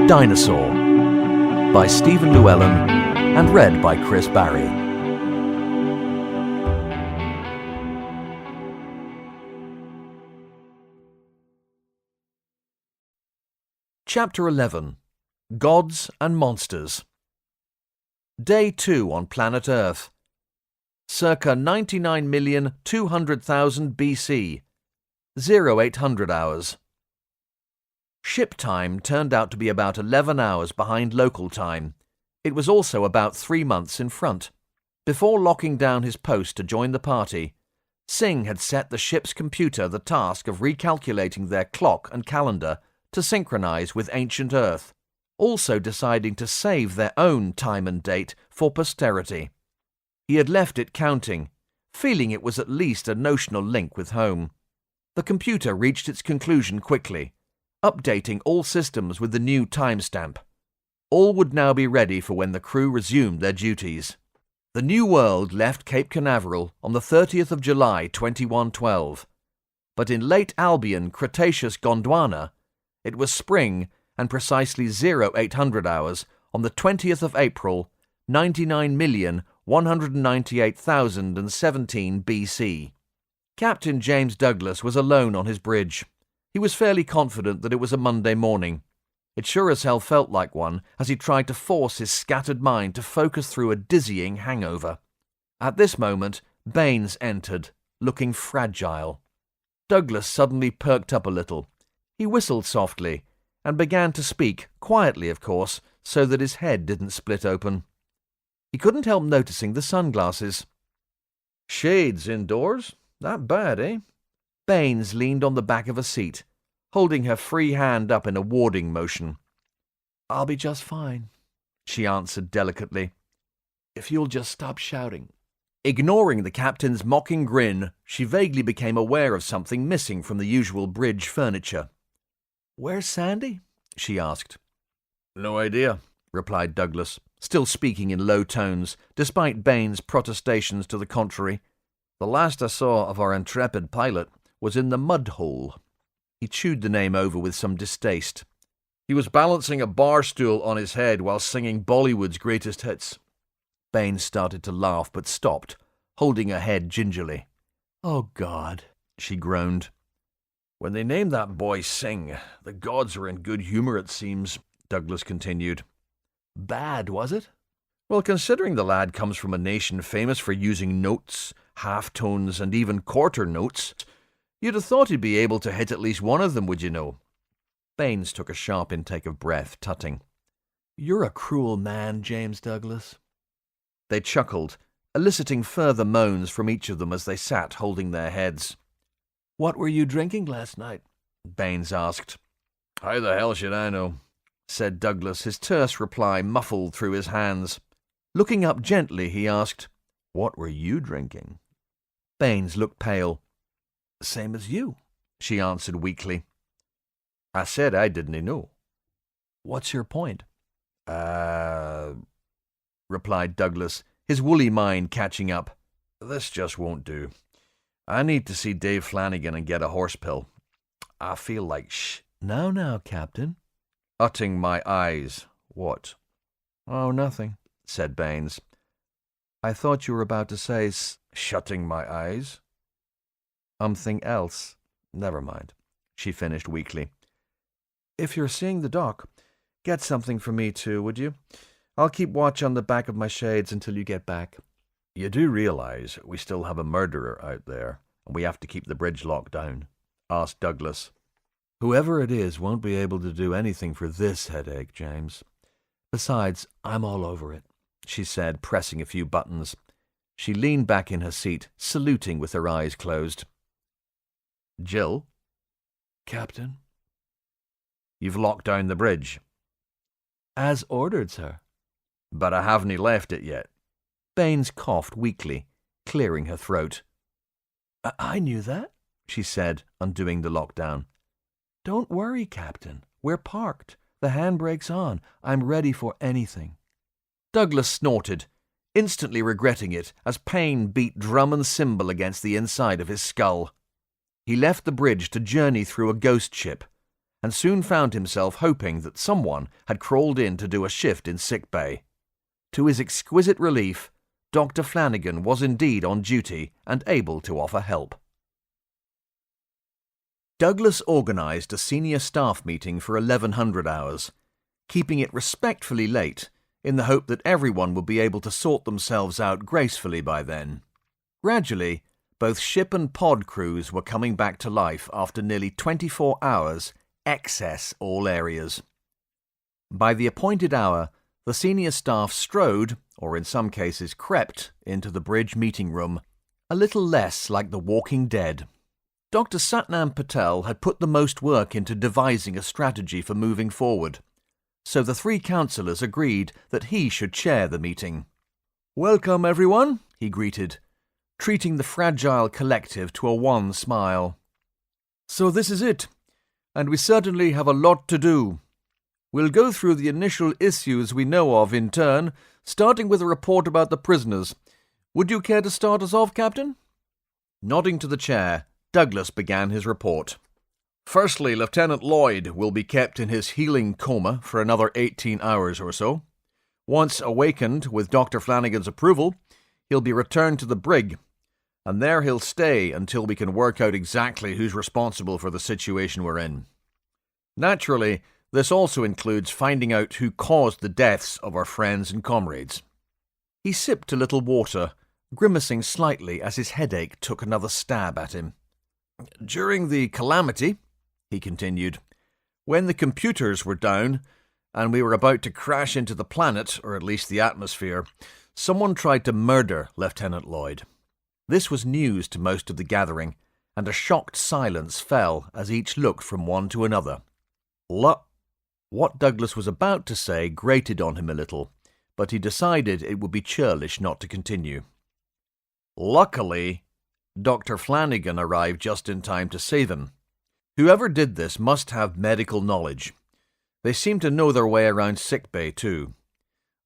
Dinosaur by Stephen Llewelyn and read by CHRIS Barrie. Chapter 11. Gods and Monsters. Day 2 on planet Earth. Circa 99,200,000 BC. 0800 hours. Ship time turned out to be about 11 hours behind local time. It was also about 3 months in front. Before locking down his post to join the party, Singh had set the ship's computer the task of recalculating their clock and calendar to synchronize with ancient Earth, also deciding to save their own time and date for posterity. He had left it counting, feeling it was at least a notional link with home. The computer reached its conclusion quickly, updating all systems with the new timestamp. All would now be ready for when the crew resumed their duties. The new world left Cape Canaveral on the 30th of July 2112, but in late Albion Cretaceous Gondwana, it was spring and precisely 0800 hours on the 20th of April, 99,198,017 BC. Captain James Douglas was alone on his bridge. He was fairly confident that it was a Monday morning. It sure as hell felt like one as he tried to force his scattered mind to focus through a dizzying hangover. At this moment, Baines entered, looking fragile. Douglas suddenly perked up a little. He whistled softly and began to speak, quietly of course, so that his head didn't split open. He couldn't help noticing the sunglasses. "Shades indoors? That bad, eh?" Baines leaned on the back of a seat, holding her free hand up in a warding motion. "I'll be just fine," she answered delicately, "if you'll just stop shouting." Ignoring the captain's mocking grin, she vaguely became aware of something missing from the usual bridge furniture. "Where's Sandy?" she asked. "No idea," replied Douglas, still speaking in low tones, despite Baines' protestations to the contrary. "The last I saw of our intrepid pilot was in the mud hole." He chewed the name over with some distaste. "He was balancing a bar stool on his head while singing Bollywood's greatest hits." Baines started to laugh but stopped, holding her head gingerly. "Oh, God," she groaned. "When they named that boy Singh, the gods were in good humor, it seems," Douglas continued. "Bad, was it?" "Well, considering the lad comes from a nation famous for using notes, half-tones, and even quarter notes, you'd have thought he'd be able to hit at least one of them, would you know?" Baines took a sharp intake of breath, tutting. "You're a cruel man, James Douglas." They chuckled, eliciting further moans from each of them as they sat holding their heads. "What were you drinking last night?" Baines asked. "How the hell should I know?" said Douglas, his terse reply muffled through his hands. Looking up gently, he asked, "What were you drinking?" Baines looked pale. "Same as you," she answered weakly. "I said I didn't know." "What's your point?" Replied Douglas, his woolly mind catching up. "This just won't do. I need to see Dave Flanagan and get a horse pill. I feel like Now, Captain." "Utting my eyes. What?" "Oh, nothing," said Baines. "I thought you were about to say shutting my eyes." "Something else. Never mind," she finished weakly. "If you're seeing the doc, get something for me too, would you? I'll keep watch on the back of my shades until you get back." "You do realize we still have a murderer out there, and we have to keep the bridge locked down?" asked Douglas. "Whoever it is won't be able to do anything for this headache, James. Besides, I'm all over it," she said, pressing a few buttons. She leaned back in her seat, saluting with her eyes closed. "Jill?" "Captain?" "You've locked down the bridge?" "As ordered, sir." "But I haven't left it yet." Baines coughed weakly, clearing her throat. I knew that," she said, undoing the lockdown. "Don't worry, Captain. We're parked. The handbrake's on. I'm ready for anything." Douglas snorted, instantly regretting it as pain beat drum and cymbal against the inside of his skull. He left the bridge to journey through a ghost ship, and soon found himself hoping that someone had crawled in to do a shift in sick bay. To his exquisite relief, Dr. Flanagan was indeed on duty and able to offer help. Douglas organised a senior staff meeting for 1100 hours, keeping it respectfully late in the hope that everyone would be able to sort themselves out gracefully by then. Gradually, both ship and pod crews were coming back to life after nearly 24 hours, excess all areas. By the appointed hour, the senior staff strode, or in some cases crept, into the bridge meeting room, a little less like the Walking Dead. Dr. Satnam Patel had put the most work into devising a strategy for moving forward, so the three councillors agreed that he should chair the meeting. "Welcome, everyone," he greeted, treating the fragile collective to a wan smile. "So this is it, and we certainly have a lot to do. We'll go through the initial issues we know of in turn, starting with a report about the prisoners. Would you care to start us off, Captain?" Nodding to the chair, Douglas began his report. "Firstly, Lieutenant Lloyd will be kept in his healing coma for another 18 hours or so. Once awakened, with Dr. Flanagan's approval, he'll be returned to the brig, and there he'll stay until we can work out exactly who's responsible for the situation we're in. Naturally, this also includes finding out who caused the deaths of our friends and comrades." He sipped a little water, grimacing slightly as his headache took another stab at him. "During the calamity," he continued, "when the computers were down and we were about to crash into the planet, or at least the atmosphere, someone tried to murder Lieutenant Lloyd." This was news to most of the gathering, and a shocked silence fell as each looked from one to another. What Douglas was about to say grated on him a little, but he decided it would be churlish not to continue. "Luckily, Dr. Flanagan arrived just in time to save him. Whoever did this must have medical knowledge. They seem to know their way around sickbay, too.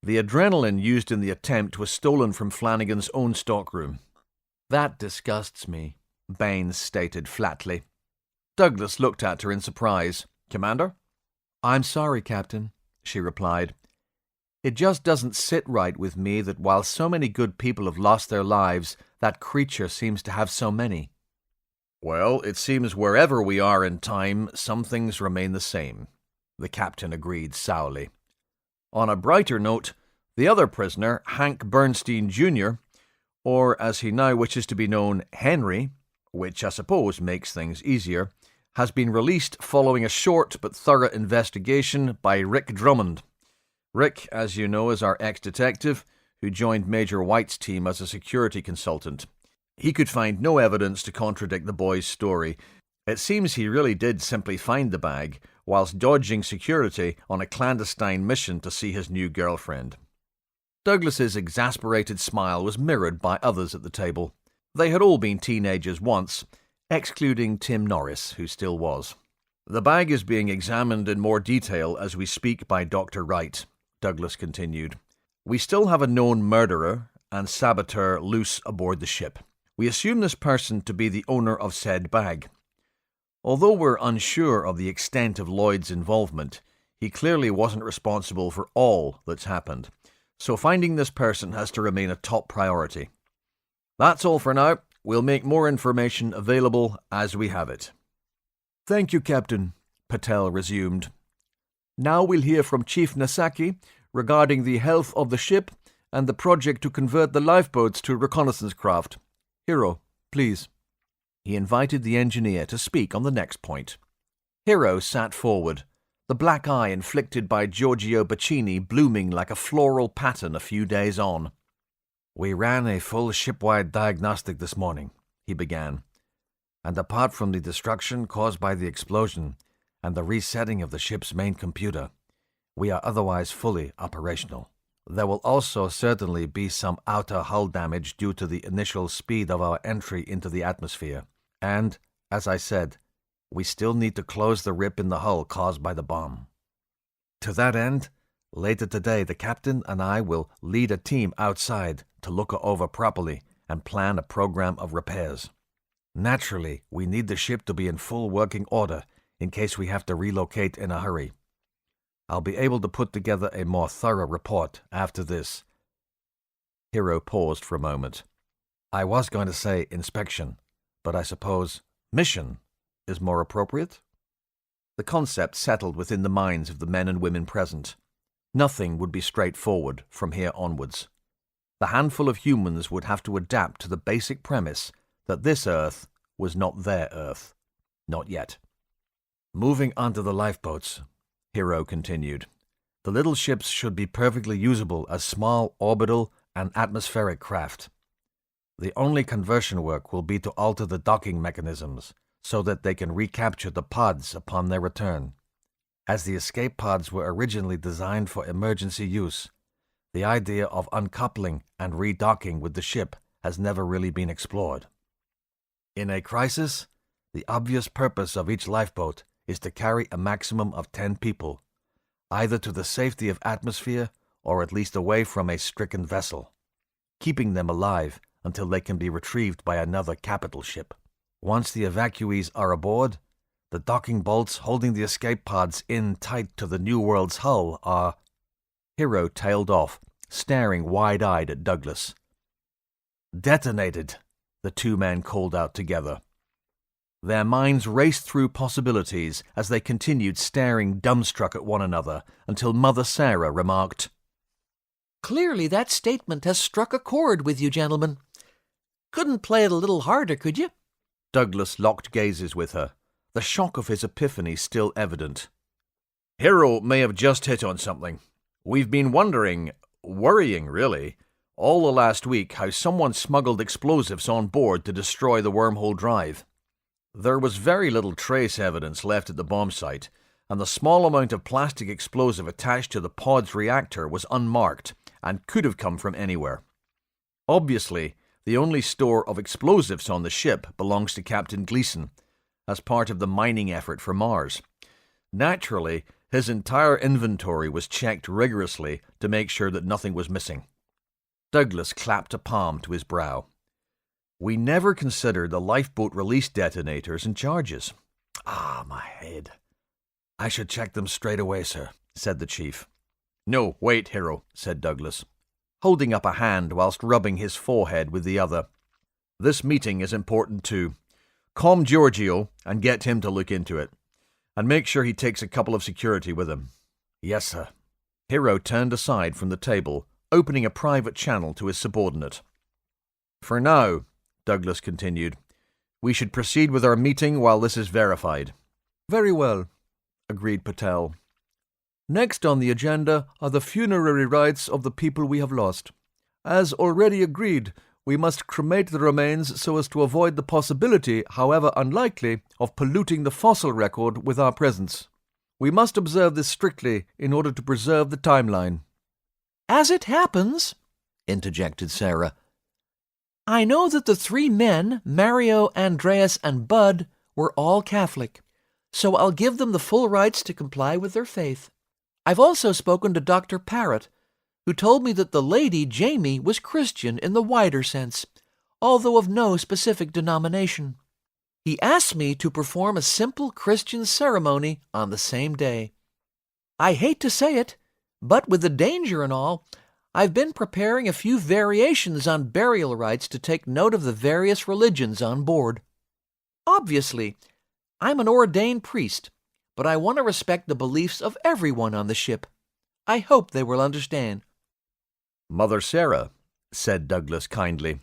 The adrenaline used in the attempt was stolen from Flanagan's own stockroom." "That disgusts me," Baines stated flatly. Douglas looked at her in surprise. "Commander?" "I'm sorry, Captain," she replied. "It just doesn't sit right with me that while so many good people have lost their lives, that creature seems to have so many." "Well, it seems wherever we are in time, some things remain the same," the captain agreed sourly. On a brighter note, the other prisoner, Hank Bernstein Jr., or as he now wishes to be known, Henry, which I suppose makes things easier, has been released following a short but thorough investigation by Rick Drummond. Rick, as you know, is our ex-detective who joined Major White's team as a security consultant. He could find no evidence to contradict the boy's story. It seems he really did simply find the bag whilst dodging security on a clandestine mission to see his new girlfriend. Douglas's exasperated smile was mirrored by others at the table. They had all been teenagers once, excluding Tim Norris, who still was. "The bag is being examined in more detail as we speak by Dr. Wright," Douglas continued. "We still have a known murderer and saboteur loose aboard the ship. We assume this person to be the owner of said bag. Although we're unsure of the extent of Lloyd's involvement, he clearly wasn't responsible for all that's happened, so finding this person has to remain a top priority. That's all for now. We'll make more information available as we have it." "Thank you, Captain," Patel resumed. "Now we'll hear from Chief Nasaki regarding the health of the ship and the project to convert the lifeboats to reconnaissance craft. Hero, please." He invited the engineer to speak on the next point. Hero sat forward, the black eye inflicted by Giorgio Bacchini blooming like a floral pattern a few days on. "We ran a full shipwide diagnostic this morning," he began, "and apart from the destruction caused by the explosion and the resetting of the ship's main computer, we are otherwise fully operational. There will also certainly be some outer hull damage due to the initial speed of our entry into the atmosphere, and, as I said, we still need to close the rip in the hull caused by the bomb. To that end, later today the captain and I will lead a team outside to look over properly and plan a program of repairs. Naturally, we need the ship to be in full working order in case we have to relocate in a hurry. I'll be able to put together a more thorough report after this." Hero paused for a moment. "I was going to say inspection, but I suppose mission is more appropriate?" The concept settled within the minds of the men and women present. Nothing would be straightforward from here onwards. The handful of humans would have to adapt to the basic premise that this Earth was not their Earth. Not yet. "Moving onto the lifeboats," Hero continued. "The little ships should be perfectly usable as small orbital and atmospheric craft. The only conversion work will be to alter the docking mechanisms so that they can recapture the pods upon their return. As the escape pods were originally designed for emergency use, the idea of uncoupling and redocking with the ship has never really been explored. In a crisis, the obvious purpose of each lifeboat is to carry a maximum of 10 people, either to the safety of atmosphere or at least away from a stricken vessel, keeping them alive until they can be retrieved by another capital ship. Once the evacuees are aboard, the docking bolts holding the escape pods in tight to the New World's hull are—" Hero tailed off, staring wide-eyed at Douglas. "Detonated," the two men called out together. Their minds raced through possibilities as they continued staring dumbstruck at one another until Mother Sarah remarked, "Clearly that statement has struck a chord with you, gentlemen. Couldn't play it a little harder, could you?" Douglas locked gazes with her, the shock of his epiphany still evident. "Hero may have just hit on something. We've been worrying really, all the last week how someone smuggled explosives on board to destroy the wormhole drive. There was very little trace evidence left at the bomb site, and the small amount of plastic explosive attached to the pod's reactor was unmarked and could have come from anywhere. Obviously, the only store of explosives on the ship belongs to Captain Gleason, as part of the mining effort for Mars. Naturally, his entire inventory was checked rigorously to make sure that nothing was missing." Douglas clapped a palm to his brow. "We never considered the lifeboat release detonators and charges. Ah, my head. I should check them straight away, sir," said the chief. "No, wait, Hero," said Douglas, holding up a hand whilst rubbing his forehead with the other. "This meeting is important too. Calm Giorgio and get him to look into it. And make sure he takes a couple of security with him." "Yes, sir." Hero turned aside from the table, opening a private channel to his subordinate. "For now," Douglas continued, "we should proceed with our meeting while this is verified." "Very well," agreed Patel. "Next on the agenda are the funerary rites of the people we have lost. As already agreed, we must cremate the remains so as to avoid the possibility, however unlikely, of polluting the fossil record with our presence. We must observe this strictly in order to preserve the timeline." "As it happens," interjected Sarah, "I know that the three men, Mario, Andreas, and Bud, were all Catholic, so I'll give them the full rights to comply with their faith. I've also spoken to Dr. Parrott, who told me that the lady, Jamie, was Christian in the wider sense, although of no specific denomination. He asked me to perform a simple Christian ceremony on the same day. I hate to say it, but with the danger and all, I've been preparing a few variations on burial rites to take note of the various religions on board. Obviously, I'm an ordained priest, but I want to respect the beliefs of everyone on the ship. I hope they will understand." "Mother Sarah," said Douglas kindly,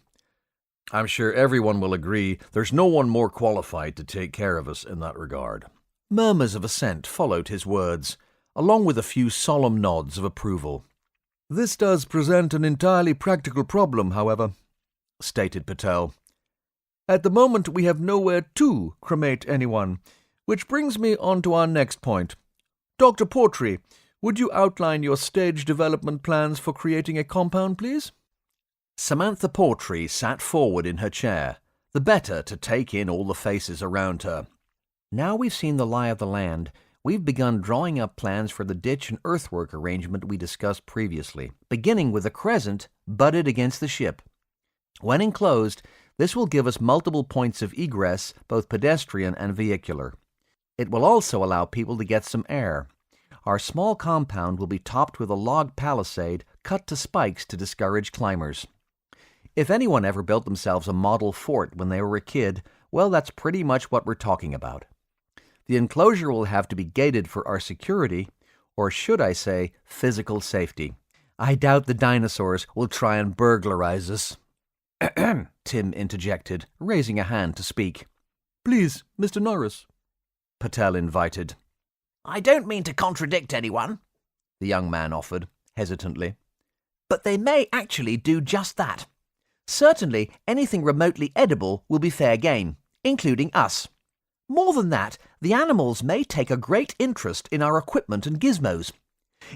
"I'm sure everyone will agree there's no one more qualified to take care of us in that regard." Murmurs of assent followed his words, along with a few solemn nods of approval. "This does present an entirely practical problem, however," stated Patel. "At the moment we have nowhere to cremate anyone, which brings me on to our next point. Dr. Portree, would you outline your stage development plans for creating a compound, please?" Samantha Portree sat forward in her chair, the better to take in all the faces around her. "Now we've seen the lie of the land, we've begun drawing up plans for the ditch and earthwork arrangement we discussed previously, beginning with a crescent butted against the ship. When enclosed, this will give us multiple points of egress, both pedestrian and vehicular. It will also allow people to get some air. Our small compound will be topped with a log palisade cut to spikes to discourage climbers. If anyone ever built themselves a model fort when they were a kid, well, that's pretty much what we're talking about. The enclosure will have to be gated for our security, or should I say, physical safety. I doubt the dinosaurs will try and burglarize us. Tim interjected, raising a hand to speak. Please, Mr. Norris, Patel invited. I don't mean to contradict anyone, the young man offered, hesitantly, but they may actually do just that. Certainly, anything remotely edible will be fair game, including us. More than that, the animals may take a great interest in our equipment and gizmos.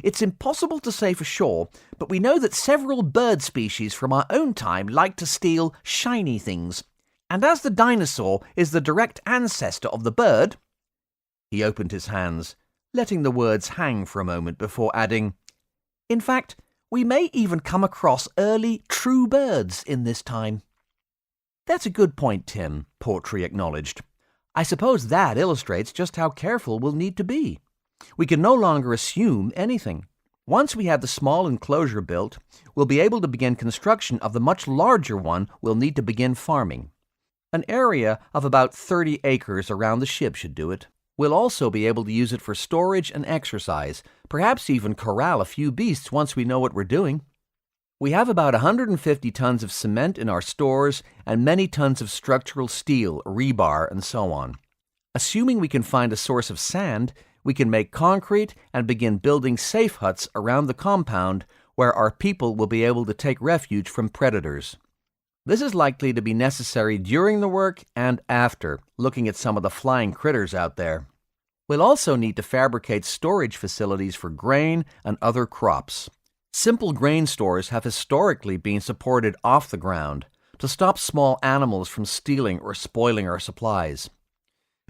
It's impossible to say for sure, but we know that several bird species from our own time like to steal shiny things. And as the dinosaur is the direct ancestor of the bird... He opened his hands, letting the words hang for a moment before adding, in fact, we may even come across early true birds in this time. That's a good point, Tim, Portree acknowledged. I suppose that illustrates just how careful we'll need to be. We can no longer assume anything. Once we have the small enclosure built, we'll be able to begin construction of the much larger one we'll need to begin farming. An area of about 30 acres around the ship should do it. We'll also be able to use it for storage and exercise, perhaps even corral a few beasts once we know what we're doing. We have about 150 tons of cement in our stores and many tons of structural steel, rebar, and so on. Assuming we can find a source of sand, we can make concrete and begin building safe huts around the compound where our people will be able to take refuge from predators. This is likely to be necessary during the work and after, looking at some of the flying critters out there. We'll also need to fabricate storage facilities for grain and other crops. Simple grain stores have historically been supported off the ground to stop small animals from stealing or spoiling our supplies.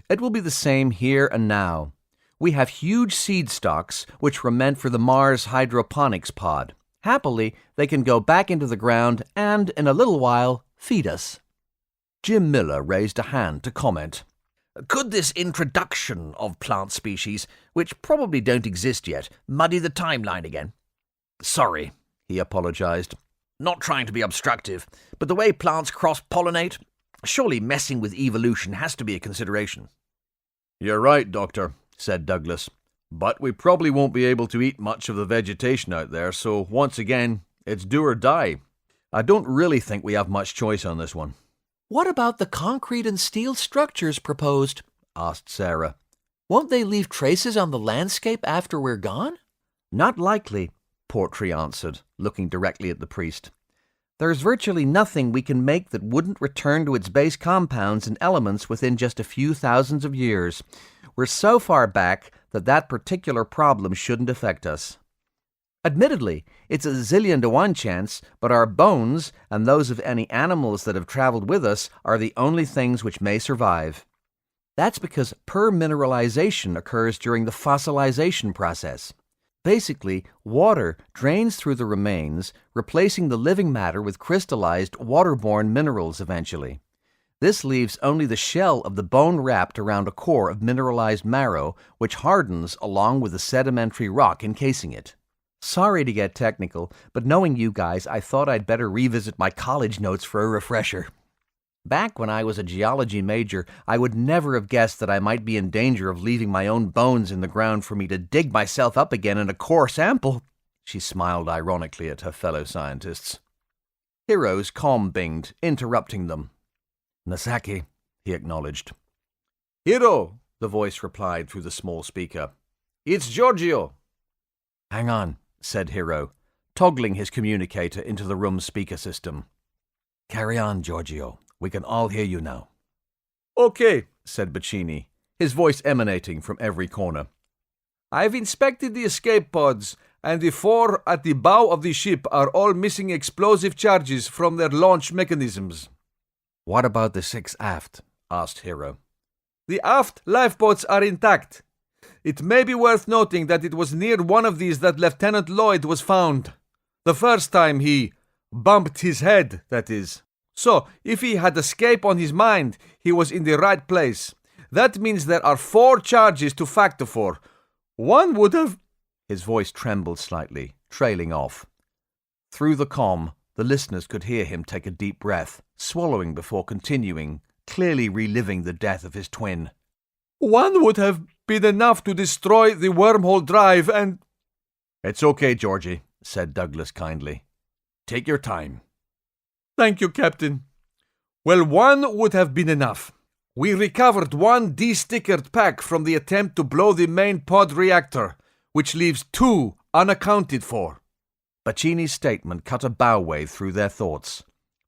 It will be the same here and now. We have huge seed stocks which were meant for the Mars hydroponics pod. Happily, they can go back into the ground and, in a little while, feed us. Jim Miller raised a hand to comment. Could this introduction of plant species, which probably don't exist yet, muddy the timeline again? Sorry, he apologized. Not trying to be obstructive, but the way plants cross-pollinate, surely messing with evolution has to be a consideration. You're right, Doctor, said Douglas. But we probably won't be able to eat much of the vegetation out there, so once again, it's do or die. I don't really think we have much choice on this one. What about the concrete and steel structures proposed? Asked Sarah. Won't they leave traces on the landscape after we're gone? Not likely, Portree answered, looking directly at the priest. There's virtually nothing we can make that wouldn't return to its base compounds and elements within just a few thousands of years. We're so far back that particular problem shouldn't affect us. Admittedly, it's a zillion to one chance, but our bones and those of any animals that have traveled with us are the only things which may survive. That's because permineralization occurs during the fossilization process. Basically, water drains through the remains, replacing the living matter with crystallized, waterborne minerals eventually. This leaves only the shell of the bone wrapped around a core of mineralized marrow, which hardens along with the sedimentary rock encasing it. Sorry to get technical, but knowing you guys, I thought I'd better revisit my college notes for a refresher. Back when I was a geology major, I would never have guessed that I might be in danger of leaving my own bones in the ground for me to dig myself up again in a core sample. She smiled ironically at her fellow scientists. Heroes calm-binged, interrupting them. Nasaki, he acknowledged. Hero, the voice replied through the small speaker. It's Giorgio. Hang on, said Hero, toggling his communicator into the room's speaker system. Carry on, Giorgio. We can all hear you now. Okay, said Bacini, his voice emanating from every corner. I've inspected the escape pods, and the 4 at the bow of the ship are all missing explosive charges from their launch mechanisms. What about the 6 aft? Asked Hero. The aft lifeboats are intact. It may be worth noting that it was near one of these that Lieutenant Lloyd was found. The first time he bumped his head, that is. So, if he had escape on his mind, he was in the right place. That means there are 4 charges to factor for. One would have... His voice trembled slightly, trailing off. Through the comm, the listeners could hear him take a deep breath, swallowing before continuing, clearly reliving the death of his twin. One would have been enough to destroy the wormhole drive and... It's okay, Georgie, said Douglas kindly. Take your time. Thank you, Captain. Well, one would have been enough. We recovered 1 de-stickered pack from the attempt to blow the main pod reactor, which leaves 2 unaccounted for. Bacini's statement cut a bow wave through their thoughts.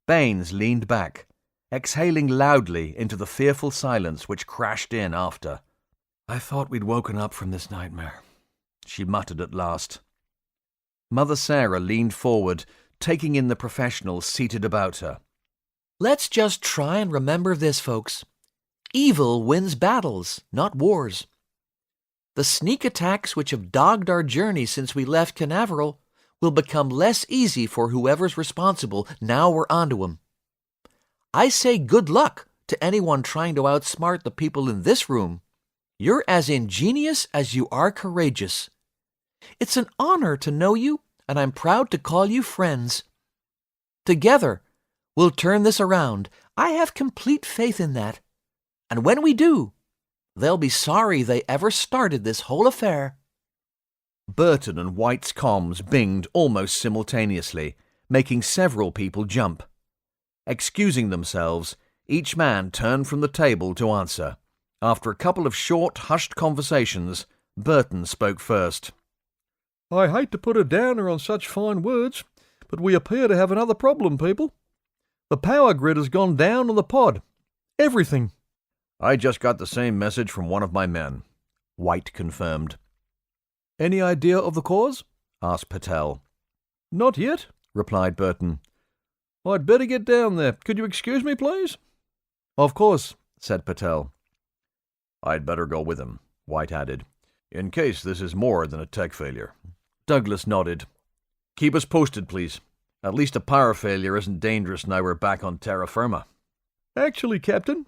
Baines leaned back, exhaling loudly into the fearful silence which crashed in after. I thought we'd woken up from this nightmare, she muttered at last. Mother Sarah leaned forward, taking in the professionals seated about her. Let's just try and remember this, folks. Evil wins battles, not wars. The sneak attacks which have dogged our journey since we left Canaveral will become less easy for whoever's responsible now we're onto 'em. I say good luck to anyone trying to outsmart the people in this room. You're as ingenious as you are courageous. It's an honor to know you, and I'm proud to call you friends. Together, we'll turn this around. I have complete faith in that. And when we do, they'll be sorry they ever started this whole affair. Burton and White's comms binged almost simultaneously, making several people jump. Excusing themselves, each man turned from the table to answer. After a couple of short, hushed conversations, Burton spoke first. I hate to put a downer on such fine words, but we appear to have another problem, people. The power grid has gone down on the pod. Everything. I just got the same message from one of my men, White confirmed. Any idea of the cause? Asked Patel. Not yet, replied Burton. I'd better get down there. Could you excuse me, please? Of course, said Patel. I'd better go with him, White added, in case this is more than a tech failure. Douglas nodded. Keep us posted, please. At least a power failure isn't dangerous now we're back on terra firma. Actually, Captain,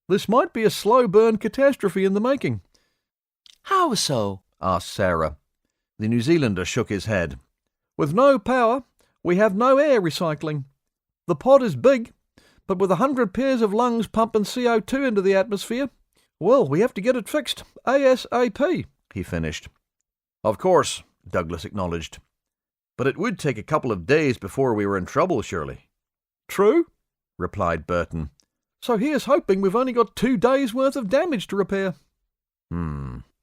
this might be a slow-burn catastrophe in the making. How so? Asked Sarah. The New Zealander shook his head. With no power, we have no air recycling. The pod is big, but with 100 pairs of lungs pumping CO2 into the atmosphere, well, we have to get it fixed ASAP, he finished. Of course, Douglas acknowledged. But it would take a couple of days before we were in trouble, surely. True, replied Burton. So here's hoping we've only got 2 days' worth of damage to repair.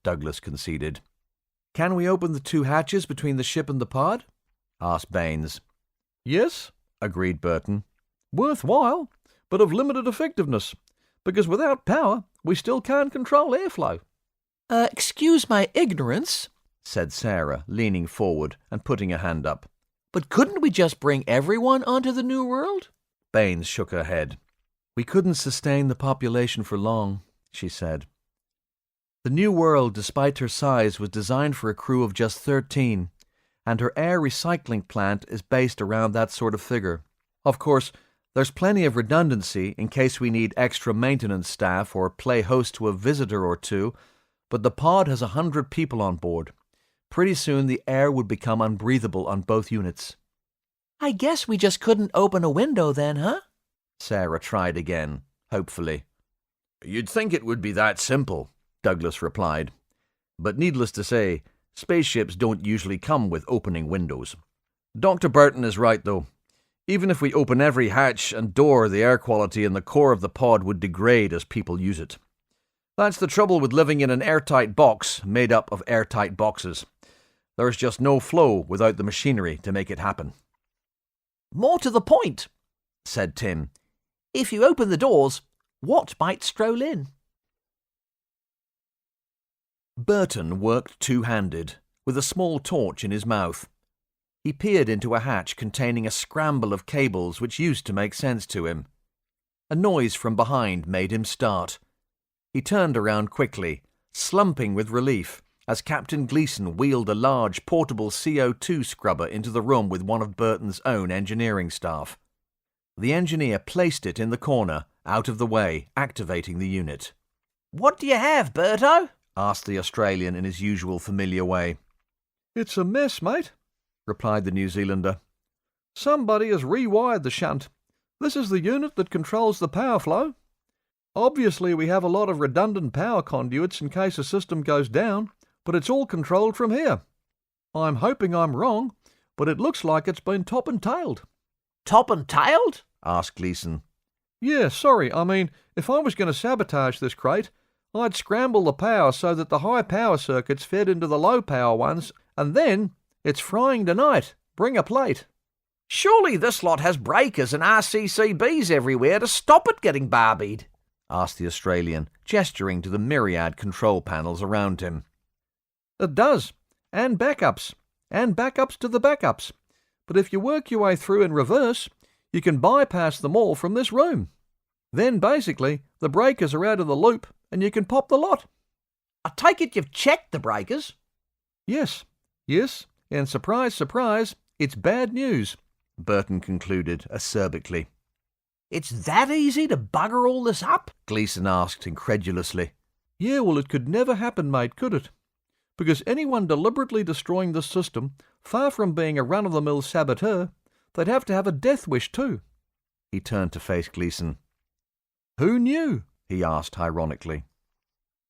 Douglas conceded. Can we open the 2 hatches between the ship and the pod? Asked Baines. Yes, agreed Burton. Worthwhile, but of limited effectiveness, because without power, we still can't control airflow. Excuse my ignorance, said Sarah, leaning forward and putting a hand up. But couldn't we just bring everyone onto the New World? Baines shook her head. We couldn't sustain the population for long, she said. The New World, despite her size, was designed for a crew of just 13, and her air recycling plant is based around that sort of figure. Of course, there's plenty of redundancy in case we need extra maintenance staff or play host to a visitor or 2, but the pod has 100 people on board. Pretty soon the air would become unbreathable on both units. I guess we just couldn't open a window then, huh? Sarah tried again, hopefully. You'd think it would be that simple, Douglas replied. But needless to say, spaceships don't usually come with opening windows. Dr. Burton is right, though. Even if we open every hatch and door, the air quality in the core of the pod would degrade as people use it. That's the trouble with living in an airtight box made up of airtight boxes. There's just no flow without the machinery to make it happen. More to the point, said Tim. If you open the doors, what might stroll in? Burton worked two-handed, with a small torch in his mouth. He peered into a hatch containing a scramble of cables which used to make sense to him. A noise from behind made him start. He turned around quickly, slumping with relief, as Captain Gleason wheeled a large portable CO2 scrubber into the room with one of Burton's own engineering staff. The engineer placed it in the corner, out of the way, activating the unit. What do you have, Berto? asked the Australian in his usual familiar way. It's a mess, mate, replied the New Zealander. Somebody has rewired the shunt. This is the unit that controls the power flow. Obviously, we have a lot of redundant power conduits in case a system goes down, but it's all controlled from here. I'm hoping I'm wrong, but it looks like it's been top and tailed. Top and tailed? Asked Gleeson. Yeah, sorry, I mean, if I was going to sabotage this crate, I'd scramble the power so that the high power circuits fed into the low power ones, and then it's frying tonight. Bring a plate. Surely this lot has breakers and RCCBs everywhere to stop it getting barbied, asked the Australian, gesturing to the myriad control panels around him. It does, and backups to the backups. But if you work your way through in reverse, you can bypass them all from this room. Then, basically, the breakers are out of the loop, and you can pop the lot. I take it you've checked the breakers? Yes, and surprise, surprise, it's bad news, Burton concluded acerbically. It's that easy to bugger all this up? Gleeson asked incredulously. Yeah, well, it could never happen, mate, could it? Because anyone deliberately destroying this system, far from being a run-of-the-mill saboteur, they'd have to have a death wish too. He turned to face Gleeson. Who knew? He asked ironically.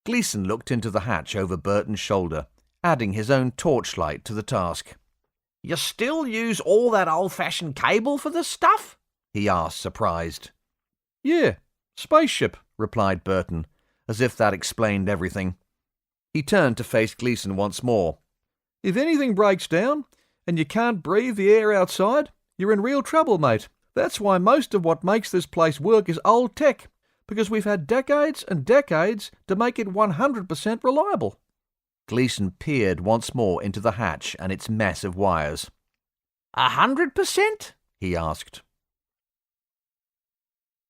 Gleeson looked into the hatch over Burton's shoulder, adding his own torchlight to the task. You still use all that old-fashioned cable for this stuff? He asked, surprised. Yeah, spaceship, replied Burton, as if that explained everything. He turned to face Gleeson once more. If anything breaks down, and you can't breathe the air outside, you're in real trouble, mate. That's why most of what makes this place work is old tech, because we've had decades and decades to make it 100% reliable. Gleeson peered once more into the hatch and its mess of wires. 100%? He asked.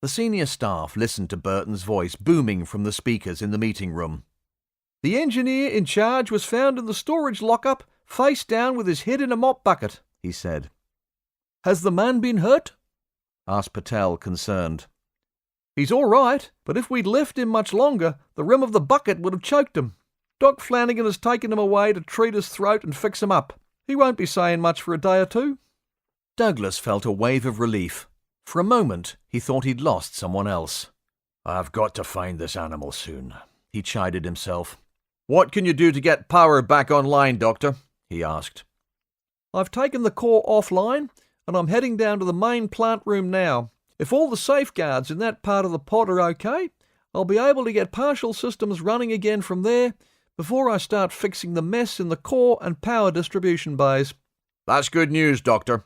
The senior staff listened to Burton's voice booming from the speakers in the meeting room. The engineer in charge was found in the storage lockup, face down with his head in a mop bucket, he said. Has the man been hurt? Asked Patel, concerned. He's all right, but if we'd left him much longer, the rim of the bucket would have choked him. Doc Flanagan has taken him away to treat his throat and fix him up. He won't be saying much for a day or two. Douglas felt a wave of relief. For a moment, he thought he'd lost someone else. I've got to find this animal soon, he chided himself. What can you do to get power back online, Doctor? He asked. I've taken the core offline, and I'm heading down to the main plant room now. If all the safeguards in that part of the pod are okay, I'll be able to get partial systems running again from there before I start fixing the mess in the core and power distribution bays. That's good news, Doctor.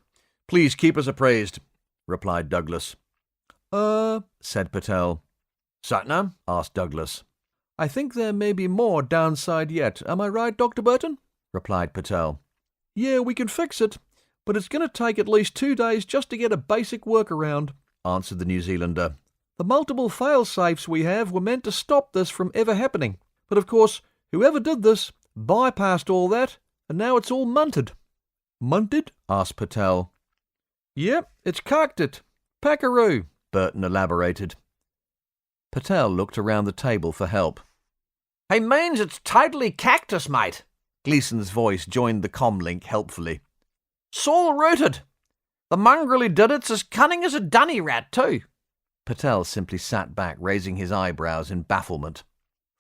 Please keep us appraised, replied Douglas. Said Patel. Satnam? Asked Douglas. I think there may be more downside yet. Am I right, Dr. Burton? Replied Patel. Yeah, we can fix it, but it's going to take at least 2 days just to get a basic workaround, answered the New Zealander. The multiple fail-safes we have were meant to stop this from ever happening, but of course, whoever did this bypassed all that, and now it's all munted. Munted? Asked Patel. Yep, it's cocked it. Packaroo, Burton elaborated. Patel looked around the table for help. He means it's totally cactus, mate. Gleeson's voice joined the comlink helpfully. Saw rooted. The mongrel who did it's as cunning as a dunny rat, too. Patel simply sat back, raising his eyebrows in bafflement.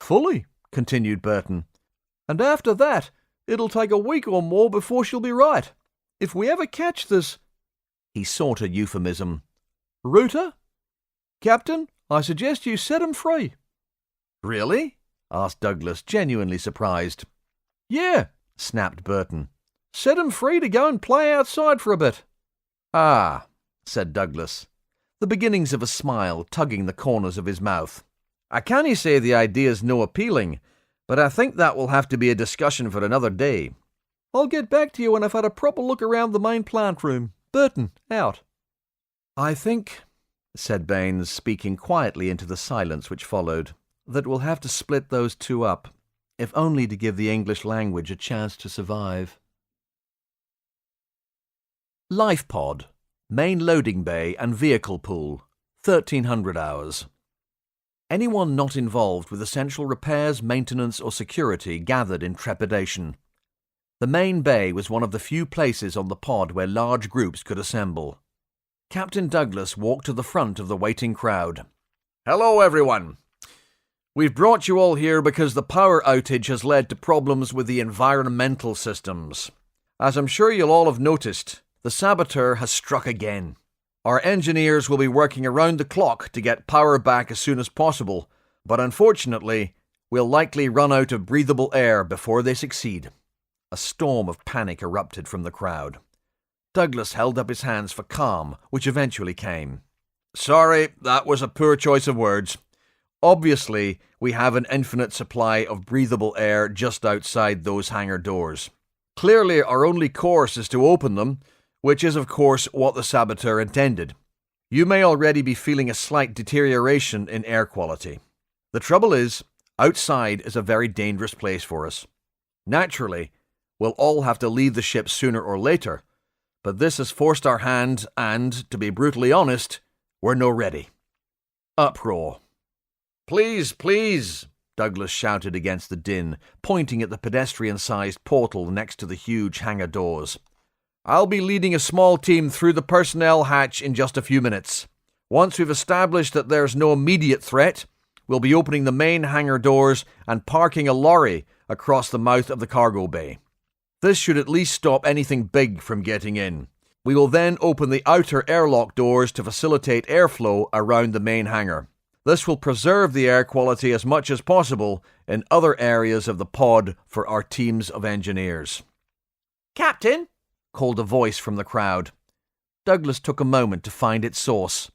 Fully, continued Burton. And after that, it'll take a week or more before she'll be right. If we ever catch this... He sought a euphemism. Rooter? Captain, I suggest you set him free. Really? Asked Douglas, genuinely surprised. Yeah, snapped Burton. Set him free to go and play outside for a bit. Ah, said Douglas, the beginnings of a smile tugging the corners of his mouth. I can't say the idea's no appealing, but I think that will have to be a discussion for another day. I'll get back to you when I've had a proper look around the main plant room. Burton, out. I think, said Baines, speaking quietly into the silence which followed, that we'll have to split those two up, if only to give the English language a chance to survive. Life pod, main loading bay and vehicle pool, 1300 hours. Anyone not involved with essential repairs, maintenance, or security gathered in trepidation. The main bay was one of the few places on the pod where large groups could assemble. Captain Douglas walked to the front of the waiting crowd. "Hello, everyone. We've brought you all here because the power outage has led to problems with the environmental systems. As I'm sure you'll all have noticed, the saboteur has struck again. Our engineers will be working around the clock to get power back as soon as possible, but unfortunately, we'll likely run out of breathable air before they succeed." A storm of panic erupted from the crowd. Douglas held up his hands for calm, which eventually came. "Sorry, that was a poor choice of words. Obviously, we have an infinite supply of breathable air just outside those hangar doors. Clearly, our only course is to open them, which is, of course, what the saboteur intended. You may already be feeling a slight deterioration in air quality. The trouble is, outside is a very dangerous place for us. Naturally, we'll all have to leave the ship sooner or later, but this has forced our hand and, to be brutally honest, we're no ready." Uproar. "Please, please," Douglas shouted against the din, pointing at the pedestrian-sized portal next to the huge hangar doors. "I'll be leading a small team through the personnel hatch in just a few minutes. Once we've established that there's no immediate threat, we'll be opening the main hangar doors and parking a lorry across the mouth of the cargo bay. This should at least stop anything big from getting in. We will then open the outer airlock doors to facilitate airflow around the main hangar. This will preserve the air quality as much as possible in other areas of the pod for our teams of engineers." "Captain," called a voice from the crowd. Douglas took a moment to find its source,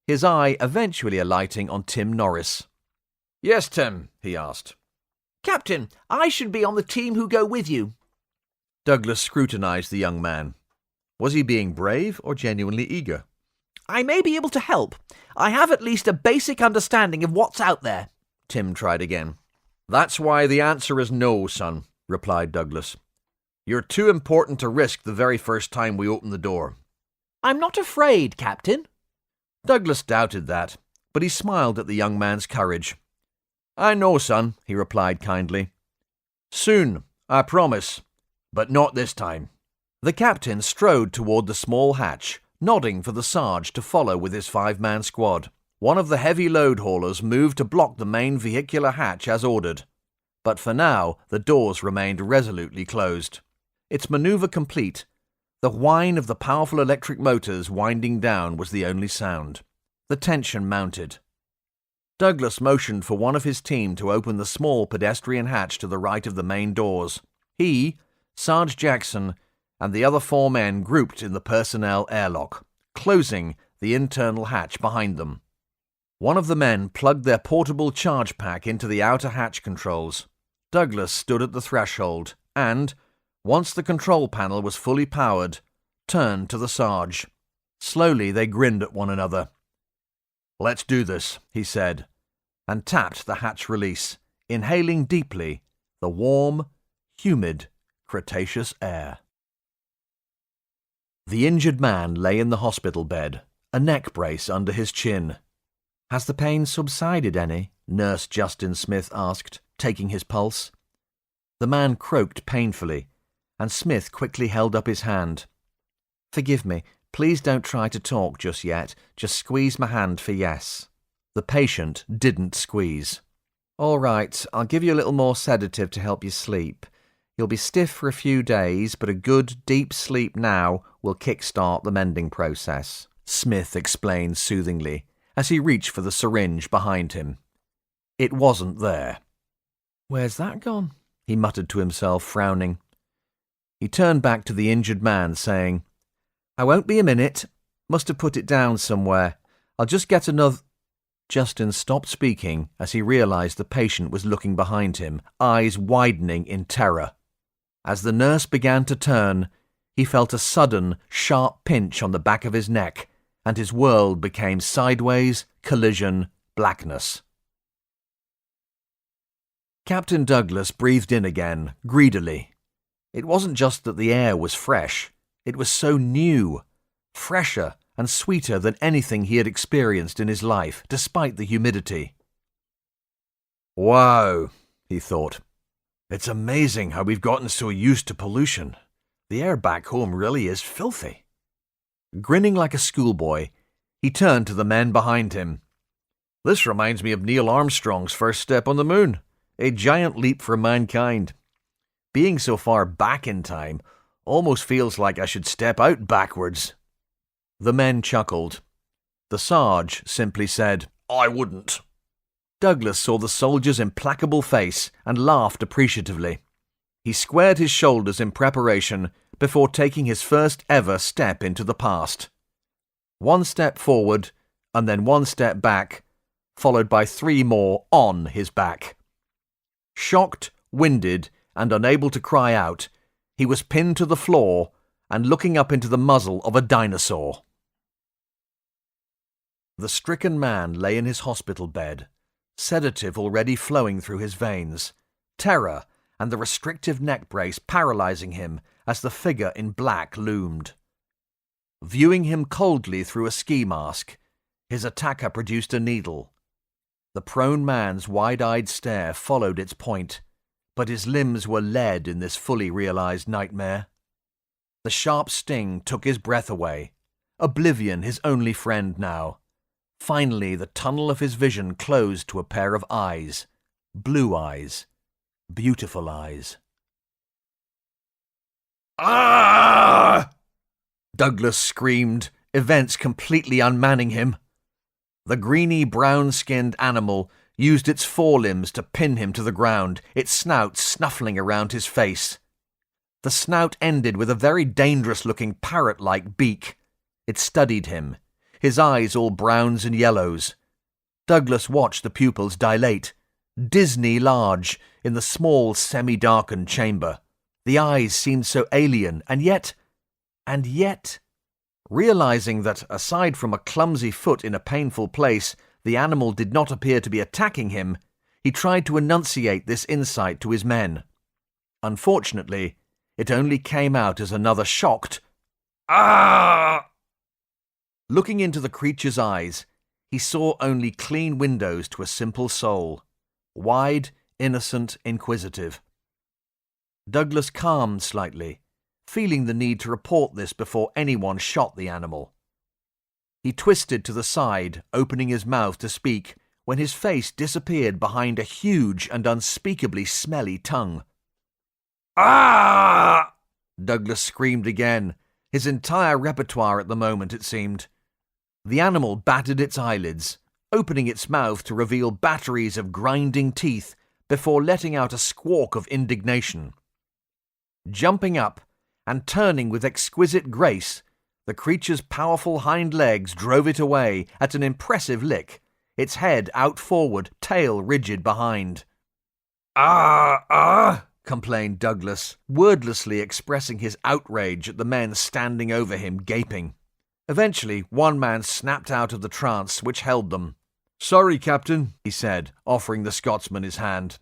his eye eventually alighting on Tim Norris. "Yes, Tim," he asked. "Captain, I should be on the team who go with you." Douglas scrutinized the young man. Was he being brave or genuinely eager? "I may be able to help. I have at least a basic understanding of what's out there." Tim tried again. "That's why the answer is no, son," replied Douglas. "You're too important to risk the very first time we open the door." "I'm not afraid, Captain." Douglas doubted that, but he smiled at the young man's courage. "I know, son," he replied kindly. "Soon, I promise, but not this time." The captain strode toward the small hatch, nodding for the Sarge to follow with his 5-man squad. One of the heavy load haulers moved to block the main vehicular hatch as ordered, but for now the doors remained resolutely closed. Its maneuver complete, the whine of the powerful electric motors winding down was the only sound. The tension mounted. Douglas motioned for one of his team to open the small pedestrian hatch to the right of the main doors. He, Sarge Jackson, and the other 4 men grouped in the personnel airlock, closing the internal hatch behind them. One of the men plugged their portable charge pack into the outer hatch controls. Douglas stood at the threshold and, once the control panel was fully powered, turned to the Sarge. Slowly they grinned at one another. "Let's do this," he said, and tapped the hatch release, inhaling deeply the warm, humid Cretaceous air. The injured man lay in the hospital bed, a neck brace under his chin. "Has the pain subsided any?" Nurse Justin Smith asked, taking his pulse. The man croaked painfully, and Smith quickly held up his hand. "Forgive me, please don't try to talk just yet, just squeeze my hand for yes." The patient didn't squeeze. "All right, I'll give you a little more sedative to help you sleep. You'll be stiff for a few days, but a good, deep sleep now will kickstart the mending process," Smith explained soothingly, as he reached for the syringe behind him. It wasn't there. "Where's that gone?" he muttered to himself, frowning. He turned back to the injured man, saying, "I won't be a minute. Must have put it down somewhere. I'll just get another—" Justin stopped speaking as he realized the patient was looking behind him, eyes widening in terror. As the nurse began to turn, he felt a sudden, sharp pinch on the back of his neck, and his world became sideways, collision, blackness. Captain Douglas breathed in again, greedily. It wasn't just that the air was fresh, it was so new, fresher and sweeter than anything he had experienced in his life, despite the humidity. Wow, he thought. It's amazing how we've gotten so used to pollution. The air back home really is filthy. Grinning like a schoolboy, he turned to the men behind him. This reminds me of Neil Armstrong's first step on the moon, a giant leap for mankind. Being so far back in time almost feels like I should step out backwards. The men chuckled. The Sarge simply said, I wouldn't. Douglas saw the soldier's implacable face and laughed appreciatively. He squared his shoulders in preparation before taking his first ever step into the past. One step forward, and then one step back, followed by 3 more on his back. Shocked, winded, and unable to cry out, he was pinned to the floor and looking up into the muzzle of a dinosaur. The stricken man lay in his hospital bed, sedative already flowing through his veins, terror and the restrictive neck brace paralyzing him as the figure in black loomed. Viewing him coldly through a ski mask, his attacker produced a needle. The prone man's wide-eyed stare followed its point, but his limbs were lead in this fully realized nightmare. The sharp sting took his breath away, oblivion his only friend now. Finally, the tunnel of his vision closed to a pair of eyes, blue eyes, beautiful eyes. Ah! Douglas screamed, events completely unmanning him. The greeny, brown-skinned animal used its forelimbs to pin him to the ground, its snout snuffling around his face. The snout ended with a very dangerous-looking parrot-like beak. It studied him, his eyes all browns and yellows. Douglas watched the pupils dilate, Disney large, in the small, semi-darkened chamber. The eyes seemed so alien, and yet... Realizing that, aside from a clumsy foot in a painful place, the animal did not appear to be attacking him, he tried to enunciate this insight to his men. Unfortunately, it only came out as another shocked, "Ah!" Looking into the creature's eyes, he saw only clean windows to a simple soul, wide, innocent, inquisitive. Douglas calmed slightly, feeling the need to report this before anyone shot the animal. He twisted to the side, opening his mouth to speak, when his face disappeared behind a huge and unspeakably smelly tongue. "Ah!" Douglas screamed again, his entire repertoire at the moment, it seemed. The animal battered its eyelids, opening its mouth to reveal batteries of grinding teeth before letting out a squawk of indignation. Jumping up and turning with exquisite grace, the creature's powerful hind legs drove it away at an impressive lick, its head out forward, tail rigid behind. "Ah!" complained Douglas, wordlessly expressing his outrage at the men standing over him gaping. Eventually, one man snapped out of the trance which held them. "Sorry, Captain," he said, offering the Scotsman his hand.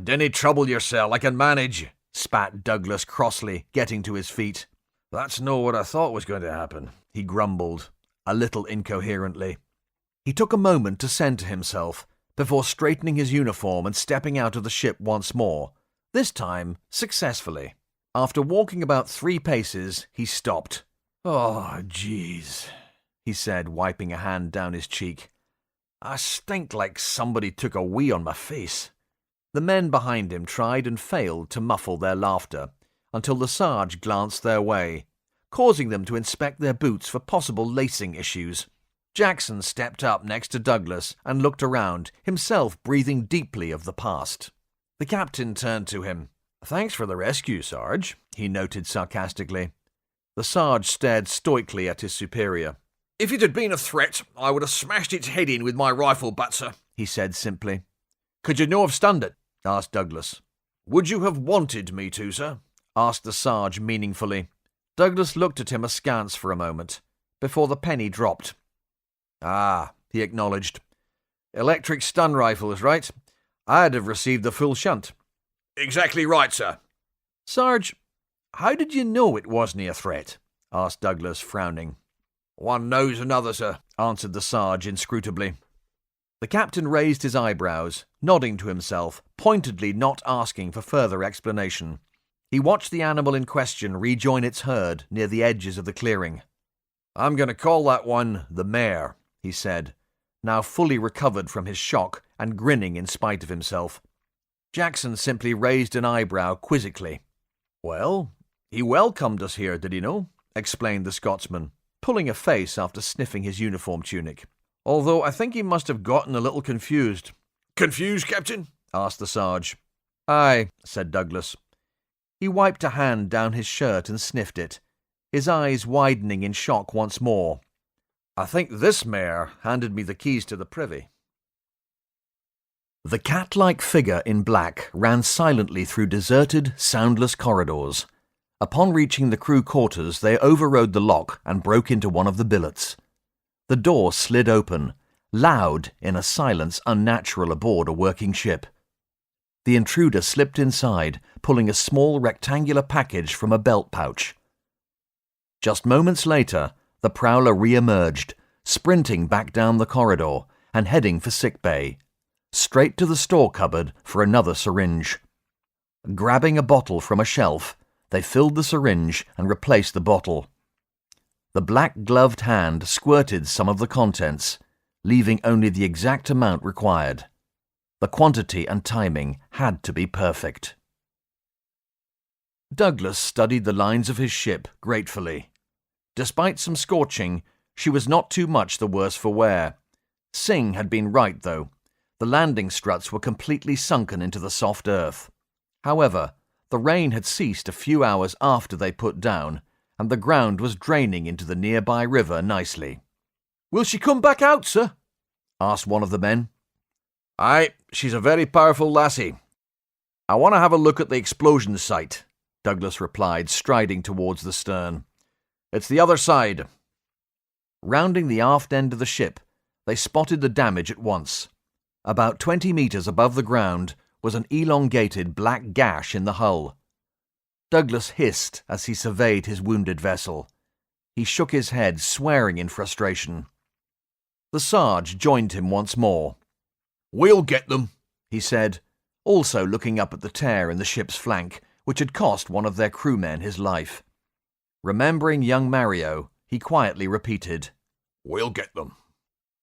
"Dinna trouble yoursel, I can manage," spat Douglas crossly, getting to his feet. "That's no what I thought was going to happen," he grumbled, a little incoherently. He took a moment to center himself, before straightening his uniform and stepping out of the ship once more, this time successfully. After walking about 3 paces, he stopped. "Oh, jeez," he said, wiping a hand down his cheek. "I stink like somebody took a wee on my face." The men behind him tried and failed to muffle their laughter, until the Sarge glanced their way, causing them to inspect their boots for possible lacing issues. Jackson stepped up next to Douglas and looked around, himself breathing deeply of the past. The captain turned to him. "Thanks for the rescue, Sarge," he noted sarcastically. The Sarge stared stoically at his superior. "If it had been a threat, I would have smashed its head in with my rifle butt, sir," he said simply. "Could you no have stunned it?" asked Douglas. "Would you have wanted me to, sir?" asked the Sarge meaningfully. Douglas looked at him askance for a moment, before the penny dropped. "Ah," he acknowledged. "Electric stun rifles, right? I'd have received the full shunt." "Exactly right, sir." "Sarge, how did you know it wasn't a threat?" asked Douglas, frowning. "One knows another, sir," answered the Sarge inscrutably. The captain raised his eyebrows, nodding to himself, pointedly not asking for further explanation. He watched the animal in question rejoin its herd near the edges of the clearing. "I'm going to call that one the mare," he said, now fully recovered from his shock and grinning in spite of himself. Jackson simply raised an eyebrow quizzically. "Well, he welcomed us here, did he no?" explained the Scotsman, pulling a face after sniffing his uniform tunic. "Although I think he must have gotten a little confused." "Confused, Captain?" asked the Sarge. "Aye," said Douglas. He wiped a hand down his shirt and sniffed it, his eyes widening in shock once more. "I think this mare handed me the keys to the privy." The cat-like figure in black ran silently through deserted, soundless corridors. Upon reaching the crew quarters, they overrode the lock and broke into one of the billets. The door slid open, loud in a silence unnatural aboard a working ship. The intruder slipped inside, pulling a small rectangular package from a belt pouch. Just moments later, the prowler re-emerged, sprinting back down the corridor and heading for sick bay, straight to the store cupboard for another syringe. Grabbing a bottle from a shelf, they filled the syringe and replaced the bottle. The black-gloved hand squirted some of the contents, leaving only the exact amount required. The quantity and timing had to be perfect. Douglas studied the lines of his ship gratefully. Despite some scorching, she was not too much the worse for wear. Singh had been right, though. The landing struts were completely sunken into the soft earth. However, the rain had ceased a few hours after they put down, and the ground was draining into the nearby river nicely. "Will she come back out, sir?" asked one of the men. "Aye, she's a very powerful lassie. I want to have a look at the explosion site," Douglas replied, striding towards the stern. "It's the other side." Rounding the aft end of the ship, they spotted the damage at once. About 20 meters above the ground was an elongated black gash in the hull. Douglas hissed as he surveyed his wounded vessel. He shook his head, swearing in frustration. The Sarge joined him once more. "We'll get them," he said, also looking up at the tear in the ship's flank, which had cost one of their crewmen his life. Remembering young Mario, he quietly repeated, "We'll get them."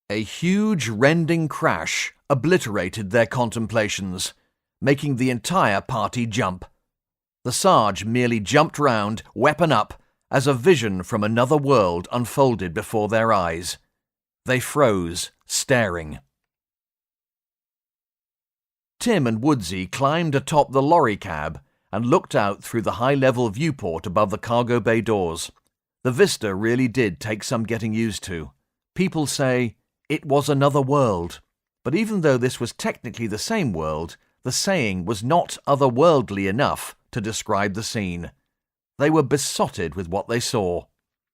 A huge, rending crash obliterated their contemplations, making the entire party jump. The Sarge merely jumped round, weapon up, as a vision from another world unfolded before their eyes. They froze, staring. Tim and Woodsy climbed atop the lorry cab and looked out through the high-level viewport above the cargo bay doors. The vista really did take some getting used to. People say, it was another world. But even though this was technically the same world, the saying was not otherworldly enough to describe the scene. They were besotted with what they saw.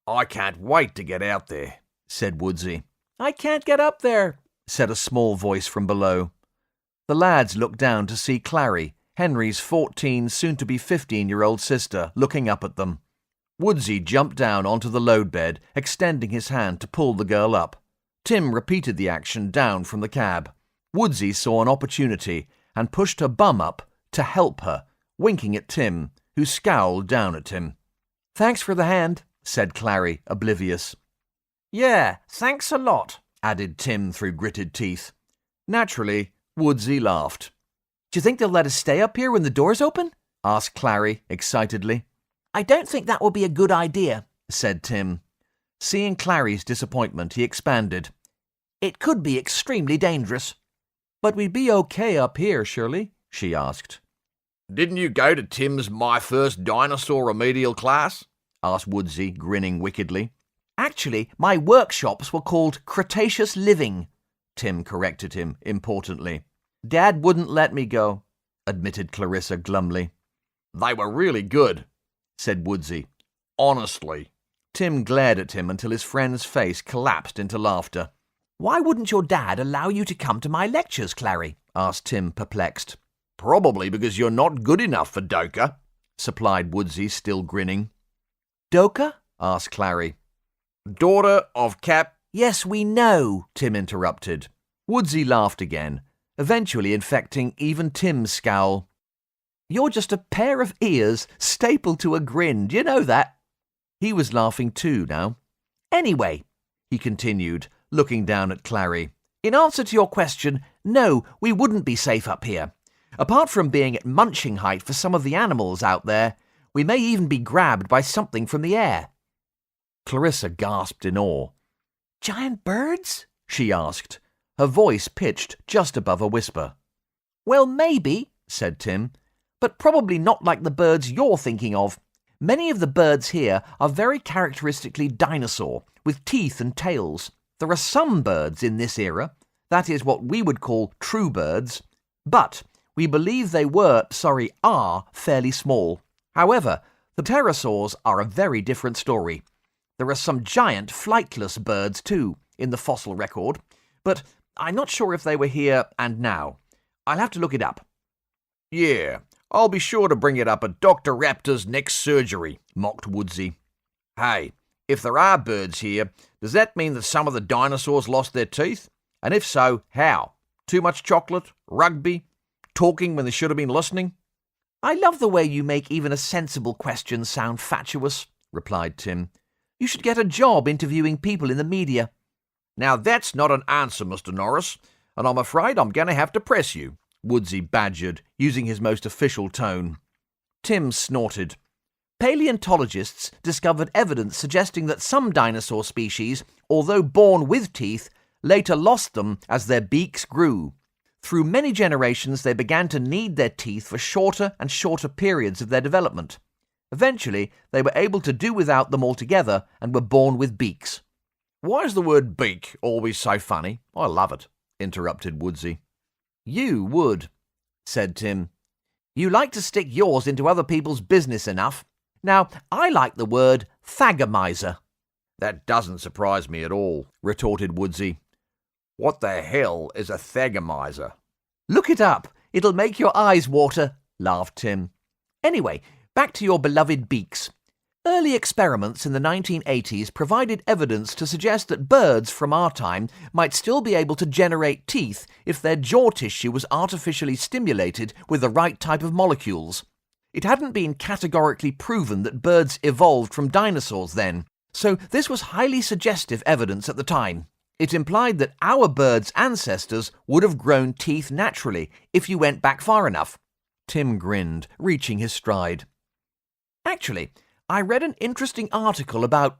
"I can't wait to get out there," said Woodsy. "I can't get up there," said a small voice from below. The lads looked down to see Clary, Henry's 14, soon-to-be 15-year-old sister, looking up at them. Woodsy jumped down onto the load bed, extending his hand to pull the girl up. Tim repeated the action down from the cab. Woodsy saw an opportunity and pushed her bum up to help her, winking at Tim, who scowled down at him. "Thanks for the hand," said Clary, oblivious. "Yeah, thanks a lot," added Tim through gritted teeth. Naturally, Woodsy laughed. "Do you think they'll let us stay up here when the doors open?" asked Clary excitedly. "I don't think that will be a good idea," said Tim. Seeing Clary's disappointment, he expanded. "It could be extremely dangerous." "But we'd be okay up here, surely?" she asked. "Didn't you go to Tim's My First Dinosaur remedial class?" asked Woodsy, grinning wickedly. "Actually, my workshops were called Cretaceous Living," Tim corrected him importantly. "Dad wouldn't let me go," admitted Clarissa glumly. "They were really good," said Woodsy. "Honestly." Tim glared at him until his friend's face collapsed into laughter. "Why wouldn't your dad allow you to come to my lectures, Clary?" asked Tim, perplexed. "Probably because you're not good enough for Doka," supplied Woodsy, still grinning. "Doka?" asked Clary. "Daughter of Cap—" "Yes, we know," Tim interrupted. Woodsy laughed again, eventually infecting even Tim's scowl. "You're just a pair of ears stapled to a grin, do you know that?" He was laughing too now. "Anyway," he continued, looking down at Clary, "in answer to your question, no, we wouldn't be safe up here. Apart from being at munching height for some of the animals out there, we may even be grabbed by something from the air." Clarissa gasped in awe. "Giant birds?" she asked, her voice pitched just above a whisper. "Well, maybe," said Tim, "but probably not like the birds you're thinking of. Many of the birds here are very characteristically dinosaur, with teeth and tails. There are some birds in this era, that is what we would call true birds, but we believe they are fairly small. However, the pterosaurs are a very different story. There are some giant flightless birds too in the fossil record, but I'm not sure if they were here and now. I'll have to look it up." "Yeah, I'll be sure to bring it up at Dr. Raptor's next surgery," mocked Woodsy. "Hey, if there are birds here, does that mean that some of the dinosaurs lost their teeth? And if so, how? Too much chocolate? Rugby? Talking when they should have been listening?" "I love the way you make even a sensible question sound fatuous," replied Tim. "You should get a job interviewing people in the media." "Now that's not an answer, Mr. Norris, and I'm afraid I'm going to have to press you," Woodsy badgered, using his most official tone. Tim snorted. "Paleontologists discovered evidence suggesting that some dinosaur species, although born with teeth, later lost them as their beaks grew. Through many generations, they began to need their teeth for shorter and shorter periods of their development. Eventually, they were able to do without them altogether and were born with beaks." "Why is the word beak always so funny? I love it," interrupted Woodsy. "You would," said Tim. "You like to stick yours into other people's business enough. Now, I like the word thagomizer." "That doesn't surprise me at all," retorted Woodsy. "What the hell is a thagomizer?" "Look it up. It'll make your eyes water," laughed Tim. "Anyway, back to your beloved beaks. Early experiments in the 1980s provided evidence to suggest that birds from our time might still be able to generate teeth if their jaw tissue was artificially stimulated with the right type of molecules. It hadn't been categorically proven that birds evolved from dinosaurs then, so this was highly suggestive evidence at the time. It implied that our birds' ancestors would have grown teeth naturally if you went back far enough." Tim grinned, reaching his stride. "Actually, I read an interesting article about—"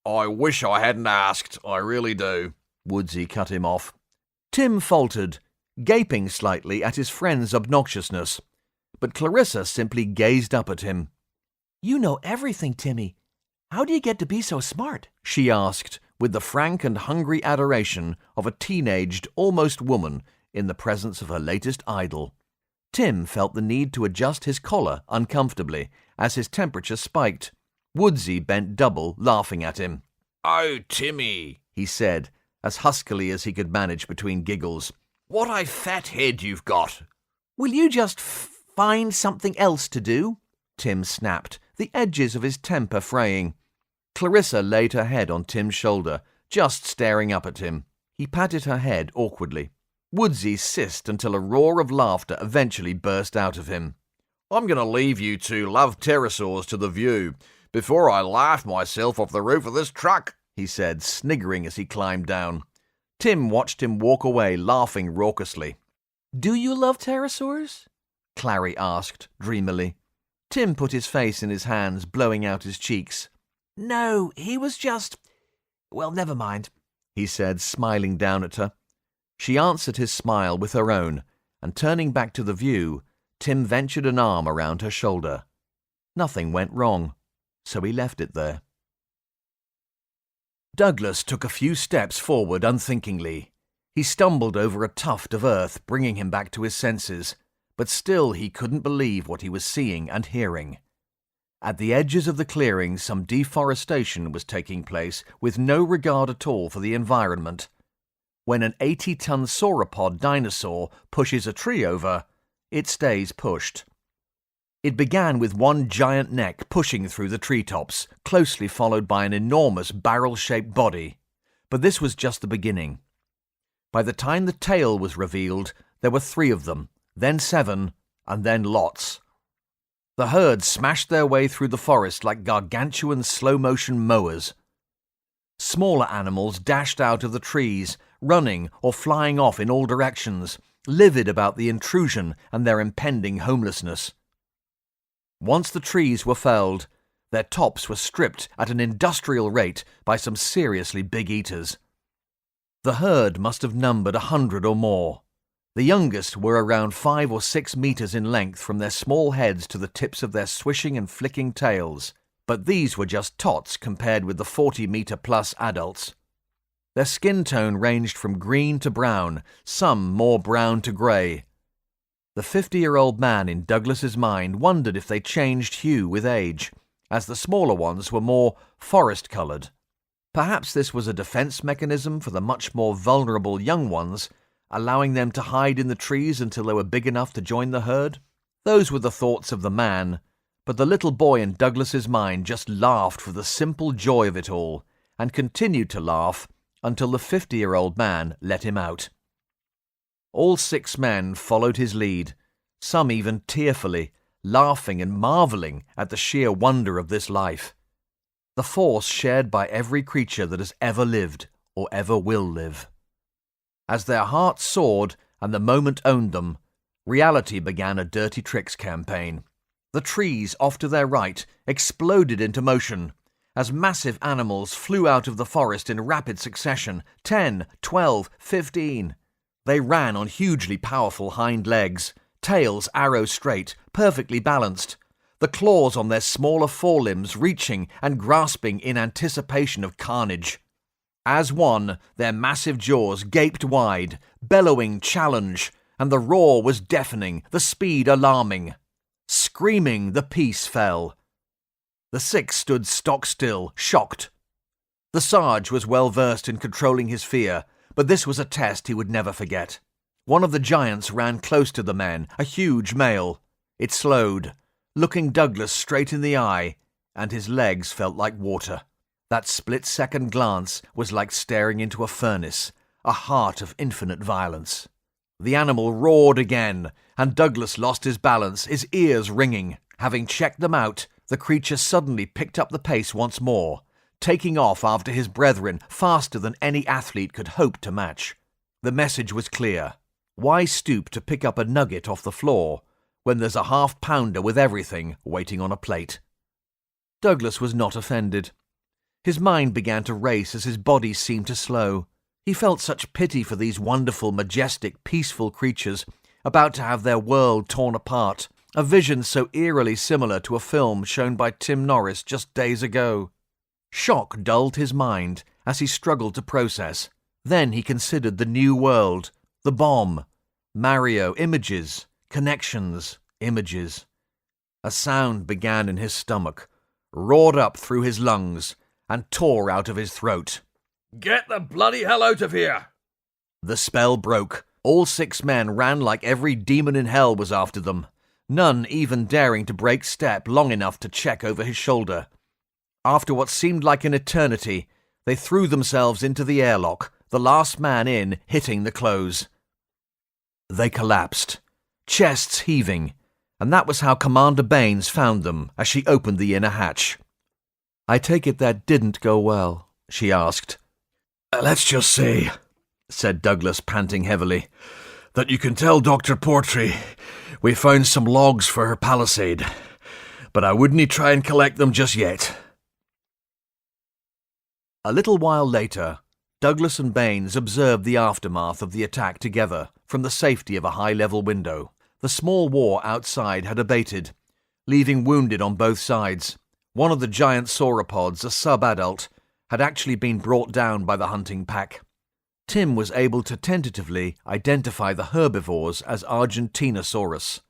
"I wish I hadn't asked, I really do," Woodsy cut him off. Tim faltered, gaping slightly at his friend's obnoxiousness, but Clarissa simply gazed up at him. "You know everything, Timmy. How do you get to be so smart?" she asked, with the frank and hungry adoration of a teenaged, almost woman in the presence of her latest idol. Tim felt the need to adjust his collar uncomfortably as his temperature spiked. Woodsy bent double, laughing at him. "Oh, Timmy," he said, as huskily as he could manage between giggles. "What a fat head you've got." "Will you just find something else to do?" Tim snapped, the edges of his temper fraying. Clarissa laid her head on Tim's shoulder, just staring up at him. He patted her head awkwardly. Woodsy hissed until a roar of laughter eventually burst out of him. "I'm going to leave you two love pterosaurs to the view before I laugh myself off the roof of this truck," he said, sniggering as he climbed down. Tim watched him walk away, laughing raucously. "Do you love pterosaurs?" Clary asked, dreamily. Tim put his face in his hands, blowing out his cheeks. "No, he was just... Well, never mind," he said, smiling down at her. She answered his smile with her own, and turning back to the view, Tim ventured an arm around her shoulder. Nothing went wrong, so he left it there. Douglas took a few steps forward unthinkingly. He stumbled over a tuft of earth, bringing him back to his senses, but still he couldn't believe what he was seeing and hearing. At the edges of the clearing, some deforestation was taking place with no regard at all for the environment. When an 80-ton sauropod dinosaur pushes a tree over, it stays pushed. It began with one giant neck pushing through the treetops, closely followed by an enormous barrel-shaped body. But this was just the beginning. By the time the tail was revealed, there were 3 of them, then 7, and then lots. The herd smashed their way through the forest like gargantuan slow-motion mowers. Smaller animals dashed out of the trees, running or flying off in all directions, livid about the intrusion and their impending homelessness. Once the trees were felled, their tops were stripped at an industrial rate by some seriously big eaters. The herd must have numbered 100 or more. The youngest were around 5 or 6 meters in length from their small heads to the tips of their swishing and flicking tails, but these were just tots compared with the 40-meter-plus adults. Their skin tone ranged from green to brown, some more brown to grey. The 50-year-old man in Douglas's mind wondered if they changed hue with age, as the smaller ones were more forest-coloured. Perhaps this was a defence mechanism for the much more vulnerable young ones, allowing them to hide in the trees until they were big enough to join the herd? Those were the thoughts of the man, but the little boy in Douglas's mind just laughed for the simple joy of it all, and continued to laugh until the 50-year-old man let him out. All 6 men followed his lead, some even tearfully, laughing and marvelling at the sheer wonder of this life, the force shared by every creature that has ever lived or ever will live. As their hearts soared and the moment owned them, reality began a dirty tricks campaign. The trees off to their right exploded into motion as massive animals flew out of the forest in rapid succession, 10, 12, 15. They ran on hugely powerful hind legs, tails arrow straight, perfectly balanced, the claws on their smaller forelimbs reaching and grasping in anticipation of carnage. As one, their massive jaws gaped wide, bellowing challenge, and the roar was deafening, the speed alarming. Screaming, the piece fell. The 6 stood stock still, shocked. The Sarge was well versed in controlling his fear, but this was a test he would never forget. One of the giants ran close to the men, a huge male. It slowed, looking Douglas straight in the eye, and his legs felt like water. That split-second glance was like staring into a furnace, a heart of infinite violence. The animal roared again, and Douglas lost his balance, his ears ringing. Having checked them out, the creature suddenly picked up the pace once more, taking off after his brethren faster than any athlete could hope to match. The message was clear. Why stoop to pick up a nugget off the floor when there's a half-pounder with everything waiting on a plate? Douglas was not offended. His mind began to race as his body seemed to slow. He felt such pity for these wonderful, majestic, peaceful creatures about to have their world torn apart, a vision so eerily similar to a film shown by Tim Norris just days ago. Shock dulled his mind as he struggled to process. Then he considered the new world, the bomb, Mario, images, connections, images. A sound began in his stomach, roared up through his lungs, and tore out of his throat. "Get the bloody hell out of here!" The spell broke. All 6 men ran like every demon in hell was after them, none even daring to break step long enough to check over his shoulder. After what seemed like an eternity, they threw themselves into the airlock, the last man in hitting the close. They collapsed, chests heaving, and that was how Commander Baines found them as she opened the inner hatch. "I take it that didn't go well?" she asked. "Let's just say," said Douglas, panting heavily, "that you can tell Dr. Portree we found some logs for her palisade, but I wouldn't try and collect them just yet." A little while later, Douglas and Baines observed the aftermath of the attack together from the safety of a high-level window. The small war outside had abated, leaving wounded on both sides. One of the giant sauropods, a sub-adult, had actually been brought down by the hunting pack. Tim was able to tentatively identify the herbivores as Argentinosaurus,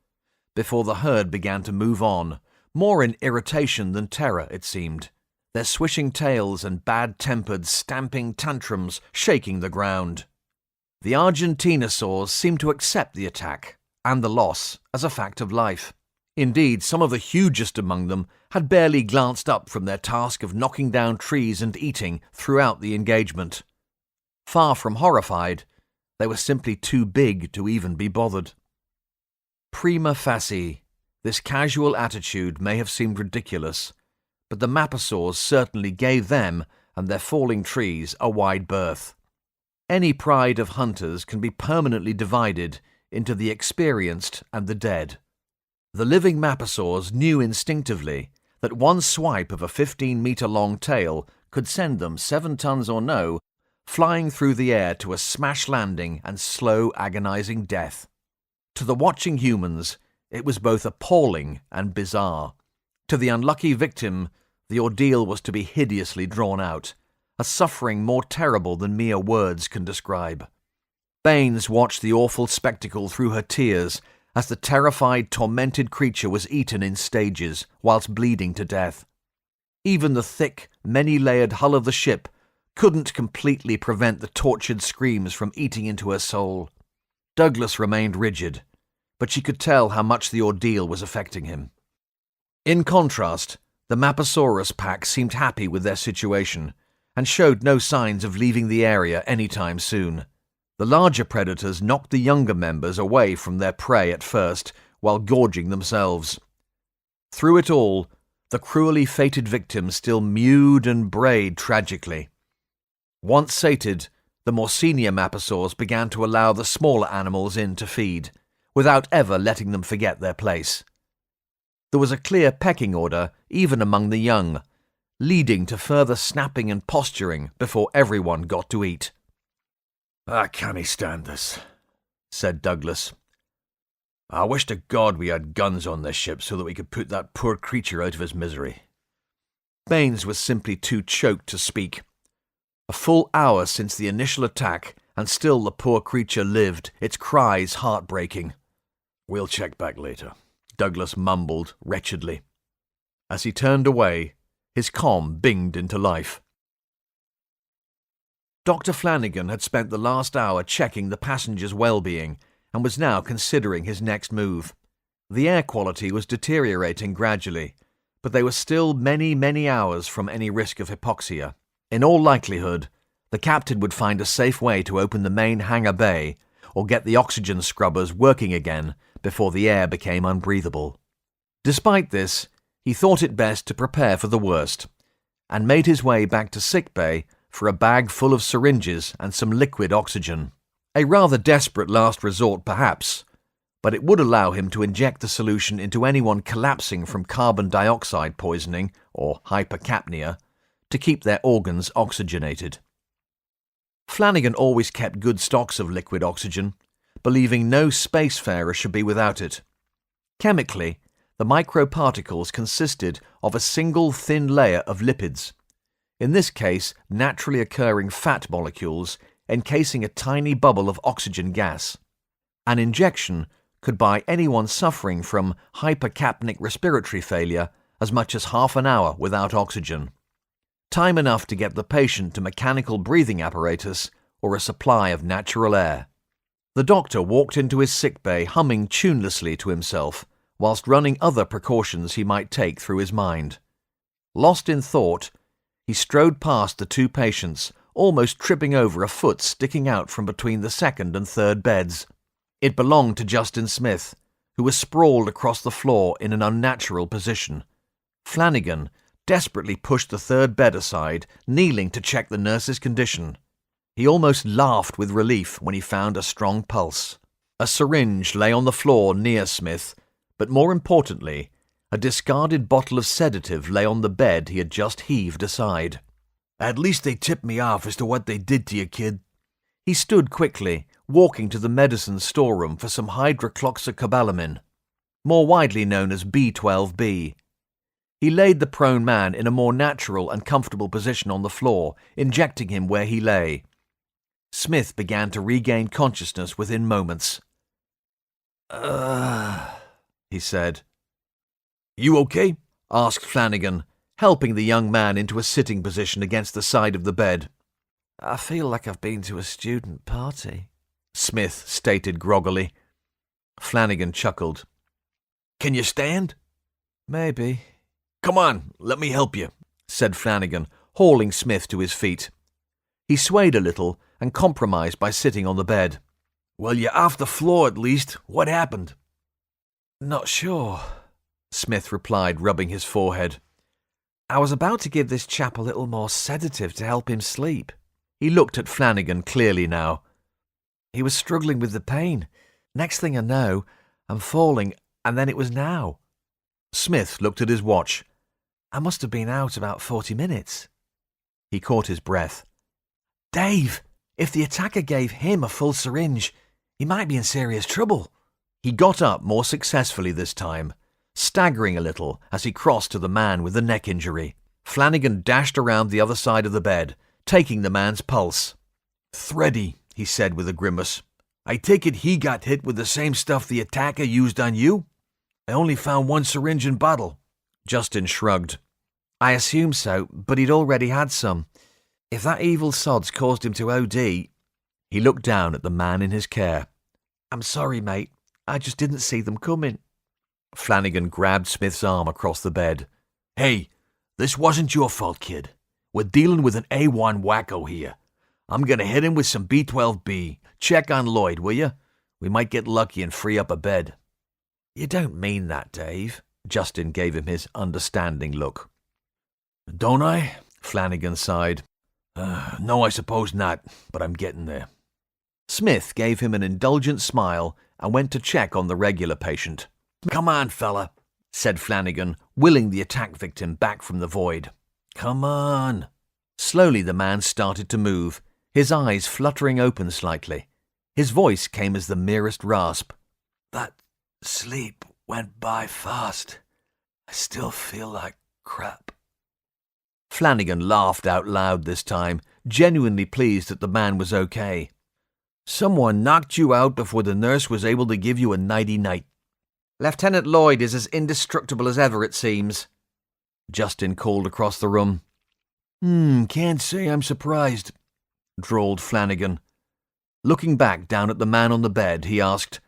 before the herd began to move on, more in irritation than terror, it seemed, their swishing tails and bad-tempered, stamping tantrums shaking the ground. The Argentinosaurs seemed to accept the attack, and the loss, as a fact of life. Indeed, some of the hugest among them had barely glanced up from their task of knocking down trees and eating throughout the engagement. Far from horrified, They were simply too big to even be bothered. Prima facie, this casual attitude may have seemed ridiculous, but the Maposaurs certainly gave them and their falling trees a wide berth. Any pride of hunters can be permanently divided into the experienced and the dead. The living Maposaurs knew instinctively that one swipe of a 15-meter-long tail could send them, 7 tons or no, flying through the air to a smash landing and slow, agonizing death. To the watching humans, it was both appalling and bizarre. To the unlucky victim, the ordeal was to be hideously drawn out, a suffering more terrible than mere words can describe. Baines watched the awful spectacle through her tears as the terrified, tormented creature was eaten in stages whilst bleeding to death. Even the thick, many-layered hull of the ship couldn't completely prevent the tortured screams from eating into her soul. Douglas remained rigid, but she could tell how much the ordeal was affecting him. In contrast, the Maposaurus pack seemed happy with their situation and showed no signs of leaving the area anytime soon. The larger predators knocked the younger members away from their prey at first while gorging themselves. Through it all, the cruelly fated victims still mewed and brayed tragically. Once sated, the more senior Maposaurs began to allow the smaller animals in to feed, without ever letting them forget their place. There was a clear pecking order even among the young, leading to further snapping and posturing before everyone got to eat. "I can't stand this," said Douglas. "I wish to God we had guns on this ship so that we could put that poor creature out of his misery." Baines was simply too choked to speak. A full hour since the initial attack, and still the poor creature lived, its cries heartbreaking. "We'll check back later," Douglas mumbled wretchedly. As he turned away, his comm binged into life. Dr. Flanagan had spent the last hour checking the passengers' well-being and was now considering his next move. The air quality was deteriorating gradually, but they were still many, many hours from any risk of hypoxia. In all likelihood, the captain would find a safe way to open the main hangar bay or get the oxygen scrubbers working again before the air became unbreathable. Despite this, he thought it best to prepare for the worst, and made his way back to sickbay for a bag full of syringes and some liquid oxygen. A rather desperate last resort, perhaps, but it would allow him to inject the solution into anyone collapsing from carbon dioxide poisoning or hypercapnia to keep their organs oxygenated. Flanagan always kept good stocks of liquid oxygen, believing no spacefarer should be without it. Chemically, the microparticles consisted of a single thin layer of lipids, in this case naturally occurring fat molecules encasing a tiny bubble of oxygen gas. An injection could buy anyone suffering from hypercapnic respiratory failure as much as half an hour without oxygen. Time enough to get the patient to mechanical breathing apparatus or a supply of natural air. The doctor walked into his sickbay humming tunelessly to himself, whilst running other precautions he might take through his mind. Lost in thought, he strode past the 2 patients, almost tripping over a foot sticking out from between the second and third beds. It belonged to Justin Smith, who was sprawled across the floor in an unnatural position. Flanagan desperately pushed the third bed aside, kneeling to check the nurse's condition. He almost laughed with relief when he found a strong pulse. A syringe lay on the floor near Smith, but more importantly, a discarded bottle of sedative lay on the bed he had just heaved aside. "At least they tipped me off as to what they did to you, kid." He stood quickly, walking to the medicine storeroom for some hydrocloxicobalamin, more widely known as B12B. He laid the prone man in a more natural and comfortable position on the floor, injecting him where he lay. Smith began to regain consciousness within moments. He said. "You okay?" asked Flanagan, helping the young man into a sitting position against the side of the bed. "I feel like I've been to a student party," Smith stated groggily. Flanagan chuckled. "Can you stand?" "Maybe." "Come on, let me help you," said Flanagan, hauling Smith to his feet. He swayed a little and compromised by sitting on the bed. Well, you're off the floor at least. What happened? Not sure, Smith replied, rubbing his forehead. I was about to give this chap a little more sedative to help him sleep. He looked at Flanagan clearly now. He was struggling with the pain. Next thing I know, I'm falling, and then it was now. Smith looked at his watch. I must have been out about 40 minutes. He caught his breath. Dave, if the attacker gave him a full syringe, he might be in serious trouble. He got up more successfully this time, staggering a little as he crossed to the man with the neck injury. Flanagan dashed around the other side of the bed, taking the man's pulse. Thready, he said with a grimace. I take it he got hit with the same stuff the attacker used on you? I only found one syringe and bottle. Justin shrugged. I assume so, but he'd already had some. If that evil sod's caused him to OD... He looked down at the man in his care. I'm sorry, mate. I just didn't see them coming. Flanagan grabbed Smith's arm across the bed. Hey, this wasn't your fault, kid. We're dealing with an A1 wacko here. I'm gonna hit him with some B12B. Check on Lloyd, will you? We might get lucky and free up a bed. You don't mean that, Dave. Justin gave him his understanding look. Don't I? Flanagan sighed. No, I suppose not, but I'm getting there. Smith gave him an indulgent smile and went to check on the regular patient. Come on, fella, said Flanagan, willing the attack victim back from the void. Come on. Slowly the man started to move, his eyes fluttering open slightly. His voice came as the merest rasp. That sleep went by fast. I still feel like crap. Flanagan laughed out loud this time, genuinely pleased that the man was okay. Someone knocked you out before the nurse was able to give you a nighty-night. Lieutenant Lloyd is as indestructible as ever, it seems. Justin called across the room. Can't say I'm surprised, drawled Flanagan. Looking back down at the man on the bed, he asked,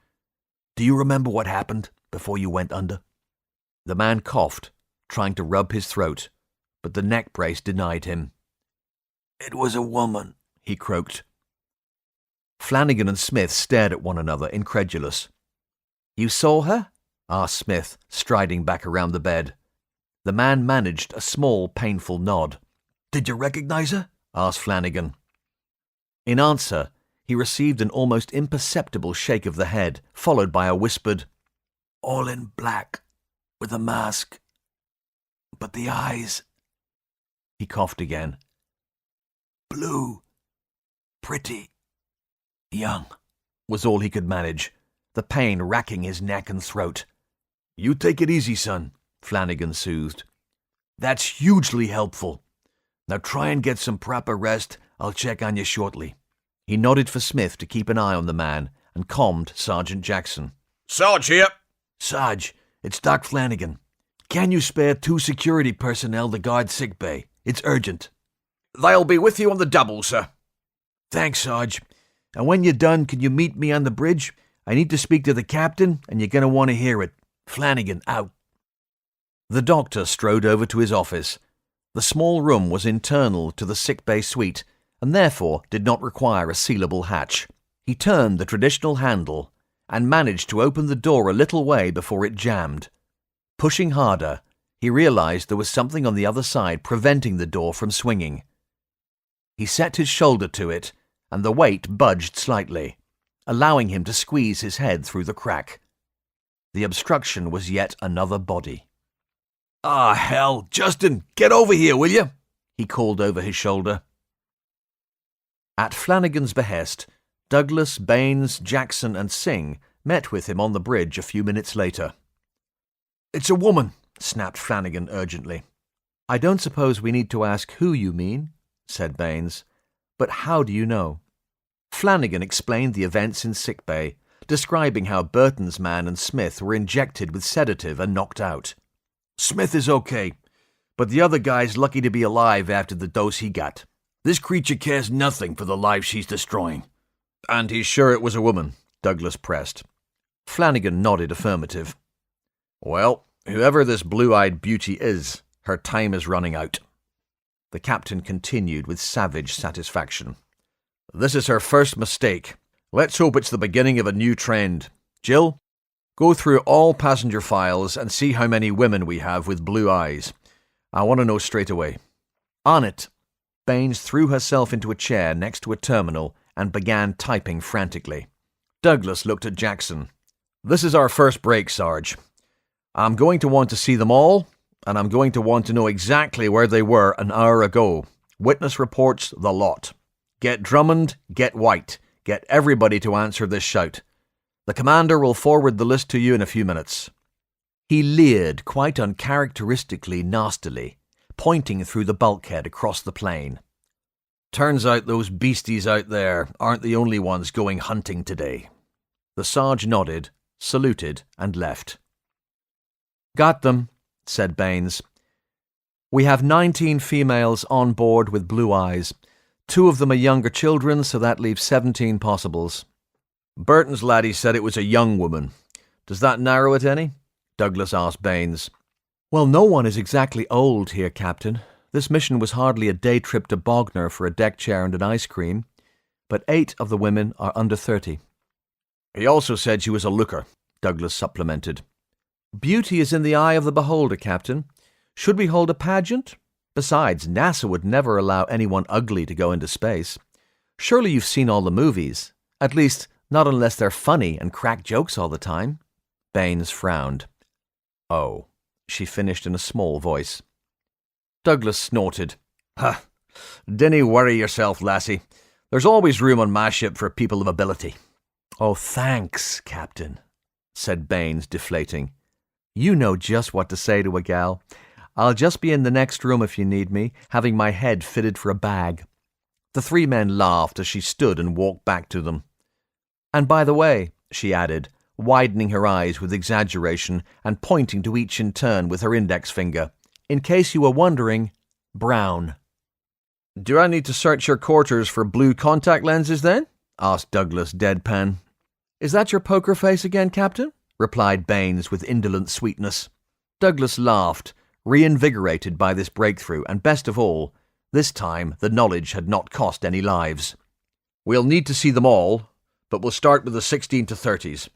Do you remember what happened before you went under? The man coughed, trying to rub his throat, but the neck brace denied him. It was a woman, he croaked. Flanagan and Smith stared at one another, incredulous. You saw her? asked Smith, striding back around the bed. The man managed a small, painful nod. Did you recognize her? asked Flanagan. In answer, he received an almost imperceptible shake of the head, followed by a whispered, All in black, with a mask. But the eyes... He coughed again. Blue. Pretty. Young. Was all he could manage, the pain racking his neck and throat. You take it easy, son, Flanagan soothed. That's hugely helpful. Now try and get some proper rest. I'll check on you shortly. He nodded for Smith to keep an eye on the man and calmed Sergeant Jackson. Sarge here. Sarge, it's Doc Flanagan. Can you spare 2 security personnel to guard sick bay? It's urgent. They'll be with you on the double, sir. Thanks, Sarge. And when you're done, can you meet me on the bridge? I need to speak to the captain, and you're going to want to hear it. Flanagan, out. The doctor strode over to his office. The small room was internal to the sickbay suite, and therefore did not require a sealable hatch. He turned the traditional handle, and managed to open the door a little way before it jammed. Pushing harder, he realized there was something on the other side preventing the door from swinging. He set his shoulder to it, and the weight budged slightly, allowing him to squeeze his head through the crack. The obstruction was yet another body. Ah, hell! Justin, get over here, will you? He called over his shoulder. At Flanagan's behest, Douglas, Baines, Jackson and Singh met with him on the bridge a few minutes later. It's a woman, snapped Flanagan urgently. I don't suppose we need to ask who you mean, said Baines. But how do you know? Flanagan explained the events in sickbay, describing how Burton's man and Smith were injected with sedative and knocked out. Smith is okay, but the other guy's lucky to be alive after the dose he got. This creature cares nothing for the life she's destroying. And he's sure it was a woman, Douglas pressed. Flanagan nodded affirmative. Well, whoever this blue-eyed beauty is, her time is running out. The captain continued with savage satisfaction. This is her first mistake. Let's hope it's the beginning of a new trend. Jill, go through all passenger files and see how many women we have with blue eyes. I want to know straight away. On it. Baines threw herself into a chair next to a terminal and began typing frantically. Douglas looked at Jackson. This is our first break, Sarge. I'm going to want to see them all, and I'm going to want to know exactly where they were an hour ago. Witness reports, the lot. Get Drummond, get White. Get everybody to answer this shout. The commander will forward the list to you in a few minutes. He leered quite uncharacteristically nastily, pointing through the bulkhead across the plain. Turns out those beasties out there aren't the only ones going hunting today. The Sarge nodded, saluted, and left. Got them, said Baines. We have 19 females on board with blue eyes. 2 of them are younger children, so that leaves 17 possibles. Burton's laddie said it was a young woman. Does that narrow it any? Douglas asked Baines. Well, no one is exactly old here, Captain. This mission was hardly a day trip to Bognor for a deck chair and an ice cream, but 8 of the women are under 30. He also said she was a looker, Douglas supplemented. Beauty is in the eye of the beholder, Captain. Should we hold a pageant? Besides, NASA would never allow anyone ugly to go into space. Surely you've seen all the movies. At least, not unless they're funny and crack jokes all the time. Baines frowned. Oh, she finished in a small voice. Douglas snorted. Huh. Dinna worry yourself, lassie. There's always room on my ship for people of ability. Oh, thanks, Captain, said Baines, deflating. You know just what to say to a gal. I'll just be in the next room if you need me, having my head fitted for a bag. The 3 men laughed as she stood and walked back to them. And by the way, she added, widening her eyes with exaggeration and pointing to each in turn with her index finger, in case you were wondering, brown. Do I need to search your quarters for blue contact lenses then? Asked Douglas deadpan. Is that your poker face again, Captain? Replied Baines with indolent sweetness. Douglas laughed, reinvigorated by this breakthrough, and best of all, this time the knowledge had not cost any lives. We'll need to see them all, but we'll start with the 16 to 30s.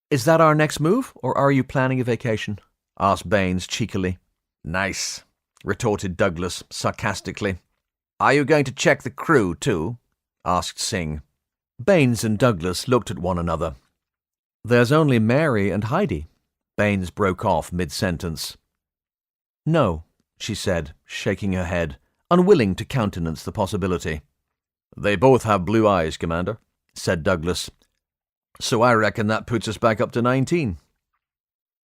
Is that our next move, or are you planning a vacation? Asked Baines cheekily. Nice, retorted Douglas sarcastically. Are you going to check the crew too? Asked Singh. Baines and Douglas looked at one another. There's only Mary and Heidi. Baines broke off mid-sentence. No, she said, shaking her head, unwilling to countenance the possibility. They both have blue eyes, Commander, said Douglas. So I reckon that puts us back up to 19.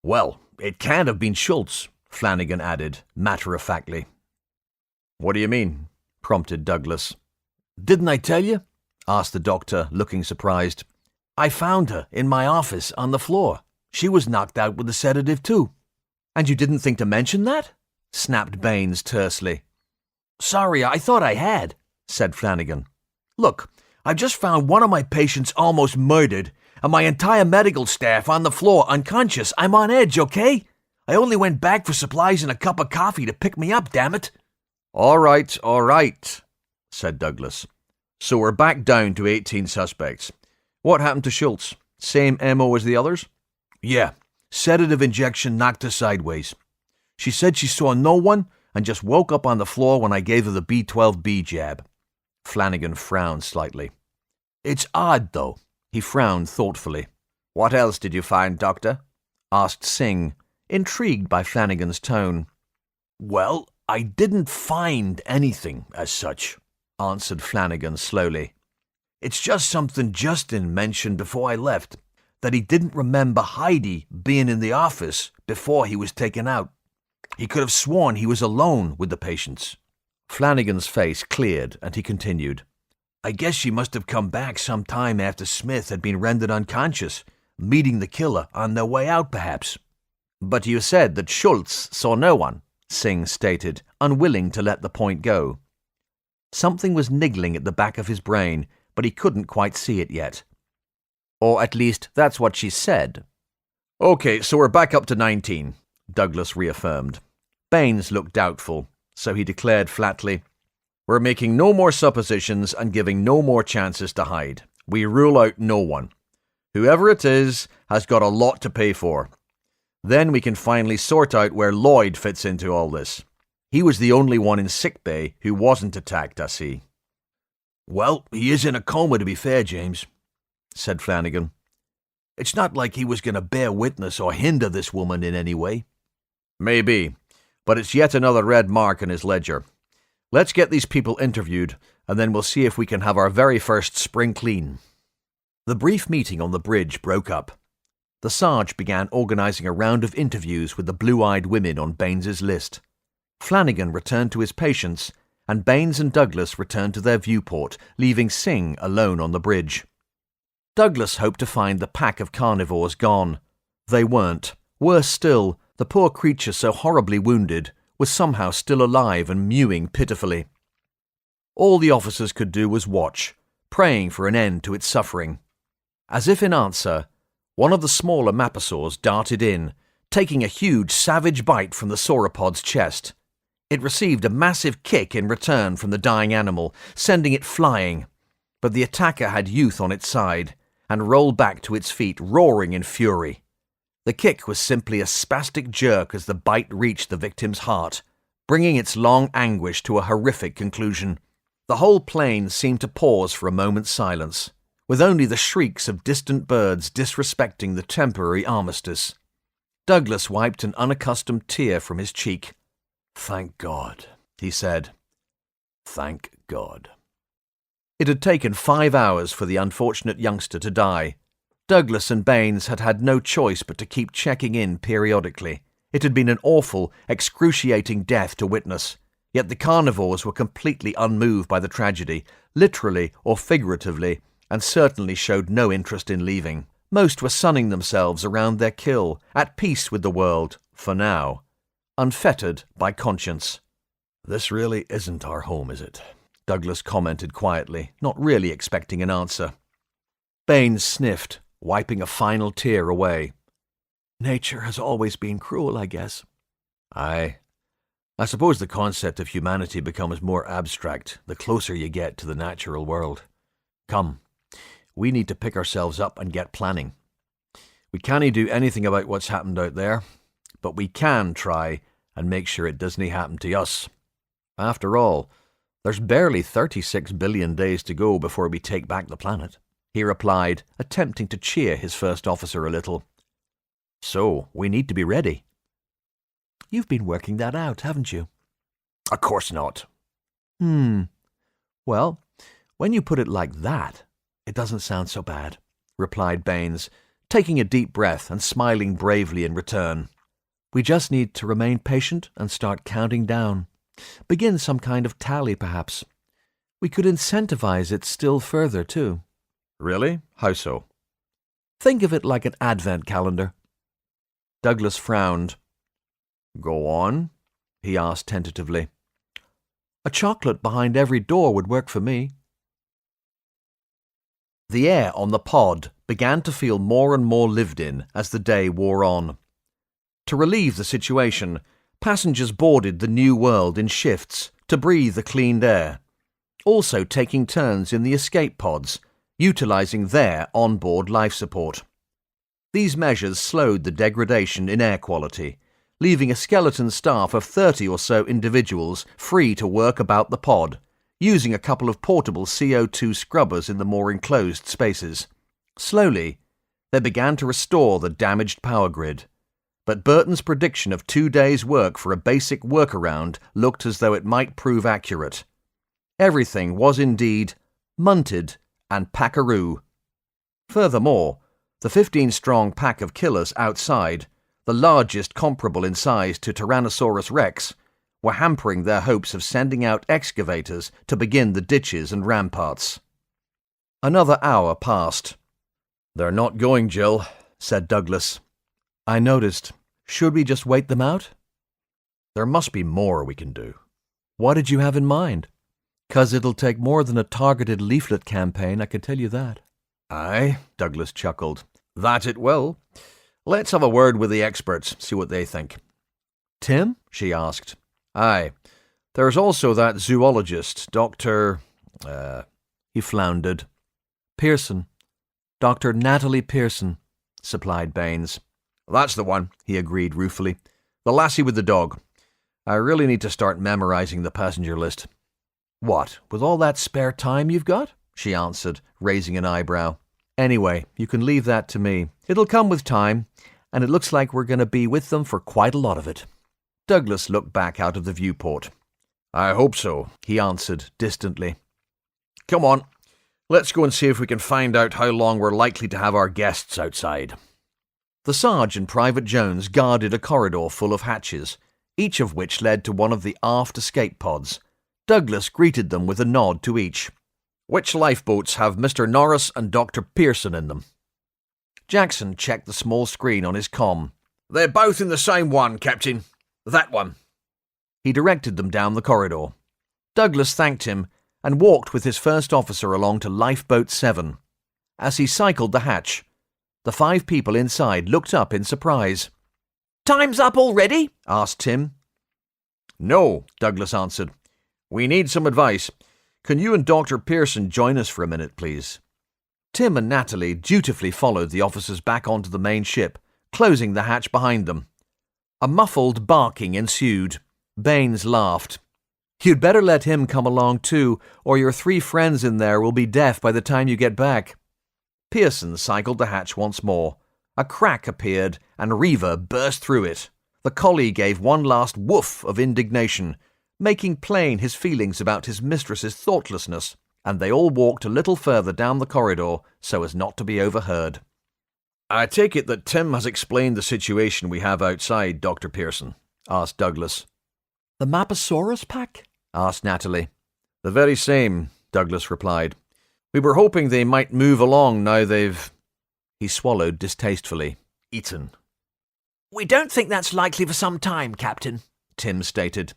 Well, it can't have been Schultz, Flanagan added, matter-of-factly. What do you mean? Prompted Douglas. Didn't I tell you? Asked the doctor, looking surprised. I found her in my office on the floor. She was knocked out with a sedative too. And you didn't think to mention that? Snapped Baines tersely. Sorry, I thought I had, said Flanagan. Look, I've just found one of my patients almost murdered, and my entire medical staff on the floor unconscious. I'm on edge, okay? I only went back for supplies and a cup of coffee to pick me up, damn it. All right, said Douglas. So we're back down to 18 suspects. What happened to Schultz? Same MO as the others? Yeah, sedative injection knocked her sideways. She said she saw no one and just woke up on the floor when I gave her the B12B jab. Flanagan frowned slightly. It's odd, though. He frowned thoughtfully. What else did you find, Doctor? Asked Singh, intrigued by Flanagan's tone. Well, I didn't find anything as such, answered Flanagan slowly. It's just something Justin mentioned before I left, that he didn't remember Heidi being in the office before he was taken out. He could have sworn he was alone with the patients. Flanagan's face cleared, and he continued. I guess she must have come back some time after Smith had been rendered unconscious, meeting the killer on their way out, perhaps. But you said that Schultz saw no one, Singh stated, unwilling to let the point go. Something was niggling at the back of his brain, but he couldn't quite see it yet. Or at least that's what she said. Okay, so we're back up to 19, Douglas reaffirmed. Baines looked doubtful, so he declared flatly, We're making no more suppositions and giving no more chances to hide. We rule out no one. Whoever it is has got a lot to pay for. Then we can finally sort out where Lloyd fits into all this. He was the only one in sickbay who wasn't attacked, I see." "Well, he is in a coma, to be fair, James," said Flanagan. "It's not like he was going to bear witness or hinder this woman in any way." "Maybe, but it's yet another red mark in his ledger. Let's get these people interviewed, and then we'll see if we can have our very first spring clean." The brief meeting on the bridge broke up. The Sarge began organising a round of interviews with the blue-eyed women on Baines's list. Flanagan returned to his patients, and Baines and Douglas returned to their viewport, leaving Singh alone on the bridge. Douglas hoped to find the pack of carnivores gone. They weren't. Worse still, the poor creature so horribly wounded was somehow still alive and mewing pitifully. All the officers could do was watch, praying for an end to its suffering. As if in answer, one of the smaller maposaurs darted in, taking a huge, savage bite from the sauropod's chest. It received a massive kick in return from the dying animal, sending it flying. But the attacker had youth on its side, and rolled back to its feet, roaring in fury. The kick was simply a spastic jerk as the bite reached the victim's heart, bringing its long anguish to a horrific conclusion. The whole plain seemed to pause for a moment's silence, with only the shrieks of distant birds disrespecting the temporary armistice. Douglas wiped an unaccustomed tear from his cheek. "Thank God," he said. "Thank God." It had taken 5 hours for the unfortunate youngster to die. Douglas and Baines had had no choice but to keep checking in periodically. It had been an awful, excruciating death to witness, yet the carnivores were completely unmoved by the tragedy, literally or figuratively, and certainly showed no interest in leaving. Most were sunning themselves around their kill, at peace with the world, for now, unfettered by conscience. "This really isn't our home, is it?" Douglas commented quietly, not really expecting an answer. Baines sniffed, wiping a final tear away. "Nature has always been cruel, I guess." "Aye. I suppose the concept of humanity becomes more abstract the closer you get to the natural world. Come, we need to pick ourselves up and get planning. We can't do anything about what's happened out there, but we can try and make sure it doesn't happen to us. After all, there's barely 36 billion days to go before we take back the planet," he replied, attempting to cheer his first officer a little. "So, we need to be ready." You've been working that out, haven't you? "Of course not." Well, when you put it like that, it doesn't sound so bad," replied Baines, taking a deep breath and smiling bravely in return. "We just need to remain patient and start counting down. Begin some kind of tally, perhaps. We could incentivize it still further, too." "Really? How so?" "Think of it like an advent calendar." Douglas frowned. "Go on?" he asked tentatively. "A chocolate behind every door would work for me." The air on the pod began to feel more and more lived in as the day wore on. To relieve the situation, passengers boarded the new world in shifts to breathe the cleaned air, also taking turns in the escape pods, utilizing their onboard life support. These measures slowed the degradation in air quality, leaving a skeleton staff of 30 or so individuals free to work about the pod, using a couple of portable CO2 scrubbers in the more enclosed spaces. Slowly, they began to restore the damaged power grid. But Burton's prediction of 2 days' work for a basic workaround looked as though it might prove accurate. Everything was indeed munted and packaroo. Furthermore, the 15-strong pack of killers outside, the largest comparable in size to Tyrannosaurus rex, were hampering their hopes of sending out excavators to begin the ditches and ramparts. Another hour passed. "They're not going, Jill," said Douglas. "I noticed. Should we just wait them out?" "There must be more we can do." "What did you have in mind? 'Cause it'll take more than a targeted leaflet campaign, I can tell you that." "Aye," Douglas chuckled. "That it will. Let's have a word with the experts, see what they think." "Tim?" she asked. "Aye. There's also that zoologist, Dr. He floundered. Pearson. Dr. Natalie Pearson, supplied Baines. That's the one, he agreed ruefully. The lassie with the dog. I really need to start memorizing the passenger list. What, with all that spare time you've got? She answered, raising an eyebrow. Anyway, you can leave that to me. It'll come with time, and it looks like we're going to be with them for quite a lot of it. Douglas looked back out of the viewport. I hope so, he answered distantly. Come on, let's go and see if we can find out how long we're likely to have our guests outside. The Sarge and Private Jones guarded a corridor full of hatches, each of which led to one of the aft escape pods. Douglas greeted them with a nod to each. Which lifeboats have Mr. Norris and Dr. Pearson in them? Jackson checked the small screen on his comm. They're both in the same one, Captain. That one. He directed them down the corridor. Douglas thanked him and walked with his first officer along to Lifeboat 7. As he cycled the hatch, the 5 people inside looked up in surprise. "Time's up already?" asked Tim. No, Douglas answered. We need some advice. Can you and Dr. Pearson join us for a minute, please? Tim and Natalie dutifully followed the officers back onto the main ship, closing the hatch behind them. A muffled barking ensued. Baines laughed. "You'd better let him come along too, or your 3 friends in there will be deaf by the time you get back." Pearson cycled the hatch once more. A crack appeared, and Reaver burst through it. The collie gave one last woof of indignation, making plain his feelings about his mistress's thoughtlessness, and they all walked a little further down the corridor so as not to be overheard. I take it that Tim has explained the situation we have outside, Dr. Pearson, asked Douglas. "The Maposaurus pack?" asked Natalie. The very same, Douglas replied. We were hoping they might move along now they've... He swallowed distastefully. Eaten. "We don't think that's likely for some time, Captain," Tim stated.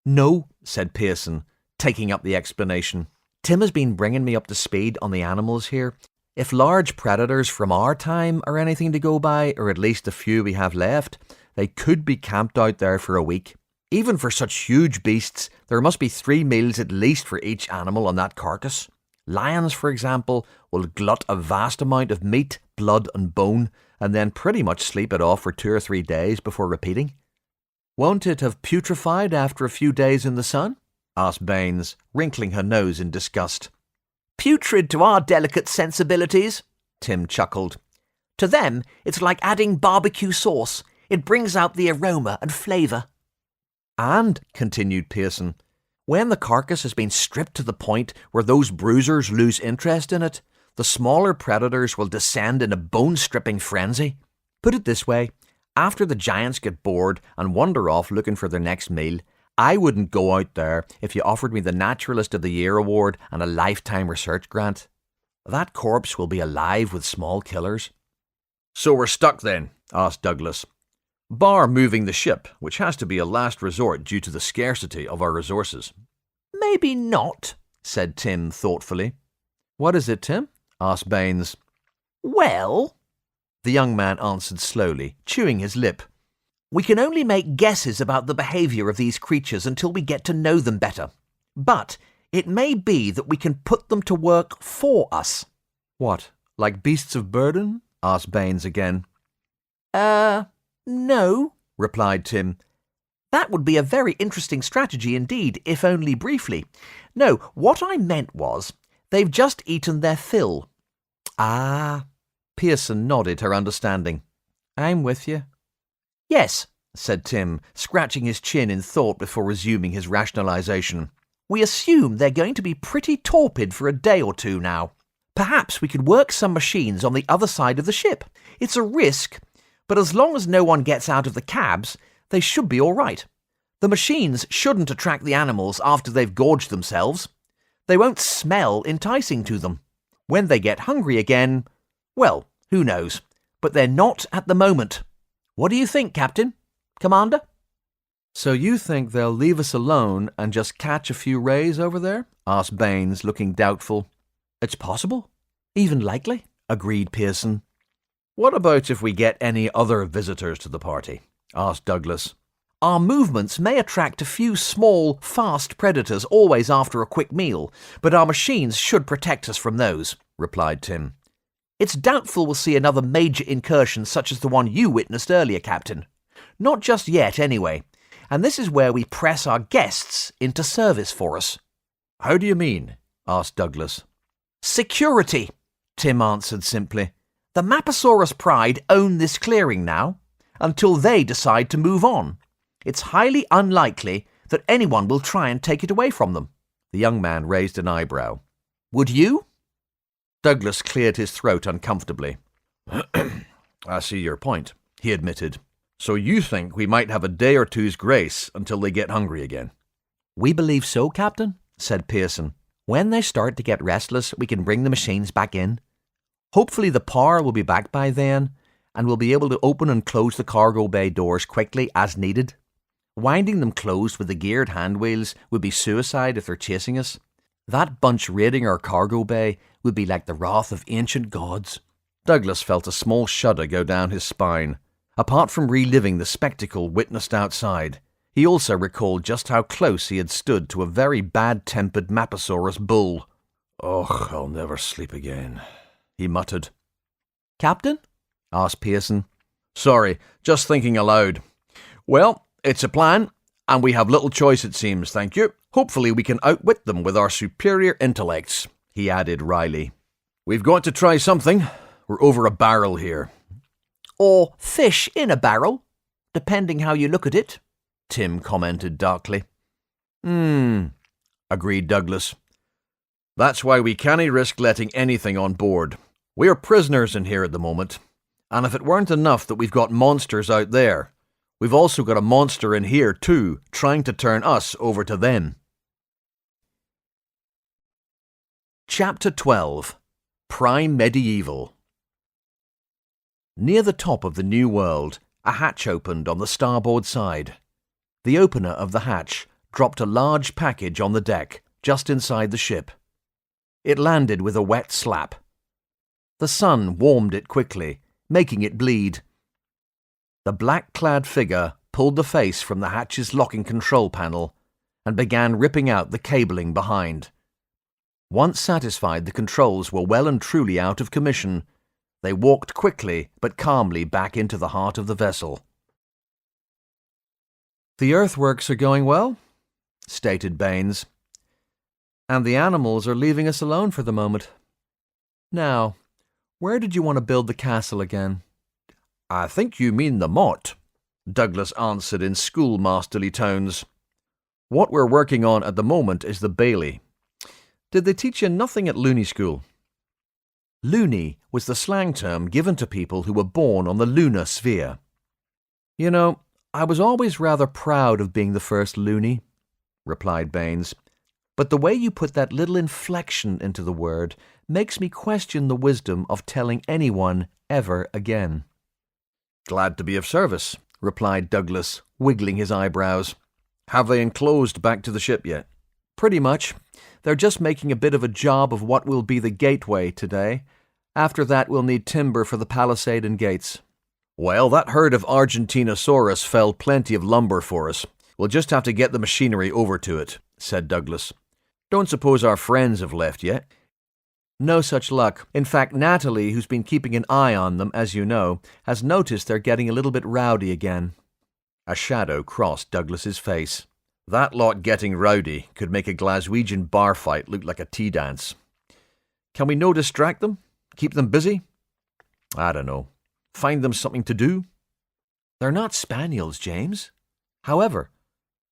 "No," said Pearson, taking up the explanation. "Tim has been bringing me up to speed on the animals here. If large predators from our time are anything to go by, or at least the few we have left, they could be camped out there for a week. Even for such huge beasts, there must be 3 meals at least for each animal on that carcass. Lions, for example, will glut a vast amount of meat, blood and bone, and then pretty much sleep it off for 2 or 3 days before repeating." "Won't it have putrefied after a few days in the sun?" asked Baines, wrinkling her nose in disgust. "Putrid to our delicate sensibilities," Tim chuckled. "To them, it's like adding barbecue sauce. It brings out the aroma and flavour." "And," continued Pearson, "when the carcass has been stripped to the point where those bruisers lose interest in it, the smaller predators will descend in a bone-stripping frenzy. Put it this way, after the giants get bored and wander off looking for their next meal, I wouldn't go out there if you offered me the Naturalist of the Year award and a lifetime research grant. That corpse will be alive with small killers." So we're stuck then, asked Douglas. Bar moving the ship, which has to be a last resort due to the scarcity of our resources. "Maybe not," said Tim thoughtfully. "What is it, Tim?" asked Baines. "Well," the young man answered slowly, chewing his lip, "we can only make guesses about the behaviour of these creatures until we get to know them better. But it may be that we can put them to work for us." "What, like beasts of burden?" asked Baines again. No," replied Tim. "That would be a very interesting strategy indeed, if only briefly. No, what I meant was, they've just eaten their fill." "Ah," Pearson nodded her understanding. "I'm with you." "Yes," said Tim, scratching his chin in thought before resuming his rationalization. "we assume they're going to be pretty torpid for a day or 2 now. Perhaps we could work some machines on the other side of the ship. It's a risk, but as long as no one gets out of the cabs, they should be all right. The machines shouldn't attract the animals after they've gorged themselves. They won't smell enticing to them. When they get hungry again, well, who knows? But they're not at the moment. What do you think, Captain? Commander?" "So you think they'll leave us alone and just catch a few rays over there?" asked Baines, looking doubtful. "It's possible. Even likely," agreed Pearson. What about if we get any other visitors to the party? Asked Douglas. "Our movements may attract a few small, fast predators always after a quick meal, but our machines should protect us from those," replied Tim. It's doubtful we'll see another major incursion such as the one you witnessed earlier, Captain. Not just yet, anyway. And this is where we press our guests into service for us. How do you mean? Asked Douglas. Security, Tim answered simply. The Maposaurus Pride own this clearing now, until they decide to move on. It's highly unlikely that anyone will try and take it away from them. The young man raised an eyebrow. Would you? Douglas cleared his throat uncomfortably. I see your point, he admitted. So you think we might have a day or two's grace until they get hungry again? We believe so, Captain, said Pearson. When they start to get restless, we can bring the machines back in. Hopefully the power will be back by then, and we'll be able to open and close the cargo bay doors quickly as needed. Winding them closed with the geared hand wheels would be suicide if they're chasing us. That bunch raiding our cargo bay would be like the wrath of ancient gods. Douglas felt a small shudder go down his spine. Apart from reliving the spectacle witnessed outside, he also recalled just how close he had stood to a very bad-tempered Maposaurus bull. "Oh, I'll never sleep again," he muttered. Captain? Asked Pearson. Sorry, just thinking aloud. Well, it's a plan, and we have little choice it seems, thank you. Hopefully we can outwit them with our superior intellects, he added wryly. We've got to try something. We're over a barrel here. Or fish in a barrel, depending how you look at it, Tim commented darkly. Agreed Douglas. That's why we can't risk letting anything on board. We are prisoners in here at the moment, and if it weren't enough that we've got monsters out there, we've also got a monster in here too, trying to turn us over to them. Chapter 12. Primedieval. Near the top of the New World, a hatch opened on the starboard side. The opener of the hatch dropped a large package on the deck, just inside the ship. It landed with a wet slap. The sun warmed it quickly, making it bleed. The black-clad figure pulled the face from the hatch's locking control panel and began ripping out the cabling behind. Once satisfied the controls were well and truly out of commission, they walked quickly but calmly back into the heart of the vessel. The earthworks are going well, stated Baines, and the animals are leaving us alone for the moment. Now, where did you want to build the castle again? I think you mean the motte, Douglas answered in schoolmasterly tones. What we're working on at the moment is the bailey. Did they teach you nothing at loony school? Loony was the slang term given to people who were born on the lunar sphere. You know, I was always rather proud of being the first loony, replied Baines, but the way you put that little inflection into the word makes me question the wisdom of telling anyone ever again. Glad to be of service, replied Douglas, wiggling his eyebrows. Have they enclosed back to the ship yet? Pretty much. They're just making a bit of a job of what will be the gateway today. After that, we'll need timber for the palisade and gates. Well, that herd of Argentinosaurus felled plenty of lumber for us. We'll just have to get the machinery over to it, said Douglas. Don't suppose our friends have left yet? No such luck. In fact, Natalie, who's been keeping an eye on them, as you know, has noticed they're getting a little bit rowdy again. A shadow crossed Douglas's face. That lot getting rowdy could make a Glaswegian bar fight look like a tea dance. Can we no distract them? Keep them busy? I don't know. Find them something to do? They're not spaniels, James. However,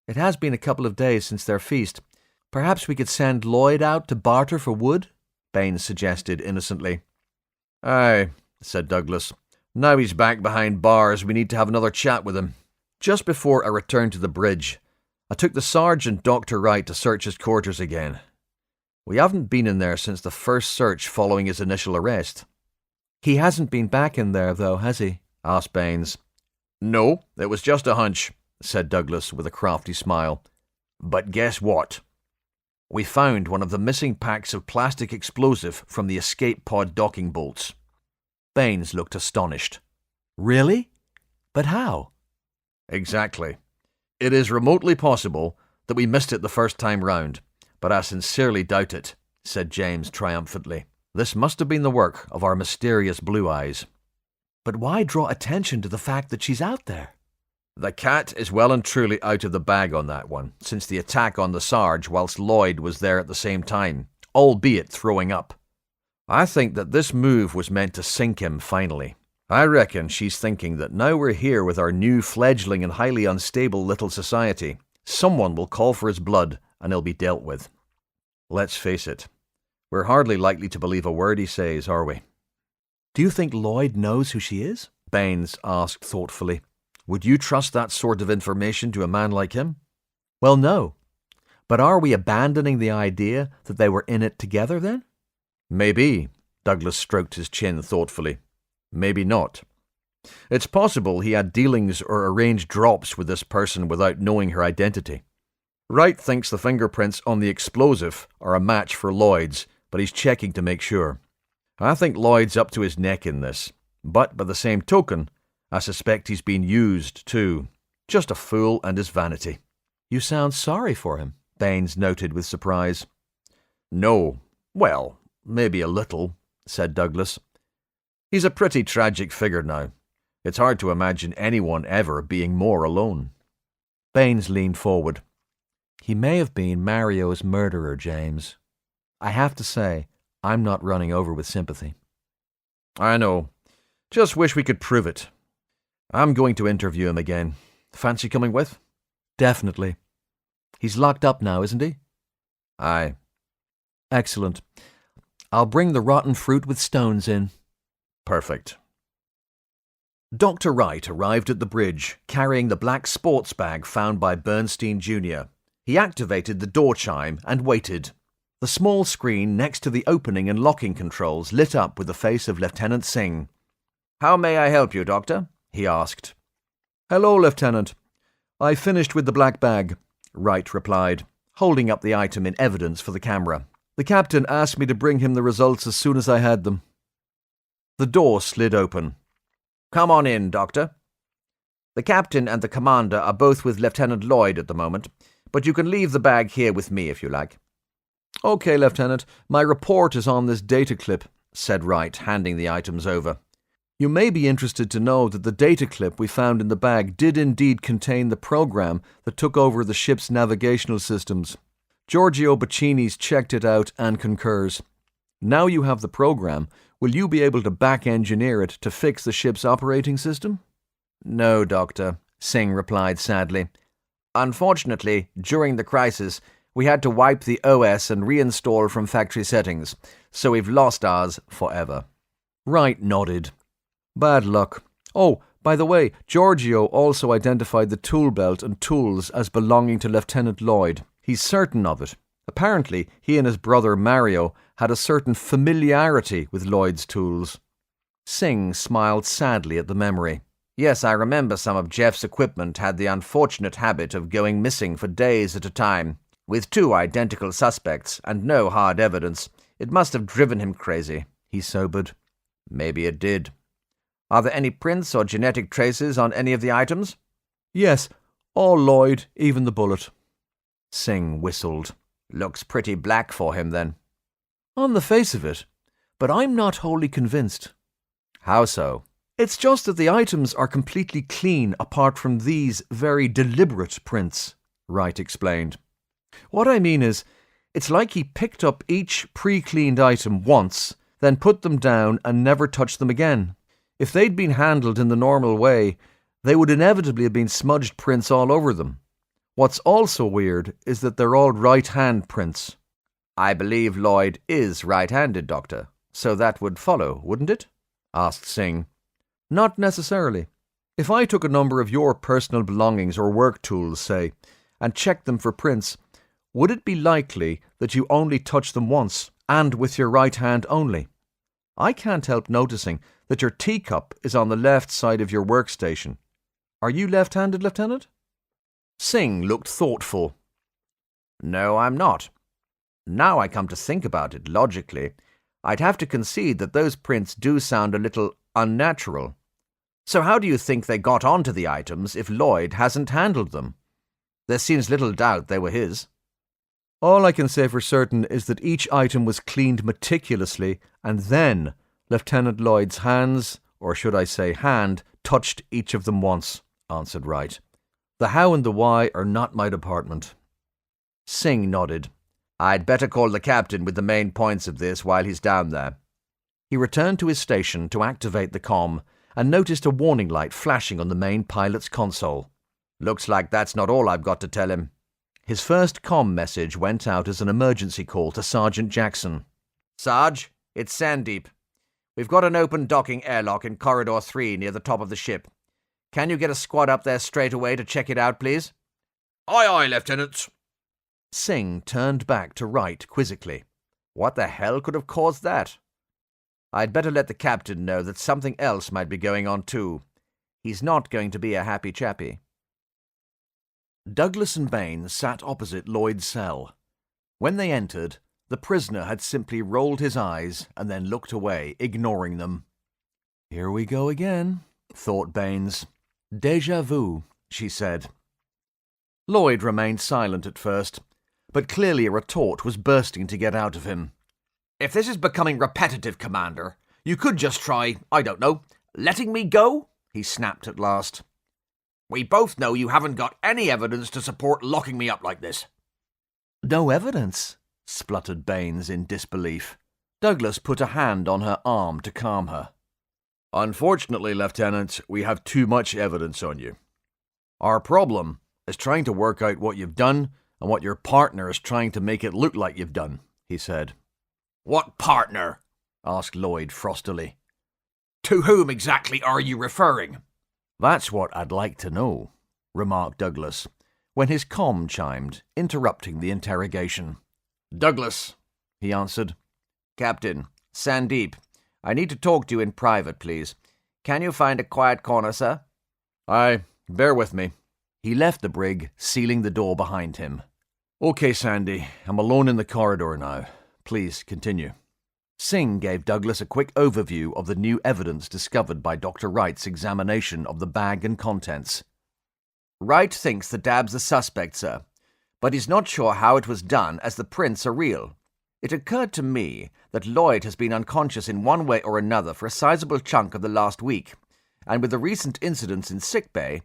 it has been a couple of days since their feast. Perhaps we could send Lloyd out to barter for wood? Baines suggested innocently. Aye, said Douglas. Now he's back behind bars, we need to have another chat with him. Just before I returned to the bridge, I took the sergeant, Dr. Wright, to search his quarters again. We haven't been in there since the first search following his initial arrest. He hasn't been back in there, though, has he? Asked Baines. No, it was just a hunch, said Douglas with a crafty smile. But guess what? We found one of the missing packs of plastic explosive from the escape pod docking bolts. Baines looked astonished. Really? But how? Exactly. It is remotely possible that we missed it the first time round, but I sincerely doubt it, said James triumphantly. This must have been the work of our mysterious blue eyes. But why draw attention to the fact that she's out there? The cat is well and truly out of the bag on that one, since the attack on the Sarge whilst Lloyd was there at the same time, albeit throwing up. I think that this move was meant to sink him finally. I reckon she's thinking that now we're here with our new fledgling and highly unstable little society, someone will call for his blood and he'll be dealt with. Let's face it, we're hardly likely to believe a word he says, are we? Do you think Lloyd knows who she is? Baines asked thoughtfully. Would you trust that sort of information to a man like him? Well, no. But are we abandoning the idea that they were in it together then? Maybe. Douglas stroked his chin thoughtfully. Maybe not. It's possible he had dealings or arranged drops with this person without knowing her identity. Wright thinks the fingerprints on the explosive are a match for Lloyd's, but he's checking to make sure. I think Lloyd's up to his neck in this, but by the same token, I suspect he's been used too. Just a fool and his vanity. You sound sorry for him, Baines noted with surprise. No. Well, maybe a little, said Douglas. He's a pretty tragic figure now. It's hard to imagine anyone ever being more alone. Baines leaned forward. He may have been Mario's murderer, James. I have to say, I'm not running over with sympathy. I know. Just wish we could prove it. I'm going to interview him again. Fancy coming with? Definitely. He's locked up now, isn't he? Aye. Excellent. I'll bring the rotten fruit with stones in. Perfect. Dr. Wright arrived at the bridge, carrying the black sports bag found by Bernstein Jr. He activated the door chime and waited. The small screen next to the opening and locking controls lit up with the face of Lieutenant Singh. "How may I help you, Doctor?" he asked. "Hello, Lieutenant. I finished with the black bag," Wright replied, holding up the item in evidence for the camera. "The captain asked me to bring him the results as soon as I had them." The door slid open. "Come on in, Doctor. The captain and the commander are both with Lieutenant Lloyd at the moment, but you can leave the bag here with me if you like." "Okay, Lieutenant. My report is on this data clip," said Wright, handing the items over. "You may be interested to know that the data clip we found in the bag did indeed contain the program that took over the ship's navigational systems. Giorgio Bacchini's checked it out and concurs. Now you have the program, will you be able to back-engineer it to fix the ship's operating system?" "No, Doctor," Singh replied sadly. "Unfortunately, during the crisis, we had to wipe the OS and reinstall from factory settings, so we've lost ours forever." Wright nodded. "Bad luck. Oh, by the way, Giorgio also identified the tool belt and tools as belonging to Lieutenant Lloyd. He's certain of it. Apparently, he and his brother Mario had a certain familiarity with Lloyd's tools." Singh smiled sadly at the memory. "Yes, I remember some of Jeff's equipment had the unfortunate habit of going missing for days at a time. With 2 identical suspects and no hard evidence, it must have driven him crazy," he sobered. "Maybe it did. Are there any prints or genetic traces on any of the items?" "Yes, all Lloyd, even the bullet." Singh whistled. "Looks pretty black for him, then." "On the face of it, but I'm not wholly convinced." "How so?" "It's just that the items are completely clean apart from these very deliberate prints," Wright explained. "What I mean is, it's like he picked up each pre-cleaned item once, then put them down and never touched them again. If they'd been handled in the normal way, they would inevitably have been smudged prints all over them. What's also weird is that they're all right-hand prints." "I believe Lloyd is right-handed, Doctor, so that would follow, wouldn't it?" asked Singh. "Not necessarily. If I took a number of your personal belongings or work tools, say, and checked them for prints, would it be likely that you only touched them once, and with your right hand only? I can't help noticing that your teacup is on the left side of your workstation. Are you left-handed, Lieutenant?" Singh looked thoughtful. "No, I'm not. Now I come to think about it logically, I'd have to concede that those prints do sound a little unnatural. So how do you think they got onto the items if Lloyd hasn't handled them? There seems little doubt they were his." All I can say for certain is that each item was cleaned meticulously, and then Lieutenant Lloyd's hands, or should I say hand, touched each of them once, answered Wright. The how and the why are not my department. Singh nodded. I'd better call the captain with the main points of this while he's down there. He returned to his station to activate the comm and noticed a warning light flashing on the main pilot's console. Looks like that's not all I've got to tell him. His first comm message went out as an emergency call to Sergeant Jackson. Sarge, it's Sandeep. We've got an open docking airlock in Corridor 3 near the top of the ship. Can you get a squad up there straight away to check it out, please? Aye, aye, Lieutenant. Singh turned back to Wright quizzically. What the hell could have caused that? I'd better let the captain know that something else might be going on too. He's not going to be a happy chappy. Douglas and Baines sat opposite Lloyd's cell. When they entered, the prisoner had simply rolled his eyes and then looked away, ignoring them. Here we go again, thought Baines. Déjà vu, she said. Lloyd remained silent at first, but clearly a retort was bursting to get out of him. If this is becoming repetitive, Commander, you could just try, I don't know, letting me go? He snapped at last. We both know you haven't got any evidence to support locking me up like this. No evidence, spluttered Baines in disbelief. Douglas put a hand on her arm to calm her. Unfortunately, Lieutenant, we have too much evidence on you. Our problem is trying to work out what you've done and what your partner is trying to make it look like you've done, he said. What partner? Asked Lloyd frostily. To whom exactly are you referring? That's what I'd like to know, remarked Douglas, when his comm chimed, interrupting the interrogation. Douglas, he answered. Captain, Sandeep, I need to talk to you in private, please. Can you find a quiet corner, sir? Aye, bear with me. He left the brig, sealing the door behind him. Okay, Sandy, I'm alone in the corridor now. Please continue. Singh gave Douglas a quick overview of the new evidence discovered by Dr. Wright's examination of the bag and contents. Wright thinks the dab's a suspect, sir, but he's not sure how it was done as the prints are real. It occurred to me that Lloyd has been unconscious in one way or another for a sizable chunk of the last week, and with the recent incidents in sickbay,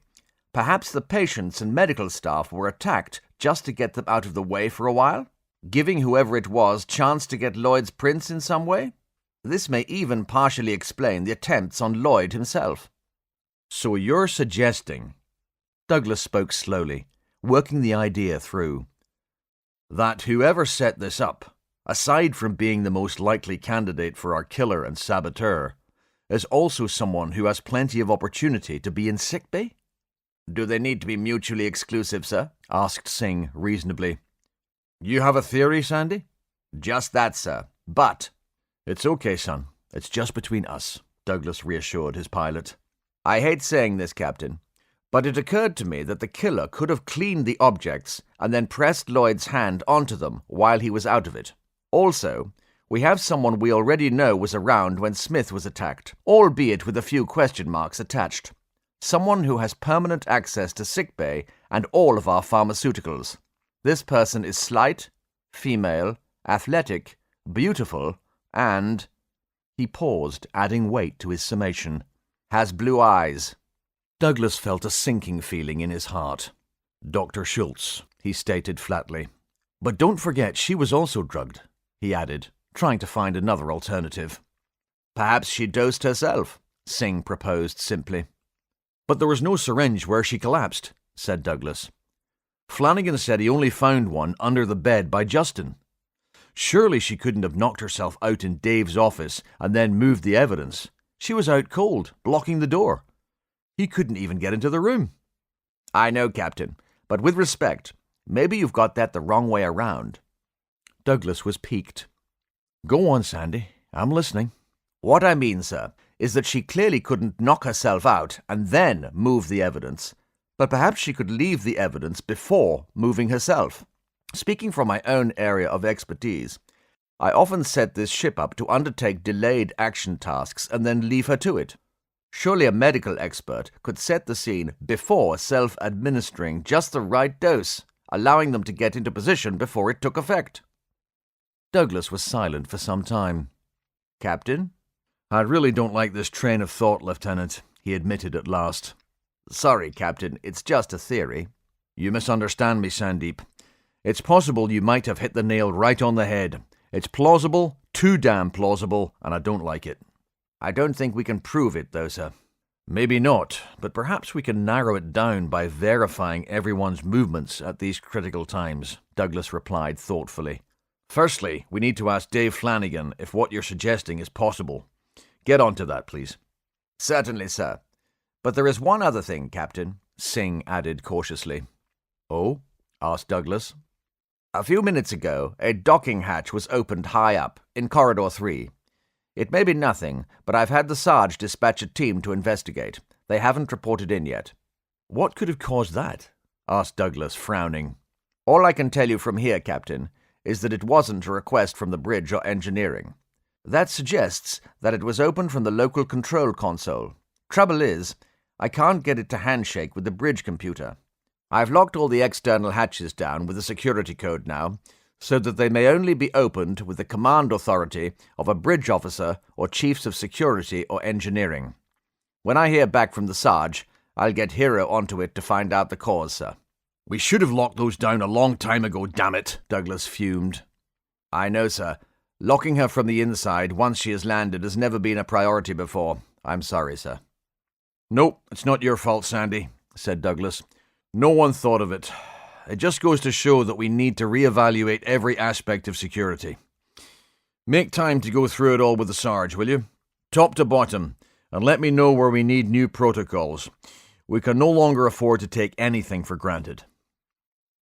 perhaps the patients and medical staff were attacked just to get them out of the way for a while, giving whoever it was chance to get Lloyd's prints in some way. This may even partially explain the attempts on Lloyd himself. So you're suggesting, Douglas spoke slowly, working the idea through, that whoever set this up, aside from being the most likely candidate for our killer and saboteur, is also someone who has plenty of opportunity to be in sickbay? Do they need to be mutually exclusive, sir? Asked Singh reasonably. You have a theory, Sandy? Just that, sir. But... It's okay, son. It's just between us, Douglas reassured his pilot. I hate saying this, Captain, but it occurred to me that the killer could have cleaned the objects and then pressed Lloyd's hand onto them while he was out of it. Also, we have someone we already know was around when Smith was attacked, albeit with a few question marks attached. Someone who has permanent access to sickbay and all of our pharmaceuticals. This person is slight, female, athletic, beautiful, and... He paused, adding weight to his summation. Has blue eyes. Douglas felt a sinking feeling in his heart. Dr. Schultz, he stated flatly. But don't forget she was also drugged, he added, trying to find another alternative. Perhaps she dosed herself, Singh proposed simply. But there was no syringe where she collapsed, said Douglas. Flanagan said he only found one under the bed by Justin. Surely she couldn't have knocked herself out in Dave's office and then moved the evidence. She was out cold, blocking the door. He couldn't even get into the room. I know, Captain, but with respect, maybe you've got that the wrong way around. Douglas was piqued. Go on, Sandy. I'm listening. What I mean, sir, is that she clearly couldn't knock herself out and then move the evidence, but perhaps she could leave the evidence before moving herself. Speaking from my own area of expertise, I often set this ship up to undertake delayed action tasks and then leave her to it. Surely a medical expert could set the scene before self-administering just the right dose, allowing them to get into position before it took effect. Douglas was silent for some time. Captain? I really don't like this train of thought, Lieutenant, he admitted at last. Sorry, Captain, it's just a theory. You misunderstand me, Sandeep. It's possible you might have hit the nail right on the head. It's plausible, too damn plausible, and I don't like it. I don't think we can prove it, though, sir. Maybe not, but perhaps we can narrow it down by verifying everyone's movements at these critical times, Douglas replied thoughtfully. Firstly, we need to ask Dave Flanagan if what you're suggesting is possible. Get on to that, please. Certainly, sir. But there is one other thing, Captain, Singh added cautiously. Oh? Asked Douglas. A few minutes ago, a docking hatch was opened high up, in Corridor 3. It may be nothing, but I've had the Sarge dispatch a team to investigate. They haven't reported in yet. What could have caused that? Asked Douglas, frowning. All I can tell you from here, Captain, is that it wasn't a request from the bridge or engineering. That suggests that it was opened from the local control console. Trouble is, I can't get it to handshake with the bridge computer. I've locked all the external hatches down with a security code now, so that they may only be opened with the command authority of a bridge officer or chiefs of security or engineering. When I hear back from the Sarge, I'll get Hero onto it to find out the cause, sir. We should have locked those down a long time ago, damn it, Douglas fumed. I know, sir. Locking her from the inside once she has landed has never been a priority before. I'm sorry, sir. No, it's not your fault, Sandy, said Douglas. No one thought of it. It just goes to show that we need to reevaluate every aspect of security. Make time to go through it all with the Sarge, will you? Top to bottom, and let me know where we need new protocols. We can no longer afford to take anything for granted.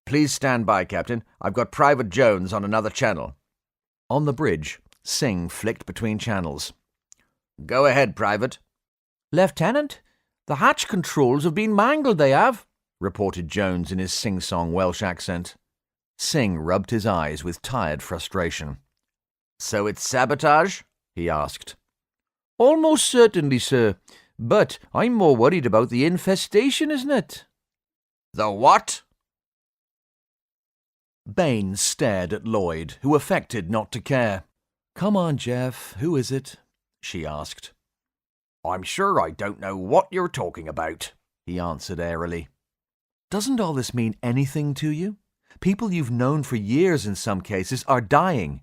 Please stand by, Captain. I've got Private Jones on another channel. On the bridge, Singh flicked between channels. Go ahead, Private. Lieutenant, the hatch controls have been mangled, they have, reported Jones in his sing-song Welsh accent. Singh rubbed his eyes with tired frustration. So it's sabotage? He asked. Almost certainly, sir. But I'm more worried about the infestation, isn't it? The what? Baines stared at Lloyd, who affected not to care. "Come on, Jeff, who is it?" she asked. "I'm sure I don't know what you're talking about," he answered airily. "Doesn't all this mean anything to you? People you've known for years in some cases are dying.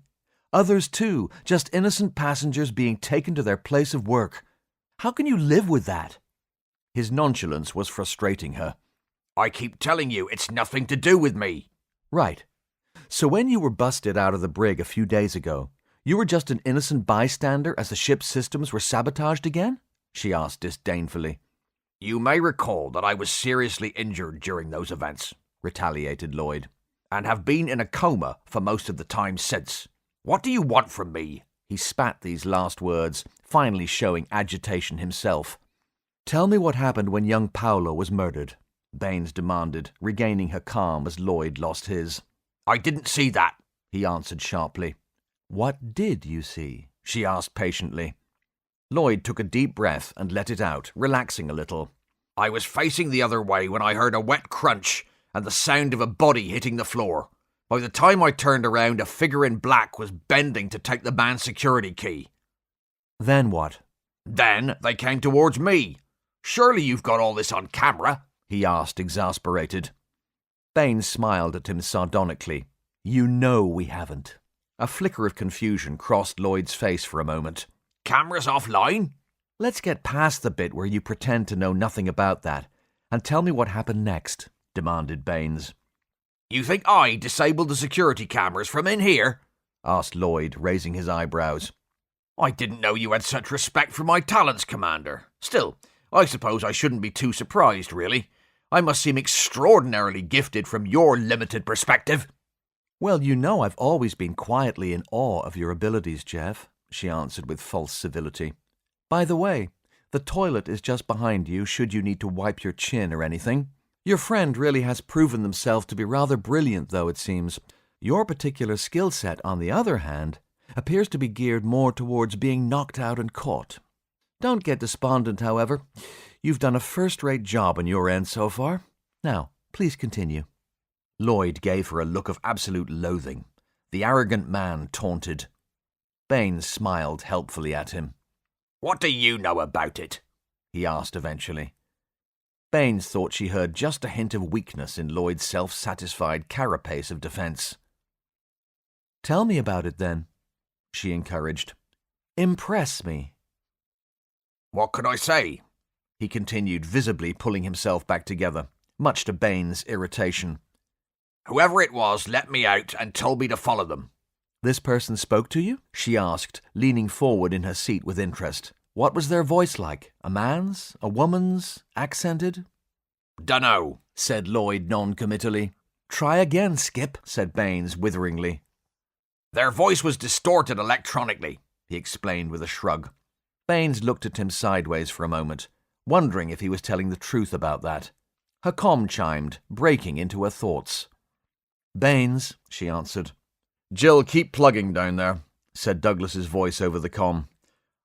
Others too, just innocent passengers being taken to their place of work. How can you live with that?" His nonchalance was frustrating her. "I keep telling you it's nothing to do with me." "Right. So when you were busted out of the brig a few days ago, you were just an innocent bystander as the ship's systems were sabotaged again?" she asked disdainfully. "You may recall that I was seriously injured during those events," retaliated Lloyd, "and have been in a coma for most of the time since. What do you want from me?" He spat these last words, finally showing agitation himself. "Tell me what happened when young Paolo was murdered," Baines demanded, regaining her calm as Lloyd lost his. "I didn't see that," he answered sharply. "What did you see?" she asked patiently. Lloyd took a deep breath and let it out, relaxing a little. "I was facing the other way when I heard a wet crunch and the sound of a body hitting the floor. By the time I turned around, a figure in black was bending to take the man's security key." "Then what?" "Then they came towards me. Surely you've got all this on camera?" he asked, exasperated. Baines smiled at him sardonically. "You know we haven't." A flicker of confusion crossed Lloyd's face for a moment. "Cameras offline?" "Let's get past the bit where you pretend to know nothing about that, and tell me what happened next," demanded Baines. "You think I disabled the security cameras from in here?" asked Lloyd, raising his eyebrows. "I didn't know you had such respect for my talents, Commander. Still, I suppose I shouldn't be too surprised, really. I must seem extraordinarily gifted from your limited perspective." "Well, you know I've always been quietly in awe of your abilities, Jeff," she answered with false civility. "By the way, the toilet is just behind you should you need to wipe your chin or anything. Your friend really has proven himself to be rather brilliant, though, it seems. Your particular skill set, on the other hand, appears to be geared more towards being knocked out and caught. Don't get despondent, however. You've done a first-rate job on your end so far. Now, please continue." Lloyd gave her a look of absolute loathing. The arrogant man taunted. Baines smiled helpfully at him. "What do you know about it?" he asked eventually. Baines thought she heard just a hint of weakness in Lloyd's self-satisfied carapace of defense. "Tell me about it, then," she encouraged. "Impress me." "What could I say?" he continued, visibly pulling himself back together, much to Baines' irritation. "Whoever it was let me out and told me to follow them." "This person spoke to you?" she asked, leaning forward in her seat with interest. "What was their voice like? A man's? A woman's? Accented?" "Dunno," said Lloyd non-committally. "Try again, Skip," said Baines witheringly. "Their voice was distorted electronically," he explained with a shrug. Baines looked at him sideways for a moment, wondering if he was telling the truth about that. Her comm chimed, breaking into her thoughts. "Baines," she answered. "Jill, keep plugging down there," said Douglas's voice over the comm.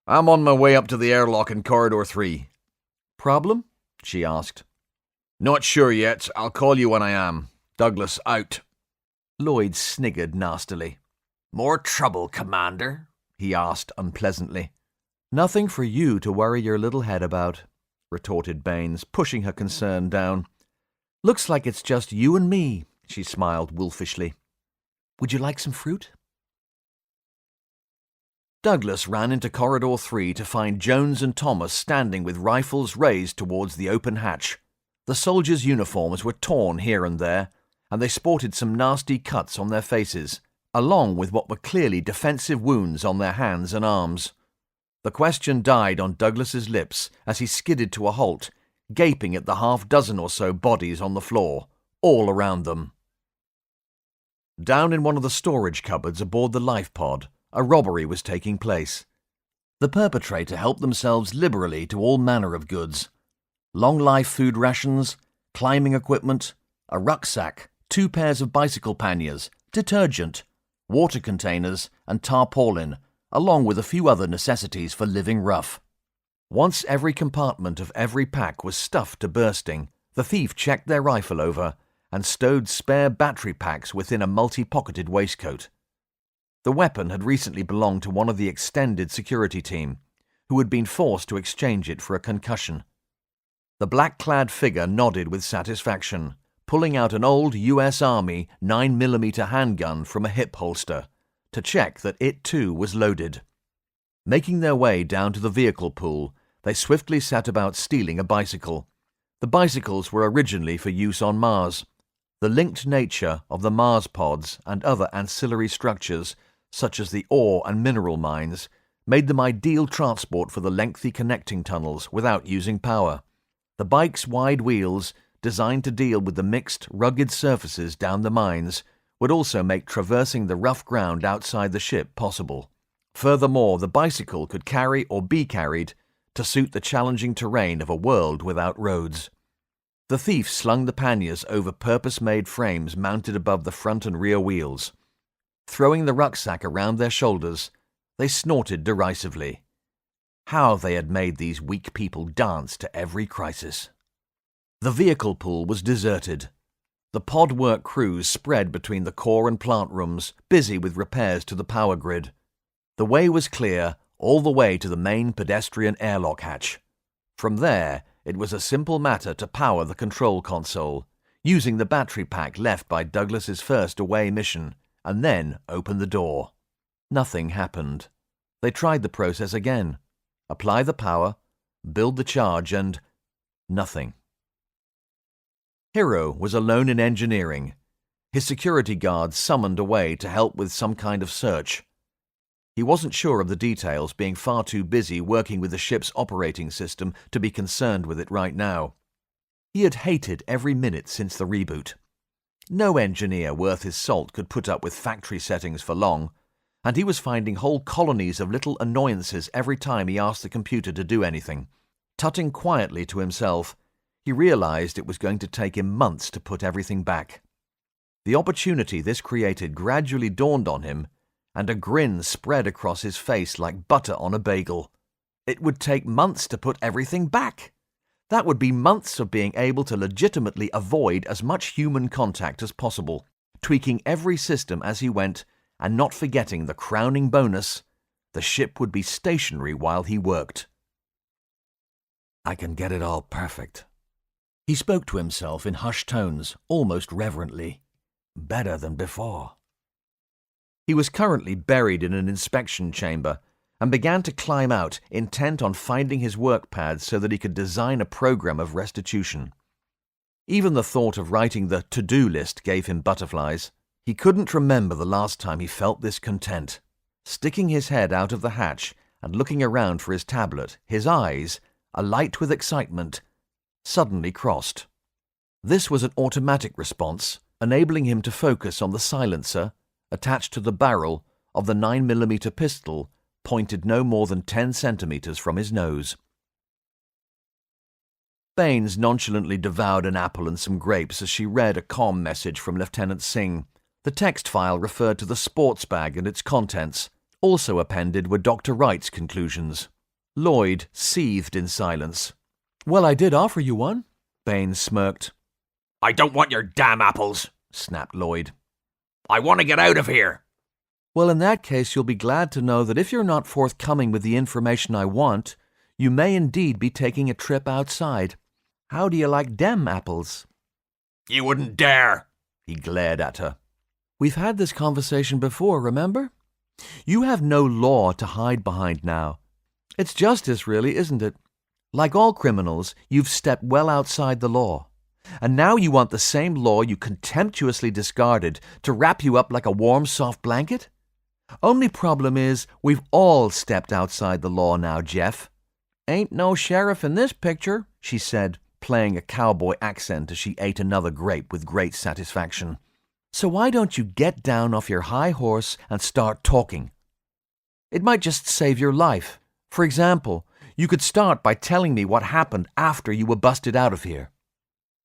"I'm on my way up to the airlock in Corridor 3. "Problem?" she asked. "Not sure yet. I'll call you when I am. Douglas, out." Lloyd sniggered nastily. "More trouble, Commander?" he asked unpleasantly. "Nothing for you to worry your little head about," retorted Baines, pushing her concern down. "Looks like it's just you and me," she smiled wolfishly. "Would you like some fruit?" Douglas ran into Corridor 3 to find Jones and Thomas standing with rifles raised towards the open hatch. The soldiers' uniforms were torn here and there, and they sported some nasty cuts on their faces, along with what were clearly defensive wounds on their hands and arms. The question died on Douglas's lips as he skidded to a halt, gaping at the half-dozen or so bodies on the floor, all around them. Down in one of the storage cupboards aboard the life pod, a robbery was taking place. The perpetrator helped themselves liberally to all manner of goods. Long-life food rations, climbing equipment, a rucksack, 2 pairs of bicycle panniers, detergent, water containers, and tarpaulin, along with a few other necessities for living rough. Once every compartment of every pack was stuffed to bursting, the thief checked their rifle over and stowed spare battery packs within a multi-pocketed waistcoat. The weapon had recently belonged to one of the extended security team, who had been forced to exchange it for a concussion. The black-clad figure nodded with satisfaction, pulling out an old US Army 9mm handgun from a hip holster to check that it too was loaded. Making their way down to the vehicle pool, they swiftly set about stealing a bicycle. The bicycles were originally for use on Mars. The linked nature of the Mars pods and other ancillary structures, such as the ore and mineral mines, made them ideal transport for the lengthy connecting tunnels without using power. The bike's wide wheels, designed to deal with the mixed, rugged surfaces down the mines, would also make traversing the rough ground outside the ship possible. Furthermore, the bicycle could carry or be carried to suit the challenging terrain of a world without roads. The thief slung the panniers over purpose-made frames mounted above the front and rear wheels. Throwing the rucksack around their shoulders, they snorted derisively. How they had made these weak people dance to every crisis. The vehicle pool was deserted. The pod work crews spread between the core and plant rooms, busy with repairs to the power grid. The way was clear all the way to the main pedestrian airlock hatch. From there, it was a simple matter to power the control console, using the battery pack left by Douglas's first away mission, and then open the door. Nothing happened. They tried the process again. Apply the power, build the charge, and nothing. Hero was alone in engineering. His security guards summoned away to help with some kind of search. He wasn't sure of the details, being far too busy working with the ship's operating system to be concerned with it right now. He had hated every minute since the reboot. No engineer worth his salt could put up with factory settings for long, and he was finding whole colonies of little annoyances every time he asked the computer to do anything. Tutting quietly to himself, he realized it was going to take him months to put everything back. The opportunity this created gradually dawned on him, and a grin spread across his face like butter on a bagel. It would take months to put everything back. That would be months of being able to legitimately avoid as much human contact as possible, tweaking every system as he went, and not forgetting the crowning bonus: the ship would be stationary while he worked. I can get it all perfect. He spoke to himself in hushed tones, almost reverently. Better than before. He was currently buried in an inspection chamber and began to climb out, intent on finding his work pad so that he could design a program of restitution. Even the thought of writing the to-do list gave him butterflies. He couldn't remember the last time he felt this content. Sticking his head out of the hatch and looking around for his tablet, his eyes, alight with excitement, suddenly crossed. This was an automatic response, enabling him to focus on the silencer attached to the barrel of the 9mm pistol pointed no more than 10 centimeters from his nose. Baines nonchalantly devoured an apple and some grapes as she read a comm message from Lieutenant Singh. The text file referred to the sports bag and its contents. Also appended were Dr. Wright's conclusions. Lloyd seethed in silence. Well, I did offer you one. Baines smirked. I don't want your damn apples, Snapped Lloyd. I want to get out of here. Well, in that case, you'll be glad to know that if you're not forthcoming with the information I want, you may indeed be taking a trip outside. How do you like dem apples? You wouldn't dare. He glared at her. We've had this conversation before, remember? You have no law to hide behind now. It's justice, really, isn't it? Like all criminals, you've stepped well outside the law. And now you want the same law you contemptuously discarded to wrap you up like a warm, soft blanket? Only problem is, we've all stepped outside the law now, Jeff. Ain't no sheriff in this picture, she said, playing a cowboy accent as she ate another grape with great satisfaction. So why don't you get down off your high horse and start talking? It might just save your life. For example, you could start by telling me what happened after you were busted out of here.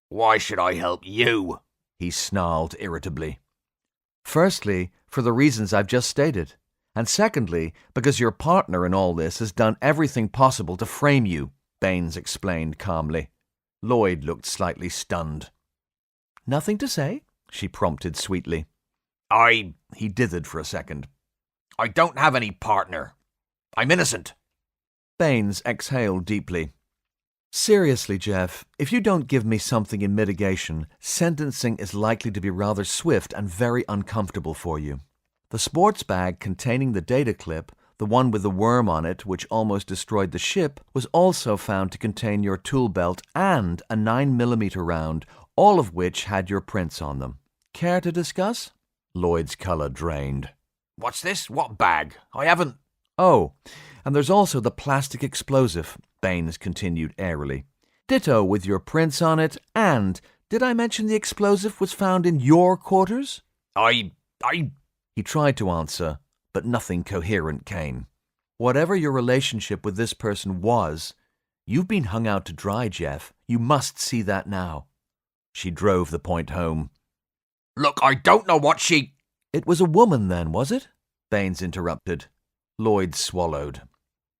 Why should I help you? He snarled irritably. Firstly, for the reasons I've just stated. And secondly, because your partner in all this has done everything possible to frame you, Baines explained calmly. Lloyd looked slightly stunned. Nothing to say? She prompted sweetly. He dithered for a second. I don't have any partner. I'm innocent. Baines exhaled deeply. Seriously, Jeff, if you don't give me something in mitigation, sentencing is likely to be rather swift and very uncomfortable for you. The sports bag containing the data clip, the one with the worm on it which almost destroyed the ship, was also found to contain your tool belt and a 9mm round, all of which had your prints on them. Care to discuss? Lloyd's colour drained. What's this? What bag? I haven't... Oh, and there's also the plastic explosive, Baines continued airily. Ditto with your prints on it, and did I mention the explosive was found in your quarters? He tried to answer, but nothing coherent came. Whatever your relationship with this person was, you've been hung out to dry, Jeff. You must see that now. She drove the point home. Look, I don't know what she... It was a woman then, was it? Baines interrupted. Lloyd swallowed.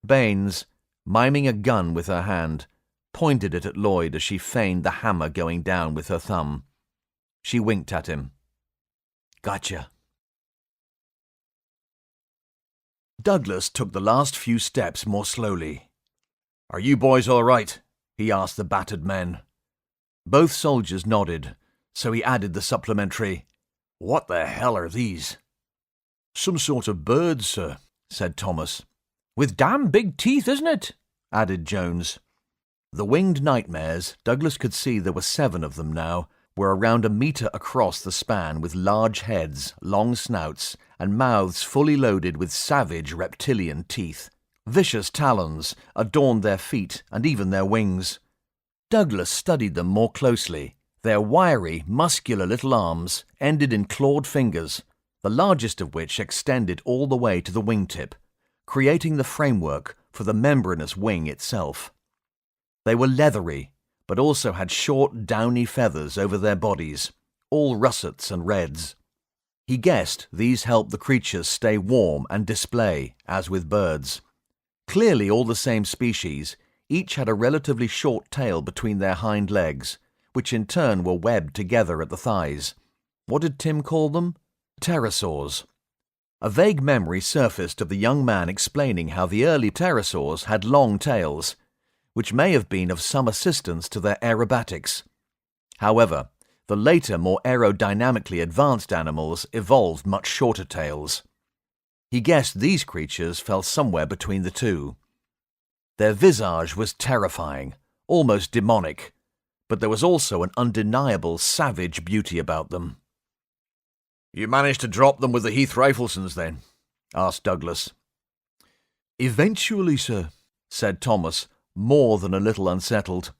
Baines, miming a gun with her hand, pointed it at Lloyd as she feigned the hammer going down with her thumb. She winked at him. Gotcha. Douglas took the last few steps more slowly. Are you boys all right? He asked the battered men. Both soldiers nodded, so he added the supplementary, What the hell are these? Some sort of birds, sir, said Thomas. With damn big teeth, isn't it? Added Jones. The winged nightmares, Douglas could see there were 7 of them now, were around 1 meter across the span with large heads, long snouts, and mouths fully loaded with savage reptilian teeth. Vicious talons adorned their feet and even their wings. Douglas studied them more closely. Their wiry, muscular little arms ended in clawed fingers, the largest of which extended all the way to the wingtip, creating the framework for the membranous wing itself. They were leathery, but also had short, downy feathers over their bodies, all russets and reds. He guessed these helped the creatures stay warm and display, as with birds. Clearly all the same species, Each had a relatively short tail between their hind legs, which in turn were webbed together at the thighs. What did Tim call them? Pterosaurs. A vague memory surfaced of the young man explaining how the early pterosaurs had long tails, which may have been of some assistance to their aerobatics. However, the later, more aerodynamically advanced animals evolved much shorter tails. He guessed these creatures fell somewhere between the two. Their visage was terrifying, almost demonic, but there was also an undeniable savage beauty about them. You managed to drop them with the Heath Riflesons, then? Asked Douglas. Eventually, sir, said Thomas, more than a little unsettled.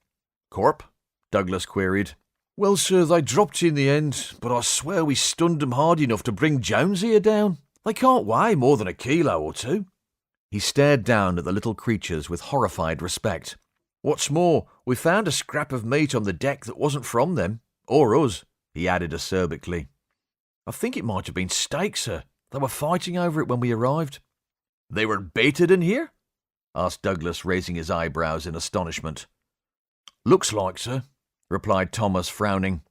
Corp? Douglas queried. Well, sir, they dropped in the end, but I swear we stunned them hard enough to bring Jones here down. They can't weigh more than a kilo or two. He stared down at the little creatures with horrified respect. What's more, we found a scrap of meat on the deck that wasn't from them, or us, he added acerbically. I think it might have been steak, sir. They were fighting over it when we arrived. They were baited in here? Asked Douglas, raising his eyebrows in astonishment. Looks like, sir, replied Thomas, frowning.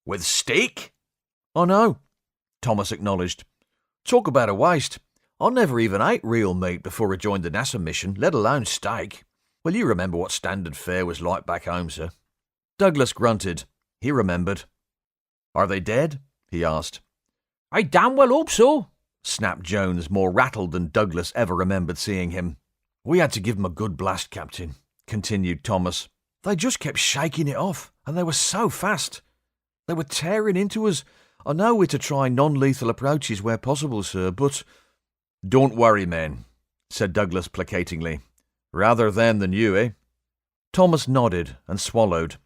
With steak? I know, Thomas acknowledged. Talk about a waste. I never even ate real meat before I joined the NASA mission, let alone steak. Well, you remember what standard fare was like back home, sir. Douglas grunted. He remembered. Are they dead? He asked. I damn well hope so, snapped Jones, more rattled than Douglas ever remembered seeing him. We had to give them a good blast, Captain, continued Thomas. They just kept shaking it off, and they were so fast. They were tearing into us. I know we're to try non-lethal approaches where possible, sir, but... Don't worry, men, said Douglas placatingly. Rather them than you, eh? Thomas nodded and swallowed.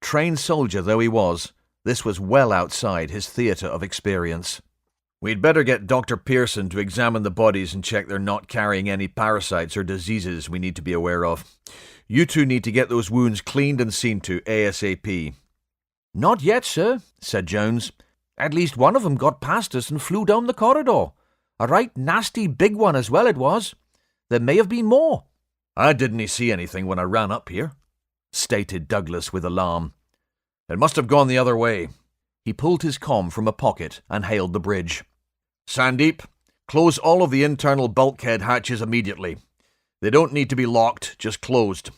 Trained soldier though he was, this was well outside his theatre of experience. We'd better get Dr. Pearson to examine the bodies and check they're not carrying any parasites or diseases we need to be aware of. You two need to get those wounds cleaned and seen to ASAP. Not yet, sir, said Jones. At least one of them got past us and flew down the corridor. A right nasty big one as well it was. There may have been more. I didn't see anything when I ran up here, stated Douglas with alarm. It must have gone the other way. He pulled his comm from a pocket and hailed the bridge. Sandeep, close all of the internal bulkhead hatches immediately. They don't need to be locked, just closed.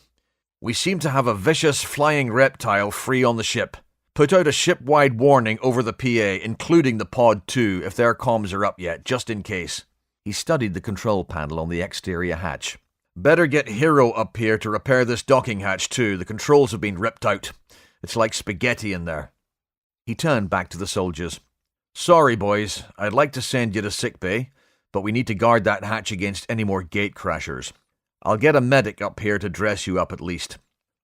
We seem to have a vicious flying reptile free on the ship. Put out a ship-wide warning over the PA, including the Pod 2, if their comms are up yet, just in case. He studied the control panel on the exterior hatch. Better get Hero up here to repair this docking hatch too. The controls have been ripped out. It's like spaghetti in there. He turned back to the soldiers. Sorry, boys. I'd like to send you to sickbay, but we need to guard that hatch against any more gate crashers. I'll get a medic up here to dress you up at least.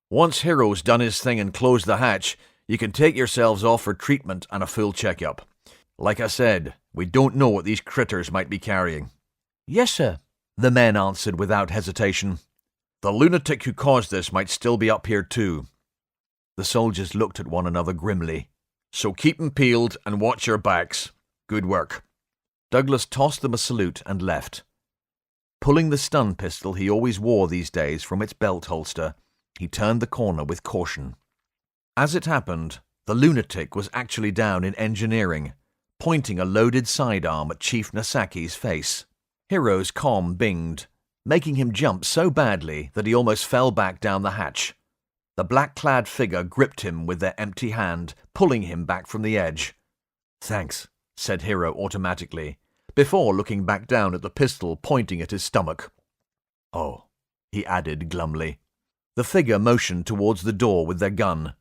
Once Hero's done his thing and closed the hatch, you can take yourselves off for treatment and a full checkup. Like I said, we don't know what these critters might be carrying. Yes, sir, the men answered without hesitation. The lunatic who caused this might still be up here too. The soldiers looked at one another grimly. So keep 'em peeled and watch your backs. Good work. Douglas tossed them a salute and left. Pulling the stun pistol he always wore these days from its belt holster, he turned the corner with caution. As it happened, the lunatic was actually down in engineering, pointing a loaded sidearm at Chief Nasaki's face. Hero's comm binged, making him jump so badly that he almost fell back down the hatch. The black-clad figure gripped him with their empty hand, pulling him back from the edge. "Thanks," said Hero automatically, before looking back down at the pistol pointing at his stomach. "Oh," he added glumly. The figure motioned towards the door with their gun.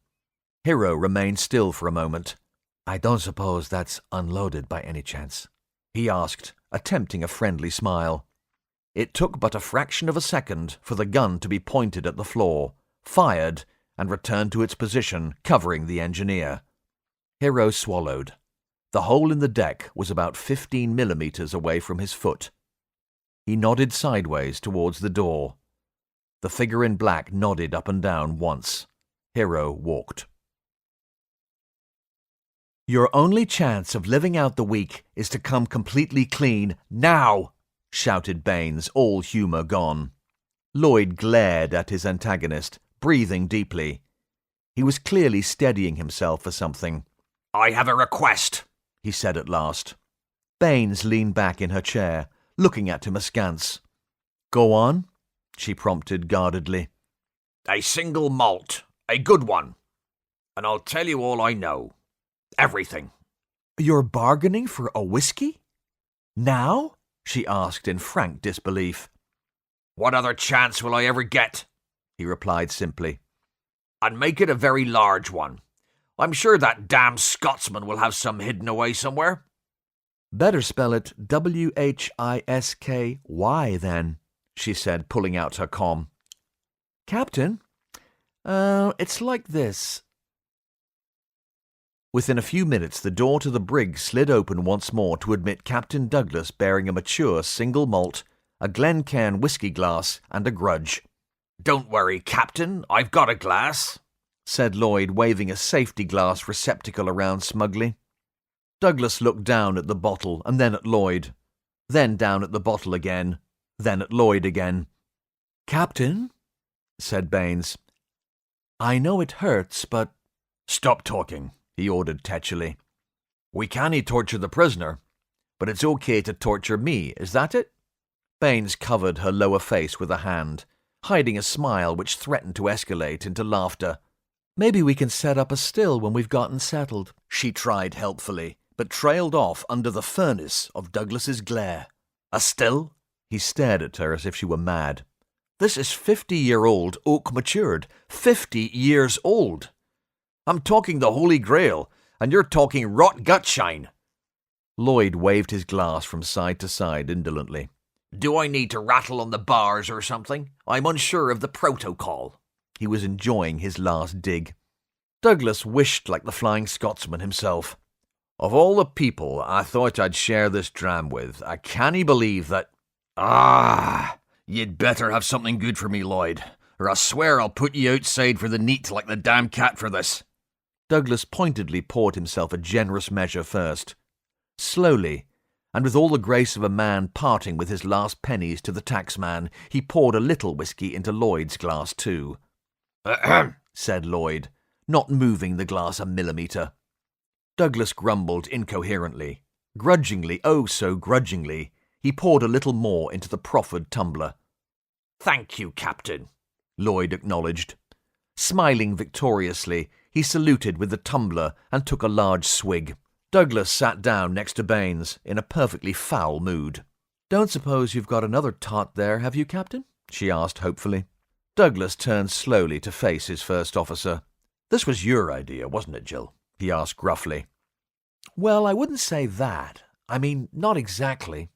Hero remained still for a moment. "I don't suppose that's unloaded by any chance?" he asked, attempting a friendly smile. It took but a fraction of a second for the gun to be pointed at the floor, fired, and returned to its position, covering the engineer. Hero swallowed. The hole in the deck was about 15 millimeters away from his foot. He nodded sideways towards the door. The figure in black nodded up and down once. Hero walked. "Your only chance of living out the week is to come completely clean now," shouted Baines, all humour gone. Lloyd glared at his antagonist, breathing deeply. He was clearly steadying himself for something. I have a request, he said at last. Baines leaned back in her chair, looking at him askance. Go on, she prompted guardedly. a single malt, a good one. And I'll tell you all I know. Everything. You're bargaining for a whiskey? Now? She asked in frank disbelief. What other chance will I ever get? He replied simply. And make it a very large one. I'm sure that damn Scotsman will have some hidden away somewhere. Better spell it W-H-I-S-K-Y then, she said, pulling out her comm. Captain, it's like this. Within a few minutes, the door to the brig slid open once more to admit Captain Douglas bearing a mature single malt, a Glencairn whisky glass, and a grudge. Don't worry, Captain, I've got a glass, said Lloyd, waving a safety glass receptacle around smugly. Douglas looked down at the bottle and then at Lloyd, then down at the bottle again, then at Lloyd again. Captain, said Baines, I know it hurts, but... Stop talking, he ordered tetchily. We can't torture the prisoner, but it's okay to torture me, is that it? Baines covered her lower face with a hand, hiding a smile which threatened to escalate into laughter. Maybe we can set up a still when we've gotten settled, she tried helpfully, but trailed off under the furnace of Douglas's glare. A still? He stared at her as if she were mad. This is 50-year-old oak matured. 50 years old. I'm talking the Holy Grail, and you're talking rot gutshine. Lloyd waved his glass from side to side indolently. Do I need to rattle on the bars or something? I'm unsure of the protocol. He was enjoying his last dig. Douglas wished like the Flying Scotsman himself. Of all the people I thought I'd share this dram with, I can't believe that... Ah! You'd better have something good for me, Lloyd, or I swear I'll put you outside for the neat like the damn cat for this. Douglas pointedly poured himself a generous measure first. Slowly, and with all the grace of a man parting with his last pennies to the taxman, he poured a little whiskey into Lloyd's glass too. Ahem, said Lloyd, not moving the glass a millimetre. Douglas grumbled incoherently. Grudgingly, oh so grudgingly, he poured a little more into the proffered tumbler. Thank you, Captain, Lloyd acknowledged. Smiling victoriously, he saluted with the tumbler and took a large swig. Douglas sat down next to Baines in a perfectly foul mood. Don't suppose you've got another tot there, have you, Captain? She asked hopefully. Douglas turned slowly to face his first officer. This was your idea, wasn't it, Jill? He asked gruffly. Well, I wouldn't say that. I mean, not exactly.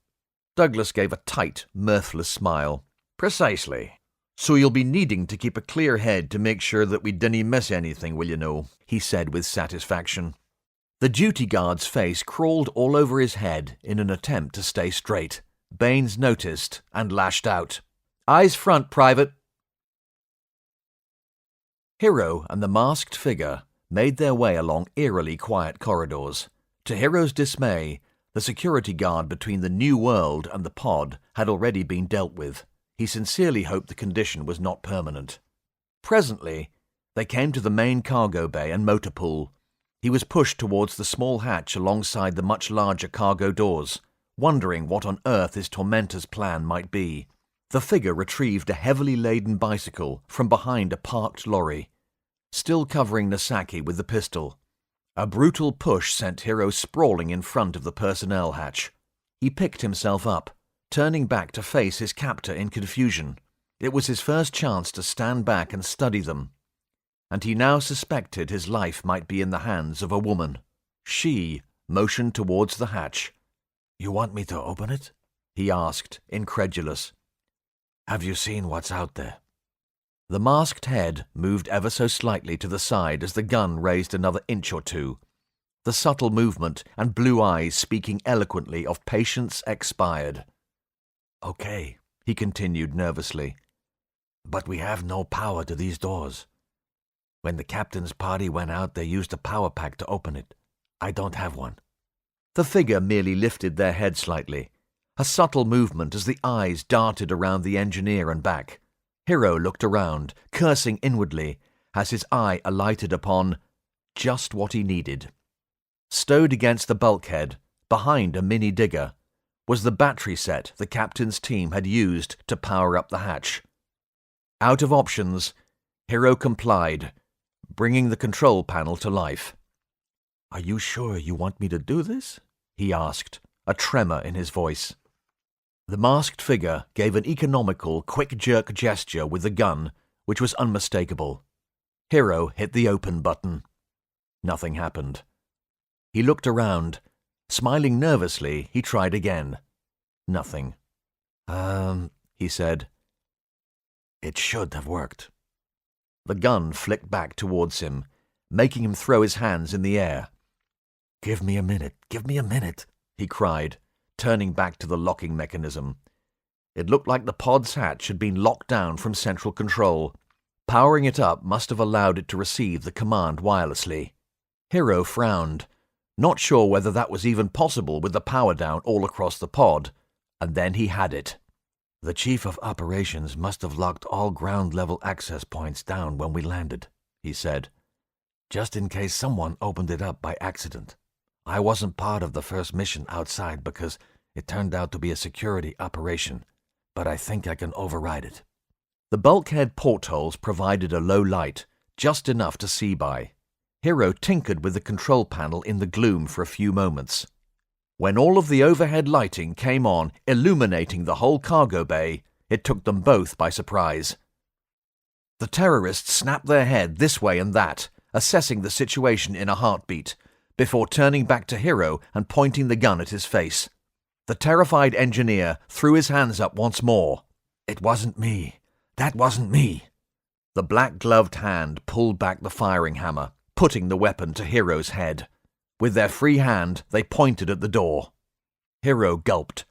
Douglas gave a tight, mirthless smile. Precisely. So you'll be needing to keep a clear head to make sure that we didn't miss anything, will you know? He said with satisfaction. The duty guard's face crawled all over his head in an attempt to stay straight. Baines noticed and lashed out. Eyes front, Private. Hero and the masked figure made their way along eerily quiet corridors. To Hero's dismay, the security guard between the New World and the pod had already been dealt with. He sincerely hoped the condition was not permanent. Presently, they came to the main cargo bay and motor pool. He was pushed towards the small hatch alongside the much larger cargo doors, wondering what on earth his tormentor's plan might be. The figure retrieved a heavily laden bicycle from behind a parked lorry, still covering Nasaki with the pistol. A brutal push sent Hero sprawling in front of the personnel hatch. He picked himself up, turning back to face his captor in confusion. It was his first chance to stand back and study them, and he now suspected his life might be in the hands of a woman. She motioned towards the hatch. "You want me to open it?" he asked, incredulous. "Have you seen what's out there?" The masked head moved ever so slightly to the side as the gun raised another inch or two, the subtle movement and blue eyes speaking eloquently of patience expired. "Okay," he continued nervously, "but we have no power to these doors. When the captain's party went out, they used a power pack to open it. I don't have one." The figure merely lifted their head slightly, a subtle movement as the eyes darted around the engineer and back. Hero looked around, cursing inwardly, as his eye alighted upon just what he needed. Stowed against the bulkhead, behind a mini digger, was the battery set the captain's team had used to power up the hatch. Out of options, Hero complied, bringing the control panel to life. "Are you sure you want me to do this?" he asked, a tremor in his voice. The masked figure gave an economical, quick-jerk gesture with the gun, which was unmistakable. Hero hit the open button. Nothing happened. He looked around. Smiling nervously, he tried again. Nothing. He said. "It should have worked." The gun flicked back towards him, making him throw his hands in the air. Give me a minute, he cried, turning back to the locking mechanism. It looked like the pod's hatch had been locked down from central control. Powering it up must have allowed it to receive the command wirelessly. Hero frowned, not sure whether that was even possible with the power down all across the pod, and then he had it. "The Chief of Operations must have locked all ground-level access points down when we landed," he said, "just in case someone opened it up by accident. I wasn't part of the first mission outside because it turned out to be a security operation, but I think I can override it." The bulkhead portholes provided a low light, just enough to see by. Hero tinkered with the control panel in the gloom for a few moments. When all of the overhead lighting came on, illuminating the whole cargo bay, it took them both by surprise. The terrorists snapped their head this way and that, assessing the situation in a heartbeat, before turning back to Hero and pointing the gun at his face. The terrified engineer threw his hands up once more. "It wasn't me. That wasn't me." The black-gloved hand pulled back the firing hammer, putting the weapon to Hero's head. With their free hand, they pointed at the door. Hero gulped.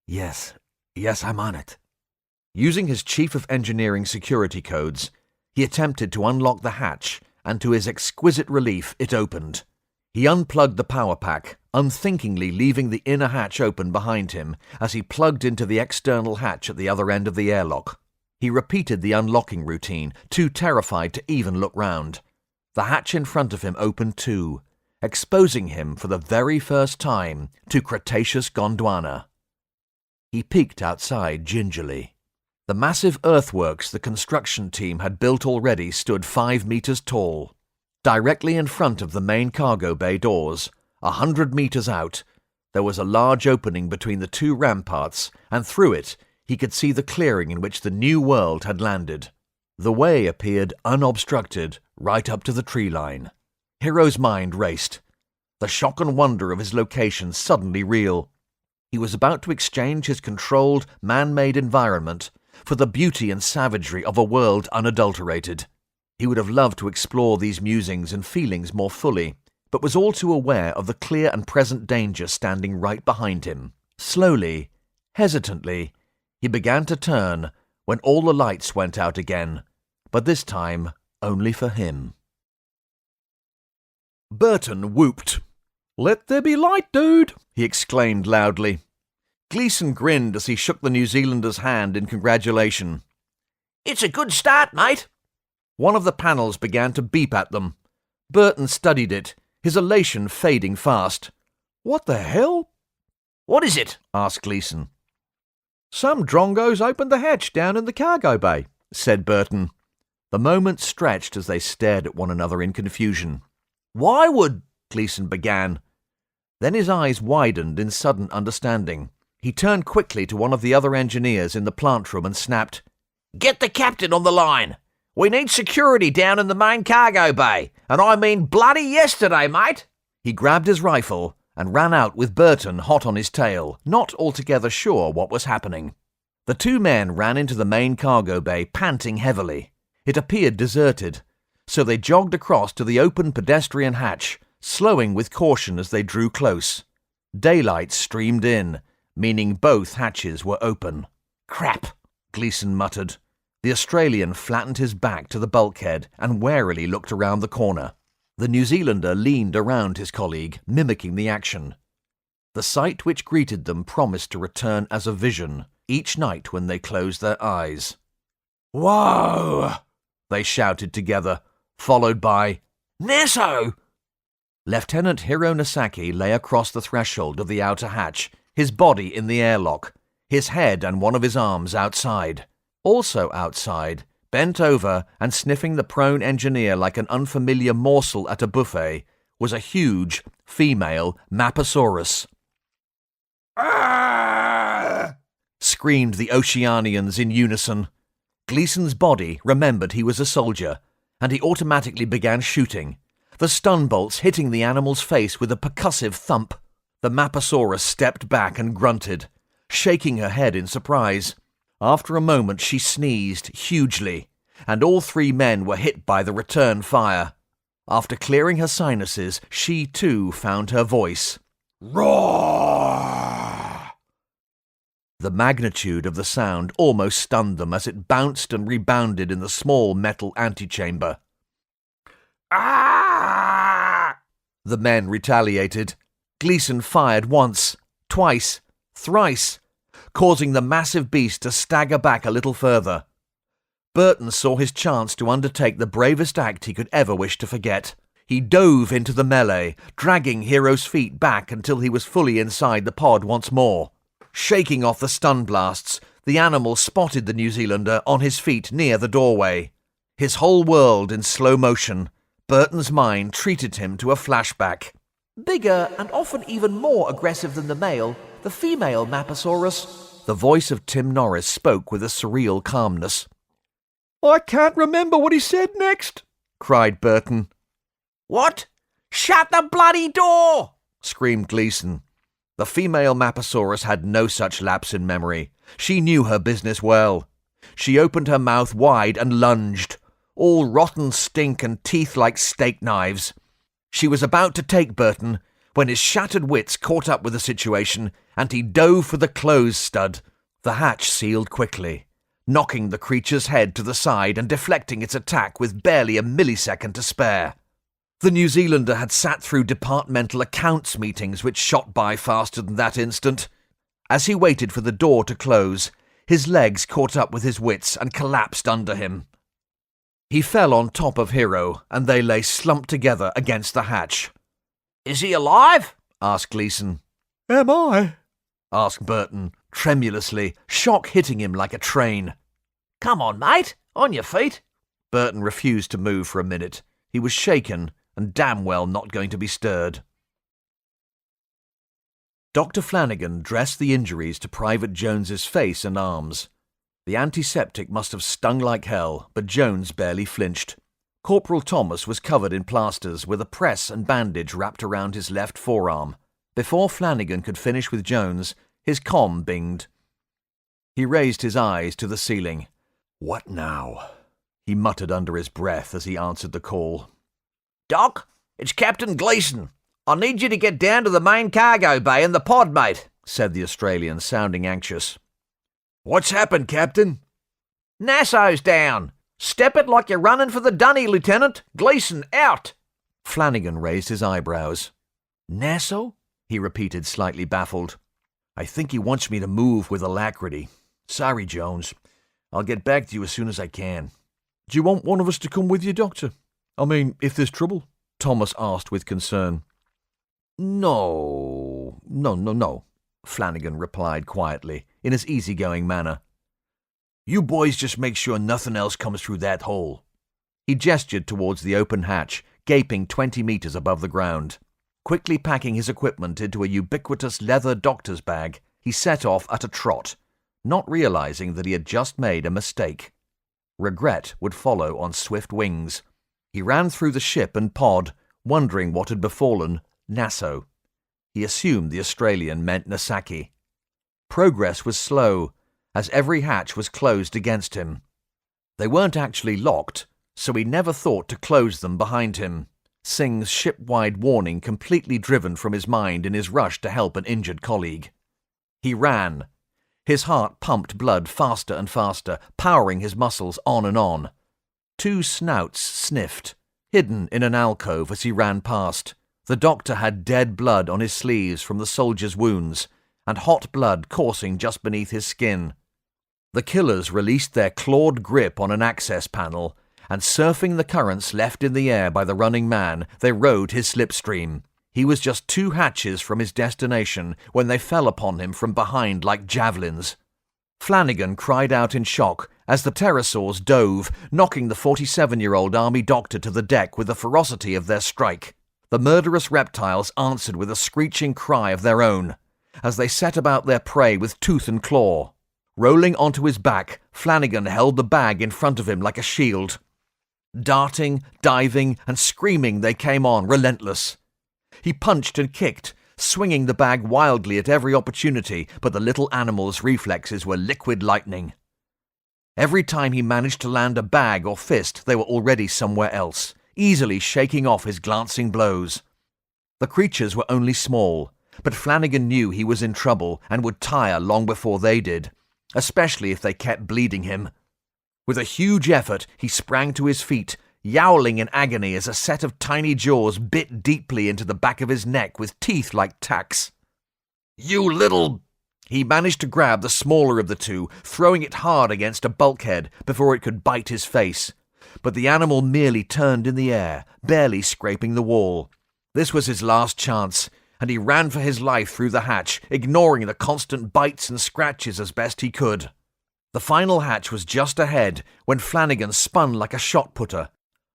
Yes, I'm on it." Using his Chief of Engineering security codes, he attempted to unlock the hatch, and to his exquisite relief, it opened. He unplugged the power pack, unthinkingly leaving the inner hatch open behind him as he plugged into the external hatch at the other end of the airlock. He repeated the unlocking routine, too terrified to even look round. The hatch in front of him opened too, exposing him for the very first time to Cretaceous Gondwana. He peeked outside gingerly. The massive earthworks the construction team had built already stood 5 meters tall. Directly in front of the main cargo bay doors, 100 meters out, there was a large opening between the two ramparts, and through it he could see the clearing in which the new world had landed. The way appeared unobstructed right up to the tree line. Hero's mind raced. The shock and wonder of his location suddenly real. He was about to exchange his controlled, man-made environment for the beauty and savagery of a world unadulterated. He would have loved to explore these musings and feelings more fully, but was all too aware of the clear and present danger standing right behind him. Slowly, hesitantly, he began to turn when all the lights went out again, but this time only for him. Burton whooped. "Let there be light, dude!" he exclaimed loudly. Gleason grinned as he shook the New Zealander's hand in congratulation. "It's a good start, mate." One of the panels began to beep at them. Burton studied it, his elation fading fast. "What the hell?" "What is it?" asked Gleason. "Some drongos opened the hatch down in the cargo bay," said Burton. The moment stretched as they stared at one another in confusion. "Why would—" Gleason began. Then his eyes widened in sudden understanding. He turned quickly to one of the other engineers in the plant room and snapped, "Get the captain on the line. We need security down in the main cargo bay, and I mean bloody yesterday, mate." He grabbed his rifle and ran out with Burton hot on his tail, not altogether sure what was happening. The two men ran into the main cargo bay, panting heavily. It appeared deserted, so they jogged across to the open pedestrian hatch, slowing with caution as they drew close. Daylight streamed in, meaning both hatches were open. "Crap," Gleason muttered. The Australian flattened his back to the bulkhead and warily looked around the corner. The New Zealander leaned around his colleague, mimicking the action. The sight which greeted them promised to return as a vision each night when they closed their eyes. "Whoa!" they shouted together, followed by, "Nesso!" Lieutenant Hironosaki lay across the threshold of the outer hatch, his body in the airlock, his head and one of his arms outside. Also outside, bent over and sniffing the prone engineer like an unfamiliar morsel at a buffet, was a huge female Maposaurus. "Ah!" Screamed the Oceanians in unison. Gleason's body remembered he was a soldier, and he automatically began shooting, the stun bolts hitting the animal's face with a percussive thump. The Maposaurus stepped back and grunted, shaking her head in surprise. After a moment she sneezed hugely, and all three men were hit by the return fire. After clearing her sinuses, she too found her voice. "Roar!" The magnitude of the sound almost stunned them as it bounced and rebounded in the small metal antechamber. "Ah!" The men retaliated. Gleason fired once, twice, thrice, causing the massive beast to stagger back a little further. Burton saw his chance to undertake the bravest act he could ever wish to forget. He dove into the melee, dragging Hero's feet back until he was fully inside the pod once more. Shaking off the stun blasts, the animal spotted the New Zealander on his feet near the doorway. His whole world in slow motion, Burton's mind treated him to a flashback. Bigger and often even more aggressive than the male, the female Maposaurus. The voice of Tim Norris spoke with a surreal calmness. I can't remember what he said next, cried Burton. What? Shut the bloody door! Screamed Gleason. The female Maposaurus had no such lapse in memory. She knew her business well. She opened her mouth wide and lunged, all rotten stink and teeth like steak knives. She was about to take Burton when his shattered wits caught up with the situation and he dove for the clothes stud. The hatch sealed quickly, knocking the creature's head to the side and deflecting its attack with barely a millisecond to spare. The New Zealander had sat through departmental accounts meetings which shot by faster than that instant. As he waited for the door to close, his legs caught up with his wits and collapsed under him. He fell on top of Hero, and they lay slumped together against the hatch. Is he alive? Asked Gleason. Am I? Asked Burton, tremulously, shock hitting him like a train. Come on, mate, on your feet. Burton refused to move for a minute. He was shaken and damn well not going to be stirred. Dr. Flanagan dressed the injuries to Private Jones's face and arms. The antiseptic must have stung like hell, but Jones barely flinched. Corporal Thomas was covered in plasters with a press and bandage wrapped around his left forearm. Before Flanagan could finish with Jones, his comm binged. He raised his eyes to the ceiling. "What now?" he muttered under his breath as he answered the call. Doc, it's Captain Gleason. I need you to get down to the main cargo bay in the pod, mate, said the Australian, sounding anxious. What's happened, Captain? Nasso's down. Step it like you're running for the dunny, Lieutenant. Gleason, out. Flanagan raised his eyebrows. Nassau? He repeated, slightly baffled. I think he wants me to move with alacrity. Sorry, Jones. I'll get back to you as soon as I can. Do you want one of us to come with you, Doctor? I mean, if there's trouble? Thomas asked with concern. No, Flanagan replied quietly, in his easygoing manner. You boys just make sure nothing else comes through that hole. He gestured towards the open hatch, gaping 20 meters above the ground. Quickly packing his equipment into a ubiquitous leather doctor's bag, he set off at a trot, not realizing that he had just made a mistake. Regret would follow on swift wings. He ran through the ship and pod, wondering what had befallen Nassau. He assumed the Australian meant Nagasaki. Progress was slow, as every hatch was closed against him. They weren't actually locked, so he never thought to close them behind him, Singh's ship-wide warning completely driven from his mind in his rush to help an injured colleague. He ran. His heart pumped blood faster and faster, powering his muscles on and on. 2 snouts sniffed, hidden in an alcove as he ran past. The doctor had dead blood on his sleeves from the soldier's wounds, and hot blood coursing just beneath his skin. The killers released their clawed grip on an access panel, and surfing the currents left in the air by the running man, they rode his slipstream. He was just 2 hatches from his destination when they fell upon him from behind like javelins. Flanagan cried out in shock as the pterosaurs dove, knocking the 47-year-old army doctor to the deck with the ferocity of their strike. The murderous reptiles answered with a screeching cry of their own, as they set about their prey with tooth and claw. Rolling onto his back, Flanagan held the bag in front of him like a shield. Darting, diving, and screaming they came on, relentless. He punched and kicked, swinging the bag wildly at every opportunity, but the little animal's reflexes were liquid lightning. Every time he managed to land a bag or fist, they were already somewhere else, easily shaking off his glancing blows. The creatures were only small, but Flanagan knew he was in trouble and would tire long before they did, especially if they kept bleeding him. With a huge effort, he sprang to his feet, yowling in agony as a set of tiny jaws bit deeply into the back of his neck with teeth like tacks. "You little—" He managed to grab the smaller of the two, throwing it hard against a bulkhead before it could bite his face. But the animal merely turned in the air, barely scraping the wall. This was his last chance, and he ran for his life through the hatch, ignoring the constant bites and scratches as best he could. The final hatch was just ahead when Flanagan spun like a shot-putter.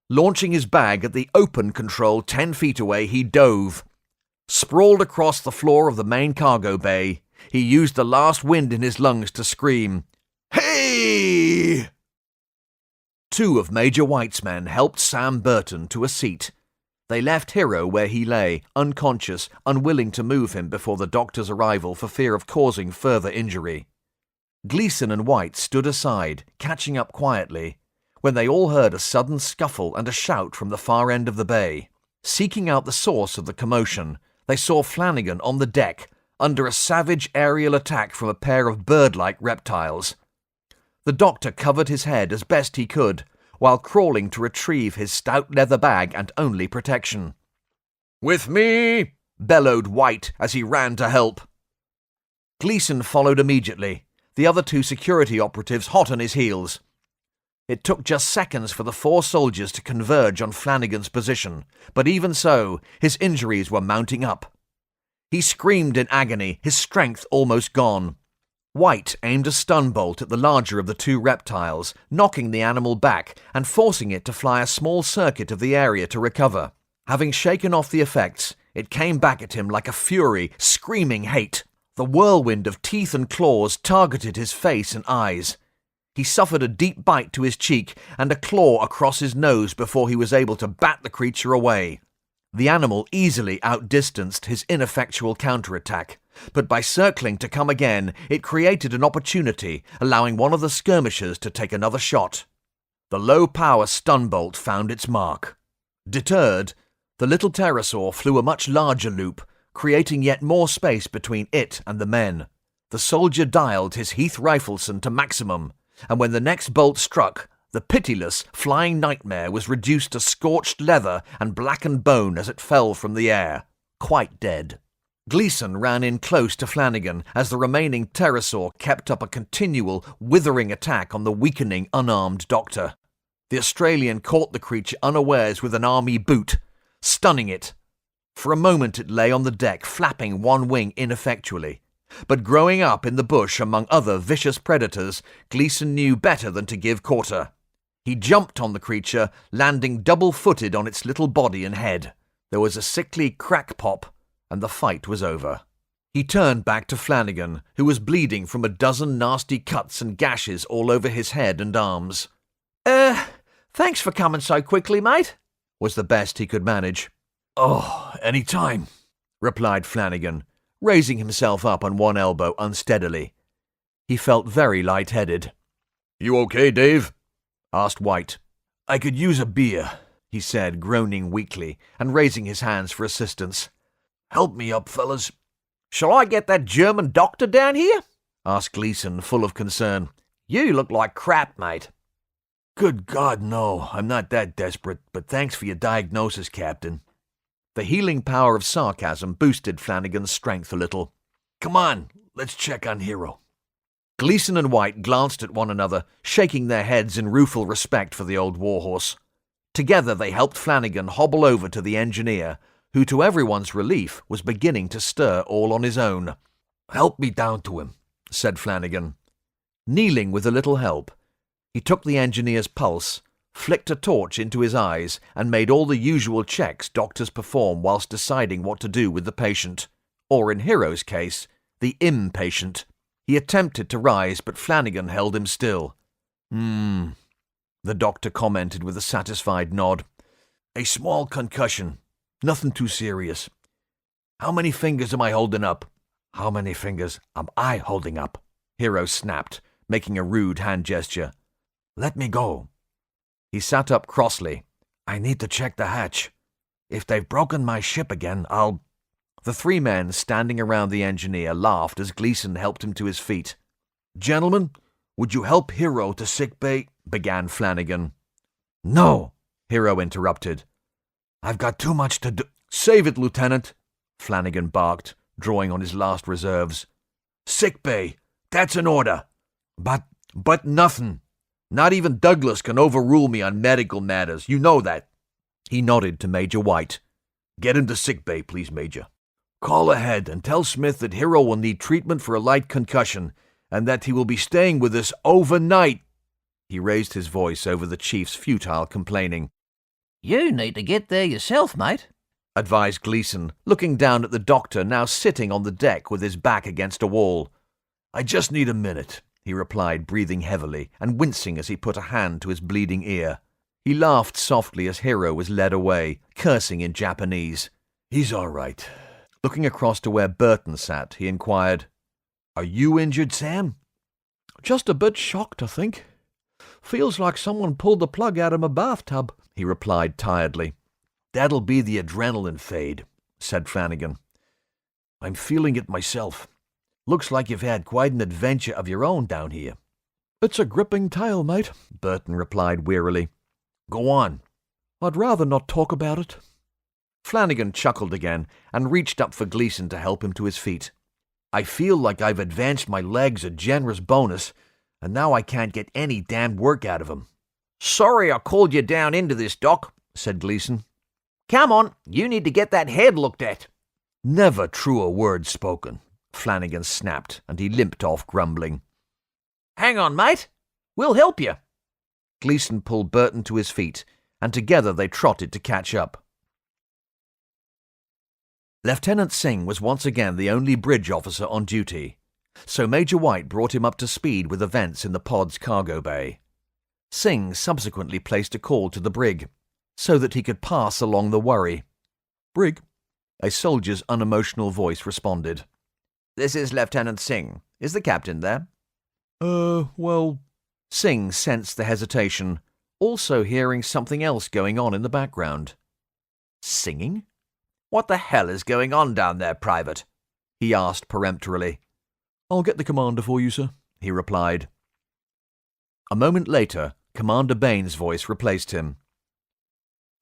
Launching his bag at the open control 10 feet away, he dove. Sprawled across the floor of the main cargo bay, he used the last wind in his lungs to scream, "Hey!" 2 of Major White's men helped Sam Burton to a seat. They left Hero where he lay, unconscious, unwilling to move him before the doctor's arrival for fear of causing further injury. Gleason and White stood aside, catching up quietly, when they all heard a sudden scuffle and a shout from the far end of the bay. Seeking out the source of the commotion, they saw Flanagan on the deck, under a savage aerial attack from a pair of bird-like reptiles. The doctor covered his head as best he could, while crawling to retrieve his stout leather bag and only protection. "With me!" bellowed White as he ran to help. Gleason followed immediately, the other 2 security operatives hot on his heels. It took just seconds for the 4 soldiers to converge on Flanagan's position, but even so, his injuries were mounting up. He screamed in agony, his strength almost gone. White aimed a stun bolt at the larger of the 2 reptiles, knocking the animal back and forcing it to fly a small circuit of the area to recover. Having shaken off the effects, it came back at him like a fury, screaming hate. The whirlwind of teeth and claws targeted his face and eyes. He suffered a deep bite to his cheek and a claw across his nose before he was able to bat the creature away. The animal easily outdistanced his ineffectual counterattack, but by circling to come again, it created an opportunity, allowing one of the skirmishers to take another shot. The low-power stun bolt found its mark. Deterred, the little pterosaur flew a much larger loop, creating yet more space between it and the men. The soldier dialed his Heath Rifleson to maximum, and when the next bolt struck, the pitiless, flying nightmare was reduced to scorched leather and blackened bone as it fell from the air, quite dead. Gleason ran in close to Flanagan as the remaining pterosaur kept up a continual, withering attack on the weakening, unarmed doctor. The Australian caught the creature unawares with an army boot, stunning it. For a moment it lay on the deck, flapping one wing ineffectually. But growing up in the bush among other vicious predators, Gleason knew better than to give quarter. He jumped on the creature, landing double-footed on its little body and head. There was a sickly crack pop, and the fight was over. He turned back to Flanagan, who was bleeding from a dozen nasty cuts and gashes all over his head and arms. Thanks for coming so quickly, mate," was the best he could manage. "Oh, any time," replied Flanagan, raising himself up on one elbow unsteadily. He felt very light-headed. "You okay, Dave?" asked White. "I could use a beer," he said, groaning weakly and raising his hands for assistance. "Help me up, fellas." "Shall I get that German doctor down here?" asked Gleason, full of concern. "You look like crap, mate." "Good God, no. I'm not that desperate, but thanks for your diagnosis, Captain." The healing power of sarcasm boosted Flanagan's strength a little. "Come on, let's check on Hero." Gleeson and White glanced at one another, shaking their heads in rueful respect for the old warhorse. Together they helped Flanagan hobble over to the engineer, who to everyone's relief was beginning to stir all on his own. "Help me down to him," said Flanagan. Kneeling with a little help, he took the engineer's pulse, flicked a torch into his eyes, and made all the usual checks doctors perform whilst deciding what to do with the patient, or in Hero's case, the impatient. He attempted to rise, but Flanagan held him still. The doctor commented with a satisfied nod. "A small concussion. Nothing too serious. How many fingers am I holding up?" "How many fingers am I holding up?" Hero snapped, making a rude hand gesture. "Let me go." He sat up crossly. "I need to check the hatch. If they've broken my ship again, I'll—" The three men standing around the engineer laughed as Gleeson helped him to his feet. "Gentlemen, would you help Hero to sick bay?" began Flanagan. "No," Hero interrupted. "I've got too much to do—" "Save it, Lieutenant," Flanagan barked, drawing on his last reserves. "Sick bay, that's an order." But nothing. Not even Douglas can overrule me on medical matters. You know that." He nodded to Major White. "Get him to sick bay, please, Major. Call ahead and tell Smith that Hero will need treatment for a light concussion and that he will be staying with us overnight." He raised his voice over the chief's futile complaining. You need to get there yourself, mate, advised Gleeson, looking down at the doctor now sitting on the deck with his back against a wall. "I just need a minute," he replied, breathing heavily and wincing as he put a hand to his bleeding ear. He laughed softly as Hero was led away, cursing in Japanese. "He's all right." Looking across to where Burton sat, he inquired, "Are you injured, Sam?" "Just a bit shocked, I think. Feels like someone pulled the plug out of my bathtub," he replied tiredly. "That'll be the adrenaline fade," said Flanagan. "I'm feeling it myself. Looks like you've had quite an adventure of your own down here." "It's a gripping tale, mate," Burton replied wearily. "Go on." "I'd rather not talk about it." Flanagan chuckled again and reached up for Gleeson to help him to his feet. "I feel like I've advanced my legs a generous bonus, and now I can't get any damned work out of 'em." "Sorry I called you down into this, Doc," said Gleeson. "Come on, you need to get that head looked at." "Never truer word spoken," Flanagan snapped, and he limped off grumbling. "Hang on, mate. We'll help you." Gleeson pulled Burton to his feet, and together they trotted to catch up. Lieutenant Singh was once again the only bridge officer on duty, so Major White brought him up to speed with events in the pod's cargo bay. Singh subsequently placed a call to the brig, so that he could pass along the worry. "Brig?" A soldier's unemotional voice responded. "This is Lieutenant Singh. Is the captain there?" Well..." Singh sensed the hesitation, also hearing something else going on in the background. "Singing? What the hell is going on down there, Private?" he asked peremptorily. "I'll get the commander for you, sir," he replied. A moment later, Commander Bain's voice replaced him.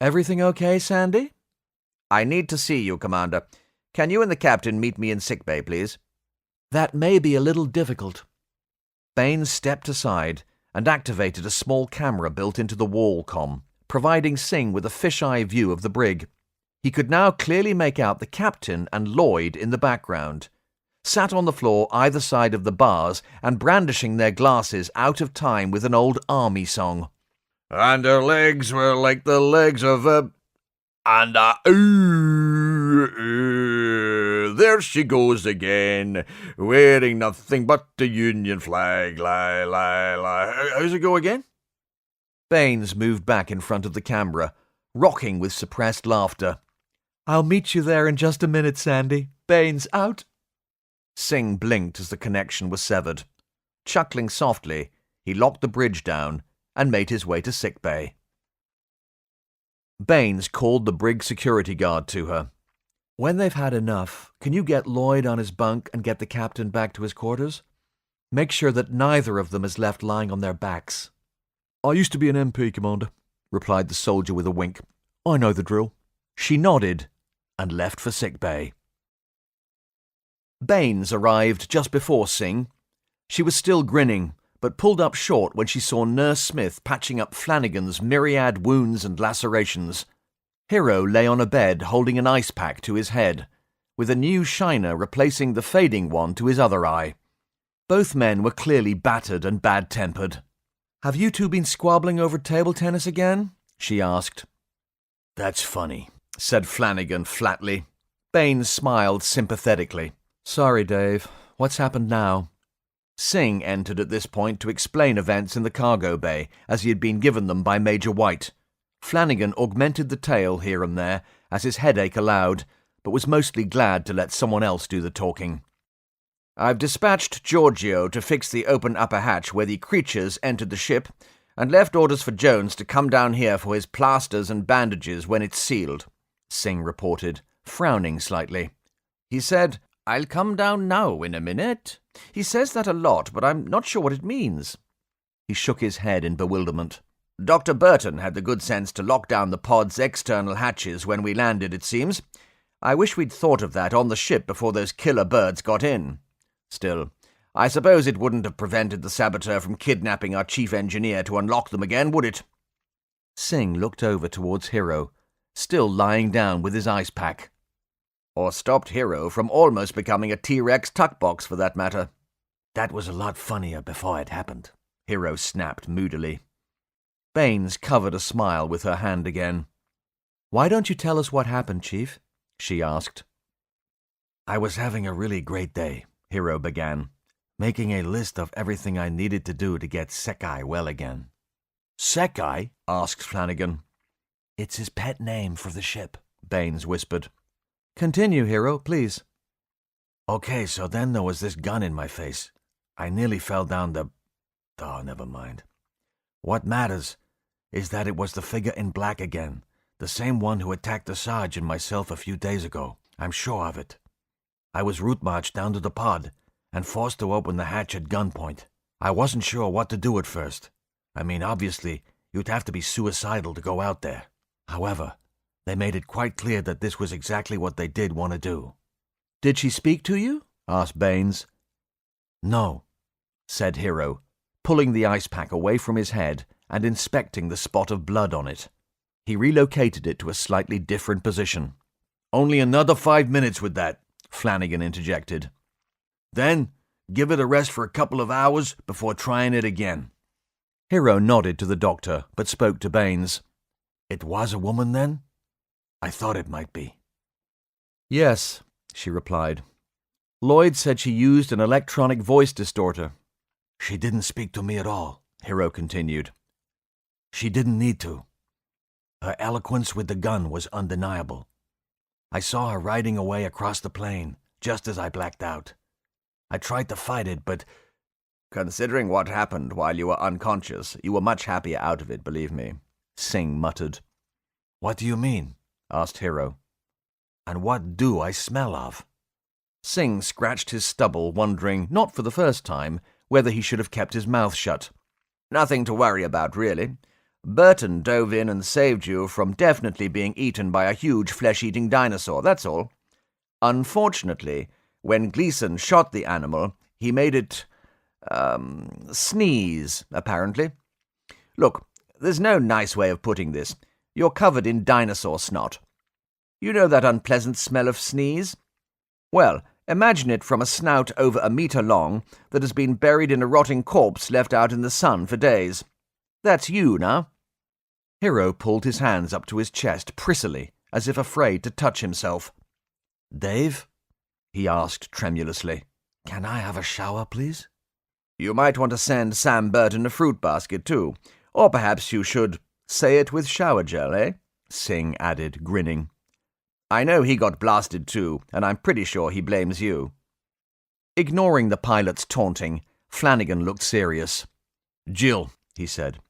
"Everything okay, Sandy?" "I need to see you, Commander. Can you and the captain meet me in sickbay, please?" "That may be a little difficult." Bain stepped aside and activated a small camera built into the wall comm, providing Singh with a fisheye view of the brig. He could now clearly make out the captain and Lloyd in the background, sat on the floor either side of the bars and brandishing their glasses out of time with an old army song. "And her legs were like the legs of a... and there she goes again, wearing nothing but the Union flag, lie, lie, lie." How's it go again? Baines moved back in front of the camera, rocking with suppressed laughter. "I'll meet you there in just a minute, Sandy. Baines out." Singh blinked as the connection was severed. Chuckling softly, he locked the bridge down and made his way to sickbay. Baines called the brig security guard to her. "When they've had enough, can you get Lloyd on his bunk and get the captain back to his quarters? Make sure that neither of them is left lying on their backs." "I used to be an MP, Commander," replied the soldier with a wink. "I know the drill." She nodded and left for sickbay. Baines arrived just before Singh. She was still grinning, but pulled up short when she saw Nurse Smith patching up Flanagan's myriad wounds and lacerations. Hero lay on a bed holding an ice pack to his head, with a new shiner replacing the fading one to his other eye. Both men were clearly battered and bad-tempered. "Have you two been squabbling over table tennis again?" she asked. That's funny, said Flanagan flatly. Baines smiled sympathetically. "Sorry, Dave. What's happened now?" Singh entered at this point to explain events in the cargo bay, as he had been given them by Major White. Flanagan augmented the tale here and there, as his headache allowed, but was mostly glad to let someone else do the talking. "I've dispatched Giorgio to fix the open upper hatch where the creatures entered the ship, and left orders for Jones to come down here for his plasters and bandages when it's sealed," Singh reported, frowning slightly. "He said, 'I'll come down now in a minute.' He says that a lot, but I'm not sure what it means." He shook his head in bewilderment. "Dr. Burton had the good sense to lock down the pod's external hatches when we landed, it seems. I wish we'd thought of that on the ship before those killer birds got in. Still, I suppose it wouldn't have prevented the saboteur from kidnapping our chief engineer to unlock them again, would it?" Singh looked over towards Hero, still lying down with his ice pack. "Or stopped Hero from almost becoming a T-Rex tuck box, for that matter." That was a lot funnier before it happened, Hero snapped moodily. Baines covered a smile with her hand again. "Why don't you tell us what happened, Chief?" she asked. I was having a really great day, Hero began, making a list of everything I needed to do to get Sekai well again. "Sekai?" asked Flanagan. It's his pet name for the ship, Baines whispered. "Continue, Hero, please." Okay, so then there was this gun in my face. I nearly fell down the... Oh, never mind. What matters is that it was the figure in black again, the same one who attacked the Sarge and myself a few days ago. I'm sure of it. I was route marched down to the pod and forced to open the hatch at gunpoint. I wasn't sure what to do at first. I mean, obviously, you'd have to be suicidal to go out there. However, they made it quite clear that this was exactly what they did want to do. "Did she speak to you?" asked Baines. No, said Hero, pulling the ice pack away from his head and inspecting the spot of blood on it. He relocated it to a slightly different position. "Only another 5 minutes with that," Flanagan interjected. "Then give it a rest for a couple of hours before trying it again." Hero nodded to the doctor, but spoke to Baines. "It was a woman, then? I thought it might be." "Yes," she replied. "Lloyd said she used an electronic voice distorter." "She didn't speak to me at all," Hero continued. "She didn't need to. Her eloquence with the gun was undeniable. I saw her riding away across the plain, just as I blacked out. I tried to fight it, but..." "Considering what happened while you were unconscious, you were much happier out of it, believe me," Singh muttered. "What do you mean?" asked Hero. "And what do I smell of?" Singh scratched his stubble, wondering, not for the first time, whether he should have kept his mouth shut. "Nothing to worry about, really. Burton dove in and saved you from definitely being eaten by a huge flesh-eating dinosaur, that's all. Unfortunately, when Gleason shot the animal, he made it, sneeze, apparently. Look, there's no nice way of putting this. You're covered in dinosaur snot. You know that unpleasant smell of sneeze? Well, imagine it from a snout over a meter long that has been buried in a rotting corpse left out in the sun for days. That's you, now." Hero pulled his hands up to his chest prissily, as if afraid to touch himself. "Dave?" he asked tremulously. "Can I have a shower, please?" "You might want to send Sam Burton a fruit basket, too. Or perhaps you should say it with shower gel, eh?" Singh added, grinning. "I know he got blasted too, and I'm pretty sure he blames you." Ignoring the pilot's taunting, Flanagan looked serious. "Jill," he said,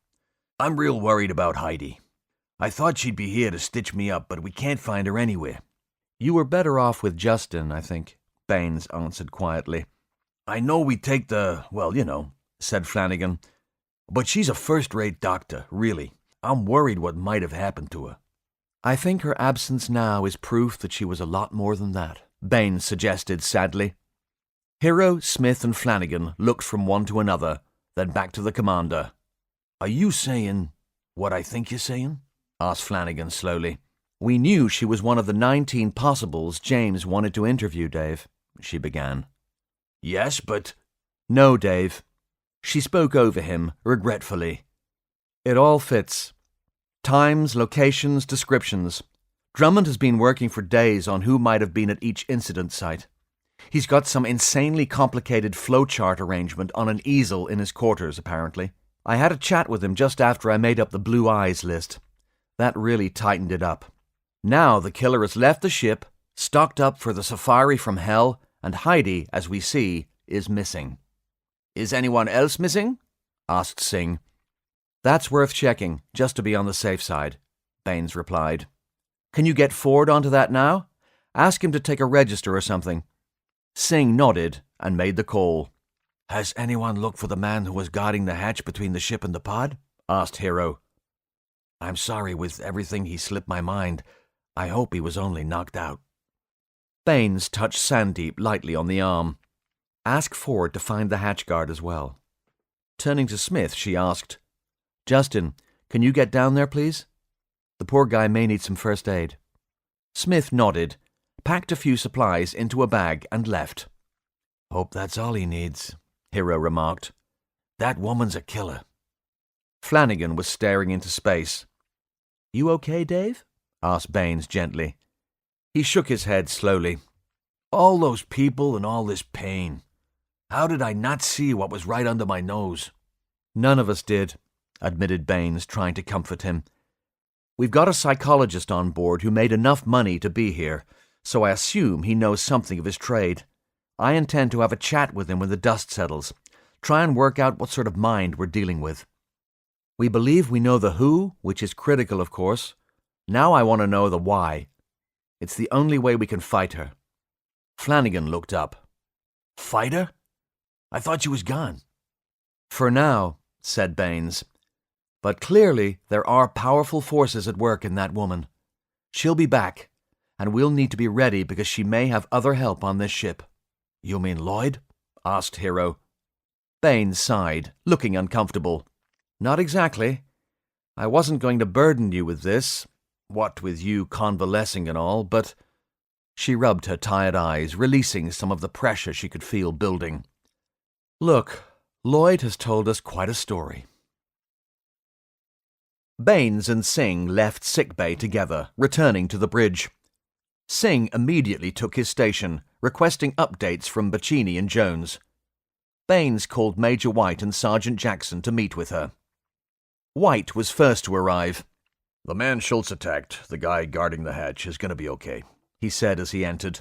"I'm real worried about Heidi. I thought she'd be here to stitch me up, but we can't find her anywhere." "You were better off with Justin, I think," Baines answered quietly. "I know we take the, well, you know," said Flanagan, "but she's a first-rate doctor, really. I'm worried what might have happened to her." "I think her absence now is proof that she was a lot more than that," Baines suggested sadly. Hero, Smith, and Flanagan looked from one to another, then back to the commander. Are you saying what I think you're saying? Asked Flanagan slowly. We knew she was one of the 19 possibles James wanted to interview, Dave, she began. Yes, but... No, Dave. She spoke over him, regretfully. It all fits. Times, locations, descriptions. Drummond has been working for days on who might have been at each incident site. He's got some insanely complicated flowchart arrangement on an easel in his quarters, apparently. I had a chat with him just after I made up the Blue Eyes list. That really tightened it up. Now the killer has left the ship, stocked up for the safari from hell, and Heidi, as we see, is missing. Is anyone else missing? Asked Singh. That's worth checking, just to be on the safe side, Baines replied. Can you get Ford onto that now? Ask him to take a register or something. Singh nodded and made the call. Has anyone looked for the man who was guarding the hatch between the ship and the pod? Asked Hero. I'm sorry, with everything he slipped my mind. I hope he was only knocked out. Baines touched Sandeep lightly on the arm. Ask Ford to find the hatch guard as well. Turning to Smith, she asked, Justin, can you get down there, please? The poor guy may need some first aid. Smith nodded, packed a few supplies into a bag, and left. Hope that's all he needs, Hero remarked. That woman's a killer. Flanagan was staring into space. You okay, Dave? Asked Baines gently. He shook his head slowly. All those people and all this pain. How did I not see what was right under my nose? None of us did, admitted Baines, trying to comfort him. We've got a psychologist on board who made enough money to be here, so I assume he knows something of his trade. I intend to have a chat with him when the dust settles, try and work out what sort of mind we're dealing with. We believe we know the who, which is critical, of course. Now I want to know the why. It's the only way we can fight her. Flanagan looked up. Fight her? I thought she was gone. For now, said Baines. But clearly there are powerful forces at work in that woman. She'll be back, and we'll need to be ready because she may have other help on this ship. You mean Lloyd? Asked Hero. Baines sighed, looking uncomfortable. Not exactly. I wasn't going to burden you with this, what with you convalescing and all, but... She rubbed her tired eyes, releasing some of the pressure she could feel building. Look, Lloyd has told us quite a story. Baines and Singh left sickbay together, returning to the bridge. Singh immediately took his station, requesting updates from Bacchini and Jones. Baines called Major White and Sergeant Jackson to meet with her. White was first to arrive. The man Schultz attacked, the guy guarding the hatch, is going to be okay, he said as he entered.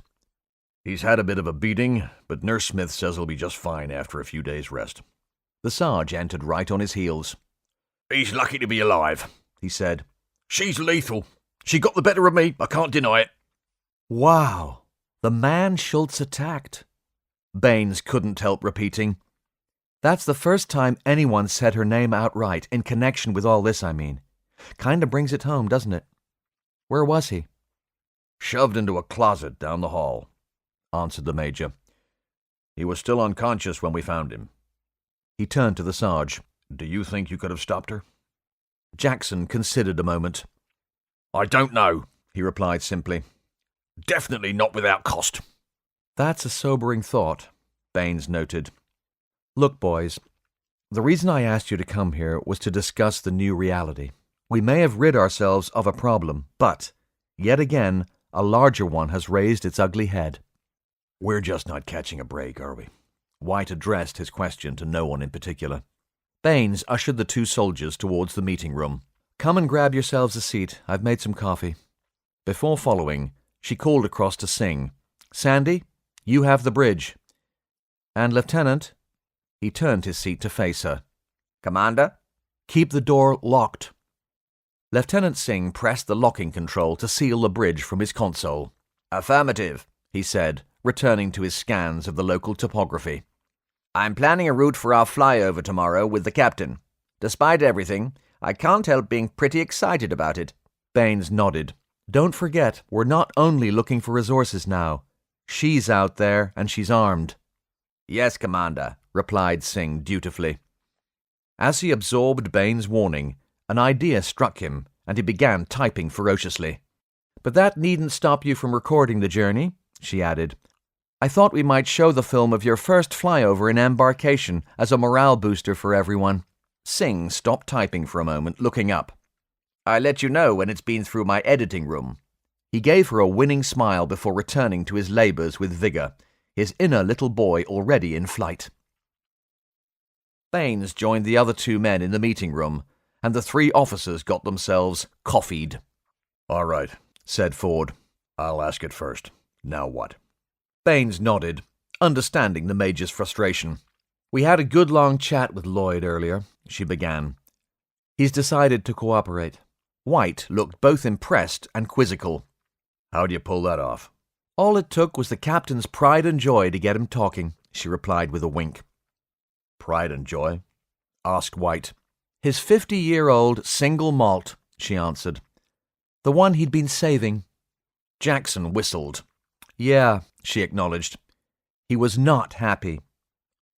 He's had a bit of a beating, but Nurse Smith says he'll be just fine after a few days' rest. The Sarge entered right on his heels. He's lucky to be alive, he said. She's lethal. She got the better of me, I can't deny it. Wow, the man Schultz attacked. Baines couldn't help repeating. That's the first time anyone said her name outright, in connection with all this, I mean. Kinda brings it home, doesn't it? Where was he? Shoved into a closet down the hall, answered the Major. He was still unconscious when we found him. He turned to the Sarge. Do you think you could have stopped her? Jackson considered a moment. I don't know, he replied simply. Definitely not without cost. That's a sobering thought, Baines noted. Look, boys, the reason I asked you to come here was to discuss the new reality. We may have rid ourselves of a problem, but, yet again, a larger one has raised its ugly head. We're just not catching a break, are we? White addressed his question to no one in particular. Baines ushered the two soldiers towards the meeting room. Come and grab yourselves a seat. I've made some coffee. Before following, she called across to Singh. Sandy, you have the bridge. And Lieutenant, he turned his seat to face her. Commander? Keep the door locked. Lieutenant Singh pressed the locking control to seal the bridge from his console. Affirmative, he said, returning to his scans of the local topography. I'm planning a route for our flyover tomorrow with the captain. Despite everything, I can't help being pretty excited about it. Baines nodded. Don't forget, we're not only looking for resources now. She's out there, and she's armed. Yes, Commander, replied Singh dutifully. As he absorbed Bain's warning, an idea struck him, and he began typing ferociously. But that needn't stop you from recording the journey, she added. I thought we might show the film of your first flyover in embarkation as a morale booster for everyone. Singh stopped typing for a moment, looking up. I'll let you know when it's been through my editing room. He gave her a winning smile before returning to his labours with vigour, his inner little boy already in flight. Baines joined the other 2 men in the meeting room, and the 3 officers got themselves coffeed. All right, said Ford. I'll ask it first. Now what? Baines nodded, understanding the Major's frustration. We had a good long chat with Lloyd earlier, she began. He's decided to cooperate. White looked both impressed and quizzical. How'd you pull that off? All it took was the captain's pride and joy to get him talking, she replied with a wink. Pride and joy? Asked White. His 50-year-old single malt, she answered. The one he'd been saving. Jackson whistled. Yeah, she acknowledged. He was not happy.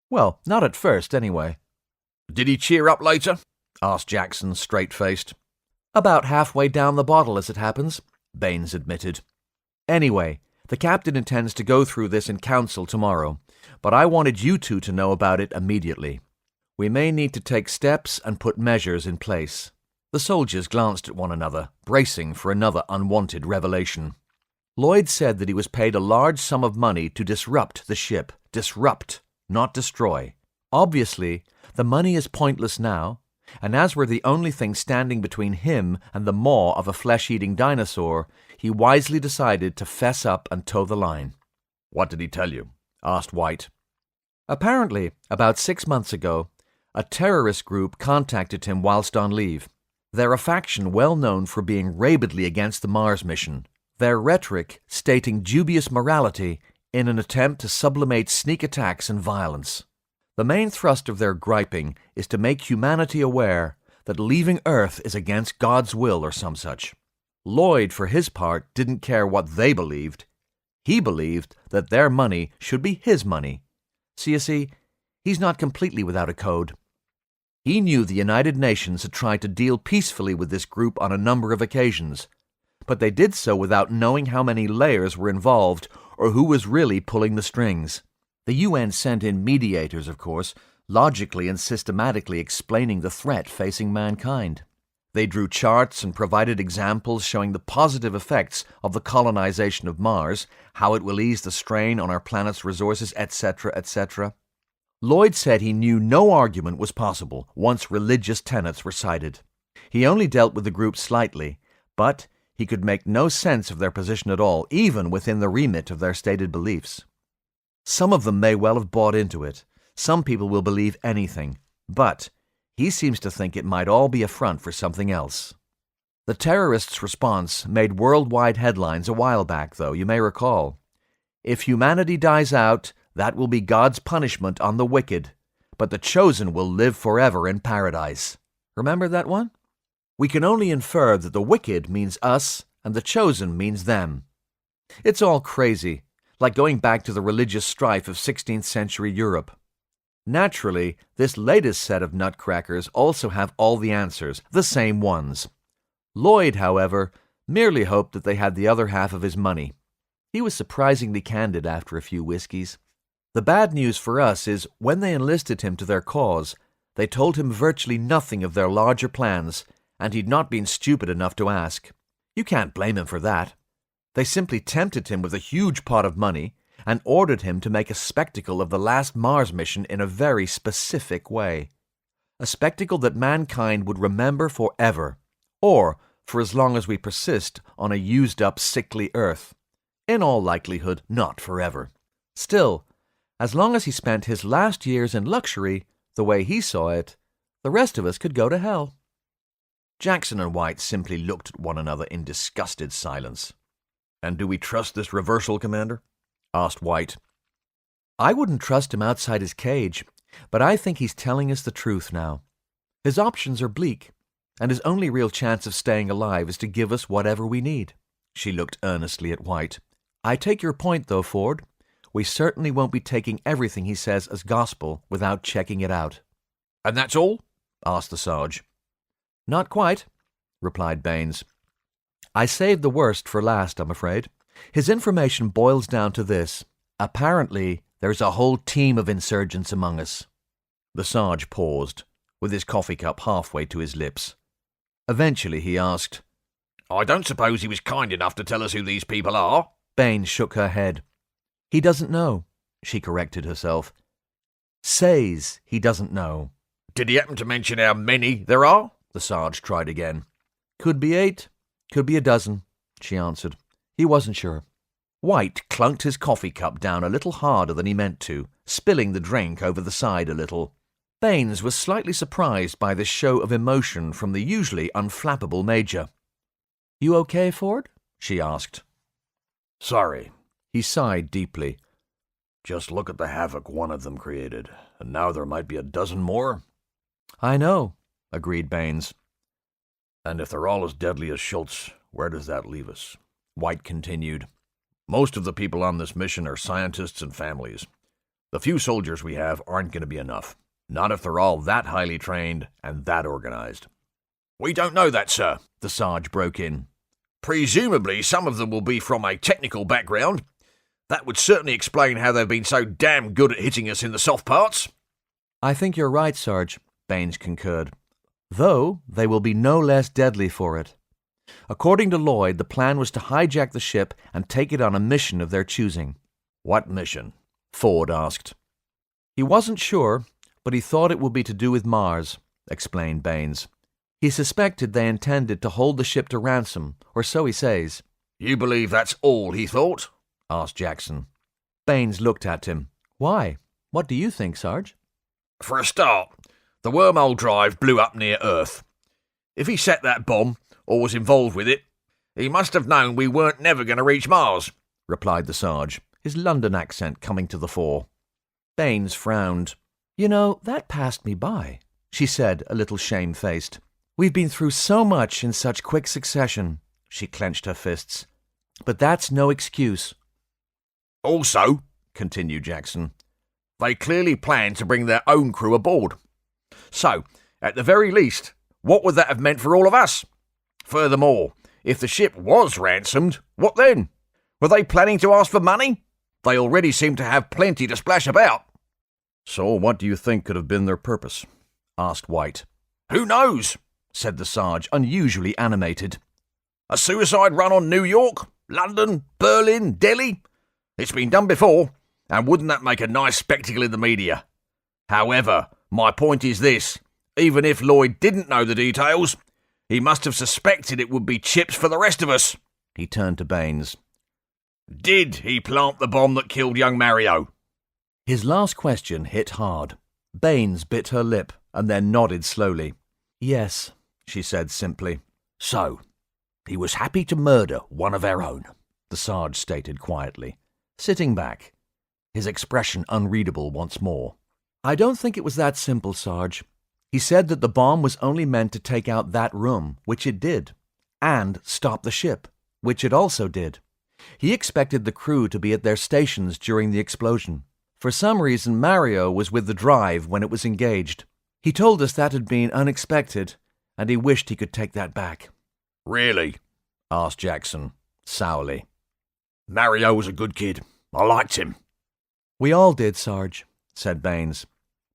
Well, not at first, anyway. Did he cheer up later? Asked Jackson, straight-faced. About halfway down the bottle, as it happens, Baines admitted. Anyway, the captain intends to go through this in council tomorrow, but I wanted you 2 to know about it immediately. We may need to take steps and put measures in place. The soldiers glanced at one another, bracing for another unwanted revelation. Lloyd said that he was paid a large sum of money to disrupt the ship. Disrupt, not destroy. Obviously, the money is pointless now, and as we're the only thing standing between him and the maw of a flesh-eating dinosaur, he wisely decided to fess up and toe the line. What did he tell you? Asked White. Apparently, about 6 months ago, a terrorist group contacted him whilst on leave. They're a faction well known for being rabidly against the Mars mission, their rhetoric stating dubious morality in an attempt to sublimate sneak attacks and violence. The main thrust of their griping is to make humanity aware that leaving Earth is against God's will or some such. Lloyd, for his part, didn't care what they believed. He believed that their money should be his money. So you see, he's not completely without a code. He knew the United Nations had tried to deal peacefully with this group on a number of occasions, but they did so without knowing how many layers were involved or who was really pulling the strings. The UN sent in mediators, of course, logically and systematically explaining the threat facing mankind. They drew charts and provided examples showing the positive effects of the colonization of Mars, how it will ease the strain on our planet's resources, etc., etc. Lloyd said he knew no argument was possible once religious tenets were cited. He only dealt with the group slightly, but he could make no sense of their position at all, even within the remit of their stated beliefs. Some of them may well have bought into it. Some people will believe anything. But he seems to think it might all be a front for something else. The terrorists' response made worldwide headlines a while back, though, you may recall. If humanity dies out, that will be God's punishment on the wicked, but the chosen will live forever in paradise. Remember that one? We can only infer that the wicked means us and the chosen means them. It's all crazy, like going back to the religious strife of 16th century Europe. Naturally, this latest set of nutcrackers also have all the answers, the same ones. Lloyd, however, merely hoped that they had the other half of his money. He was surprisingly candid after a few whiskies. The bad news for us is, when they enlisted him to their cause, they told him virtually nothing of their larger plans, and he'd not been stupid enough to ask. You can't blame him for that. They simply tempted him with a huge pot of money and ordered him to make a spectacle of the last Mars mission in a very specific way. A spectacle that mankind would remember forever, or for as long as we persist on a used-up, sickly Earth. In all likelihood, not forever. Still, as long as he spent his last years in luxury, the way he saw it, the rest of us could go to hell. Jackson and White simply looked at one another in disgusted silence. And do we trust this reversal, Commander? Asked White. I wouldn't trust him outside his cage, but I think he's telling us the truth now. His options are bleak, and his only real chance of staying alive is to give us whatever we need. She looked earnestly at White. I take your point, though, Ford. We certainly won't be taking everything he says as gospel without checking it out." "And that's all?" asked the Sarge. "Not quite," replied Baines. "I saved the worst for last, I'm afraid. His information boils down to this. Apparently, there's a whole team of insurgents among us." The Sarge paused, with his coffee cup halfway to his lips. Eventually he asked, "I don't suppose he was kind enough to tell us who these people are?" Baines shook her head. "He doesn't know," she corrected herself. "Says he doesn't know." "Did he happen to mention how many there are?" the Sarge tried again. "Could be 8, could be a dozen," she answered. He wasn't sure. White clunked his coffee cup down a little harder than he meant to, spilling the drink over the side a little. Baines was slightly surprised by this show of emotion from the usually unflappable Major. "You okay, Ford?" she asked. "Sorry." He sighed deeply. "Just look at the havoc one of them created, and now there might be a dozen more." "I know," agreed Baines. "And if they're all as deadly as Schultz, where does that leave us?" White continued. "Most of the people on this mission are scientists and families. The few soldiers we have aren't going to be enough. Not if they're all that highly trained and that organized." "We don't know that, sir," the Sarge broke in. "Presumably some of them will be from a technical background. That would certainly explain how they've been so damn good at hitting us in the soft parts." "I think you're right, Sarge," Baines concurred. "Though they will be no less deadly for it." According to Lloyd, the plan was to hijack the ship and take it on a mission of their choosing. "What mission?" Ford asked. He wasn't sure, but he thought it would be to do with Mars, explained Baines. He suspected they intended to hold the ship to ransom, or so he says. "You believe that's all he thought?" asked Jackson. Baines looked at him. "Why? What do you think, Sarge?" "For a start, the wormhole drive blew up near Earth. If he set that bomb, or was involved with it, he must have known we weren't never going to reach Mars," replied the Sarge, his London accent coming to the fore. Baines frowned. "You know, that passed me by," she said, a little shamefaced. "We've been through so much in such quick succession." She clenched her fists. "But that's no excuse." "Also," continued Jackson, "they clearly planned to bring their own crew aboard. So, at the very least, what would that have meant for all of us? Furthermore, if the ship was ransomed, what then? Were they planning to ask for money? They already seem to have plenty to splash about." "So what do you think could have been their purpose?" asked White. "Who knows?" said the Sarge, unusually animated. "A suicide run on New York, London, Berlin, Delhi? It's been done before, and wouldn't that make a nice spectacle in the media? However, my point is this. Even if Lloyd didn't know the details, he must have suspected it would be chips for the rest of us." He turned to Baines. "Did he plant the bomb that killed young Mario?" His last question hit hard. Baines bit her lip and then nodded slowly. "Yes," she said simply. "So, he was happy to murder one of our own," the Sarge stated quietly, sitting back, his expression unreadable once more. "I don't think it was that simple, Sarge. He said that the bomb was only meant to take out that room, which it did, and stop the ship, which it also did. He expected the crew to be at their stations during the explosion. For some reason, Mario was with the drive when it was engaged. He told us that had been unexpected, and he wished he could take that back." "Really?" asked Jackson, sourly. "Mario was a good kid. I liked him." "We all did, Sarge," said Baines.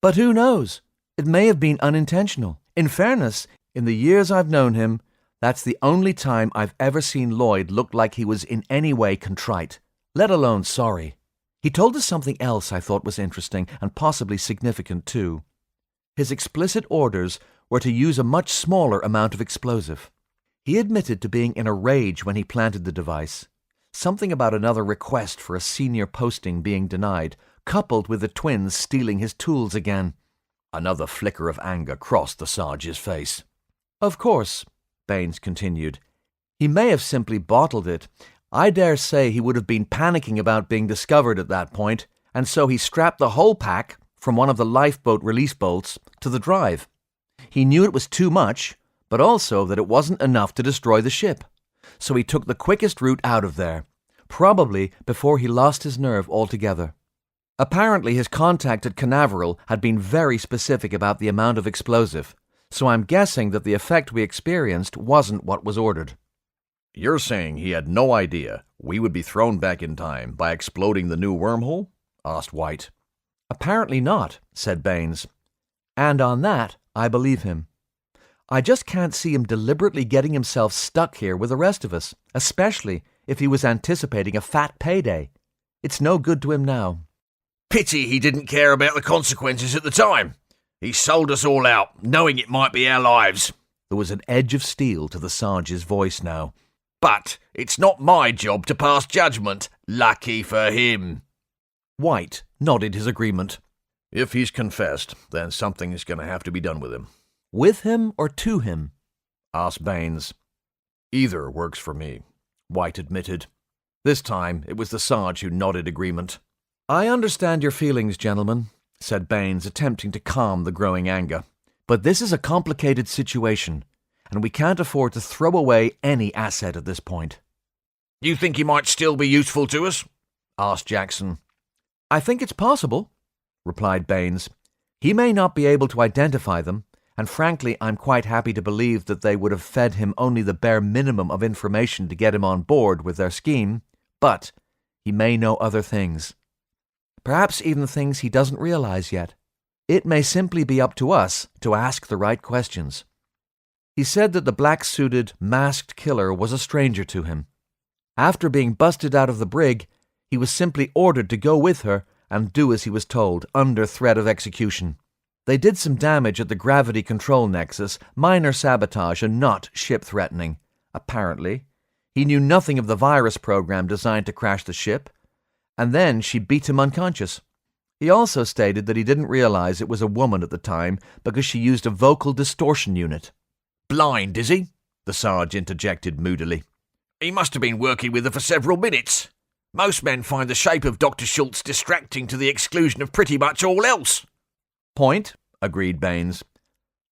"But who knows? It may have been unintentional. In fairness, in the years I've known him, that's the only time I've ever seen Lloyd look like he was in any way contrite, let alone sorry. He told us something else I thought was interesting and possibly significant too. His explicit orders were to use a much smaller amount of explosive. He admitted to being in a rage when he planted the device. Something about another request for a senior posting being denied, coupled with the twins stealing his tools again. Another flicker of anger crossed the Sarge's face. "Of course," Baines continued, "he may have simply bottled it. I dare say he would have been panicking about being discovered at that point, and so he strapped the whole pack, from one of the lifeboat release bolts, to the drive. He knew it was too much, but also that it wasn't enough to destroy the ship. So he took the quickest route out of there, probably before he lost his nerve altogether. Apparently his contact at Canaveral had been very specific about the amount of explosive, so I'm guessing that the effect we experienced wasn't what was ordered. You're saying he had no idea we would be thrown back in time by exploding the new wormhole? Asked White. Apparently not, said Baines. And on that, I believe him. I just can't see him deliberately getting himself stuck here with the rest of us, especially if he was anticipating a fat payday. It's no good to him now. Pity he didn't care about the consequences at the time. He sold us all out, knowing it might be our lives. There was an edge of steel to the Sarge's voice now. But it's not my job to pass judgment. Lucky for him. White nodded his agreement. If he's confessed, then something is going to have to be done with him. With him or to him? Asked Baines. Either works for me, White admitted. This time it was the Sarge who nodded agreement. I understand your feelings, gentlemen, said Baines, attempting to calm the growing anger. But this is a complicated situation, and we can't afford to throw away any asset at this point. You think he might still be useful to us? Asked Jackson. I think it's possible, replied Baines. He may not be able to identify them, and frankly I'm quite happy to believe that they would have fed him only the bare minimum of information to get him on board with their scheme, but he may know other things. Perhaps even things he doesn't realize yet. It may simply be up to us to ask the right questions. He said that the black-suited, masked killer was a stranger to him. After being busted out of the brig, he was simply ordered to go with her and do as he was told, under threat of execution. They did some damage at the gravity control nexus, minor sabotage and not ship-threatening. Apparently, he knew nothing of the virus program designed to crash the ship, and then she beat him unconscious. He also stated that he didn't realize it was a woman at the time because she used a vocal distortion unit. Blind, is he? The Sarge interjected moodily. He must have been working with her for several minutes. Most men find the shape of Dr. Schultz distracting to the exclusion of pretty much all else. Point, agreed Baines.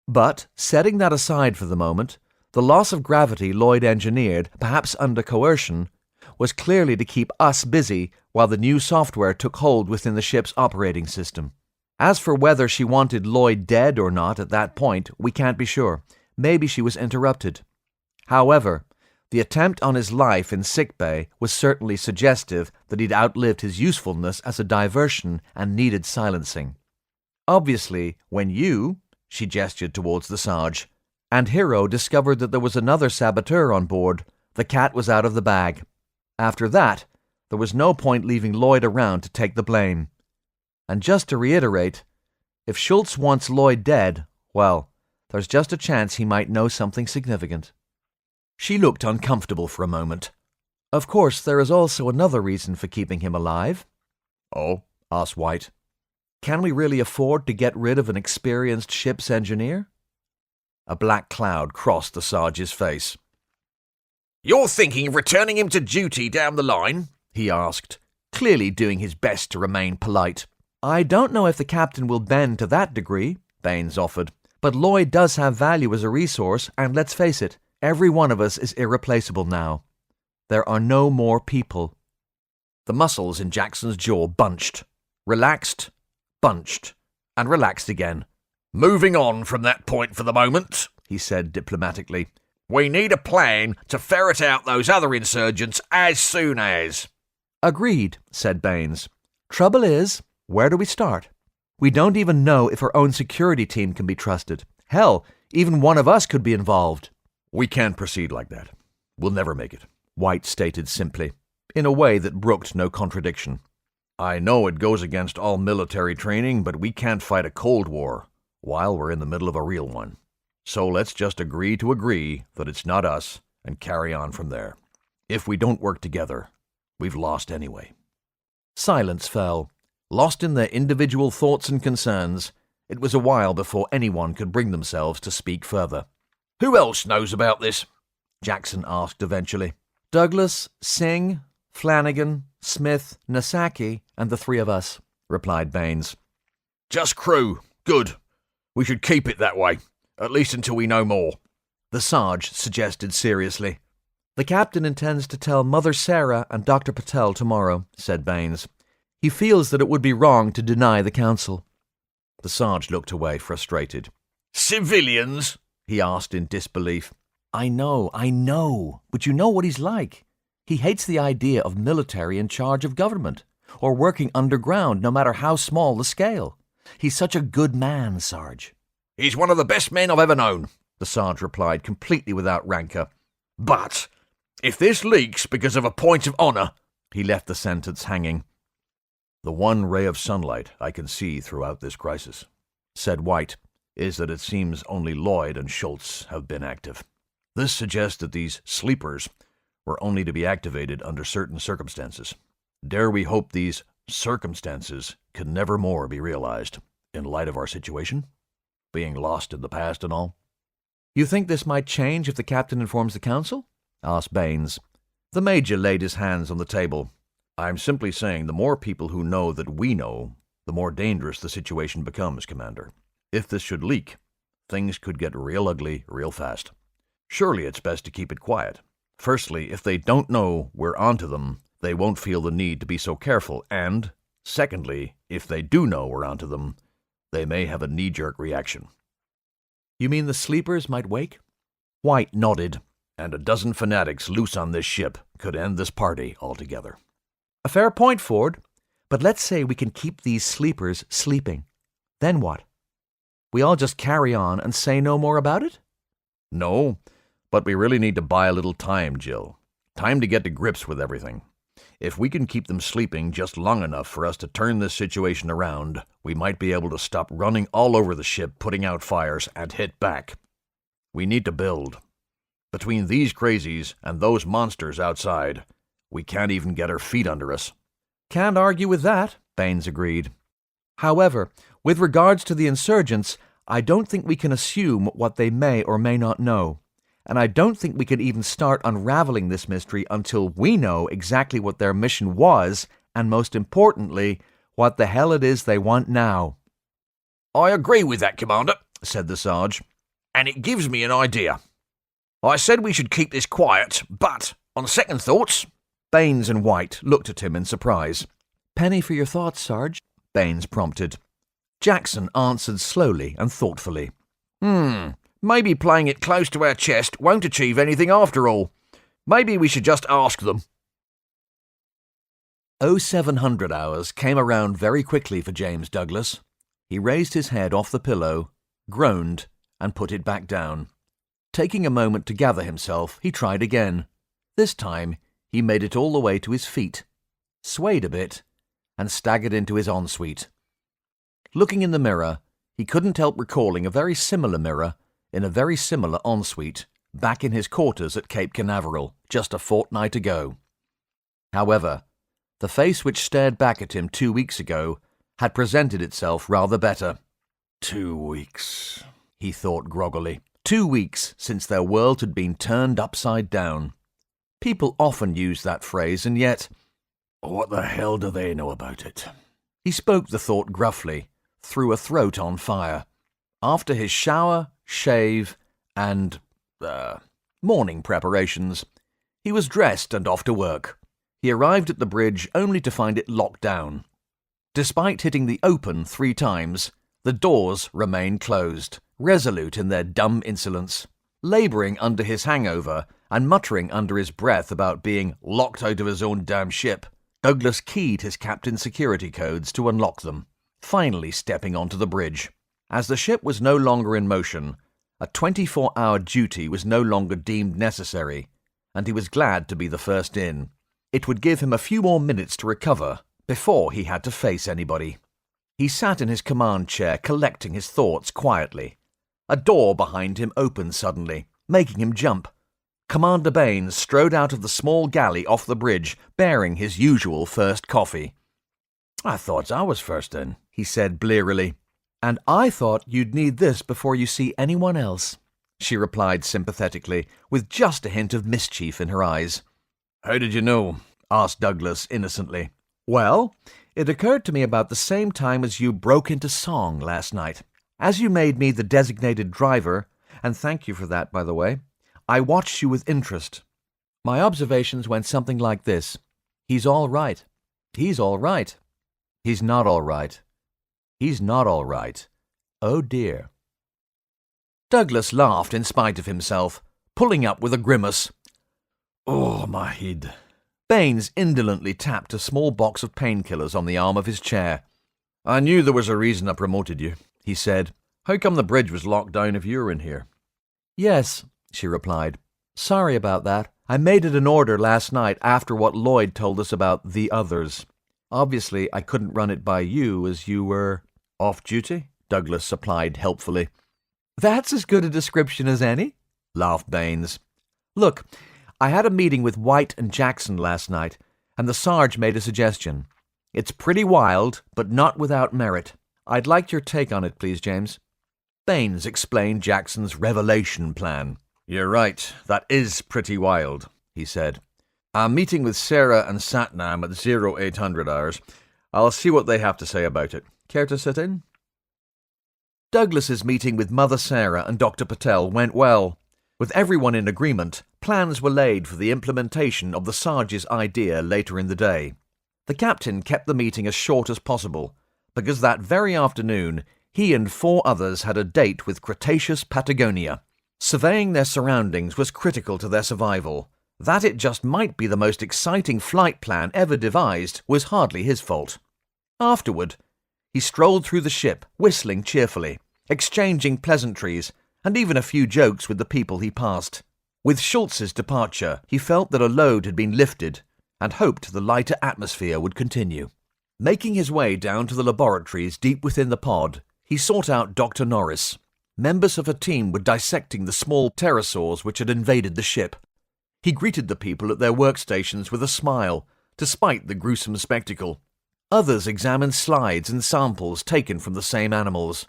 But, setting that aside for the moment, the loss of gravity Lloyd engineered, perhaps under coercion, was clearly to keep us busy while the new software took hold within the ship's operating system. As for whether she wanted Lloyd dead or not at that point, we can't be sure. Maybe she was interrupted. However, the attempt on his life in sickbay was certainly suggestive that he'd outlived his usefulness as a diversion and needed silencing. Obviously, when you, she gestured towards the Sarge, and Hero discovered that there was another saboteur on board, the cat was out of the bag. After that, there was no point leaving Lloyd around to take the blame. And just to reiterate, if Schultz wants Lloyd dead, well, there's just a chance he might know something significant. She looked uncomfortable for a moment. Of course, there is also another reason for keeping him alive. Oh? Asked White. Can we really afford to get rid of an experienced ship's engineer? A black cloud crossed the Sarge's face. You're thinking of returning him to duty down the line? He asked, clearly doing his best to remain polite. I don't know if the captain will bend to that degree, Baines offered, but Lloyd does have value as a resource, and let's face it, every one of us is irreplaceable now. There are no more people. The muscles in Jackson's jaw bunched, relaxed, bunched, and relaxed again. Moving on from that point for the moment, he said diplomatically. We need a plan to ferret out those other insurgents as soon as. Agreed, said Baines. Trouble is, where do we start? We don't even know if our own security team can be trusted. Hell, even one of us could be involved. We can't proceed like that. We'll never make it, White stated simply, in a way that brooked no contradiction. I know it goes against all military training, but we can't fight a Cold War while we're in the middle of a real one. So let's just agree to agree that it's not us and carry on from there. If we don't work together, we've lost anyway. Silence fell. Lost in their individual thoughts and concerns, it was a while before anyone could bring themselves to speak further. Who else knows about this? Jackson asked eventually. Douglas, Singh, Flanagan, Smith, Nasaki, and the three of us, replied Baines. Just crew. Good. We should keep it that way, at least until we know more. The Sarge suggested seriously. The captain intends to tell Mother Sarah and Dr. Patel tomorrow, said Baines. He feels that it would be wrong to deny the council. The Sarge looked away, frustrated. Civilians? He asked in disbelief. I know, but you know what he's like. He hates the idea of military in charge of government, or working underground no matter how small the scale. He's such a good man, Sarge. He's one of the best men I've ever known, the Sarge replied, completely without rancour. But if this leaks because of a point of honour... He left the sentence hanging. The one ray of sunlight I can see throughout this crisis, said White, is that it seems only Lloyd and Schultz have been active. This suggests that these sleepers were only to be activated under certain circumstances. Dare we hope these circumstances can never more be realized in light of our situation? Being lost in the past and all? You think this might change if the captain informs the council? Asked Baines. The Major laid his hands on the table. I'm simply saying the more people who know that we know, the more dangerous the situation becomes, Commander. If this should leak, things could get real ugly real fast. Surely it's best to keep it quiet. Firstly, if they don't know we're onto them, they won't feel the need to be so careful, and, secondly, if they do know we're onto them, they may have a knee-jerk reaction. You mean the sleepers might wake? White nodded, and a dozen fanatics loose on this ship could end this party altogether. A fair point, Ford. But let's say we can keep these sleepers sleeping. Then what? We all just carry on and say no more about it? No, but we really need to buy a little time, Jill. Time to get to grips with everything. If we can keep them sleeping just long enough for us to turn this situation around, we might be able to stop running all over the ship, putting out fires, and hit back. We need to build. Between these crazies and those monsters outside, we can't even get our feet under us. Can't argue with that, Baines agreed. However, with regards to the insurgents, I don't think we can assume what they may or may not know. And I don't think we can even start unraveling this mystery until we know exactly what their mission was, and most importantly, what the hell it is they want now. I agree with that, Commander, said the Sarge, and it gives me an idea. I said we should keep this quiet, but, on second thoughts... Baines and White looked at him in surprise. Penny for your thoughts, Sarge, Baines prompted. Jackson answered slowly and thoughtfully. Maybe playing it close to our chest won't achieve anything after all. Maybe we should just ask them. 0700 hours came around very quickly for James Douglas. He raised his head off the pillow, groaned, and put it back down. Taking a moment to gather himself, he tried again. This time, he made it all the way to his feet, swayed a bit, and staggered into his ensuite. Looking in the mirror, he couldn't help recalling a very similar mirror in a very similar ensuite back in his quarters at Cape Canaveral just a fortnight ago. However, the face which stared back at him 2 weeks ago had presented itself rather better. 2 weeks, he thought groggily. 2 weeks since their world had been turned upside down. People often use that phrase, and yet... what the hell do they know about it? He spoke the thought gruffly, through a throat on fire. After his shower, shave, and, morning preparations, he was dressed and off to work. He arrived at the bridge only to find it locked down. Despite hitting the open 3 times, the doors remained closed, resolute in their dumb insolence. Labouring under his hangover and muttering under his breath about being locked out of his own damn ship, Douglas keyed his captain's security codes to unlock them, finally stepping onto the bridge. As the ship was no longer in motion, a 24-hour duty was no longer deemed necessary, and he was glad to be the first in. It would give him a few more minutes to recover before he had to face anybody. He sat in his command chair, collecting his thoughts quietly. A door behind him opened suddenly, making him jump. Commander Baines strode out of the small galley off the bridge, bearing his usual first coffee. I thought I was first in, he said blearily. And I thought you'd need this before you see anyone else, she replied sympathetically, with just a hint of mischief in her eyes. How did you know? Asked Douglas innocently. Well, it occurred to me about the same time as you broke into song last night. As you made me the designated driver, and thank you for that, by the way, I watched you with interest. My observations went something like this. He's all right. He's all right. He's not all right. He's not all right. Oh dear. Douglas laughed in spite of himself, pulling up with a grimace. Oh, my head. Baines indolently tapped a small box of painkillers on the arm of his chair. I knew there was a reason I promoted you, he said. How come the bridge was locked down if you were in here? Yes, she replied. Sorry about that. I made it an order last night after what Lloyd told us about the others. Obviously, I couldn't run it by you as you were... Off duty? Douglas supplied helpfully. That's as good a description as any, laughed Baines. Look, I had a meeting with White and Jackson last night, and the Sarge made a suggestion. It's pretty wild, but not without merit. I'd like your take on it, please, James. Baines explained Jackson's revelation plan. You're right, that is pretty wild, he said. I'm meeting with Sarah and Satnam at 0800 hours. I'll see what they have to say about it. Care to sit in? Douglas's meeting with Mother Sarah and Dr. Patel went well. With everyone in agreement, plans were laid for the implementation of the Sarge's idea later in the day. The captain kept the meeting as short as possible, because that very afternoon he and 4 others had a date with Cretaceous Patagonia. Surveying their surroundings was critical to their survival. That it just might be the most exciting flight plan ever devised was hardly his fault. Afterward, he strolled through the ship, whistling cheerfully, exchanging pleasantries, and even a few jokes with the people he passed. With Schultz's departure, he felt that a load had been lifted, and hoped the lighter atmosphere would continue. Making his way down to the laboratories deep within the pod, he sought out Dr. Norris. Members of a team were dissecting the small pterosaurs which had invaded the ship. He greeted the people at their workstations with a smile, despite the gruesome spectacle. Others examined slides and samples taken from the same animals.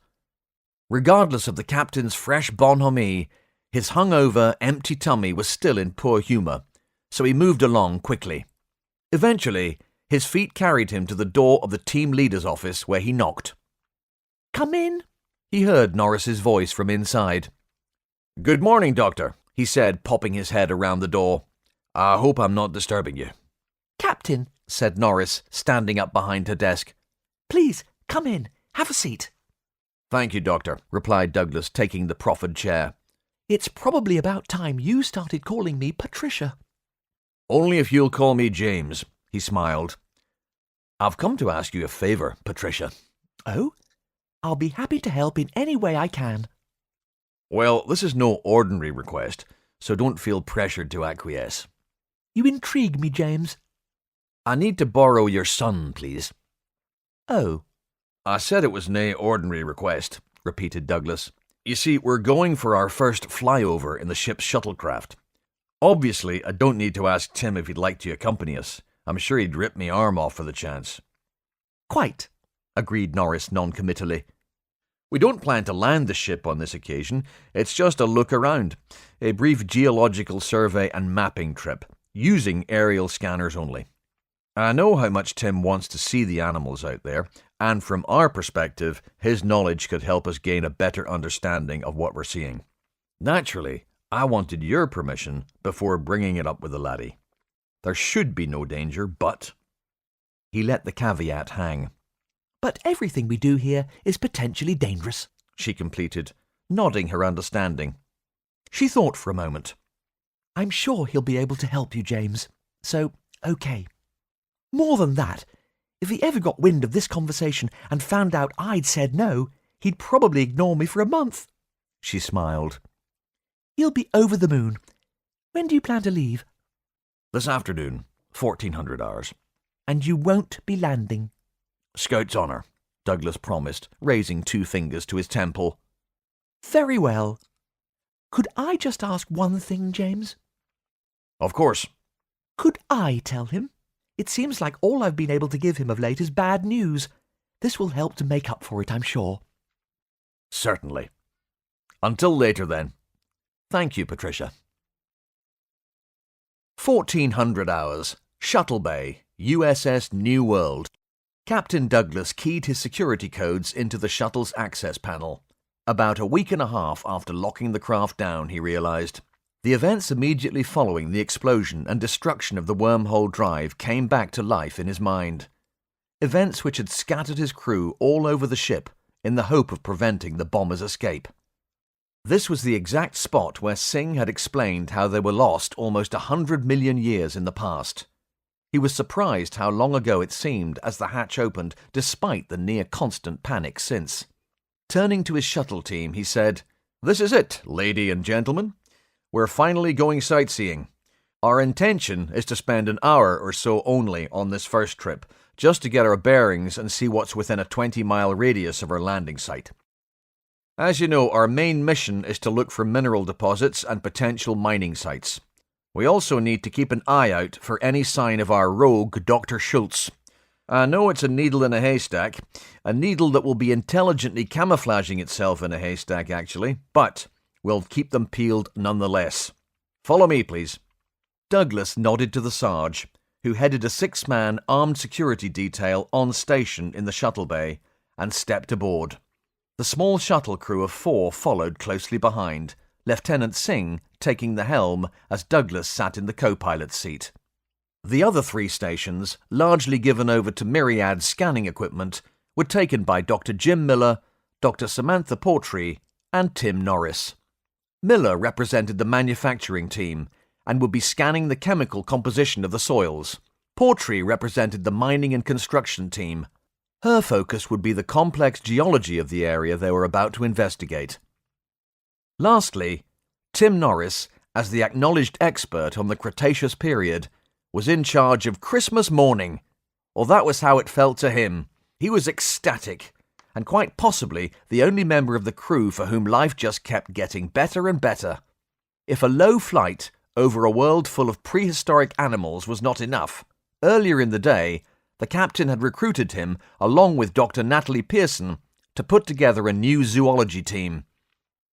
Regardless of the captain's fresh bonhomie, his hungover, empty tummy was still in poor humour, so he moved along quickly. Eventually, his feet carried him to the door of the team leader's office where he knocked. "Come in," he heard Norris's voice from inside. Good morning, Doctor, he said, popping his head around the door. I hope I'm not disturbing you. Captain, said Norris, standing up behind her desk. please, come in. Have a seat. Thank you, Doctor, replied Douglas, taking the proffered chair. It's probably about time you started calling me Patricia. Only if you'll call me James, he smiled. I've come to ask you a favour, Patricia. Oh? I'll be happy to help in any way I can. Well, this is no ordinary request, so don't feel pressured to acquiesce. You intrigue me, James. I need to borrow your son, please. Oh. I said it was nae ordinary request, repeated Douglas. You see, we're going for our first flyover in the ship's shuttlecraft. Obviously, I don't need to ask Tim if he'd like to accompany us. I'm sure he'd rip me arm off for the chance. Quite, agreed Norris non-committally. We don't plan to land the ship on this occasion. It's just a look around, a brief geological survey and mapping trip, using aerial scanners only. I know how much Tim wants to see the animals out there, and from our perspective, his knowledge could help us gain a better understanding of what we're seeing. Naturally, I wanted your permission before bringing it up with the laddie. There should be no danger, but... He let the caveat hang. But everything we do here is potentially dangerous, she completed, nodding her understanding. She thought for a moment. I'm sure he'll be able to help you, James. So, okay. More than that, if he ever got wind of this conversation and found out I'd said no, he'd probably ignore me for a month. She smiled. He'll be over the moon. When do you plan to leave? This afternoon, 1400 hours. And you won't be landing. Scout's honour, Douglas promised, raising 2 fingers to his temple. Very well. Could I just ask one thing, James? Of course. Could I tell him? It seems like all I've been able to give him of late is bad news. This will help to make up for it, I'm sure. Certainly. Until later, then. Thank you, Patricia. 1400 hours. Shuttle Bay, USS New World. Captain Douglas keyed his security codes into the shuttle's access panel. About a week and a half after locking the craft down, he realized. The events immediately following the explosion and destruction of the wormhole drive came back to life in his mind. Events which had scattered his crew all over the ship in the hope of preventing the bomber's escape. This was the exact spot where Singh had explained how they were lost almost 100 million years in the past. He was surprised how long ago it seemed as the hatch opened, despite the near-constant panic since. Turning to his shuttle team, he said, "This is it, lady and gentlemen. We're finally going sightseeing. Our intention is to spend an hour or so only on this first trip, just to get our bearings and see what's within a 20-mile radius of our landing site. As you know, our main mission is to look for mineral deposits and potential mining sites. We also need to keep an eye out for any sign of our rogue Dr. Schultz. I know it's a needle in a haystack, a needle that will be intelligently camouflaging itself in a haystack, actually, but we'll keep them peeled nonetheless. Follow me, please." Douglas nodded to the Sarge, who headed a 6-man armed security detail on station in the shuttle bay, and stepped aboard. The small shuttle crew of 4 followed closely behind, Lieutenant Singh taking the helm as Douglas sat in the co-pilot's seat. The other 3 stations, largely given over to Myriad's scanning equipment, were taken by Dr. Jim Miller, Dr. Samantha Portree, and Tim Norris. Miller represented the manufacturing team and would be scanning the chemical composition of the soils. Portree represented the mining and construction team. Her focus would be the complex geology of the area they were about to investigate. Lastly, Tim Norris, as the acknowledged expert on the Cretaceous period, was in charge of Christmas morning, or that was how it felt to him. He was ecstatic, and quite possibly the only member of the crew for whom life just kept getting better and better. If a low flight over a world full of prehistoric animals was not enough, earlier in the day, the captain had recruited him, along with Dr. Natalie Pearson, to put together a new zoology team.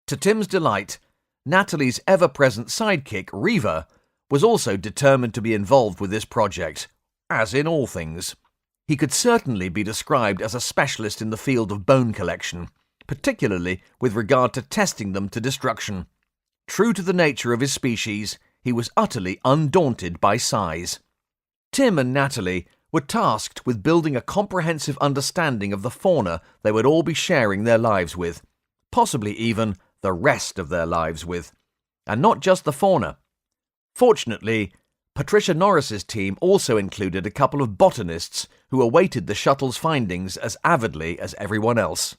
To Tim's delight, Natalie's ever-present sidekick, Reva, was also determined to be involved with this project, as in all things. He could certainly be described as a specialist in the field of bone collection, particularly with regard to testing them to destruction. True to the nature of his species, he was utterly undaunted by size. Tim and Natalie were tasked with building a comprehensive understanding of the fauna they would all be sharing their lives with, possibly even the rest of their lives with, and not just the fauna. Fortunately, Patricia Norris's team also included a couple of botanists who awaited the shuttle's findings as avidly as everyone else.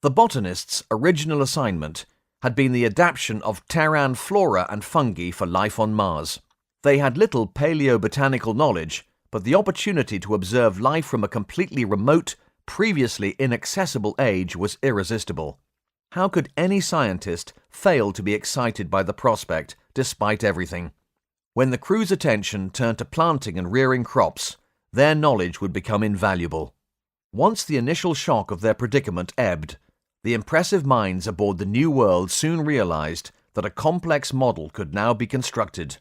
The botanists' original assignment had been the adaptation of Terran flora and fungi for life on Mars. They had little paleobotanical knowledge, but the opportunity to observe life from a completely remote, previously inaccessible age was irresistible. How could any scientist fail to be excited by the prospect, despite everything? When the crew's attention turned to planting and rearing crops, their knowledge would become invaluable. Once the initial shock of their predicament ebbed, the impressive minds aboard the New World soon realized that a complex model could now be constructed.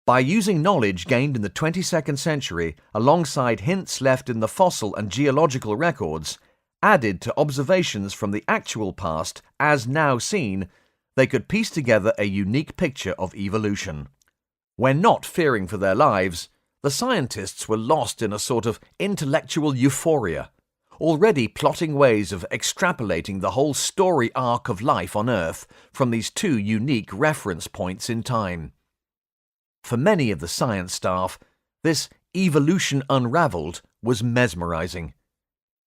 By using knowledge gained in the 22nd century alongside hints left in the fossil and geological records, added to observations from the actual past as now seen, they could piece together a unique picture of evolution. When not fearing for their lives, the scientists were lost in a sort of intellectual euphoria, already plotting ways of extrapolating the whole story arc of life on Earth from these 2 unique reference points in time. For many of the science staff, this evolution unraveled was mesmerizing.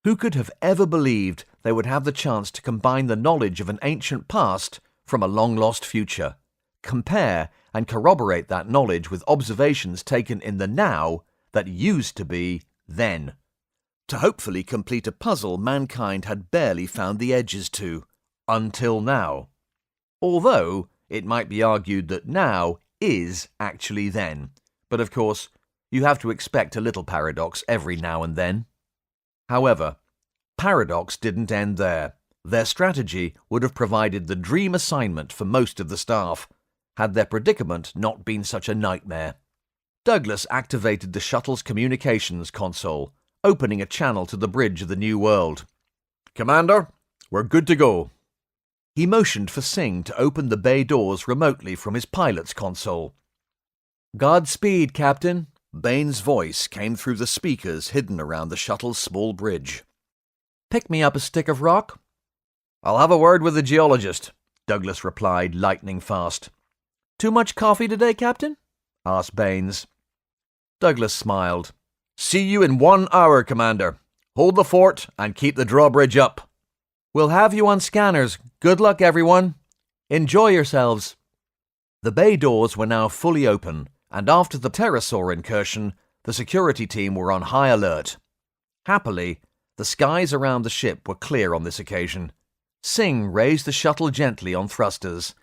Who could have ever believed they would have the chance to combine the knowledge of an ancient past from a long-lost future, compare and corroborate that knowledge with observations taken in the now that used to be then, to hopefully complete a puzzle mankind had barely found the edges to, until now. Although it might be argued that now is actually then, but of course, you have to expect a little paradox every now and then. However, paradox didn't end there. Their strategy would have provided the dream assignment for most of the staff, had their predicament not been such a nightmare. Douglas activated the shuttle's communications console, opening a channel to the bridge of the New World. "Commander, we're good to go." He motioned for Singh to open the bay doors remotely from his pilot's console. "Godspeed, Captain." Bain's voice came through the speakers hidden around the shuttle's small bridge. "Pick me up a stick of rock." "I'll have a word with the geologist," Douglas replied, lightning fast. "Too much coffee today, Captain?" asked Baines. Douglas smiled. "See you in 1 hour, Commander. Hold the fort and keep the drawbridge up." "We'll have you on scanners. Good luck, everyone. Enjoy yourselves." The bay doors were now fully open, and after the pterosaur incursion, the security team were on high alert. Happily, the skies around the ship were clear on this occasion. Singh raised the shuttle gently on thrusters,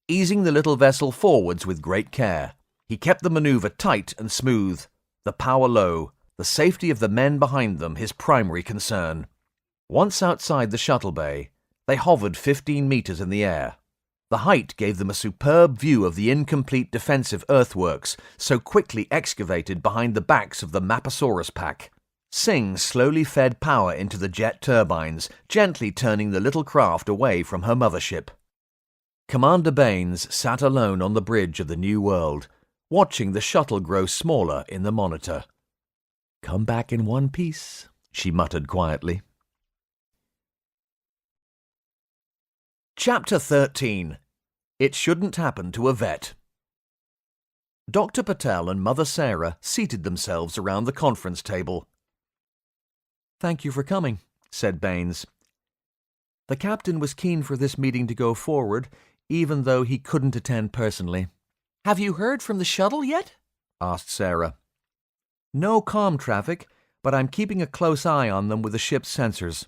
easing the little vessel forwards with great care. He kept the maneuver tight and smooth, the power low, the safety of the men behind them his primary concern. Once outside the shuttle bay, they hovered 15 meters in the air. The height gave them a superb view of the incomplete defensive earthworks so quickly excavated behind the backs of the Maposaurus pack. Singh slowly fed power into the jet turbines, gently turning the little craft away from her mothership. Commander Baines sat alone on the bridge of the New World, watching the shuttle grow smaller in the monitor. "Come back in one piece," she muttered quietly. Chapter 13. It Shouldn't Happen to a Vet. Dr. Patel and Mother Sarah seated themselves around the conference table. "Thank you for coming," said Baines. "The captain was keen for this meeting to go forward, even though he couldn't attend personally." "Have you heard from the shuttle yet?" asked Sarah. "No comm traffic, but I'm keeping a close eye on them with the ship's sensors."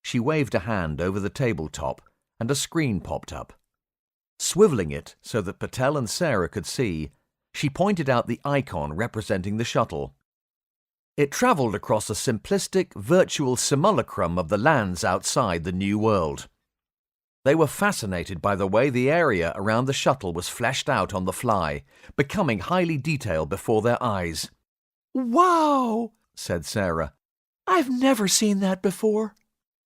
She waved a hand over the tabletop, and a screen popped up. Swiveling it so that Patel and Sarah could see, she pointed out the icon representing the shuttle. It travelled across a simplistic, virtual simulacrum of the lands outside the New World. They were fascinated by the way the area around the shuttle was fleshed out on the fly, becoming highly detailed before their eyes. "Wow!" said Sarah. "I've never seen that before."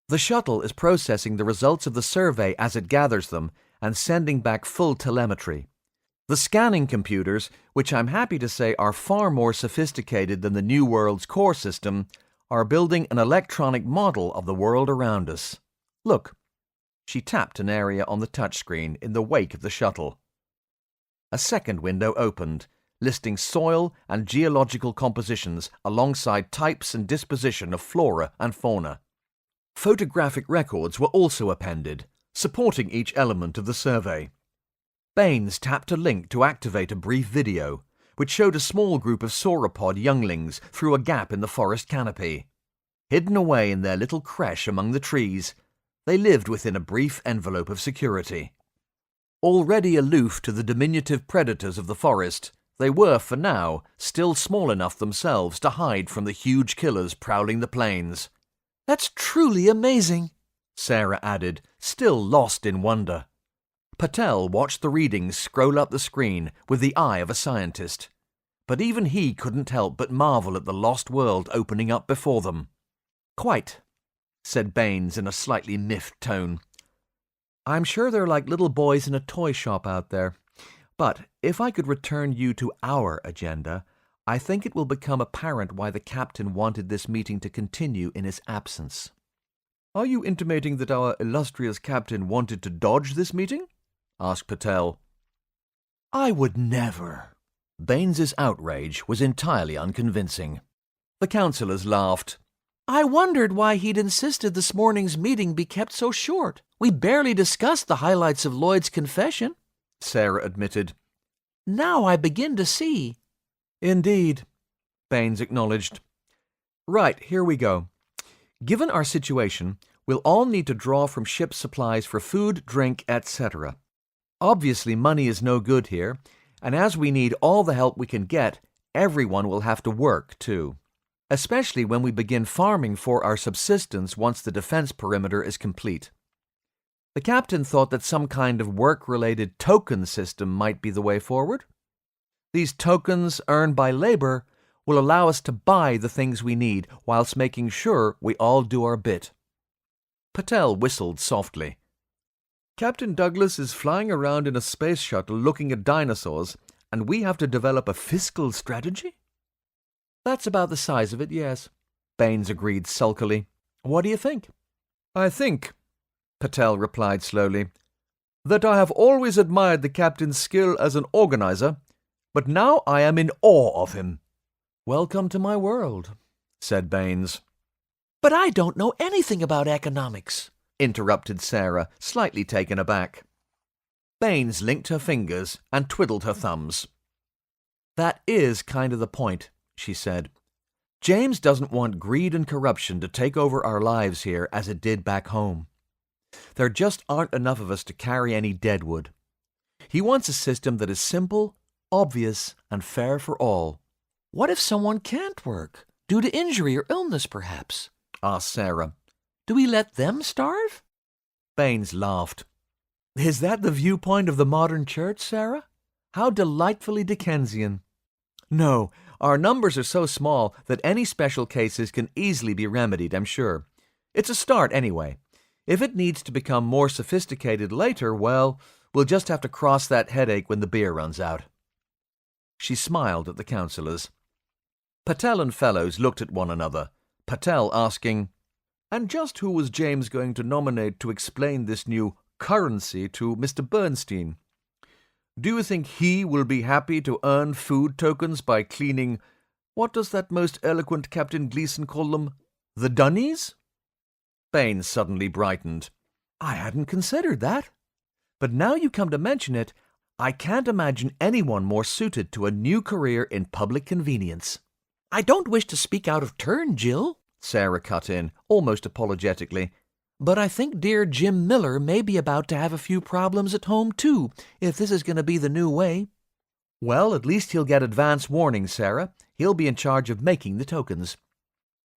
The shuttle is processing the results of the survey as it gathers them and sending back full telemetry. The scanning computers, which I'm happy to say are far more sophisticated than the New World's core system, are building an electronic model of the world around us. Look. She tapped an area on the touchscreen in the wake of the shuttle. A second window opened, listing soil and geological compositions alongside types and disposition of flora and fauna. Photographic records were also appended, supporting each element of the survey. Baines tapped a link to activate a brief video, which showed a small group of sauropod younglings through a gap in the forest canopy. Hidden away in their little creche among the trees, they lived within a brief envelope of security. Already aloof to the diminutive predators of the forest, they were, for now, still small enough themselves to hide from the huge killers prowling the plains. "That's truly amazing," Sarah added, still lost in wonder. Patel watched the readings scroll up the screen with the eye of a scientist, but even he couldn't help but marvel at the lost world opening up before them. "Quite," said Baines in a slightly miffed tone. "I'm sure they're like little boys in a toy shop out there. But if I could return you to our agenda, I think it will become apparent why the captain wanted this meeting to continue in his absence." "Are you intimating that our illustrious captain wanted to dodge this meeting?" asked Patel. "I would never." Baines's outrage was entirely unconvincing. The councillors laughed. "I wondered why he'd insisted this morning's meeting be kept so short. We barely discussed the highlights of Lloyd's confession," Sarah admitted. "Now I begin to see." "Indeed," Baines acknowledged. "Right, here we go. Given our situation, we'll all need to draw from ship supplies for food, drink, etc. Obviously, money is no good here, and as we need all the help we can get, everyone will have to work, too. Especially when we begin farming for our subsistence once the defense perimeter is complete. The captain thought that some kind of work-related token system might be the way forward. These tokens, earned by labor, will allow us to buy the things we need whilst making sure we all do our bit." Patel whistled softly. Captain Douglas is flying around in a space shuttle looking at dinosaurs, and we have to develop a fiscal strategy? That's about the size of it, yes, Baines agreed sulkily. What do you think? I think, Patel replied slowly, that I have always admired the captain's skill as an organizer, but now I am in awe of him. Welcome to my world, said Baines. But I don't know anything about economics, interrupted Sarah, slightly taken aback. Baines linked her fingers and twiddled her thumbs. That is kind of the point, she said. James doesn't want greed and corruption to take over our lives here as it did back home. There just aren't enough of us to carry any deadwood. He wants a system that is simple, obvious, and fair for all. What if someone can't work, due to injury or illness perhaps? Asked Sarah. Do we let them starve? Baines laughed. Is that the viewpoint of the modern church, Sarah? How delightfully Dickensian. No, our numbers are so small that any special cases can easily be remedied, I'm sure. It's a start anyway. If it needs to become more sophisticated later, well, we'll just have to cross that headache when the beer runs out. She smiled at the councillors. Patel and Fellows looked at one another, Patel asking, "And just who was James going to nominate to explain this new currency to Mr. Bernstein? Do you think he will be happy to earn food tokens by cleaning, what does that most eloquent Captain Gleason call them, the dunnies?" Baines suddenly brightened. "I hadn't considered that. But now you come to mention it, I can't imagine anyone more suited to a new career in public convenience." "I don't wish to speak out of turn, Jill," Sarah cut in, almost apologetically. "But I think dear Jim Miller may be about to have a few problems at home, too, if this is going to be the new way." "Well, at least he'll get advance warning, Sarah. He'll be in charge of making the tokens."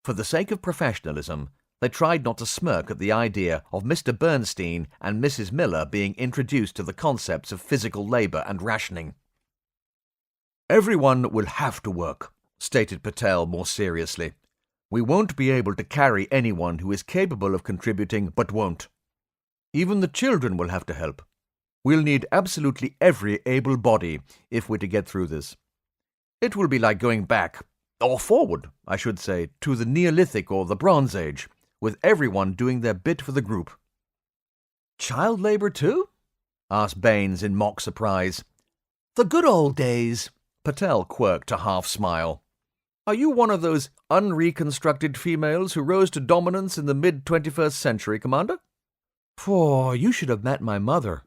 For the sake of professionalism, they tried not to smirk at the idea of Mr. Bernstein and Mrs. Miller being introduced to the concepts of physical labour and rationing. "Everyone will have to work," stated Patel more seriously. "We won't be able to carry anyone who is capable of contributing but won't. Even the children will have to help. We'll need absolutely every able body if we're to get through this. It will be like going back, or forward, I should say, to the Neolithic or the Bronze Age, with everyone doing their bit for the group." "Child labour too?" asked Baines in mock surprise. "The good old days," Patel quirked a half-smile. "Are you one of those unreconstructed females who rose to dominance in the mid-21st century, Commander?" "Phew, you should have met my mother."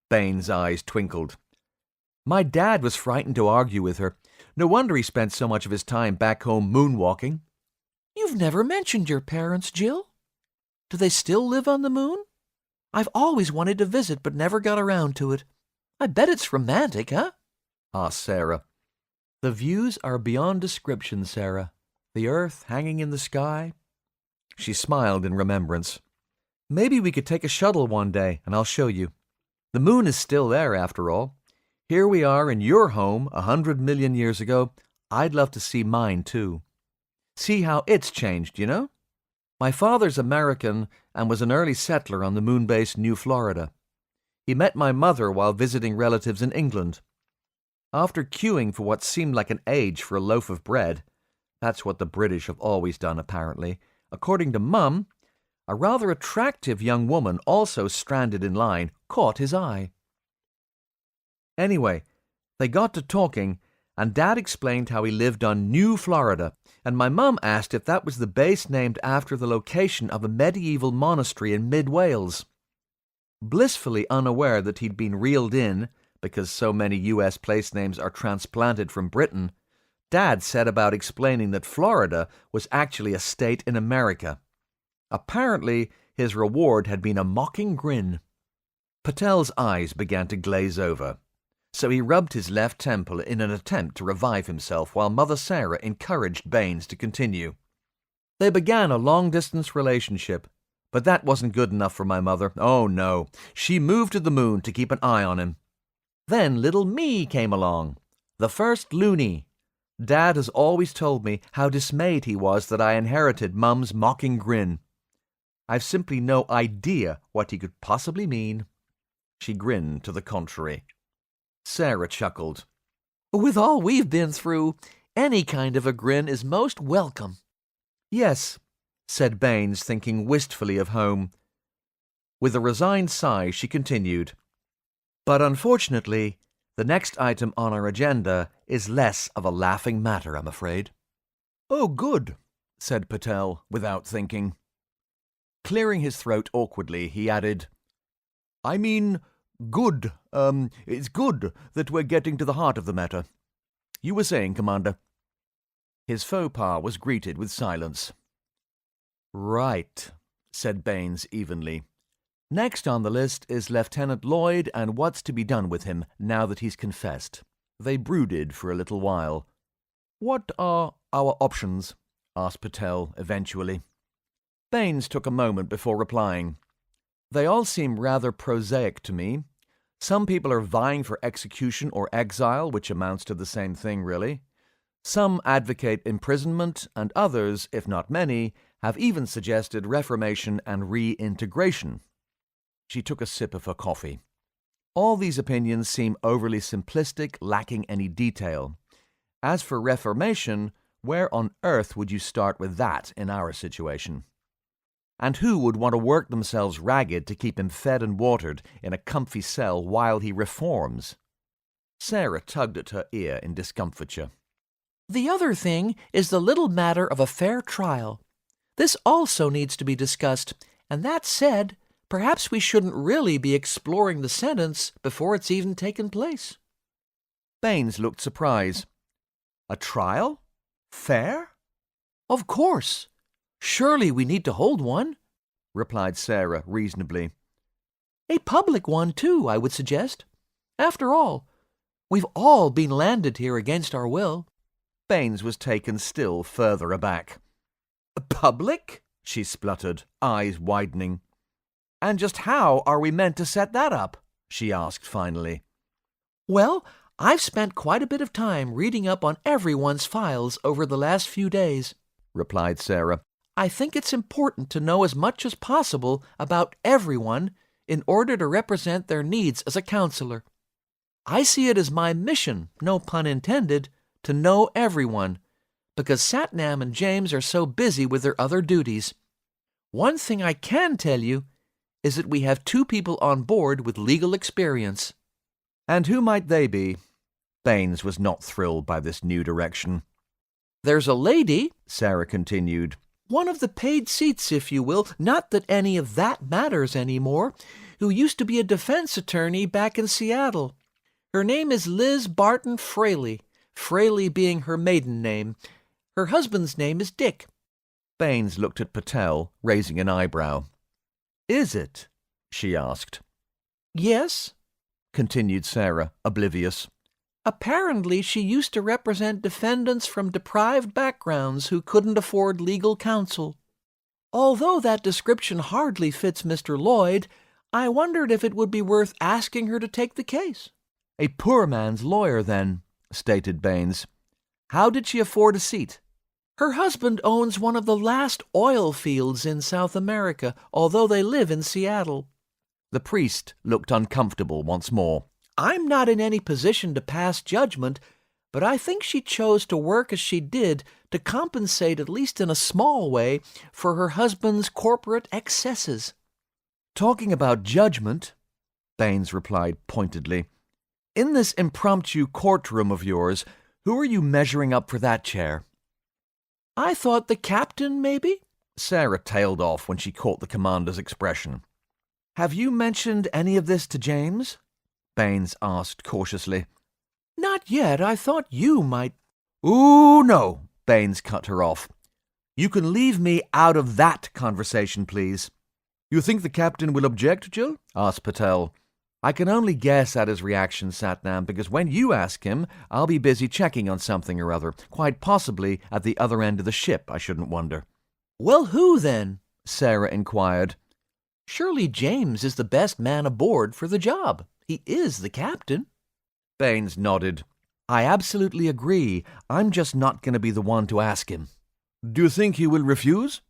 Baines' eyes twinkled. "My dad was frightened to argue with her. No wonder he spent so much of his time back home moonwalking." "You've never mentioned your parents, Jill. Do they still live on the moon? I've always wanted to visit but never got around to it. I bet it's romantic, huh?" asked Sarah. "The views are beyond description, Sarah. The earth hanging in the sky." She smiled in remembrance. "Maybe we could take a shuttle one day, and I'll show you. The moon is still there, after all. Here we are in your home 100 million years ago. I'd love to see mine, too. See how it's changed, you know? My father's American and was an early settler on the moon base New Florida. He met my mother while visiting relatives in England. After queuing for what seemed like an age for a loaf of bread, that's what the British have always done, apparently, according to Mum, a rather attractive young woman also stranded in line caught his eye. Anyway, they got to talking, and Dad explained how he lived on New Florida, and my mum asked if that was the base named after the location of a medieval monastery in mid-Wales. Blissfully unaware that he'd been reeled in, because so many U.S. place names are transplanted from Britain, Dad set about explaining that Florida was actually a state in America. Apparently, his reward had been a mocking grin. Patel's eyes began to glaze over, so he rubbed his left temple in an attempt to revive himself while Mother Sarah encouraged Baines to continue. They began a long-distance relationship, but that wasn't good enough for my mother. Oh, no. She moved to the moon to keep an eye on him. Then little me came along, the first loony. Dad has always told me how dismayed he was that I inherited Mum's mocking grin. I've simply no idea what he could possibly mean. She grinned to the contrary. Sarah chuckled. With all we've been through, any kind of a grin is most welcome. Yes, said Baines, thinking wistfully of home. With a resigned sigh, she continued. But unfortunately, the next item on our agenda is less of a laughing matter, I'm afraid. Oh, good, said Patel, without thinking. Clearing his throat awkwardly, he added, I mean, good. It's good that we're getting to the heart of the matter. You were saying, Commander. His faux pas was greeted with silence. Right, said Baines evenly. Next on the list is Lieutenant Lloyd and what's to be done with him now that he's confessed. They brooded for a little while. What are our options? Asked Patel eventually. Baines took a moment before replying. They all seem rather prosaic to me. Some people are vying for execution or exile, which amounts to the same thing, really. Some advocate imprisonment, and others, if not many, have even suggested reformation and reintegration. She took a sip of her coffee. All these opinions seem overly simplistic, lacking any detail. As for reformation, where on earth would you start with that in our situation? And who would want to work themselves ragged to keep him fed and watered in a comfy cell while he reforms? Sarah tugged at her ear in discomfiture. The other thing is the little matter of a fair trial. This also needs to be discussed, and that said, perhaps we shouldn't really be exploring the sentence before it's even taken place. Baines looked surprised. A trial? Fair? Of course. Surely we need to hold one, replied Sarah reasonably. A public one, too, I would suggest. After all, we've all been landed here against our will. Baines was taken still further aback. Public? She spluttered, eyes widening. And just how are we meant to set that up? She asked finally. Well, I've spent quite a bit of time reading up on everyone's files over the last few days, replied Sarah. I think it's important to know as much as possible about everyone in order to represent their needs as a counselor. I see it as my mission, no pun intended, to know everyone, because Satnam and James are so busy with their other duties. One thing I can tell you is that we have 2 people on board with legal experience. And who might they be? Baines was not thrilled by this new direction. There's a lady, Sarah continued. One of the paid seats, if you will, not that any of that matters anymore, who used to be a defense attorney back in Seattle. Her name is Liz Barton Fraley, Fraley being her maiden name. Her husband's name is Dick. Baines looked at Patel, raising an eyebrow. Is it? She asked. Yes, continued Sarah, oblivious. Apparently she used to represent defendants from deprived backgrounds who couldn't afford legal counsel. Although that description hardly fits Mr. Lloyd, I wondered if it would be worth asking her to take the case. A poor man's lawyer, then, stated Baines. How did she afford a seat? Her husband owns one of the last oil fields in South America, although they live in Seattle. The priest looked uncomfortable once more. I'm not in any position to pass judgment, but I think she chose to work as she did to compensate, at least in a small way, for her husband's corporate excesses. Talking about judgment, Baines replied pointedly, in this impromptu courtroom of yours, who are you measuring up for that chair? I thought the captain, maybe? Sarah tailed off when she caught the commander's expression. Have you mentioned any of this to James? Baines asked cautiously. Not yet. I thought you might. Ooh, no, Baines cut her off. You can leave me out of that conversation, please. You think the captain will object, Jill? Asked Patel. I can only guess at his reaction, Satnam, because when you ask him, I'll be busy checking on something or other, quite possibly at the other end of the ship, I shouldn't wonder. Well, who then? Sarah inquired. Surely James is the best man aboard for the job. He is the captain. Baines nodded. I absolutely agree. I'm just not going to be the one to ask him. Do you think he will refuse?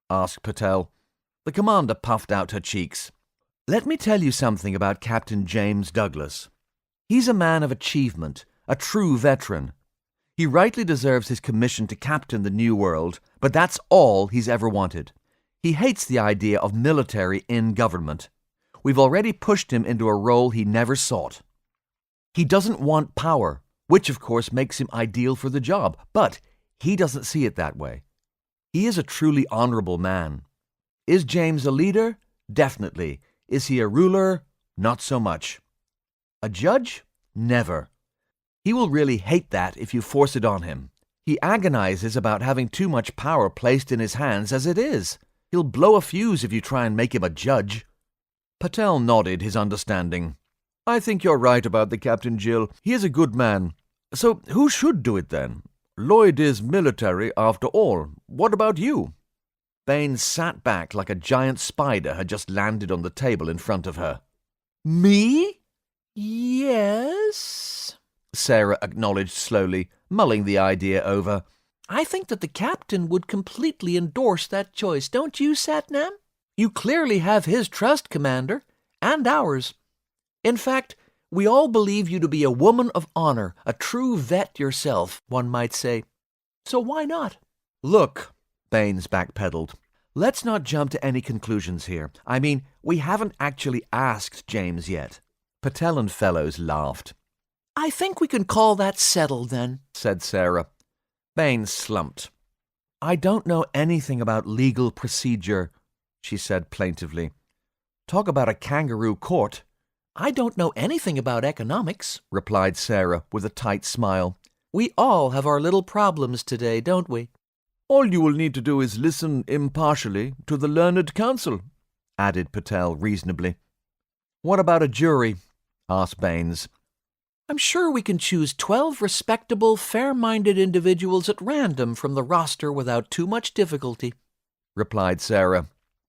Asked Patel. The commander puffed out her cheeks. Let me tell you something about Captain James Douglas. He's a man of achievement, a true veteran. He rightly deserves his commission to captain the New World, but that's all he's ever wanted. He hates the idea of military in government. We've already pushed him into a role he never sought. He doesn't want power, which of course makes him ideal for the job, but he doesn't see it that way. He is a truly honorable man. Is James a leader? Definitely. Is he a ruler? Not so much. A judge? Never. He will really hate that if you force it on him. He agonizes about having too much power placed in his hands as it is. He'll blow a fuse if you try and make him a judge. Patel nodded his understanding. I think you're right about the Captain Jill. He is a good man. So who should do it then? Lloyd is military after all. What about you? Baines sat back like a giant spider had just landed on the table in front of her. Me? Yes, Sarah acknowledged slowly, mulling the idea over. I think that the captain would completely endorse that choice, don't you, Satnam? You clearly have his trust, Commander, and ours. In fact, we all believe you to be a woman of honor, a true vet yourself, one might say. So why not? Look, Baines backpedaled. Let's not jump to any conclusions here. I mean, we haven't actually asked James yet. Patel and Fellows laughed. I think we can call that settled, then, said Sarah. Baines slumped. I don't know anything about legal procedure, she said plaintively. Talk about a kangaroo court. I don't know anything about economics, replied Sarah with a tight smile. We all have our little problems today, don't we? All you will need to do is listen impartially to the learned counsel, added Patel reasonably. What about a jury? Asked Baines. I'm sure we can choose 12 respectable, fair-minded individuals at random from the roster without too much difficulty, replied Sarah.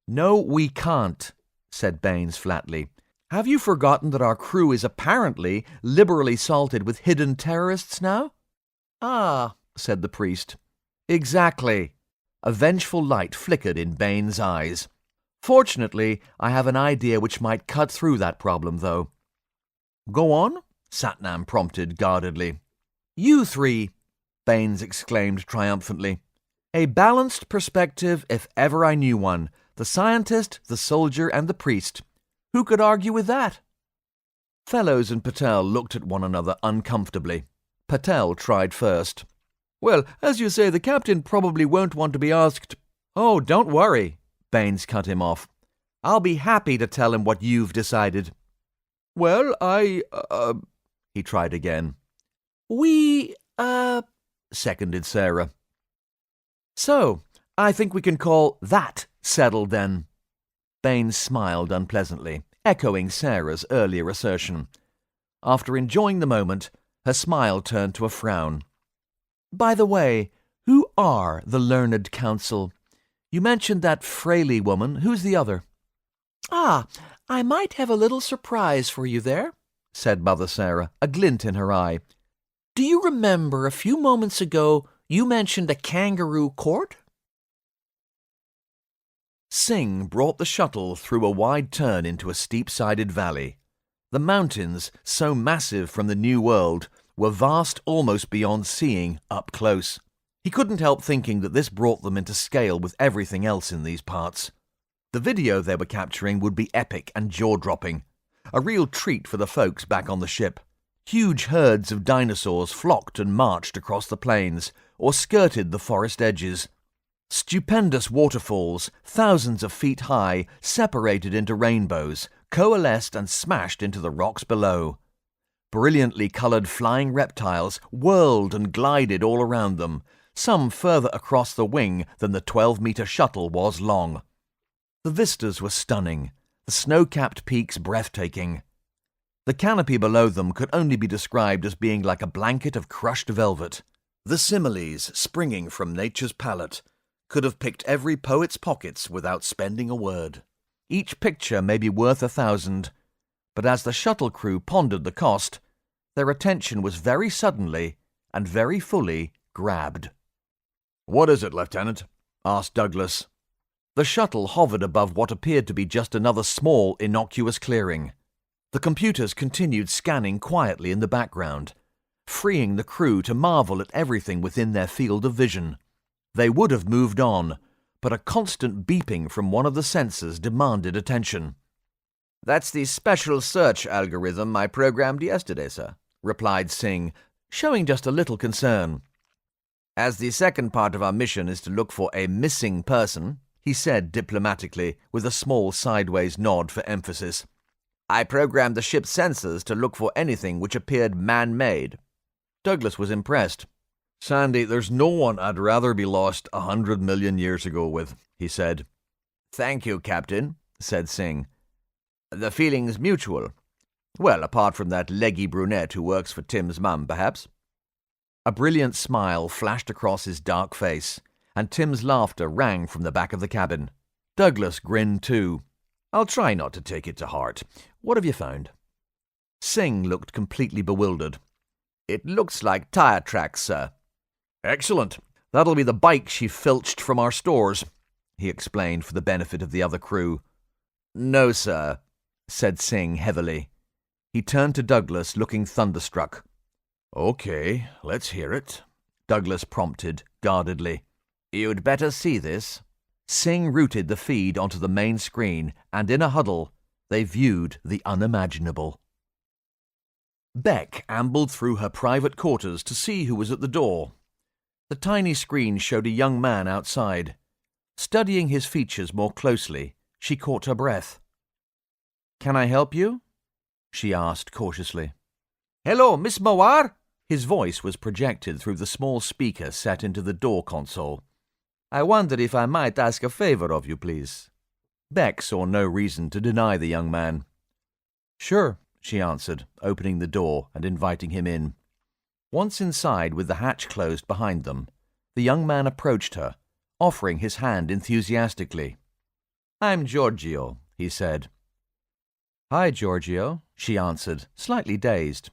No, we can't, said Baines flatly. Have you forgotten that our crew is apparently liberally salted with hidden terrorists now? Ah, said the priest. Exactly. A vengeful light flickered in Baines' eyes. Fortunately, I have an idea which might cut through that problem, though. Go on, Satnam prompted guardedly. You three, Baines exclaimed triumphantly. A balanced perspective if ever I knew one. The scientist, the soldier, and the priest. Who could argue with that? Fellows and Patel looked at one another uncomfortably. Patel tried first. Well, as you say, the captain probably won't want to be asked. Oh, don't worry, Baines cut him off. I'll be happy to tell him what you've decided. Well, he tried again. We, seconded Sarah. So, I think we can call that settled then. Baines smiled unpleasantly, echoing Sarah's earlier assertion. After enjoying the moment, her smile turned to a frown. By the way, who are the learned counsel? You mentioned that Fraley woman. Who's the other? Ah, I might have a little surprise for you there, said Mother Sarah, a glint in her eye. Do you remember a few moments ago you mentioned a kangaroo court? Singh brought the shuttle through a wide turn into a steep-sided valley. The mountains, so massive from the New World, were vast almost beyond seeing up close. He couldn't help thinking that this brought them into scale with everything else in these parts. The video they were capturing would be epic and jaw-dropping, a real treat for the folks back on the ship. Huge herds of dinosaurs flocked and marched across the plains, or skirted the forest edges. Stupendous waterfalls, thousands of feet high, separated into rainbows, coalesced and smashed into the rocks below. Brilliantly coloured flying reptiles whirled and glided all around them, some further across the wing than the 12-metre shuttle was long. The vistas were stunning, the snow-capped peaks breathtaking. The canopy below them could only be described as being like a blanket of crushed velvet. The similes, springing from nature's palette, could have picked every poet's pockets without spending a word. Each picture may be worth 1,000, but as the shuttle crew pondered the cost, their attention was very suddenly and very fully grabbed. "What is it, Lieutenant?" asked Douglas. The shuttle hovered above what appeared to be just another small, innocuous clearing. The computers continued scanning quietly in the background, freeing the crew to marvel at everything within their field of vision. They would have moved on, but a constant beeping from one of the sensors demanded attention. "That's the special search algorithm I programmed yesterday, sir," replied Singh, showing just a little concern. "As the second part of our mission is to look for a missing person," he said diplomatically, with a small sideways nod for emphasis, "I programmed the ship's sensors to look for anything which appeared man-made." Douglas was impressed. "Sandy, there's no one I'd rather be lost 100 million years ago with," he said. "Thank you, Captain," said Singh. "The feeling's mutual. Well, apart from that leggy brunette who works for Tim's mum, perhaps." A brilliant smile flashed across his dark face, and Tim's laughter rang from the back of the cabin. Douglas grinned too. "I'll try not to take it to heart. What have you found?" Singh looked completely bewildered. "It looks like tire tracks, sir." "Excellent. That'll be the bike she filched from our stores," he explained for the benefit of the other crew. "No, sir," said Singh heavily. He turned to Douglas, looking thunderstruck. "Okay, let's hear it," Douglas prompted, guardedly. "You'd better see this." Singh routed the feed onto the main screen, and in a huddle, they viewed the unimaginable. Beck ambled through her private quarters to see who was at the door. The tiny screen showed a young man outside. Studying his features more closely, she caught her breath. "Can I help you?" she asked cautiously. "Hello, Miss Mawar?" His voice was projected through the small speaker set into the door console. "I wonder if I might ask a favor of you, please." Beck saw no reason to deny the young man. "Sure," she answered, opening the door and inviting him in. Once inside, with the hatch closed behind them, the young man approached her, offering his hand enthusiastically. "I'm Giorgio," he said. "Hi, Giorgio," she answered, slightly dazed.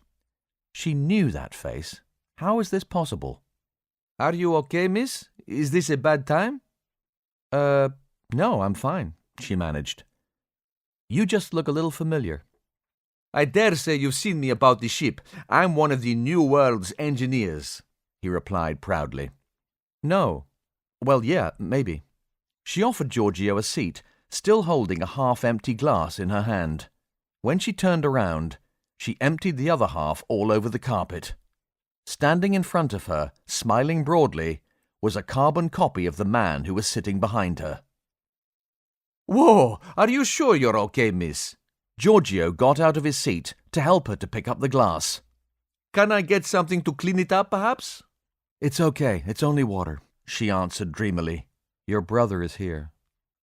She knew that face. How was this possible? "Are you okay, miss? Is this a bad time?" No, I'm fine," she managed. "You just look a little familiar." "I dare say you've seen me about the ship. I'm one of the New World's engineers," he replied proudly. "No. Well, yeah, maybe." She offered Giorgio a seat, still holding a half-empty glass in her hand. When she turned around, she emptied the other half all over the carpet. Standing in front of her, smiling broadly, was a carbon copy of the man who was sitting behind her. "Whoa! Are you sure you're okay, miss?" Giorgio got out of his seat to help her to pick up the glass. "Can I get something to clean it up, perhaps?" "It's okay. It's only water," she answered dreamily. "Your brother is here."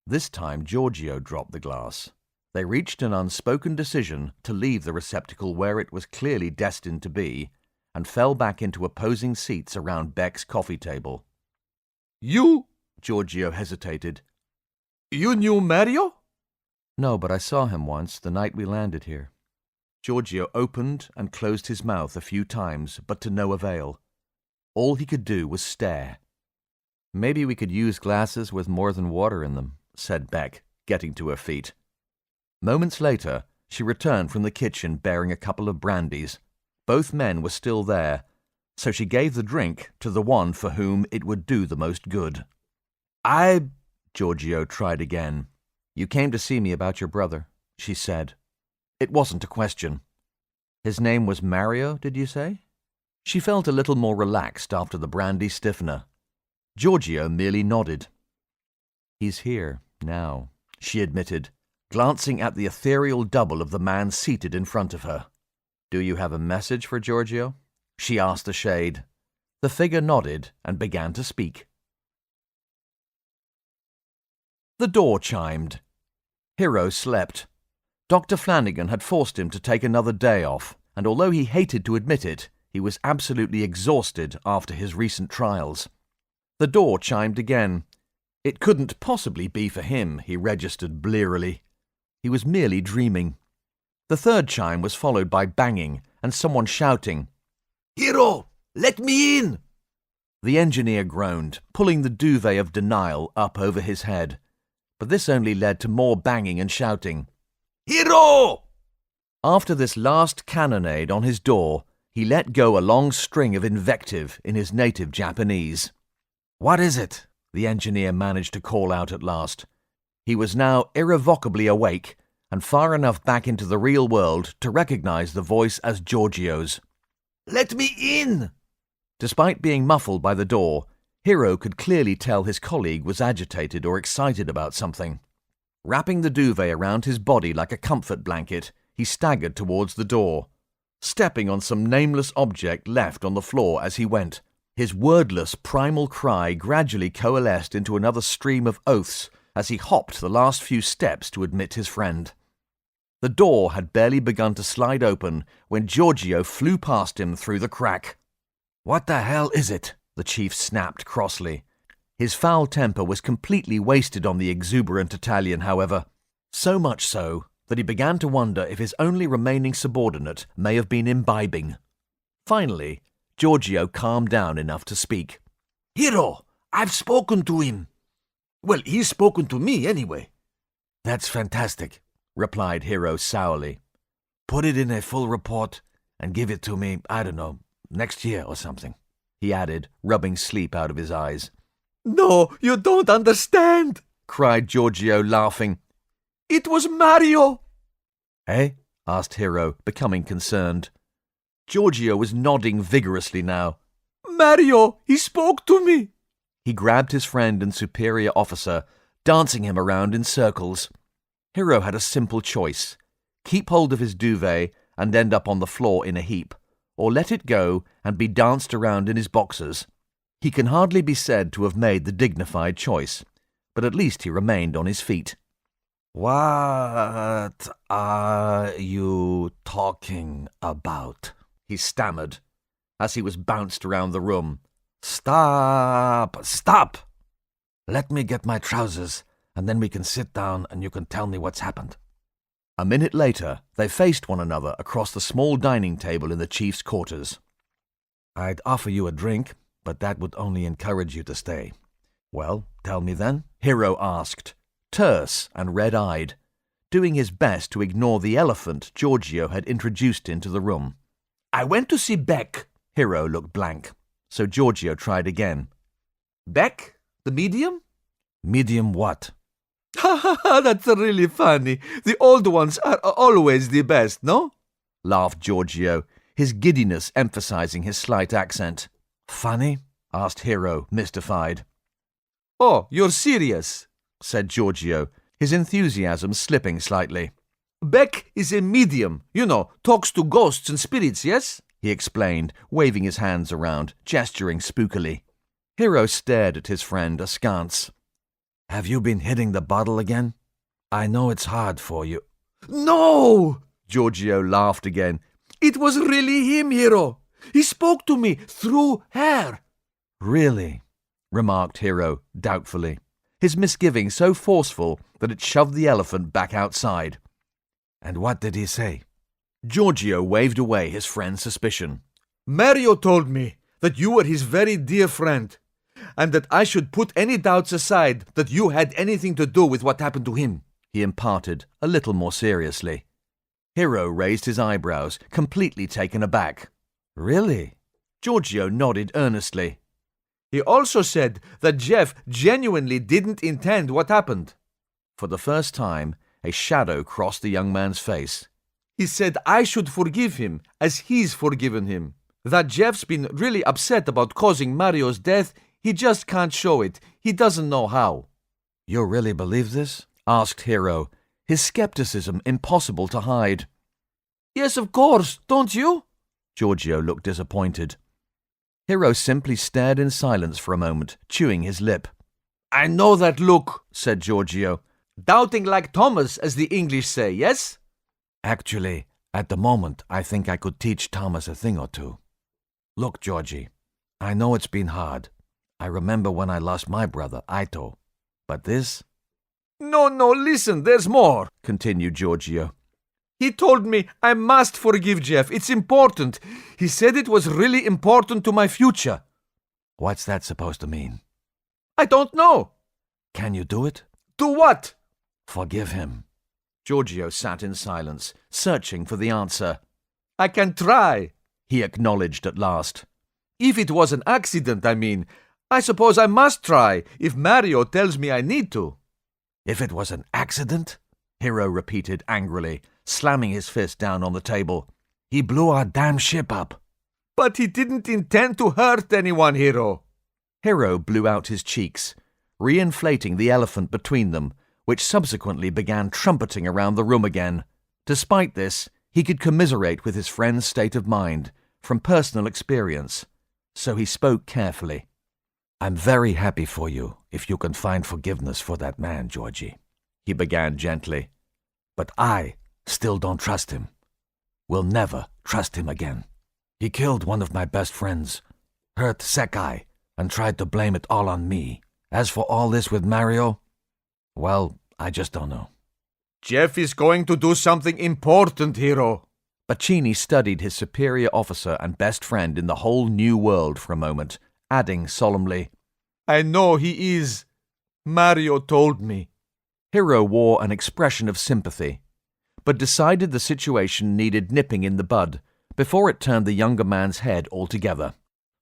This time Giorgio dropped the glass. They reached an unspoken decision to leave the receptacle where it was clearly destined to be, and fell back into opposing seats around Beck's coffee table. "You?" Giorgio hesitated. "You knew Mario?" "No, but I saw him once, the night we landed here." Giorgio opened and closed his mouth a few times, but to no avail. All he could do was stare. "Maybe we could use glasses with more than water in them," said Beck, getting to her feet. Moments later, she returned from the kitchen bearing a couple of brandies. Both men were still there, so she gave the drink to the one for whom it would do the most good. Giorgio tried again. "You came to see me about your brother," she said. It wasn't a question. "His name was Mario, did you say?" She felt a little more relaxed after the brandy stiffener. Giorgio merely nodded. "He's here, now," she admitted, glancing at the ethereal double of the man seated in front of her. "Do you have a message for Giorgio?" she asked the shade. The figure nodded and began to speak. The door chimed. Hiro slept. Dr. Flanagan had forced him to take another day off, and although he hated to admit it, he was absolutely exhausted after his recent trials. The door chimed again. It couldn't possibly be for him, he registered blearily. He was merely dreaming. The third chime was followed by banging and someone shouting, "Hiro, let me in!" The engineer groaned, pulling the duvet of denial up over his head. but this only led to more banging and shouting. Hero! After this last cannonade on his door, he let go a long string of invective in his native Japanese. What is it? The engineer managed to call out at last. He was now irrevocably awake and far enough back into the real world to recognize the voice as Giorgio's. Let me in! Despite being muffled by the door, Hiro could clearly tell his colleague was agitated or excited about something. Wrapping the duvet around his body like a comfort blanket, he staggered towards the door, stepping on some nameless object left on the floor as he went. His wordless primal cry gradually coalesced into another stream of oaths as he hopped the last few steps to admit his friend. The door had barely begun to slide open when Giorgio flew past him through the crack. What the hell is it? The chief snapped crossly. His foul temper was completely wasted on the exuberant Italian, however, so much so that he began to wonder if his only remaining subordinate may have been imbibing. Finally, Giorgio calmed down enough to speak. Hiro, I've spoken to him. Well, he's spoken to me anyway. That's fantastic, replied Hiro sourly. Put it in a full report and give it to me, I don't know, next year or something, he added, rubbing sleep out of his eyes. No, you don't understand, cried Giorgio, laughing. It was Mario. Eh? Asked Hiro, becoming concerned. Giorgio was nodding vigorously now. Mario, he spoke to me. He grabbed his friend and superior officer, dancing him around in circles. Hiro had a simple choice. Keep hold of his duvet and end up on the floor in a heap, or let it go and be danced around in his boxers. He can hardly be said to have made the dignified choice, but at least he remained on his feet. What are you talking about? He stammered, as he was bounced around the room. Stop! Let me get my trousers, and then we can sit down and you can tell me what's happened. A minute later, they faced one another across the small dining table in the chief's quarters. I'd offer you a drink, but that would only encourage you to stay. Well, tell me then, Hiro asked, terse and red-eyed, doing his best to ignore the elephant Giorgio had introduced into the room. I went to see Beck. Hiro looked blank, so Giorgio tried again. Beck? The medium? Medium what? Ha ha ha, that's really funny. The old ones are always the best, no? Laughed Giorgio, his giddiness emphasizing his slight accent. Funny? Asked Hiro, mystified. Oh, you're serious? Said Giorgio, his enthusiasm slipping slightly. Beck is a medium, talks to ghosts and spirits, yes? He explained, waving his hands around, gesturing spookily. Hiro stared at his friend askance. Have you been hitting the bottle again? I know it's hard for you. No! Giorgio laughed again. It was really him, Hiro. He spoke to me through her. Really? Remarked Hiro, doubtfully, his misgiving so forceful that it shoved the elephant back outside. And what did he say? Giorgio waved away his friend's suspicion. Mario told me that you were his very dear friend, and that I should put any doubts aside that you had anything to do with what happened to him, he imparted, a little more seriously. Hiro raised his eyebrows, completely taken aback. Really? Giorgio nodded earnestly. He also said that Jeff genuinely didn't intend what happened. For the first time, a shadow crossed the young man's face. He said I should forgive him as he's forgiven him. That Jeff's been really upset about causing Mario's death. He just can't show it. He doesn't know how. You really believe this? Asked Hiro, his skepticism impossible to hide. Yes, of course, don't you? Giorgio looked disappointed. Hiro simply stared in silence for a moment, chewing his lip. I know that look, said Giorgio. Doubting like Thomas, as the English say, yes? Actually, at the moment, I think I could teach Thomas a thing or two. Look, Georgie, I know it's been hard. I remember when I lost my brother, Aito. But this? No, listen, there's more, continued Giorgio. He told me I must forgive Jeff. It's important. He said it was really important to my future. What's that supposed to mean? I don't know. Can you do it? Do what? Forgive him. Giorgio sat in silence, searching for the answer. I can try, He acknowledged at last. if it was an accident, I mean. I suppose I must try, if Mario tells me I need to. If it was an accident? Hiro repeated angrily, slamming his fist down on the table. He blew our damn ship up. But he didn't intend to hurt anyone, Hiro. Hiro blew out his cheeks, reinflating the elephant between them, which subsequently began trumpeting around the room again. Despite this, he could commiserate with his friend's state of mind, from personal experience, so he spoke carefully. I'm very happy for you, if you can find forgiveness for that man, Georgie, he began gently. But I still don't trust him. Will never trust him again. He killed one of my best friends, hurt Sekai, and tried to blame it all on me. As for all this with Mario, well, I just don't know. Jeff is going to do something important, Hiro. Bacchini studied his superior officer and best friend in the whole new world for a moment, adding solemnly, I know he is. Mario told me. Hiro wore an expression of sympathy, but decided the situation needed nipping in the bud before it turned the younger man's head altogether.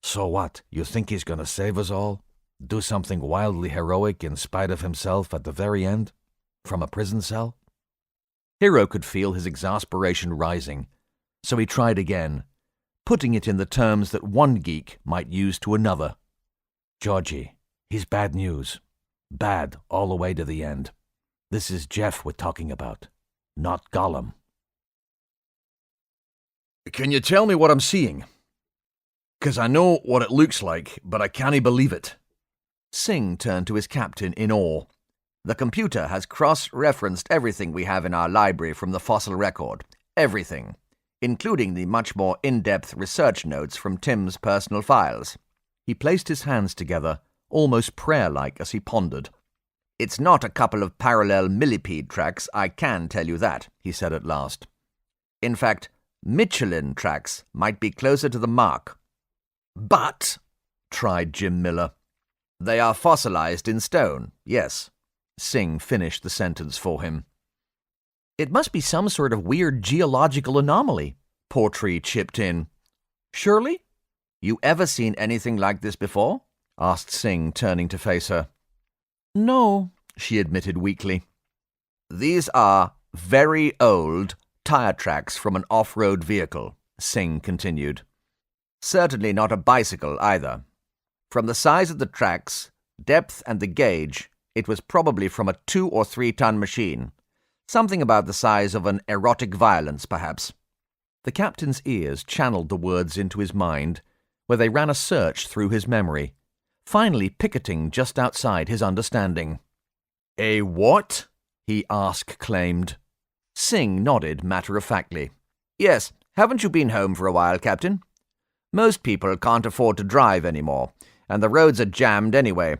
So what, you think he's going to save us all? Do something wildly heroic in spite of himself at the very end? From a prison cell? Hiro could feel his exasperation rising, so he tried again, putting it in the terms that one geek might use to another. Georgie, he's bad news. Bad all the way to the end. This is Jeff we're talking about, not Gollum. Can you tell me what I'm seeing? 'Cause I know what it looks like, but I can't believe it. Singh turned to his captain in awe. The computer has cross-referenced everything we have in our library from the fossil record. Everything. Including the much more in-depth research notes from Tim's personal files. He placed his hands together, almost prayer-like as he pondered. It's not a couple of parallel millipede tracks, I can tell you that, he said at last. In fact, Michelin tracks might be closer to the mark. But, tried Jim Miller. They are fossilized in stone, yes. Singh finished the sentence for him. It must be some sort of weird geological anomaly, Portree chipped in. Surely? You ever seen anything like this before? Asked Singh, turning to face her. No, she admitted weakly. These are very old tire tracks from an off-road vehicle, Singh continued. Certainly not a bicycle either. From the size of the tracks, depth and the gauge, it was probably from a 2 or 3 ton machine. Something about the size of an erotic violence, perhaps. The captain's ears channeled the words into his mind, where they ran a search through his memory, finally picketing just outside his understanding. A what? He claimed. Singh nodded matter-of-factly. Yes, haven't you been home for a while, Captain? Most people can't afford to drive anymore, and the roads are jammed anyway.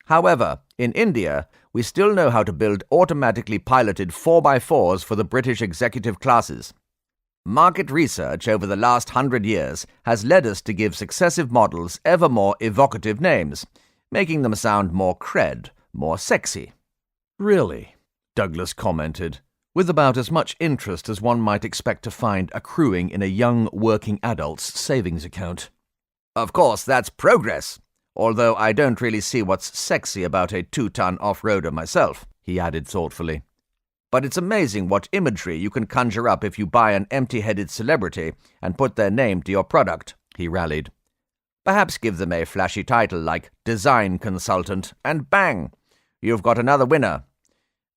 However, in India, we still know how to build automatically piloted 4x4s for the British executive classes. Market research over the last 100 years has led us to give successive models ever more evocative names, making them sound more cred, more sexy. Really? Douglas commented, with about as much interest as one might expect to find accruing in a young working adult's savings account. Of course, that's progress, although I don't really see what's sexy about a 2-ton off-roader myself, he added thoughtfully. But it's amazing what imagery you can conjure up if you buy an empty-headed celebrity and put their name to your product, he rallied. Perhaps give them a flashy title like Design Consultant, and bang! You've got another winner.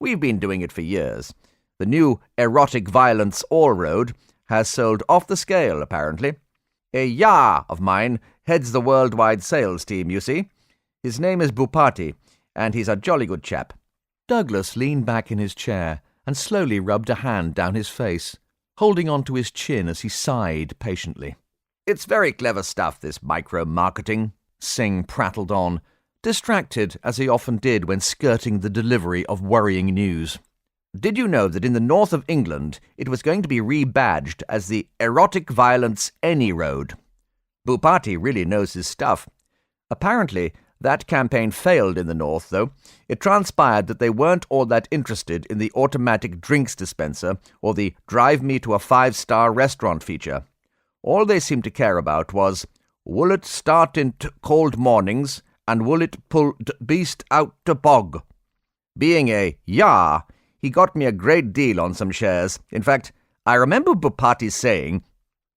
We've been doing it for years. The new Erotic Violence All-Road has sold off the scale, apparently. A yah of mine heads the worldwide sales team, you see. His name is Bupati, and he's a jolly good chap. Douglas leaned back in his chair and slowly rubbed a hand down his face, holding onto his chin as he sighed patiently. It's very clever stuff, this micro-marketing, Singh prattled on, distracted as he often did when skirting the delivery of worrying news. Did you know that in the north of England it was going to be rebadged as the Erotic Violence Any Road? Bupati really knows his stuff. Apparently, That campaign failed in the north, though. It transpired that they weren't all that interested in the automatic drinks dispenser or the drive me to a 5-star restaurant feature. All they seemed to care about was, will it start in cold mornings, and will it pull beast out to bog? Being a yah, he got me a great deal on some shares. In fact, I remember Bupati saying...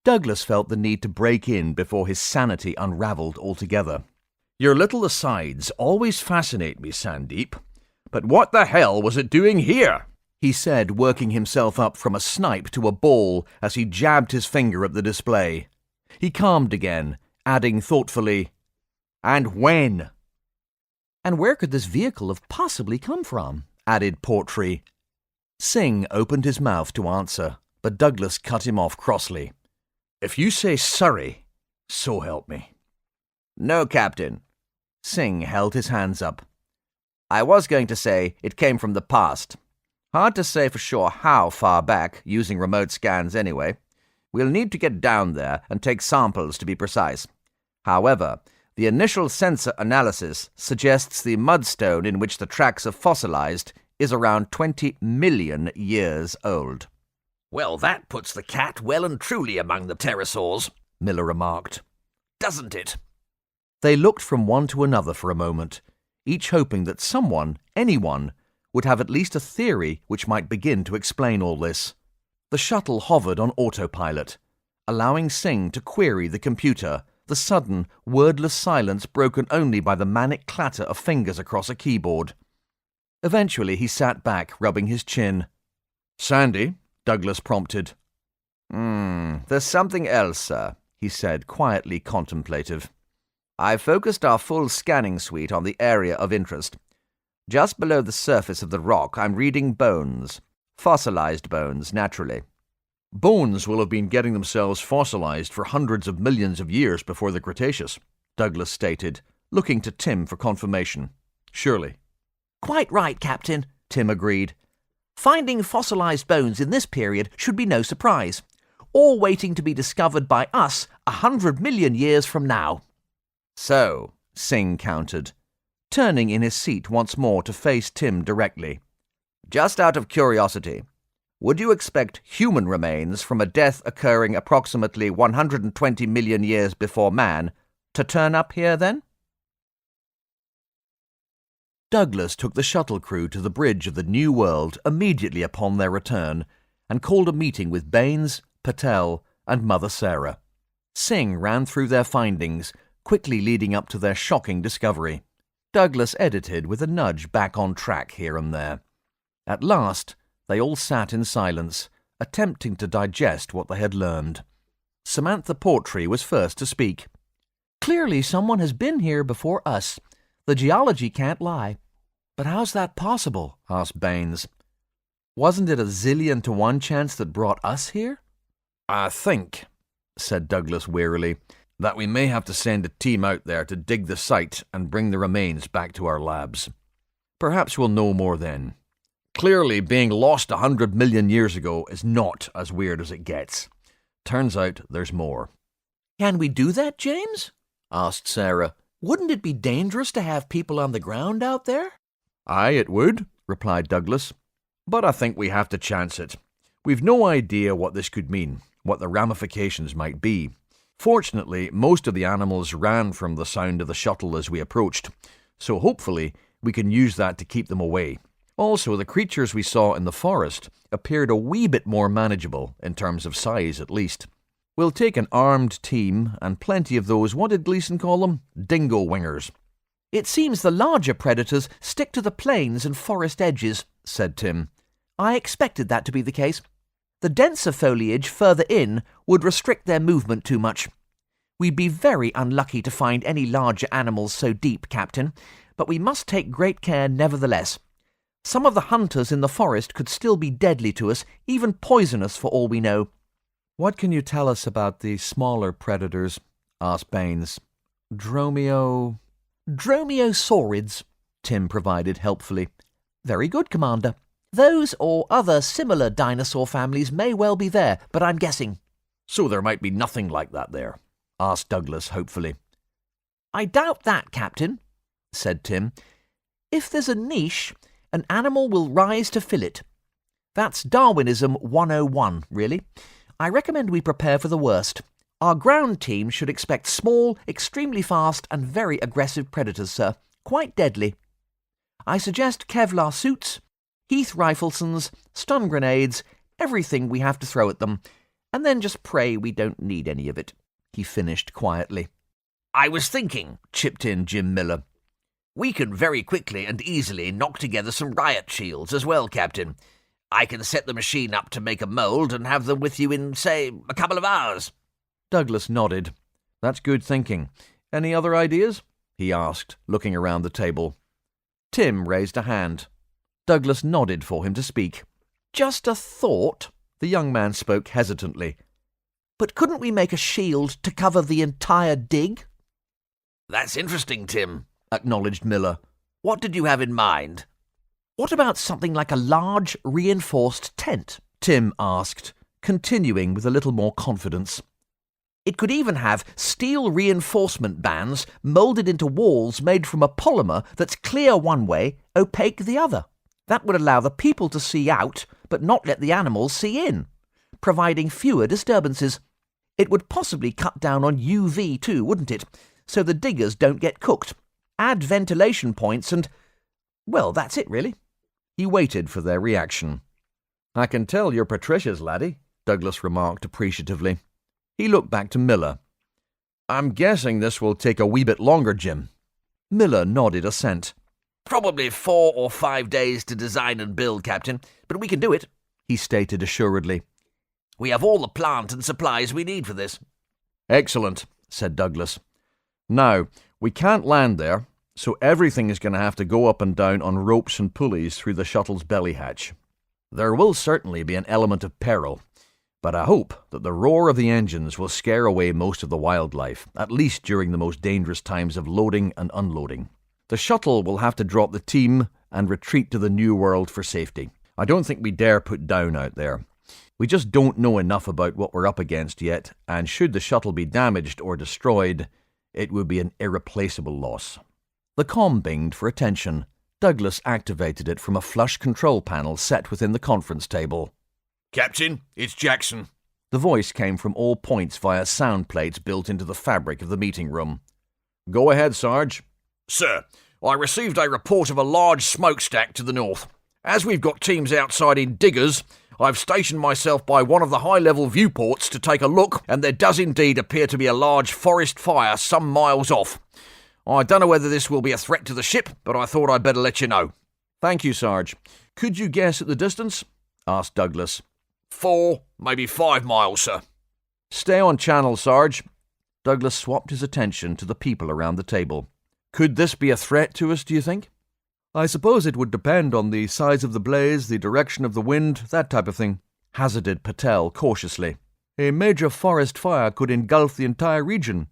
Douglas felt the need to break in before his sanity unravelled altogether. Your little asides always fascinate me, Sandeep. But what the hell was it doing here? He said, working himself up from a snipe to a ball as he jabbed his finger at the display. He calmed again, adding thoughtfully, "And when?" And where could this vehicle have possibly come from? Added Portree. Singh opened his mouth to answer, but Douglas cut him off crossly. If you say Surrey, so help me. No, Captain. Singh held his hands up. I was going to say it came from the past. Hard to say for sure how far back, using remote scans anyway. We'll need to get down there and take samples to be precise. However, the initial sensor analysis suggests the mudstone in which the tracks are fossilized is around 20 million years old. Well, that puts the cat well and truly among the pterosaurs, Miller remarked. Doesn't it? They looked from one to another for a moment, each hoping that someone, anyone, would have at least a theory which might begin to explain all this. The shuttle hovered on autopilot, allowing Singh to query the computer, the sudden, wordless silence broken only by the manic clatter of fingers across a keyboard. Eventually he sat back, rubbing his chin. Sandy, Douglas prompted. There's something else, sir, he said, quietly contemplative. I've focused our full scanning suite on the area of interest. Just below the surface of the rock, I'm reading bones. Fossilized bones, naturally. Bones will have been getting themselves fossilized for hundreds of millions of years before the Cretaceous, Douglas stated, looking to Tim for confirmation. Surely. Quite right, Captain, Tim agreed. Finding fossilized bones in this period should be no surprise. All waiting to be discovered by us 100 million years from now. So, Singh countered, turning in his seat once more to face Tim directly. Just out of curiosity, would you expect human remains from a death occurring approximately 120 million years before man to turn up here then? Douglas took the shuttle crew to the bridge of the New World immediately upon their return and called a meeting with Baines, Patel, and Mother Sarah. Singh ran through their findings, quickly leading up to their shocking discovery. Douglas edited with a nudge back on track here and there. At last, they all sat in silence, attempting to digest what they had learned. Samantha Portree was first to speak. Clearly someone has been here before us. The geology can't lie. But how's that possible? Asked Baines. Wasn't it a 1,000,000,000 to 1 chance that brought us here? I think, said Douglas wearily, that we may have to send a team out there to dig the site and bring the remains back to our labs. Perhaps we'll know more then. Clearly, being lost 100 million years ago is not as weird as it gets. Turns out there's more. Can we do that, James? Asked Sarah. Wouldn't it be dangerous to have people on the ground out there? Aye, it would, replied Douglas. But I think we have to chance it. We've no idea what this could mean, what the ramifications might be. Fortunately, most of the animals ran from the sound of the shuttle as we approached, so hopefully we can use that to keep them away. Also, the creatures we saw in the forest appeared a wee bit more manageable, in terms of size at least. We'll take an armed team and plenty of those, what did Gleason call them? Dingo wingers. It seems the larger predators stick to the plains and forest edges, said Tim. I expected that to be the case. The denser foliage further in would restrict their movement too much. We'd be very unlucky to find any larger animals so deep, Captain, but we must take great care nevertheless. Some of the hunters in the forest could still be deadly to us, even poisonous for all we know. What can you tell us about the smaller predators? Asked Baines. Dromaeosaurids, Tim provided helpfully. Very good, Commander. Those or other similar dinosaur families may well be there, but I'm guessing. So there might be nothing like that there? Asked Douglas hopefully. I doubt that, Captain. said Tim. "If there's a niche, an animal will rise to fill it. That's Darwinism 101, really. I recommend we prepare for the worst. Our ground team should expect small, extremely fast and very aggressive predators, sir. Quite deadly. I suggest Kevlar suits, Heath riflesons, stun grenades, everything we have to throw at them, and then just pray we don't need any of it," he finished quietly. "I was thinking," chipped in Jim Miller, "we can very quickly and easily knock together some riot shields as well, Captain. I can set the machine up to make a mould and have them with you in, say, a couple of hours." Douglas nodded. "That's good thinking. Any other ideas?" he asked, looking around the table. Tim raised a hand. Douglas nodded for him to speak. "Just a thought," The young man spoke hesitantly. "but couldn't we make a shield to cover the entire dig?" "That's interesting, Tim," acknowledged Miller. "What did you have in mind?" "What about something like a large, reinforced tent?" Tim asked, continuing with a little more confidence. "It could even have steel reinforcement bands moulded into walls made from a polymer that's clear one way, opaque the other. That would allow the people to see out, but not let the animals see in, providing fewer disturbances. It would possibly cut down on UV too, wouldn't it? So the diggers don't get cooked. Add ventilation points and... well, that's it, really." He waited for their reaction. "I can tell you're Patricia's laddie," Douglas remarked appreciatively. He looked back to Miller. "I'm guessing this will take a wee bit longer, Jim." Miller nodded assent. "Probably 4 or 5 days to design and build, Captain, but we can do it," he stated assuredly. "We have all the plant and supplies we need for this." "Excellent," said Douglas. "Now, we can't land there, so everything is going to have to go up and down on ropes and pulleys through the shuttle's belly hatch. There will certainly be an element of peril, but I hope that the roar of the engines will scare away most of the wildlife, at least during the most dangerous times of loading and unloading. The shuttle will have to drop the team and retreat to the New World for safety. I don't think we dare put down out there. We just don't know enough about what we're up against yet, and should the shuttle be damaged or destroyed, it would be an irreplaceable loss." The comm binged for attention. Douglas activated it from a flush control panel set within the conference table. "Captain, it's Jackson." The voice came from all points via sound plates built into the fabric of the meeting room. "Go ahead, Sarge." "Sir, I received a report of a large smokestack to the north. As we've got teams outside in diggers, I've stationed myself by one of the high-level viewports to take a look, and there does indeed appear to be a large forest fire some miles off. I don't know whether this will be a threat to the ship, but I thought I'd better let you know." "Thank you, Sarge. Could you guess at the distance?" asked Douglas. 4, maybe 5 miles, sir." "Stay on channel, Sarge." Douglas swapped his attention to the people around the table. "Could this be a threat to us, do you think?" "I suppose it would depend on the size of the blaze, the direction of the wind, that type of thing," hazarded Patel cautiously. "A major forest fire could engulf the entire region.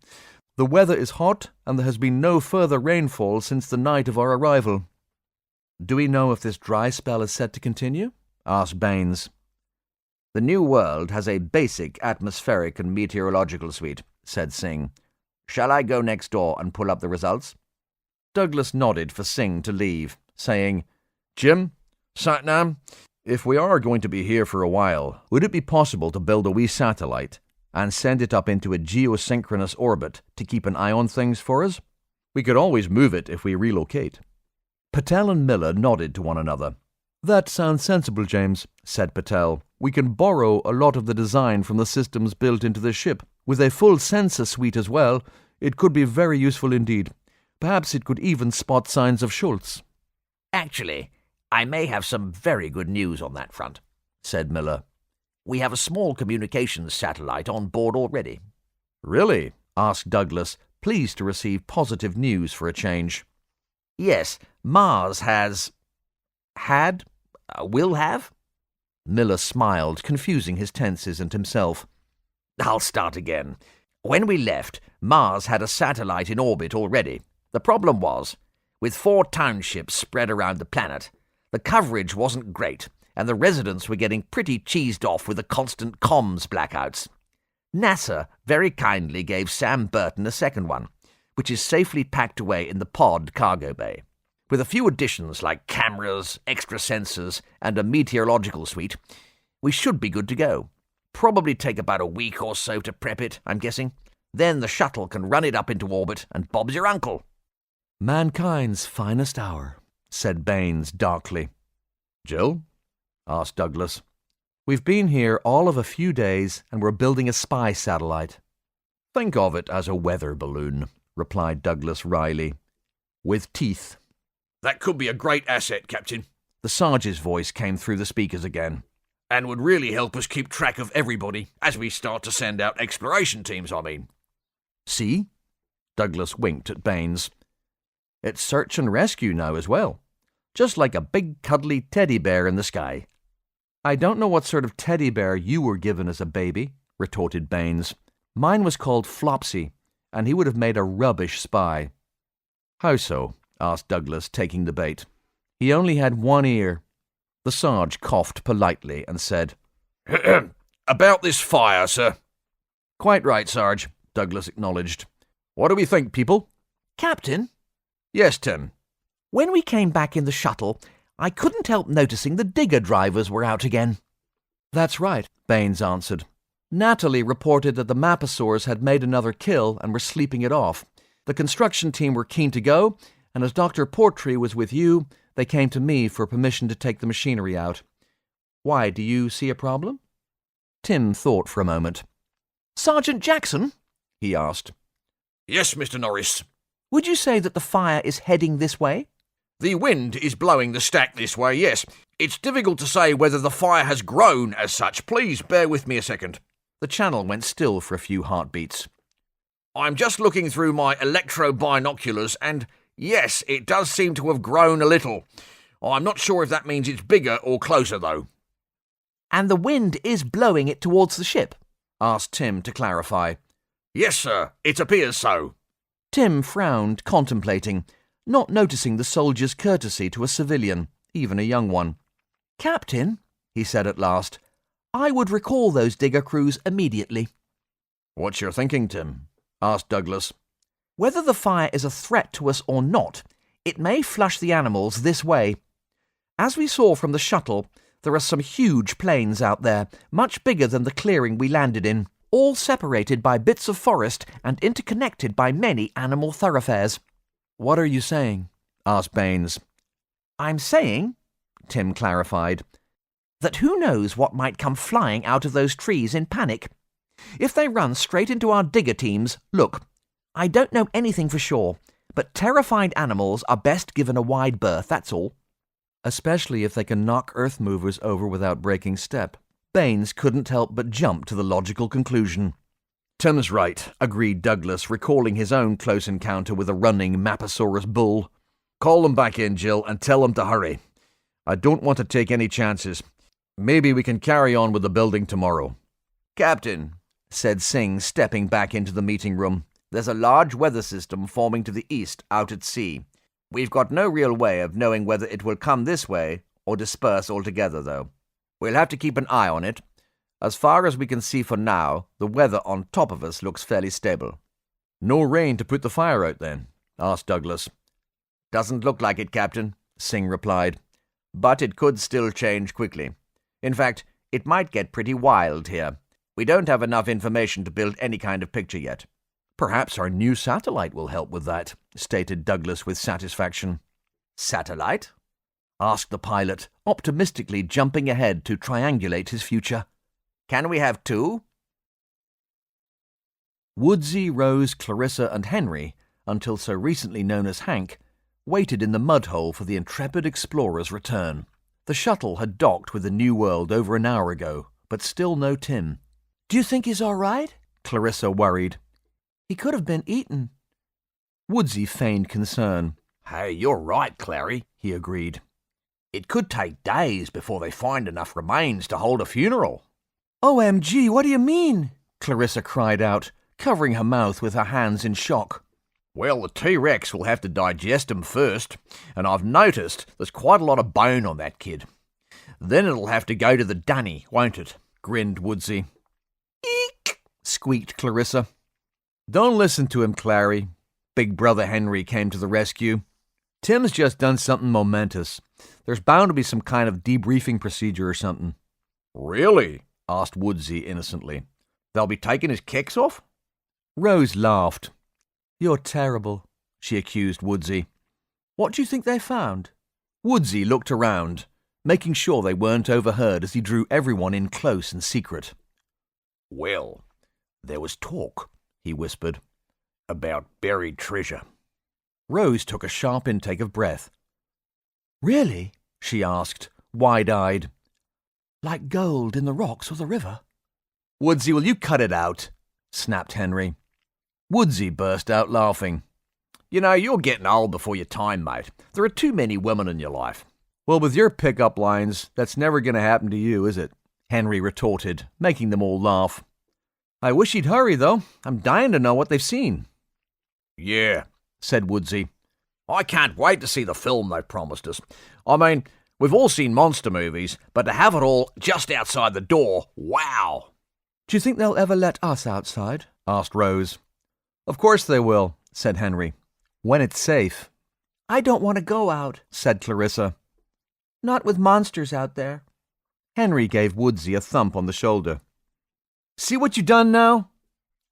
The weather is hot, and there has been no further rainfall since the night of our arrival." "Do we know if this dry spell is set to continue?" asked Baines. "The New World has a basic atmospheric and meteorological suite," said Singh. "Shall I go next door and pull up the results?" Douglas nodded for Singh to leave, saying, "Jim, Satnam, if we are going to be here for a while, would it be possible to build a wee satellite and send it up into a geosynchronous orbit to keep an eye on things for us? We could always move it if we relocate." Patel and Miller nodded to one another. "That sounds sensible, James," said Patel. "We can borrow a lot of the design from the systems built into the ship. With a full sensor suite as well, it could be very useful indeed. Perhaps it could even spot signs of Schultz." "Actually, I may have some very good news on that front," said Miller. "We have a small communications satellite on board already." "Really?" asked Douglas, pleased to receive positive news for a change. "Yes, Mars has... will have?" Miller smiled, confusing his tenses and himself. "I'll start again. When we left, Mars had a satellite in orbit already. The problem was, with 4 townships spread around the planet, the coverage wasn't great, and the residents were getting pretty cheesed off with the constant comms blackouts. NASA very kindly gave Sam Burton a second one, which is safely packed away in the pod cargo bay. With a few additions like cameras, extra sensors, and a meteorological suite, we should be good to go. Probably take about a week or so to prep it, I'm guessing. Then the shuttle can run it up into orbit, and Bob's your uncle. Mankind's finest hour, said Baines darkly. Jill? Asked Douglas. We've been here all of a few days, and we're building a spy satellite. Think of it as a weather balloon, replied Douglas wryly. With teeth. That could be a great asset, Captain. The Sarge's voice came through the speakers again. And would really help us keep track of everybody as we start to send out exploration teams, I mean. See? Douglas winked at Baines. It's search and rescue now as well. Just like a big cuddly teddy bear in the sky. I don't know what sort of teddy bear you were given as a baby, retorted Baines. Mine was called Flopsy, and he would have made a rubbish spy. How so? Asked Douglas, taking the bait. He only had one ear. The Sarge coughed politely and said, About this fire, sir. Quite right, Sarge, Douglas acknowledged. What do we think, people? Captain, Yes, Tim. when we came back in the shuttle, I couldn't help noticing the digger drivers were out again. That's right, Baines answered. Natalie reported that the Maposaurs had made another kill and were sleeping it off. The construction team were keen to go, and as Dr. Portree was with you, they came to me for permission to take the machinery out. Why, do you see a problem? Tim thought for a moment. Sergeant Jackson, He asked. Yes, Mr. Norris. would you say that the fire is heading this way? The wind is blowing the stack this way, yes. It's difficult to say whether the fire has grown as such. Please bear with me a second. The channel went still for a few heartbeats. I'm just looking through my electro-binoculars, and yes, it does seem to have grown a little. I'm not sure if that means it's bigger or closer, though. And the wind is blowing it towards the ship? Asked Tim to clarify. Yes, sir, it appears so. Tim frowned, contemplating, not noticing the soldier's courtesy to a civilian, even a young one. Captain, He said at last, I would recall those digger crews immediately. What's your thinking, Tim? Asked Douglas. Whether the fire is a threat to us or not, it may flush the animals this way. As we saw from the shuttle, there are some huge plains out there, much bigger than the clearing we landed in, all separated by bits of forest and interconnected by many animal thoroughfares. What are you saying? Asked Baines. I'm saying, Tim clarified, that who knows what might come flying out of those trees in panic. If they run straight into our digger teams, look, I don't know anything for sure, but terrified animals are best given a wide berth, that's all. Especially if they can knock earth movers over without breaking step. Baines couldn't help but jump to the logical conclusion. Tim's right, agreed Douglas, recalling his own close encounter with a running Maposaurus bull. Call them back in, Jill, and tell them to hurry. I don't want to take any chances. Maybe we can carry on with the building tomorrow. Captain, said Singh, stepping back into the meeting room, there's a large weather system forming to the east out at sea. We've got no real way of knowing whether it will come this way or disperse altogether, though. We'll have to keep an eye on it. As far as we can see for now, the weather on top of us looks fairly stable. No rain to put the fire out, then? Asked Douglas. Doesn't look like it, Captain, Singh replied. But it could still change quickly. In fact, it might get pretty wild here. We don't have enough information to build any kind of picture yet. Perhaps our new satellite will help with that, stated Douglas with satisfaction. Satellite? Asked the pilot, optimistically jumping ahead to triangulate his future. Can we have two? Woodsy, Rose, Clarissa, and Henry, until so recently known as Hank, waited in the mud hole for the intrepid explorer's return. The shuttle had docked with the New World over an hour ago, but still no Tim. Do you think he's all right? Clarissa worried. He could have been eaten. Woodsy feigned concern. Hey, you're right, Clary, He agreed. It could take days before they find enough remains to hold a funeral. OMG, what do you mean? Clarissa cried out, covering her mouth with her hands in shock. Well, the T-Rex will have to digest them first, and I've noticed there's quite a lot of bone on that kid. Then it'll have to go to the dunny, won't it? Grinned Woodsy. Eek! Squeaked Clarissa. Don't listen to him, Clary. Big Brother Henry came to the rescue. Tim's just done something momentous. There's bound to be some kind of debriefing procedure or something. Really? Asked Woodsy innocently. They'll be taking his kicks off? Rose laughed. You're terrible, she accused Woodsy. What do you think they found? Woodsy looked around, making sure they weren't overheard as he drew everyone in close and secret. Well, there was talk, he whispered, about buried treasure. Rose took a sharp intake of breath. Really? She asked, wide-eyed. Like gold in the rocks or the river? Woodsy, will you cut it out? Snapped Henry. Woodsy burst out laughing. You know, you're getting old before your time, mate. There are too many women in your life. Well, with your pickup lines, that's never going to happen to you, is it? Henry retorted, making them all laugh. I wish he'd hurry, though. I'm dying to know what they've seen. Yeah, said Woodsy. I can't wait to see the film they've promised us. I mean, we've all seen monster movies, but to have it all just outside the door, wow! Do you think they'll ever let us outside? Asked Rose. Of course they will, said Henry. When it's safe. I don't want to go out, said Clarissa. Not with monsters out there. Henry gave Woodsy a thump on the shoulder. See what you done now?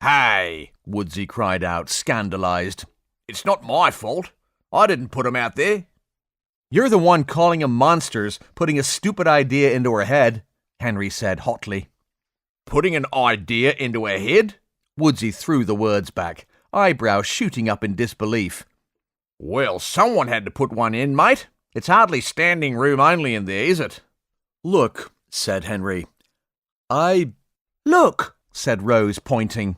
Hey, Woodsy cried out, scandalized. It's not my fault. I didn't put 'em out there. You're the one calling 'em monsters, putting a stupid idea into her head, Henry said hotly. Putting an idea into her head? Woodsy threw the words back, eyebrows shooting up in disbelief. Well, someone had to put one in, mate. It's hardly standing room only in there, is it? Look, said Henry. Look, said Rose, pointing.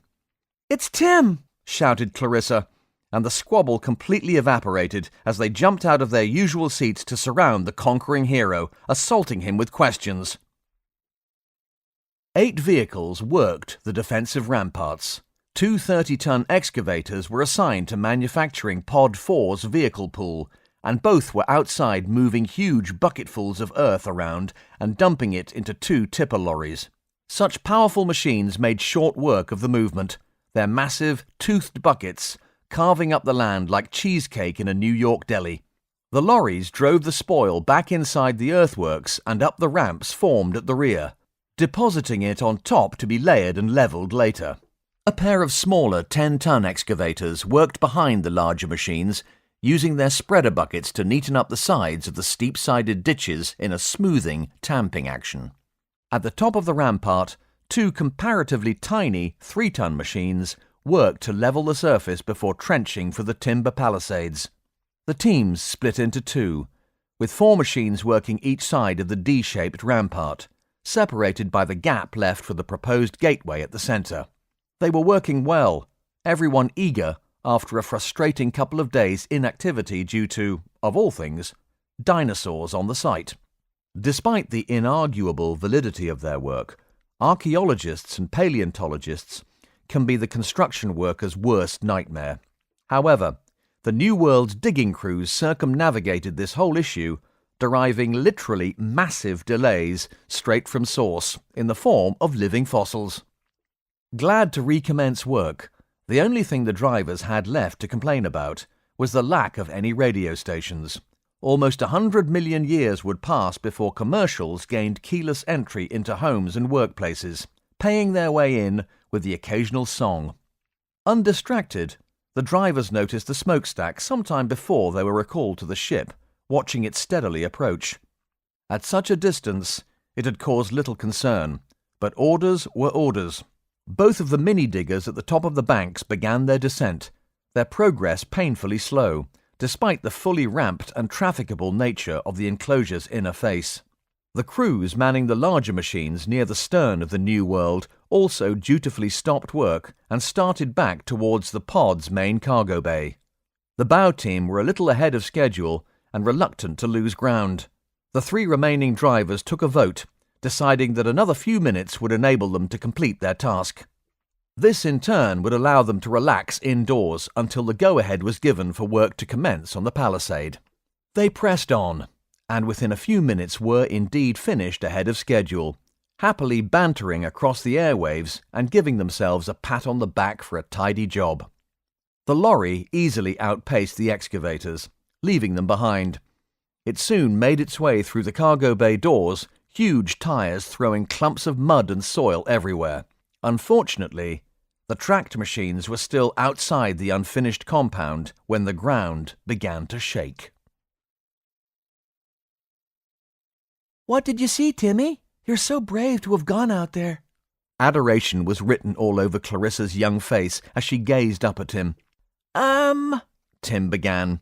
It's Tim, shouted Clarissa, and the squabble completely evaporated as they jumped out of their usual seats to surround the conquering hero, assaulting him with questions. 8 vehicles worked the defensive ramparts. 2 30-ton excavators were assigned to manufacturing Pod 4's vehicle pool, and both were outside moving huge bucketfuls of earth around and dumping it into 2 tipper lorries. Such powerful machines made short work of the movement, their massive, toothed buckets carving up the land like cheesecake in a New York deli. The lorries drove the spoil back inside the earthworks and up the ramps formed at the rear, depositing it on top to be layered and levelled later. A pair of smaller 10-ton excavators worked behind the larger machines, using their spreader buckets to neaten up the sides of the steep-sided ditches in a smoothing, tamping action. At the top of the rampart, 2 comparatively tiny 3-ton machines worked to level the surface before trenching for the timber palisades. The teams split into 2, with 4 machines working each side of the D-shaped rampart, separated by the gap left for the proposed gateway at the centre. They were working well, everyone eager after a frustrating couple of days' inactivity due to, of all things, dinosaurs on the site. Despite the inarguable validity of their work, archaeologists and paleontologists can be the construction workers' worst nightmare. However, the New World digging crews circumnavigated this whole issue, deriving literally massive delays straight from source in the form of living fossils. Glad to recommence work, the only thing the drivers had left to complain about was the lack of any radio stations. Almost 100 million years would pass before commercials gained keyless entry into homes and workplaces, paying their way in with the occasional song. Undistracted, the drivers noticed the smokestack sometime before they were recalled to the ship, watching it steadily approach. At such a distance, it had caused little concern, but orders were orders. Both of the mini-diggers at the top of the banks began their descent, their progress painfully slow, despite the fully ramped and trafficable nature of the enclosure's inner face. The crews manning the larger machines near the stern of the New World also dutifully stopped work and started back towards the pod's main cargo bay. The bow team were a little ahead of schedule and reluctant to lose ground. The 3 remaining drivers took a vote, deciding that another few minutes would enable them to complete their task. This in turn would allow them to relax indoors until the go-ahead was given for work to commence on the palisade. They pressed on, and within a few minutes were indeed finished ahead of schedule, happily bantering across the airwaves and giving themselves a pat on the back for a tidy job. The lorry easily outpaced the excavators, leaving them behind. It soon made its way through the cargo bay doors, huge tyres throwing clumps of mud and soil everywhere. Unfortunately, the tracked machines were still outside the unfinished compound when the ground began to shake. What did you see, Timmy? You're so brave to have gone out there. Adoration was written all over Clarissa's young face as she gazed up at him. Tim began.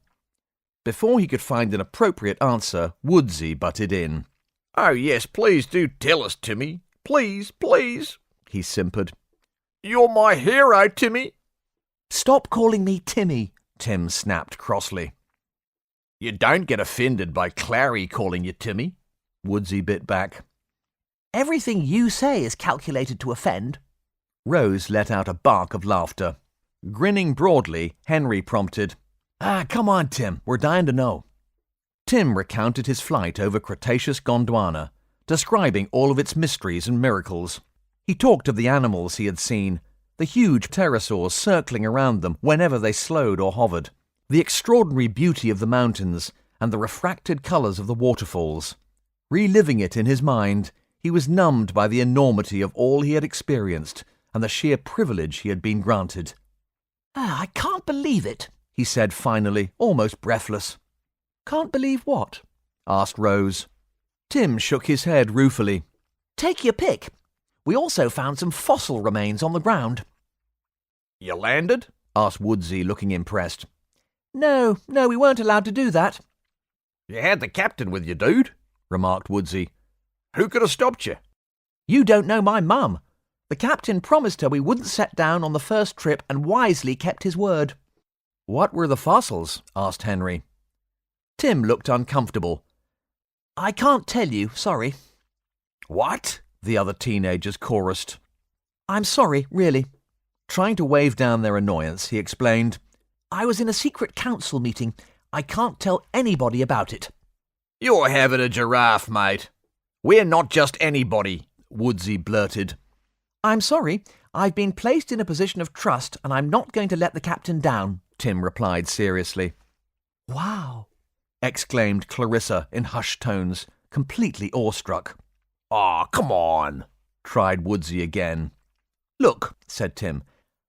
Before he could find an appropriate answer, Woodsy butted in. "Oh, yes, please do tell us, Timmy. Please, please," he simpered. "You're my hero, Timmy." Stop calling me Timmy, Tim snapped crossly. "You don't get offended by Clary calling you Timmy," Woodsy bit back. Everything you say is calculated to offend. Rose let out a bark of laughter. Grinning broadly, Henry prompted, "Come on, Tim, we're dying to know." Tim recounted his flight over Cretaceous Gondwana, describing all of its mysteries and miracles. He talked of the animals he had seen, the huge pterosaurs circling around them whenever they slowed or hovered, the extraordinary beauty of the mountains, and the refracted colours of the waterfalls. Reliving it in his mind, he was numbed by the enormity of all he had experienced and the sheer privilege he had been granted. I can't believe it, he said finally, almost breathless. Can't believe what? Asked Rose. Tim shook his head ruefully. Take your pick. We also found some fossil remains on the ground. "You landed?" asked Woodsy, looking impressed. No, we weren't allowed to do that. "You had the captain with you, dude," remarked Woodsy. "Who could have stopped you?" You don't know my mum. The captain promised her we wouldn't set down on the first trip and wisely kept his word. What were the fossils? Asked Henry. Tim looked uncomfortable. I can't tell you, sorry. What? The other teenagers chorused. I'm sorry, really. Trying to wave down their annoyance, he explained, I was in a secret council meeting. I can't tell anybody about it. You're having a giraffe, mate. We're not just anybody, Woodsy blurted. I'm sorry. I've been placed in a position of trust and I'm not going to let the captain down, Tim replied seriously. Wow, exclaimed Clarissa in hushed tones, completely awestruck. Aw, come on, tried Woodsy again. Look, said Tim,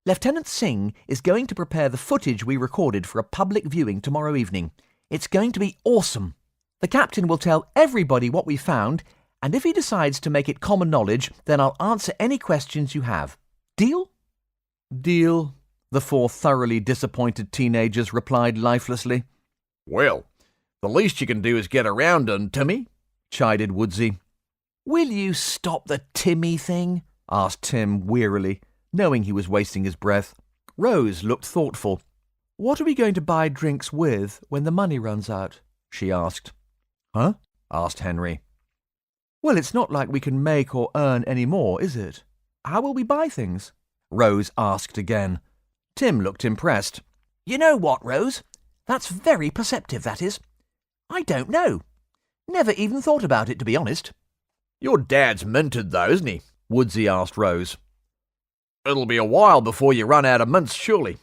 Lieutenant Singh is going to prepare the footage we recorded for a public viewing tomorrow evening. It's going to be awesome. The captain will tell everybody what we found, and if he decides to make it common knowledge, then I'll answer any questions you have. Deal? Deal, the four thoroughly disappointed teenagers replied lifelessly. Well, the least you can do is get around on Timmy, chided Woodsy. Will you stop the Timmy thing? Asked Tim wearily, knowing he was wasting his breath. Rose looked thoughtful. What are we going to buy drinks with when the money runs out? She asked. Huh? Asked Henry. Well, it's not like we can make or earn any more, is it? How will we buy things? Rose asked again. Tim looked impressed. You know what, Rose? That's very perceptive, that is. I don't know. Never even thought about it, to be honest. Your dad's minted, though, isn't he? Woodsy asked Rose. It'll be a while before you run out of mints, surely.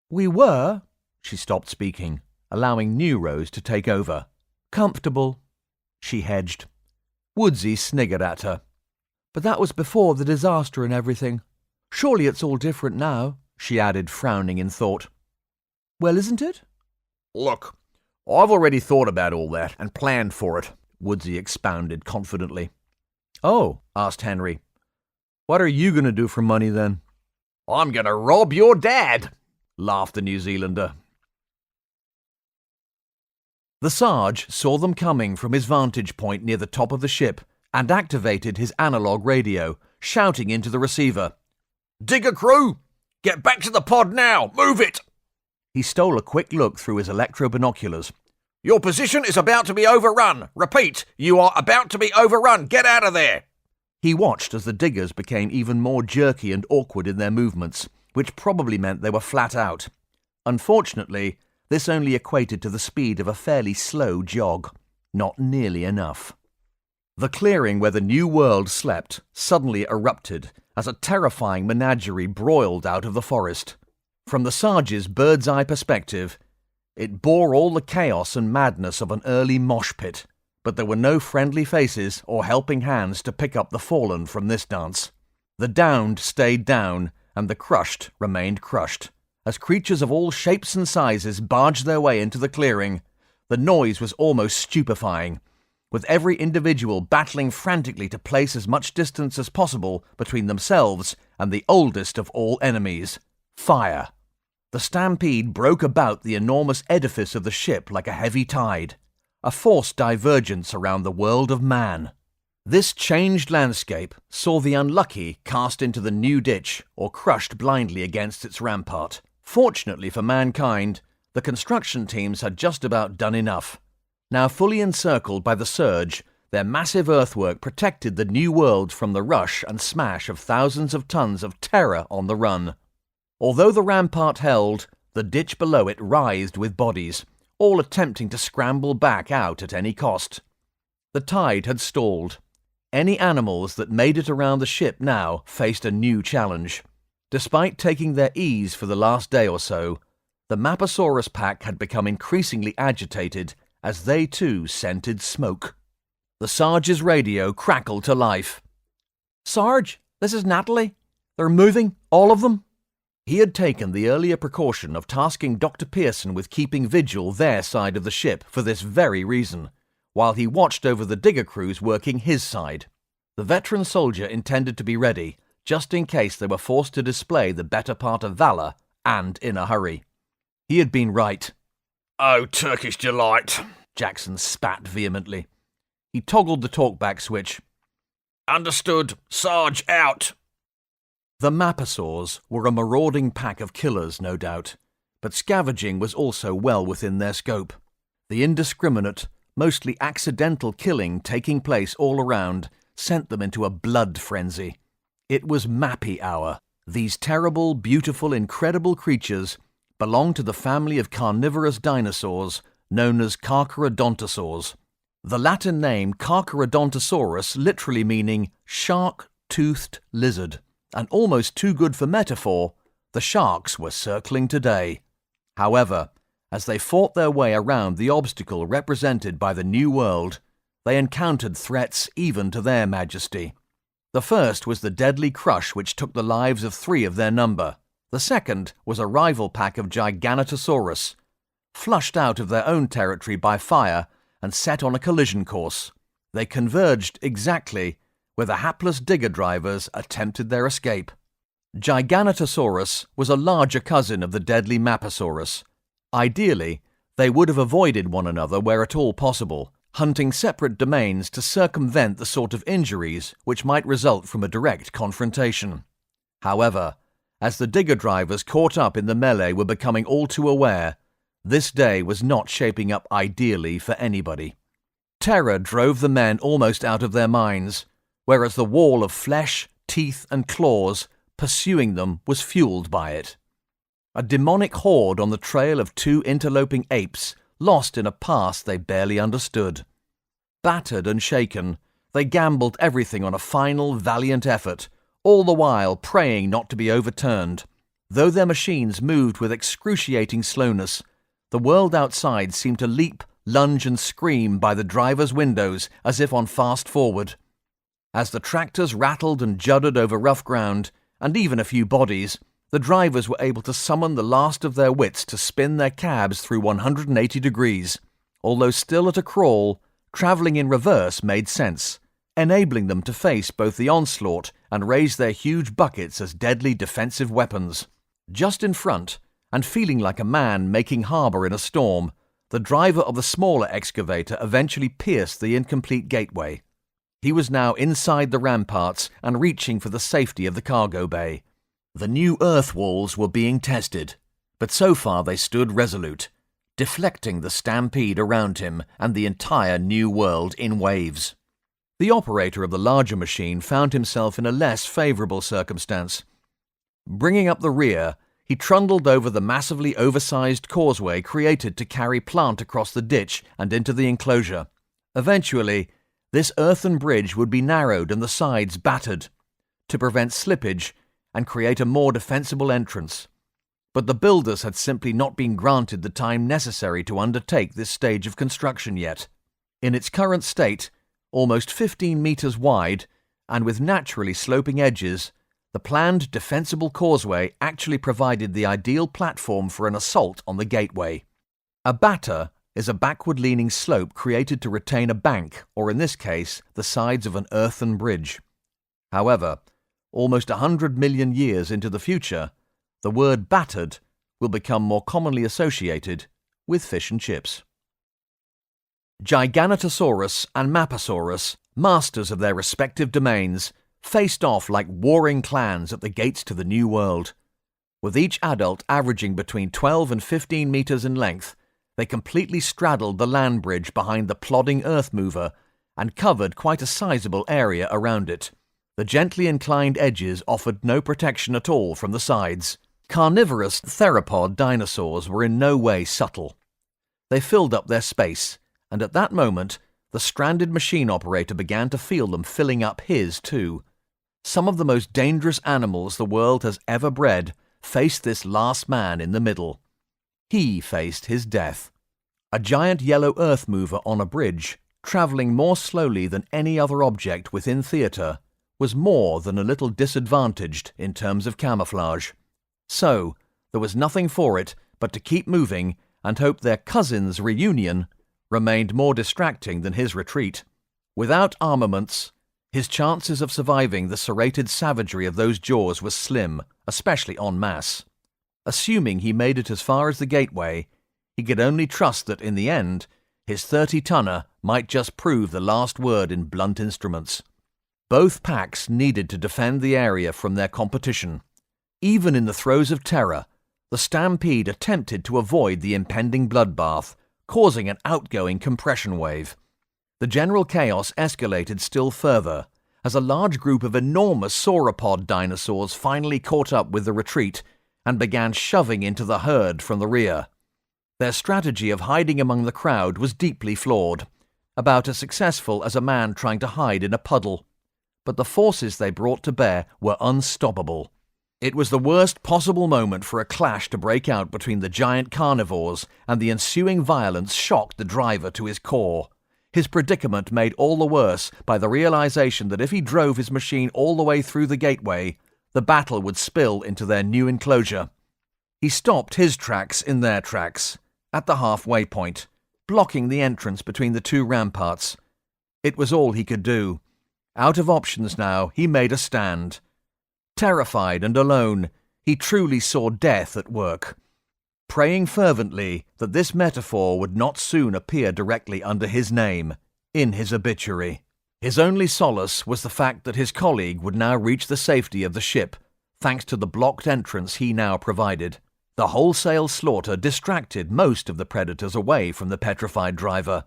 We were, she stopped speaking, allowing new Rose to take over. Comfortable, she hedged. Woodsy sniggered at her. But that was before the disaster and everything. Surely it's all different now, she added, frowning in thought. Well, isn't it? Look, I've already thought about all that and planned for it, Woodsy expounded confidently. Oh, asked Henry. What are you going to do for money then? I'm going to rob your dad, laughed the New Zealander. The Sarge saw them coming from his vantage point near the top of the ship and activated his analog radio, shouting into the receiver. Digger crew! Get back to the pod now! Move it! He stole a quick look through his electro-binoculars. Your position is about to be overrun. Repeat, you are about to be overrun. Get out of there! He watched as the diggers became even more jerky and awkward in their movements, which probably meant they were flat out. Unfortunately, this only equated to the speed of a fairly slow jog. Not nearly enough. The clearing where the New World slept suddenly erupted as a terrifying menagerie broiled out of the forest. From the Sarge's bird's-eye perspective, it bore all the chaos and madness of an early mosh pit, but there were no friendly faces or helping hands to pick up the fallen from this dance. The downed stayed down, and the crushed remained crushed. As creatures of all shapes and sizes barged their way into the clearing, the noise was almost stupefying, with every individual battling frantically to place as much distance as possible between themselves and the oldest of all enemies, fire. The stampede broke about the enormous edifice of the ship like a heavy tide, a forced divergence around the world of man. This changed landscape saw the unlucky cast into the new ditch or crushed blindly against its rampart. Fortunately for mankind, the construction teams had just about done enough. Now fully encircled by the surge, their massive earthwork protected the new world from the rush and smash of thousands of tons of terror on the run. Although the rampart held, the ditch below it writhed with bodies, all attempting to scramble back out at any cost. The tide had stalled. Any animals that made it around the ship now faced a new challenge. Despite taking their ease for the last day or so, the Maposaurus pack had become increasingly agitated as they too scented smoke. The Sarge's radio crackled to life. "Sarge, this is Natalie. They're moving, all of them." He had taken the earlier precaution of tasking Dr. Pearson with keeping vigil their side of the ship for this very reason, while he watched over the digger crews working his side. The veteran soldier intended to be ready, just in case they were forced to display the better part of valour, and in a hurry. He had been right. "Oh, Turkish delight," Jackson spat vehemently. He toggled the talkback switch. "Understood. Sarge out." The Maposaurs were a marauding pack of killers, no doubt, but scavenging was also well within their scope. The indiscriminate, mostly accidental killing taking place all around sent them into a blood frenzy. It was Mappy hour. These terrible, beautiful, incredible creatures belonged to the family of carnivorous dinosaurs known as Carcharodontosaurs. The Latin name Carcharodontosaurus literally meaning shark-toothed lizard, and almost too good for metaphor, the sharks were circling today. However, as they fought their way around the obstacle represented by the New World, they encountered threats even to their majesty. The first was the deadly crush which took the lives of 3 of their number. The second was a rival pack of Giganotosaurus, flushed out of their own territory by fire and set on a collision course. They converged exactly where the hapless digger drivers attempted their escape. Giganotosaurus was a larger cousin of the deadly Maposaurus. Ideally, they would have avoided one another where at all possible, hunting separate domains to circumvent the sort of injuries which might result from a direct confrontation. However, as the digger drivers caught up in the melee were becoming all too aware, this day was not shaping up ideally for anybody. Terror drove the men almost out of their minds, whereas the wall of flesh, teeth, and claws pursuing them was fueled by it. A demonic horde on the trail of 2 interloping apes, lost in a past they barely understood. Battered and shaken, they gambled everything on a final, valiant effort, all the while praying not to be overturned. Though their machines moved with excruciating slowness, the world outside seemed to leap, lunge, and scream by the driver's windows as if on fast forward. As the tractors rattled and juddered over rough ground, and even a few bodies, the drivers were able to summon the last of their wits to spin their cabs through 180 degrees. Although still at a crawl, travelling in reverse made sense, enabling them to face both the onslaught and raise their huge buckets as deadly defensive weapons. Just in front, and feeling like a man making harbour in a storm, the driver of the smaller excavator eventually pierced the incomplete gateway. He was now inside the ramparts and reaching for the safety of the cargo bay. The new earth walls were being tested, but so far they stood resolute, deflecting the stampede around him and the entire new world in waves. The operator of the larger machine found himself in a less favourable circumstance. Bringing up the rear, he trundled over the massively oversized causeway created to carry plant across the ditch and into the enclosure. Eventually, this earthen bridge would be narrowed and the sides battered, to prevent slippage and create a more defensible entrance. But the builders had simply not been granted the time necessary to undertake this stage of construction yet. In its current state, almost 15 metres wide, and with naturally sloping edges, the planned defensible causeway actually provided the ideal platform for an assault on the gateway. A batter is a backward-leaning slope created to retain a bank, or in this case, the sides of an earthen bridge. However, almost 100 million years into the future, the word battered will become more commonly associated with fish and chips. Giganotosaurus and Maposaurus, masters of their respective domains, faced off like warring clans at the gates to the New World. With each adult averaging between 12 and 15 metres in length, they completely straddled the land bridge behind the plodding earth mover and covered quite a sizable area around it. The gently inclined edges offered no protection at all from the sides. Carnivorous theropod dinosaurs were in no way subtle. They filled up their space, and at that moment, the stranded machine operator began to feel them filling up his too. Some of the most dangerous animals the world has ever bred faced this last man in the middle. He faced his death. A giant yellow earth mover on a bridge, travelling more slowly than any other object within theatre, was more than a little disadvantaged in terms of camouflage. So, there was nothing for it but to keep moving and hope their cousin's reunion remained more distracting than his retreat. Without armaments, his chances of surviving the serrated savagery of those jaws was slim, especially en masse. Assuming he made it as far as the gateway, he could only trust that in the end, his 30-tonner might just prove the last word in blunt instruments. Both packs needed to defend the area from their competition. Even in the throes of terror, the stampede attempted to avoid the impending bloodbath, causing an outgoing compression wave. The general chaos escalated still further as a large group of enormous sauropod dinosaurs finally caught up with the retreat and began shoving into the herd from the rear. Their strategy of hiding among the crowd was deeply flawed, about as successful as a man trying to hide in a puddle. But the forces they brought to bear were unstoppable. It was the worst possible moment for a clash to break out between the giant carnivores, and the ensuing violence shocked the driver to his core. His predicament made all the worse by the realization that if he drove his machine all the way through the gateway, the battle would spill into their new enclosure. He stopped his tracks in their tracks, at the halfway point, blocking the entrance between the two ramparts. It was all he could do. Out of options now, he made a stand. Terrified and alone, he truly saw death at work, praying fervently that this metaphor would not soon appear directly under his name, in his obituary. His only solace was the fact that his colleague would now reach the safety of the ship, thanks to the blocked entrance he now provided. The wholesale slaughter distracted most of the predators away from the petrified driver.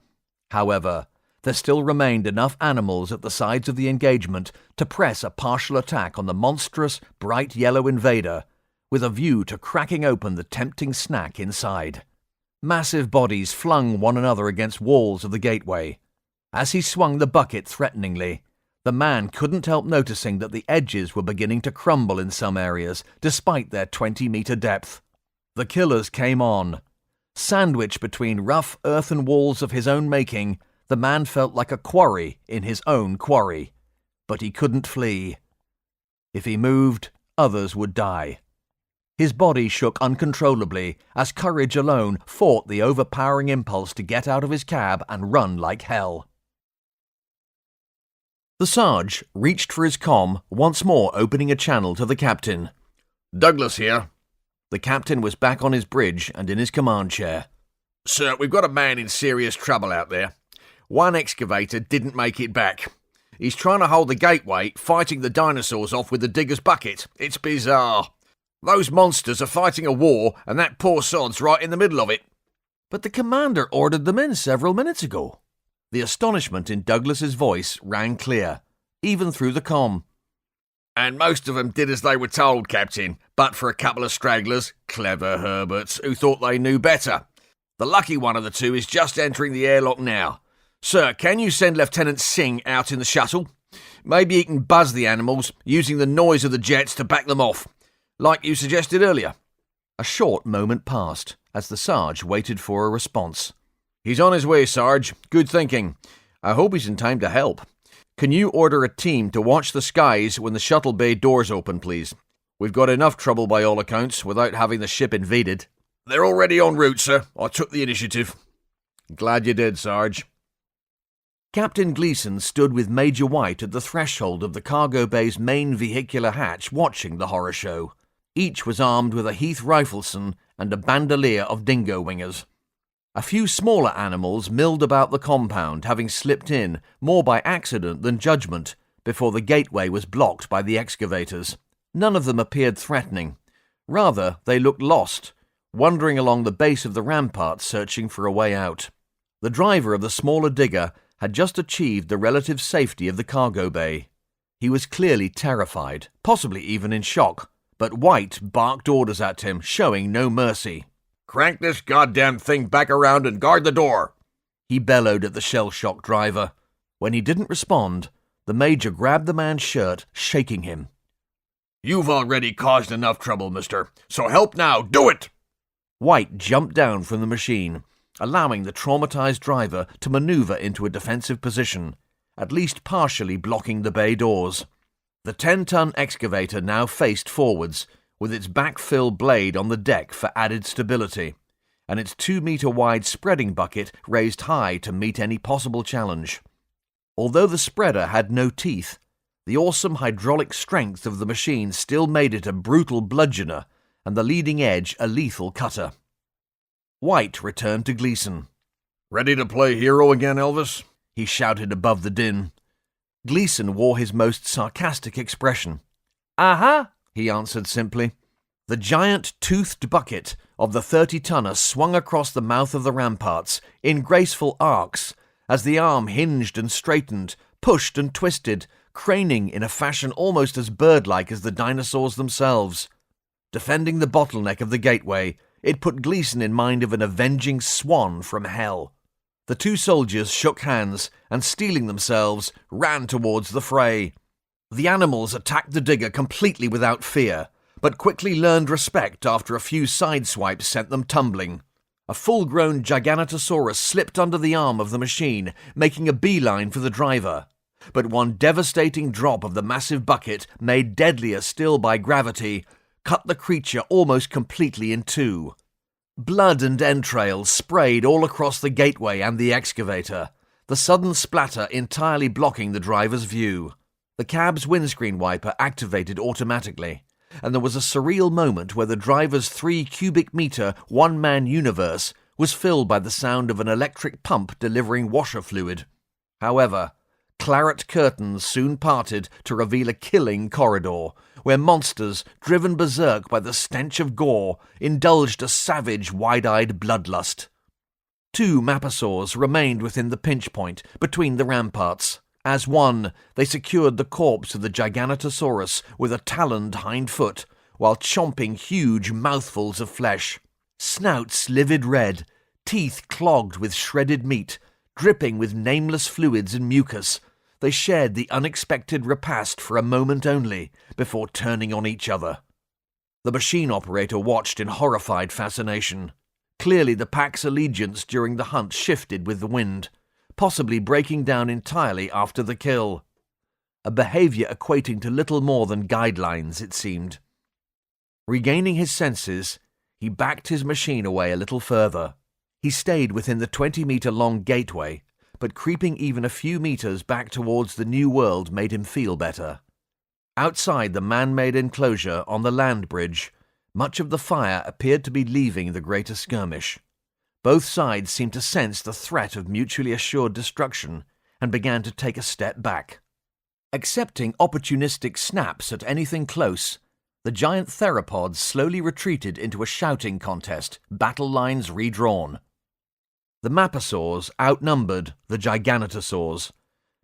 However, there still remained enough animals at the sides of the engagement to press a partial attack on the monstrous, bright yellow invader, with a view to cracking open the tempting snack inside. Massive bodies flung one another against walls of the gateway. As he swung the bucket threateningly, the man couldn't help noticing that the edges were beginning to crumble in some areas, despite their 20-metre depth. The killers came on. Sandwiched between rough earthen walls of his own making, the man felt like a quarry in his own quarry. But he couldn't flee. If he moved, others would die. His body shook uncontrollably as courage alone fought the overpowering impulse to get out of his cab and run like hell. The Sarge reached for his comm, once more opening a channel to the captain. Douglas here. The captain was back on his bridge and in his command chair. Sir, we've got a man in serious trouble out there. One excavator didn't make it back. He's trying to hold the gateway, fighting the dinosaurs off with the digger's bucket. It's bizarre. Those monsters are fighting a war, and that poor sod's right in the middle of it. But the commander ordered them in several minutes ago. The astonishment in Douglas's voice rang clear, even through the comm. And most of them did as they were told, Captain, but for a couple of stragglers, clever Herberts, who thought they knew better. The lucky one of the two is just entering the airlock now. Sir, can you send Lieutenant Singh out in the shuttle? Maybe he can buzz the animals, using the noise of the jets to back them off, like you suggested earlier. A short moment passed as the Sarge waited for a response. "He's on his way, Sarge. Good thinking. I hope he's in time to help. Can you order a team to watch the skies when the shuttle bay doors open, please? We've got enough trouble by all accounts without having the ship invaded." They're already en route, sir. I took the initiative. "Glad you did, Sarge." Captain Gleason stood with Major White at the threshold of the cargo bay's main vehicular hatch watching the horror show. Each was armed with a Heath Rifleson and a bandolier of dingo wingers. A few smaller animals milled about the compound, having slipped in, more by accident than judgment, before the gateway was blocked by the excavators. None of them appeared threatening. Rather, they looked lost, wandering along the base of the ramparts searching for a way out. The driver of the smaller digger had just achieved the relative safety of the cargo bay. He was clearly terrified, possibly even in shock, but White barked orders at him, showing no mercy. "Crank this goddamn thing back around and guard the door," he bellowed at the shell-shocked driver. When he didn't respond, the Major grabbed the man's shirt, shaking him. "You've already caused enough trouble, mister, so help now. Do it!" White jumped down from the machine, allowing the traumatized driver to maneuver into a defensive position, at least partially blocking the bay doors. The 10-ton excavator now faced forwards, with its backfill blade on the deck for added stability, and its 2-meter-wide spreading bucket raised high to meet any possible challenge. Although the spreader had no teeth, the awesome hydraulic strength of the machine still made it a brutal bludgeoner, and the leading edge a lethal cutter. White returned to Gleason. "Ready to play hero again, Elvis?" he shouted above the din. Gleason wore his most sarcastic expression. "Uh-huh," he answered simply. The giant toothed bucket of the 30-tonner swung across the mouth of the ramparts in graceful arcs as the arm hinged and straightened, pushed and twisted, craning in a fashion almost as bird-like as the dinosaurs themselves. Defending the bottleneck of the gateway, it put Gleason in mind of an avenging swan from hell. The two soldiers shook hands and, steeling themselves, ran towards the fray. The animals attacked the digger completely without fear, but quickly learned respect after a few sideswipes sent them tumbling. A full-grown Giganotosaurus slipped under the arm of the machine, making a beeline for the driver. But one devastating drop of the massive bucket, made deadlier still by gravity, cut the creature almost completely in two. Blood and entrails sprayed all across the gateway and the excavator, the sudden splatter entirely blocking the driver's view. The cab's windscreen wiper activated automatically, and there was a surreal moment where the driver's 3-cubic-meter, one-man universe was filled by the sound of an electric pump delivering washer fluid. However, claret curtains soon parted to reveal a killing corridor, where monsters, driven berserk by the stench of gore, indulged a savage, wide-eyed bloodlust. 2 Maposaurs remained within the pinch point between the ramparts. As one, they secured the corpse of the Giganotosaurus with a taloned hind foot, while chomping huge mouthfuls of flesh. Snouts livid red, teeth clogged with shredded meat, dripping with nameless fluids and mucus, they shared the unexpected repast for a moment only, before turning on each other. The machine operator watched in horrified fascination. Clearly the pack's allegiance during the hunt shifted with the wind, possibly breaking down entirely after the kill. A behavior equating to little more than guidelines, it seemed. Regaining his senses, he backed his machine away a little further. He stayed within the 20-meter-long gateway, but creeping even a few meters back towards the new world made him feel better. Outside the man-made enclosure on the land bridge, much of the fire appeared to be leaving the greater skirmish. Both sides seemed to sense the threat of mutually assured destruction and began to take a step back. Accepting opportunistic snaps at anything close, the giant theropods slowly retreated into a shouting contest, battle lines redrawn. The Maposaurs outnumbered the Giganotosaurs,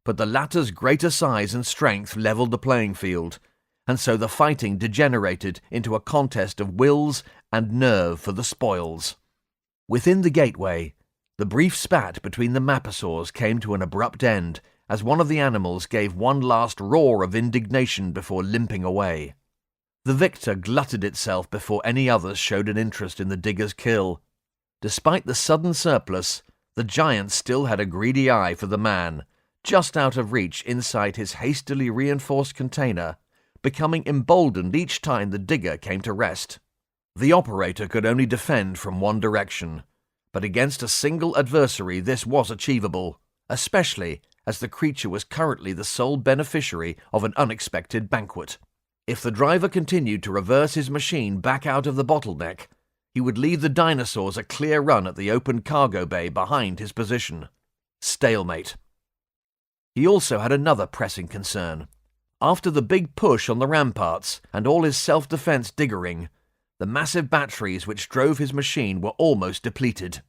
but the latter's greater size and strength leveled the playing field, and so the fighting degenerated into a contest of wills and nerve for the spoils. Within the gateway, the brief spat between the Maposaurs came to an abrupt end as one of the animals gave one last roar of indignation before limping away. The victor glutted itself before any others showed an interest in the digger's kill. Despite the sudden surplus, the giant still had a greedy eye for the man, just out of reach inside his hastily reinforced container, becoming emboldened each time the digger came to rest. The operator could only defend from one direction, but against a single adversary this was achievable, especially as the creature was currently the sole beneficiary of an unexpected banquet. If the driver continued to reverse his machine back out of the bottleneck, he would leave the dinosaurs a clear run at the open cargo bay behind his position. Stalemate. He also had another pressing concern. After the big push on the ramparts and all his self-defense diggering, the massive batteries which drove his machine were almost depleted.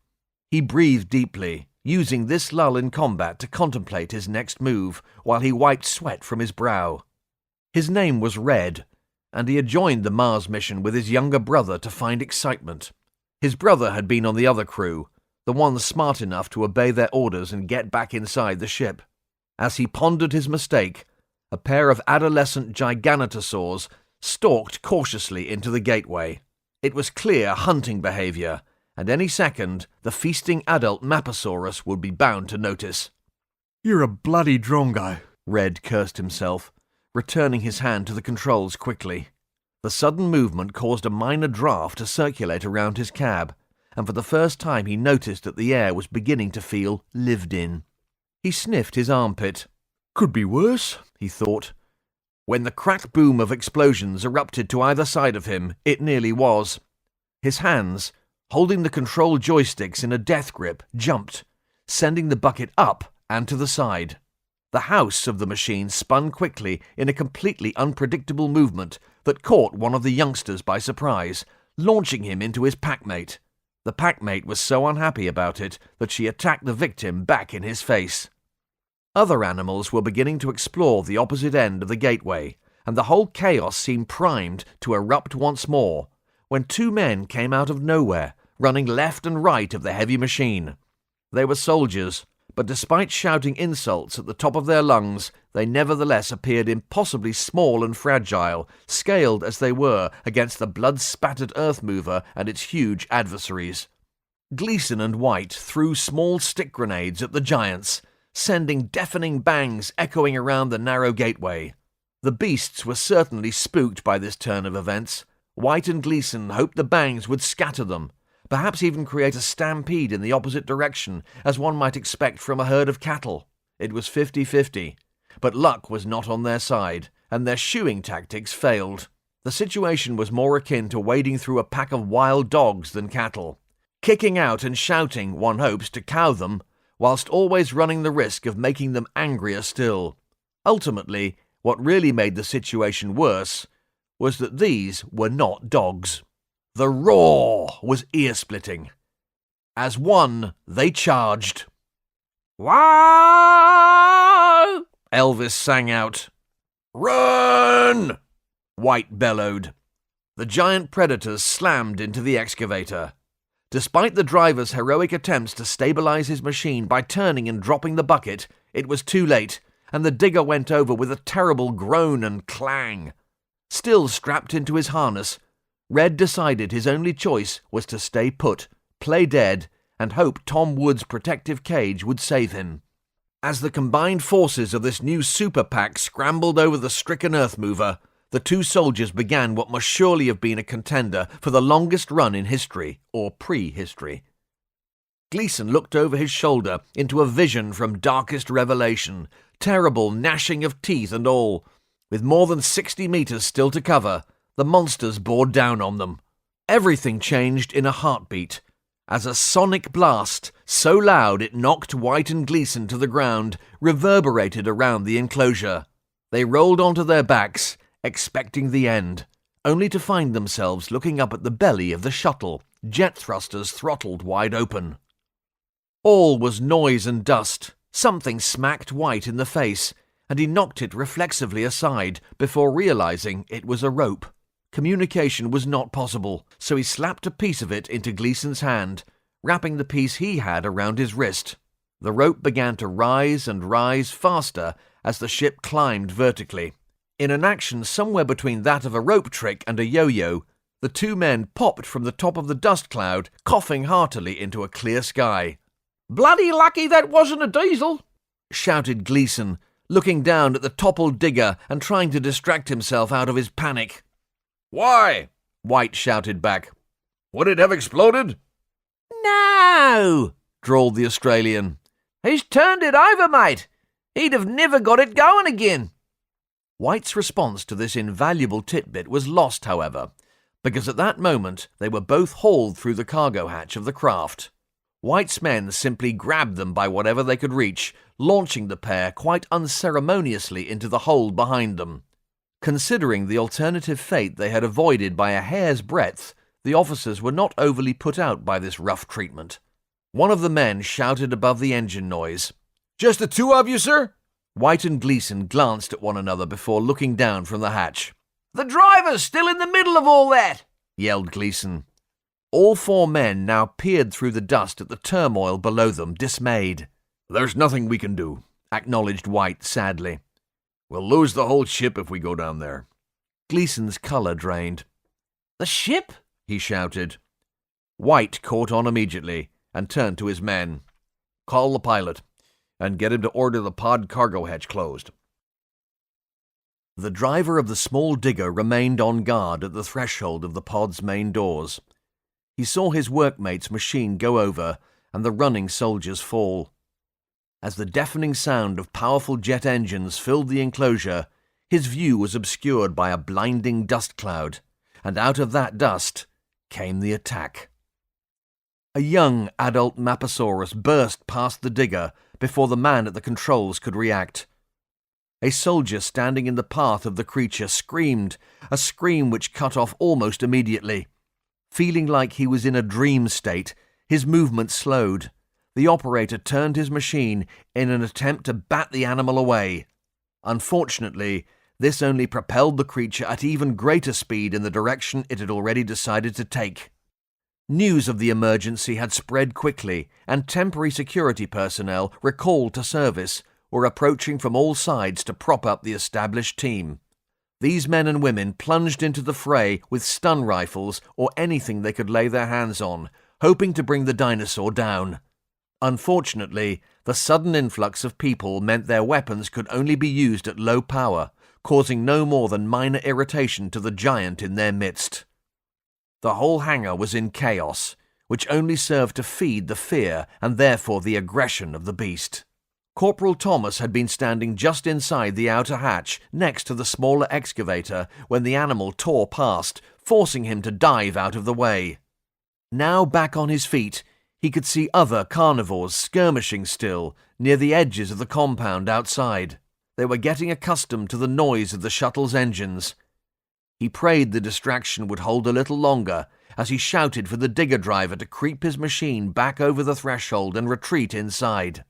He breathed deeply, using this lull in combat to contemplate his next move while he wiped sweat from his brow. His name was Red, and he had joined the Mars mission with his younger brother to find excitement. His brother had been on the other crew, the ones smart enough to obey their orders and get back inside the ship. As he pondered his mistake, a pair of adolescent giganotosaurs stalked cautiously into the gateway. It was clear hunting behavior, and any second the feasting adult Maposaurus would be bound to notice. "You're a bloody drongo," Red cursed himself, returning his hand to the controls quickly. The sudden movement caused a minor draft to circulate around his cab, and for the first time he noticed that the air was beginning to feel lived in. He sniffed his armpit. "Could be worse," he thought. When the crack boom of explosions erupted to either side of him, it nearly was. His hands, holding the control joysticks in a death grip, jumped, sending the bucket up and to the side. The house of the machine spun quickly in a completely unpredictable movement that caught one of the youngsters by surprise, launching him into his packmate. The packmate was so unhappy about it that she attacked the victim back in his face. Other animals were beginning to explore the opposite end of the gateway, and the whole chaos seemed primed to erupt once more, when two men came out of nowhere, running left and right of the heavy machine. They were soldiers, but despite shouting insults at the top of their lungs, they nevertheless appeared impossibly small and fragile, scaled as they were against the blood-spattered earth mover and its huge adversaries. Gleason and White threw small stick grenades at the giants, sending deafening bangs echoing around the narrow gateway. The beasts were certainly spooked by this turn of events. White and Gleason hoped the bangs would scatter them, perhaps even create a stampede in the opposite direction, as one might expect from a herd of cattle. It was 50-50, but luck was not on their side, and their shooing tactics failed. The situation was more akin to wading through a pack of wild dogs than cattle. Kicking out and shouting, one hopes, to cow them, whilst always running the risk of making them angrier still. Ultimately, what really made the situation worse was that these were not dogs. The roar was ear-splitting. As one, they charged. "Wow!" Elvis sang out. "Run!" White bellowed. The giant predators slammed into the excavator. Despite the driver's heroic attempts to stabilize his machine by turning and dropping the bucket, it was too late, and the digger went over with a terrible groan and clang. Still strapped into his harness, Red decided his only choice was to stay put, play dead, and hope Tom Wood's protective cage would save him. As the combined forces of this new super pack scrambled over the stricken earth mover, the two soldiers began what must surely have been a contender for the longest run in history, or prehistory. Gleason looked over his shoulder into a vision from darkest revelation, terrible gnashing of teeth and all. With more than 60 meters still to cover, the monsters bore down on them. Everything changed in a heartbeat, as a sonic blast, so loud it knocked White and Gleason to the ground, reverberated around the enclosure. They rolled onto their backs, expecting the end, only to find themselves looking up at the belly of the shuttle, jet thrusters throttled wide open. All was noise and dust. Something smacked White in the face, and he knocked it reflexively aside before realizing it was a rope. Communication was not possible, so he slapped a piece of it into Gleason's hand, wrapping the piece he had around his wrist. The rope began to rise and rise faster as the ship climbed vertically. In an action somewhere between that of a rope trick and a yo-yo, the two men popped from the top of the dust cloud, coughing heartily into a clear sky. "Bloody lucky that wasn't a diesel," shouted Gleeson, looking down at the toppled digger and trying to distract himself out of his panic. Why? White shouted back. Would it have exploded? "No," drawled the Australian. "he's turned it over, mate. He'd have never got it going again." White's response to this invaluable titbit was lost, however, because at that moment they were both hauled through the cargo hatch of the craft. White's men simply grabbed them by whatever they could reach, launching the pair quite unceremoniously into the hold behind them. Considering the alternative fate they had avoided by a hair's breadth, the officers were not overly put out by this rough treatment. One of the men shouted above the engine noise. "Just the two of you, sir?" White and Gleeson glanced at one another before looking down from the hatch. "The driver's still in the middle of all that," yelled Gleeson. All four men now peered through the dust at the turmoil below them, dismayed. "There's nothing we can do," acknowledged White sadly. "We'll lose the whole ship if we go down there." Gleeson's colour drained. "The ship?" he shouted. White caught on immediately and turned to his men. "Call the pilot and get him to order the pod cargo hatch closed." The driver of the small digger remained on guard at the threshold of the pod's main doors. He saw his workmate's machine go over and the running soldiers fall. As the deafening sound of powerful jet engines filled the enclosure, his view was obscured by a blinding dust cloud, and out of that dust came the attack. A young adult Maposaurus burst past the digger before the man at the controls could react. A soldier standing in the path of the creature screamed, a scream which cut off almost immediately. Feeling like he was in a dream state, his movement slowed. The operator turned his machine in an attempt to bat the animal away. Unfortunately, this only propelled the creature at even greater speed in the direction it had already decided to take. News of the emergency had spread quickly, and temporary security personnel, recalled to service, were approaching from all sides to prop up the established team. These men and women plunged into the fray with stun rifles or anything they could lay their hands on, hoping to bring the dinosaur down. Unfortunately, the sudden influx of people meant their weapons could only be used at low power, causing no more than minor irritation to the giant in their midst. The whole hangar was in chaos, which only served to feed the fear and therefore the aggression of the beast. Corporal Thomas had been standing just inside the outer hatch next to the smaller excavator when the animal tore past, forcing him to dive out of the way. Now back on his feet, he could see other carnivores skirmishing still near the edges of the compound outside. They were getting accustomed to the noise of the shuttle's engines. He prayed the distraction would hold a little longer as he shouted for the digger driver to creep his machine back over the threshold and retreat inside.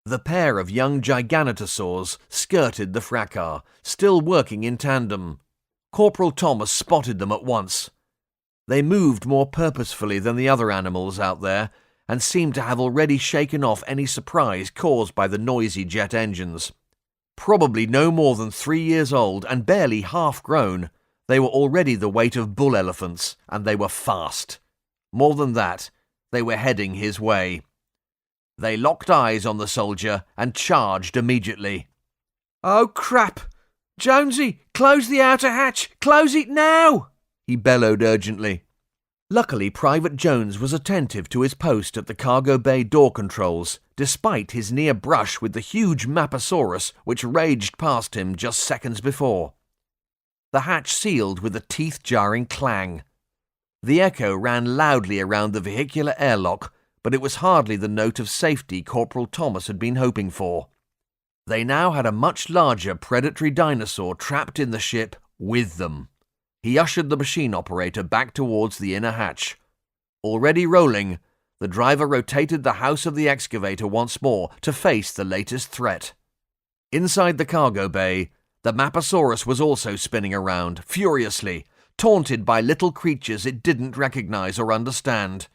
The pair of young giganotosaurs skirted the fracas, still working in tandem. Corporal Thomas spotted them at once. They moved more purposefully than the other animals out there and seemed to have already shaken off any surprise caused by the noisy jet engines. Probably no more than 3 years old and barely half grown, they were already the weight of bull elephants, and they were fast. More than that, they were heading his way. They locked eyes on the soldier and charged immediately. "Oh, crap! Jonesy, close the outer hatch! Close it now!" he bellowed urgently. Luckily, Private Jones was attentive to his post at the cargo bay door controls, despite his near brush with the huge Maposaurus which raged past him just seconds before. The hatch sealed with a teeth-jarring clang. The echo ran loudly around the vehicular airlock, but it was hardly the note of safety Corporal Thomas had been hoping for. They now had a much larger predatory dinosaur trapped in the ship with them. He ushered the machine operator back towards the inner hatch. Already rolling, the driver rotated the house of the excavator once more to face the latest threat. Inside the cargo bay, the Maposaurus was also spinning around, furiously, taunted by little creatures it didn't recognize or understand.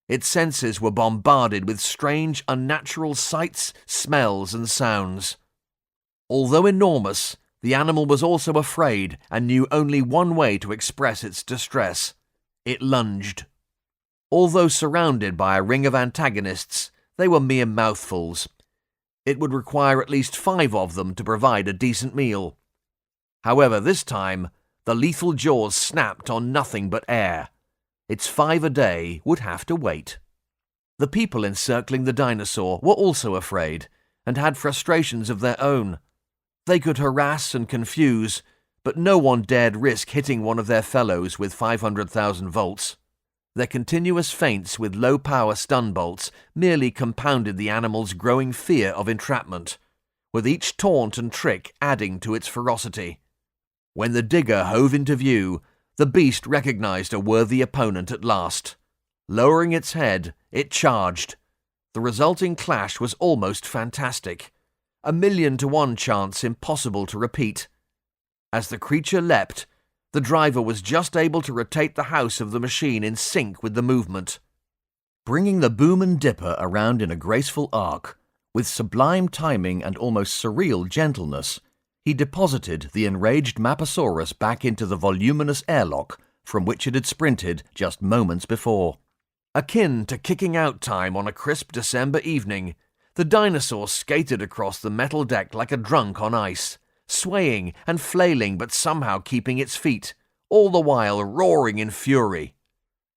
Its senses were bombarded with strange, unnatural sights, smells, and sounds. Although enormous, the animal was also afraid and knew only one way to express its distress. It lunged. Although surrounded by a ring of antagonists, they were mere mouthfuls. It would require at least 5 of them to provide a decent meal. However, this time, the lethal jaws snapped on nothing but air. Its 5 a day would have to wait. The people encircling the dinosaur were also afraid and had frustrations of their own. They could harass and confuse, but no one dared risk hitting one of their fellows with 500,000 volts. Their continuous feints with low-power stun bolts merely compounded the animal's growing fear of entrapment, with each taunt and trick adding to its ferocity. When the digger hove into view, the beast recognized a worthy opponent at last. Lowering its head, it charged. The resulting clash was almost fantastic. 1,000,000 to 1 chance impossible to repeat. As the creature leapt, the driver was just able to rotate the house of the machine in sync with the movement. Bringing the boom and dipper around in a graceful arc, with sublime timing and almost surreal gentleness, he deposited the enraged Maposaurus back into the voluminous airlock from which it had sprinted just moments before. Akin to kicking out time on a crisp December evening, the dinosaur skated across the metal deck like a drunk on ice, swaying and flailing but somehow keeping its feet, all the while roaring in fury.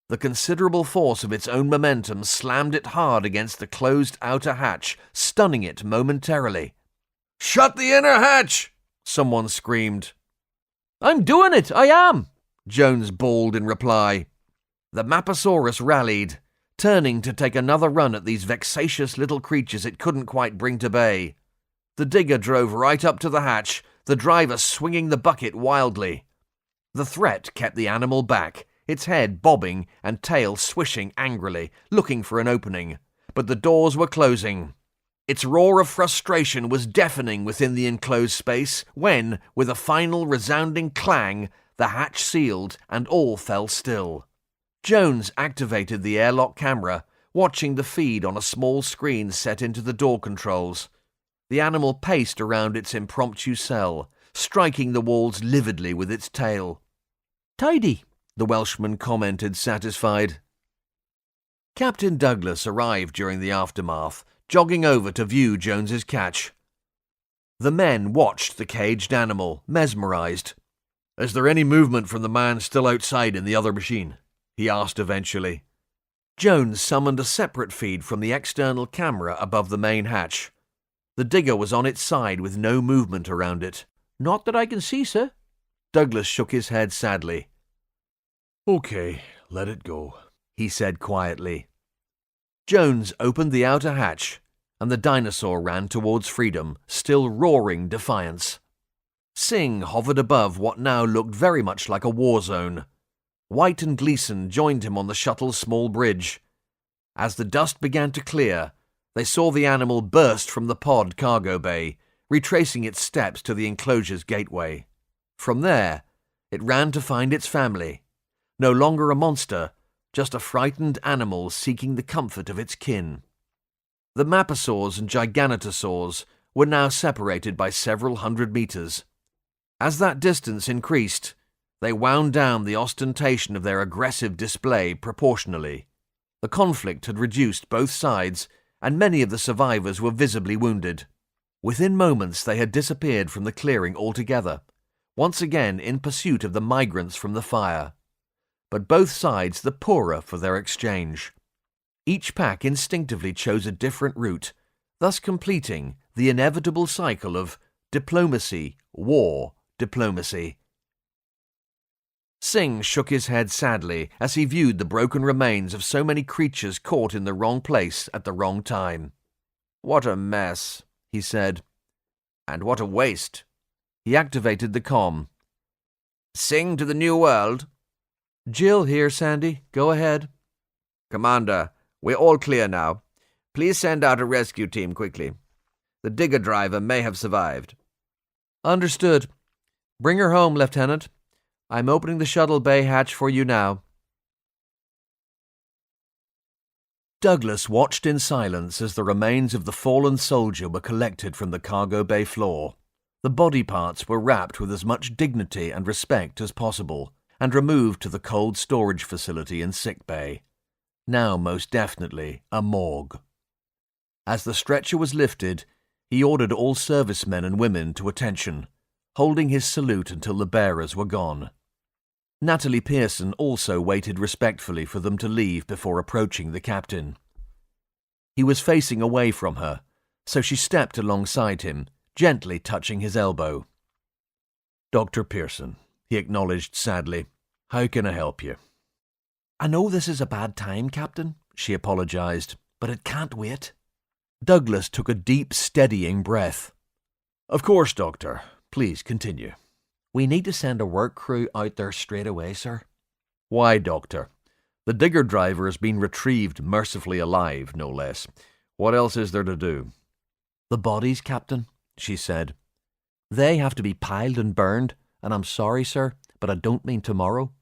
The considerable force of its own momentum slammed it hard against the closed outer hatch, stunning it momentarily. "Shut the inner hatch!" someone screamed. "I'm doing it, I am!" Jones bawled in reply. The Maposaurus rallied, turning to take another run at these vexatious little creatures it couldn't quite bring to bay. The digger drove right up to the hatch, the driver swinging the bucket wildly. The threat kept the animal back, its head bobbing and tail swishing angrily, looking for an opening. But the doors were closing. Its roar of frustration was deafening within the enclosed space when, with a final resounding clang, the hatch sealed and all fell still. Jones activated the airlock camera, watching the feed on a small screen set into the door controls. The animal paced around its impromptu cell, striking the walls lividly with its tail. "Tidy," the Welshman commented, satisfied. Captain Douglas arrived during the aftermath, jogging over to view Jones's catch. The men watched the caged animal, mesmerized. "Is there any movement from the man still outside in the other machine?" he asked eventually. Jones summoned a separate feed from the external camera above the main hatch. The digger was on its side with no movement around it. "Not that I can see, sir." Douglas shook his head sadly. "Okay, let it go," he said quietly. Jones opened the outer hatch, and the dinosaur ran towards freedom, still roaring defiance. Singh hovered above what now looked very much like a war zone. White and Gleason joined him on the shuttle's small bridge. As the dust began to clear, they saw the animal burst from the pod cargo bay, retracing its steps to the enclosure's gateway. From there, it ran to find its family. No longer a monster, just a frightened animal seeking the comfort of its kin. The Maposaurs and Giganotosaurs were now separated by several 100 meters. As that distance increased, they wound down the ostentation of their aggressive display proportionally. The conflict had reduced both sides, and many of the survivors were visibly wounded. Within moments they had disappeared from the clearing altogether, once again in pursuit of the migrants from the fire. But both sides the poorer for their exchange. Each pack instinctively chose a different route, thus completing the inevitable cycle of diplomacy, war, diplomacy. Singh shook his head sadly as he viewed the broken remains of so many creatures caught in the wrong place at the wrong time. "What a mess," he said. "And what a waste." He activated the comm. "Singh to the New World." "Jill here, Sandy. Go ahead." "Commander, we're all clear now. Please send out a rescue team quickly. The digger driver may have survived." "Understood. Bring her home, Lieutenant. I'm opening the shuttle bay hatch for you now." Douglas watched in silence as the remains of the fallen soldier were collected from the cargo bay floor. The body parts were wrapped with as much dignity and respect as possible and removed to the cold storage facility in sick bay, now most definitely a morgue. As the stretcher was lifted, he ordered all servicemen and women to attention, holding his salute until the bearers were gone. Natalie Pearson also waited respectfully for them to leave before approaching the captain. He was facing away from her, so she stepped alongside him, gently touching his elbow. "Dr. Pearson," he acknowledged sadly, "how can I help you?" "I know this is a bad time, Captain," she apologized, "but it can't wait." Douglas took a deep, steadying breath. "Of course, Doctor. Please continue." "We need to send a work crew out there straight away, sir." "Why, Doctor? The digger driver has been retrieved mercifully alive, no less. What else is there to do?" "The bodies, Captain," she said. "They have to be piled and burned, and I'm sorry, sir, but I don't mean tomorrow."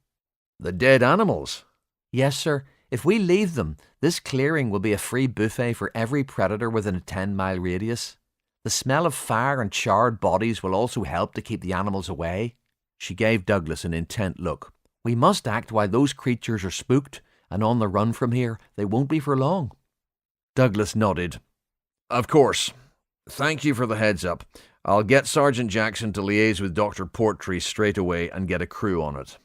"The dead animals?" "Yes, sir. If we leave them, this clearing will be a free buffet for every predator within a 10-mile radius. The smell of fire and charred bodies will also help to keep the animals away." She gave Douglas an intent look. "We must act while those creatures are spooked and on the run from here. They won't be for long." Douglas nodded. "Of course. Thank you for the heads up. I'll get Sergeant Jackson to liaise with Dr. Portree straight away and get a crew on it."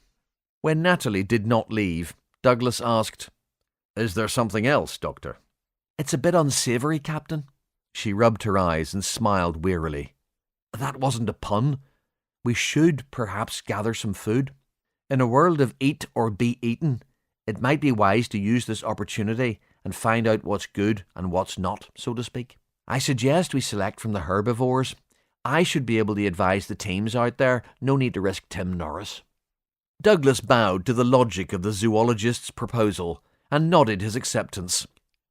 When Natalie did not leave, Douglas asked, "Is there something else, Doctor?" "It's a bit unsavory, Captain." She rubbed her eyes and smiled wearily. "That wasn't a pun. We should perhaps gather some food. In a world of eat or be eaten, it might be wise to use this opportunity and find out what's good and what's not, so to speak. I suggest we select from the herbivores. I should be able to advise the teams out there. No need to risk Tim Norris." Douglas bowed to the logic of the zoologist's proposal and nodded his acceptance.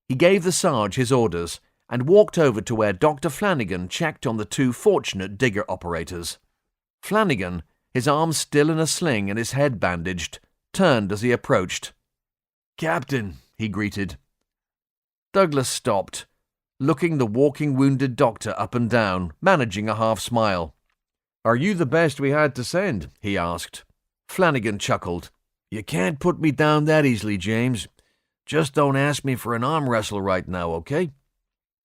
He gave the Sarge his orders and walked over to where Dr. Flanagan checked on the two fortunate digger operators. Flanagan, his arms still in a sling and his head bandaged, turned as he approached. "Captain," he greeted. Douglas stopped, looking the walking wounded doctor up and down, managing a half smile. "Are you the best we had to send?" he asked. Flanagan chuckled. "You can't put me down that easily, James. Just don't ask me for an arm wrestle right now, okay?"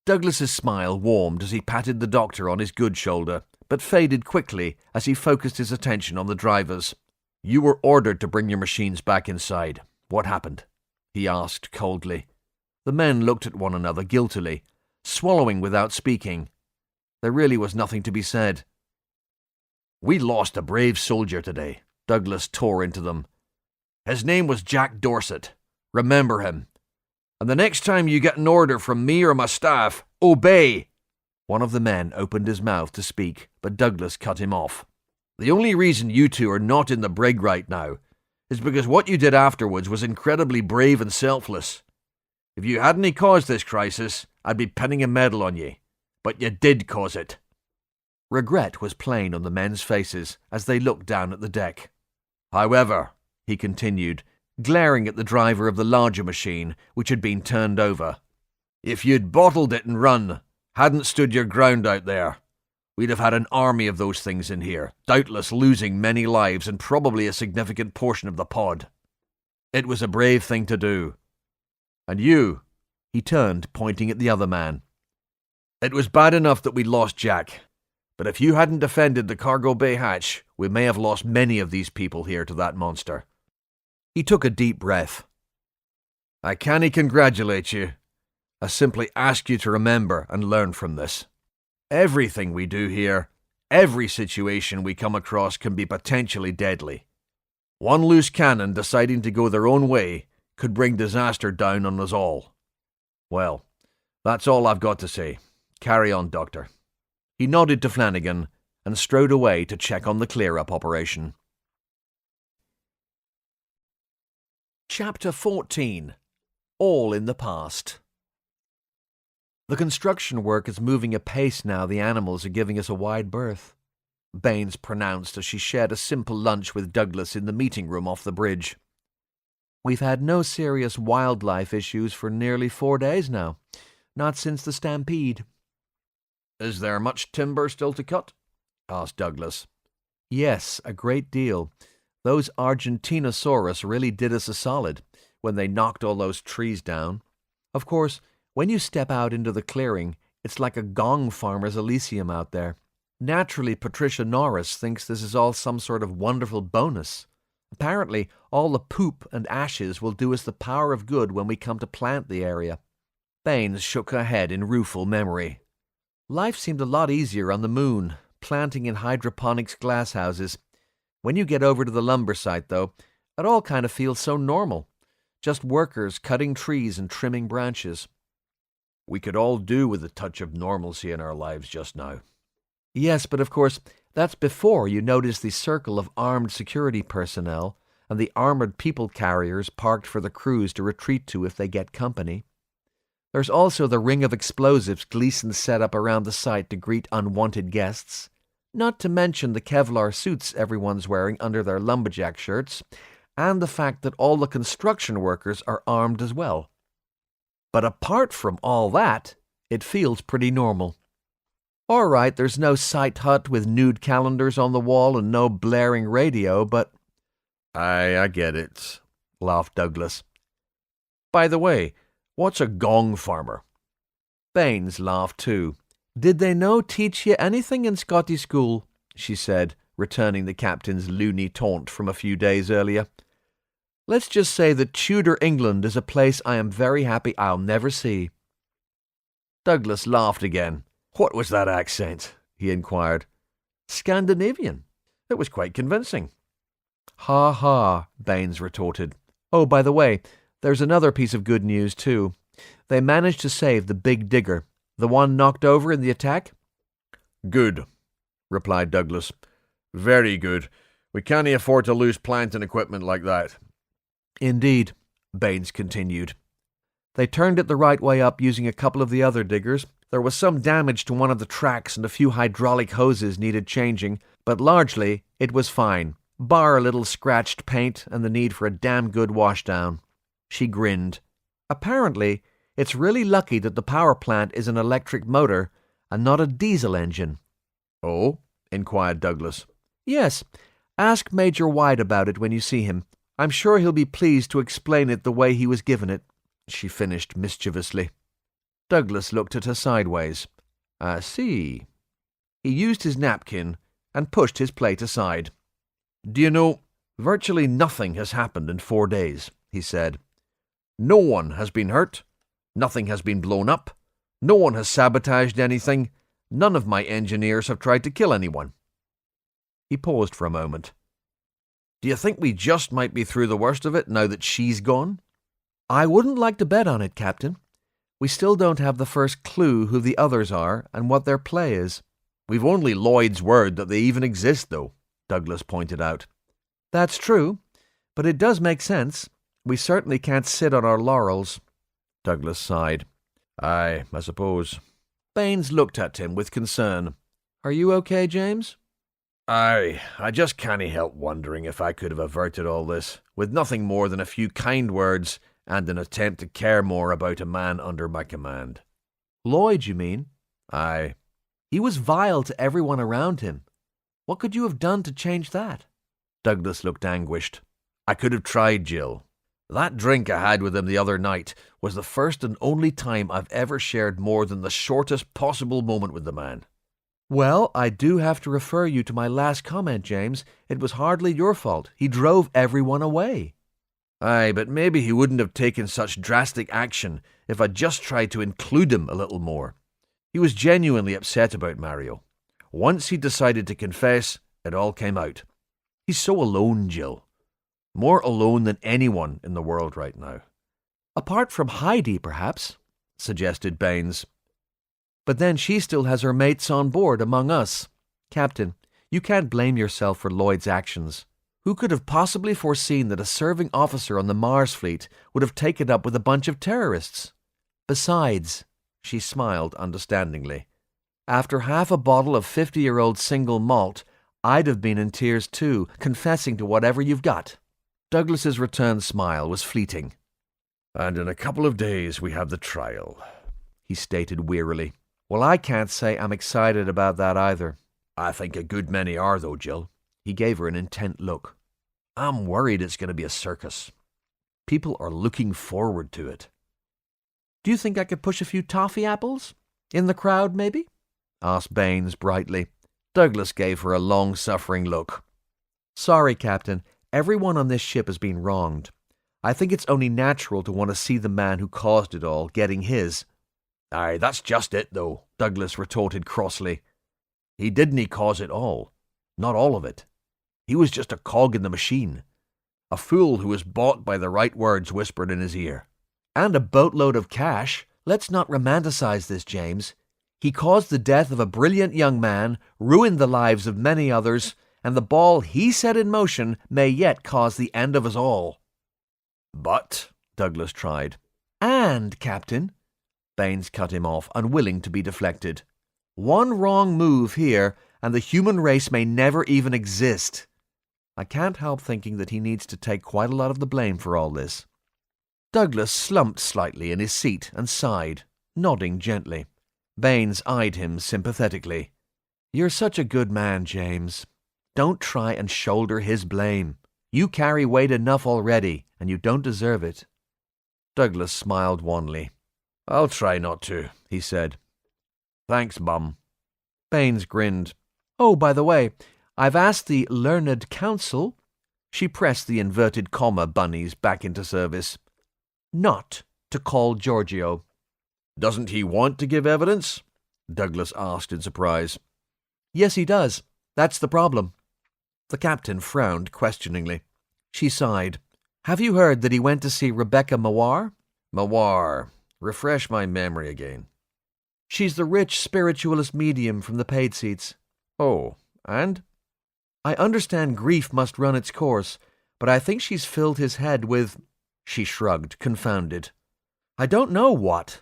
Douglas's smile warmed as he patted the doctor on his good shoulder, but faded quickly as he focused his attention on the drivers. "You were ordered to bring your machines back inside. What happened?" he asked coldly. The men looked at one another guiltily, swallowing without speaking. There really was nothing to be said. "We lost a brave soldier today." Douglas tore into them. "His name was Jack Dorset. Remember him. And the next time you get an order from me or my staff, obey." One of the men opened his mouth to speak, but Douglas cut him off. "The only reason you two are not in the brig right now is because what you did afterwards was incredibly brave and selfless. If you hadn't caused this crisis, I'd be pinning a medal on ye. But you did cause it." Regret was plain on the men's faces as they looked down at the deck. "However," he continued, glaring at the driver of the larger machine, which had been turned over, "if you'd bottled it and run, hadn't stood your ground out there, we'd have had an army of those things in here, doubtless losing many lives and probably a significant portion of the pod. It was a brave thing to do. And you," he turned, pointing at the other man, "it was bad enough that we lost Jack, but if you hadn't defended the cargo bay hatch, we may have lost many of these people here to that monster." He took a deep breath. "I can't congratulate you. I simply ask you to remember and learn from this. Everything we do here, every situation we come across can be potentially deadly. One loose cannon deciding to go their own way could bring disaster down on us all. Well, that's all I've got to say. Carry on, Doctor." He nodded to Flanagan and strode away to check on the clear-up operation. Chapter 14. All in the Past. The construction work is moving apace now the animals are giving us a wide berth, Baines pronounced as she shared a simple lunch with Douglas in the meeting room off the bridge. We've had no serious wildlife issues for nearly 4 days now, not since the stampede. "Is there much timber still to cut?" asked Douglas. Yes, a great deal. Those Argentinosaurus really did us a solid when they knocked all those trees down. Of course, when you step out into the clearing, it's like a gong farmer's elysium out there. Naturally, Patricia Norris thinks this is all some sort of wonderful bonus. Apparently, all the poop and ashes will do us the power of good when we come to plant the area. Baines shook her head in rueful memory. Life seemed a lot easier on the moon, planting in hydroponics glasshouses. When you get over to the lumber site, though, it all kind of feels so normal. Just workers cutting trees and trimming branches. We could all do with a touch of normalcy in our lives just now. Yes, but of course, that's before you notice the circle of armed security personnel and the armored people carriers parked for the crews to retreat to if they get company. There's also the ring of explosives Gleason set up around the site to greet unwanted guests, not to mention the Kevlar suits everyone's wearing under their lumberjack shirts, and the fact that all the construction workers are armed as well. But apart from all that, it feels pretty normal. All right, there's no site hut with nude calendars on the wall and no blaring radio, but... I get it, laughed Douglas. By the way, what's a gong farmer? Baines laughed too. Did they no teach you anything in Scotty school? She said, returning the captain's loony taunt from a few days earlier. Let's just say that Tudor England is a place I am very happy I'll never see. Douglas laughed again. What was that accent? He inquired. Scandinavian. It was quite convincing. Ha ha, Baines retorted. Oh, by the way, there's another piece of good news too. They managed to save the big digger, the one knocked over in the attack. Good, replied Douglas. Very good. We can't afford to lose plant and equipment like that. Indeed, Baines continued. They turned it the right way up using a couple of the other diggers. There was some damage to one of the tracks and a few hydraulic hoses needed changing, but largely it was fine, bar a little scratched paint and the need for a damn good washdown. She grinned. Apparently, it's really lucky that the power plant is an electric motor and not a diesel engine. Oh? Inquired Douglas. Yes. Ask Major White about it when you see him. I'm sure he'll be pleased to explain it the way he was given it, she finished mischievously. Douglas looked at her sideways. I see. He used his napkin and pushed his plate aside. Do you know, virtually nothing has happened in 4 days, he said. No one has been hurt. Nothing has been blown up. No one has sabotaged anything. None of my engineers have tried to kill anyone. He paused for a moment. Do you think we just might be through the worst of it now that she's gone? I wouldn't like to bet on it, Captain. We still don't have the first clue who the others are and what their play is. We've only Lloyd's word that they even exist, though, Douglas pointed out. That's true, but it does make sense. We certainly can't sit on our laurels. Douglas sighed. Aye, I suppose. Baines looked at him with concern. Are you okay, James? Aye, I just can't help wondering if I could have averted all this, with nothing more than a few kind words and an attempt to care more about a man under my command. Lloyd, you mean? Aye. He was vile to everyone around him. What could you have done to change that? Douglas looked anguished. I could have tried, Jill. That drink I had with him the other night was the first and only time I've ever shared more than the shortest possible moment with the man. Well, I do have to refer you to my last comment, James. It was hardly your fault. He drove everyone away. Aye, but maybe he wouldn't have taken such drastic action if I'd just tried to include him a little more. He was genuinely upset about Mario. Once he decided to confess, it all came out. He's so alone, Jill. More alone than anyone in the world right now. Apart from Heidi, perhaps, suggested Baines. But then she still has her mates on board among us. Captain, you can't blame yourself for Lloyd's actions. Who could have possibly foreseen that a serving officer on the Mars fleet would have taken up with a bunch of terrorists? Besides, she smiled understandingly, after half a bottle of 50-year-old single malt, I'd have been in tears too, confessing to whatever you've got. Douglas's return smile was fleeting. And in a couple of days we have the trial, he stated wearily. Well, I can't say I'm excited about that either. I think a good many are, though, Jill. He gave her an intent look. I'm worried it's going to be a circus. People are looking forward to it. Do you think I could push a few toffee apples? In the crowd, maybe? Asked Baines brightly. Douglas gave her a long-suffering look. Sorry, Captain. Everyone on this ship has been wronged. I think it's only natural to want to see the man who caused it all getting his. Aye, that's just it, though, Douglas retorted crossly. He didn't cause it all. Not all of it. He was just a cog in the machine. A fool who was bought by the right words whispered in his ear. And a boatload of cash. Let's not romanticize this, James. He caused the death of a brilliant young man, ruined the lives of many others, and the ball he set in motion may yet cause the end of us all. But, Douglas tried. And, Captain, Baines cut him off, unwilling to be deflected. One wrong move here, and the human race may never even exist. I can't help thinking that he needs to take quite a lot of the blame for all this. Douglas slumped slightly in his seat and sighed, nodding gently. Baines eyed him sympathetically. You're such a good man, James. Don't try and shoulder his blame. You carry weight enough already, and you don't deserve it. Douglas smiled wanly. I'll try not to, he said. Thanks, Mum. Baines grinned. Oh, by the way, I've asked the Learned Council, she pressed the inverted comma bunnies back into service, not to call Giorgio. Doesn't he want to give evidence? Douglas asked in surprise. Yes, he does. That's the problem. The captain frowned questioningly. She sighed. Have you heard that he went to see Rebecca Mawar? Mawar. Refresh my memory again. She's the rich spiritualist medium from the paid seats. Oh, and? I understand grief must run its course, but I think she's filled his head with... She shrugged, confounded. I don't know what.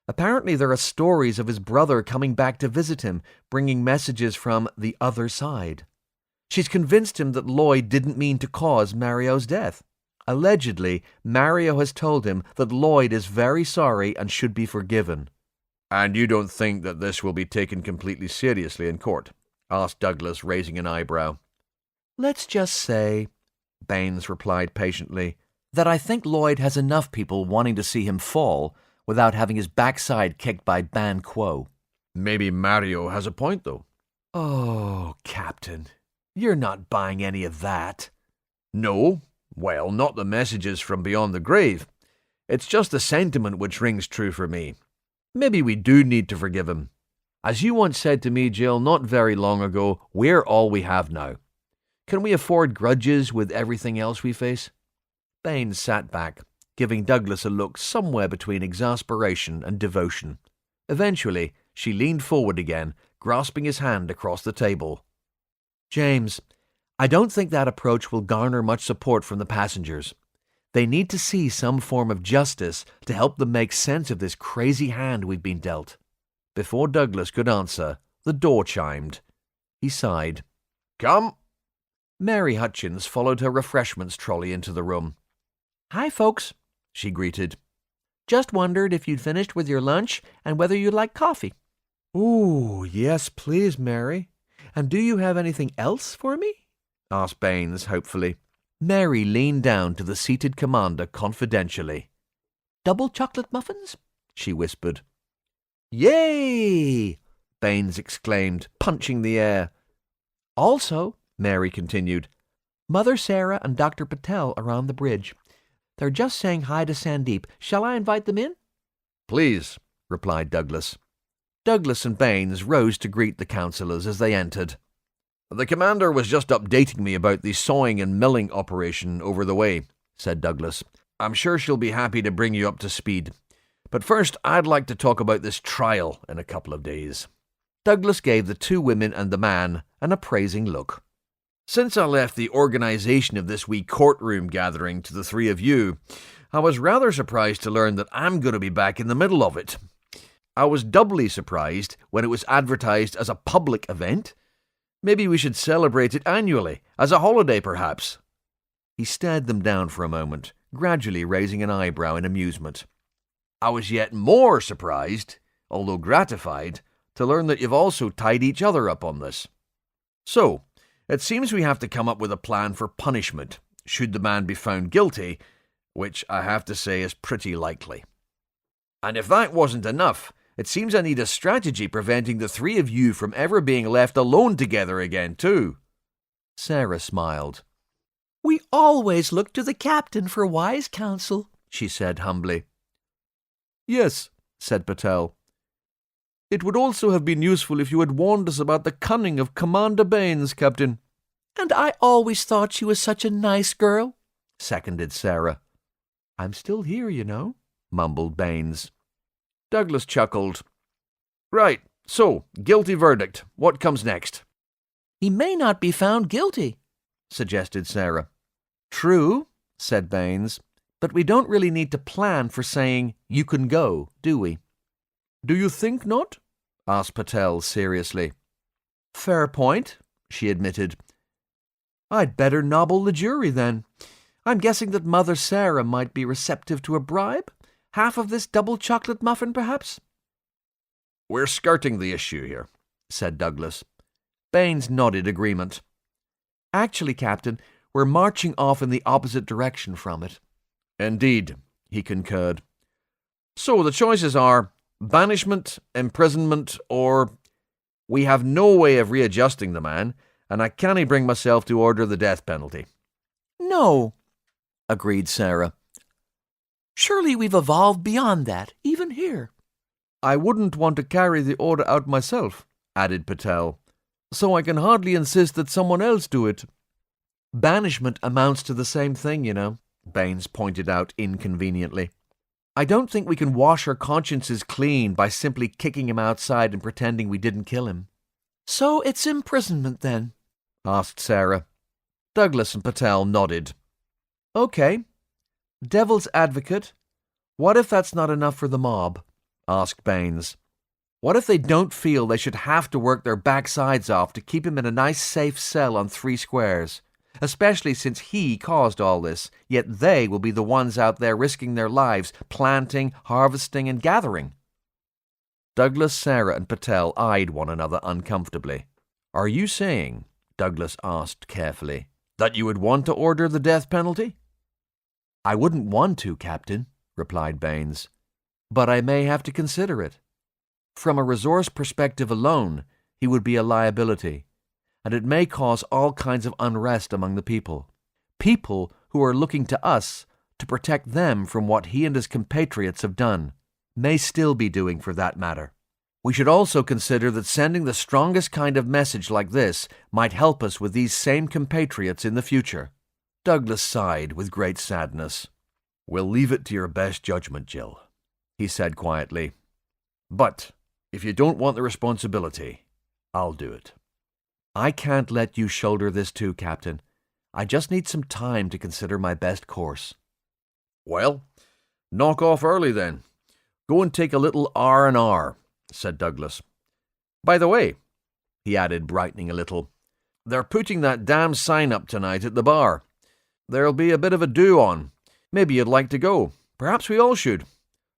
Apparently there are stories of his brother coming back to visit him, bringing messages from the other side. She's convinced him that Lloyd didn't mean to cause Mario's death. Allegedly, Mario has told him that Lloyd is very sorry and should be forgiven. And you don't think that this will be taken completely seriously in court? Asked Douglas, raising an eyebrow. Let's just say, Baines replied patiently, that I think Lloyd has enough people wanting to see him fall without having his backside kicked by Banquo. Maybe Mario has a point, though. Oh, Captain, you're not buying any of that. No. Well, not the messages from beyond the grave. It's just the sentiment which rings true for me. Maybe we do need to forgive him. As you once said to me, Jill, not very long ago, we're all we have now. Can we afford grudges with everything else we face? Baines sat back, giving Douglas a look somewhere between exasperation and devotion. Eventually, she leaned forward again, grasping his hand across the table. James, I don't think that approach will garner much support from the passengers. They need to see some form of justice to help them make sense of this crazy hand we've been dealt. Before Douglas could answer, the door chimed. He sighed. Come. Mary Hutchins followed her refreshments trolley into the room. Hi, folks, she greeted. Just wondered if you'd finished with your lunch and whether you'd like coffee. Ooh, yes, please, Mary. And do you have anything else for me? Asked Baines hopefully. Mary leaned down to the seated commander confidentially. Double chocolate muffins? She whispered. Yay! Baines exclaimed, punching the air. Also, Mary continued, Mother Sarah and Dr. Patel are on the bridge. They're just saying hi to Sandeep. Shall I invite them in? Please, replied Douglas. Douglas and Baines rose to greet the councillors as they entered. The commander was just updating me about the sawing and milling operation over the way, said Douglas. I'm sure she'll be happy to bring you up to speed. But first, I'd like to talk about this trial in a couple of days. Douglas gave the two women and the man an appraising look. Since I left the organisation of this wee courtroom gathering to the three of you, I was rather surprised to learn that I'm going to be back in the middle of it. I was doubly surprised when it was advertised as a public event. Maybe we should celebrate it annually, as a holiday perhaps. He stared them down for a moment, gradually raising an eyebrow in amusement. I was yet more surprised, although gratified, to learn that you've also tied each other up on this. So, it seems we have to come up with a plan for punishment, should the man be found guilty, which I have to say is pretty likely. And if that wasn't enough, it seems I need a strategy preventing the three of you from ever being left alone together again, too. Sarah smiled. We always look to the captain for wise counsel, she said humbly. Yes, said Patel. It would also have been useful if you had warned us about the cunning of Commander Baines, Captain. And I always thought she was such a nice girl, seconded Sarah. I'm still here, you know, mumbled Baines. Douglas chuckled. Right, so, guilty verdict. What comes next? He may not be found guilty, suggested Sarah. True, said Baines, but we don't really need to plan for saying, you can go, do we? Do you think not? asked Patel seriously. Fair point, she admitted. I'd better nobble the jury then. I'm guessing that Mother Sarah might be receptive to a bribe? Half of this double chocolate muffin, perhaps? We're skirting the issue here, said Douglas. Baines nodded agreement. Actually, Captain, we're marching off in the opposite direction from it. Indeed, he concurred. So the choices are banishment, imprisonment, or we have no way of readjusting the man, and I can't bring myself to order the death penalty. No, agreed Sarah. Surely we've evolved beyond that, even here. I wouldn't want to carry the order out myself, added Patel, so I can hardly insist that someone else do it. Banishment amounts to the same thing, you know, Baines pointed out inconveniently. I don't think we can wash our consciences clean by simply kicking him outside and pretending we didn't kill him. So it's imprisonment, then? asked Sarah. Douglas and Patel nodded. Okay. Devil's advocate. What if that's not enough for the mob? Asked Baines. What if they don't feel they should have to work their backsides off to keep him in a nice safe cell on 3 squares? Especially since he caused all this, yet they will be the ones out there risking their lives, planting, harvesting, and gathering. Douglas, Sarah, and Patel eyed one another uncomfortably. Are you saying, Douglas asked carefully, that you would want to order the death penalty? I wouldn't want to, Captain, replied Baines, but I may have to consider it. From a resource perspective alone, he would be a liability, and it may cause all kinds of unrest among the people. People who are looking to us to protect them from what he and his compatriots have done, may still be doing for that matter. We should also consider that sending the strongest kind of message like this might help us with these same compatriots in the future. Douglas sighed with great sadness. We'll leave it to your best judgment, Jill, he said quietly. But if you don't want the responsibility, I'll do it. I can't let you shoulder this too, Captain. I just need some time to consider my best course. Well, knock off early then. Go and take a little R&R, said Douglas. By the way, he added, brightening a little, they're putting that damn sign up tonight at the bar. There'll be a bit of a do on. Maybe you'd like to go. Perhaps we all should.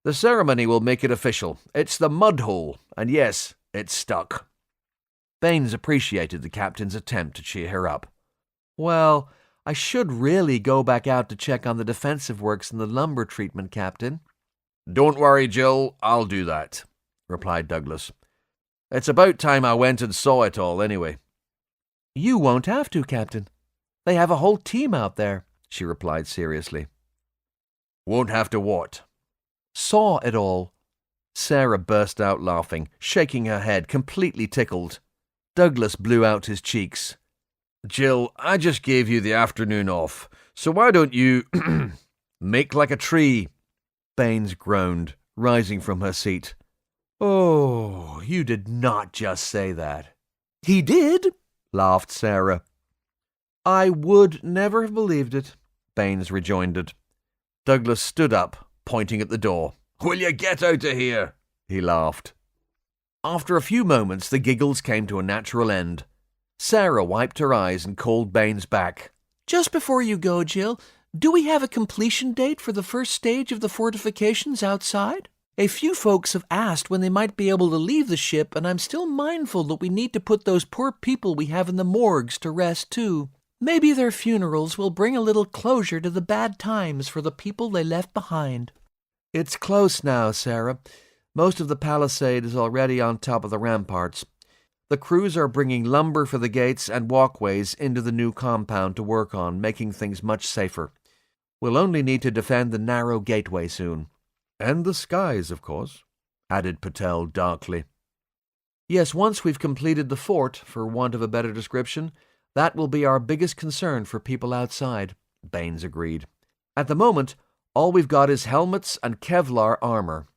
The ceremony will make it official. It's the mud hole, and yes, it's stuck. Baines appreciated the captain's attempt to cheer her up. Well, I should really go back out to check on the defensive works and the lumber treatment, Captain. Don't worry, Jill, I'll do that, replied Douglas. It's about time I went and saw it all, anyway. You won't have to, Captain. They have a whole team out there, she replied seriously. Won't have to what? Saw it all. Sarah burst out laughing, shaking her head, completely tickled. Douglas blew out his cheeks. Jill, I just gave you the afternoon off, so why don't you make like a tree? Baines groaned, rising from her seat. Oh, you did not just say that. He did, laughed Sarah. I would never have believed it, Baines rejoined. Douglas stood up, pointing at the door. Will you get out of here? He laughed. After a few moments, the giggles came to a natural end. Sarah wiped her eyes and called Baines back. Just before you go, Jill, do we have a completion date for the first stage of the fortifications outside? A few folks have asked when they might be able to leave the ship, and I'm still mindful that we need to put those poor people we have in the morgues to rest, too. Maybe their funerals will bring a little closure to the bad times for the people they left behind. It's close now, Sarah. Most of the palisade is already on top of the ramparts. The crews are bringing lumber for the gates and walkways into the new compound to work on, making things much safer. We'll only need to defend the narrow gateway soon. And the skies, of course, added Patel darkly. Yes, once we've completed the fort, for want of a better description, that will be our biggest concern for people outside, Baines agreed. At the moment, all we've got is helmets and Kevlar armor.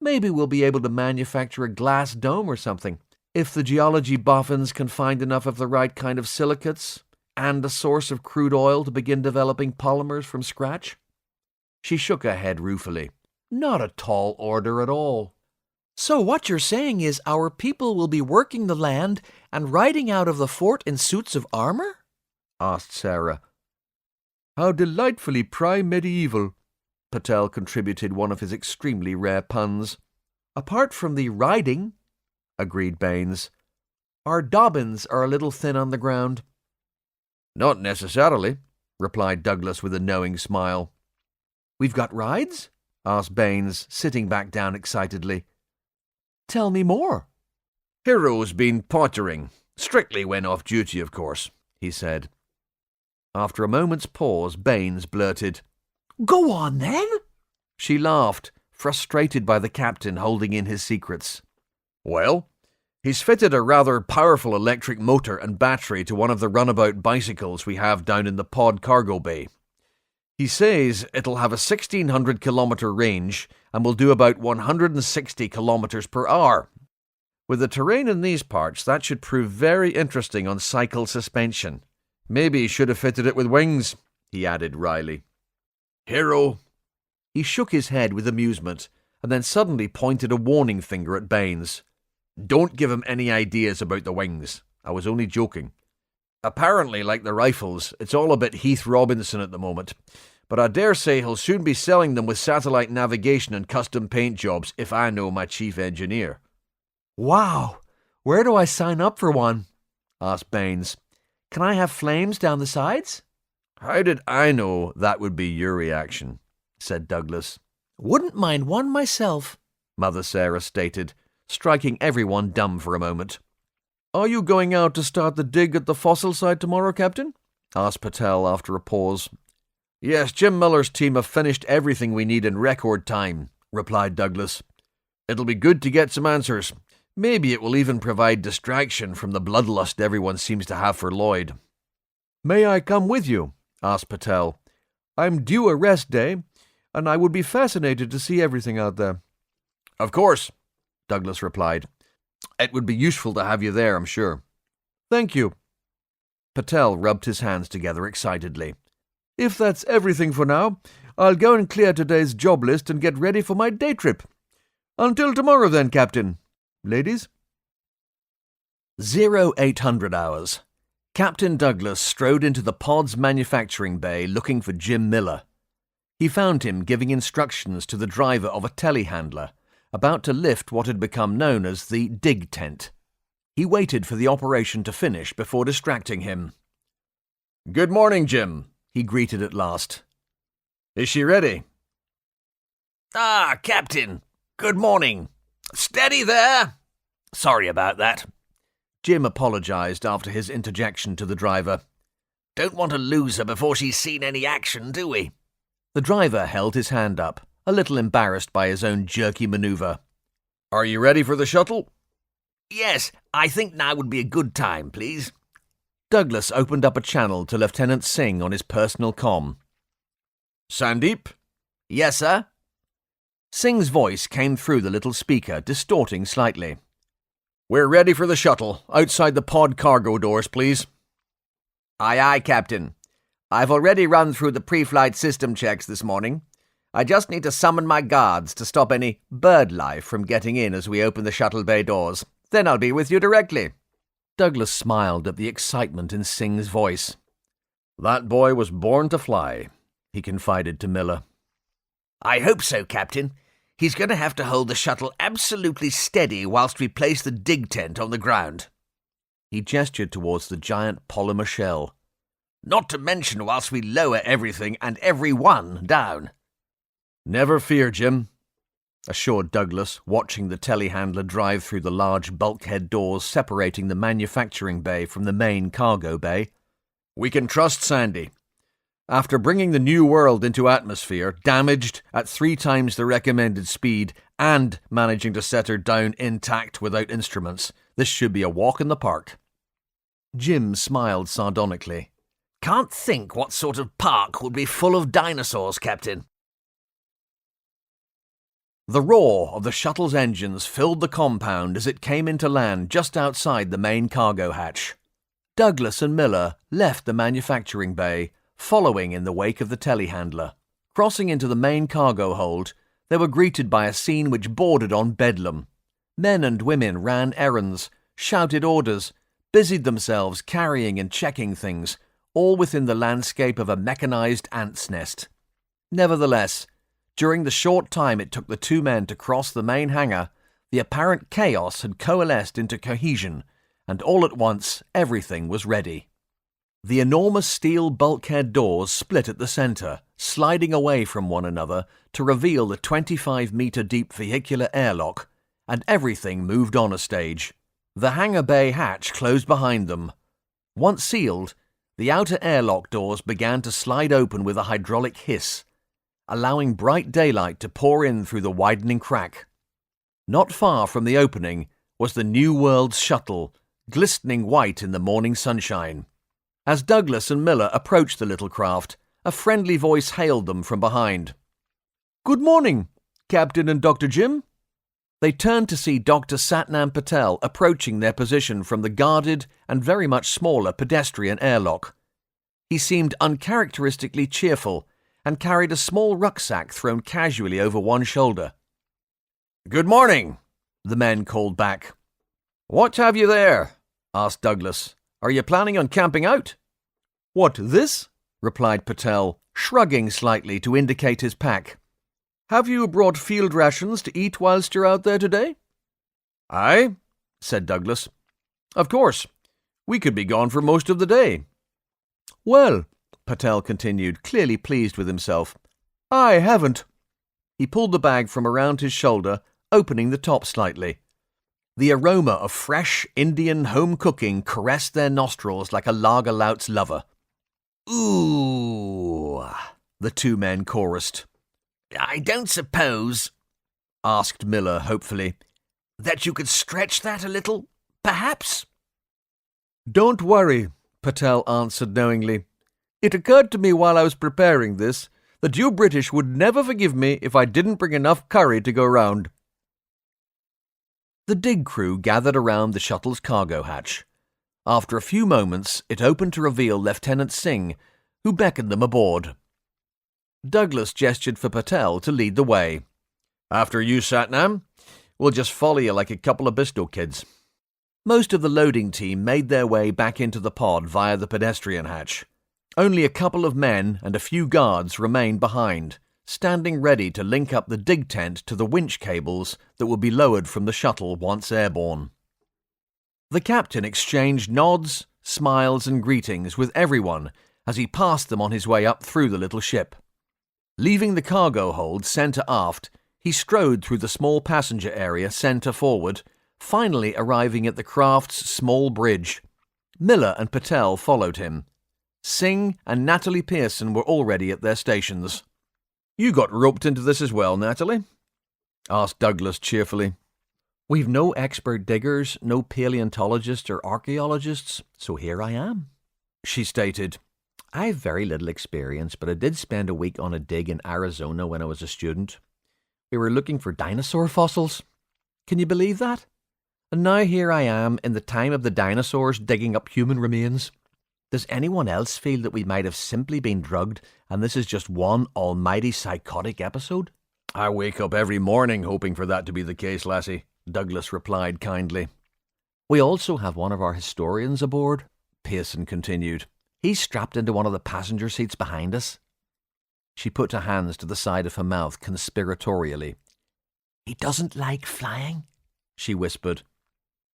Maybe we'll be able to manufacture a glass dome or something, if the geology boffins can find enough of the right kind of silicates and a source of crude oil to begin developing polymers from scratch. She shook her head ruefully. Not a tall order at all. So what you're saying is our people will be working the land and riding out of the fort in suits of armor? Asked Sarah. How delightfully primedieval, Patel contributed one of his extremely rare puns. Apart from the riding, agreed Baines, our Dobbins are a little thin on the ground. Not necessarily, replied Douglas with a knowing smile. We've got rides? Asked Baines, sitting back down excitedly. Tell me more. Hero's been pottering. Strictly when off duty, of course, he said. After a moment's pause, Baines blurted, Go on, then. She laughed, frustrated by the captain holding in his secrets. Well, he's fitted a rather powerful electric motor and battery to one of the runabout bicycles we have down in the pod cargo bay. He says it'll have a 1,600-kilometre range and will do about 160 kilometres per hour. With the terrain in these parts, that should prove very interesting on cycle suspension. Maybe he should have fitted it with wings, he added wryly. Hero. He shook his head with amusement and then suddenly pointed a warning finger at Baines. Don't give him any ideas about the wings. I was only joking. Apparently, like the rifles, it's all a bit Heath Robinson at the moment, but I dare say he'll soon be selling them with satellite navigation and custom paint jobs if I know my chief engineer. Wow! Where do I sign up for one? Asked Baines. Can I have flames down the sides? How did I know that would be your reaction? Said Douglas. Wouldn't mind one myself, Mother Sarah stated, striking everyone dumb for a moment. Are you going out to start the dig at the fossil site tomorrow, Captain? Asked Patel after a pause. Yes, Jim Miller's team have finished everything we need in record time, replied Douglas. It'll be good to get some answers. Maybe it will even provide distraction from the bloodlust everyone seems to have for Lloyd. May I come with you? Asked Patel. I'm due a rest day, and I would be fascinated to see everything out there. Of course, Douglas replied. It would be useful to have you there, I'm sure. Thank you. Patel rubbed his hands together excitedly. If that's everything for now, I'll go and clear today's job list and get ready for my day trip. Until tomorrow then, Captain. Ladies? 0800 hours. Captain Douglas strode into the pod's manufacturing bay looking for Jim Miller. He found him giving instructions to the driver of a telehandler, about to lift what had become known as the dig tent. He waited for the operation to finish before distracting him. Good morning, Jim, he greeted at last. Is she ready? Ah, Captain. Good morning. Steady there. Sorry about that. Jim apologized after his interjection to the driver. Don't want to lose her before she's seen any action, do we? The driver held his hand up, a little embarrassed by his own jerky maneuver. Are you ready for the shuttle? Yes, I think now would be a good time, please. Douglas opened up a channel to Lieutenant Singh on his personal comm. Sandeep? Yes, sir? Singh's voice came through the little speaker, distorting slightly. We're ready for the shuttle. Outside the pod cargo doors, please. Aye, aye, Captain. I've already run through the pre-flight system checks this morning. I just need to summon my guards to stop any bird life from getting in as we open the shuttle bay doors. Then I'll be with you directly. Douglas smiled at the excitement in Singh's voice. That boy was born to fly, he confided to Miller. I hope so, Captain. He's going to have to hold the shuttle absolutely steady whilst we place the dig tent on the ground. He gestured towards the giant polymer shell. Not to mention whilst we lower everything and everyone down. Never fear, Jim, assured Douglas, watching the telehandler drive through the large bulkhead doors separating the manufacturing bay from the main cargo bay. We can trust Sandy. After bringing the New World into atmosphere, damaged at 3 times the recommended speed, and managing to set her down intact without instruments, this should be a walk in the park. Jim smiled sardonically. Can't think what sort of park would be full of dinosaurs, Captain. The roar of the shuttle's engines filled the compound as it came into land just outside the main cargo hatch. Douglas and Miller left the manufacturing bay, following in the wake of the telehandler. Crossing into the main cargo hold, they were greeted by a scene which bordered on bedlam. Men and women ran errands, shouted orders, busied themselves carrying and checking things, all within the landscape of a mechanized ant's nest. Nevertheless, during the short time it took the 2 men to cross the main hangar, the apparent chaos had coalesced into cohesion, and all at once everything was ready. The enormous steel bulkhead doors split at the centre, sliding away from one another to reveal the 25-metre-deep vehicular airlock, and everything moved on a stage. The hangar bay hatch closed behind them. Once sealed, the outer airlock doors began to slide open with a hydraulic hiss, allowing bright daylight to pour in through the widening crack. Not far from the opening was the New World's shuttle, glistening white in the morning sunshine. As Douglas and Miller approached the little craft, a friendly voice hailed them from behind. "Good morning, Captain and Dr. Jim." They turned to see Dr. Satnam Patel approaching their position from the guarded and very much smaller pedestrian airlock. He seemed uncharacteristically cheerful and carried a small rucksack thrown casually over one shoulder. Good morning, the men called back. What have you there? Asked Douglas. Are you planning on camping out? What, this? Replied Patel, shrugging slightly to indicate his pack. Have you brought field rations to eat whilst you're out there today? Aye, said Douglas. Of course. We could be gone for most of the day. Well, Patel continued, clearly pleased with himself, I haven't. He pulled the bag from around his shoulder, opening the top slightly. The aroma of fresh Indian home cooking caressed their nostrils like a lager lout's lover. Ooh, the 2 men chorused. I don't suppose, asked Miller hopefully, that you could stretch that a little, perhaps? Don't worry, Patel answered knowingly. It occurred to me while I was preparing this that you British would never forgive me if I didn't bring enough curry to go round. The dig crew gathered around the shuttle's cargo hatch. After a few moments, it opened to reveal Lieutenant Singh, who beckoned them aboard. Douglas gestured for Patel to lead the way. After you, Satnam. We'll just follow you like a couple of Bristol kids. Most of the loading team made their way back into the pod via the pedestrian hatch. Only a couple of men and a few guards remained behind, standing ready to link up the dig tent to the winch cables that would be lowered from the shuttle once airborne. The captain exchanged nods, smiles and greetings with everyone as he passed them on his way up through the little ship. Leaving the cargo hold centre aft, he strode through the small passenger area centre forward, finally arriving at the craft's small bridge. Miller and Patel followed him. Singh and Natalie Pearson were already at their stations. You got roped into this as well, Natalie? Asked Douglas cheerfully. We've no expert diggers, no paleontologists or archaeologists, so here I am, she stated. I've very little experience, but I did spend a week on a dig in Arizona when I was a student. We were looking for dinosaur fossils. Can you believe that? And now here I am in the time of the dinosaurs digging up human remains. Does anyone else feel that we might have simply been drugged and this is just one almighty psychotic episode? I wake up every morning hoping for that to be the case, lassie, Douglas replied kindly. We also have one of our historians aboard, Pearson continued. He's strapped into one of the passenger seats behind us. She put her hands to the side of her mouth conspiratorially. He doesn't like flying, she whispered.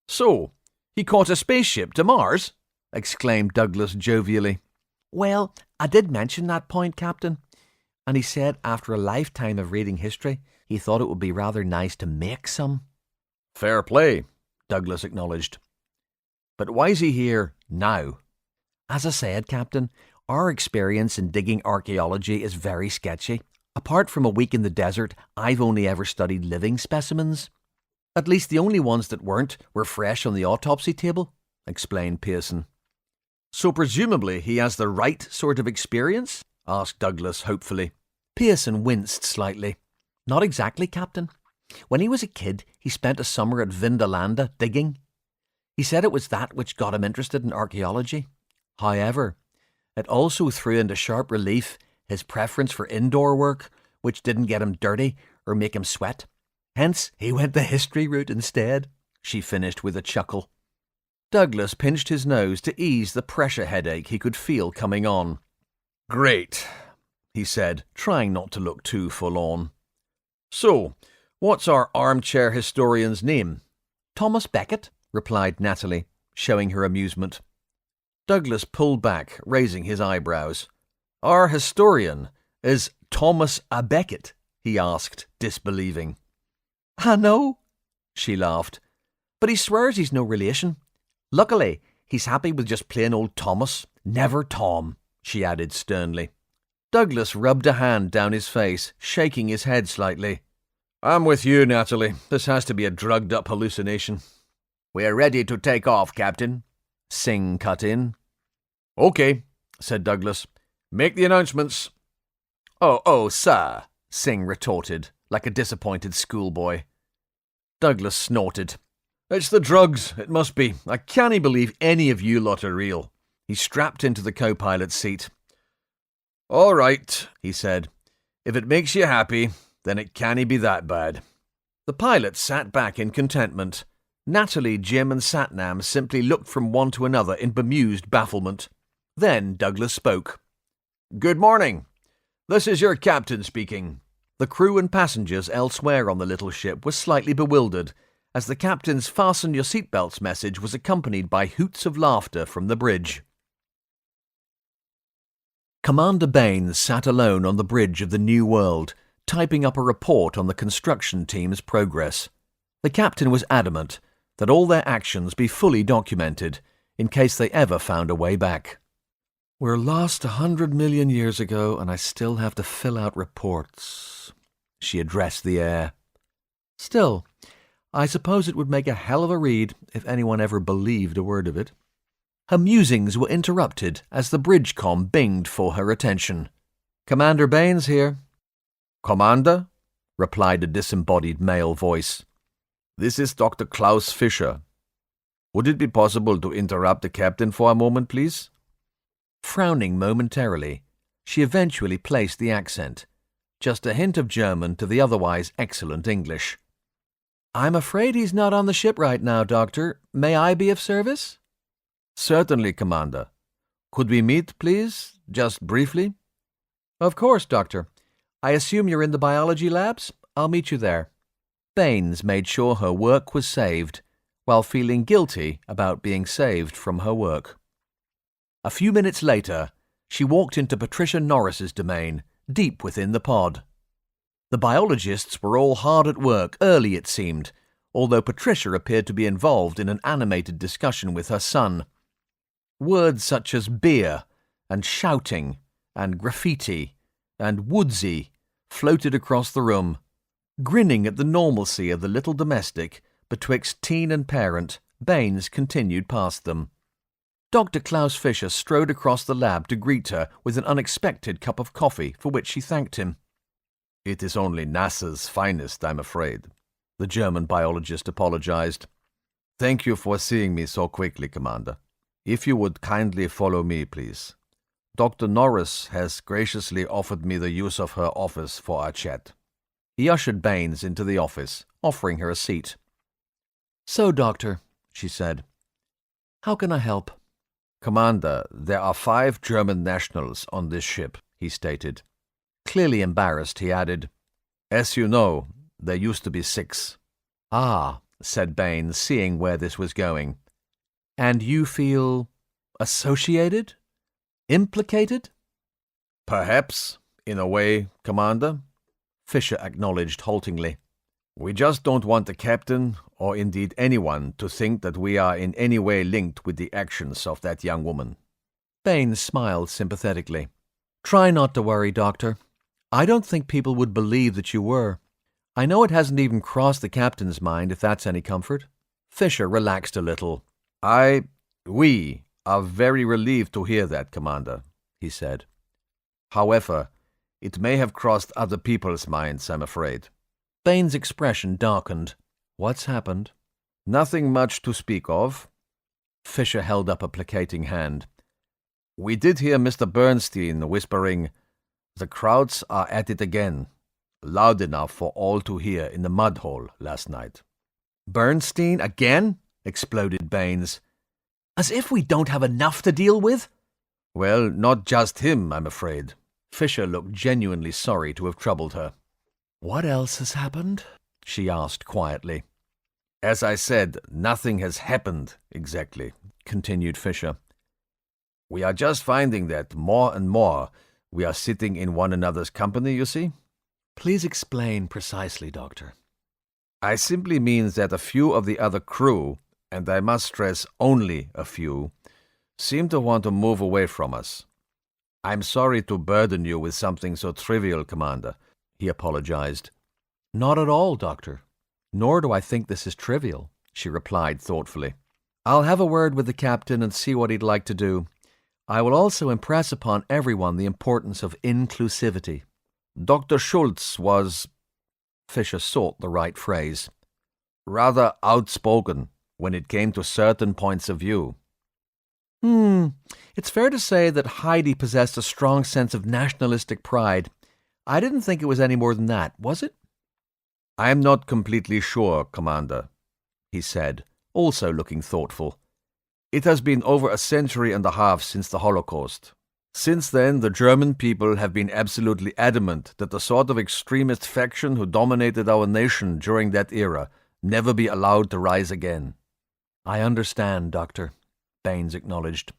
So, he caught a spaceship to Mars? Exclaimed Douglas jovially. Well, I did mention that point, Captain, and he said after a lifetime of reading history, he thought it would be rather nice to make some. Fair play, Douglas acknowledged. But why's he here now? As I said, Captain, our experience in digging archaeology is very sketchy. Apart from a week in the desert, I've only ever studied living specimens. At least the only ones that weren't were fresh on the autopsy table, explained Pearson. So presumably he has the right sort of experience? Asked Douglas hopefully. Pearson winced slightly. Not exactly, Captain. When he was a kid, he spent a summer at Vindolanda digging. He said it was that which got him interested in archaeology. However, it also threw into sharp relief his preference for indoor work, which didn't get him dirty or make him sweat. Hence, he went the history route instead, she finished with a chuckle. Douglas pinched his nose to ease the pressure headache he could feel coming on. Great, he said, trying not to look too forlorn. So, what's our armchair historian's name? Thomas Becket, replied Natalie, showing her amusement. Douglas pulled back, raising his eyebrows. Our historian is Thomas A. Becket, he asked, disbelieving. I know, she laughed, but he swears he's no relation. Luckily, he's happy with just plain old Thomas, never Tom, she added sternly. Douglas rubbed a hand down his face, shaking his head slightly. I'm with you, Natalie. This has to be a drugged-up hallucination. We're ready to take off, Captain, Singh cut in. Okay, said Douglas. Make the announcements. Oh, sir, Singh retorted, like a disappointed schoolboy. Douglas snorted. It's the drugs, it must be. I can't believe any of you lot are real. He strapped into the co-pilot's seat. All right, he said. If it makes you happy, then it can't be that bad. The pilot sat back in contentment. Natalie, Jim and Satnam simply looked from one to another in bemused bafflement. Then Douglas spoke. Good morning. This is your captain speaking. The crew and passengers elsewhere on the little ship were slightly bewildered, as the captain's fasten your seatbelts message was accompanied by hoots of laughter from the bridge. Commander Baines sat alone on the bridge of the New World, typing up a report on the construction team's progress. The captain was adamant that all their actions be fully documented, in case they ever found a way back. We're lost 100 million years ago, and I still have to fill out reports, she addressed the air. Still, I suppose it would make a hell of a read if anyone ever believed a word of it. Her musings were interrupted as the bridge-com binged for her attention. Commander Baines here. Commander, replied a disembodied male voice. This is Dr. Klaus Fischer. Would it be possible to interrupt the captain for a moment, please? Frowning momentarily, she eventually placed the accent, just a hint of German to the otherwise excellent English. I'm afraid he's not on the ship right now, Doctor. May I be of service? Certainly, Commander. Could we meet, please, just briefly? Of course, Doctor. I assume you're in the biology labs? I'll meet you there. Baines made sure her work was saved, while feeling guilty about being saved from her work. A few minutes later, she walked into Patricia Norris's domain, deep within the pod. The biologists were all hard at work early, it seemed, although Patricia appeared to be involved in an animated discussion with her son. Words such as beer, and shouting, and graffiti, and woodsy floated across the room. Grinning at the normalcy of the little domestic, betwixt teen and parent, Baines continued past them. Dr. Klaus Fischer strode across the lab to greet her with an unexpected cup of coffee, for which she thanked him. It is only NASA's finest, I'm afraid, the German biologist apologized. Thank you for seeing me so quickly, Commander. If you would kindly follow me, please. Dr. Norris has graciously offered me the use of her office for our chat. He ushered Baines into the office, offering her a seat. So, Doctor, she said, how can I help? Commander, there are 5 German nationals on this ship, he stated. Clearly embarrassed, he added, As you know, There used to be 6. Ah, said Baines, seeing where this was going. And you feel associated? Implicated? Perhaps, in a way, Commander, Fisher acknowledged haltingly. We just don't want the captain, or indeed anyone, to think that we are in any way linked with the actions of that young woman. Baines smiled sympathetically. Try not to worry, Doctor. I don't think people would believe that you were. I know it hasn't even crossed the captain's mind, if that's any comfort. Fisher relaxed a little. We are very relieved to hear that, Commander, he said. However, it may have crossed other people's minds, I'm afraid. Baines' expression darkened. What's happened? Nothing much to speak of. Fisher held up a placating hand. We did hear Mr. Bernstein whispering, "The Krauts are at it again," loud enough for all to hear in the mud hole last night. Bernstein again? Exploded Baines. As if we don't have enough to deal with? Well, not just him, I'm afraid. Fisher looked genuinely sorry to have troubled her. What else has happened? She asked quietly. As I said, nothing has happened exactly, continued Fisher. We are just finding that more and more we are sitting in one another's company, you see? Please explain precisely, Doctor. I simply mean that a few of the other crew, and I must stress only a few, seem to want to move away from us. I'm sorry to burden you with something so trivial, Commander, he apologized. Not at all, Doctor. Nor do I think this is trivial, she replied thoughtfully. I'll have a word with the captain and see what he'd like to do. I will also impress upon everyone the importance of inclusivity. Dr. Schultz was, Fisher sought the right phrase, rather outspoken when it came to certain points of view. It's fair to say that Heidi possessed a strong sense of nationalistic pride. I didn't think it was any more than that, was it? I'm not completely sure, Commander, he said, also looking thoughtful. It has been over a century and a half since the Holocaust. Since then, the German people have been absolutely adamant that the sort of extremist faction who dominated our nation during that era never be allowed to rise again. I understand, Doctor, Baines acknowledged.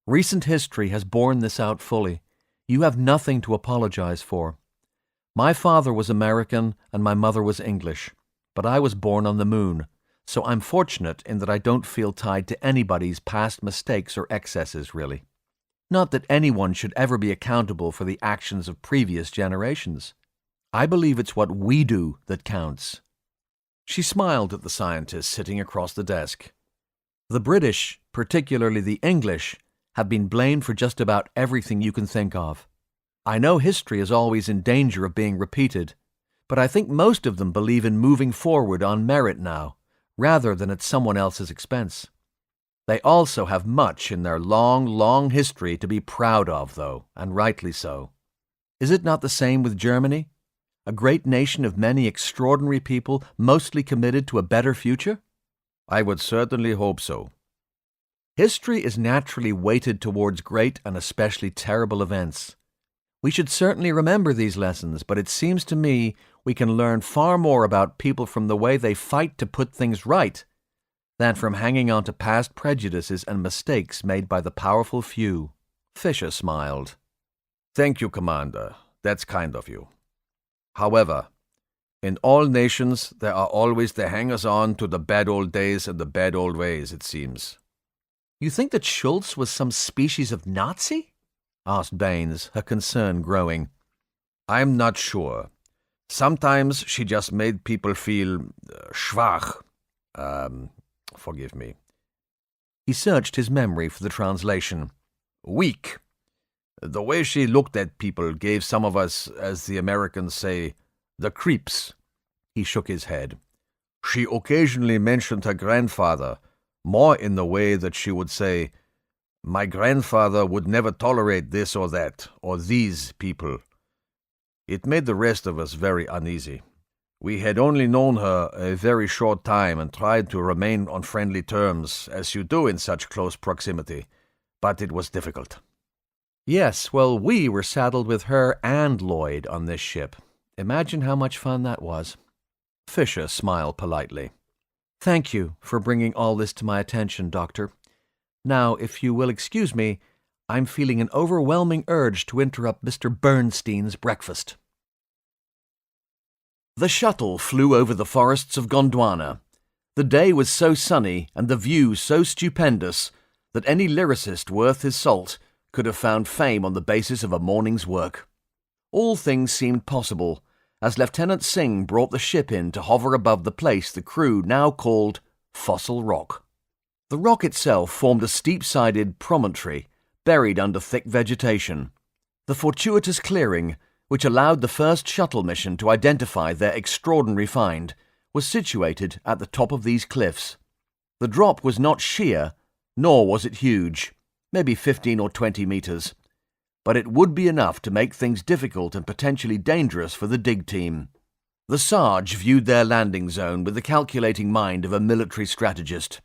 Recent history has borne this out fully. You have nothing to apologize for. My father was American and my mother was English, but I was born on the moon, so I'm fortunate in that I don't feel tied to anybody's past mistakes or excesses, really. Not that anyone should ever be accountable for the actions of previous generations. I believe it's what we do that counts. She smiled at the scientist sitting across the desk. The British, particularly the English, have been blamed for just about everything you can think of. I know history is always in danger of being repeated, but I think most of them believe in moving forward on merit now, rather than at someone else's expense. They also have much in their long, long history to be proud of, though, and rightly so. Is it not the same with Germany? A great nation of many extraordinary people mostly committed to a better future? I would certainly hope so. History is naturally weighted towards great and especially terrible events. We should certainly remember these lessons, but it seems to me we can learn far more about people from the way they fight to put things right than from hanging on to past prejudices and mistakes made by the powerful few. Fisher smiled. Thank you, Commander. That's kind of you. However, in all nations there are always the hangers-on to the bad old days and the bad old ways, it seems. You think that Schultz was some species of Nazi? Asked Baines, her concern growing. I'm not sure. Sometimes she just made people feel schwach. Forgive me. He searched his memory for the translation. Weak. The way she looked at people gave some of us, as the Americans say, the creeps. He shook his head. She occasionally mentioned her grandfather, more in the way that she would say, "My grandfather would never tolerate this or that, or these people." It made the rest of us very uneasy. We had only known her a very short time and tried to remain on friendly terms, as you do in such close proximity, but it was difficult. Yes, well, we were saddled with her and Lloyd on this ship. Imagine how much fun that was. Fisher smiled politely. Thank you for bringing all this to my attention, Doctor. Now, if you will excuse me, I'm feeling an overwhelming urge to interrupt Mr. Bernstein's breakfast. The shuttle flew over the forests of Gondwana. The day was so sunny and the view so stupendous that any lyricist worth his salt could have found fame on the basis of a morning's work. All things seemed possible as Lieutenant Singh brought the ship in to hover above the place the crew now called Fossil Rock. The rock itself formed a steep-sided promontory buried under thick vegetation. The fortuitous clearing, which allowed the first shuttle mission to identify their extraordinary find, was situated at the top of these cliffs. The drop was not sheer, nor was it huge, maybe 15 or 20 meters, but it would be enough to make things difficult and potentially dangerous for the dig team. The Sarge viewed their landing zone with the calculating mind of a military strategist.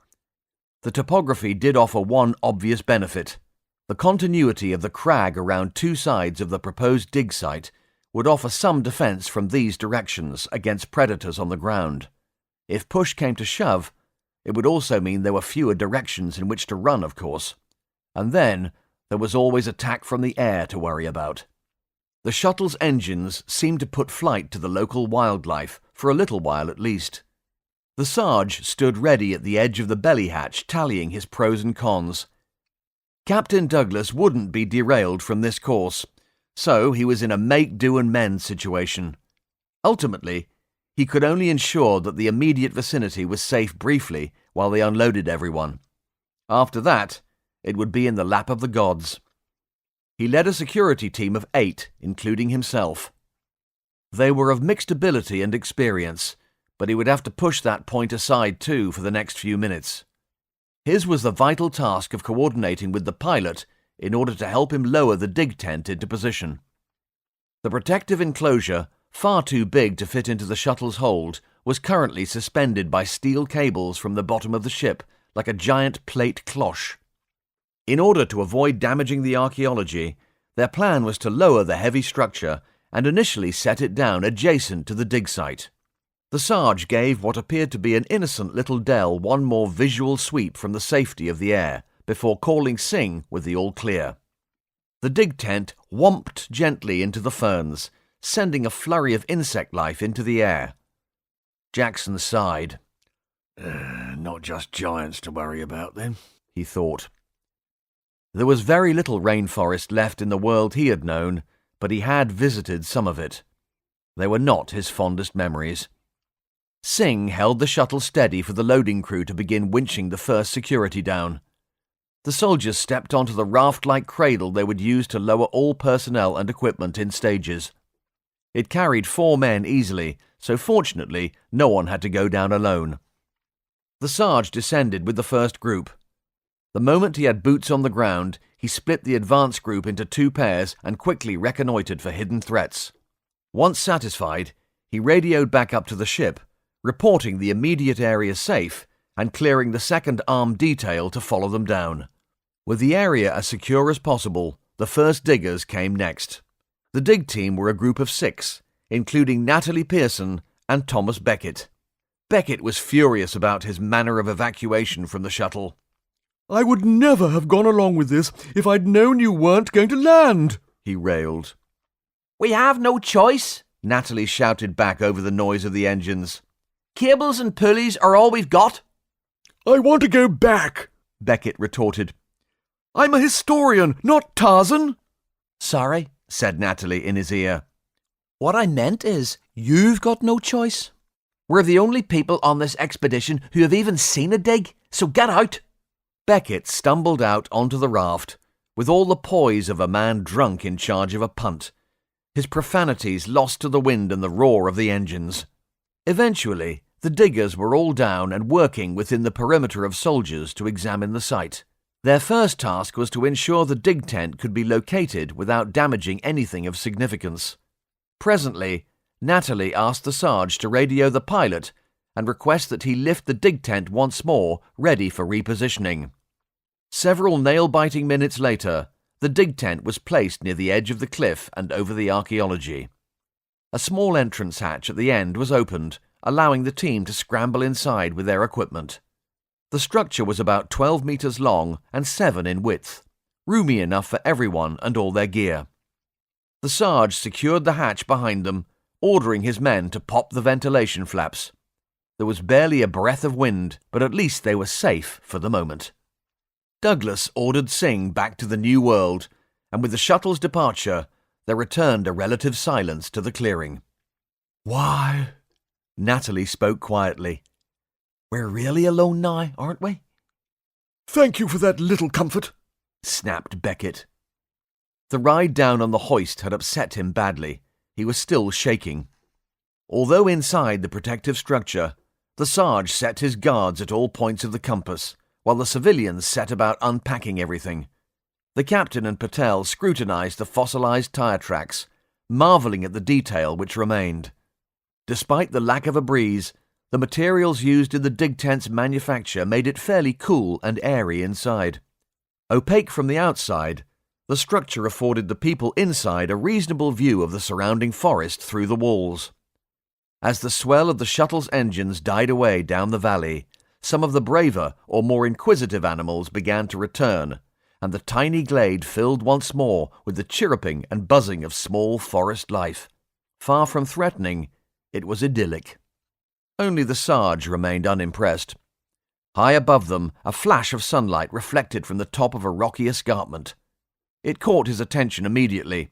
The topography did offer one obvious benefit. The continuity of the crag around two sides of the proposed dig site would offer some defense from these directions against predators on the ground. If push came to shove, it would also mean there were fewer directions in which to run, of course. And then there was always attack from the air to worry about. The shuttle's engines seemed to put flight to the local wildlife, for a little while at least. The Sarge stood ready at the edge of the belly hatch, tallying his pros and cons. Captain Douglas wouldn't be derailed from this course, so he was in a make-do-and-mend situation. Ultimately, he could only ensure that the immediate vicinity was safe briefly while they unloaded everyone. After that, it would be in the lap of the gods. He led a security team of 8, including himself. They were of mixed ability and experience, but he would have to push that point aside too for the next few minutes. His was the vital task of coordinating with the pilot in order to help him lower the dig tent into position. The protective enclosure, far too big to fit into the shuttle's hold, was currently suspended by steel cables from the bottom of the ship like a giant plate cloche. In order to avoid damaging the archaeology, their plan was to lower the heavy structure and initially set it down adjacent to the dig site. The Sarge gave what appeared to be an innocent little dell one more visual sweep from the safety of the air before calling Singh with the all clear. The dig tent whomped gently into the ferns, sending a flurry of insect life into the air. Jackson sighed. Not just giants to worry about, then, he thought. There was very little rainforest left in the world he had known, but he had visited some of it. They were not his fondest memories. Singh held the shuttle steady for the loading crew to begin winching the first security down. The soldiers stepped onto the raft-like cradle they would use to lower all personnel and equipment in stages. It carried 4 men easily, so fortunately no one had to go down alone. The Sarge descended with the first group. The moment he had boots on the ground, he split the advance group into 2 pairs and quickly reconnoitred for hidden threats. Once satisfied, he radioed back up to the ship, reporting the immediate area safe and clearing the second armed detail to follow them down. With the area as secure as possible, the first diggers came next. The dig team were a group of 6, including Natalie Pearson and Thomas Beckett. Beckett was furious about his manner of evacuation from the shuttle. I would never have gone along with this if I'd known you weren't going to land, he railed. We have no choice, Natalie shouted back over the noise of the engines. Cables and pulleys are all we've got. I want to go back, Beckett retorted. I'm a historian, not Tarzan. Sorry, said Natalie in his ear. What I meant is, you've got no choice. We're the only people on this expedition who have even seen a dig, so get out. Beckett stumbled out onto the raft, with all the poise of a man drunk in charge of a punt, his profanities lost to the wind and the roar of the engines. Eventually, the diggers were all down and working within the perimeter of soldiers to examine the site. Their first task was to ensure the dig tent could be located without damaging anything of significance. Presently, Natalie asked the Sarge to radio the pilot and request that he lift the dig tent once more, ready for repositioning. Several nail-biting minutes later, the dig tent was placed near the edge of the cliff and over the archaeology. A small entrance hatch at the end was opened, allowing the team to scramble inside with their equipment. The structure was about 12 meters long and 7 in width, roomy enough for everyone and all their gear. The Sarge secured the hatch behind them, ordering his men to pop the ventilation flaps. There was barely a breath of wind, but at least they were safe for the moment. Douglas ordered Singh back to the New World, and with the shuttle's departure, there returned a relative silence to the clearing. Why? Natalie spoke quietly. We're really alone now, aren't we? Thank you for that little comfort, snapped Beckett. The ride down on the hoist had upset him badly. He was still shaking. Although inside the protective structure, the Sarge set his guards at all points of the compass, while the civilians set about unpacking everything. The captain and Patel scrutinized the fossilized tire tracks, marveling at the detail which remained. Despite the lack of a breeze, the materials used in the dig tent's manufacture made it fairly cool and airy inside. Opaque from the outside, the structure afforded the people inside a reasonable view of the surrounding forest through the walls. As the swell of the shuttle's engines died away down the valley, some of the braver or more inquisitive animals began to return, and the tiny glade filled once more with the chirruping and buzzing of small forest life. Far from threatening, it was idyllic. Only the Sarge remained unimpressed. High above them, a flash of sunlight reflected from the top of a rocky escarpment. It caught his attention immediately.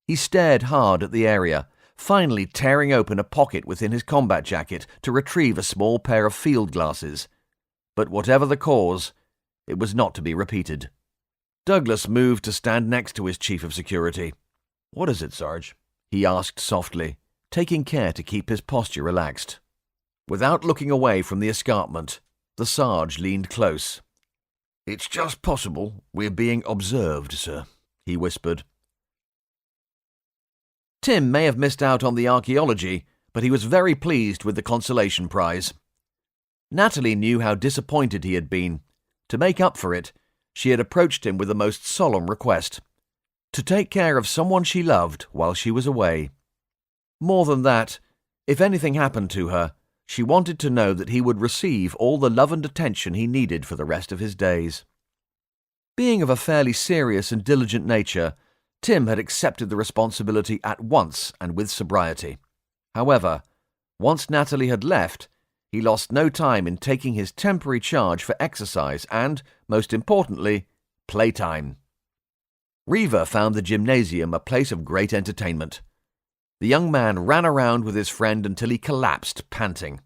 He stared hard at the area, finally tearing open a pocket within his combat jacket to retrieve a small pair of field glasses. But whatever the cause, it was not to be repeated. Douglas moved to stand next to his chief of security. "What is it, Sarge?" he asked softly, taking care to keep his posture relaxed. Without looking away from the escarpment, the Sarge leaned close. "It's just possible we're being observed, sir," he whispered. Tim may have missed out on the archaeology, but he was very pleased with the consolation prize. Natalie knew how disappointed he had been. To make up for it, she had approached him with a most solemn request: to take care of someone she loved while she was away. More than that, if anything happened to her, she wanted to know that he would receive all the love and attention he needed for the rest of his days. Being of a fairly serious and diligent nature, Tim had accepted the responsibility at once and with sobriety. However, once Natalie had left, he lost no time in taking his temporary charge for exercise and, most importantly, playtime. Reaver found the gymnasium a place of great entertainment. The young man ran around with his friend until he collapsed, panting.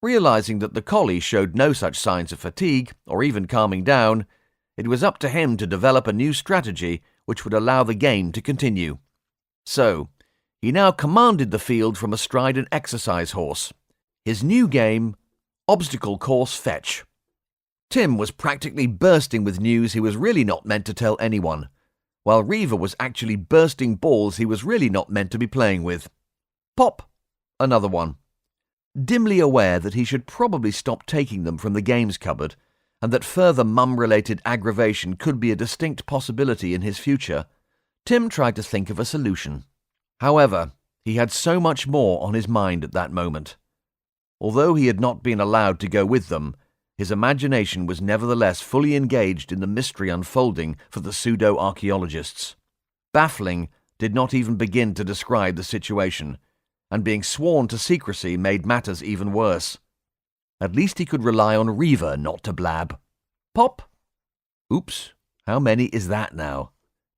Realizing that the collie showed no such signs of fatigue or even calming down, it was up to him to develop a new strategy which would allow the game to continue. So, he now commanded the field from astride an exercise horse. His new game, Obstacle Course Fetch. Tim was practically bursting with news he was really not meant to tell anyone, while Reaver was actually bursting balls he was really not meant to be playing with. Pop, another one. Dimly aware that he should probably stop taking them from the games cupboard, and that further mum-related aggravation could be a distinct possibility in his future, Tim tried to think of a solution. However, he had so much more on his mind at that moment. Although he had not been allowed to go with them, his imagination was nevertheless fully engaged in the mystery unfolding for the pseudo-archaeologists. Baffling did not even begin to describe the situation, and being sworn to secrecy made matters even worse. At least he could rely on Reaver not to blab. Pop? Oops, how many is that now?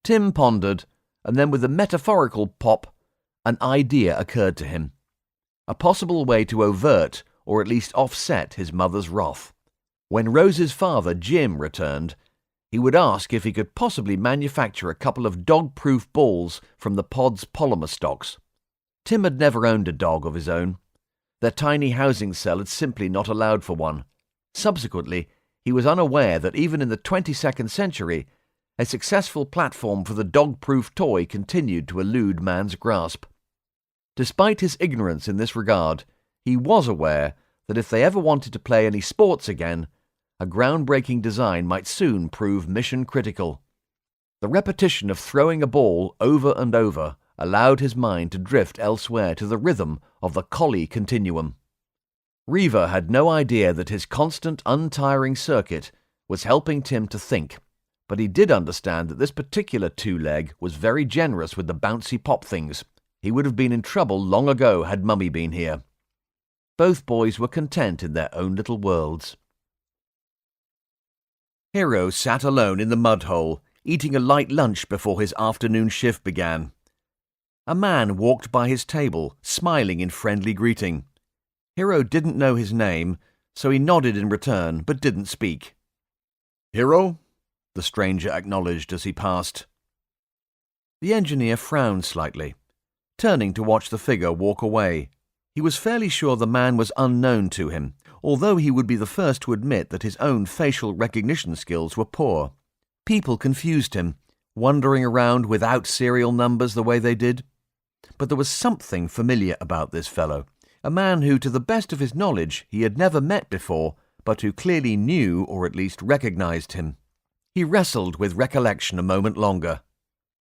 Tim pondered, and then with a metaphorical pop, an idea occurred to him. A possible way to avert, or at least offset, his mother's wrath. When Rose's father, Jim, returned, he would ask if he could possibly manufacture a couple of dog-proof balls from the pod's polymer stocks. Tim had never owned a dog of his own. Their tiny housing cell had simply not allowed for one. Subsequently, he was unaware that even in the 22nd century, a successful platform for the dog-proof toy continued to elude man's grasp. Despite his ignorance in this regard, he was aware that if they ever wanted to play any sports again, a groundbreaking design might soon prove mission-critical. The repetition of throwing a ball over and over allowed his mind to drift elsewhere to the rhythm of the collie continuum. Reaver had no idea that his constant, untiring circuit was helping Tim to think, but he did understand that this particular two-leg was very generous with the bouncy pop things. He would have been in trouble long ago had Mummy been here. Both boys were content in their own little worlds. Hero sat alone in the mud hole, eating a light lunch before his afternoon shift began. A man walked by his table, smiling in friendly greeting. Hero didn't know his name, so he nodded in return, but didn't speak. Hero? The stranger acknowledged as he passed. The engineer frowned slightly, turning to watch the figure walk away. He was fairly sure the man was unknown to him, although he would be the first to admit that his own facial recognition skills were poor. People confused him, wandering around without serial numbers the way they did. But there was something familiar about this fellow, a man who, to the best of his knowledge, he had never met before, but who clearly knew or at least recognized him. He wrestled with recollection a moment longer.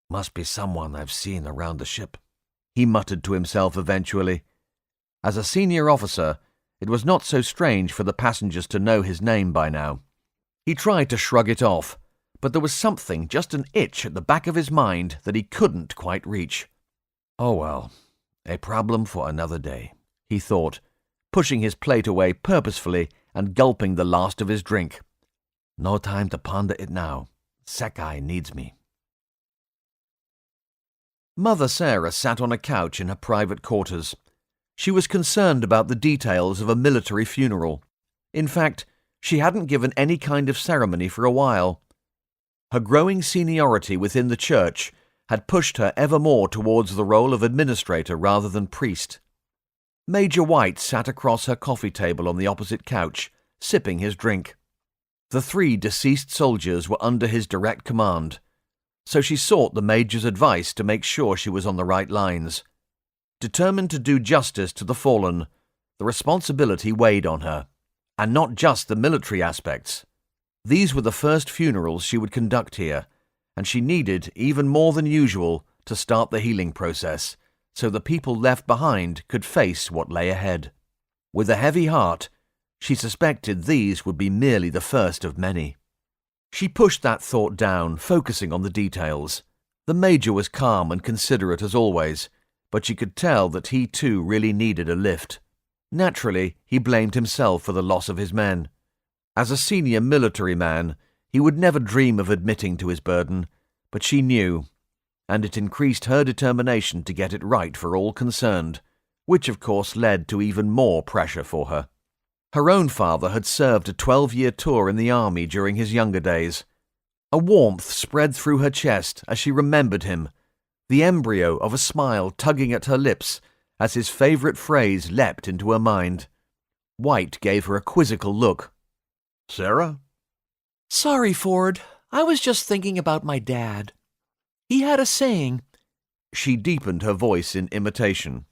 Must be someone I've seen around the ship, he muttered to himself eventually. As a senior officer, it was not so strange for the passengers to know his name by now. He tried to shrug it off, but there was something, just an itch at the back of his mind that he couldn't quite reach. Oh well, a problem for another day, he thought, pushing his plate away purposefully and gulping the last of his drink. No time to ponder it now. Sekai needs me. Mother Sarah sat on a couch in her private quarters. She was concerned about the details of a military funeral. In fact, she hadn't given any kind of ceremony for a while. Her growing seniority within the church had pushed her ever more towards the role of administrator rather than priest. Major White sat across her coffee table on the opposite couch, sipping his drink. The 3 deceased soldiers were under his direct command, so she sought the Major's advice to make sure she was on the right lines. Determined to do justice to the fallen, the responsibility weighed on her, and not just the military aspects. These were the first funerals she would conduct here, and she needed, even more than usual, to start the healing process, so the people left behind could face what lay ahead. With a heavy heart, she suspected these would be merely the first of many. She pushed that thought down, focusing on the details. The Major was calm and considerate as always, but she could tell that he too really needed a lift. Naturally, he blamed himself for the loss of his men. As a senior military man, he would never dream of admitting to his burden, but she knew, and it increased her determination to get it right for all concerned, which of course led to even more pressure for her. Her own father had served a 12-year tour in the army during his younger days. A warmth spread through her chest as she remembered him, the embryo of a smile tugging at her lips as his favourite phrase leapt into her mind. White gave her a quizzical look. Sarah? Sorry, Ford. I was just thinking about my dad. He had a saying. She deepened her voice in imitation.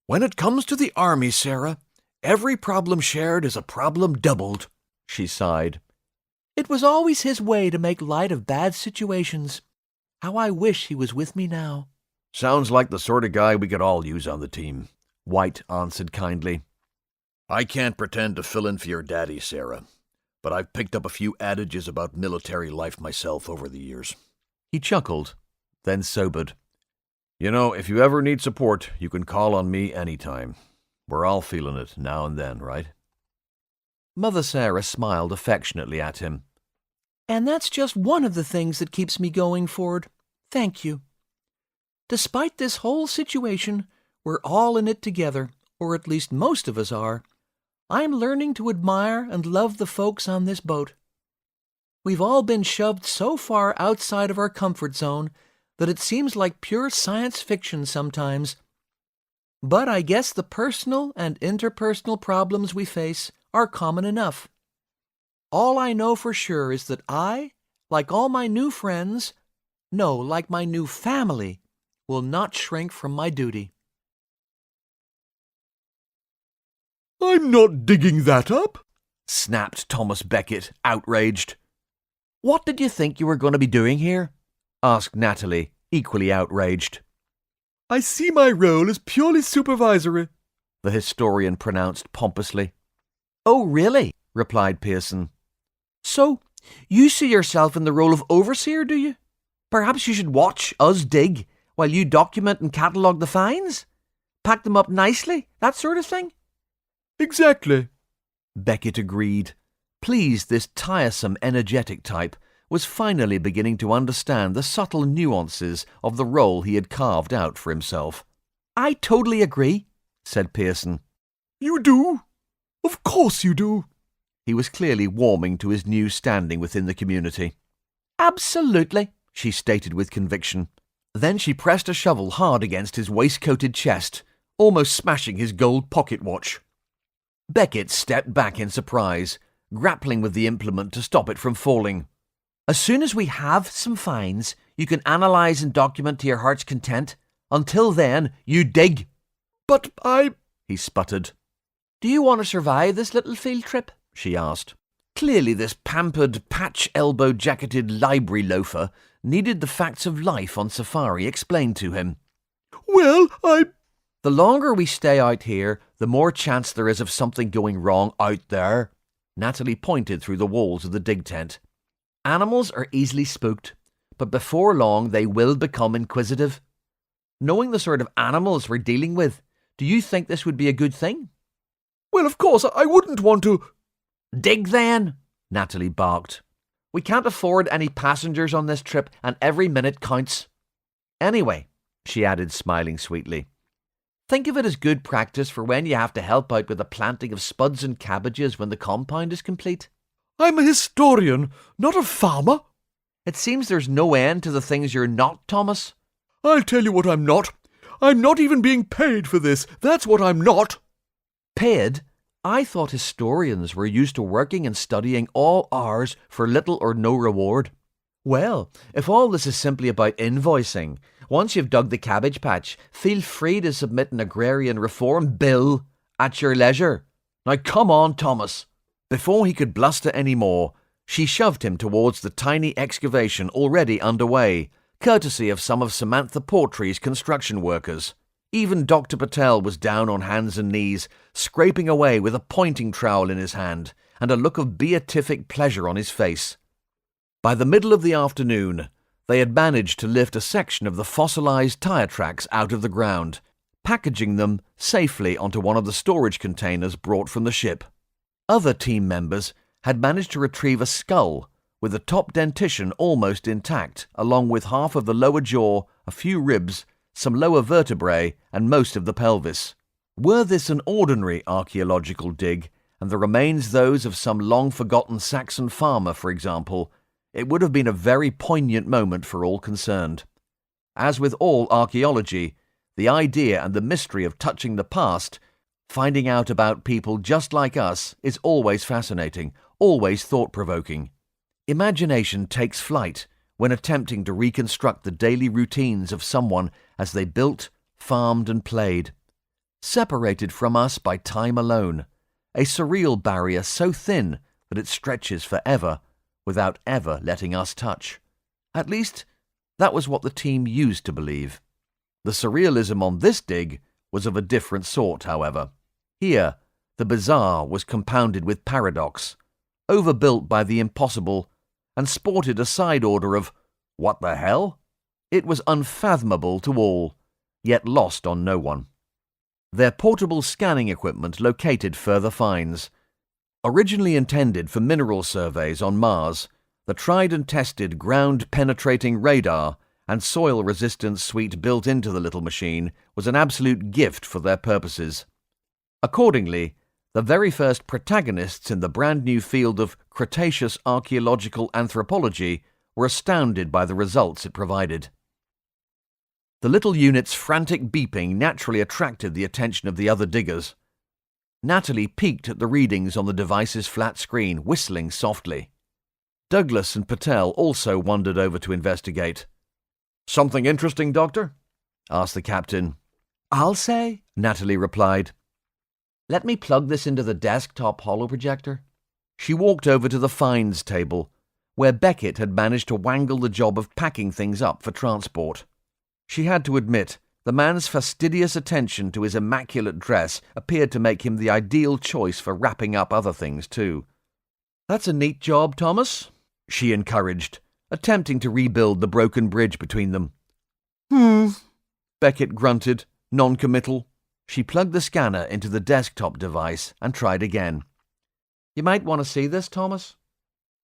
When it comes to the army, Sarah, every problem shared is a problem doubled, she sighed. It was always his way to make light of bad situations. How I wish he was with me now. Sounds like the sort of guy we could all use on the team, White answered kindly. I can't pretend to fill in for your daddy, Sarah, but I've picked up a few adages about military life myself over the years. He chuckled, then sobered. You know, if you ever need support, you can call on me anytime. We're all feeling it now and then, right? Mother Sarah smiled affectionately at him. And that's just one of the things that keeps me going, Ford. Thank you. Despite this whole situation, we're all in it together, or at least most of us are. I'm learning to admire and love the folks on this boat. We've all been shoved so far outside of our comfort zone that it seems like pure science fiction sometimes. But I guess the personal and interpersonal problems we face are common enough. All I know for sure is that I, like all my new friends, no, like my new family, will not shrink from my duty. I'm not digging that up, snapped Thomas Beckett, outraged. What did you think you were going to be doing here? Asked Natalie, equally outraged. I see my role as purely supervisory, the historian pronounced pompously. Oh, really? Replied Pearson. So, you see yourself in the role of overseer, do you? Perhaps you should watch us dig while you document and catalogue the finds? Pack them up nicely, that sort of thing? Exactly, Beckett agreed. Pleased this tiresome, energetic type was finally beginning to understand the subtle nuances of the role he had carved out for himself. I totally agree, said Pearson. You do? Of course you do. He was clearly warming to his new standing within the community. Absolutely, she stated with conviction. Then she pressed a shovel hard against his waistcoated chest, almost smashing his gold pocket watch. Beckett stepped back in surprise, grappling with the implement to stop it from falling. As soon as we have some finds, you can analyse and document to your heart's content. Until then, you dig. But he sputtered. Do you want to survive this little field trip? She asked. Clearly this pampered, patch-elbow jacketed library loafer needed the facts of life on safari explained to him. Well, The longer we stay out here, the more chance there is of something going wrong out there. Natalie pointed through the walls of the dig tent. Animals are easily spooked, but before long they will become inquisitive. Knowing the sort of animals we're dealing with, do you think this would be a good thing? Well, of course, I wouldn't want to. Dig then, Natalie barked. We can't afford any passengers on this trip, and every minute counts. Anyway, she added, smiling sweetly, think of it as good practice for when you have to help out with the planting of spuds and cabbages when the compound is complete. I'm a historian, not a farmer. It seems there's no end to the things you're not, Thomas. I'll tell you what I'm not. I'm not even being paid for this. That's what I'm not. Paid? I thought historians were used to working and studying all hours for little or no reward. Well, if all this is simply about invoicing, once you've dug the cabbage patch, feel free to submit an agrarian reform bill at your leisure. Now come on, Thomas. Before he could bluster any more, she shoved him towards the tiny excavation already underway, courtesy of some of Samantha Portree's construction workers. Even Dr. Patel was down on hands and knees, scraping away with a pointing trowel in his hand and a look of beatific pleasure on his face. By the middle of the afternoon, they had managed to lift a section of the fossilized tire tracks out of the ground, packaging them safely onto one of the storage containers brought from the ship. Other team members had managed to retrieve a skull with the top dentition almost intact, along with half of the lower jaw, a few ribs, some lower vertebrae, and most of the pelvis. Were this an ordinary archaeological dig, and the remains those of some long-forgotten Saxon farmer, for example, it would have been a very poignant moment for all concerned. As with all archaeology, the idea and the mystery of touching the past, finding out about people just like us, is always fascinating, always thought-provoking. Imagination takes flight when attempting to reconstruct the daily routines of someone as they built, farmed and played. Separated from us by time alone, a surreal barrier so thin that it stretches forever without ever letting us touch. At least, that was what the team used to believe. The surrealism on this dig was of a different sort, however. Here, the bizarre was compounded with paradox, overbuilt by the impossible, and sported a side order of, what the hell? It was unfathomable to all, yet lost on no one. Their portable scanning equipment located further finds. Originally intended for mineral surveys on Mars, the tried and tested ground-penetrating radar and soil resistance suite built into the little machine was an absolute gift for their purposes. Accordingly, the very first protagonists in the brand-new field of Cretaceous archaeological anthropology were astounded by the results it provided. The little unit's frantic beeping naturally attracted the attention of the other diggers. Natalie peeked at the readings on the device's flat screen, whistling softly. Douglas and Patel also wandered over to investigate. "Something interesting, Doctor?" asked the captain. "I'll say," Natalie replied. "Let me plug this into the desktop holoprojector." She walked over to the finds table, where Beckett had managed to wangle the job of packing things up for transport. She had to admit, The man's fastidious attention to his immaculate dress appeared to make him the ideal choice for wrapping up other things too. "That's a neat job, Thomas," she encouraged, attempting to rebuild the broken bridge between them. Beckett grunted, non-committal. She plugged the scanner into the desktop device and tried again. "You might want to see this, Thomas."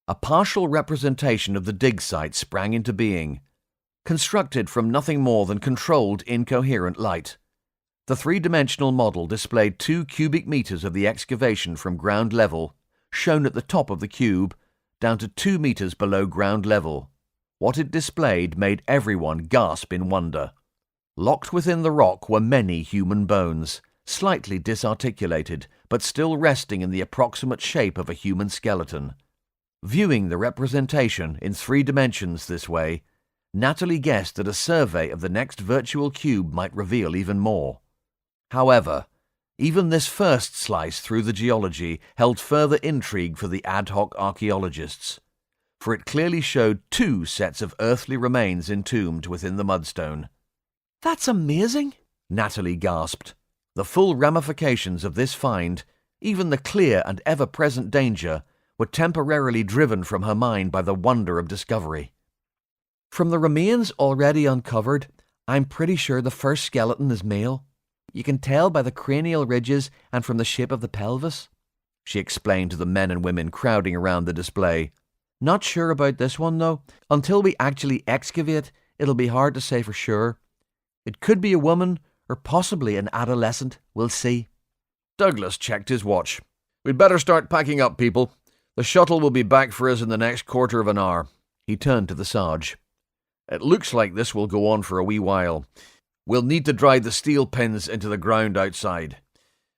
A partial representation of the dig site sprang into being, constructed from nothing more than controlled incoherent light. The three-dimensional model displayed 2 cubic meters of the excavation from ground level, shown at the top of the cube, down to 2 meters below ground level. What it displayed made everyone gasp in wonder. Locked within the rock were many human bones, slightly disarticulated, but still resting in the approximate shape of a human skeleton. Viewing the representation in 3 dimensions this way, Natalie guessed that a survey of the next virtual cube might reveal even more. However, even this first slice through the geology held further intrigue for the ad hoc archaeologists, for it clearly showed 2 sets of earthly remains entombed within the mudstone. "That's amazing," Natalie gasped. The full ramifications of this find, even the clear and ever-present danger, were temporarily driven from her mind by the wonder of discovery. "From the remains already uncovered, I'm pretty sure the first skeleton is male. You can tell by the cranial ridges and from the shape of the pelvis," she explained to the men and women crowding around the display. "Not sure about this one, though. Until we actually excavate, it'll be hard to say for sure. It could be a woman, or possibly an adolescent. We'll see." Douglas checked his watch. "We'd better start packing up, people. The shuttle will be back for us in the next quarter of an hour." He turned to the Sarge. "It looks like this will go on for a wee while. We'll need to drive the steel pins into the ground outside.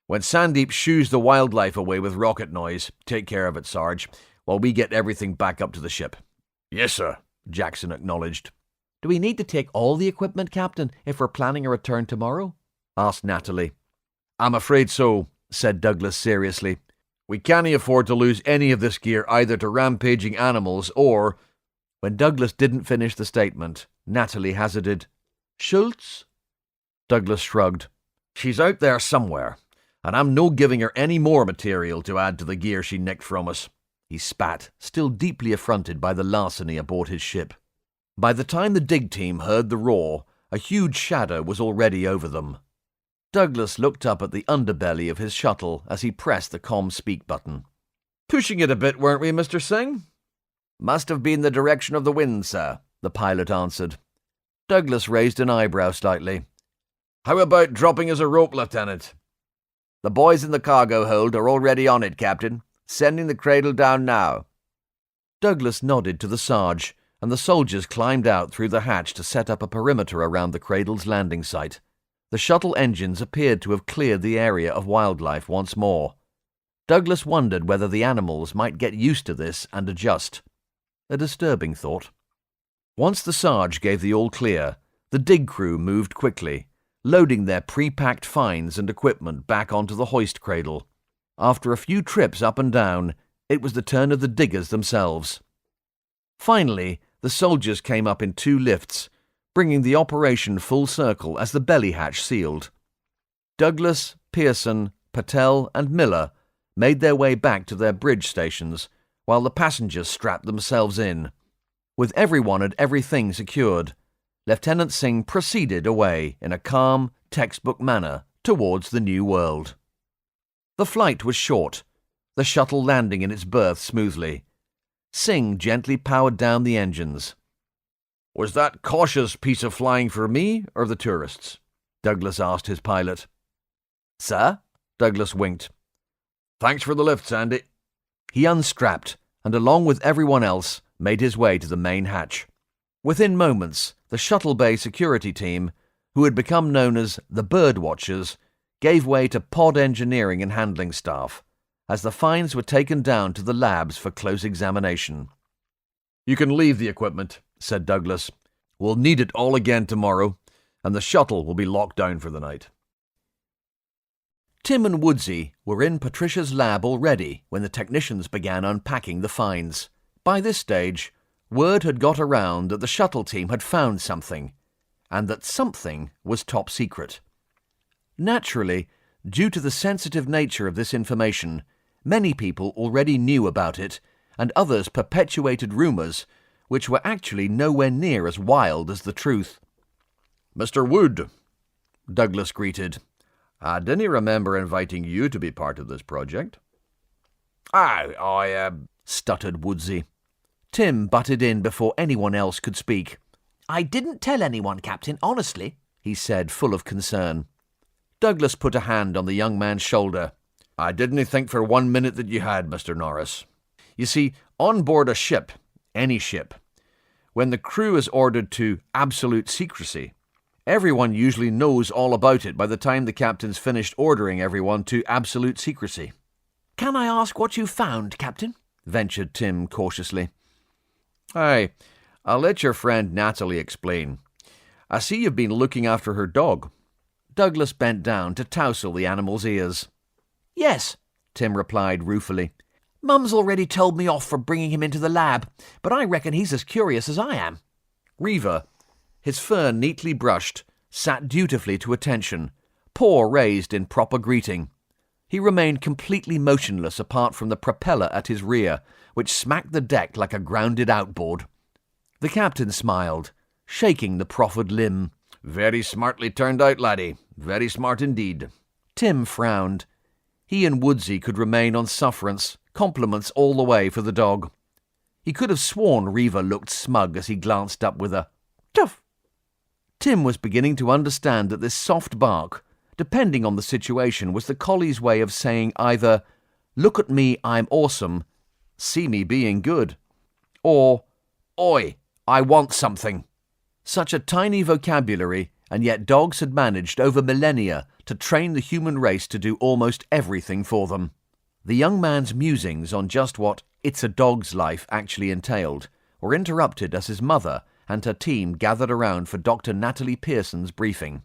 When Sandeep shoos the wildlife away with rocket noise, take care of it, Sarge, while we get everything back up to the ship." "Yes, sir," Jackson acknowledged. "Do we need to take all the equipment, Captain, if we're planning a return tomorrow?" asked Natalie. "I'm afraid so," said Douglas seriously. "We can't afford to lose any of this gear either to rampaging animals or—" When Douglas didn't finish the statement, Natalie hazarded, "Schultz?" Douglas shrugged. "She's out there somewhere, and I'm no giving her any more material to add to the gear she nicked from us." He spat, still deeply affronted by the larceny aboard his ship. By the time the dig team heard the roar, a huge shadow was already over them. Douglas looked up at the underbelly of his shuttle as he pressed the comm speak button. "Pushing it a bit, weren't we, Mr. Singh?" "Must have been the direction of the wind, sir," the pilot answered. Douglas raised an eyebrow slightly. "How about dropping us a rope, Lieutenant?" "The boys in the cargo hold are already on it, Captain. Sending the cradle down now." Douglas nodded to the Sarge, and the soldiers climbed out through the hatch to set up a perimeter around the cradle's landing site. The shuttle engines appeared to have cleared the area of wildlife once more. Douglas wondered whether the animals might get used to this and adjust. A disturbing thought. Once the Sarge gave the all-clear, the dig crew moved quickly, loading their pre-packed finds and equipment back onto the hoist cradle. After a few trips up and down, it was the turn of the diggers themselves. Finally, the soldiers came up in 2 lifts, bringing the operation full circle as the belly hatch sealed. Douglas, Pearson, Patel, and Miller made their way back to their bridge stations, while the passengers strapped themselves in. With everyone and everything secured, Lieutenant Singh proceeded away in a calm, textbook manner towards the new world. The flight was short, the shuttle landing in its berth smoothly. Singh gently powered down the engines. "Was that cautious piece of flying for me or the tourists?" Douglas asked his pilot. "Sir?" Douglas winked. "Thanks for the lift, Sandy." He unstrapped and, along with everyone else, made his way to the main hatch. Within moments, the shuttle bay security team, who had become known as the Bird Watchers, gave way to pod engineering and handling staff, as the finds were taken down to the labs for close examination. "You can leave the equipment," said Douglas. "We'll need it all again tomorrow, and the shuttle will be locked down for the night." Tim and Woodsy were in Patricia's lab already when the technicians began unpacking the finds. By this stage, word had got around that the shuttle team had found something, and that something was top secret. Naturally, due to the sensitive nature of this information, many people already knew about it, and others perpetuated rumours, which were actually nowhere near as wild as the truth. Mr. Wood, Douglas greeted. I didn't remember inviting you to be part of this project. I Stuttered Woodsy. Tim butted in before anyone else could speak. I didn't tell anyone, Captain, honestly, he said, full of concern. Douglas put a hand on the young man's shoulder. I didn't think for 1 minute that you had, Mr. Norris. You see, on board a ship, any ship, when the crew is ordered to absolute secrecy, everyone usually knows all about it by the time the captain's finished ordering everyone to absolute secrecy. Can I ask what you found, Captain? Ventured Tim cautiously. Aye, I'll let your friend Natalie explain. I see you've been looking after her dog. Douglas bent down to tousle the animal's ears. Yes, Tim replied ruefully. Mum's already told me off for bringing him into the lab, but I reckon he's as curious as I am. Reaver, his fur neatly brushed, sat dutifully to attention, paw raised in proper greeting. He remained completely motionless apart from the propeller at his rear, which smacked the deck like a grounded outboard. The captain smiled, shaking the proffered limb. Very smartly turned out, laddie. Very smart indeed. Tim frowned. He and Woodsy could remain on sufferance, compliments all the way for the dog. He could have sworn Reaver looked smug as he glanced up with a "Tuff." Tim was beginning to understand that this soft bark, depending on the situation, was the collie's way of saying either, "Look at me, I'm awesome, see me being good," or, "Oi, I want something." Such a tiny vocabulary, and yet dogs had managed over millennia to train the human race to do almost everything for them. The young man's musings on just what "it's a dog's life" actually entailed were interrupted as his mother and her team gathered around for Dr. Natalie Pearson's briefing.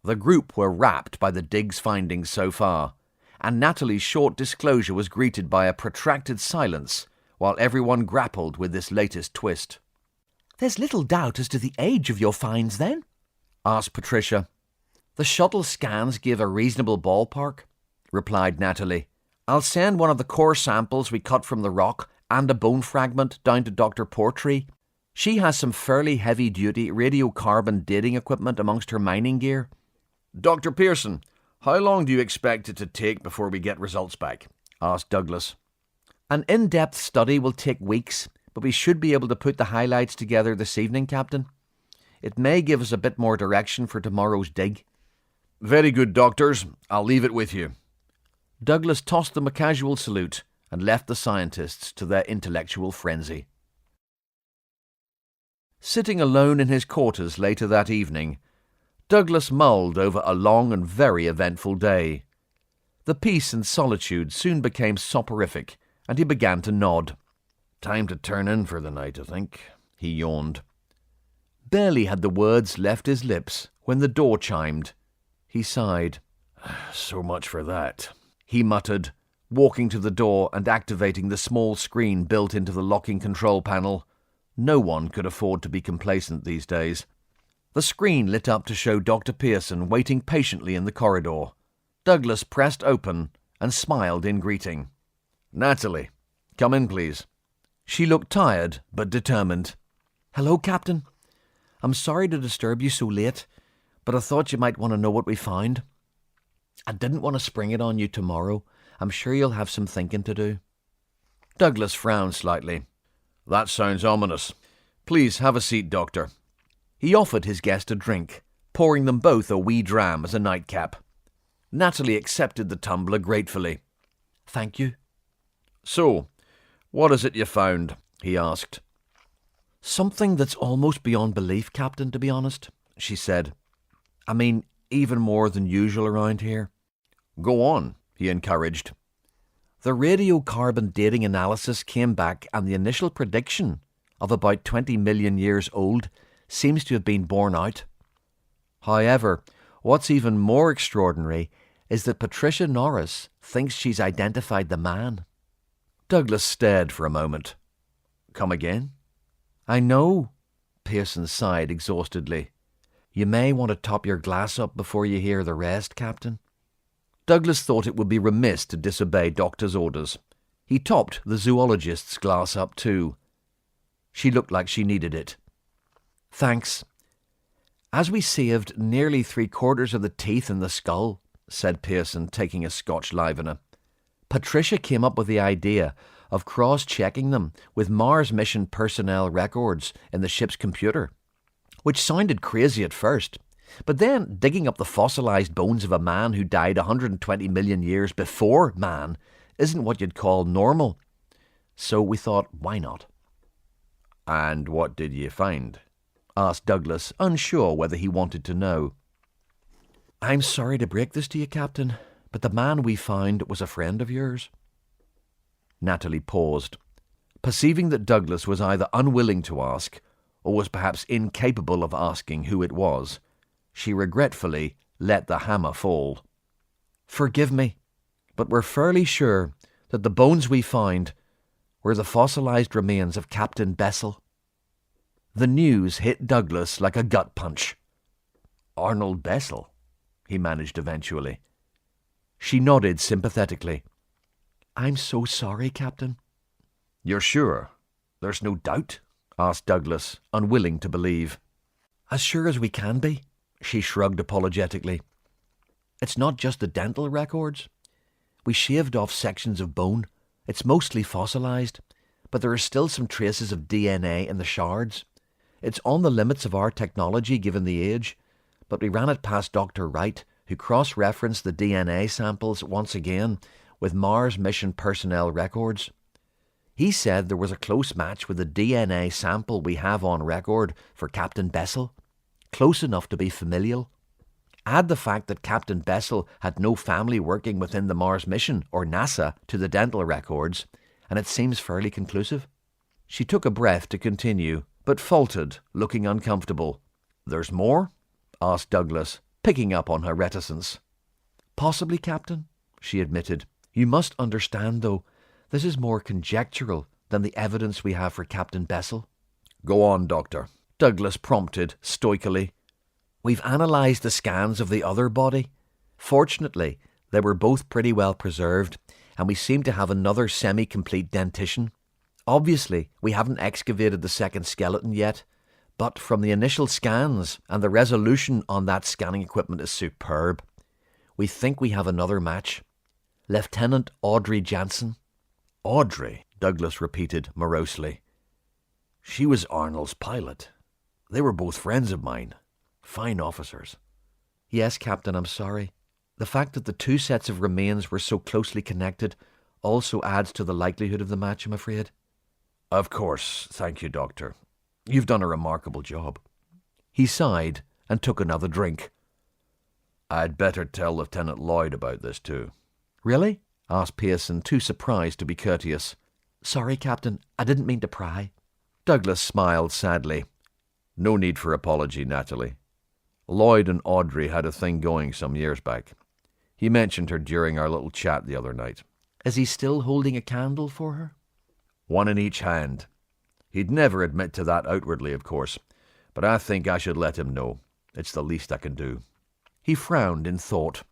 The group were rapt by the dig's findings so far, and Natalie's short disclosure was greeted by a protracted silence while everyone grappled with this latest twist. There's little doubt as to the age of your finds, then? Asked Patricia. The shuttle scans give a reasonable ballpark, replied Natalie. I'll send one of the core samples we cut from the rock and a bone fragment down to Dr. Portree. She has some fairly heavy-duty radiocarbon dating equipment amongst her mining gear. Dr. Pearson, how long do you expect it to take before we get results back? Asked Douglas. An in-depth study will take weeks, but we should be able to put the highlights together this evening, Captain. It may give us a bit more direction for tomorrow's dig. Very good, doctors. I'll leave it with you. Douglas tossed them a casual salute and left the scientists to their intellectual frenzy. Sitting alone in his quarters later that evening, Douglas mulled over a long and very eventful day. The peace and solitude soon became soporific, and he began to nod. Time to turn in for the night, I think, he yawned. Barely had the words left his lips when the door chimed. He sighed. So much for that, he muttered, walking to the door and activating the small screen built into the locking control panel. No one could afford to be complacent these days. The screen lit up to show Dr. Pearson waiting patiently in the corridor. Douglas pressed open and smiled in greeting. Natalie, come in, please. She looked tired but determined. Hello, Captain. I'm sorry to disturb you so late, but I thought you might want to know what we found. I didn't want to spring it on you tomorrow. I'm sure you'll have some thinking to do. Douglas frowned slightly. That sounds ominous. Please have a seat, Doctor. He offered his guest a drink, pouring them both a wee dram as a nightcap. Natalie accepted the tumbler gratefully. Thank you. So, what is it you found? He asked. Something that's almost beyond belief, Captain, to be honest, she said. I mean, even more than usual around here. Go on, he encouraged. The radiocarbon dating analysis came back, and the initial prediction of about 20 million years old seems to have been borne out. However, what's even more extraordinary is that Patricia Norris thinks she's identified the man. Douglas stared for a moment. Come again? I know, Pearson sighed exhaustedly. You may want to top your glass up before you hear the rest, Captain. Douglas thought it would be remiss to disobey Doctor's orders. He topped the zoologist's glass up too. She looked like she needed it. Thanks. As we saved nearly 3/4 of the teeth in the skull, said Pearson, taking a Scotch Livener, Patricia came up with the idea of cross-checking them with Mars mission personnel records in the ship's computer, which sounded crazy at first, but then digging up the fossilized bones of a man who died 120 million years before man isn't what you'd call normal. So we thought, why not? And what did you find? Asked Douglas, unsure whether he wanted to know. I'm sorry to break this to you, Captain, but the man we found was a friend of yours. Natalie paused. Perceiving that Douglas was either unwilling to ask, or was perhaps incapable of asking who it was, she regretfully let the hammer fall. Forgive me, but we're fairly sure that the bones we found were the fossilized remains of Captain Bessel. The news hit Douglas like a gut punch. Arnold Bessel, he managed eventually. She nodded sympathetically. I'm so sorry, Captain. You're sure? There's no doubt? Asked Douglas, unwilling to believe. As sure as we can be, she shrugged apologetically. It's not just the dental records. We shaved off sections of bone. It's mostly fossilized, but there are still some traces of DNA in the shards. It's on the limits of our technology given the age, but we ran it past Dr. Wright, who cross-referenced the DNA samples once again with Mars mission personnel records. He said there was a close match with the DNA sample we have on record for Captain Bessel, close enough to be familial. Add the fact that Captain Bessel had no family working within the Mars mission or NASA to the dental records, and it seems fairly conclusive. She took a breath to continue, but faltered, looking uncomfortable. There's more? Asked Douglas, picking up on her reticence. Possibly, Captain, she admitted. You must understand, though, this is more conjectural than the evidence we have for Captain Bessel. Go on, Doctor, Douglas prompted stoically. We've analysed the scans of the other body. Fortunately, they were both pretty well preserved, and we seem to have another semi-complete dentition. Obviously, we haven't excavated the second skeleton yet, but from the initial scans, and the resolution on that scanning equipment is superb, we think we have another match. Lieutenant Audrey Jansen. Audrey, Douglas repeated morosely. She was Arnold's pilot. They were both friends of mine. Fine officers. Yes, Captain, I'm sorry. The fact that the two sets of remains were so closely connected also adds to the likelihood of the match, I'm afraid. Of course. Thank you, Doctor. You've done a remarkable job. He sighed and took another drink. I'd better tell Lieutenant Lloyd about this too. Really? Asked Pearson, too surprised to be courteous. Sorry, Captain, I didn't mean to pry. Douglas smiled sadly. No need for apology, Natalie. Lloyd and Audrey had a thing going some years back. He mentioned her during our little chat the other night. Is he still holding a candle for her? One in each hand. He'd never admit to that outwardly, of course, but I think I should let him know. It's the least I can do. He frowned in thought.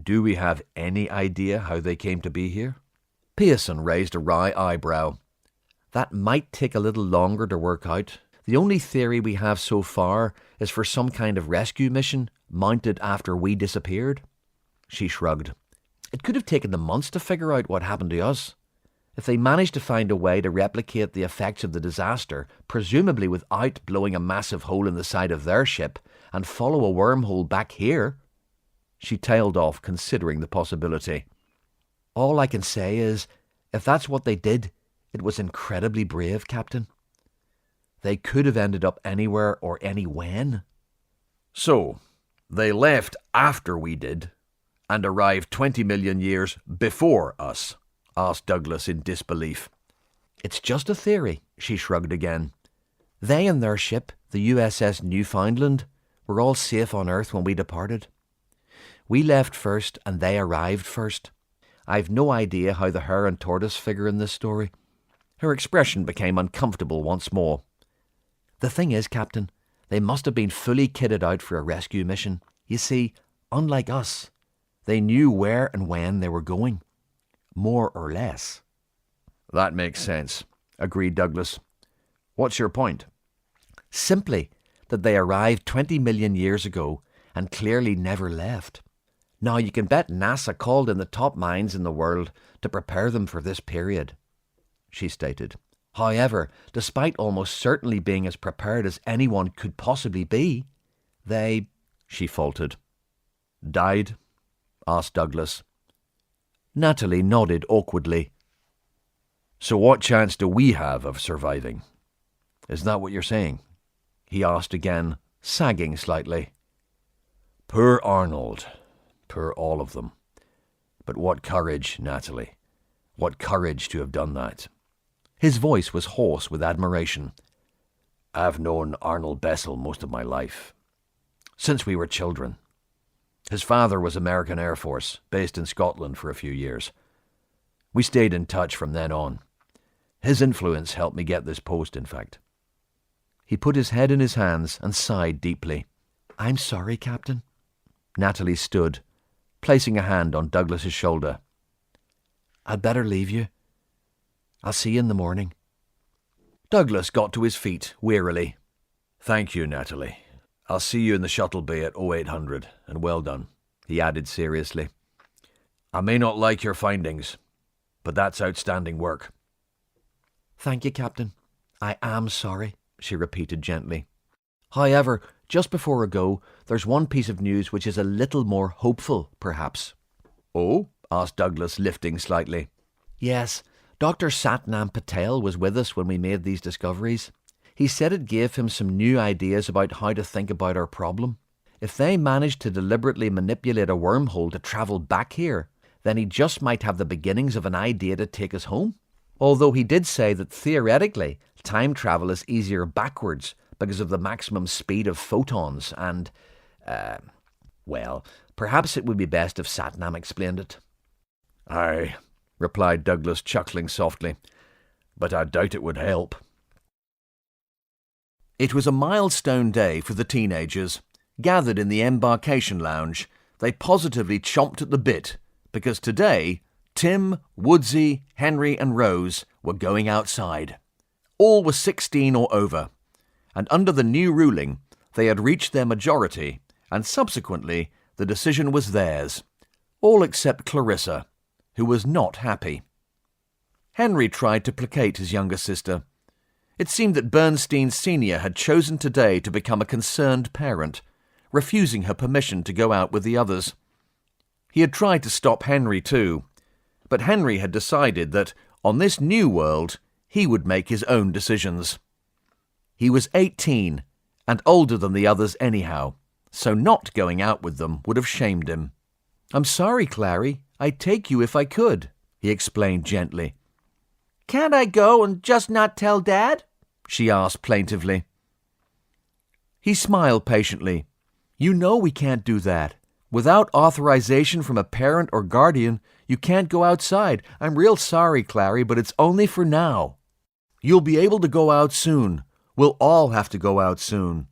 Do we have any idea how they came to be here? Pearson raised a wry eyebrow. That might take a little longer to work out. The only theory we have so far is for some kind of rescue mission mounted after we disappeared. She shrugged. It could have taken them months to figure out what happened to us. If they managed to find a way to replicate the effects of the disaster, presumably without blowing a massive hole in the side of their ship, and follow a wormhole back here. She tailed off, considering the possibility. All I can say is, if that's what they did, it was incredibly brave, Captain. They could have ended up anywhere or anywhen. So, they left after we did, and arrived 20 million years before us? Asked Douglas in disbelief. It's just a theory, she shrugged again. They and their ship, the USS Newfoundland, were all safe on Earth when we departed. We left first and they arrived first. I've no idea how the hare and tortoise figure in this story. Her expression became uncomfortable once more. The thing is, Captain, They must have been fully kitted out for a rescue mission. You see, unlike us, they knew where and when they were going. More or less. That makes sense, agreed Douglas. What's your point? Simply that they arrived 20 million years ago and clearly never left. Now, you can bet NASA called in the top minds in the world to prepare them for this period, she stated. However, despite almost certainly being as prepared as anyone could possibly be, they, she faltered. Died? Asked Douglas. Natalie nodded awkwardly. So what chance do we have of surviving? Is that what you're saying? He asked again, sagging slightly. Poor Arnold. Poor all of them. But what courage, Natalie. What courage to have done that. His voice was hoarse with admiration. I've known Arnold Bessel most of my life. Since we were children. His father was American Air Force, based in Scotland for a few years. We stayed in touch from then on. His influence helped me get this post, in fact. He put his head in his hands and sighed deeply. I'm sorry, Captain. Natalie stood, placing a hand on Douglas's shoulder. I'd better leave you. I'll see you in the morning. Douglas got to his feet wearily. Thank you, Natalie. I'll see you in the shuttle bay at 0800, and well done, he added seriously. I may not like your findings, but that's outstanding work. Thank you, Captain. I am sorry, she repeated gently. However, just before I go, there's one piece of news which is a little more hopeful, perhaps. Oh? Asked Douglas, lifting slightly. Yes, Dr. Satnam Patel was with us when we made these discoveries. He said it gave him some new ideas about how to think about our problem. If they managed to deliberately manipulate a wormhole to travel back here, then he just might have the beginnings of an idea to take us home. Although he did say that theoretically, time travel is easier backwards because of the maximum speed of photons and, well, perhaps it would be best if Satnam explained it. Aye, replied Douglas, chuckling softly, but I doubt it would help. It was a milestone day for the teenagers. Gathered in the embarkation lounge, they positively chomped at the bit, because today, Tim, Woodsy, Henry and Rose were going outside. All were 16 or over, and under the new ruling, they had reached their majority, and subsequently, the decision was theirs. All except Clarissa, who was not happy. Henry tried to placate his younger sister. It seemed that Bernstein Sr. had chosen today to become a concerned parent, refusing her permission to go out with the others. He had tried to stop Henry too, but Henry had decided that, on this new world, he would make his own decisions. He was 18, and older than the others anyhow, so not going out with them would have shamed him. I'm sorry, Clary, I'd take you if I could, he explained gently. Can't I go and just not tell Dad? She asked plaintively. He smiled patiently. You know we can't do that. Without authorization from a parent or guardian, you can't go outside. I'm real sorry, Clary, but it's only for now. You'll be able to go out soon. We'll all have to go out soon.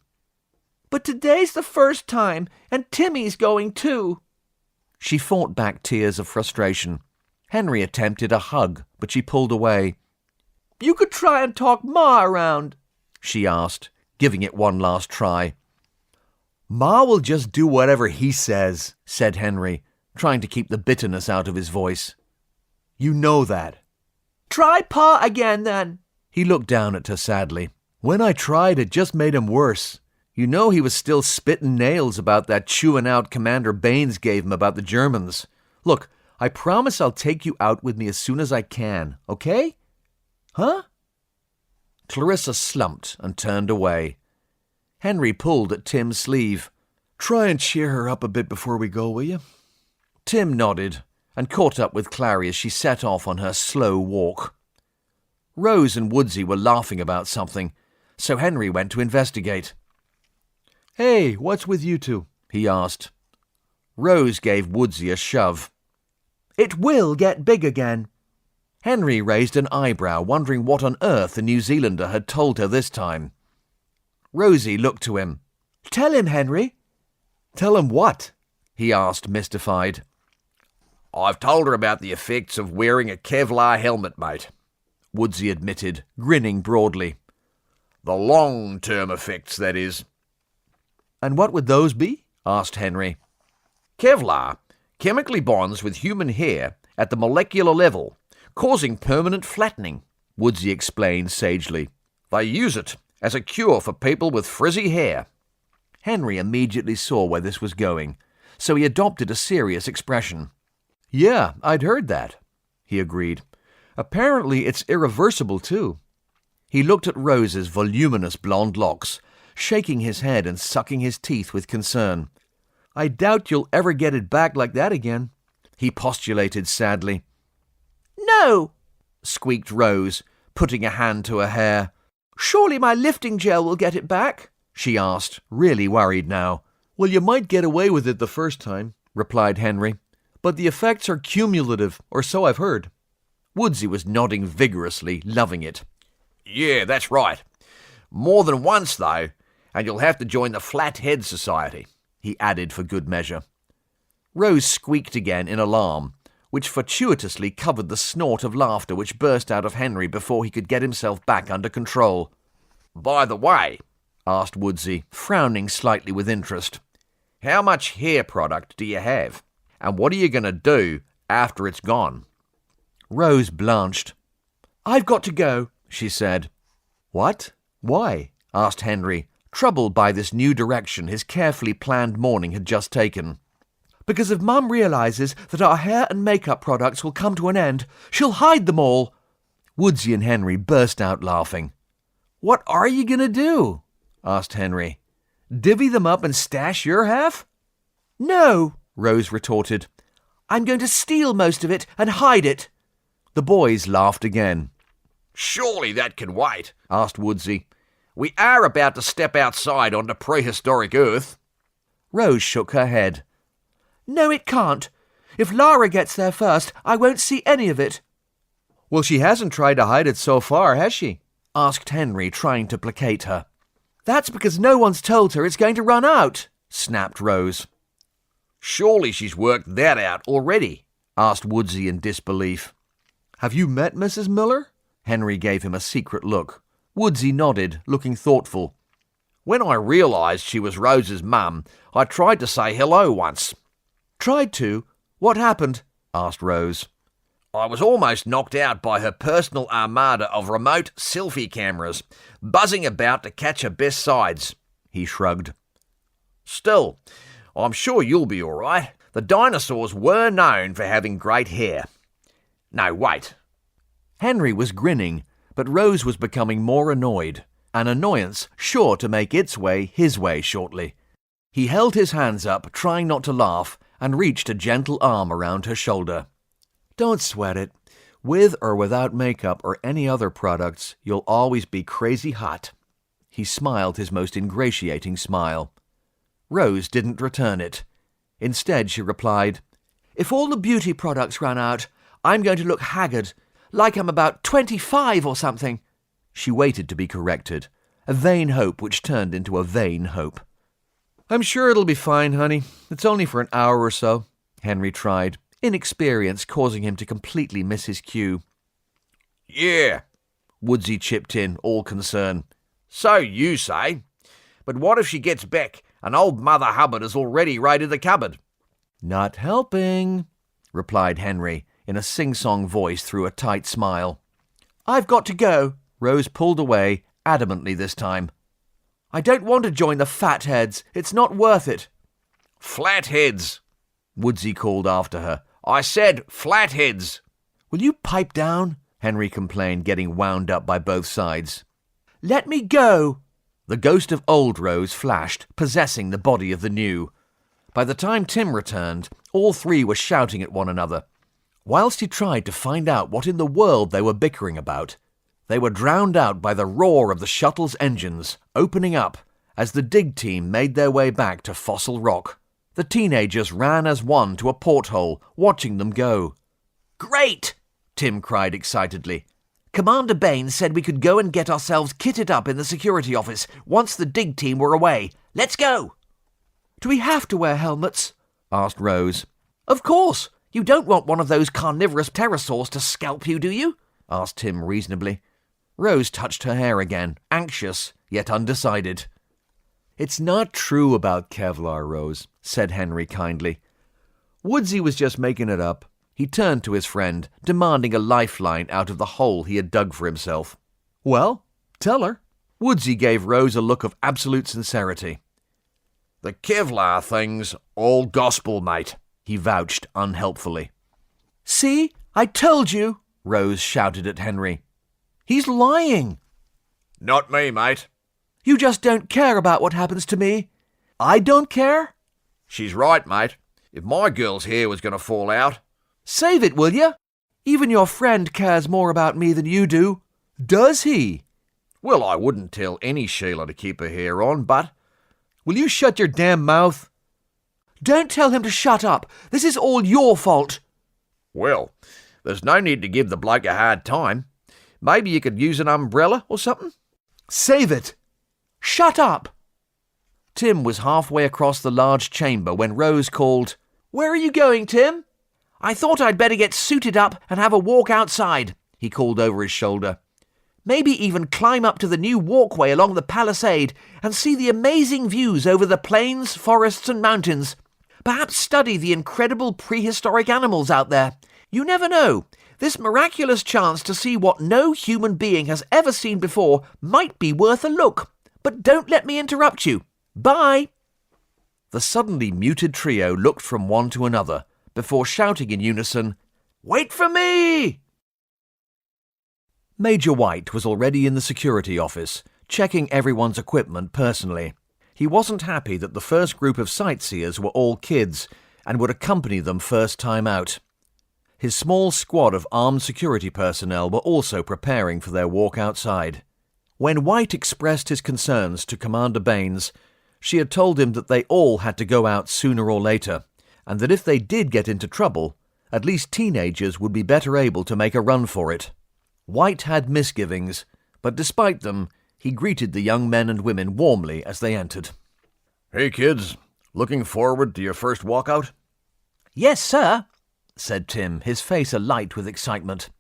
But today's the first time, and Timmy's going too. She fought back tears of frustration. Henry attempted a hug, but she pulled away. You could try and talk Ma around, she asked, giving it one last try. Ma will just do whatever he says, said Henry, trying to keep the bitterness out of his voice. You know that. Try Pa again, then. He looked down at her sadly. When I tried, it just made him worse. You know he was still spitting nails about that chewing out Commander Baines gave him about the Germans. Look, I promise I'll take you out with me as soon as I can, okay? Huh? Clarissa slumped and turned away. Henry pulled at Tim's sleeve. Try and cheer her up a bit before we go, will you? Tim nodded and caught up with Clary as she set off on her slow walk. Rose and Woodsy were laughing about something, so Henry went to investigate. Hey, what's with you two? He asked. Rose gave Woodsy a shove. It will get big again. Henry raised an eyebrow, wondering what on earth the New Zealander had told her this time. Rosie looked to him. Tell him, Henry. Tell him what? He asked, mystified. I've told her about the effects of wearing a Kevlar helmet, mate, Woodsy admitted, grinning broadly. The long-term effects, that is. And what would those be? Asked Henry. Kevlar chemically bonds with human hair at the molecular level, causing permanent flattening, Woodsy explained sagely. They use it as a cure for people with frizzy hair. Henry immediately saw where this was going, so he adopted a serious expression. Yeah, I'd heard that, he agreed. Apparently it's irreversible, too. He looked at Rose's voluminous blonde locks, shaking his head and sucking his teeth with concern. I doubt you'll ever get it back like that again, he postulated sadly. No, squeaked Rose, putting a hand to her hair. Surely my lifting gel will get it back, she asked, really worried now. Well, you might get away with it the first time, replied Henry. But the effects are cumulative, or so I've heard. Woodsy was nodding vigorously, loving it. Yeah, that's right. More than once, though, and you'll have to join the Flathead Society, he added for good measure. Rose squeaked again in alarm, which fortuitously covered the snort of laughter which burst out of Henry before he could get himself back under control. By the way, asked Woodsy, frowning slightly with interest, how much hair product do you have? And what are you going to do after it's gone? Rose blanched. I've got to go, she said. What? Why? Asked Henry, troubled by this new direction his carefully planned morning had just taken. Because if Mum realises that our hair and makeup products will come to an end, she'll hide them all. Woodsy and Henry burst out laughing. What are you going to do? Asked Henry. Divvy them up and stash your half? No, Rose retorted. I'm going to steal most of it and hide it. The boys laughed again. Surely that can wait, asked Woodsy. We are about to step outside onto prehistoric Earth. Rose shook her head. No, it can't. If Lara gets there first, I won't see any of it. Well, she hasn't tried to hide it so far, has she? Asked Henry, trying to placate her. That's because no one's told her it's going to run out, snapped Rose. Surely she's worked that out already, asked Woodsy in disbelief. Have you met Mrs. Miller? Henry gave him a secret look. Woodsy nodded, looking thoughtful. When I realised she was Rose's mum, I tried to say hello once. Tried to? What happened? asked Rose. I was almost knocked out by her personal armada of remote selfie cameras, buzzing about to catch her best sides, he shrugged. Still, I'm sure you'll be all right. The dinosaurs were known for having great hair. No, wait. Henry was grinning, but Rose was becoming more annoyed, an annoyance sure to make its way his way shortly. He held his hands up, trying not to laugh, and reached a gentle arm around her shoulder. Don't sweat it. With or without makeup or any other products, you'll always be crazy hot. He smiled his most ingratiating smile. Rose didn't return it. Instead, she replied, If all the beauty products run out, I'm going to look haggard, like I'm about 25 or something. She waited to be corrected, a vain hope which turned into a vain hope. I'm sure it'll be fine, honey. It's only for an hour or so, Henry tried, inexperience causing him to completely miss his cue. Yeah, Woodsy chipped in, all concern. So you say. But what if she gets back and old Mother Hubbard has already raided the cupboard? Not helping, replied Henry, in a sing-song voice through a tight smile. I've got to go. Rose pulled away, adamantly this time. I don't want to join the fatheads. It's not worth it. Flatheads, Woodsy called after her. I said flatheads. Will you pipe down? Henry complained, getting wound up by both sides. Let me go. The ghost of old Rose flashed, possessing the body of the new. By the time Tim returned, all three were shouting at one another. Whilst he tried to find out what in the world they were bickering about, they were drowned out by the roar of the shuttle's engines, opening up, as the dig team made their way back to Fossil Rock. The teenagers ran as one to a porthole, watching them go. Great! Tim cried excitedly. Commander Baines said we could go and get ourselves kitted up in the security office once the dig team were away. Let's go! Do we have to wear helmets? Asked Rose. Of course! You don't want one of those carnivorous pterosaurs to scalp you, do you? Asked Tim reasonably. Rose touched her hair again, anxious, yet undecided. It's not true about Kevlar, Rose, said Henry kindly. Woodsy was just making it up. He turned to his friend, demanding a lifeline out of the hole he had dug for himself. Well, tell her. Woodsy gave Rose a look of absolute sincerity. The Kevlar thing's all gospel, mate, he vouched unhelpfully. See? I told you, Rose shouted at Henry. He's lying. Not me, mate. You just don't care about what happens to me. I don't care. She's right, mate. If my girl's hair was going to fall out... Save it, will you? Even your friend cares more about me than you do. Does he? Well, I wouldn't tell any Sheila to keep her hair on, but... Will you shut your damn mouth? Don't tell him to shut up. This is all your fault. Well, there's no need to give the bloke a hard time. Maybe you could use an umbrella or something? Save it. Shut up. Tim was halfway across the large chamber when Rose called, Where are you going, Tim? I thought I'd better get suited up and have a walk outside, he called over his shoulder. Maybe even climb up to the new walkway along the palisade and see the amazing views over the plains, forests and mountains. Perhaps study the incredible prehistoric animals out there. You never know. This miraculous chance to see what no human being has ever seen before might be worth a look. But don't let me interrupt you. Bye. The suddenly muted trio looked from one to another before shouting in unison, Wait for me! Major White was already in the security office, checking everyone's equipment personally. He wasn't happy that the first group of sightseers were all kids and would accompany them first time out. His small squad of armed security personnel were also preparing for their walk outside. When White expressed his concerns to Commander Baines, she had told him that they all had to go out sooner or later, and that if they did get into trouble, at least teenagers would be better able to make a run for it. White had misgivings, but despite them, he greeted the young men and women warmly as they entered. Hey, kids. Looking forward to your first walkout? Yes, sir, said Tim, his face alight with excitement.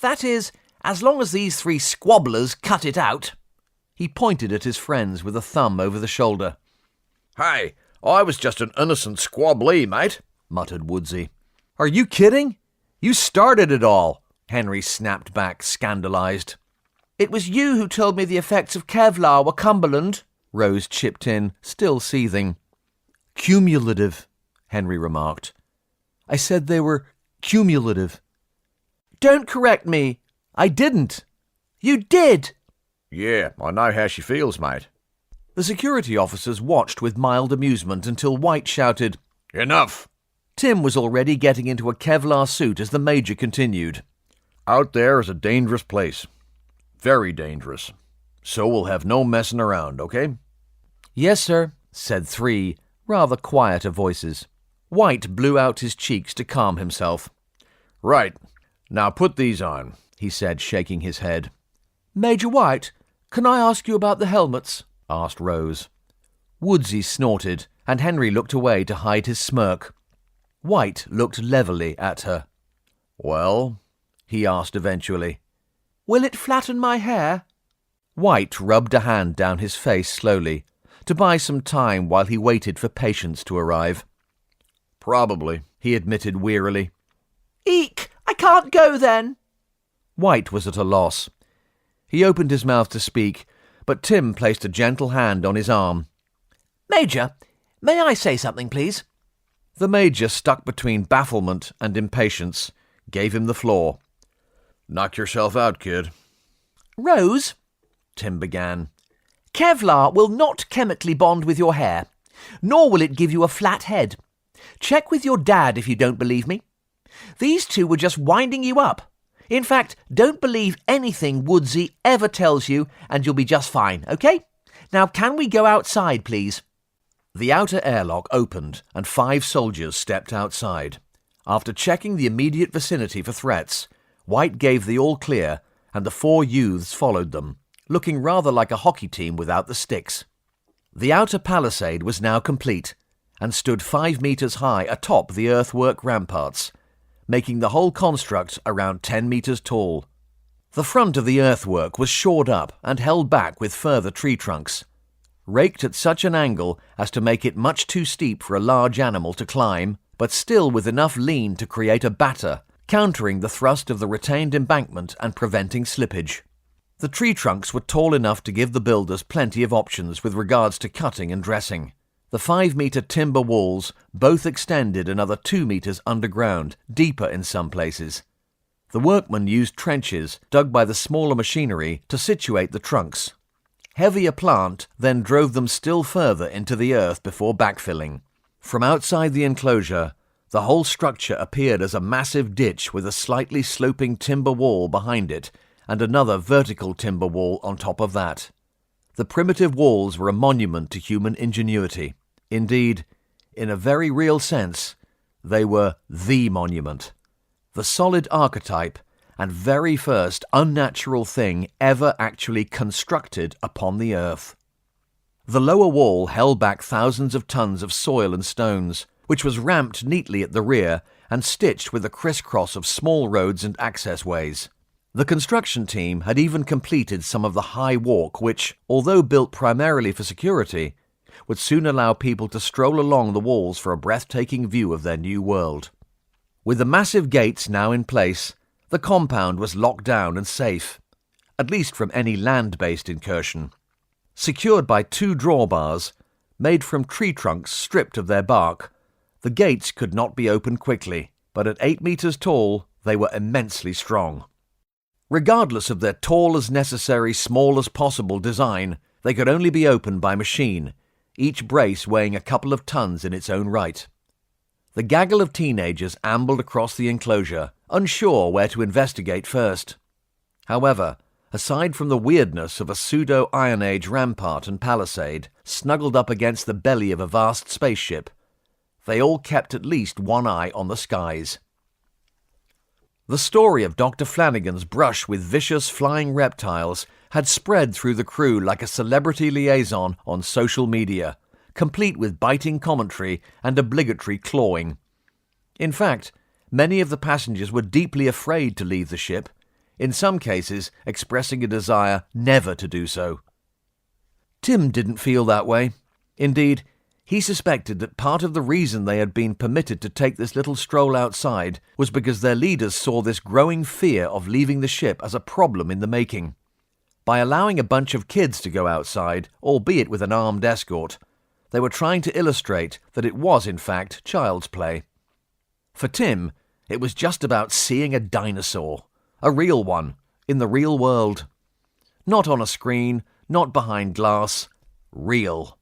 That is, as long as these three squabblers cut it out. He pointed at his friends with a thumb over the shoulder. Hey, I was just an innocent squabblee, mate, muttered Woodsy. Are you kidding? You started it all, Henry snapped back, scandalized. It was you who told me the effects of Kevlar were Cumberland, Rose chipped in, still seething. Cumulative, Henry remarked. I said they were cumulative. Don't correct me. I didn't. You did. Yeah, I know how she feels, mate. The security officers watched with mild amusement until White shouted, Enough! Tim was already getting into a Kevlar suit as the Major continued. Out there is a dangerous place. Very dangerous. So we'll have no messing around, okay? Yes, sir, said three rather quieter voices. White blew out his cheeks to calm himself. Right. Now put these on, he said, shaking his head. Major White, can I ask you about the helmets? Asked Rose. Woodsy snorted, and Henry looked away to hide his smirk. White looked levelly at her. Well, he asked eventually. Will it flatten my hair? White rubbed a hand down his face slowly, to buy some time while he waited for patients to arrive. Probably, he admitted wearily. Eek! I can't go then! White was at a loss. He opened his mouth to speak, but Tim placed a gentle hand on his arm. Major, may I say something, please? The Major, stuck between bafflement and impatience, gave him the floor. Knock yourself out, kid. Rose, Tim began. Kevlar will not chemically bond with your hair, nor will it give you a flat head. Check with your dad if you don't believe me. These two were just winding you up. In fact, don't believe anything Woodsy ever tells you, and you'll be just fine, okay? Now, can we go outside, please? The outer airlock opened, and 5 soldiers stepped outside. After checking the immediate vicinity for threats, White gave the all-clear, and the 4 youths followed them, looking rather like a hockey team without the sticks. The outer palisade was now complete, and stood 5 meters high atop the earthwork ramparts, making the whole construct around 10 meters tall. The front of the earthwork was shored up and held back with further tree trunks, raked at such an angle as to make it much too steep for a large animal to climb, but still with enough lean to create a batter, countering the thrust of the retained embankment and preventing slippage. The tree trunks were tall enough to give the builders plenty of options with regards to cutting and dressing. The 5-meter timber walls both extended another 2 meters underground, deeper in some places. The workmen used trenches dug by the smaller machinery to situate the trunks. Heavier plant then drove them still further into the earth before backfilling. From outside the enclosure, the whole structure appeared as a massive ditch with a slightly sloping timber wall behind it and another vertical timber wall on top of that. The primitive walls were a monument to human ingenuity. Indeed, in a very real sense, they were the monument, the solid archetype and very first unnatural thing ever actually constructed upon the earth. The lower wall held back thousands of tons of soil and stones, which was ramped neatly at the rear and stitched with a crisscross of small roads and access ways. The construction team had even completed some of the high walk which, although built primarily for security, would soon allow people to stroll along the walls for a breathtaking view of their new world. With the massive gates now in place, the compound was locked down and safe, at least from any land-based incursion. Secured by 2 drawbars, made from tree trunks stripped of their bark, the gates could not be opened quickly, but at 8 meters tall, they were immensely strong. Regardless of their tall as necessary, small as possible design, they could only be opened by machine, each brace weighing a couple of tons in its own right. The gaggle of teenagers ambled across the enclosure, unsure where to investigate first. However, aside from the weirdness of a pseudo-Iron Age rampart and palisade snuggled up against the belly of a vast spaceship, they all kept at least one eye on the skies. The story of Dr. Flanagan's brush with vicious flying reptiles had spread through the crew like a celebrity liaison on social media, complete with biting commentary and obligatory clawing. In fact, many of the passengers were deeply afraid to leave the ship, in some cases expressing a desire never to do so. Tim didn't feel that way. Indeed, he suspected that part of the reason they had been permitted to take this little stroll outside was because their leaders saw this growing fear of leaving the ship as a problem in the making. By allowing a bunch of kids to go outside, albeit with an armed escort, they were trying to illustrate that it was in fact child's play. For Tim, it was just about seeing a dinosaur, a real one, in the real world. Not on a screen, not behind glass, real.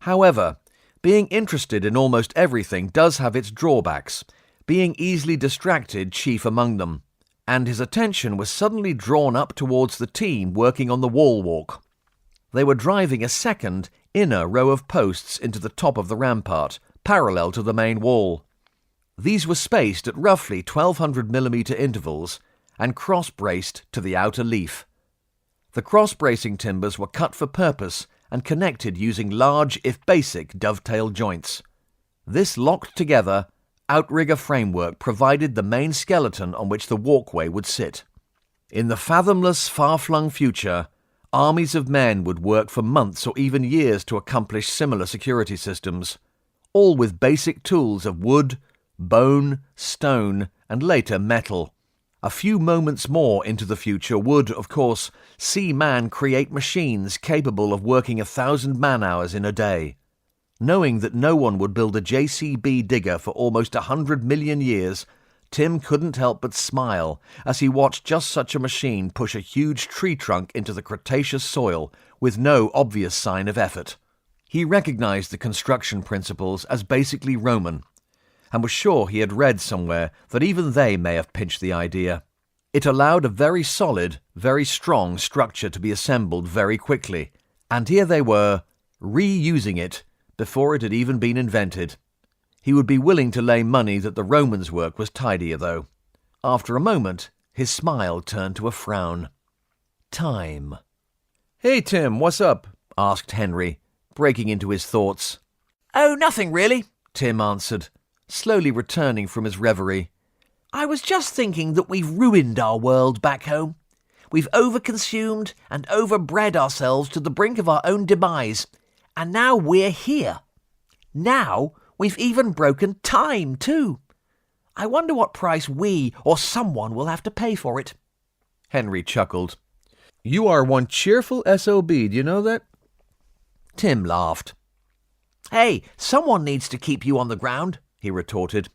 However, being interested in almost everything does have its drawbacks, being easily distracted chief among them, and his attention was suddenly drawn up towards the team working on the wall walk. They were driving a second, inner row of posts into the top of the rampart, parallel to the main wall. These were spaced at roughly 1200mm intervals and cross-braced to the outer leaf. The cross-bracing timbers were cut for purpose and connected using large, if basic, dovetail joints. This locked-together, outrigger framework provided the main skeleton on which the walkway would sit. In the fathomless, far-flung future, armies of men would work for months or even years to accomplish similar security systems, all with basic tools of wood, bone, stone, and later metal. A few moments more into the future would, of course, see man create machines capable of working 1,000 man-hours in a day. Knowing that no one would build a JCB digger for almost 100 million years, Tim couldn't help but smile as he watched just such a machine push a huge tree trunk into the Cretaceous soil with no obvious sign of effort. He recognized the construction principles as basically Roman, and was sure he had read somewhere that even they may have pinched the idea. It allowed a very solid, very strong structure to be assembled very quickly, and here they were, reusing it before it had even been invented. He would be willing to lay money that the Romans' work was tidier, though. After a moment, His smile turned to a frown. Time. "Hey, Tim, what's up?" asked Henry, breaking into his thoughts. "Oh, nothing really," Tim answered, slowly returning from his reverie. "I was just thinking that we've ruined our world back home. We've overconsumed and overbred ourselves to the brink of our own demise, and now we're here. Now we've even broken time, too. I wonder what price we or someone will have to pay for it." Henry chuckled. "You are one cheerful SOB, do you know that?" Tim laughed. "Hey, someone needs to keep you on the ground," he retorted.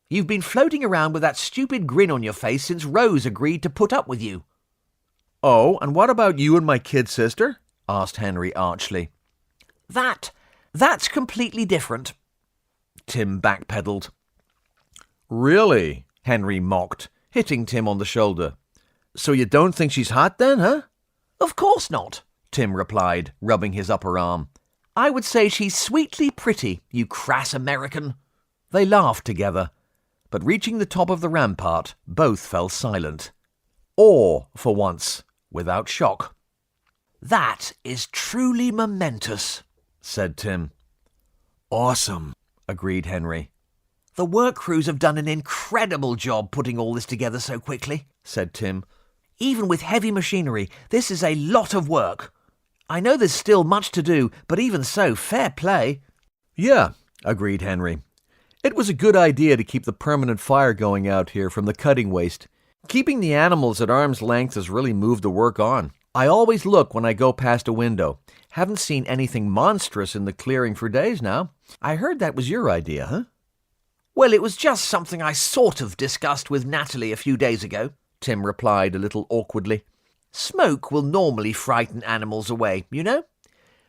"You've been floating around with that stupid grin on your face since Rose agreed to put up with you." "Oh, and what about you and my kid sister?" asked Henry archly. That's completely different." Tim backpedaled. "Really?" Henry mocked, hitting Tim on the shoulder. "So you don't think she's hot then, huh?" "Of course not," Tim replied, rubbing his upper arm. "I would say she's sweetly pretty, you crass American." They laughed together, but reaching the top of the rampart, both fell silent. Awe, for once, without shock. "That is truly momentous," said Tim. "Awesome," agreed Henry. "The work crews have done an incredible job putting all this together so quickly," said Tim. "Even with heavy machinery, this is a lot of work. I know there's still much to do, but even so, fair play." "Yeah," agreed Henry. "It was a good idea to keep the permanent fire going out here from the cutting waste. Keeping the animals at arm's length has really moved the work on. I always look when I go past a window. Haven't seen anything monstrous in the clearing for days now. I heard that was your idea, huh?" "Well, it was just something I sort of discussed with Natalie a few days ago," Tim replied a little awkwardly. "Smoke will normally frighten animals away, you know?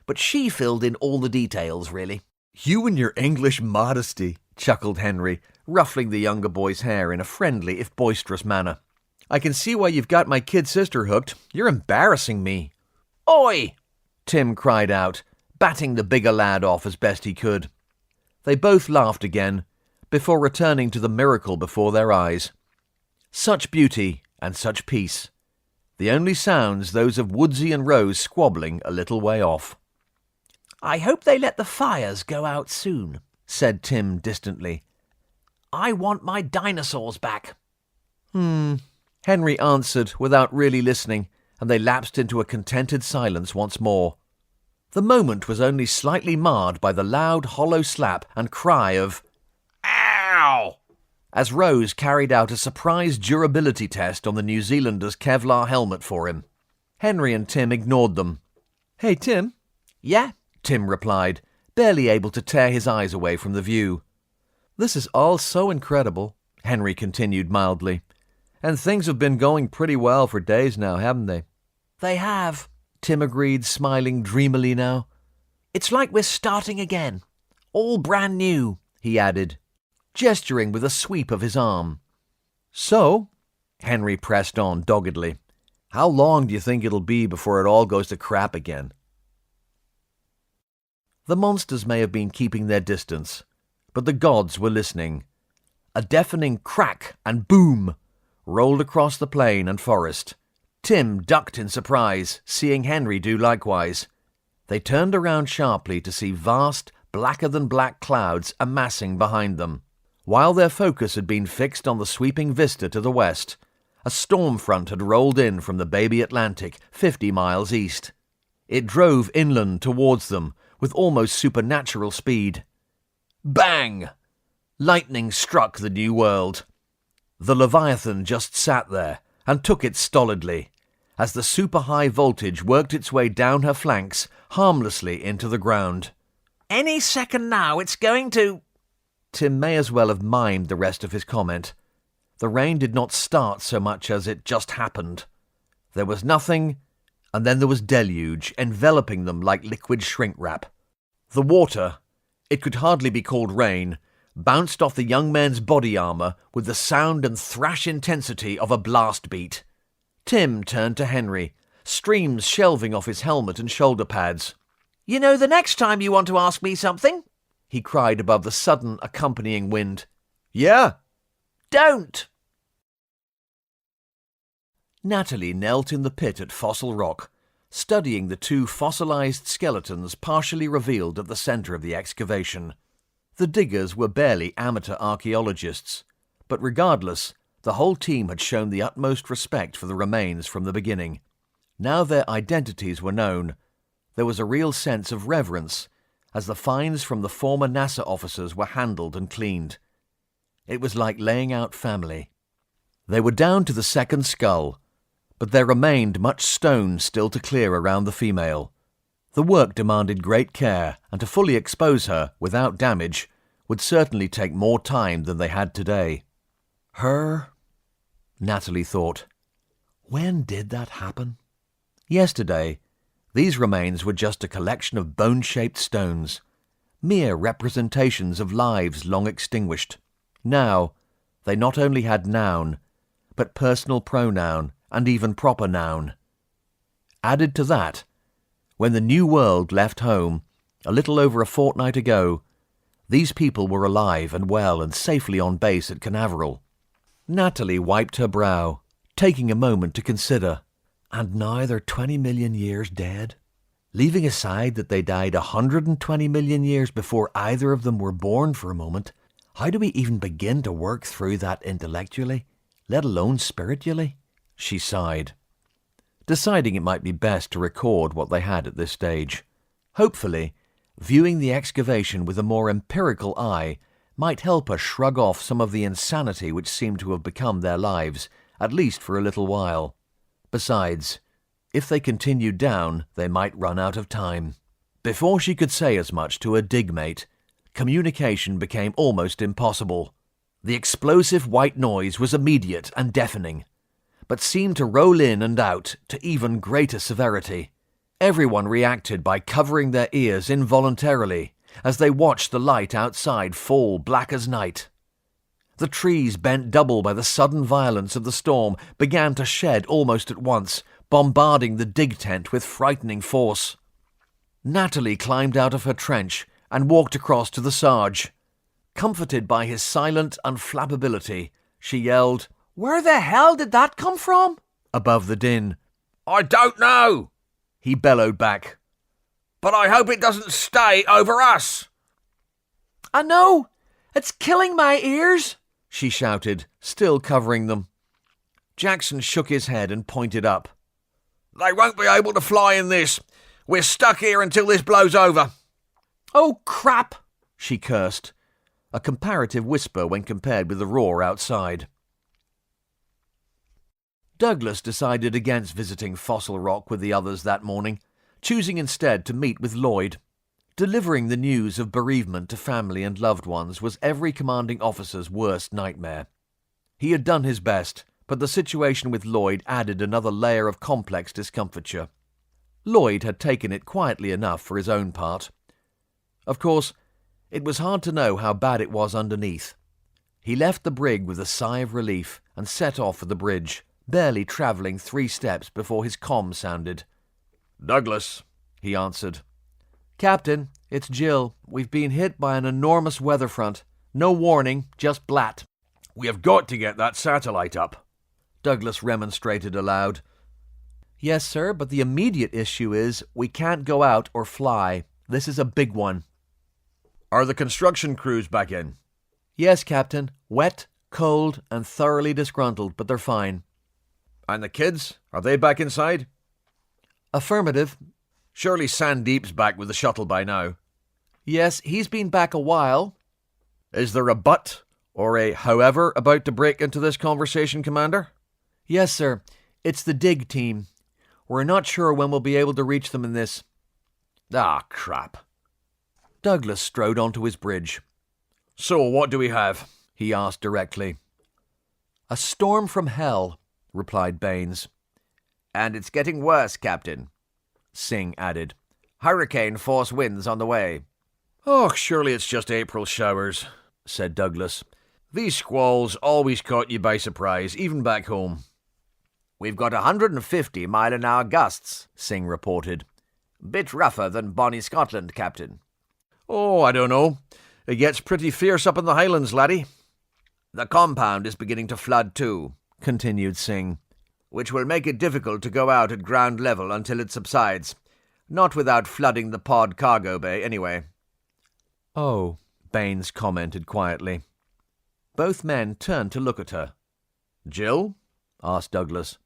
But she filled in all the details, really." "You and your English modesty," chuckled Henry, ruffling the younger boy's hair in a friendly if boisterous manner. "I can see why you've got my kid sister hooked. You're embarrassing me." "Oi!" Tim cried out, batting the bigger lad off as best he could. They both laughed again, before returning to the miracle before their eyes. Such beauty and such peace. The only sounds those of Woodsy and Rose squabbling a little way off. "I hope they let the fires go out soon," said Tim distantly. "I want my dinosaurs back." Henry answered without really listening, and they lapsed into a contented silence once more. The moment was only slightly marred by the loud, hollow slap and cry of "Ow!" as Rose carried out a surprise durability test on the New Zealander's Kevlar helmet for him. Henry and Tim ignored them. "Hey, Tim." "Yeah?" Tim replied, barely able to tear his eyes away from the view. "This is all so incredible," Henry continued mildly. "And things have been going pretty well for days now, haven't they?" "They have," Tim agreed, smiling dreamily now. "It's like we're starting again. All brand new," he added, gesturing with a sweep of his arm. "So," Henry pressed on doggedly, "how long do you think it'll be before it all goes to crap again?" The monsters may have been keeping their distance, but the gods were listening. A deafening crack and boom rolled across the plain and forest. Tim ducked in surprise, seeing Henry do likewise. They turned around sharply to see vast, blacker-than-black clouds amassing behind them. While their focus had been fixed on the sweeping vista to the west, a storm front had rolled in from the baby Atlantic 50 miles east. It drove inland towards them with almost supernatural speed. Bang! Lightning struck the new world. The Leviathan just sat there and took it stolidly, as the super-high voltage worked its way down her flanks harmlessly into the ground. "Any second now, it's going to—" Tim may as well have mimed the rest of his comment. The rain did not start so much as it just happened. There was nothing, and then there was deluge, enveloping them like liquid shrink-wrap. The water, it could hardly be called rain, bounced off the young man's body armour with the sound and thrash intensity of a blast beat. Tim turned to Henry, streams shelving off his helmet and shoulder pads. "You know, the next time you want to ask me something," he cried above the sudden accompanying wind. "Yeah?" "Don't!" Natalie knelt in the pit at Fossil Rock, studying the two fossilized skeletons partially revealed at the center of the excavation. The diggers were barely amateur archaeologists, but regardless, the whole team had shown the utmost respect for the remains from the beginning. Now their identities were known, there was a real sense of reverence as the finds from the former NASA officers were handled and cleaned. It was like laying out family. They were down to the second skull, but there remained much stone still to clear around the female. The work demanded great care, and to fully expose her without damage would certainly take more time than they had today. Her, Natalie thought. When did that happen? Yesterday. These remains were just a collection of bone-shaped stones, mere representations of lives long extinguished. Now, they not only had noun, but personal pronoun and even proper noun. Added to that, when the New World left home, a little over a fortnight ago, these people were alive and well and safely on base at Canaveral. Natalie wiped her brow, taking a moment to consider. And now they're 20 million years dead? Leaving aside that they died 120 million years before either of them were born for a moment, how do we even begin to work through that intellectually, let alone spiritually? She sighed, deciding it might be best to record what they had at this stage. Hopefully, viewing the excavation with a more empirical eye might help us shrug off some of the insanity which seemed to have become their lives, at least for a little while. Besides, if they continued down, they might run out of time. Before she could say as much to her digmate, communication became almost impossible. The explosive white noise was immediate and deafening, but seemed to roll in and out to even greater severity. Everyone reacted by covering their ears involuntarily as they watched the light outside fall black as night. The trees, bent double by the sudden violence of the storm, began to shed almost at once, bombarding the dig tent with frightening force. Natalie climbed out of her trench and walked across to the Sarge. Comforted by his silent unflappability, she yelled, "Where the hell did that come from?" above the din. I don't know, he bellowed back. but I hope it doesn't stay over us. I know! It's killing my ears! She shouted, still covering them. Jackson shook his head and pointed up. They won't be able to fly in this. We're stuck here until this blows over. Oh, crap! She cursed, a comparative whisper when compared with the roar outside. Douglas decided against visiting Fossil Rock with the others that morning, choosing instead to meet with Lloyd. Delivering the news of bereavement to family and loved ones was every commanding officer's worst nightmare. He had done his best, but the situation with Lloyd added another layer of complex discomfiture. Lloyd had taken it quietly enough for his own part. Of course, it was hard to know how bad it was underneath. He left the brig with a sigh of relief and set off for the bridge, barely travelling 3 steps before his comm sounded. Douglas, he answered. Captain, it's Jill. We've been hit by an enormous weather front. No warning, just blat. We have got to get that satellite up, Douglas remonstrated aloud. Yes, sir, but the immediate issue is we can't go out or fly. This is a big one. Are the construction crews back in? Yes, Captain. Wet, cold, and thoroughly disgruntled, but they're fine. And the kids? Are they back inside? Affirmative. Surely Sandeep's back with the shuttle by now. Yes, he's been back a while. Is there a but or a however about to break into this conversation, Commander? Yes, sir. It's the dig team. We're not sure when we'll be able to reach them in this. Ah, crap. Douglas strode onto his bridge. So what do we have? He asked directly. A storm from hell, replied Baines. And it's getting worse, Captain, Singh added. Hurricane force winds on the way. Oh, surely it's just April showers, said Douglas. These squalls always caught you by surprise, even back home. We've got 150 mile-an-hour gusts, Singh reported. Bit rougher than bonny Scotland, Captain. Oh, I don't know. It gets pretty fierce up in the Highlands, laddie. The compound is beginning to flood too, continued Singh. which will make it difficult to go out at ground level until it subsides. Not without flooding the pod cargo bay, anyway." "Oh," Baines commented quietly. Both men turned to look at her. "Jill?" asked Douglas.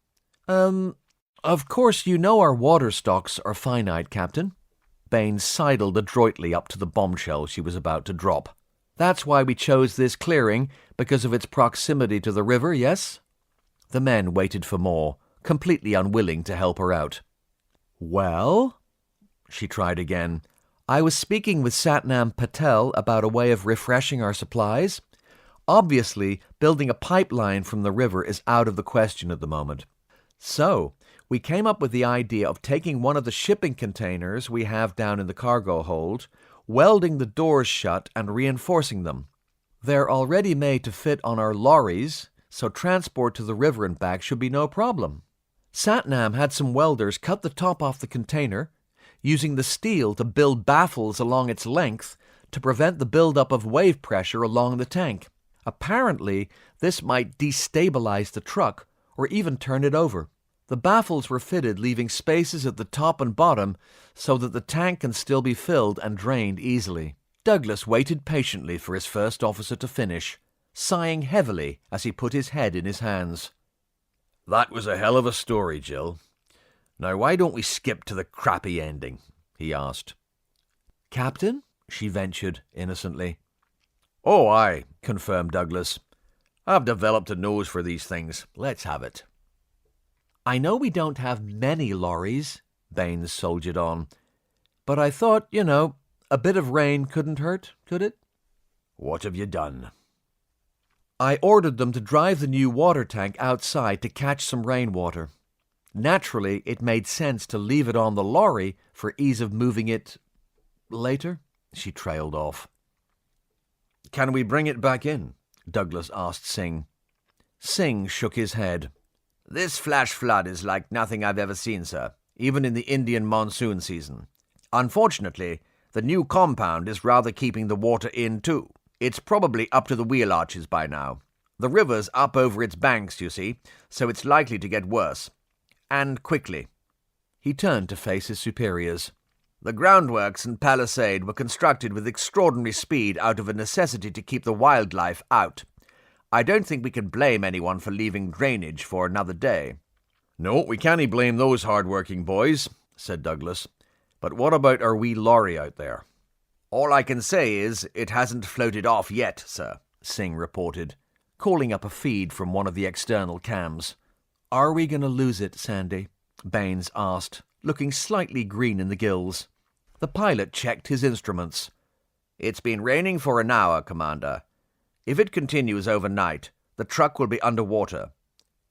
Of course you know our water stocks are finite, Captain." Baines sidled adroitly up to the bombshell she was about to drop. "That's why we chose this clearing, because of its proximity to the river, yes?" The men waited for more, completely unwilling to help her out. "Well," she tried again, "I was speaking with Satnam Patel about a way of refreshing our supplies. Obviously, building a pipeline from the river is out of the question at the moment. So, we came up with the idea of taking one of the shipping containers we have down in the cargo hold, welding the doors shut and reinforcing them. They're already made to fit on our lorries, so transport to the river and back should be no problem. Satnam had some welders cut the top off the container, using the steel to build baffles along its length to prevent the buildup of wave pressure along the tank. Apparently, this might destabilize the truck or even turn it over. The baffles were fitted, leaving spaces at the top and bottom so that the tank can still be filled and drained easily." Douglas waited patiently for his first officer to finish, sighing heavily as he put his head in his hands. "That was a hell of a story, Jill. Now why don't we skip to the crappy ending?" he asked. "Captain?" she ventured innocently. "Oh, aye," confirmed Douglas. "I've developed a nose for these things. Let's have it." "I know we don't have many lorries," Baines soldiered on, "but I thought, a bit of rain couldn't hurt, could it?" "What have you done?" "I ordered them to drive the new water tank outside to catch some rainwater. Naturally, it made sense to leave it on the lorry for ease of moving it later," she trailed off. "Can we bring it back in?" Douglas asked Singh. Singh shook his head. "This flash flood is like nothing I've ever seen, sir, even in the Indian monsoon season. Unfortunately, the new compound is rather keeping the water in too. It's probably up to the wheel arches by now. The river's up over its banks, you see, so it's likely to get worse. And quickly." He turned to face his superiors. "The groundworks and palisade were constructed with extraordinary speed out of a necessity to keep the wildlife out. I don't think we can blame anyone for leaving drainage for another day." "No, we can't blame those hard-working boys," said Douglas. "But what about our wee lorry out there?" "All I can say is it hasn't floated off yet, sir," Singh reported, calling up a feed from one of the external cams. "Are we going to lose it, Sandy?" Baines asked, looking slightly green in the gills. The pilot checked his instruments. "It's been raining for an hour, Commander. If it continues overnight, the truck will be underwater.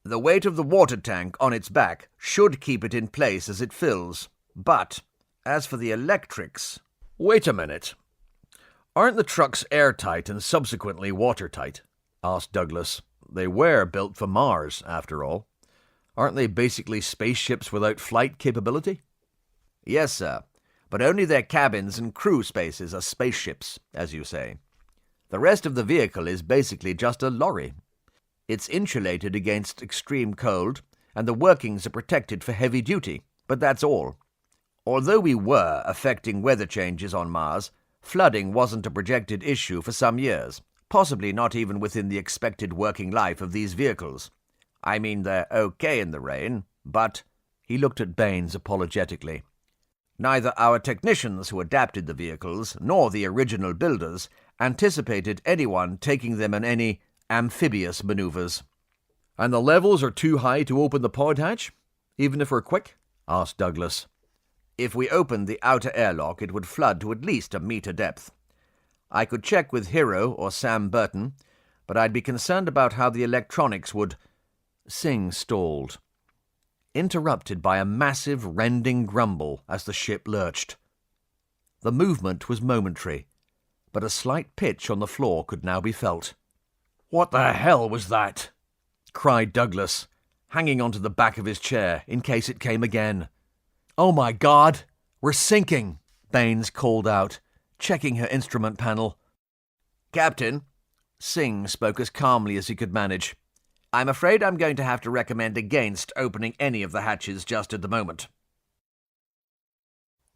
The weight of the water tank on its back should keep it in place as it fills. But as for the electrics..." "Wait a minute. Aren't the trucks airtight and subsequently watertight?" asked Douglas. "They were built for Mars, after all. Aren't they basically spaceships without flight capability?" "Yes, sir, but only their cabins and crew spaces are spaceships, as you say. The rest of the vehicle is basically just a lorry. It's insulated against extreme cold, and the workings are protected for heavy duty, but that's all. Although we were affecting weather changes on Mars, flooding wasn't a projected issue for some years, possibly not even within the expected working life of these vehicles. I mean, they're okay in the rain, but..." He looked at Baines apologetically. "Neither our technicians who adapted the vehicles nor the original builders anticipated anyone taking them in any amphibious maneuvers." "And the levels are too high to open the pod hatch, even if we're quick?" asked Douglas. "If we opened the outer airlock, it would flood to at least a meter depth. I could check with Hero or Sam Burton, but I'd be concerned about how the electronics would..." Singh stalled, interrupted by a massive rending grumble as the ship lurched. The movement was momentary, but a slight pitch on the floor could now be felt. "What the hell was that?" cried Douglas, hanging onto the back of his chair in case it came again. "Oh my God, we're sinking," Baines called out, checking her instrument panel. "Captain," Singh spoke as calmly as he could manage, I'm afraid I'm going to have to recommend against opening any of the hatches just at the moment.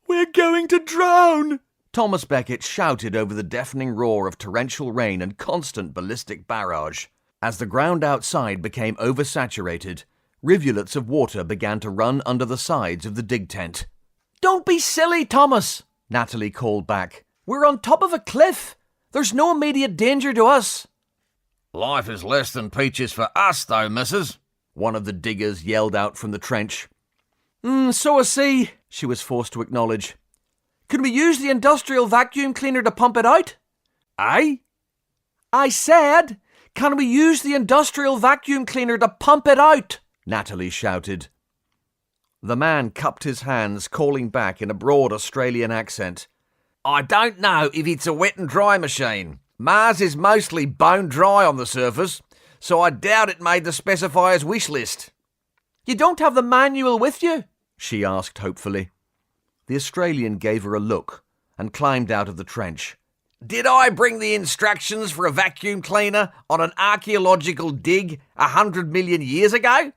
We're going to drown! Thomas Becket shouted over the deafening roar of torrential rain and constant ballistic barrage. As the ground outside became oversaturated, rivulets of water began to run under the sides of the dig tent. Don't be silly, Thomas, Natalie called back. We're on top of a cliff. There's no immediate danger to us. Life is less than peaches for us, though, missus, one of the diggers yelled out from the trench. So I see, she was forced to acknowledge. Can we use the industrial vacuum cleaner to pump it out? Aye? I said, can we use the industrial vacuum cleaner to pump it out? Natalie shouted. The man cupped his hands, calling back in a broad Australian accent. I don't know if it's a wet and dry machine. Mars is mostly bone dry on the surface, so I doubt it made the specifier's wish list. You don't have the manual with you? She asked hopefully. The Australian gave her a look and climbed out of the trench. Did I bring the instructions for a vacuum cleaner on an archaeological dig 100 million years ago?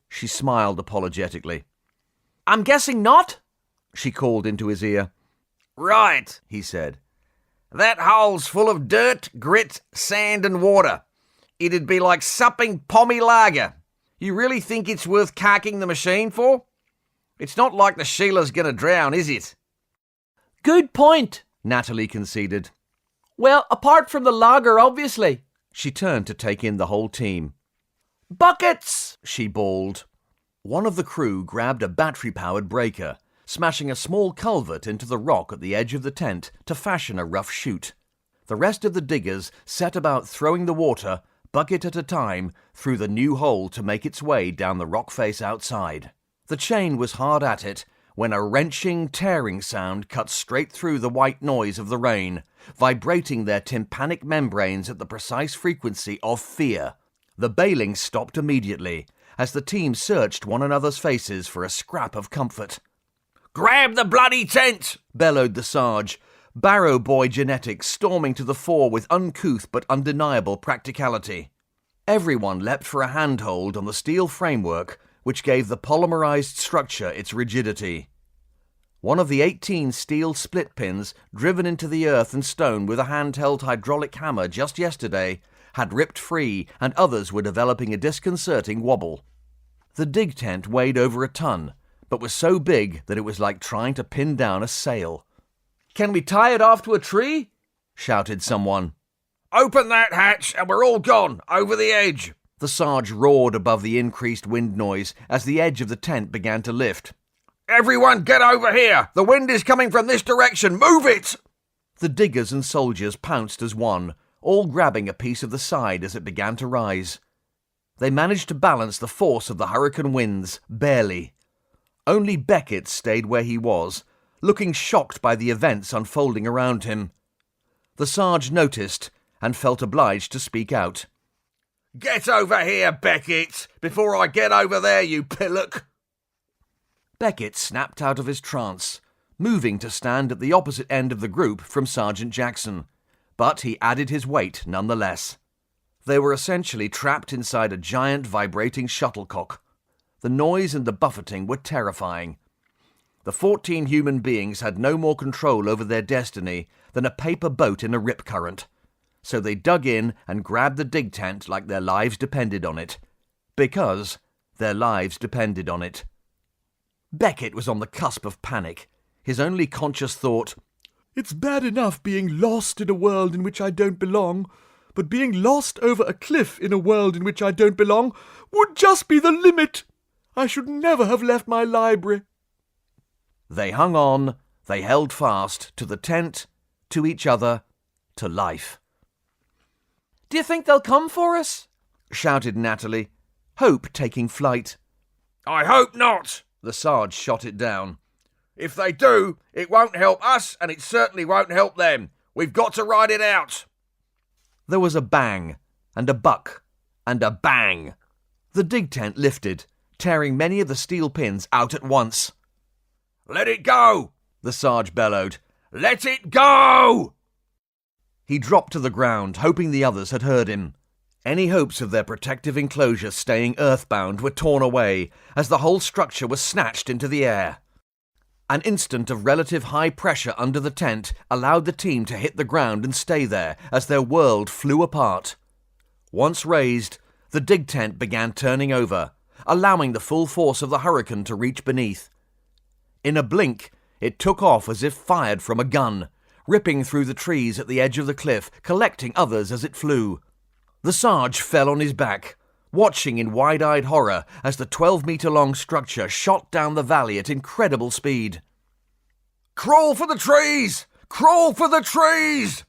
She smiled apologetically. I'm guessing not, she called into his ear. Right, he said. That hole's full of dirt, grit, sand and water. It'd be like supping pommy lager. You really think it's worth carking the machine for? It's not like the Sheila's gonna drown, is it? Good point, Natalie conceded. Well, apart from the lager, obviously. She turned to take in the whole team. Buckets! She bawled. One of the crew grabbed a battery-powered breaker, smashing a small culvert into the rock at the edge of the tent to fashion a rough chute. The rest of the diggers set about throwing the water, bucket at a time, through the new hole to make its way down the rock face outside. The chain was hard at it when a wrenching, tearing sound cut straight through the white noise of the rain, vibrating their tympanic membranes at the precise frequency of fear. The bailing stopped immediately as the team searched one another's faces for a scrap of comfort. Grab the bloody tent! Bellowed the Sarge, Barrow Boy genetics storming to the fore with uncouth but undeniable practicality. Everyone leapt for a handhold on the steel framework which gave the polymerized structure its rigidity. One of the 18 steel split pins driven into the earth and stone with a handheld hydraulic hammer just yesterday had ripped free, and others were developing a disconcerting wobble. The dig tent weighed over a ton, but was so big that it was like trying to pin down a sail. Can we tie it off to a tree? Shouted someone. Open that hatch and we're all gone, over the edge. The Sarge roared above the increased wind noise as the edge of the tent began to lift. Everyone get over here! The wind is coming from this direction! Move it! The diggers and soldiers pounced as one, all grabbing a piece of the side as it began to rise. They managed to balance the force of the hurricane winds, barely. Only Becket stayed where he was, looking shocked by the events unfolding around him. The Sarge noticed and felt obliged to speak out. Get over here, Becket, before I get over there, you pillock! Becket snapped out of his trance, moving to stand at the opposite end of the group from Sergeant Jackson, but he added his weight nonetheless. They were essentially trapped inside a giant vibrating shuttlecock. The noise and the buffeting were terrifying. The 14 human beings had no more control over their destiny than a paper boat in a rip current. So they dug in and grabbed the dig tent like their lives depended on it. Because their lives depended on it. Becket was on the cusp of panic. His only conscious thought, It's bad enough being lost in a world in which I don't belong, but being lost over a cliff in a world in which I don't belong would just be the limit. I should never have left my library. They hung on, they held fast to the tent, to each other, to life. Do you think they'll come for us? Shouted Natalie, hope taking flight. I hope not, the Sarge shot it down. If they do, it won't help us and it certainly won't help them. We've got to ride it out. There was a bang, and a buck, and a bang. The dig tent lifted, tearing many of the steel pins out at once. Let it go, the Sarge bellowed. Let it go! He dropped to the ground, hoping the others had heard him. Any hopes of their protective enclosure staying earthbound were torn away as the whole structure was snatched into the air. An instant of relative high pressure under the tent allowed the team to hit the ground and stay there as their world flew apart. Once raised, the dig tent began turning over, allowing the full force of the hurricane to reach beneath. In a blink, it took off as if fired from a gun, ripping through the trees at the edge of the cliff, collecting others as it flew. The Sarge fell on his back, watching in wide-eyed horror as the 12-metre-long structure shot down the valley at incredible speed. "Crawl for the trees! Crawl for the trees!"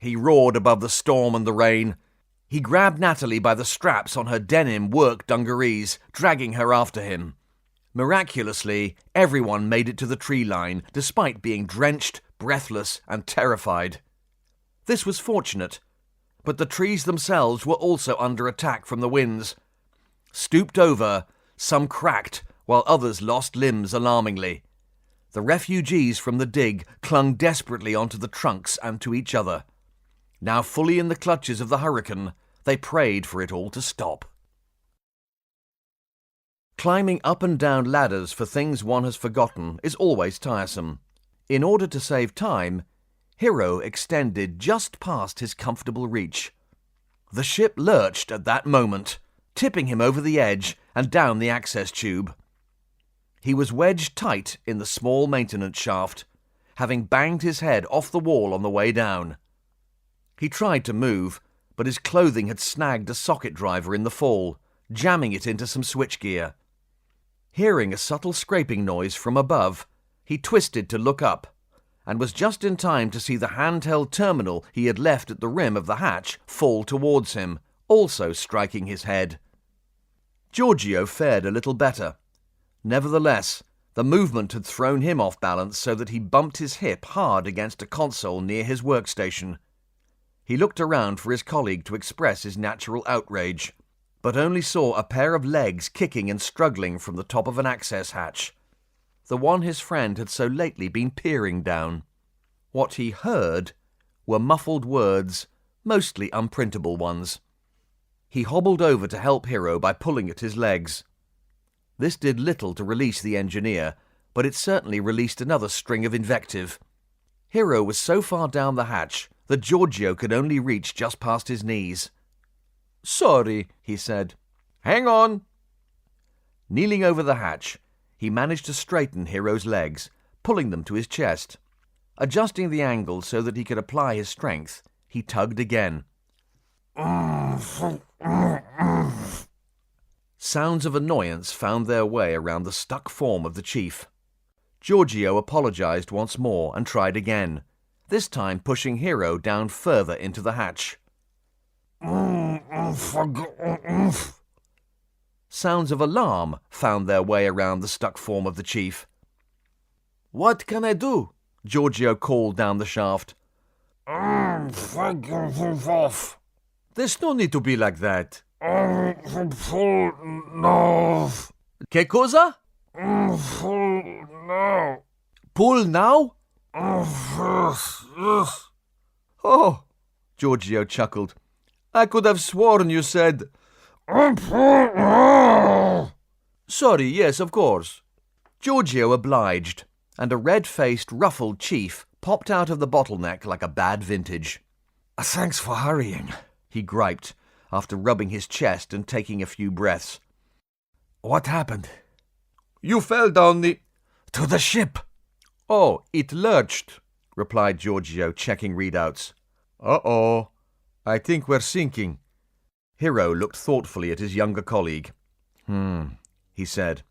he roared above the storm and the rain. He grabbed Natalie by the straps on her denim work dungarees, dragging her after him. Miraculously, everyone made it to the tree line, despite being drenched, breathless, and terrified. This was fortunate, but the trees themselves were also under attack from the winds. Stooped over, some cracked, while others lost limbs alarmingly. The refugees from the dig clung desperately onto the trunks and to each other. Now fully in the clutches of the hurricane, they prayed for it all to stop. Climbing up and down ladders for things one has forgotten is always tiresome. In order to save time, Hero extended just past his comfortable reach. The ship lurched at that moment, tipping him over the edge and down the access tube. He was wedged tight in the small maintenance shaft, having banged his head off the wall on the way down. He tried to move, but his clothing had snagged a socket driver in the fall, jamming it into some switchgear. Hearing a subtle scraping noise from above, he twisted to look up, and was just in time to see the handheld terminal he had left at the rim of the hatch fall towards him, also striking his head. Giorgio fared a little better. Nevertheless, the movement had thrown him off balance so that he bumped his hip hard against a console near his workstation. He looked around for his colleague to express his natural outrage, but only saw a pair of legs kicking and struggling from the top of an access hatch, the one his friend had so lately been peering down. What he heard were muffled words, mostly unprintable ones. He hobbled over to help Hero by pulling at his legs. This did little to release the engineer, but it certainly released another string of invective. Hero was so far down the hatch that Giorgio could only reach just past his knees. "Sorry," he said. "Hang on." Kneeling over the hatch, he managed to straighten Hero's legs, pulling them to his chest. Adjusting the angle so that he could apply his strength, he tugged again. Sounds of annoyance found their way around the stuck form of the chief. Giorgio apologized once more and tried again, this time pushing Hero down further into the hatch. Sounds of alarm found their way around the stuck form of the chief. "What can I do?" Giorgio called down the shaft. "There's no need to be like that." "Que cosa?" "Pull now?" "Oh," Giorgio chuckled. "I could have sworn you said..." "Sorry, yes, of course." Giorgio obliged, and a red-faced, ruffled chief popped out of the bottleneck like a bad vintage. "Thanks for hurrying," he griped, after rubbing his chest and taking a few breaths. "What happened?" "You fell down the..." "To the ship." "Oh, it lurched," replied Giorgio, checking readouts. "Uh-oh, I think we're sinking." Hero looked thoughtfully at his younger colleague. He said.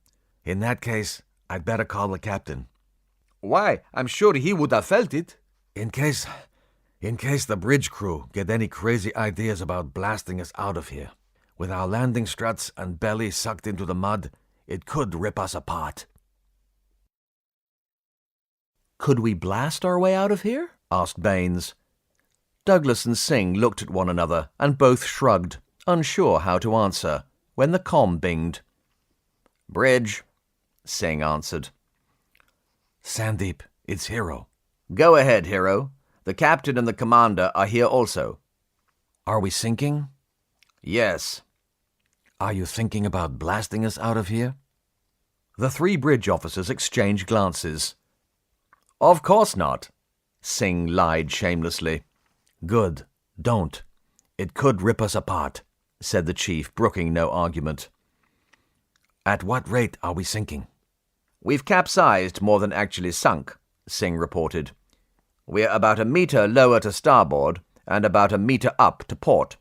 "In that case, I'd better call the captain." "Why, I'm sure he would have felt it." In case the bridge crew get any crazy ideas about blasting us out of here. With our landing struts and belly sucked into the mud, it could rip us apart." "Could we blast our way out of here?" asked Baines. Douglas and Singh looked at one another and both shrugged, unsure how to answer, when the comm binged. "Bridge," Singh answered. "Sandeep, it's Hero." Go ahead, Hero. The captain and the commander are here also. "Are we sinking?" Yes. Are you thinking about blasting us out of here? The three bridge officers exchanged glances. Of course not, Singh lied shamelessly. Good. Don't. It could rip us apart, said the chief, brooking no argument. At what rate are we sinking? We've capsized more than actually sunk, Singh reported. We're about a metre lower to starboard and about a metre up to port.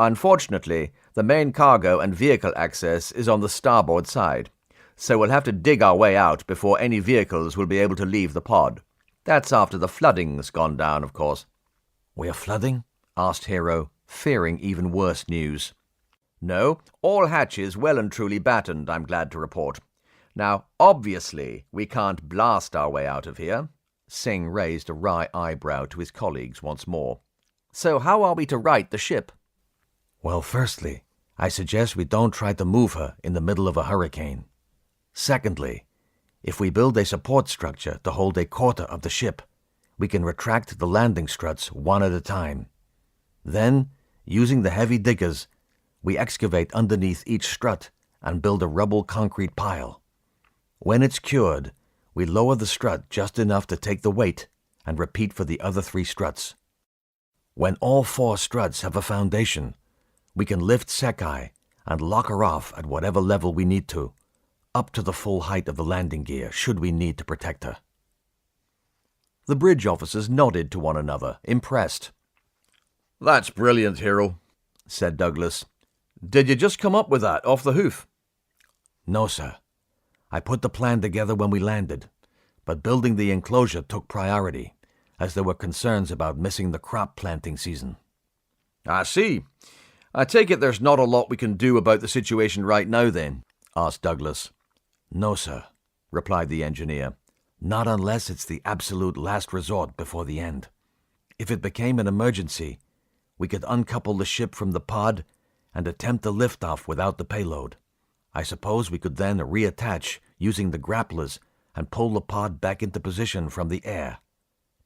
Unfortunately, the main cargo and vehicle access is on the starboard side, so we'll have to dig our way out before any vehicles will be able to leave the pod. That's after the flooding's gone down, of course. We're flooding? Asked Hero, fearing even worse news. No, all hatches well and truly battened, I'm glad to report. Now, obviously, we can't blast our way out of here. Singh raised a wry eyebrow to his colleagues once more. So how are we to right the ship? Well, firstly, I suggest we don't try to move her in the middle of a hurricane. Secondly, if we build a support structure to hold a quarter of the ship, we can retract the landing struts one at a time. Then, using the heavy diggers, we excavate underneath each strut and build a rubble concrete pile. When it's cured, we lower the strut just enough to take the weight and repeat for the other 3 struts. When all 4 struts have a foundation, we can lift Sekai and lock her off at whatever level we need to, up to the full height of the landing gear should we need to protect her. The bridge officers nodded to one another, impressed. That's brilliant, Hero, said Douglas. Did you just come up with that off the hoof? No, sir. I put the plan together when we landed, but building the enclosure took priority, as there were concerns about missing the crop planting season. I see. I take it there's not a lot we can do about the situation right now, then? Asked Douglas. No, sir, replied the engineer. Not unless it's the absolute last resort before the end. If it became an emergency, we could uncouple the ship from the pod and attempt the liftoff without the payload. I suppose we could then reattach using the grapplers and pull the pod back into position from the air.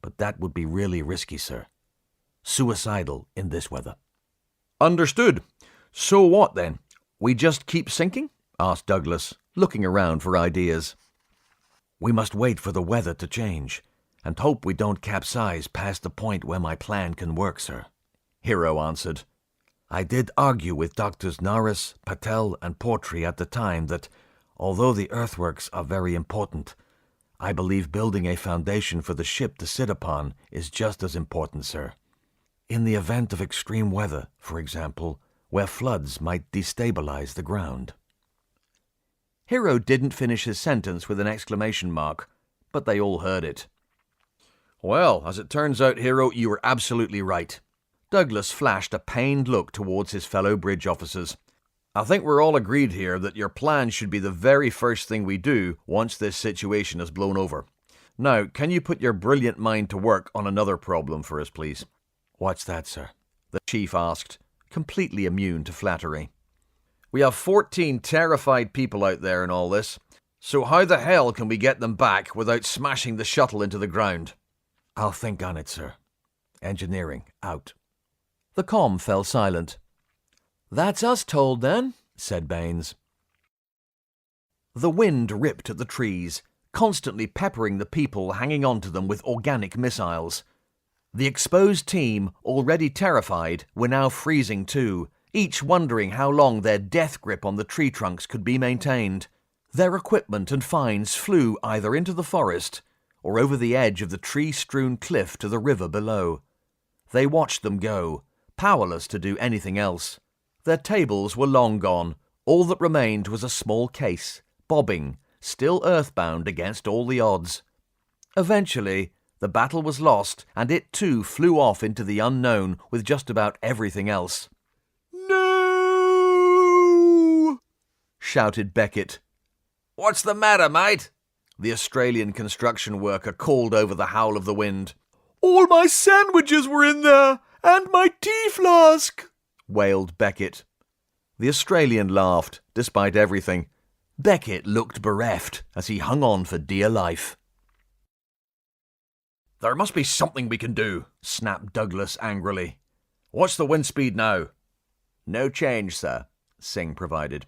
But that would be really risky, sir. Suicidal in this weather. Understood. So what, then? We just keep sinking? Asked Douglas, looking around for ideas. We must wait for the weather to change, and hope we don't capsize past the point where my plan can work, sir. Hero answered. I did argue with Doctors Norris, Patel, and Portree at the time that, although the earthworks are very important, I believe building a foundation for the ship to sit upon is just as important, sir. In the event of extreme weather, for example, where floods might destabilize the ground. Hero didn't finish his sentence with an exclamation mark, but they all heard it. Well, as it turns out, Hero, you were absolutely right. Douglas flashed a pained look towards his fellow bridge officers. I think we're all agreed here that your plan should be the very first thing we do once this situation has blown over. Now, can you put your brilliant mind to work on another problem for us, please? What's that, sir? The chief asked, completely immune to flattery. We have 14 terrified people out there in all this, so how the hell can we get them back without smashing the shuttle into the ground? I'll think on it, sir. Engineering, out. The comm fell silent. That's us told, then, said Baines. The wind ripped at the trees, constantly peppering the people hanging onto them with organic missiles. The exposed team, already terrified, were now freezing too, each wondering how long their death grip on the tree trunks could be maintained. Their equipment and finds flew either into the forest or over the edge of the tree-strewn cliff to the river below. They watched them go, powerless to do anything else. Their tables were long gone. All that remained was a small case, bobbing, still earthbound against all the odds. Eventually, the battle was lost, and it too flew off into the unknown with just about everything else. No! Shouted Beckett. What's the matter, mate? The Australian construction worker called over the howl of the wind. All my sandwiches were in there, and my tea flask, wailed Beckett. The Australian laughed, despite everything. Beckett looked bereft as he hung on for dear life. There must be something we can do, snapped Douglas angrily. What's the wind speed now? No change, sir, Singh provided.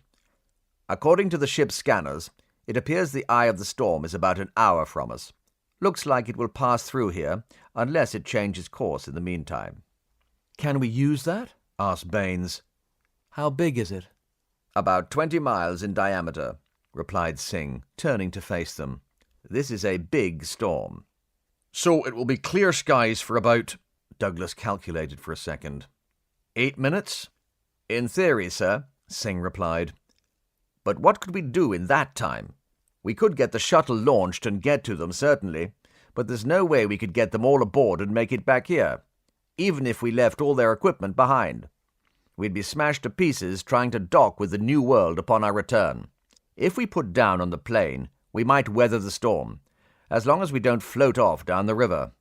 According to the ship's scanners, it appears the eye of the storm is about an hour from us. Looks like it will pass through here, unless it changes course in the meantime. Can we use that? Asked Baines. How big is it? About 20 miles in diameter, replied Singh, turning to face them. This is a big storm. So it will be clear skies for about, Douglas calculated for a second, 8 minutes? In theory, sir, Singh replied. But what could we do in that time? We could get the shuttle launched and get to them, certainly, but there's no way we could get them all aboard and make it back here, even if we left all their equipment behind. We'd be smashed to pieces trying to dock with the New World upon our return. If we put down on the plain, we might weather the storm, as long as we don't float off down the river.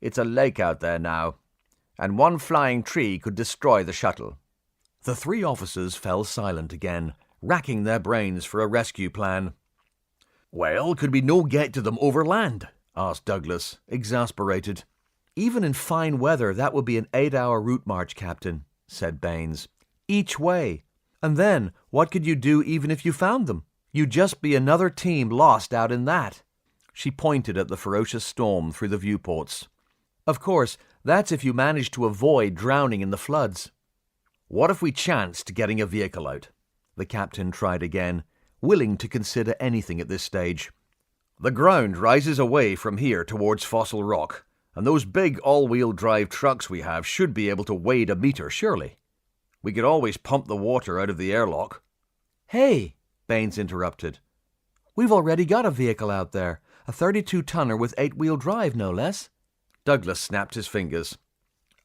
It's a lake out there now, and one flying tree could destroy the shuttle. The three officers fell silent again, racking their brains for a rescue plan. Well, could we no get to them overland? Asked Douglas, exasperated. Even in fine weather, that would be an 8-hour route march, Captain, said Baines. Each way. And then, what could you do even if you found them? You'd just be another team lost out in that. She pointed at the ferocious storm through the viewports. Of course, that's if you managed to avoid drowning in the floods. What if we chanced getting a vehicle out? The captain tried again, willing to consider anything at this stage. The ground rises away from here towards Fossil Rock, and those big all-wheel drive trucks we have should be able to wade a meter, surely. We could always pump the water out of the airlock. Hey, Baines interrupted. We've already got a vehicle out there, a 32-tonner with 8-wheel drive, no less. Douglas snapped his fingers.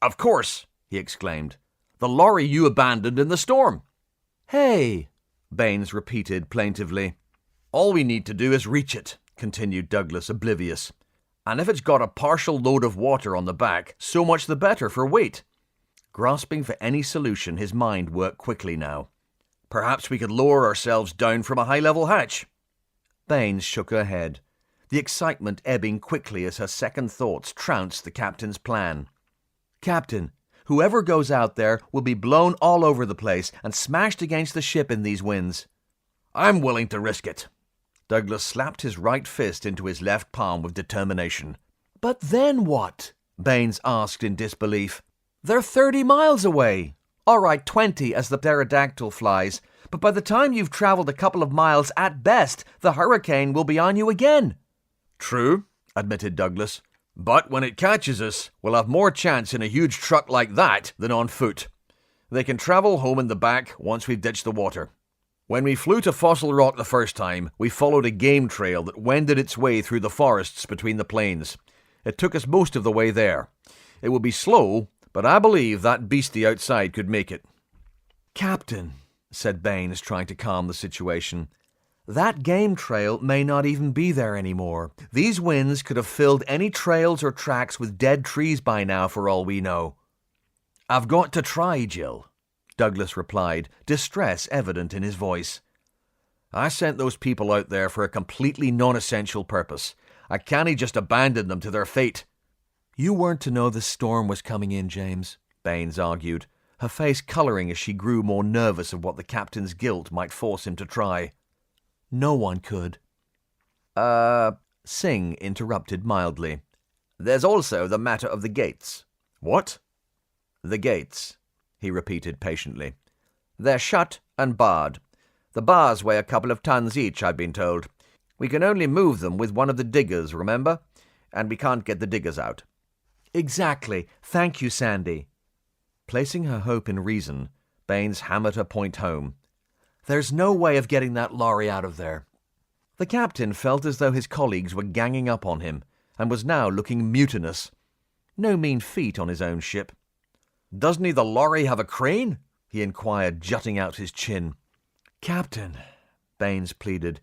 Of course, he exclaimed. The lorry you abandoned in the storm. Hey, Baines repeated plaintively. All we need to do is reach it, continued Douglas, oblivious. And if it's got a partial load of water on the back, so much the better for weight. Grasping for any solution, his mind worked quickly now. Perhaps we could lower ourselves down from a high-level hatch. Baines shook her head, the excitement ebbing quickly as her second thoughts trounced the captain's plan. Captain, whoever goes out there will be blown all over the place and smashed against the ship in these winds. I'm willing to risk it. Douglas slapped his right fist into his left palm with determination. But then what? Baines asked in disbelief. They're 30 miles away. All right, 20 as the pterodactyl flies, but by the time you've travelled a couple of miles at best, the hurricane will be on you again. True, admitted Douglas. But when it catches us, we'll have more chance in a huge truck like that than on foot. They can travel home in the back once we've ditched the water. When we flew to Fossil Rock the first time, we followed a game trail that wended its way through the forests between the plains. It took us most of the way there. It will be slow, but I believe that beastie outside could make it. Captain, said Baines, trying to calm the situation, that game trail may not even be there anymore. These winds could have filled any trails or tracks with dead trees by now, for all we know. I've got to try, Jill, Douglas replied, distress evident in his voice. I sent those people out there for a completely non-essential purpose. I can't just abandon them to their fate. You weren't to know the storm was coming in, James, Baines argued, her face colouring as she grew more nervous of what the captain's guilt might force him to try. No one could. Singh interrupted mildly. There's also the matter of the gates. What? The gates, he repeated patiently. They're shut and barred. The bars weigh a couple of tons each, I've been told. We can only move them with one of the diggers, remember? And we can't get the diggers out. Exactly. Thank you, Sandy. Placing her hope in reason, Baines hammered her point home. There's no way of getting that lorry out of there. The captain felt as though his colleagues were ganging up on him, and was now looking mutinous. No mean feat on his own ship. Doesn't the lorry have a crane? He inquired, jutting out his chin. Captain, Baines pleaded,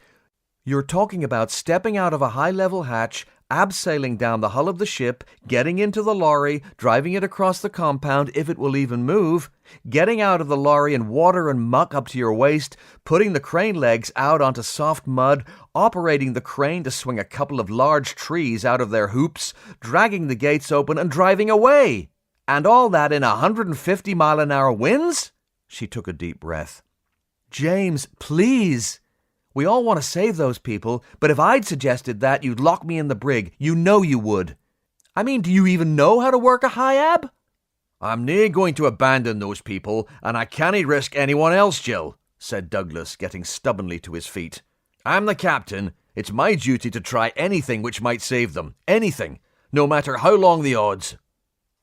you're talking about stepping out of a high-level hatch, abseiling down the hull of the ship, getting into the lorry, driving it across the compound if it will even move, getting out of the lorry in water and muck up to your waist, putting the crane legs out onto soft mud, operating the crane to swing a couple of large trees out of their hoops, dragging the gates open and driving away. And all that in 150-mile-an-hour winds? She took a deep breath. James, please! We all want to save those people, but if I'd suggested that, you'd lock me in the brig. You know you would. I mean, do you even know how to work a high-ab? I'm nae going to abandon those people, and I cannae risk anyone else, Jill, said Douglas, getting stubbornly to his feet. I'm the captain. It's my duty to try anything which might save them. Anything. No matter how long the odds.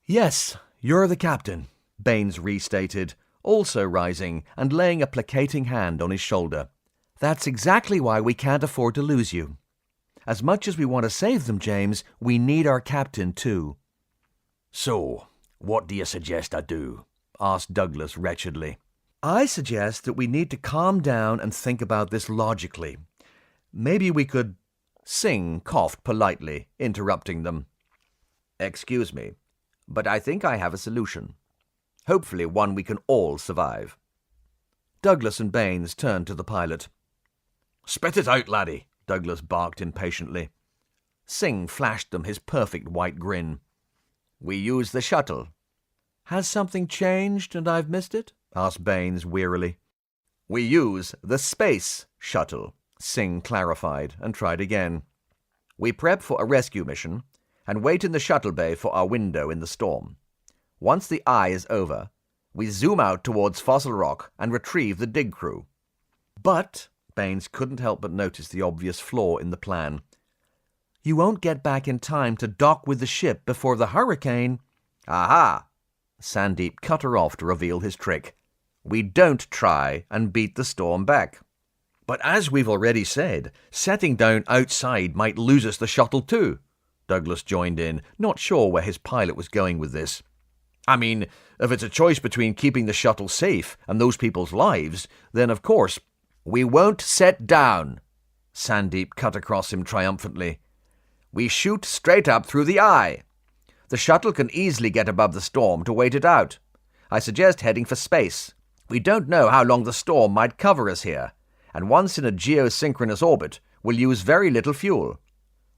Yes, you're the captain, Baines restated, also rising and laying a placating hand on his shoulder. That's exactly why we can't afford to lose you. As much as we want to save them, James, we need our captain too. So, what do you suggest I do? Asked Douglas wretchedly. I suggest that we need to calm down and think about this logically. Maybe we could... Singh coughed politely, interrupting them. Excuse me, but I think I have a solution. Hopefully one we can all survive. Douglas and Baines turned to the pilot. Spit it out, laddie, Douglas barked impatiently. Singh flashed them his perfect white grin. We use the shuttle. Has something changed and I've missed it? Asked Baines wearily. We use the space shuttle, Singh clarified and tried again. We prep for a rescue mission and wait in the shuttle bay for our window in the storm. Once the eye is over, we zoom out towards Fossil Rock and retrieve the dig crew. But... Baines couldn't help but notice the obvious flaw in the plan. You won't get back in time to dock with the ship before the hurricane. Aha! Sandeep cut her off to reveal his trick. We don't try and beat the storm back. But as we've already said, setting down outside might lose us the shuttle too. Douglas joined in, not sure where his pilot was going with this. I mean, if it's a choice between keeping the shuttle safe and those people's lives, then of course... We won't set down, Sandeep cut across him triumphantly. We shoot straight up through the eye. The shuttle can easily get above the storm to wait it out. I suggest heading for space. We don't know how long the storm might cover us here, and once in a geosynchronous orbit, we'll use very little fuel.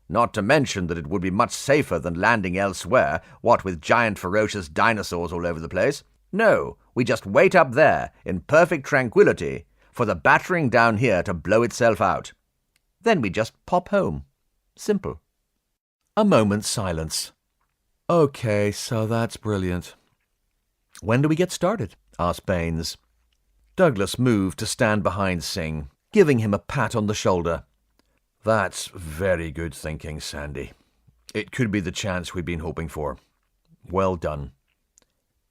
Not to mention that it would be much safer than landing elsewhere, what with giant ferocious dinosaurs all over the place. No, we just wait up there, in perfect tranquility, for the battering down here to blow itself out. Then we just pop home. Simple. A moment's silence. Okay, so that's brilliant. When do we get started? Asked Baines. Douglas moved to stand behind Singh, giving him a pat on the shoulder. That's very good thinking, Sandy. It could be the chance we've been hoping for. Well done.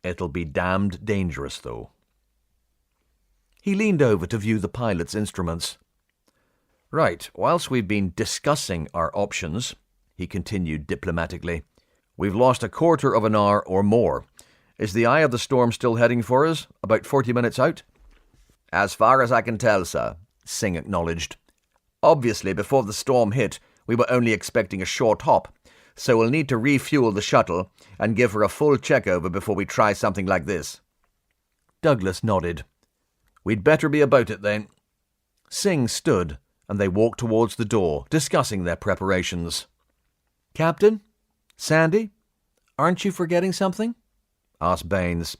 It'll be damned dangerous, though. He leaned over to view the pilot's instruments. Right, whilst we've been discussing our options, he continued diplomatically, we've lost a quarter of an hour or more. Is the eye of the storm still heading for us, about 40 minutes out? As far as I can tell, sir, Singh acknowledged. Obviously, before the storm hit, we were only expecting a short hop, so we'll need to refuel the shuttle and give her a full check-over before we try something like this. Douglas nodded. We'd better be about it, then. Singh stood, and they walked towards the door, discussing their preparations. Captain? Sandy? Aren't you forgetting something? Asked Baines.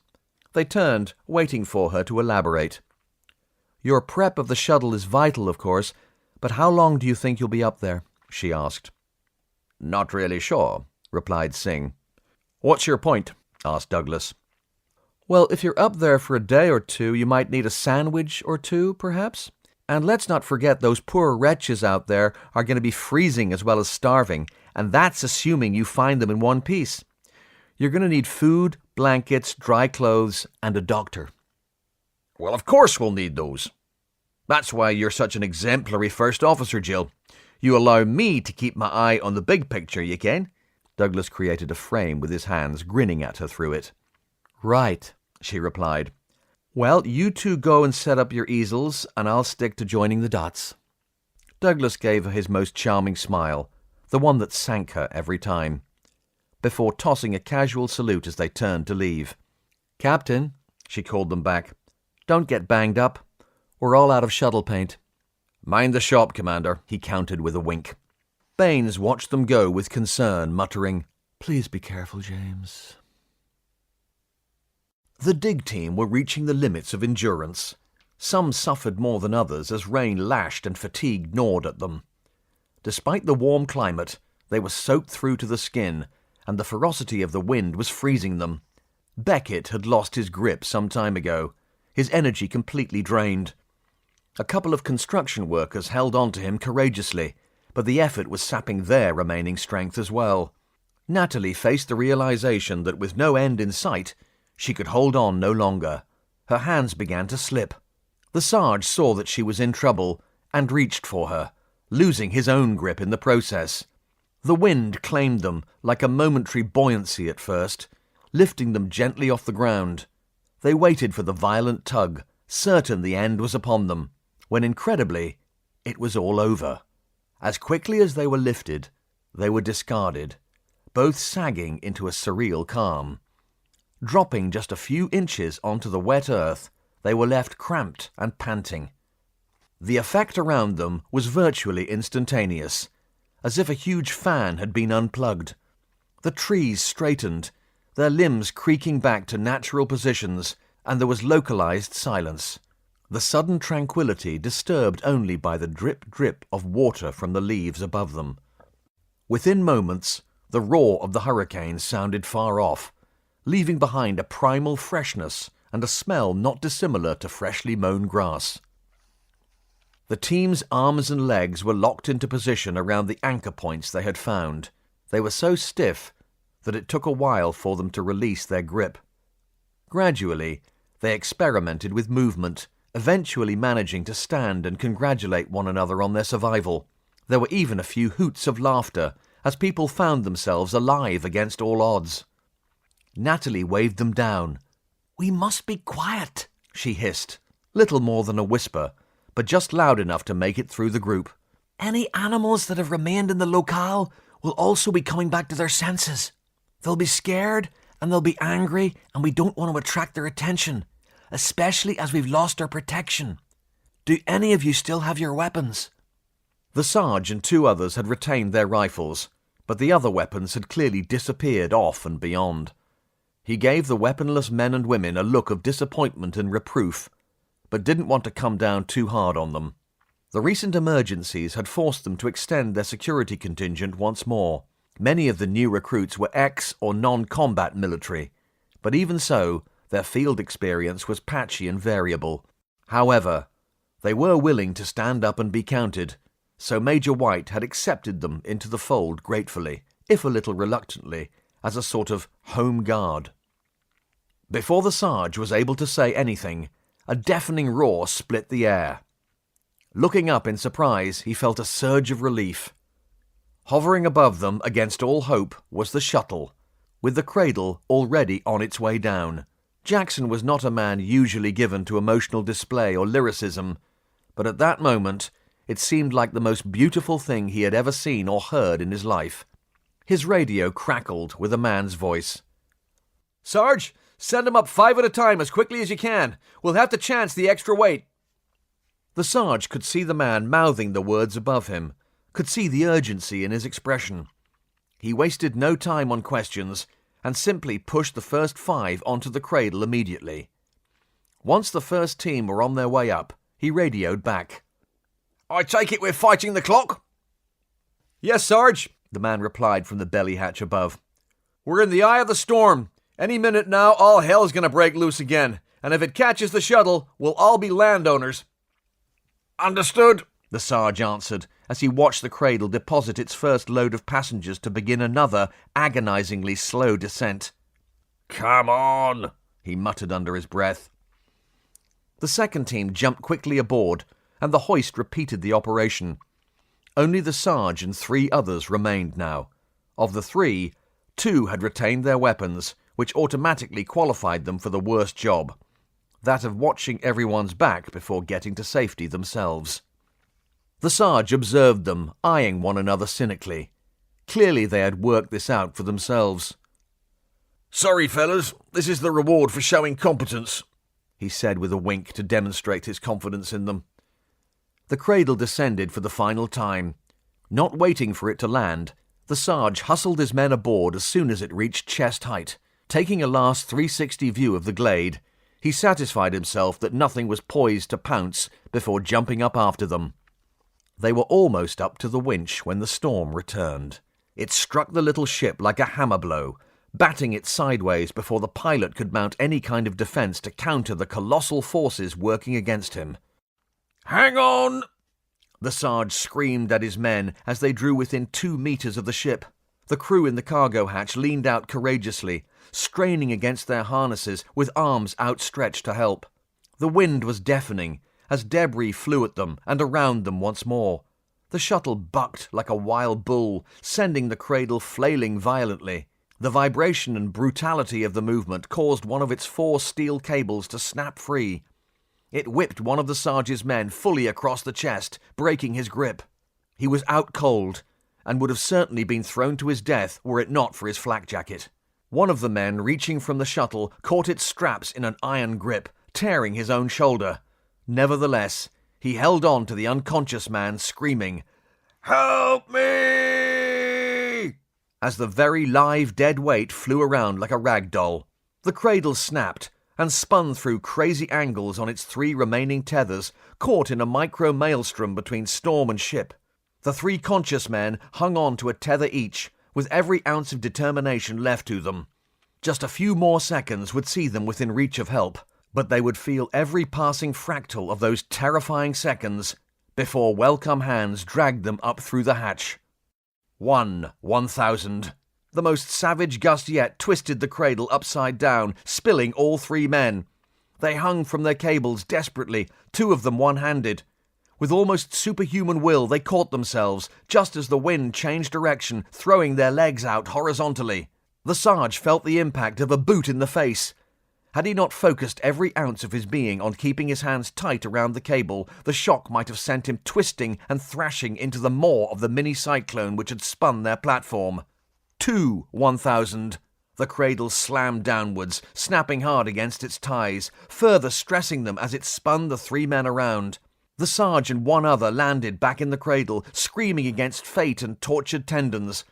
They turned, waiting for her to elaborate. Your prep of the shuttle is vital, of course, but how long do you think you'll be up there? She asked. Not really sure, replied Singh. What's your point? Asked Douglas. Well, if you're up there for a day or two, you might need a sandwich or two, perhaps? And let's not forget those poor wretches out there are going to be freezing as well as starving, and that's assuming you find them in one piece. You're going to need food, blankets, dry clothes, and a doctor. Well, of course we'll need those. That's why you're such an exemplary first officer, Jill. You allow me to keep my eye on the big picture, you can? Douglas created a frame with his hands, grinning at her through it. Right, she replied. Well, you two go and set up your easels, and I'll stick to joining the dots. Douglas gave her his most charming smile, the one that sank her every time, before tossing a casual salute as they turned to leave. Captain, she called them back, don't get banged up. We're all out of shuttle paint. Mind the shop, Commander, he countered with a wink. Baines watched them go with concern, muttering, Please be careful, James. The dig team were reaching the limits of endurance. Some suffered more than others as rain lashed and fatigue gnawed at them. Despite the warm climate, they were soaked through to the skin, and the ferocity of the wind was freezing them. Beckett had lost his grip some time ago, his energy completely drained. A couple of construction workers held on to him courageously, but the effort was sapping their remaining strength as well. Natalie faced the realization that with no end in sight, she could hold on no longer. Her hands began to slip. The Sarge saw that she was in trouble and reached for her, losing his own grip in the process. The wind claimed them like a momentary buoyancy at first, lifting them gently off the ground. They waited for the violent tug, certain the end was upon them, when incredibly, it was all over. As quickly as they were lifted, they were discarded, both sagging into a surreal calm. Dropping just a few inches onto the wet earth, they were left cramped and panting. The effect around them was virtually instantaneous, as if a huge fan had been unplugged. The trees straightened, their limbs creaking back to natural positions, and there was localized silence. The sudden tranquility disturbed only by the drip-drip of water from the leaves above them. Within moments, the roar of the hurricane sounded far off, leaving behind a primal freshness and a smell not dissimilar to freshly mown grass. The team's arms and legs were locked into position around the anchor points they had found. They were so stiff that it took a while for them to release their grip. Gradually, they experimented with movement, eventually managing to stand and congratulate one another on their survival. There were even a few hoots of laughter as people found themselves alive against all odds. Natalie waved them down. "We must be quiet," she hissed, little more than a whisper, but just loud enough to make it through the group. "Any animals that have remained in the locale will also be coming back to their senses. They'll be scared and they'll be angry, and we don't want to attract their attention, especially as we've lost our protection. Do any of you still have your weapons?" The Sarge and two others had retained their rifles, but the other weapons had clearly disappeared off and beyond. He gave the weaponless men and women a look of disappointment and reproof, but didn't want to come down too hard on them. The recent emergencies had forced them to extend their security contingent once more. Many of the new recruits were ex- or non-combat military, but even so, their field experience was patchy and variable. However, they were willing to stand up and be counted, so Major White had accepted them into the fold gratefully, if a little reluctantly, as a sort of home guard. Before the Sarge was able to say anything, a deafening roar split the air. Looking up in surprise, he felt a surge of relief. Hovering above them against all hope was the shuttle, with the cradle already on its way down. Jackson was not a man usually given to emotional display or lyricism, but at that moment it seemed like the most beautiful thing he had ever seen or heard in his life. His radio crackled with a man's voice. "Sarge, send 'em up 5 at a time as quickly as you can. We'll have to chance the extra weight." The Sarge could see the man mouthing the words above him, could see the urgency in his expression. He wasted no time on questions and simply pushed the first 5 onto the cradle immediately. Once the first team were on their way up, he radioed back. "I take it we're fighting the clock?" "Yes, Sarge," the man replied from the belly hatch above. "We're in the eye of the storm. Any minute now, all hell's going to break loose again, and if it catches the shuttle, we'll all be landowners." "Understood," the Sarge answered, as he watched the cradle deposit its first load of passengers to begin another agonizingly slow descent. "Come on," he muttered under his breath. The second team jumped quickly aboard, and the hoist repeated the operation. Only the Sarge and 3 others remained now. Of the 3, 2 had retained their weapons, which automatically qualified them for the worst job, that of watching everyone's back before getting to safety themselves. The Sarge observed them, eyeing one another cynically. Clearly they had worked this out for themselves. "Sorry, fellas, this is the reward for showing competence," he said with a wink to demonstrate his confidence in them. The cradle descended for the final time. Not waiting for it to land, the Sarge hustled his men aboard as soon as it reached chest height, Taking a last 360 view of the glade, he satisfied himself that nothing was poised to pounce before jumping up after them. They were almost up to the winch when the storm returned. It struck the little ship like a hammer blow, batting it sideways before the pilot could mount any kind of defence to counter the colossal forces working against him. Hang on! The Sarge screamed at his men as they drew within 2 meters of the ship. The crew in the cargo hatch leaned out courageously, straining against their harnesses with arms outstretched to help. The wind was deafening as debris flew at them and around them once more. The shuttle bucked like a wild bull, sending the cradle flailing violently. The vibration and brutality of the movement caused one of its 4 steel cables to snap free. It whipped one of the Sarge's men fully across the chest, breaking his grip. He was out cold, and would have certainly been thrown to his death were it not for his flak jacket. One of the men, reaching from the shuttle, caught its straps in an iron grip, tearing his own shoulder. Nevertheless, he held on to the unconscious man, screaming, "Help me!" as the very live dead weight flew around like a rag doll. The cradle snapped and spun through crazy angles on its 3 remaining tethers, caught in a micro maelstrom between storm and ship. The 3 conscious men hung on to a tether each, with every ounce of determination left to them. Just a few more seconds would see them within reach of help, but they would feel every passing fractal of those terrifying seconds before welcome hands dragged them up through the hatch. 1,000. The most savage gust yet twisted the cradle upside down, spilling all 3 men. They hung from their cables desperately, 2 of them one-handed. With almost superhuman will, they caught themselves, just as the wind changed direction, throwing their legs out horizontally. The Sarge felt the impact of a boot in the face. Had he not focused every ounce of his being on keeping his hands tight around the cable, the shock might have sent him twisting and thrashing into the maw of the mini-cyclone which had spun their platform. 1,000. The cradle slammed downwards, snapping hard against its ties, further stressing them as it spun the 3 men around. The Sarge and 1 other landed back in the cradle, screaming against fate and tortured tendons.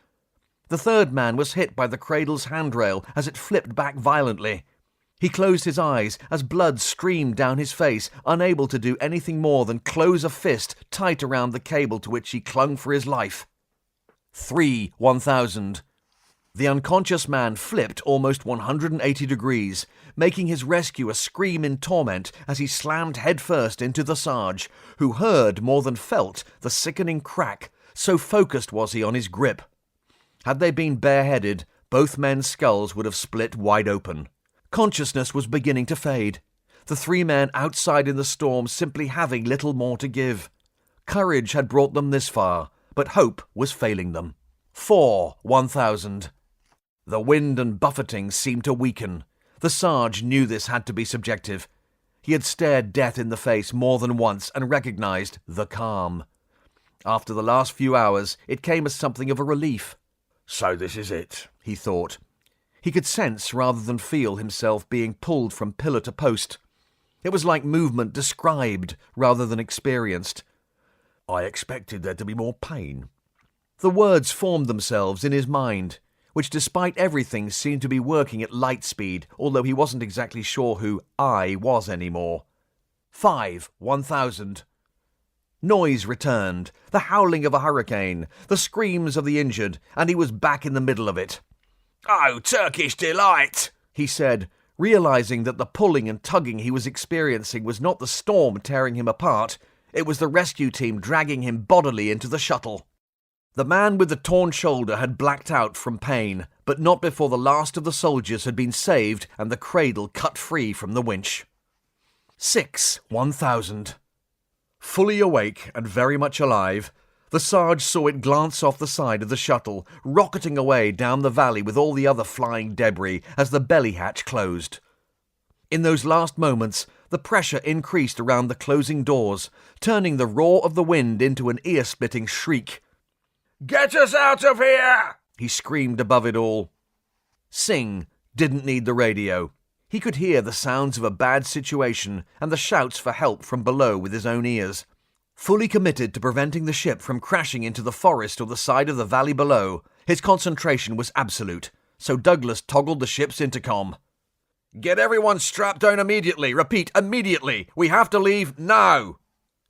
The 3rd man was hit by the cradle's handrail as it flipped back violently. He closed his eyes as blood streamed down his face, unable to do anything more than close a fist tight around the cable to which he clung for his life. 1,000. The unconscious man flipped almost 180 degrees, making his rescuer scream in torment as he slammed headfirst into the Sarge, who heard more than felt the sickening crack, so focused was he on his grip. Had they been bareheaded, both men's skulls would have split wide open. Consciousness was beginning to fade, the 3 men outside in the storm simply having little more to give. Courage had brought them this far, but hope was failing them. 1,000. The wind and buffeting seemed to weaken. The Sarge knew this had to be subjective. He had stared death in the face more than once and recognized the calm. After the last few hours, it came as something of a relief. So this is it, he thought. He could sense rather than feel himself being pulled from pillar to post. It was like movement described rather than experienced. I expected there to be more pain. The words formed themselves in his mind, which despite everything seemed to be working at light speed, although he wasn't exactly sure who I was anymore. 1,000. Noise returned, the howling of a hurricane, the screams of the injured, and he was back in the middle of it. "Oh, Turkish delight!" he said, realizing that the pulling and tugging he was experiencing was not the storm tearing him apart, it was the rescue team dragging him bodily into the shuttle. The man with the torn shoulder had blacked out from pain, but not before the last of the soldiers had been saved and the cradle cut free from the winch. 1,000. Fully awake and very much alive, the Sarge saw it glance off the side of the shuttle, rocketing away down the valley with all the other flying debris as the belly hatch closed. In those last moments, the pressure increased around the closing doors, turning the roar of the wind into an ear-splitting shriek. "Get us out of here!" he screamed above it all. Singh didn't need the radio. He could hear the sounds of a bad situation and the shouts for help from below with his own ears. Fully committed to preventing the ship from crashing into the forest or the side of the valley below, his concentration was absolute. so Douglas toggled the ship's intercom. "Get everyone strapped down immediately. Repeat, immediately. We have to leave now."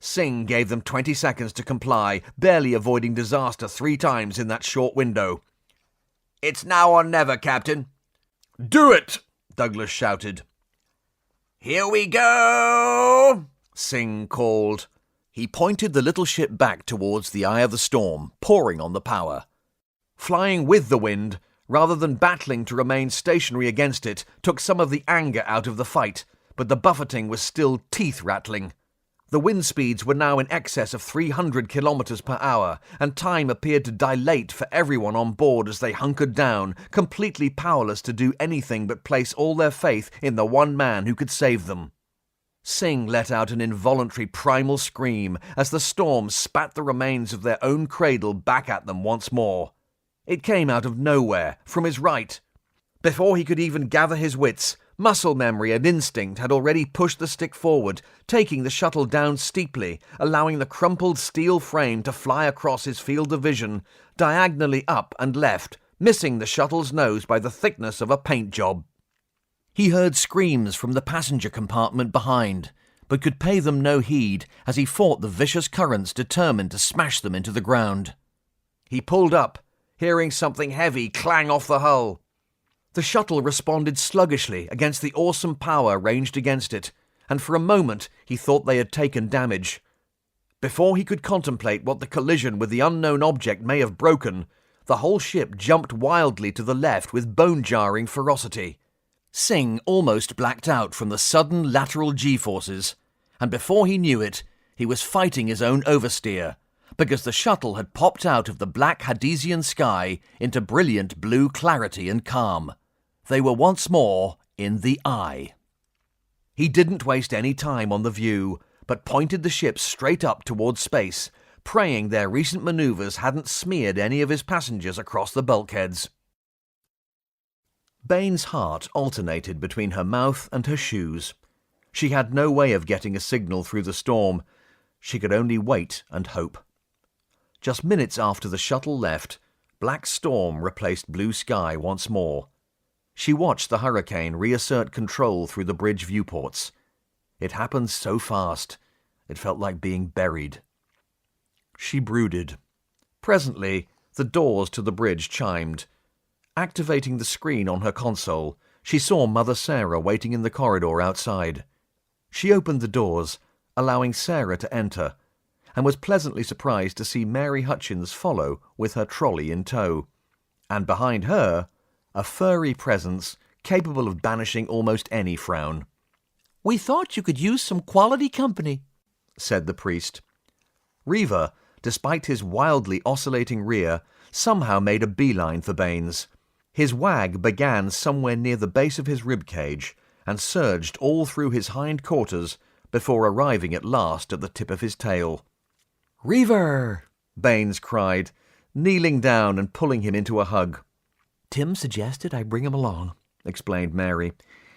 Singh gave them 20 seconds to comply, barely avoiding disaster 3 times in that short window. "It's now or never, Captain." Do it! Douglas shouted. "Here we go!" Singh called. He pointed the little ship back towards the eye of the storm, pouring on the power. Flying with the wind, rather than battling to remain stationary against it, took some of the anger out of the fight, but the buffeting was still teeth-rattling. The wind speeds were now in excess of 300 kilometers per hour, and time appeared to dilate for everyone on board as they hunkered down, completely powerless to do anything but place all their faith in the one man who could save them. Singh let out an involuntary primal scream as the storm spat the remains of their own cradle back at them once more. It came out of nowhere, from his right. Before he could even gather his wits, muscle memory and instinct had already pushed the stick forward, taking the shuttle down steeply, allowing the crumpled steel frame to fly across his field of vision, diagonally up and left, missing the shuttle's nose by the thickness of a paint job. He heard screams from the passenger compartment behind, but could pay them no heed as he fought the vicious currents determined to smash them into the ground. He pulled up, hearing something heavy clang off the hull. The shuttle responded sluggishly against the awesome power ranged against it, and for a moment he thought they had taken damage. Before he could contemplate what the collision with the unknown object may have broken, the whole ship jumped wildly to the left with bone-jarring ferocity. Singh almost blacked out from the sudden lateral G-forces, and before he knew it, he was fighting his own oversteer, because the shuttle had popped out of the black Hadesian sky into brilliant blue clarity and calm. They were once more in the eye. He didn't waste any time on the view, but pointed the ship straight up towards space, praying their recent maneuvers hadn't smeared any of his passengers across the bulkheads. Bain's heart alternated between her mouth and her shoes. She had no way of getting a signal through the storm. She could only wait and hope. Just minutes after the shuttle left, black storm replaced blue sky once more. She watched the hurricane reassert control through the bridge viewports. It happened so fast, it felt like being buried. She brooded. Presently, the doors to the bridge chimed. Activating the screen on her console, she saw Mother Sarah waiting in the corridor outside. She opened the doors, allowing Sarah to enter, and was pleasantly surprised to see Mary Hutchins follow with her trolley in tow. And behind her, a furry presence capable of banishing almost any frown. "We thought you could use some quality company," said the priest. Reaver, despite his wildly oscillating rear, somehow made a beeline for Baines. His wag began somewhere near the base of his ribcage and surged all through his hind quarters before arriving at last at the tip of his tail. "Reaver!" Baines cried, kneeling down and pulling him into a hug. "Tim suggested I bring him along," explained Mary.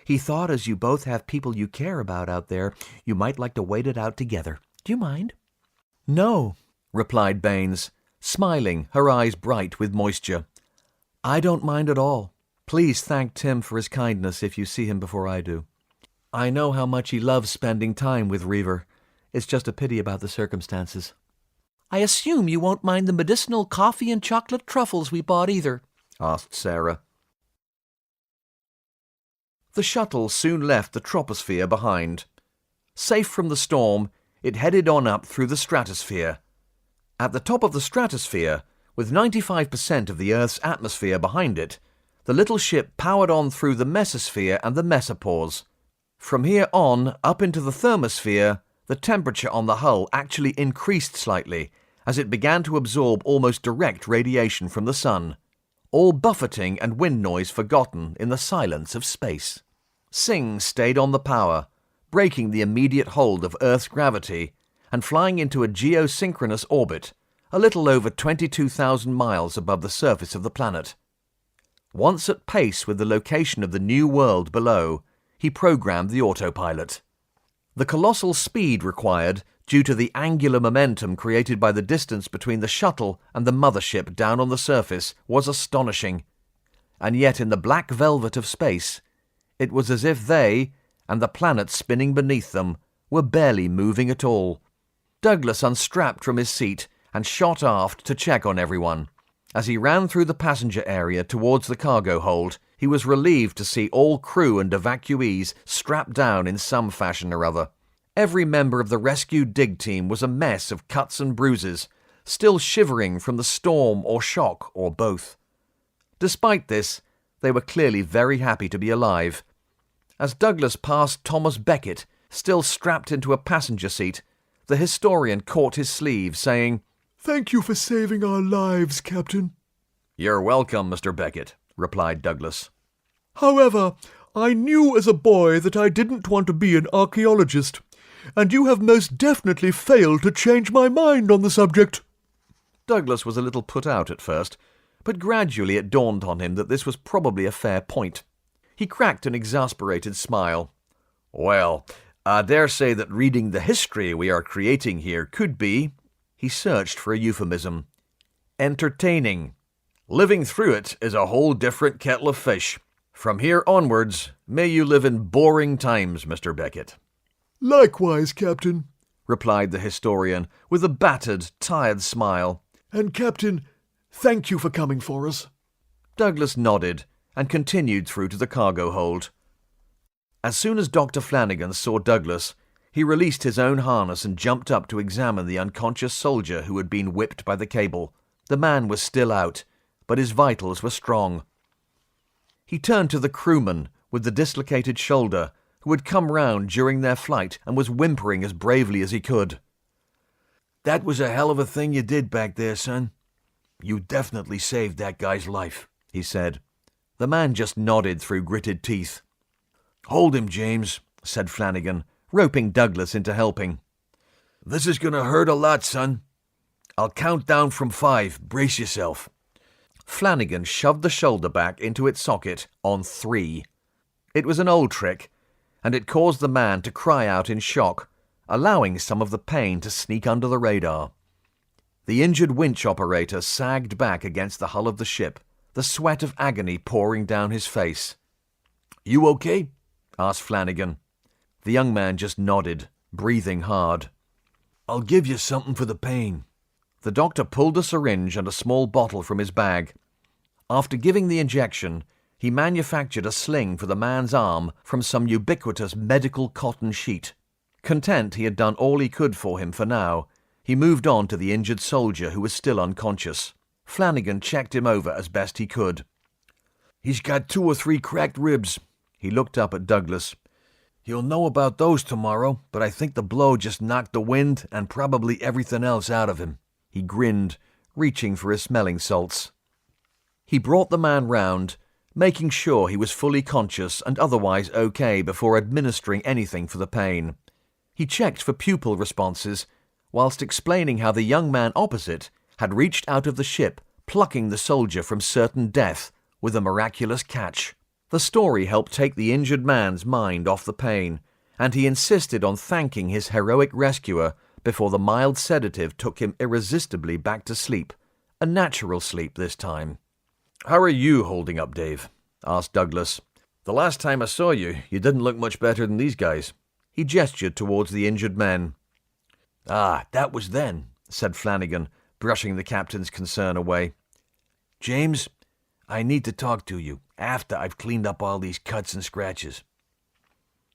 "He thought as you both have people you care about out there, you might like to wait it out together. Do you mind?" "No," replied Baines, smiling, her eyes bright with moisture. "I don't mind at all. Please thank Tim for his kindness if you see him before I do. I know how much he loves spending time with Reaver. It's just a pity about the circumstances." "I assume you won't mind the medicinal coffee and chocolate truffles we bought either?" asked Sarah. The shuttle soon left the troposphere behind. Safe from the storm, it headed on up through the stratosphere. At the top of the stratosphere, with 95% of the Earth's atmosphere behind it, the little ship powered on through the mesosphere and the mesopause. From here on, up into the thermosphere, the temperature on the hull actually increased slightly, as it began to absorb almost direct radiation from the sun. All buffeting and wind noise forgotten in the silence of space. Singh stayed on the power, breaking the immediate hold of Earth's gravity and flying into a geosynchronous orbit, a little over 22,000 miles above the surface of the planet. Once at pace with the location of the new world below, he programmed the autopilot. The colossal speed required, due to the angular momentum created by the distance between the shuttle and the mothership down on the surface, was astonishing. and yet in the black velvet of space, it was as if they, and the planet spinning beneath them, were barely moving at all. Douglas unstrapped from his seat and shot aft to check on everyone. As he ran through the passenger area towards the cargo hold, he was relieved to see all crew and evacuees strapped down in some fashion or other. Every member of the rescue dig team was a mess of cuts and bruises, still shivering from the storm or shock or both. Despite this, they were clearly very happy to be alive. As Douglas passed Thomas Beckett, still strapped into a passenger seat, the historian caught his sleeve, saying, "Thank you for saving our lives, Captain." "You're welcome, Mr. Beckett," replied Douglas. "However, I knew as a boy that I didn't want to be an archaeologist, and you have most definitely failed to change my mind on the subject." Douglas was a little put out at first, but gradually it dawned on him that this was probably a fair point. He cracked an exasperated smile. "Well, I dare say that reading the history we are creating here could be," he searched for a euphemism, "entertaining. Living through it is a whole different kettle of fish. From here onwards, may you live in boring times, Mr. Beckett." "Likewise, Captain," replied the historian with a battered, tired smile. "And, Captain, thank you for coming for us." Douglas nodded and continued through to the cargo hold. As soon as Dr. Flanagan saw Douglas, he released his own harness and jumped up to examine the unconscious soldier who had been whipped by the cable. The man was still out, but his vitals were strong. He turned to the crewman with the dislocated shoulder, who had come round during their flight and was whimpering as bravely as he could. That was a hell of a thing you did back there, son. You definitely saved that guy's life," he said. The man just nodded through gritted teeth. "Hold him, James," said Flanagan, roping Douglas into helping. "This is going to hurt a lot, son. I'll count down from 5. Brace yourself." Flanagan shoved the shoulder back into its socket on 3. It was an old trick, and it caused the man to cry out in shock, allowing some of the pain to sneak under the radar. The injured winch operator sagged back against the hull of the ship, the sweat of agony pouring down his face. "You okay?" asked Flanagan. The young man just nodded, breathing hard. "I'll give you something for the pain." The doctor pulled a syringe and a small bottle from his bag. After giving the injection, he manufactured a sling for the man's arm from some ubiquitous medical cotton sheet. Content he had done all he could for him for now, he moved on to the injured soldier who was still unconscious. Flanagan checked him over as best he could. "He's got 2 or 3 cracked ribs." He looked up at Douglas. "You'll know about those tomorrow, but I think the blow just knocked the wind and probably everything else out of him." He grinned, reaching for his smelling salts. He brought the man round, making sure he was fully conscious and otherwise okay before administering anything for the pain. He checked for pupil responses, whilst explaining how the young man opposite had reached out of the ship, plucking the soldier from certain death with a miraculous catch. The story helped take the injured man's mind off the pain, and he insisted on thanking his heroic rescuer before the mild sedative took him irresistibly back to sleep, a natural sleep this time. "How are you holding up, Dave?" asked Douglas. "The last time I saw you, you didn't look much better than these guys." He gestured towards the injured men. "Ah, that was then," said Flanagan, brushing the captain's concern away. "James, I need to talk to you after I've cleaned up all these cuts and scratches."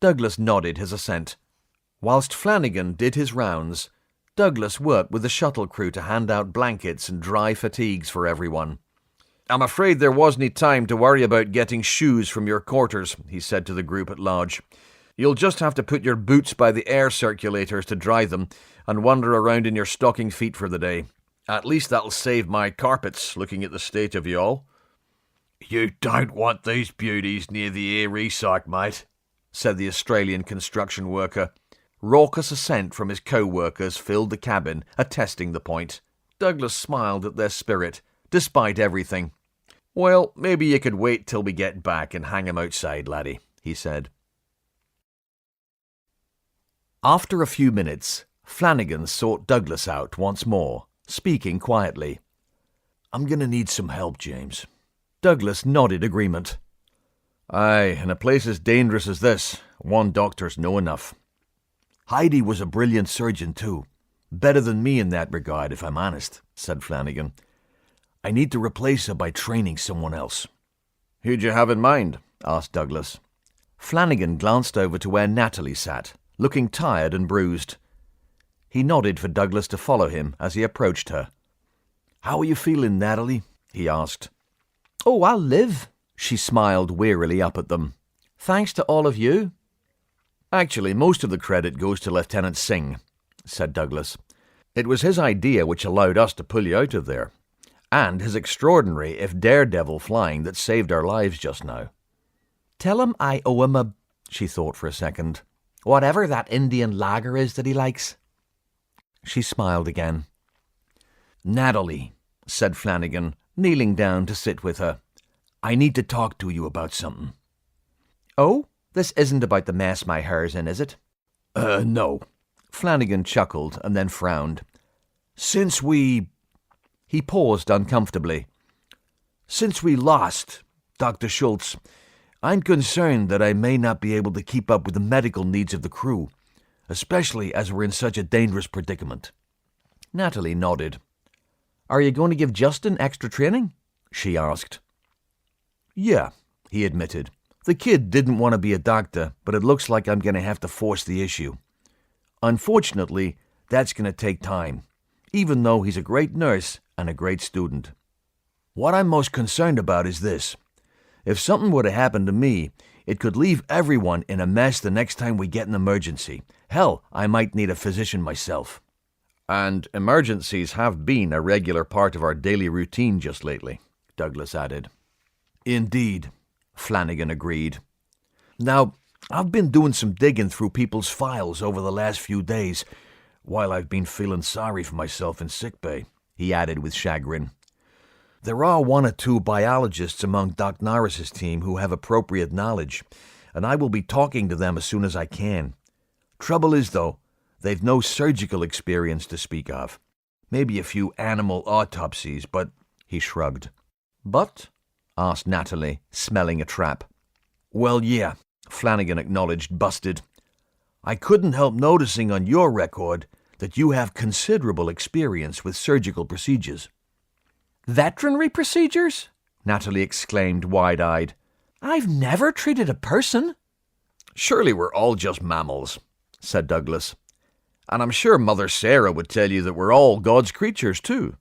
Douglas nodded his assent. Whilst Flanagan did his rounds, Douglas worked with the shuttle crew to hand out blankets and dry fatigues for everyone. "I'm afraid there wasn't time to worry about getting shoes from your quarters," he said to the group at large. "You'll just have to put your boots by the air circulators to dry them and wander around in your stocking feet for the day. At least that'll save my carpets, looking at the state of you all." "You don't want these beauties near the airy sock, mate," said the Australian construction worker. Raucous assent from his co-workers filled the cabin, attesting the point. Douglas smiled at their spirit, despite everything. "Well, maybe you could wait till we get back and hang 'em outside, laddie," he said. After a few minutes, Flanagan sought Douglas out once more, speaking quietly. "I'm going to need some help, James. Douglas nodded agreement. Aye, in a place as dangerous as this, one doctor's no enough. Heidi was a brilliant surgeon too. Better than me in that regard, if I'm honest, said Flanagan. I need to replace her by training someone else. Who'd you have in mind? Asked Douglas. Flanagan glanced over to where Natalie sat, looking tired and bruised. He nodded for Douglas to follow him as he approached her. How are you feeling, Natalie? He asked. Oh, I'll live. She smiled wearily up at them. Thanks to all of you. Actually, most of the credit goes to Lieutenant Singh, said Douglas. It was his idea which allowed us to pull you out of there, and his extraordinary, if daredevil, flying that saved our lives just now. Tell him I owe him a... She thought for a second. Whatever that Indian lager is that he likes. She smiled again. Natalie, said Flanagan, kneeling down to sit with her. I need to talk to you about something. Oh? This isn't about the mess my hair's in, is it? No. Flanagan chuckled and then frowned. Since we... He paused uncomfortably. Since we lost Dr. Schultz, I'm concerned that I may not be able to keep up with the medical needs of the crew, especially as we're in such a dangerous predicament. Natalie nodded. Are you going to give Justin extra training? She asked. Yeah, he admitted. The kid didn't want to be a doctor, but it looks like I'm going to have to force the issue. Unfortunately, that's going to take time, even though he's a great nurse and a great student. What I'm most concerned about is this. If something were to happen to me, it could leave everyone in a mess the next time we get an emergency. Hell, I might need a physician myself. And emergencies have been a regular part of our daily routine just lately, Douglas added. Indeed, Flanagan agreed. Now, I've been doing some digging through people's files over the last few days, while I've been feeling sorry for myself in sickbay, he added with chagrin. There are one or two biologists among Doc Norris's team who have appropriate knowledge, and I will be talking to them as soon as I can. Trouble is, though, they've no surgical experience to speak of. Maybe a few animal autopsies, but... He shrugged. But? Asked Natalie, smelling a trap. Well, yeah, Flanagan acknowledged, busted. I couldn't help noticing on your record that you have considerable experience with surgical procedures. Veterinary procedures? Natalie exclaimed, wide-eyed. I've never treated a person. Surely we're all just mammals, said Douglas. And I'm sure Mother Sarah would tell you that we're all God's creatures too.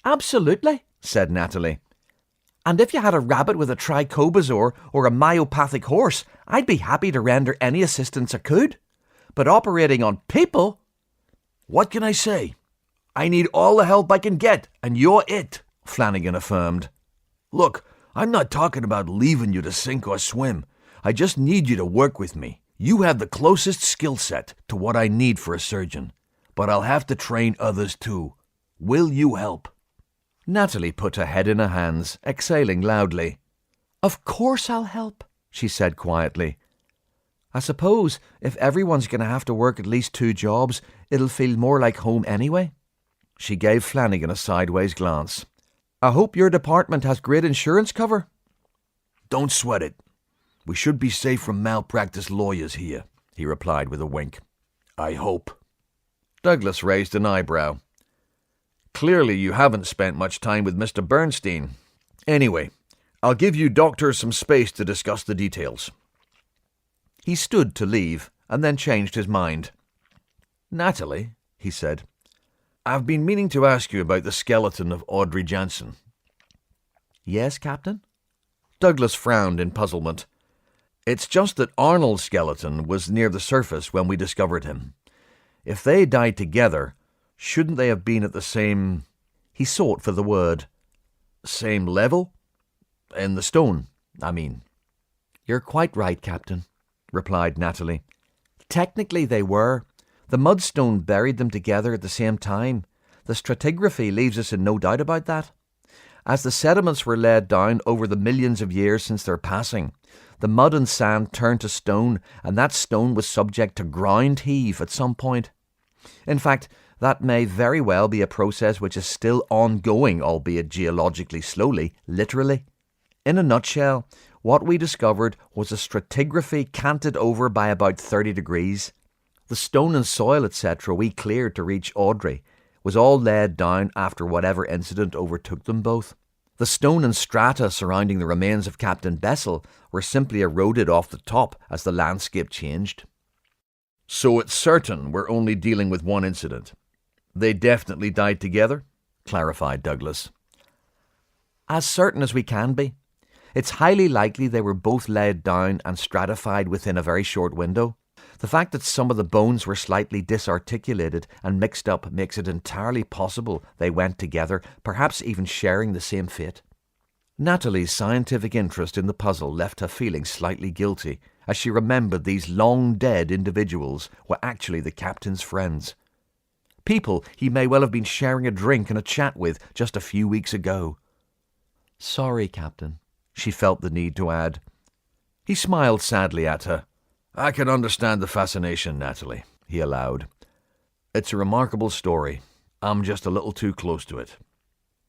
Absolutely, said Natalie. And if you had a rabbit with a trichobosaur or a myopathic horse, I'd be happy to render any assistance I could. But operating on people... What can I say? I need all the help I can get, and you're it, Flanagan affirmed. Look, I'm not talking about leaving you to sink or swim. I just need you to work with me. You have the closest skill set to what I need for a surgeon, but I'll have to train others too. Will you help? Natalie put her head in her hands, exhaling loudly. Of course I'll help, she said quietly. I suppose if everyone's going to have to work at least 2 jobs, it'll feel more like home anyway. She gave Flanagan a sideways glance. I hope your department has great insurance cover. Don't sweat it. We should be safe from malpractice lawyers here, he replied with a wink. I hope. Douglas raised an eyebrow. Clearly you haven't spent much time with Mr. Bernstein. Anyway, I'll give you doctors some space to discuss the details. He stood to leave, and then changed his mind. Natalie, he said, I've been meaning to ask you about the skeleton of Audrey Jansen. Yes, Captain? Douglas frowned in puzzlement. It's just that Arnold's skeleton was near the surface when we discovered him. If they died together, shouldn't they have been at the same... He sought for the word. Same level? In the stone, I mean. You're quite right, Captain, replied Natalie. Technically they were. The mudstone buried them together at the same time. The stratigraphy leaves us in no doubt about that. As the sediments were laid down over the millions of years since their passing, the mud and sand turned to stone, and that stone was subject to ground heave at some point. In fact, that may very well be a process which is still ongoing, albeit geologically slowly, literally. In a nutshell, what we discovered was a stratigraphy canted over by about 30 degrees. The stone and soil, etc., we cleared to reach Audrey was all laid down after whatever incident overtook them both. The stone and strata surrounding the remains of Captain Bessel were simply eroded off the top as the landscape changed. So it's certain we're only dealing with one incident. They definitely died together, clarified Douglas. As certain as we can be. It's highly likely they were both laid down and stratified within a very short window. The fact that some of the bones were slightly disarticulated and mixed up makes it entirely possible they went together, perhaps even sharing the same fate. Natalie's scientific interest in the puzzle left her feeling slightly guilty as she remembered these long-dead individuals were actually the captain's friends. People he may well have been sharing a drink and a chat with just a few weeks ago. "Sorry, Captain," she felt the need to add. He smiled sadly at her. I can understand the fascination, Natalie, he allowed. It's a remarkable story. I'm just a little too close to it.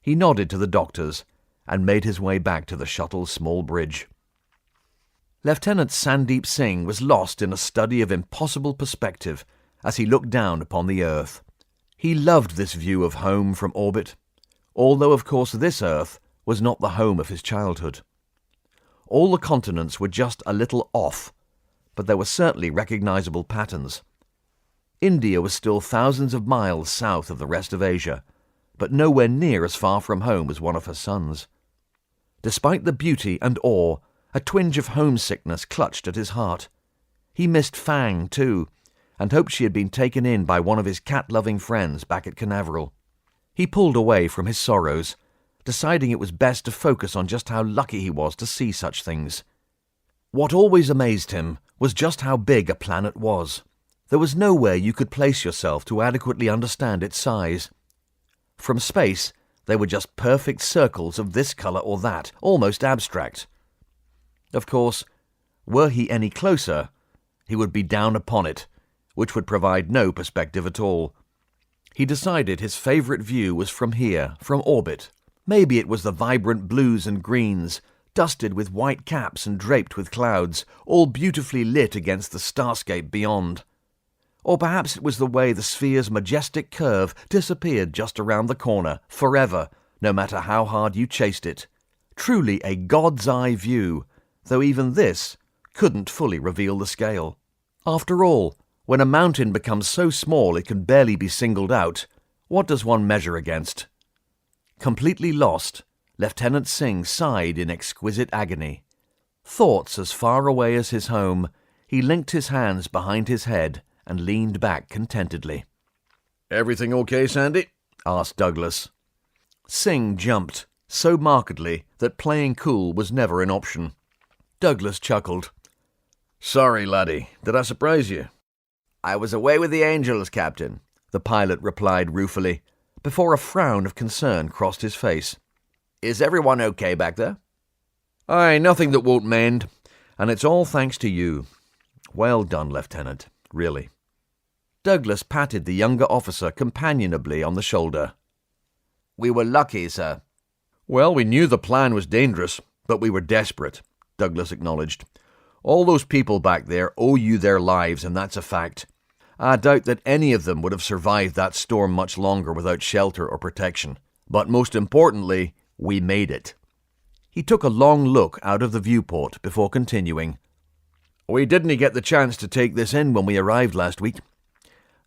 He nodded to the doctors and made his way back to the shuttle's small bridge. Lieutenant Sandeep Singh was lost in a study of impossible perspective as he looked down upon the Earth. He loved this view of home from orbit, although of course this Earth was not the home of his childhood. All the continents were just a little off, but there were certainly recognizable patterns. India was still thousands of miles south of the rest of Asia, but nowhere near as far from home as one of her sons. Despite the beauty and awe, a twinge of homesickness clutched at his heart. He missed Fang, too, and hoped she had been taken in by one of his cat-loving friends back at Canaveral. He pulled away from his sorrows, deciding it was best to focus on just how lucky he was to see such things. What always amazed him was just how big a planet was. There was nowhere you could place yourself to adequately understand its size. From space, they were just perfect circles of this colour or that, almost abstract. Of course, were he any closer, he would be down upon it, which would provide no perspective at all. He decided his favourite view was from here, from orbit. Maybe it was the vibrant blues and greens, dusted with white caps and draped with clouds, all beautifully lit against the starscape beyond. Or perhaps it was the way the sphere's majestic curve disappeared just around the corner, forever, no matter how hard you chased it. Truly a God's eye view, though even this couldn't fully reveal the scale. After all, when a mountain becomes so small it can barely be singled out, what does one measure against? Completely lost, Lieutenant Singh sighed in exquisite agony. Thoughts as far away as his home, he linked his hands behind his head and leaned back contentedly. "Everything okay, Sandy?" asked Douglas. Singh jumped, so markedly that playing cool was never an option. Douglas chuckled. "Sorry, laddie. Did I surprise you?" "I was away with the angels, Captain," the pilot replied ruefully, before a frown of concern crossed his face. "Is everyone okay back there?" "Aye, nothing that won't mend, and it's all thanks to you. Well done, Lieutenant, really." Douglas patted the younger officer companionably on the shoulder. "We were lucky, sir." "Well, we knew the plan was dangerous, but we were desperate," Douglas acknowledged. "All those people back there owe you their lives, and that's a fact. I doubt that any of them would have survived that storm much longer without shelter or protection. But most importantly, we made it." He took a long look out of the viewport before continuing. "We didn't get the chance to take this in when we arrived last week.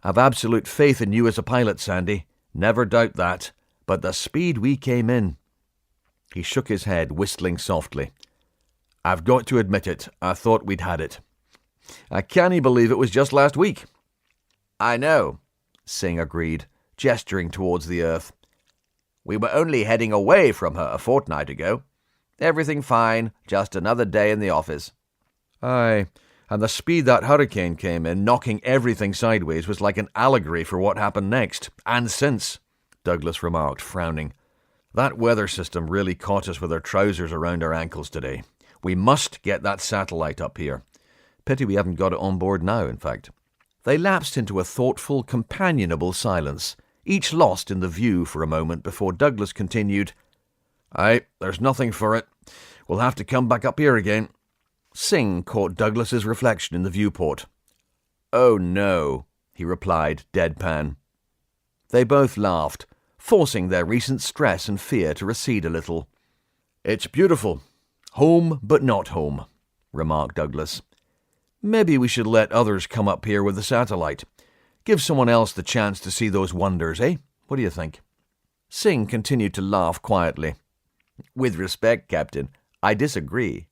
I've absolute faith in you as a pilot, Sandy. Never doubt that. But the speed we came in..." He shook his head, whistling softly. "I've got to admit it, I thought we'd had it. I can't believe it was just last week." "I know," Singh agreed, gesturing towards the Earth. "We were only heading away from her a fortnight ago. Everything fine, just another day in the office." "Aye, and the speed that hurricane came in, knocking everything sideways, was like an allegory for what happened next, and since," Douglas remarked, frowning. "That weather system really caught us with our trousers around our ankles today. We must get that satellite up here. Pity we haven't got it on board now, in fact." They lapsed into a thoughtful, companionable silence, each lost in the view for a moment before Douglas continued. "Aye, there's nothing for it. we'll have to come back up here again. Singh caught Douglas's reflection in the viewport. "Oh no," he replied, deadpan. They both laughed, forcing their recent stress and fear to recede a little. "It's beautiful. Home, but not home," remarked Douglas. "Maybe we should let others come up here with the satellite. Give someone else the chance to see those wonders, eh? What do you think?" Singh continued to laugh quietly. "With respect, Captain, I disagree."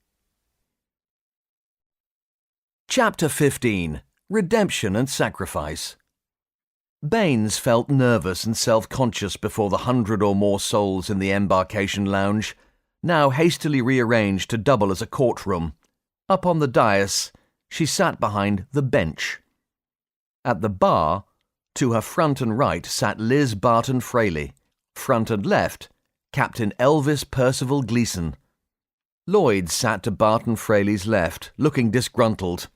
Chapter 15. Redemption and Sacrifice. Baines felt nervous and self-conscious before the 100 or more souls in the embarkation lounge, now hastily rearranged to double as a courtroom. Up on the dais, she sat behind the bench. At the bar, to her front and right, sat Liz Barton Fraley. Front and left, Captain Elvis Percival Gleeson. Lloyd sat to Barton Fraley's left, looking disgruntled.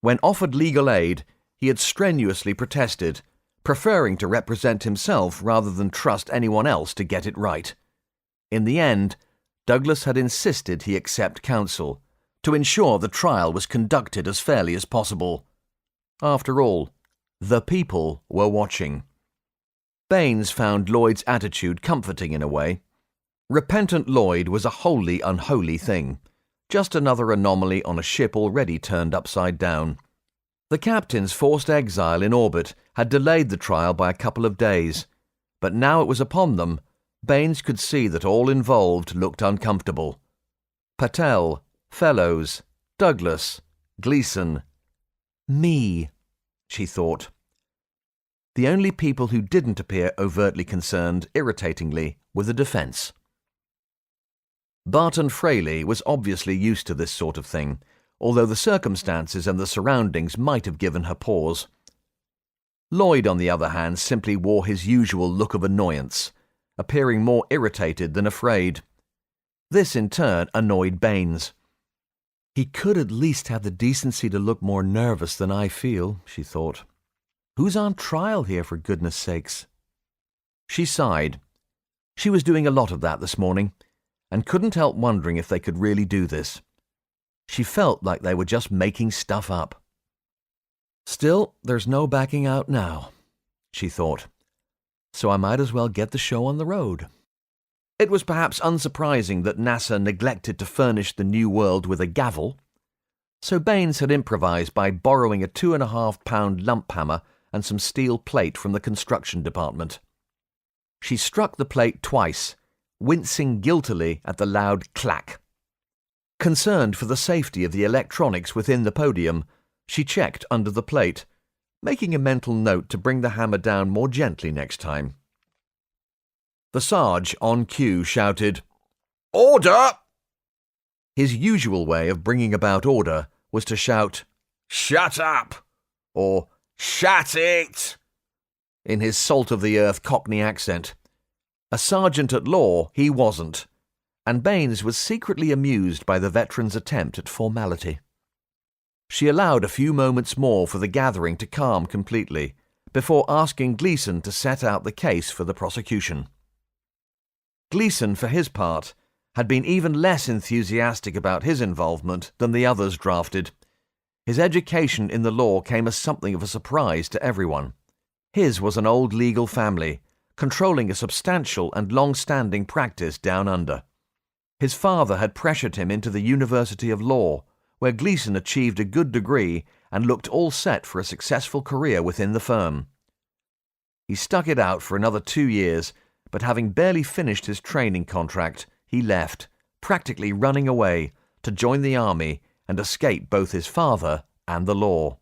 When offered legal aid, he had strenuously protested, preferring to represent himself rather than trust anyone else to get it right. In the end, Douglas had insisted he accept counsel, to ensure the trial was conducted as fairly as possible. After all, the people were watching. Baines found Lloyd's attitude comforting in a way. Repentant Lloyd was a wholly unholy thing, just another anomaly on a ship already turned upside down. The captain's forced exile in orbit had delayed the trial by a couple of days, but now it was upon them. Baines could see that all involved looked uncomfortable. Patel, Fellows, Douglas, Gleeson. Me, she thought. The only people who didn't appear overtly concerned, irritatingly, were the defence. Barton Fraley was obviously used to this sort of thing, although the circumstances and the surroundings might have given her pause. Lloyd, on the other hand, simply wore his usual look of annoyance, appearing more irritated than afraid. This, in turn, annoyed Baines. He could at least have the decency to look more nervous than I feel, she thought. Who's on trial here, for goodness sakes? She sighed. She was doing a lot of that this morning, and couldn't help wondering if they could really do this. She felt like they were just making stuff up. Still, there's no backing out now, she thought, so I might as well get the show on the road. It was perhaps unsurprising that NASA neglected to furnish the new world with a gavel, so Baines had improvised by borrowing a 2.5-pound lump hammer and some steel plate from the construction department. She struck the plate twice, wincing guiltily at the loud clack. Concerned for the safety of the electronics within the podium, she checked under the plate, making a mental note to bring the hammer down more gently next time. The Sarge, on cue, shouted, "Order!" His usual way of bringing about order was to shout, "Shut up!" or "Shut it!" in his salt-of-the-earth Cockney accent. A sergeant at law he wasn't, and Baines was secretly amused by the veteran's attempt at formality. She allowed a few moments more for the gathering to calm completely, before asking Gleeson to set out the case for the prosecution. Gleeson, for his part, had been even less enthusiastic about his involvement than the others drafted. His education in the law came as something of a surprise to everyone. His was an old legal family, controlling a substantial and long-standing practice down under. His father had pressured him into the University of Law, where Gleeson achieved a good degree and looked all set for a successful career within the firm. He stuck it out for another 2 years, but having barely finished his training contract, he left, practically running away, to join the army and escape both his father and the law.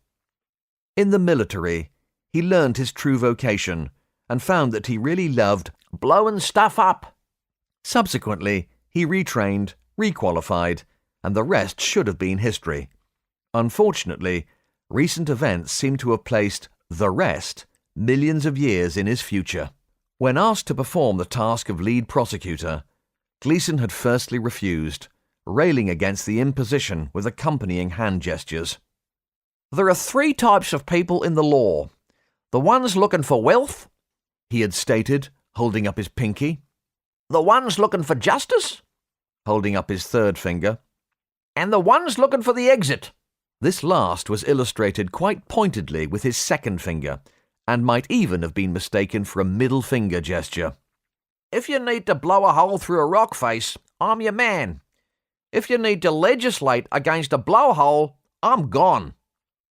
In the military, he learned his true vocation and found that he really loved blowing stuff up. Subsequently, he retrained, requalified, and the rest should have been history. Unfortunately, recent events seem to have placed the rest millions of years in his future. When asked to perform the task of lead prosecutor, Gleeson had firstly refused, railing against the imposition with accompanying hand gestures. "There are 3 types of people in the law. The ones looking for wealth," he had stated, holding up his pinky. "The ones looking for justice, holding up his third finger. "And the one's looking for the exit." This last was illustrated quite pointedly with his second finger, and might even have been mistaken for a middle finger gesture. "If you need to blow a hole through a rock face, I'm your man. If you need to legislate against a blowhole, I'm gone.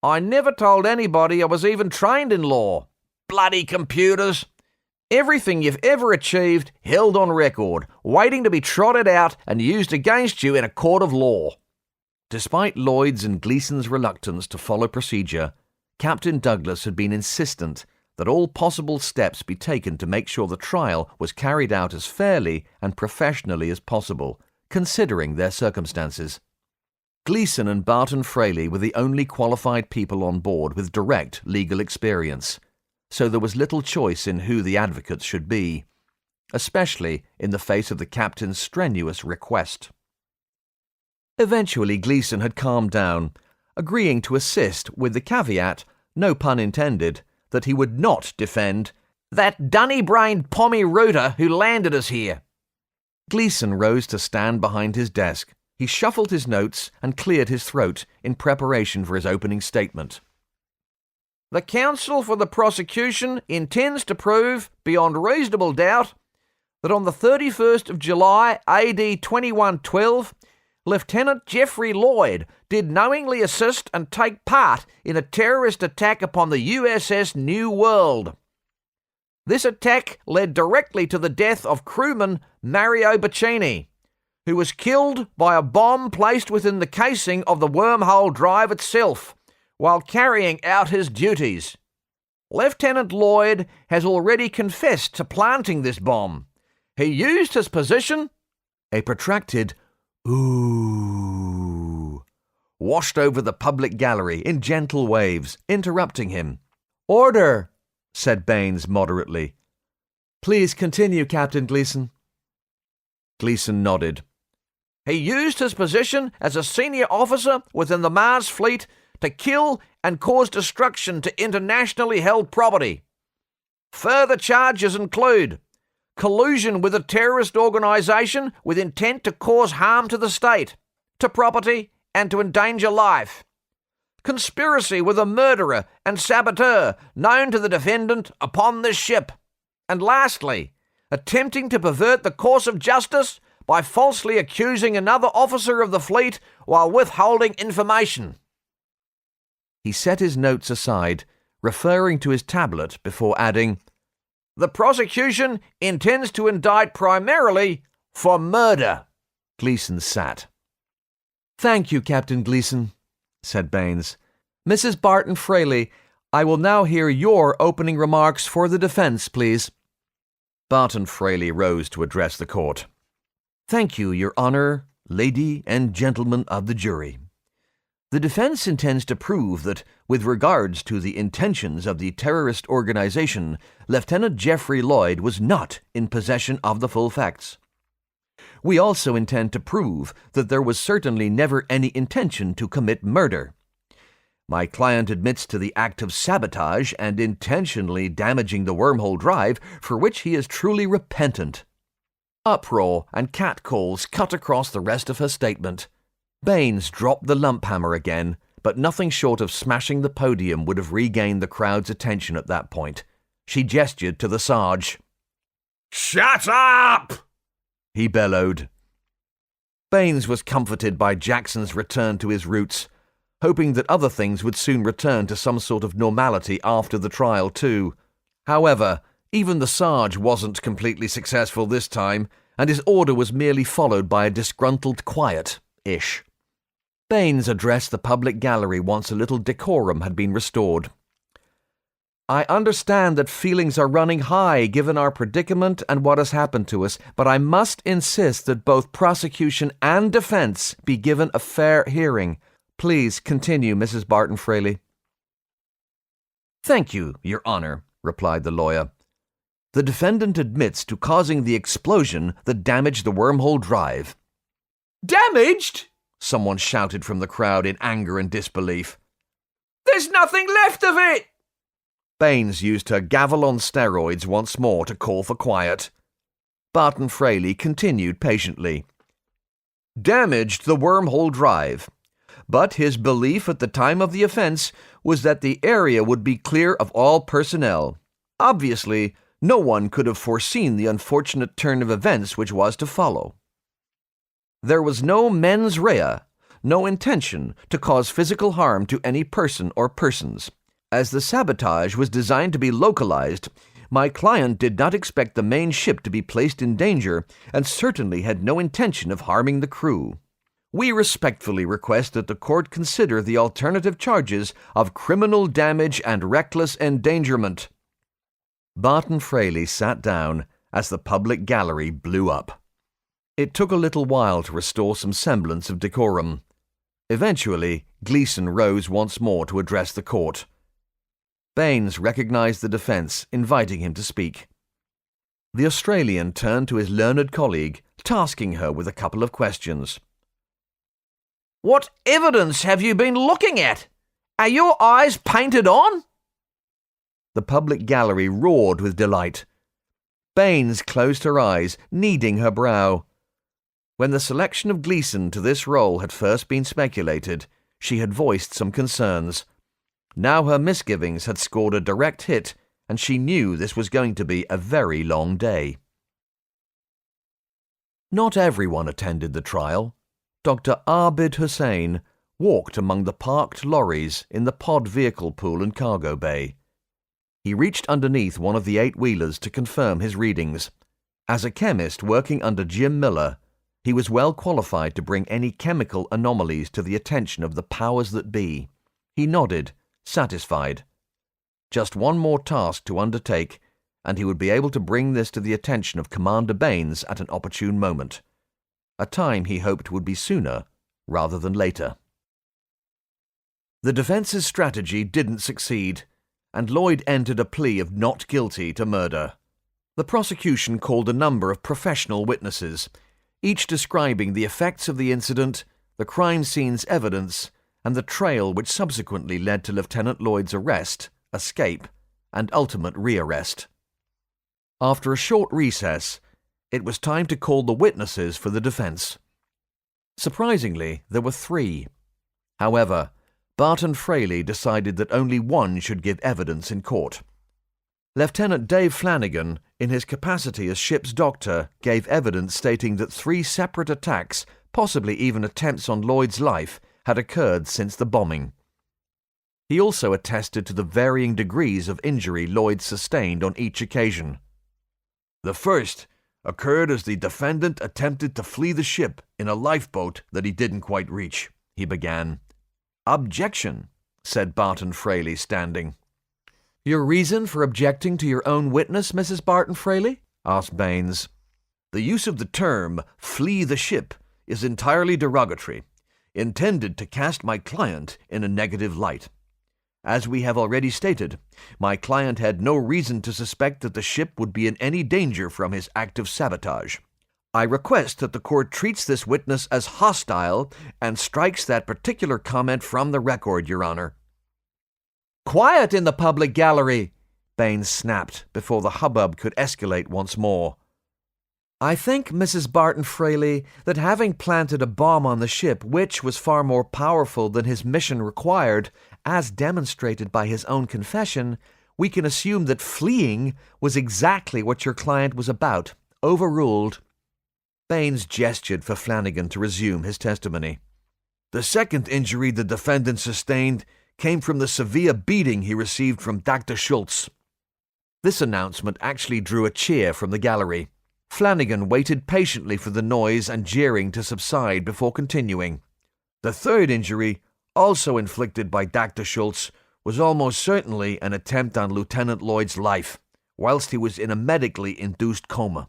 I never told anybody I was even trained in law. Bloody computers. Everything you've ever achieved held on record, waiting to be trotted out and used against you in a court of law." Despite Lloyd's and Gleason's reluctance to follow procedure, Captain Douglas had been insistent that all possible steps be taken to make sure the trial was carried out as fairly and professionally as possible, considering their circumstances. Gleason and Barton Fraley were the only qualified people on board with direct legal experience, so there was little choice in who the advocates should be, especially in the face of the captain's strenuous request. Eventually Gleason had calmed down, agreeing to assist with the caveat, no pun intended, that he would not defend "that dunny-brained pommy rooter who landed us here." Gleason rose to stand behind his desk. He shuffled his notes and cleared his throat in preparation for his opening statement. "The counsel for the prosecution intends to prove, beyond reasonable doubt, that on the 31st of July, AD 2112, Lieutenant Geoffrey Lloyd did knowingly assist and take part in a terrorist attack upon the USS New World. This attack led directly to the death of crewman Mario Bacchini, who was killed by a bomb placed within the casing of the wormhole drive itself while carrying out his duties. Lieutenant Lloyd has already confessed to planting this bomb. He used his position..." A protracted "ooh" washed over the public gallery in gentle waves, interrupting him. "Order," said Baines moderately. "Please continue, Captain Gleason." Gleason nodded. "He used his position as a senior officer within the Mars fleet to kill and cause destruction to internationally held property. Further charges include collusion with a terrorist organisation with intent to cause harm to the state, to property, and to endanger life. Conspiracy with a murderer and saboteur known to the defendant upon this ship. And lastly, attempting to pervert the course of justice by falsely accusing another officer of the fleet while withholding information." He set his notes aside, referring to his tablet before adding, "The prosecution intends to indict primarily for murder." Gleason sat. "Thank you, Captain Gleason," said Baines. "Mrs. Barton Fraley, I will now hear your opening remarks for the defence, please." Barton Fraley rose to address the court. "Thank you, Your Honour, lady and gentlemen of the jury. The defence intends to prove that, with regards to the intentions of the terrorist organisation, Lieutenant Geoffrey Lloyd was not in possession of the full facts. We also intend to prove that there was certainly never any intention to commit murder. My client admits to the act of sabotage and intentionally damaging the wormhole drive, for which he is truly repentant." Uproar and catcalls cut across the rest of her statement. Baines dropped the lump hammer again, but nothing short of smashing the podium would have regained the crowd's attention at that point. She gestured to the Sarge. "Shut up!" he bellowed. Baines was comforted by Jackson's return to his roots, hoping that other things would soon return to some sort of normality after the trial too. However, even the Sarge wasn't completely successful this time, and his order was merely followed by a disgruntled quiet-ish. Baines addressed the public gallery once a little decorum had been restored. "I understand that feelings are running high given our predicament and what has happened to us, but I must insist that both prosecution and defence be given a fair hearing. Please continue, Mrs. Barton Fraley." "Thank you, Your Honour," replied the lawyer. "The defendant admits to causing the explosion that damaged the wormhole drive." "Damaged?" someone shouted from the crowd in anger and disbelief. "There's nothing left of it!" Baines used her gavel on steroids once more to call for quiet. Barton Fraley continued patiently. damaged the wormhole drive. But his belief at the time of the offense was that the area would be clear of all personnel. Obviously, no one could have foreseen the unfortunate turn of events which was to follow. There was no mens rea, no intention to cause physical harm to any person or persons. As the sabotage was designed to be localized, my client did not expect the main ship to be placed in danger and certainly had no intention of harming the crew. We respectfully request that the court consider the alternative charges of criminal damage and reckless endangerment. Barton Fraley sat down as the public gallery blew up. It took a little while to restore some semblance of decorum. Eventually, Gleeson rose once more to address the court. Baines recognized the defense, inviting him to speak. The Australian turned to his learned colleague, tasking her with a couple of questions. What evidence have you been looking at? Are your eyes painted on? The public gallery roared with delight. Baines closed her eyes, kneading her brow. When the selection of Gleeson to this role had first been speculated, she had voiced some concerns. Now her misgivings had scored a direct hit, and she knew this was going to be a very long day. Not everyone attended the trial. Dr. Abid Hussain walked among the parked lorries in the pod vehicle pool and cargo bay. He reached underneath one of the 8-wheelers to confirm his readings. As a chemist working under Jim Miller, he was well qualified to bring any chemical anomalies to the attention of the powers that be. He nodded, satisfied. Just one more task to undertake, and he would be able to bring this to the attention of Commander Baines at an opportune moment. A time he hoped would be sooner rather than later. The defense's strategy didn't succeed, and Lloyd entered a plea of not guilty to murder. The prosecution called a number of professional witnesses, each describing the effects of the incident, the crime scene's evidence, and the trail which subsequently led to Lieutenant Lloyd's arrest, escape, and ultimate rearrest. After a short recess, it was time to call the witnesses for the defense. Surprisingly, there were 3. However, Barton Fraley decided that only one should give evidence in court. Lieutenant Dave Flanagan, in his capacity as ship's doctor, gave evidence stating that 3 separate attacks, possibly even attempts on Lloyd's life, had occurred since the bombing. He also attested to the varying degrees of injury Lloyd sustained on each occasion. The first occurred as the defendant attempted to flee the ship in a lifeboat that he didn't quite reach, he began. Objection, said Barton Fraley, standing. Your reason for objecting to your own witness, Mrs. Barton Fraley? Asked Baines. The use of the term flee the ship is entirely derogatory, intended to cast my client in a negative light. As we have already stated, my client had no reason to suspect that the ship would be in any danger from his act of sabotage. I request that the court treats this witness as hostile and strikes that particular comment from the record, Your Honor. Quiet in the public gallery, Baines snapped before the hubbub could escalate once more. I think, Mrs. Barton Fraley, that having planted a bomb on the ship, which was far more powerful than his mission required, as demonstrated by his own confession, we can assume that fleeing was exactly what your client was about. Overruled. Baines gestured for Flanagan to resume his testimony. The second injury the defendant sustained came from the severe beating he received from Dr. Schultz. This announcement actually drew a cheer from the gallery. Flanagan waited patiently for the noise and jeering to subside before continuing. The third injury, also inflicted by Dr. Schultz, was almost certainly an attempt on Lieutenant Lloyd's life, whilst he was in a medically induced coma.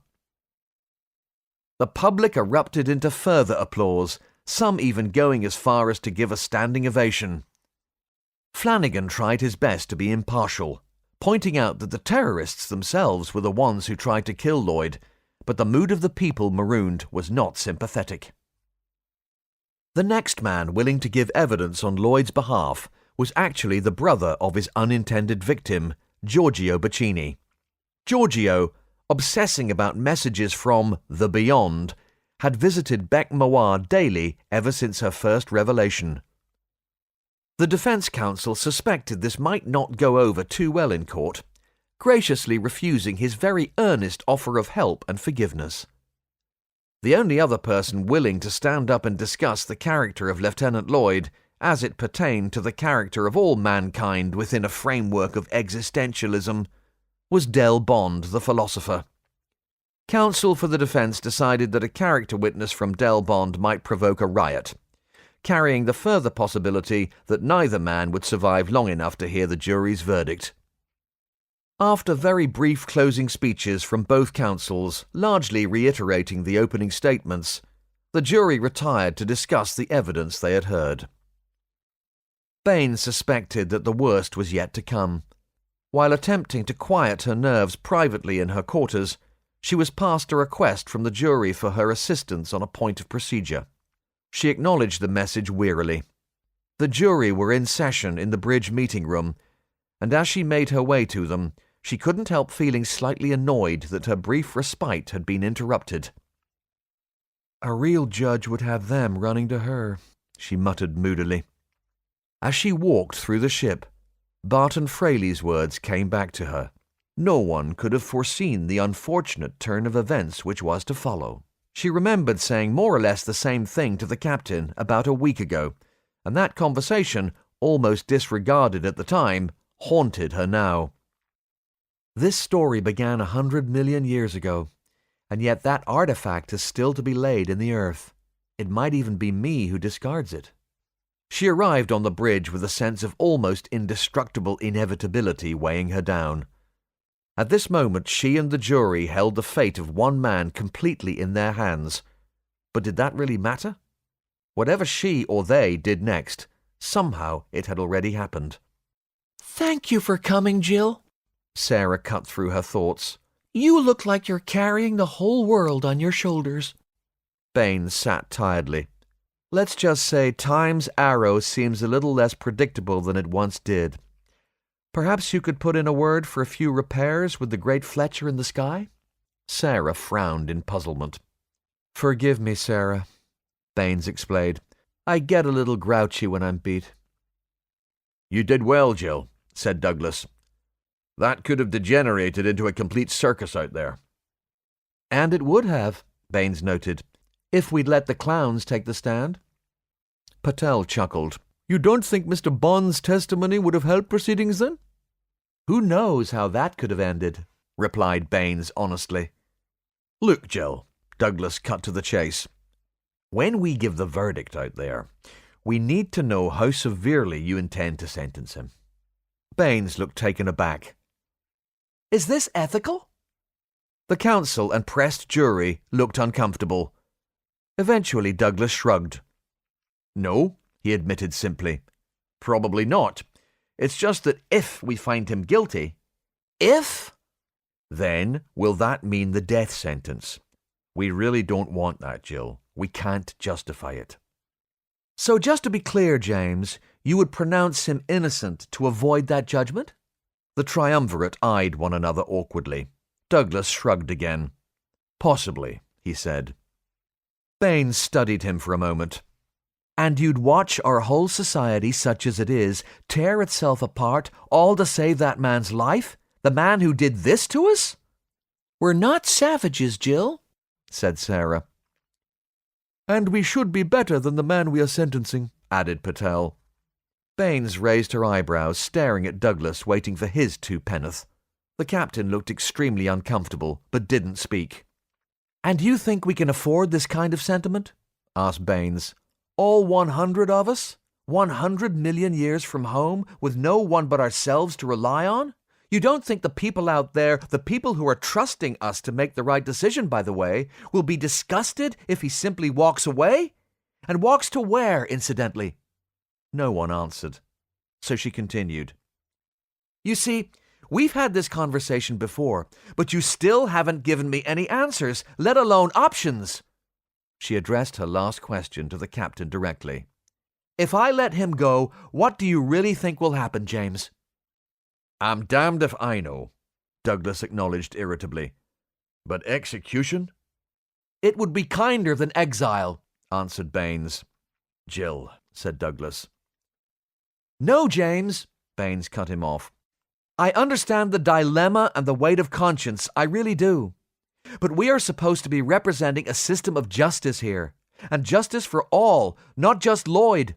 The public erupted into further applause, some even going as far as to give a standing ovation. Flanagan tried his best to be impartial, pointing out that the terrorists themselves were the ones who tried to kill Lloyd, but the mood of the people marooned was not sympathetic. The next man willing to give evidence on Lloyd's behalf was actually the brother of his unintended victim, Giorgio Bacchini. Giorgio, obsessing about messages from the beyond, had visited Bec Mawar daily ever since her first revelation. The defense counsel suspected this might not go over too well in court, graciously refusing his very earnest offer of help and forgiveness. The only other person willing to stand up and discuss the character of Lieutenant Lloyd as it pertained to the character of all mankind within a framework of existentialism was Del Bond, the philosopher. Counsel for the defense decided that a character witness from Del Bond might provoke a riot, carrying the further possibility that neither man would survive long enough to hear the jury's verdict. After very brief closing speeches from both counsels, largely reiterating the opening statements, the jury retired to discuss the evidence they had heard. Baines suspected that the worst was yet to come. While attempting to quiet her nerves privately in her quarters, she was passed a request from the jury for her assistance on a point of procedure. She acknowledged the message wearily. The jury were in session in the bridge meeting room, and as she made her way to them, she couldn't help feeling slightly annoyed that her brief respite had been interrupted. A real judge would have them running to her, she muttered moodily. As she walked through the ship, Barton Fraley's words came back to her. No one could have foreseen the unfortunate turn of events which was to follow. She remembered saying more or less the same thing to the captain about a week ago, and that conversation, almost disregarded at the time, haunted her now. This story began 100 million years ago, and yet that artifact is still to be laid in the earth. It might even be me who discards it. She arrived on the bridge with a sense of almost indestructible inevitability weighing her down. At this moment she and the jury held the fate of one man completely in their hands. But did that really matter? Whatever she or they did next, somehow it had already happened. "Thank you for coming, Jill," Sarah cut through her thoughts. "You look like you're carrying the whole world on your shoulders." Baines sat tiredly. Let's just say Time's arrow seems a little less predictable than it once did. Perhaps you could put in a word for a few repairs with the great Fletcher in the sky? Sarah frowned in puzzlement. Forgive me, Sarah, Baines explained. I get a little grouchy when I'm beat. You did well, Jill, said Douglas. That could have degenerated into a complete circus out there. And it would have, Baines noted, if we'd let the clowns take the stand. Patel chuckled. You don't think Mr. Bond's testimony would have helped proceedings then? Who knows how that could have ended, replied Baines honestly. Look, Jill, Douglas cut to the chase. When we give the verdict out there, we need to know how severely you intend to sentence him. Baines looked taken aback. Is this ethical? The counsel and pressed jury looked uncomfortable. Eventually Douglas shrugged. No, he admitted simply. Probably not. It's just that if we find him guilty... If? Then will that mean the death sentence? We really don't want that, Jill. We can't justify it. So just to be clear, James, you would pronounce him innocent to avoid that judgment? The triumvirate eyed one another awkwardly. Douglas shrugged again. Possibly, he said. Baines studied him for a moment. And you'd watch our whole society, such as it is, tear itself apart, all to save that man's life? The man who did this to us? We're not savages, Jill, said Sarah. And we should be better than the man we are sentencing, added Patel. Baines raised her eyebrows, staring at Douglas, waiting for his two penn'orth. The captain looked extremely uncomfortable, but didn't speak. And you think we can afford this kind of sentiment? Asked Baines. All 100 of us? 100 million years from home, with no one but ourselves to rely on? You don't think the people out there, the people who are trusting us to make the right decision, by the way, will be disgusted if he simply walks away? And walks to where, incidentally? No one answered. So she continued. You see, we've had this conversation before, but you still haven't given me any answers, let alone options. She addressed her last question to the captain directly. If I let him go, what do you really think will happen, James? I'm damned if I know, Douglas acknowledged irritably. But execution? It would be kinder than exile, answered Baines. Jill, said Douglas. No, James, Baines cut him off. I understand the dilemma and the weight of conscience, I really do. But we are supposed to be representing a system of justice here, and justice for all, not just Lloyd.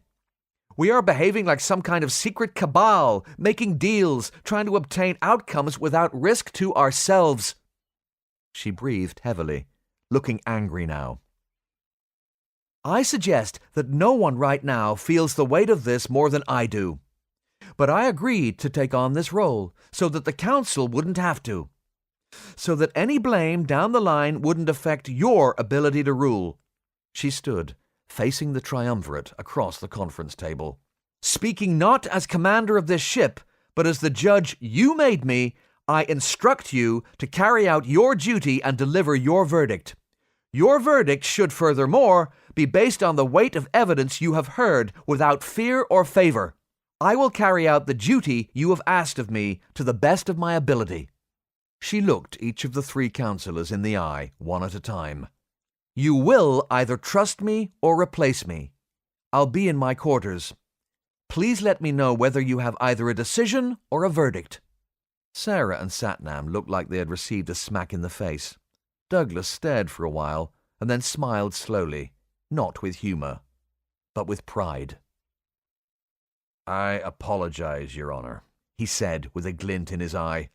We are behaving like some kind of secret cabal, making deals, trying to obtain outcomes without risk to ourselves. She breathed heavily, looking angry now. I suggest that no one right now feels the weight of this more than I do. But I agreed to take on this role so that the council wouldn't have to. So that any blame down the line wouldn't affect your ability to rule. She stood, facing the triumvirate across the conference table. Speaking not as commander of this ship, but as the judge you made me, I instruct you to carry out your duty and deliver your verdict. Your verdict should, furthermore, be based on the weight of evidence you have heard without fear or favor. I will carry out the duty you have asked of me to the best of my ability. She looked each of the three councillors in the eye, one at a time. You will either trust me or replace me. I'll be in my quarters. Please let me know whether you have either a decision or a verdict. Sarah and Satnam looked like they had received a smack in the face. Douglas stared for a while and then smiled slowly, not with humour, but with pride. I apologize, Your Honour, he said with a glint in his eye.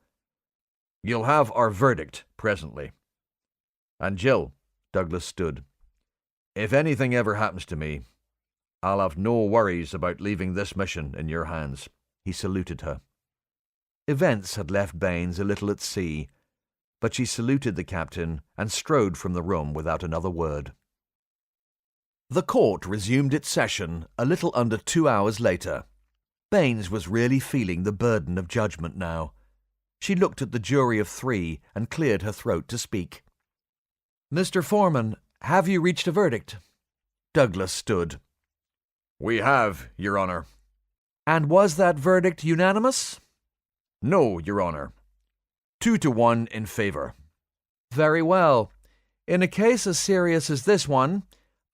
You'll have our verdict presently. And Jill, Douglas stood, if anything ever happens to me, I'll have no worries about leaving this mission in your hands. He saluted her. Events had left Baines a little at sea, but she saluted the captain and strode from the room without another word. The court resumed its session a little under 2 hours later. Baines was really feeling the burden of judgment now. She looked at the jury of 3 and cleared her throat to speak. Mr. Foreman, have you reached a verdict? Douglas stood. We have, Your Honour. And was that verdict unanimous? No, Your Honour. 2-1 in favour. Very well. In a case as serious as this one,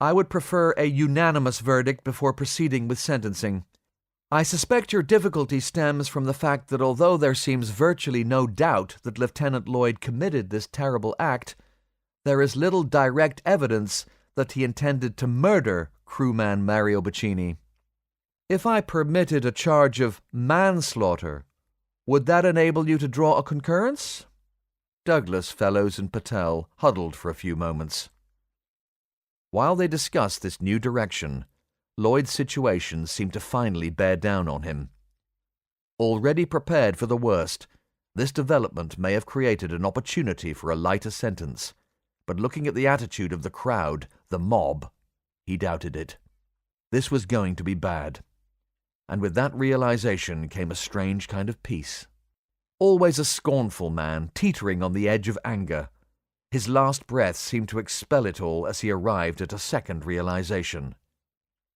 I would prefer a unanimous verdict before proceeding with sentencing. I suspect your difficulty stems from the fact that although there seems virtually no doubt that Lieutenant Lloyd committed this terrible act, there is little direct evidence that he intended to murder crewman Mario Bacchini. If I permitted a charge of manslaughter, would that enable you to draw a concurrence? Douglas, Fellows, and Patel huddled for a few moments. While they discussed this new direction, Lloyd's situation seemed to finally bear down on him. Already prepared for the worst, this development may have created an opportunity for a lighter sentence, but looking at the attitude of the crowd, the mob, he doubted it. This was going to be bad. And with that realization came a strange kind of peace. Always a scornful man, teetering on the edge of anger, his last breath seemed to expel it all as he arrived at a second realization.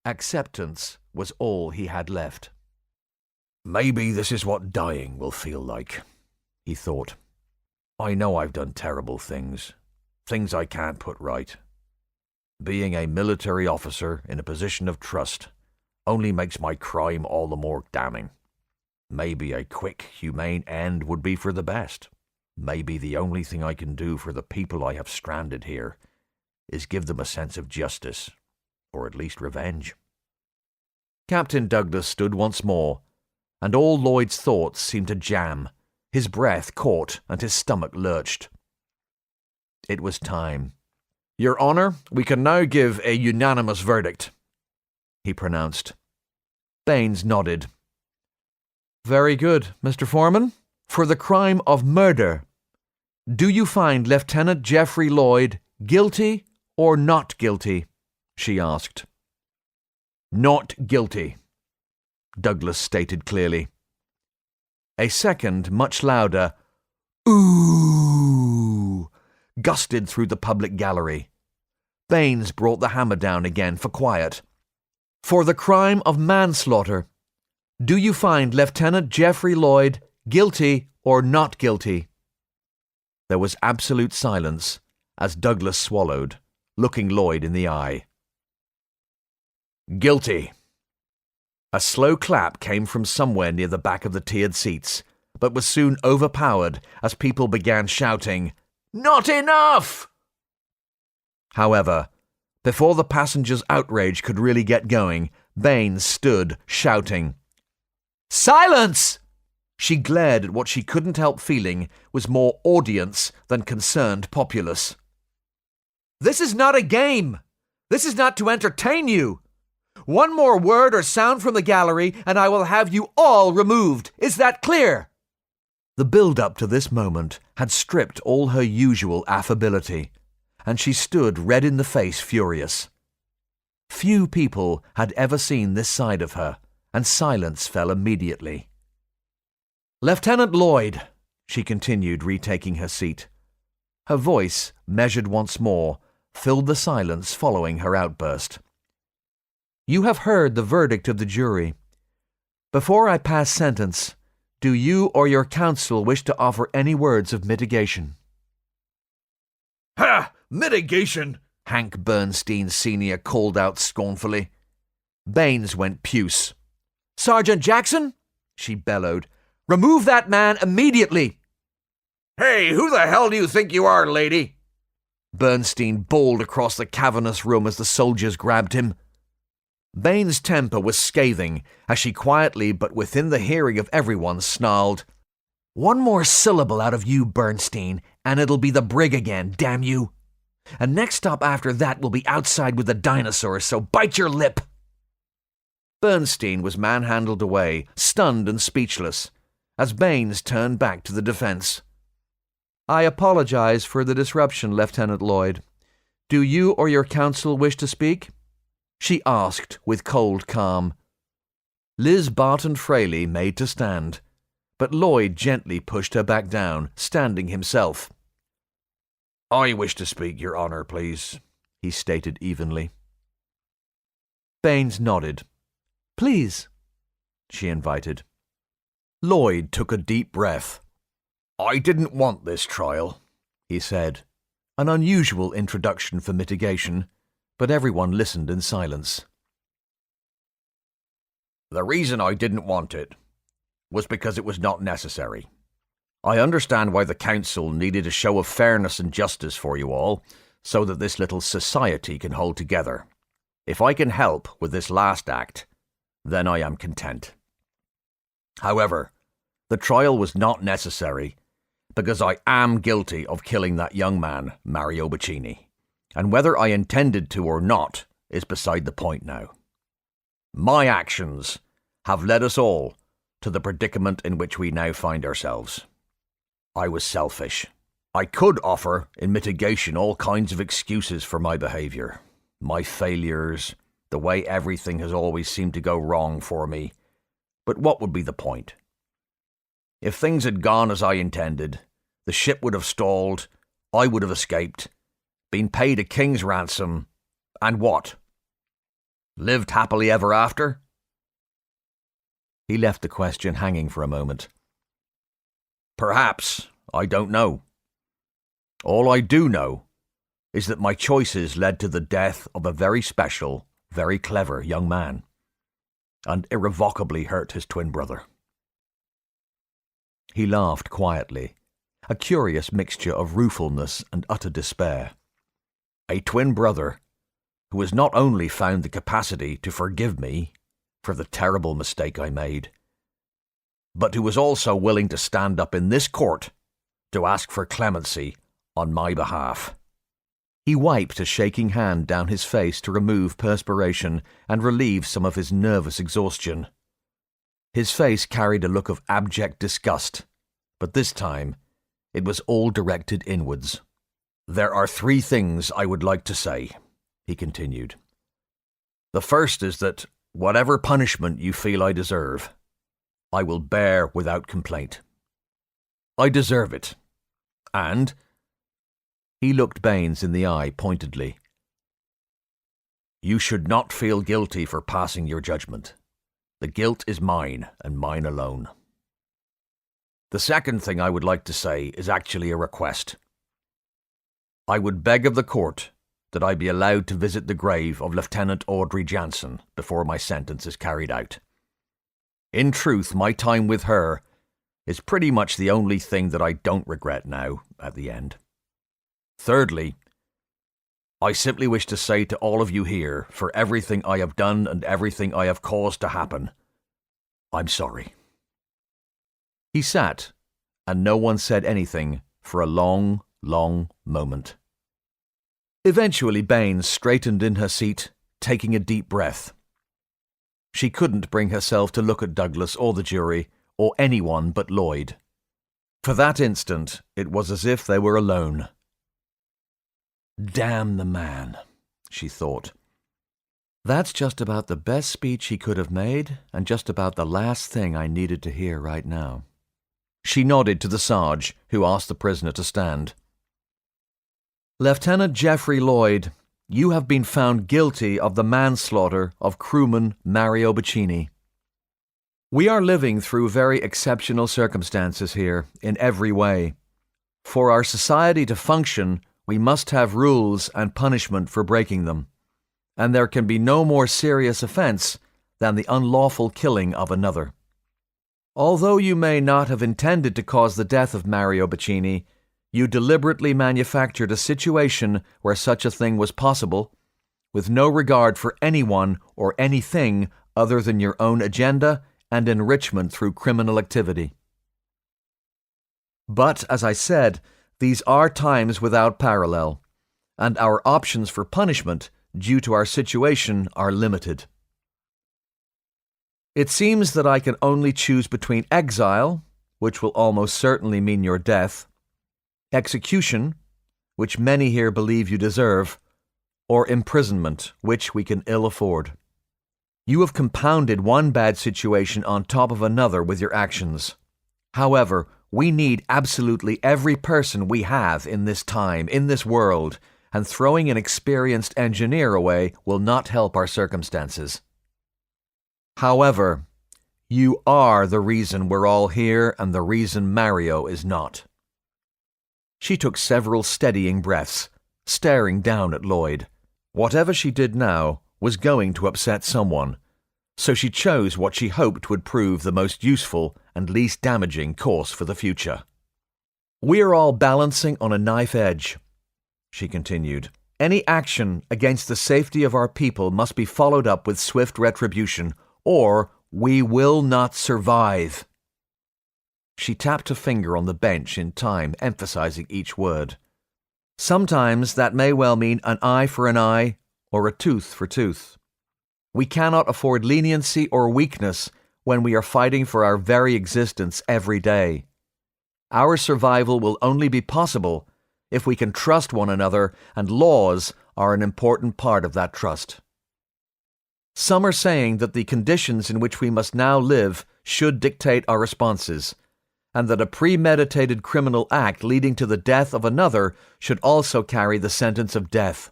Acceptance was all he had left. Maybe this is what dying will feel like, he thought. I know I've done terrible things I can't put right. Being a military officer in a position of trust only makes my crime all the more damning. Maybe a quick, humane end would be for the best. Maybe the only thing I can do for the people I have stranded here is give them a sense of justice, or at least revenge. Captain Douglas stood once more, and all Lloyd's thoughts seemed to jam. His breath caught and his stomach lurched. It was time. Your Honour, we can now give a unanimous verdict, he pronounced. Baines nodded. Very good, Mr. Foreman. For the crime of murder, do you find Lieutenant Geoffrey Lloyd guilty or not guilty? She asked. Not guilty, Douglas stated clearly. A second, much louder, "Ooh!" gusted through the public gallery. Baines brought the hammer down again for quiet. For the crime of manslaughter, do you find Lieutenant Geoffrey Lloyd guilty or not guilty? There was absolute silence as Douglas swallowed looking Lloyd in the eye. Guilty. A slow clap came from somewhere near the back of the tiered seats, but was soon overpowered as people began shouting, "Not enough!" However, before the passengers' outrage could really get going, Baines stood, shouting, "Silence!" She glared at what she couldn't help feeling was more audience than concerned populace. "This is not a game! This is not to entertain you! One more word or sound from the gallery, and I will have you all removed. Is that clear?" The build-up to this moment had stripped all her usual affability, and she stood red in the face, furious. Few people had ever seen this side of her, and silence fell immediately. "Lieutenant Lloyd," she continued, retaking her seat. Her voice, measured once more, filled the silence following her outburst. "You have heard the verdict of the jury. Before I pass sentence, do you or your counsel wish to offer any words of mitigation?" "Ha! Mitigation!" Hank Bernstein Sr. called out scornfully. Baines went puce. "Sergeant Jackson," she bellowed, "remove that man immediately!" "Hey, who the hell do you think you are, lady?" Bernstein bawled across the cavernous room as the soldiers grabbed him. Baines' temper was scathing as she quietly, but within the hearing of everyone, snarled, "One more syllable out of you, Bernstein, and it'll be the brig again, damn you! And next stop after that will be outside with the Dinosaur, so bite your lip!" Bernstein was manhandled away, stunned and speechless, as Baines turned back to the defense. "I apologize for the disruption, Lieutenant Lloyd. Do you or your counsel wish to speak?" she asked with cold calm. Liz Barton Fraley made to stand, but Lloyd gently pushed her back down, standing himself. "I wish to speak, Your Honour, please," he stated evenly. Baines nodded. "Please," she invited. Lloyd took a deep breath. "I didn't want this trial," he said, an unusual introduction for mitigation, but everyone listened in silence. "The reason I didn't want it was because it was not necessary. I understand why the council needed a show of fairness and justice for you all, so that this little society can hold together. If I can help with this last act, then I am content. However, the trial was not necessary, because I am guilty of killing that young man, Mario Bacchini, and whether I intended to or not is beside the point now. My actions have led us all to the predicament in which we now find ourselves. I was selfish. I could offer, in mitigation, all kinds of excuses for my behaviour, my failures, the way everything has always seemed to go wrong for me. But what would be the point? If things had gone as I intended, the ship would have stalled, I would have escaped, been paid a king's ransom, and what? Lived happily ever after? He left the question hanging for a moment. Perhaps. I don't know. All I do know is that my choices led to the death of a very special, very clever young man, and irrevocably hurt his twin brother. He laughed quietly, a curious mixture of ruefulness and utter despair. A twin brother who has not only found the capacity to forgive me for the terrible mistake I made, but who was also willing to stand up in this court to ask for clemency on my behalf. He wiped a shaking hand down his face to remove perspiration and relieve some of his nervous exhaustion. His face carried a look of abject disgust, but this time it was all directed inwards. "There are 3 things I would like to say," he continued. "The first is that whatever punishment you feel I deserve, I will bear without complaint. I deserve it. And," he looked Baines in the eye pointedly, "you should not feel guilty for passing your judgment. The guilt is mine, and mine alone. The second thing I would like to say is actually a request. I would beg of the court that I be allowed to visit the grave of Lieutenant Audrey Jansen before my sentence is carried out. In truth, my time with her is pretty much the only thing that I don't regret now at the end. Thirdly, I simply wish to say to all of you here, for everything I have done and everything I have caused to happen, I'm sorry. He sat, and no one said anything for a long, long moment. Eventually Baines straightened in her seat, taking a deep breath. She couldn't bring herself to look at Douglas or the jury, or anyone but Lloyd. For that instant, it was as if they were alone. Damn the man, she thought. That's just about the best speech he could have made, and just about the last thing I needed to hear right now. She nodded to the Sarge, who asked the prisoner to stand. Lieutenant Geoffrey Lloyd, you have been found guilty of the manslaughter of crewman Mario Bacchini. We are living through very exceptional circumstances here, in every way. For our society to function, we must have rules and punishment for breaking them, and there can be no more serious offence than the unlawful killing of another. Although you may not have intended to cause the death of Mario Bacchini, you deliberately manufactured a situation where such a thing was possible, with no regard for anyone or anything other than your own agenda and enrichment through criminal activity. But, as I said, these are times without parallel, and our options for punishment, due to our situation, are limited. It seems that I can only choose between exile, which will almost certainly mean your death, execution, which many here believe you deserve, or imprisonment, which we can ill afford. You have compounded one bad situation on top of another with your actions. However, we need absolutely every person we have in this time, in this world, and throwing an experienced engineer away will not help our circumstances. However, you are the reason we're all here and the reason Mario is not. She took several steadying breaths, staring down at Lloyd. Whatever she did now was going to upset someone, so she chose what she hoped would prove the most useful and least damaging course for the future. We're all balancing on a knife edge, she continued. Any action against the safety of our people must be followed up with swift retribution, or we will not survive. She tapped a finger on the bench in time, emphasizing each word. Sometimes that may well mean an eye for an eye, or a tooth for tooth. We cannot afford leniency or weakness when we are fighting for our very existence every day. Our survival will only be possible if we can trust one another, and laws are an important part of that trust. Some are saying that the conditions in which we must now live should dictate our responses, and that a premeditated criminal act leading to the death of another should also carry the sentence of death.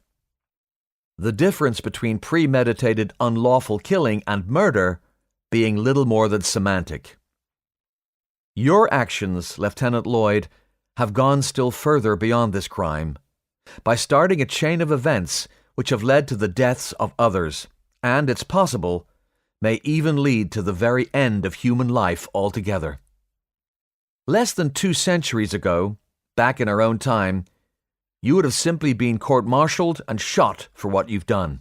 The difference between premeditated unlawful killing and murder being little more than semantic. Your actions, Lieutenant Lloyd, have gone still further beyond this crime, by starting a chain of events which have led to the deaths of others, and, it's possible, may even lead to the very end of human life altogether. Less than 2 centuries ago, back in our own time, you would have simply been court-martialed and shot for what you've done.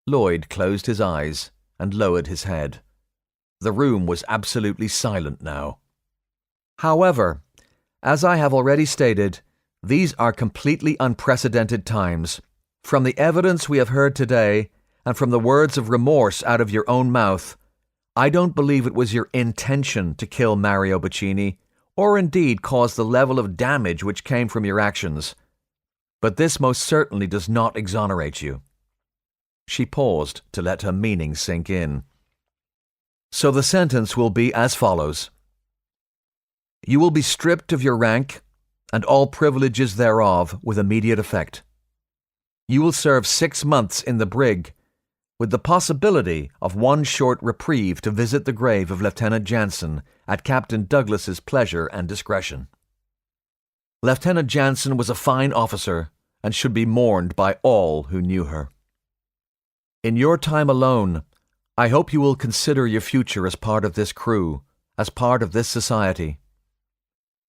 Lloyd closed his eyes and lowered his head. The room was absolutely silent now. However, as I have already stated, these are completely unprecedented times. From the evidence we have heard today, and from the words of remorse out of your own mouth, I don't believe it was your intention to kill Mario Bacchini, or indeed cause the level of damage which came from your actions. But this most certainly does not exonerate you. She paused to let her meaning sink in. So the sentence will be as follows. You will be stripped of your rank and all privileges thereof with immediate effect. You will serve 6 months in the brig, with the possibility of 1 short reprieve to visit the grave of Lieutenant Jansen at Captain Douglas's pleasure and discretion. Lieutenant Jansen was a fine officer, and should be mourned by all who knew her. In your time alone, I hope you will consider your future as part of this crew, as part of this society.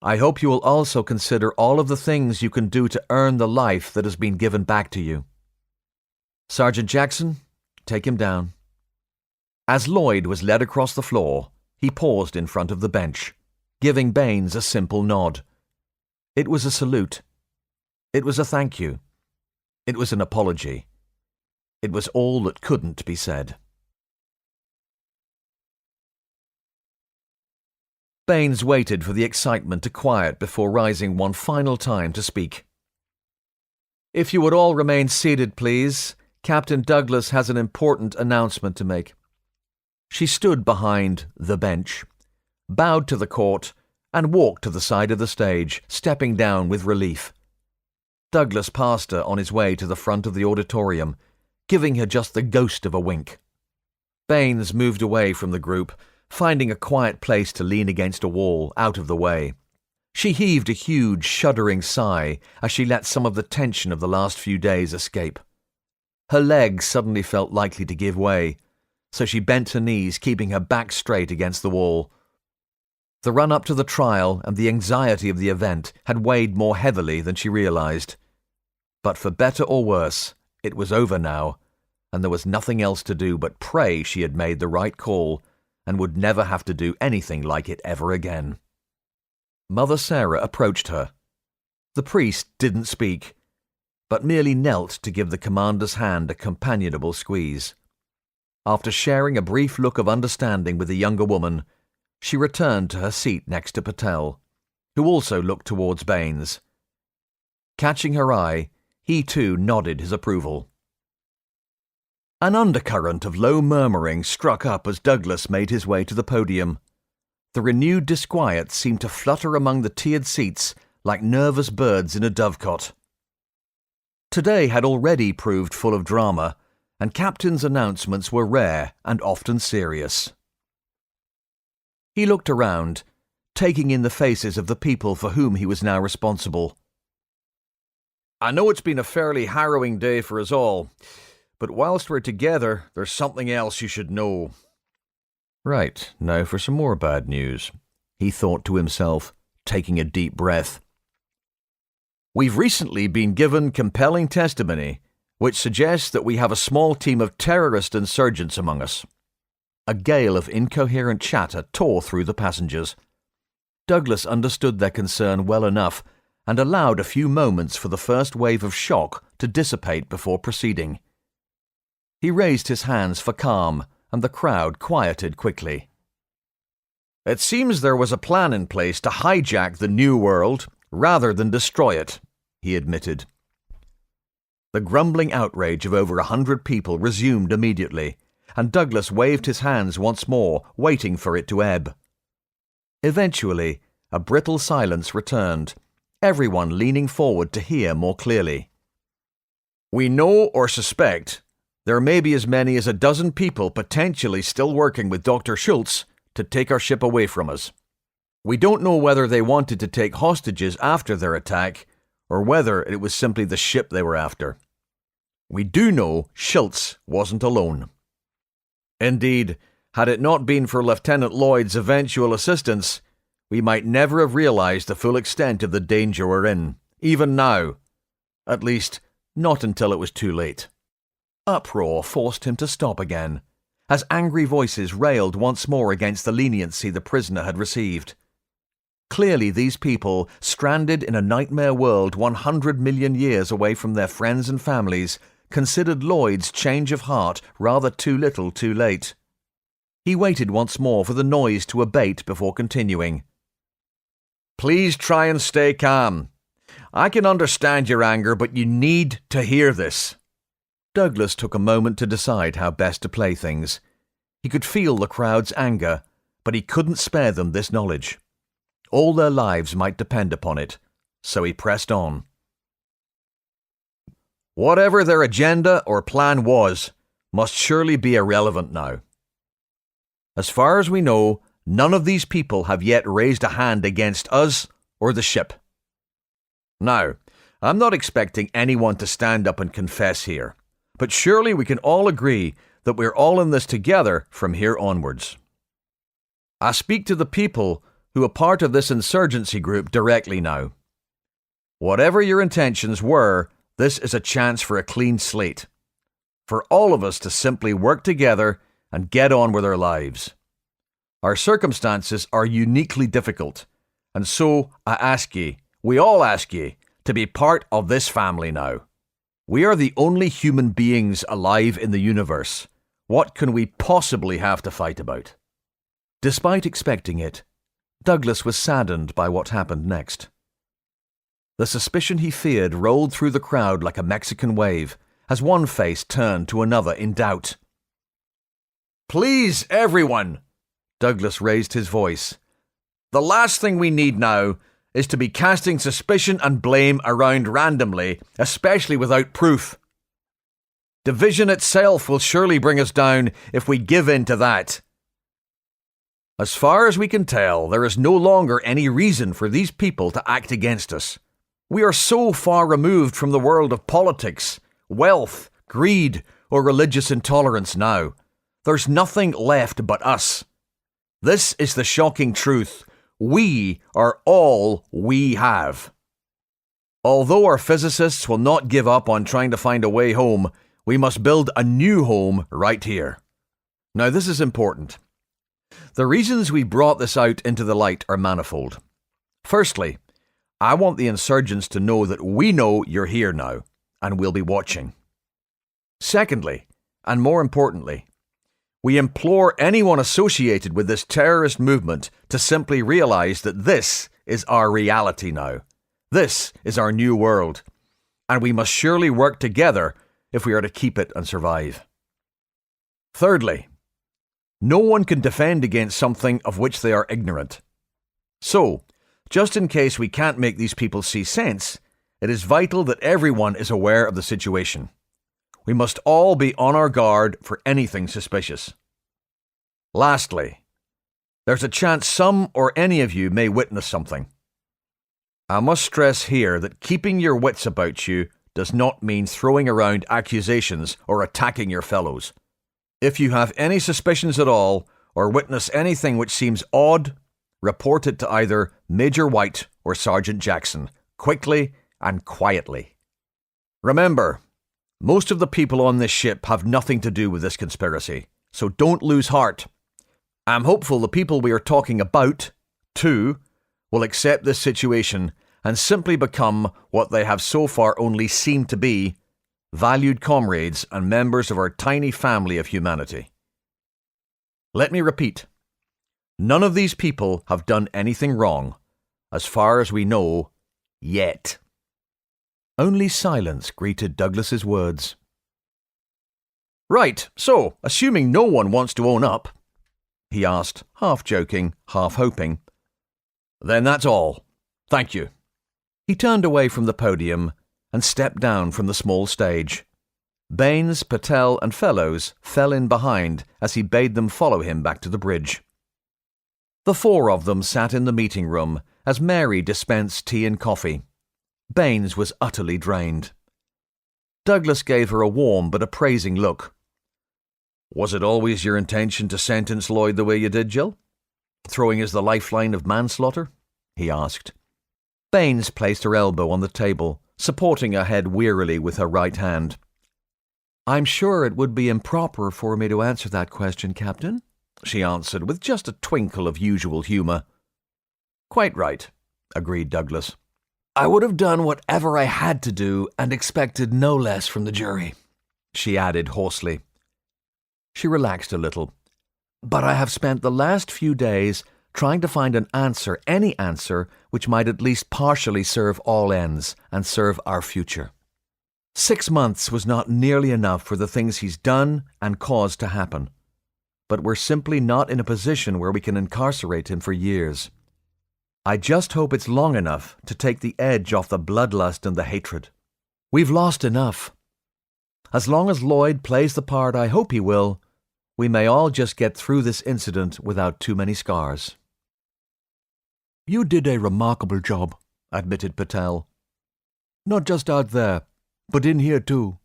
I hope you will also consider all of the things you can do to earn the life that has been given back to you. Sergeant Jackson, take him down." As Lloyd was led across the floor, he paused in front of the bench, giving Baines a simple nod. It was a salute. It was a thank you. It was an apology. It was all that couldn't be said. Baines waited for the excitement to quiet before rising one final time to speak. "If you would all remain seated, please. Captain Douglas has an important announcement to make." She stood behind the bench, bowed to the court, and walked to the side of the stage, stepping down with relief. Douglas passed her on his way to the front of the auditorium, giving her just the ghost of a wink. Baines moved away from the group, finding a quiet place to lean against a wall, out of the way. She heaved a huge, shuddering sigh as she let some of the tension of the last few days escape. Her legs suddenly felt likely to give way, so she bent her knees, keeping her back straight against the wall. The run-up to the trial and the anxiety of the event had weighed more heavily than she realized. But for better or worse, it was over now, and there was nothing else to do but pray she had made the right call and would never have to do anything like it ever again. Mother Sarah approached her. The priest didn't speak, but merely knelt to give the commander's hand a companionable squeeze. After sharing a brief look of understanding with the younger woman, she returned to her seat next to Patel, who also looked towards Baines. Catching her eye, he too nodded his approval. An undercurrent of low murmuring struck up as Douglas made his way to the podium. The renewed disquiet seemed to flutter among the tiered seats like nervous birds in a dovecot. Today had already proved full of drama, and Captain's announcements were rare and often serious. He looked around, taking in the faces of the people for whom he was now responsible. "I know it's been a fairly harrowing day for us all, but whilst we're together, there's something else you should know." Right, now for some more bad news, he thought to himself, taking a deep breath. "We've recently been given compelling testimony, which suggests that we have a small team of terrorist insurgents among us." A gale of incoherent chatter tore through the passengers. Douglas understood their concern well enough and allowed a few moments for the first wave of shock to dissipate before proceeding. He raised his hands for calm, and the crowd quieted quickly. "It seems there was a plan in place to hijack the New World rather than destroy it," he admitted. The grumbling outrage of over 100 people resumed immediately, and Douglas waved his hands once more, waiting for it to ebb. Eventually, a brittle silence returned, everyone leaning forward to hear more clearly. "We know or suspect there may be as many as a dozen people potentially still working with Dr. Schultz to take our ship away from us. We don't know whether they wanted to take hostages after their attack, or whether it was simply the ship they were after. We do know Schultz wasn't alone. Indeed, had it not been for Lieutenant Lloyd's eventual assistance, we might never have realized the full extent of the danger we're in, even now. At least, not until it was too late." Uproar forced him to stop again, as angry voices railed once more against the leniency the prisoner had received. Clearly these people, stranded in a nightmare world 100 million years away from their friends and families, considered Lloyd's change of heart rather too little too late. He waited once more for the noise to abate before continuing. "Please try and stay calm. I can understand your anger, but you need to hear this." Douglas took a moment to decide how best to play things. He could feel the crowd's anger, but he couldn't spare them this knowledge. All their lives might depend upon it, so he pressed on. "Whatever their agenda or plan was, must surely be irrelevant now. As far as we know, none of these people have yet raised a hand against us or the ship. Now, I'm not expecting anyone to stand up and confess here, but surely we can all agree that we're all in this together from here onwards. I speak to the people who are part of this insurgency group directly now. Whatever your intentions were, this is a chance for a clean slate, for all of us to simply work together and get on with our lives. Our circumstances are uniquely difficult, and so I ask ye, we all ask ye, to be part of this family now. We are the only human beings alive in the universe. What can we possibly have to fight about? Despite expecting it, Douglas was saddened by what happened next. The suspicion he feared rolled through the crowd like a Mexican wave as one face turned to another in doubt. Please, everyone, Douglas raised his voice. The last thing we need now is to be casting suspicion and blame around randomly, especially without proof. Division itself will surely bring us down if we give in to that. As far as we can tell, there is no longer any reason for these people to act against us. We are so far removed from the world of politics, wealth, greed, or religious intolerance now. There's nothing left but us. This is the shocking truth. We are all we have. Although our physicists will not give up on trying to find a way home, we must build a new home right here. Now, this is important. The reasons we brought this out into the light are manifold. Firstly, I want the insurgents to know that we know you're here now, and we'll be watching. Secondly, and more importantly, we implore anyone associated with this terrorist movement to simply realize that this is our reality now. This is our new world, and we must surely work together if we are to keep it and survive. Thirdly, no one can defend against something of which they are ignorant. So, just in case we can't make these people see sense, it is vital that everyone is aware of the situation. We must all be on our guard for anything suspicious. Lastly, there's a chance some or any of you may witness something. I must stress here that keeping your wits about you does not mean throwing around accusations or attacking your fellows. If you have any suspicions at all, or witness anything which seems odd, report it to either Major White or Sergeant Jackson, quickly and quietly. Remember, most of the people on this ship have nothing to do with this conspiracy, so don't lose heart. I'm hopeful the people we are talking about, too, will accept this situation and simply become what they have so far only seemed to be, valued comrades and members of our tiny family of humanity. Let me repeat, none of these people have done anything wrong, as far as we know, yet. Only silence greeted Douglas's words. Right, so, assuming no one wants to own up, he asked, half joking, half hoping, then that's all. Thank you. He turned away from the podium and stepped down from the small stage. Baines, Patel, and Fellows fell in behind as he bade them follow him back to the bridge. The four of them sat in the meeting room as Mary dispensed tea and coffee. Baines was utterly drained. Douglas gave her a warm but appraising look. Was it always your intention to sentence Lloyd the way you did, Jill? Throwing us the lifeline of manslaughter? He asked. Baines placed her elbow on the table, supporting her head wearily with her right hand. I'm sure it would be improper for me to answer that question, Captain, she answered with just a twinkle of usual humour. Quite right, agreed Douglas. I would have done whatever I had to do and expected no less from the jury, she added hoarsely. She relaxed a little. But I have spent the last few days trying to find an answer, any answer, which might at least partially serve all ends and serve our future. 6 months was not nearly enough for the things he's done and caused to happen. But we're simply not in a position where we can incarcerate him for years. I just hope it's long enough to take the edge off the bloodlust and the hatred. We've lost enough. As long as Lloyd plays the part I hope he will, we may all just get through this incident without too many scars. You did a remarkable job, admitted Patel. Not just out there, but in here too.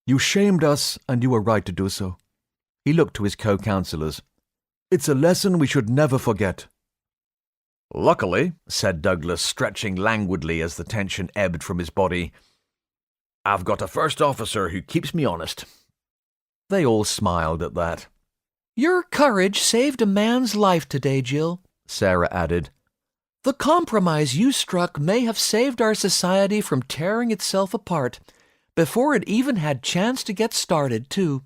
You shamed us, and you were right to do so. He looked to his co-counselors. It's a lesson we should never forget. Luckily, said Douglas, stretching languidly as the tension ebbed from his body, I've got a first officer who keeps me honest. They all smiled at that. Your courage saved a man's life today, Jill, Sarah added. The compromise you struck may have saved our society from tearing itself apart, before it even had chance to get started, too.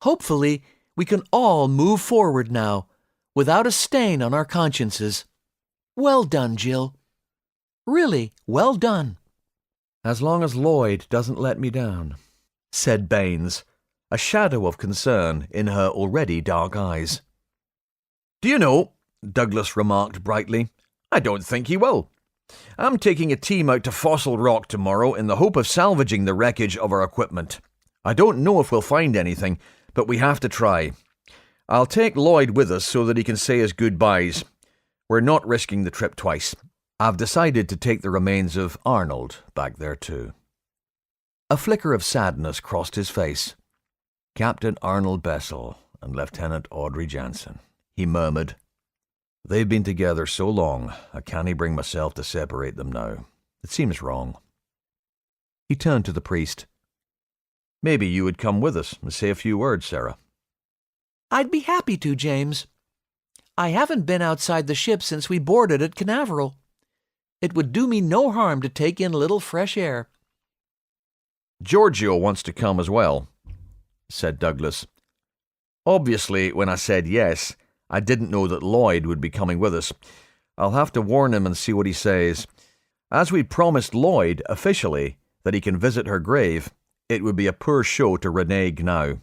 Hopefully, we can all move forward now, without a stain on our consciences. Well done, Jill. Really, well done. As long as Lloyd doesn't let me down, said Baines, a shadow of concern in her already dark eyes. Do you know, Douglas remarked brightly, I don't think he will. I'm taking a team out to Fossil Rock tomorrow in the hope of salvaging the wreckage of our equipment. I don't know if we'll find anything, but we have to try. I'll take Lloyd with us so that he can say his goodbyes. We're not risking the trip twice. I've decided to take the remains of Arnold back there too. A flicker of sadness crossed his face. Captain Arnold Bessel and Lieutenant Audrey Jansen, he murmured. They've been together so long, I can't bring myself to separate them now. It seems wrong. He turned to the priest. Maybe you would come with us and say a few words, Sarah. I'd be happy to, James. I haven't been outside the ship since we boarded at Canaveral. It would do me no harm to take in a little fresh air. Giorgio wants to come as well, said Douglas. Obviously, when I said yes, I didn't know that Lloyd would be coming with us. I'll have to warn him and see what he says. As we promised Lloyd, officially, that he can visit her grave, it would be a poor show to renege now.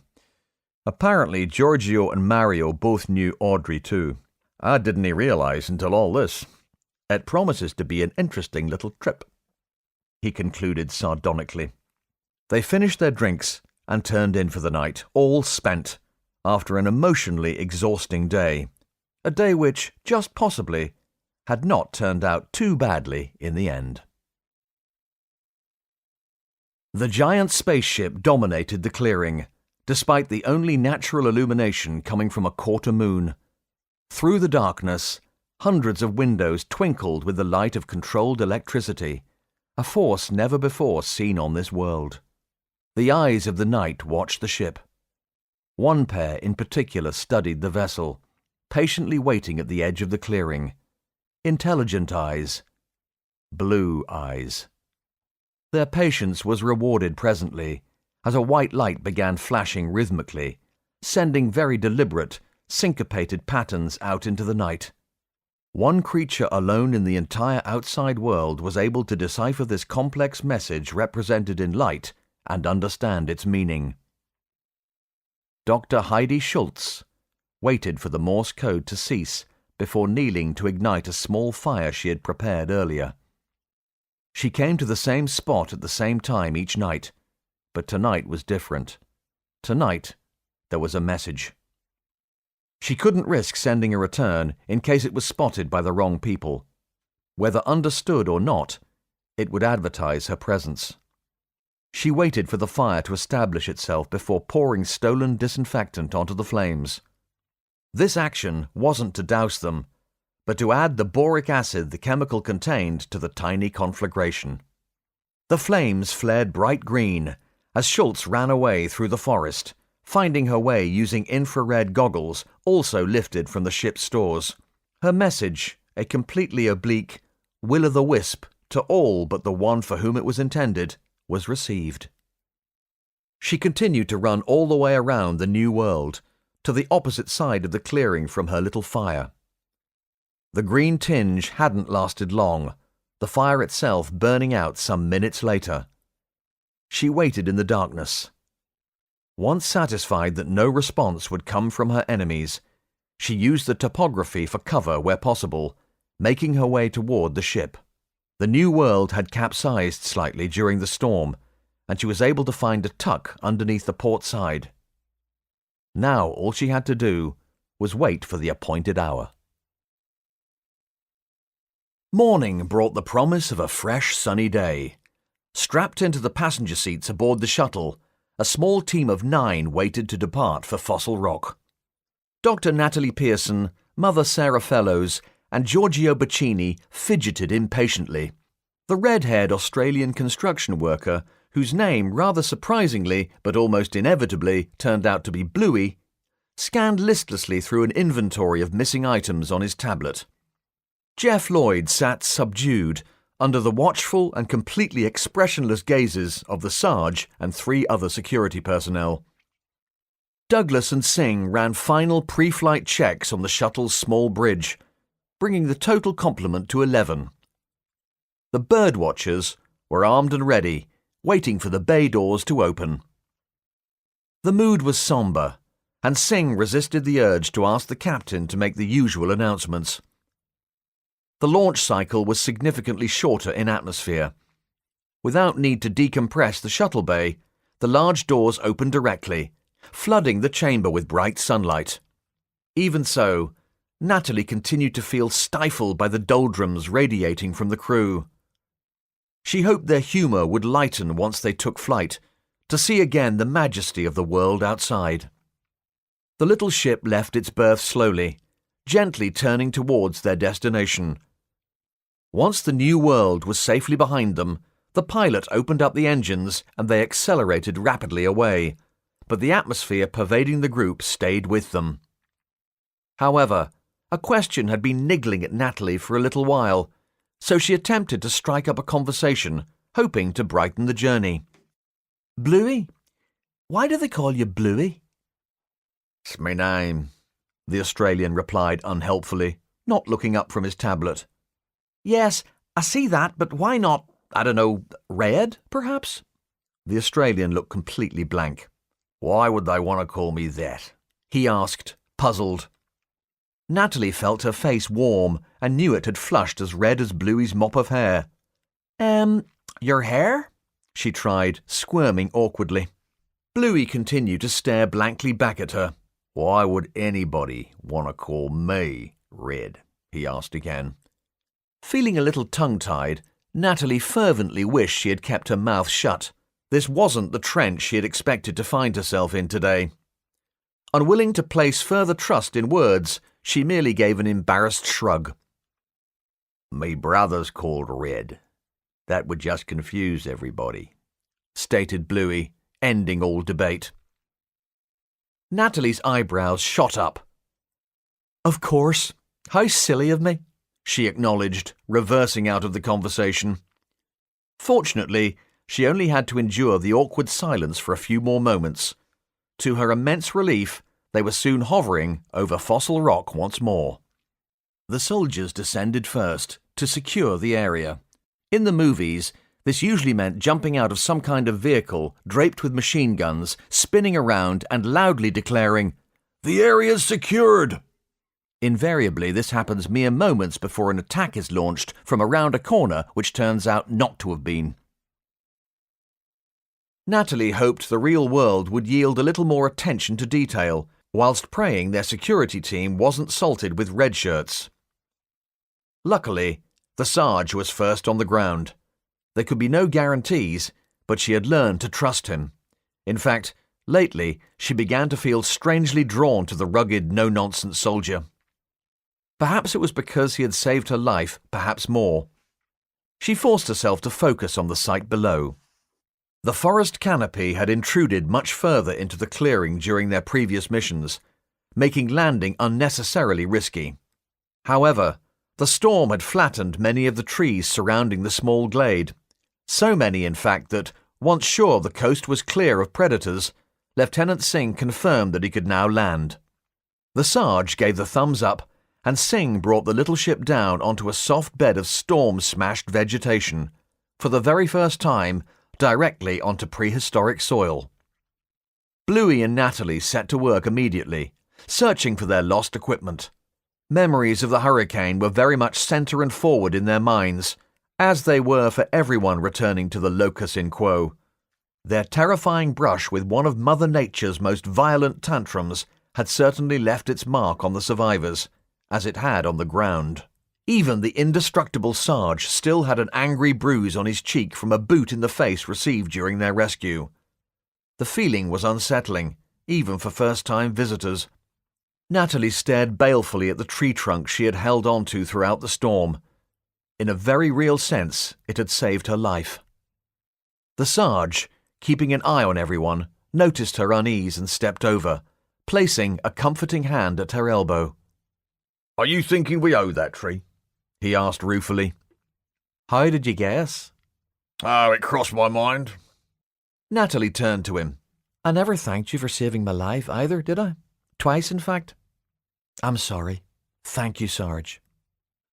Apparently, Giorgio and Mario both knew Audrey too. I didn't realize until all this. It promises to be an interesting little trip, he concluded sardonically. They finished their drinks and turned in for the night, all spent, after an emotionally exhausting day, a day which, just possibly, had not turned out too badly in the end. The giant spaceship dominated the clearing, despite the only natural illumination coming from a quarter moon. Through the darkness, hundreds of windows twinkled with the light of controlled electricity, a force never before seen on this world. The eyes of the night watched the ship. One pair in particular studied the vessel, patiently waiting at the edge of the clearing. Intelligent eyes. Blue eyes. Their patience was rewarded presently, as a white light began flashing rhythmically, sending very deliberate, syncopated patterns out into the night. One creature alone in the entire outside world was able to decipher this complex message represented in light and understand its meaning. Dr. Heidi Schultz waited for the Morse code to cease before kneeling to ignite a small fire she had prepared earlier. She came to the same spot at the same time each night, but tonight was different. Tonight, there was a message. She couldn't risk sending a return in case it was spotted by the wrong people. Whether understood or not, it would advertise her presence. She waited for the fire to establish itself before pouring stolen disinfectant onto the flames. This action wasn't to douse them, but to add the boric acid the chemical contained to the tiny conflagration. The flames flared bright green as Schultz ran away through the forest, finding her way using infrared goggles also lifted from the ship's stores. Her message, a completely oblique will-o'-the-wisp to all but the one for whom it was intended, was received. She continued to run all the way around the new world, to the opposite side of the clearing from her little fire. The green tinge hadn't lasted long, the fire itself burning out some minutes later. She waited in the darkness. Once satisfied that no response would come from her enemies, she used the topography for cover where possible, making her way toward the ship. The new world had capsized slightly during the storm, and she was able to find a tuck underneath the port side. Now all she had to do was wait for the appointed hour. Morning brought the promise of a fresh sunny day, Strapped into the passenger seats aboard the shuttle, a small team of 9 waited to depart for Fossil Rock. Dr. Natalie Pearson, Mother Sarah Fellows, and Giorgio Bacchini fidgeted impatiently. The red-haired Australian construction worker, whose name rather surprisingly but almost inevitably turned out to be Bluey, scanned listlessly through an inventory of missing items on his tablet. Jeff Lloyd sat subdued under the watchful and completely expressionless gazes of the Sarge and 3 other security personnel. Douglas and Singh ran final pre-flight checks on the shuttle's small bridge, bringing the total complement to 11. The birdwatchers were armed and ready, waiting for the bay doors to open. The mood was sombre, and Singh resisted the urge to ask the captain to make the usual announcements. The launch cycle was significantly shorter in atmosphere. Without need to decompress the shuttle bay, the large doors opened directly, flooding the chamber with bright sunlight. Even so, Natalie continued to feel stifled by the doldrums radiating from the crew. She hoped their humour would lighten once they took flight, to see again the majesty of the world outside. The little ship left its berth slowly, gently turning towards their destination. Once the new world was safely behind them, the pilot opened up the engines and they accelerated rapidly away, but the atmosphere pervading the group stayed with them. However, a question had been niggling at Natalie for a little while, so she attempted to strike up a conversation, hoping to brighten the journey. Bluey? Why do they call you Bluey? "It's my name," the Australian replied unhelpfully, not looking up from his tablet. Yes, I see that, but why not, I don't know, Red, perhaps? The Australian looked completely blank. "Why would they want to call me that?" he asked, puzzled. Natalie felt her face warm and knew it had flushed as red as Bluey's mop of hair. Your hair? She tried, squirming awkwardly. Bluey continued to stare blankly back at her. "Why would anybody want to call me Red?" he asked again. Feeling a little tongue-tied, Natalie fervently wished she had kept her mouth shut. This wasn't the trench she had expected to find herself in today. Unwilling to place further trust in words, she merely gave an embarrassed shrug. "Me brother's called Red. That would just confuse everybody," stated Bluey, ending all debate. Natalie's eyebrows shot up. Of course. How silly of me, she acknowledged, reversing out of the conversation. Fortunately, she only had to endure the awkward silence for a few more moments. To her immense relief, they were soon hovering over Fossil Rock once more. The soldiers descended first, to secure the area. In the movies, this usually meant jumping out of some kind of vehicle, draped with machine guns, spinning around and loudly declaring, "The area's secured!" Invariably, this happens mere moments before an attack is launched from around a corner which turns out not to have been. Natalie hoped the real world would yield a little more attention to detail, whilst praying their security team wasn't salted with red shirts. Luckily, the Sarge was first on the ground. There could be no guarantees, but she had learned to trust him. In fact, lately, she began to feel strangely drawn to the rugged, no-nonsense soldier. Perhaps it was because he had saved her life, perhaps more. She forced herself to focus on the sight below. The forest canopy had intruded much further into the clearing during their previous missions, making landing unnecessarily risky. However, the storm had flattened many of the trees surrounding the small glade, so many in fact that, once sure the coast was clear of predators, Lieutenant Singh confirmed that he could now land. The Sarge gave the thumbs up, and Singh brought the little ship down onto a soft bed of storm-smashed vegetation, for the very first time, directly onto prehistoric soil. Bluey and Natalie set to work immediately, searching for their lost equipment. Memories of the hurricane were very much centre and forward in their minds, as they were for everyone returning to the locus in quo. Their terrifying brush with one of Mother Nature's most violent tantrums had certainly left its mark on the survivors, as it had on the ground. Even the indestructible Sarge still had an angry bruise on his cheek from a boot in the face received during their rescue. The feeling was unsettling, even for first-time visitors. Natalie stared balefully at the tree trunk she had held onto throughout the storm. In a very real sense, it had saved her life. The Sarge, keeping an eye on everyone, noticed her unease and stepped over, placing a comforting hand at her elbow. Are you thinking we owe that tree? He asked ruefully. How did you guess? Oh, it crossed my mind. Natalie turned to him. I never thanked you for saving my life either, did I? Twice, in fact. I'm sorry. Thank you, Sarge.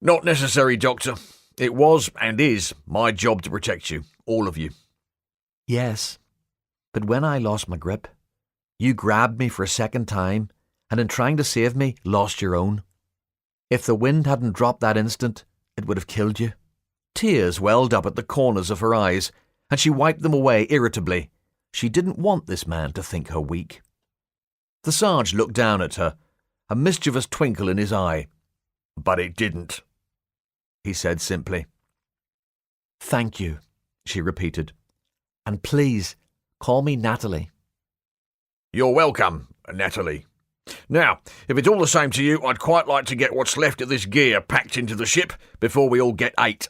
Not necessary, Doctor. It was, and is, my job to protect you, all of you. Yes, but when I lost my grip, you grabbed me for a second time, and in trying to save me, lost your own. If the wind hadn't dropped that instant, it would have killed you. Tears welled up at the corners of her eyes, and she wiped them away irritably. She didn't want this man to think her weak. The Sarge looked down at her, a mischievous twinkle in his eye. But it didn't, he said simply. Thank you, she repeated. And please, call me Natalie. You're welcome, Natalie. Now, if it's all the same to you, I'd quite like to get what's left of this gear packed into the ship before we all get ate.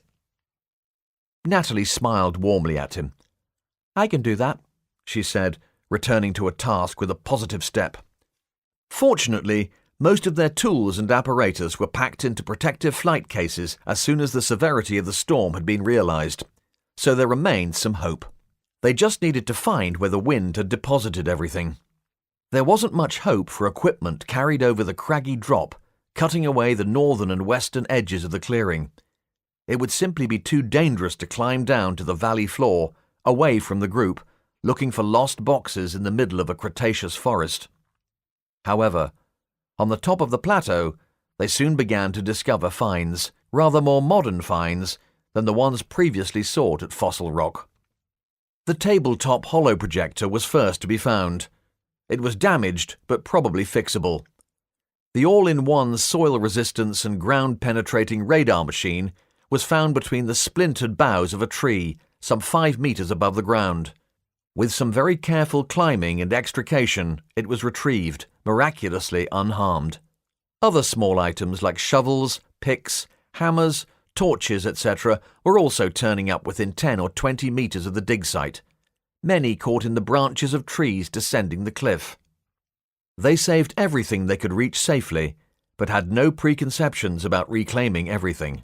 Natalie smiled warmly at him. I can do that, she said, returning to a task with a positive step. Fortunately, most of their tools and apparatus were packed into protective flight cases as soon as the severity of the storm had been realized, so there remained some hope. They just needed to find where the wind had deposited everything. There wasn't much hope for equipment carried over the craggy drop, cutting away the northern and western edges of the clearing. It would simply be too dangerous to climb down to the valley floor, away from the group, looking for lost boxes in the middle of a Cretaceous forest. However, on the top of the plateau, they soon began to discover finds, rather more modern finds, than the ones previously sought at Fossil Rock. The tabletop hollow projector was first to be found. It was damaged, but probably fixable. The all-in-one soil resistance and ground-penetrating radar machine was found between the splintered boughs of a tree, some 5 meters above the ground. With some very careful climbing and extrication, it was retrieved, miraculously unharmed. Other small items like shovels, picks, hammers, torches, etc. were also turning up within 10 or 20 meters of the dig site, many caught in the branches of trees descending the cliff. They saved everything they could reach safely, but had no preconceptions about reclaiming everything.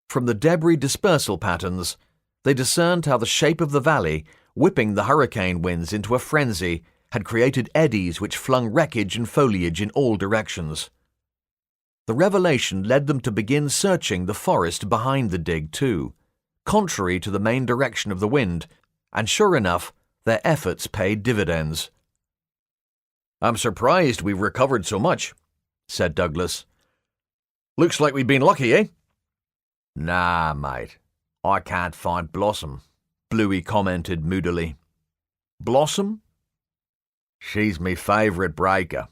From the debris dispersal patterns, they discerned how the shape of the valley, whipping the hurricane winds into a frenzy, had created eddies which flung wreckage and foliage in all directions. The revelation led them to begin searching the forest behind the dig too, contrary to the main direction of the wind, and sure enough, their efforts paid dividends. I'm surprised we've recovered so much, said Douglas. Looks like we've been lucky, eh? Nah, mate. I can't find Blossom, Bluey commented moodily. Blossom? She's me favourite breaker.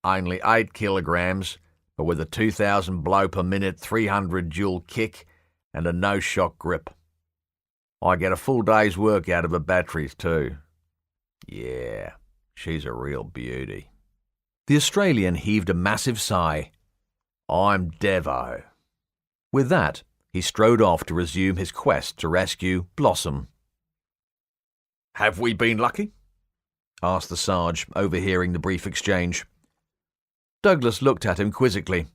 Only 8 kilograms, but with a 2,000 blow per minute 300 joule kick and a no-shock grip. I get a full day's work out of her batteries too. Yeah, she's a real beauty. The Australian heaved a massive sigh. I'm Devo. With that, he strode off to resume his quest to rescue Blossom. Have we been lucky? Asked the Sarge, overhearing the brief exchange. Douglas looked at him quizzically.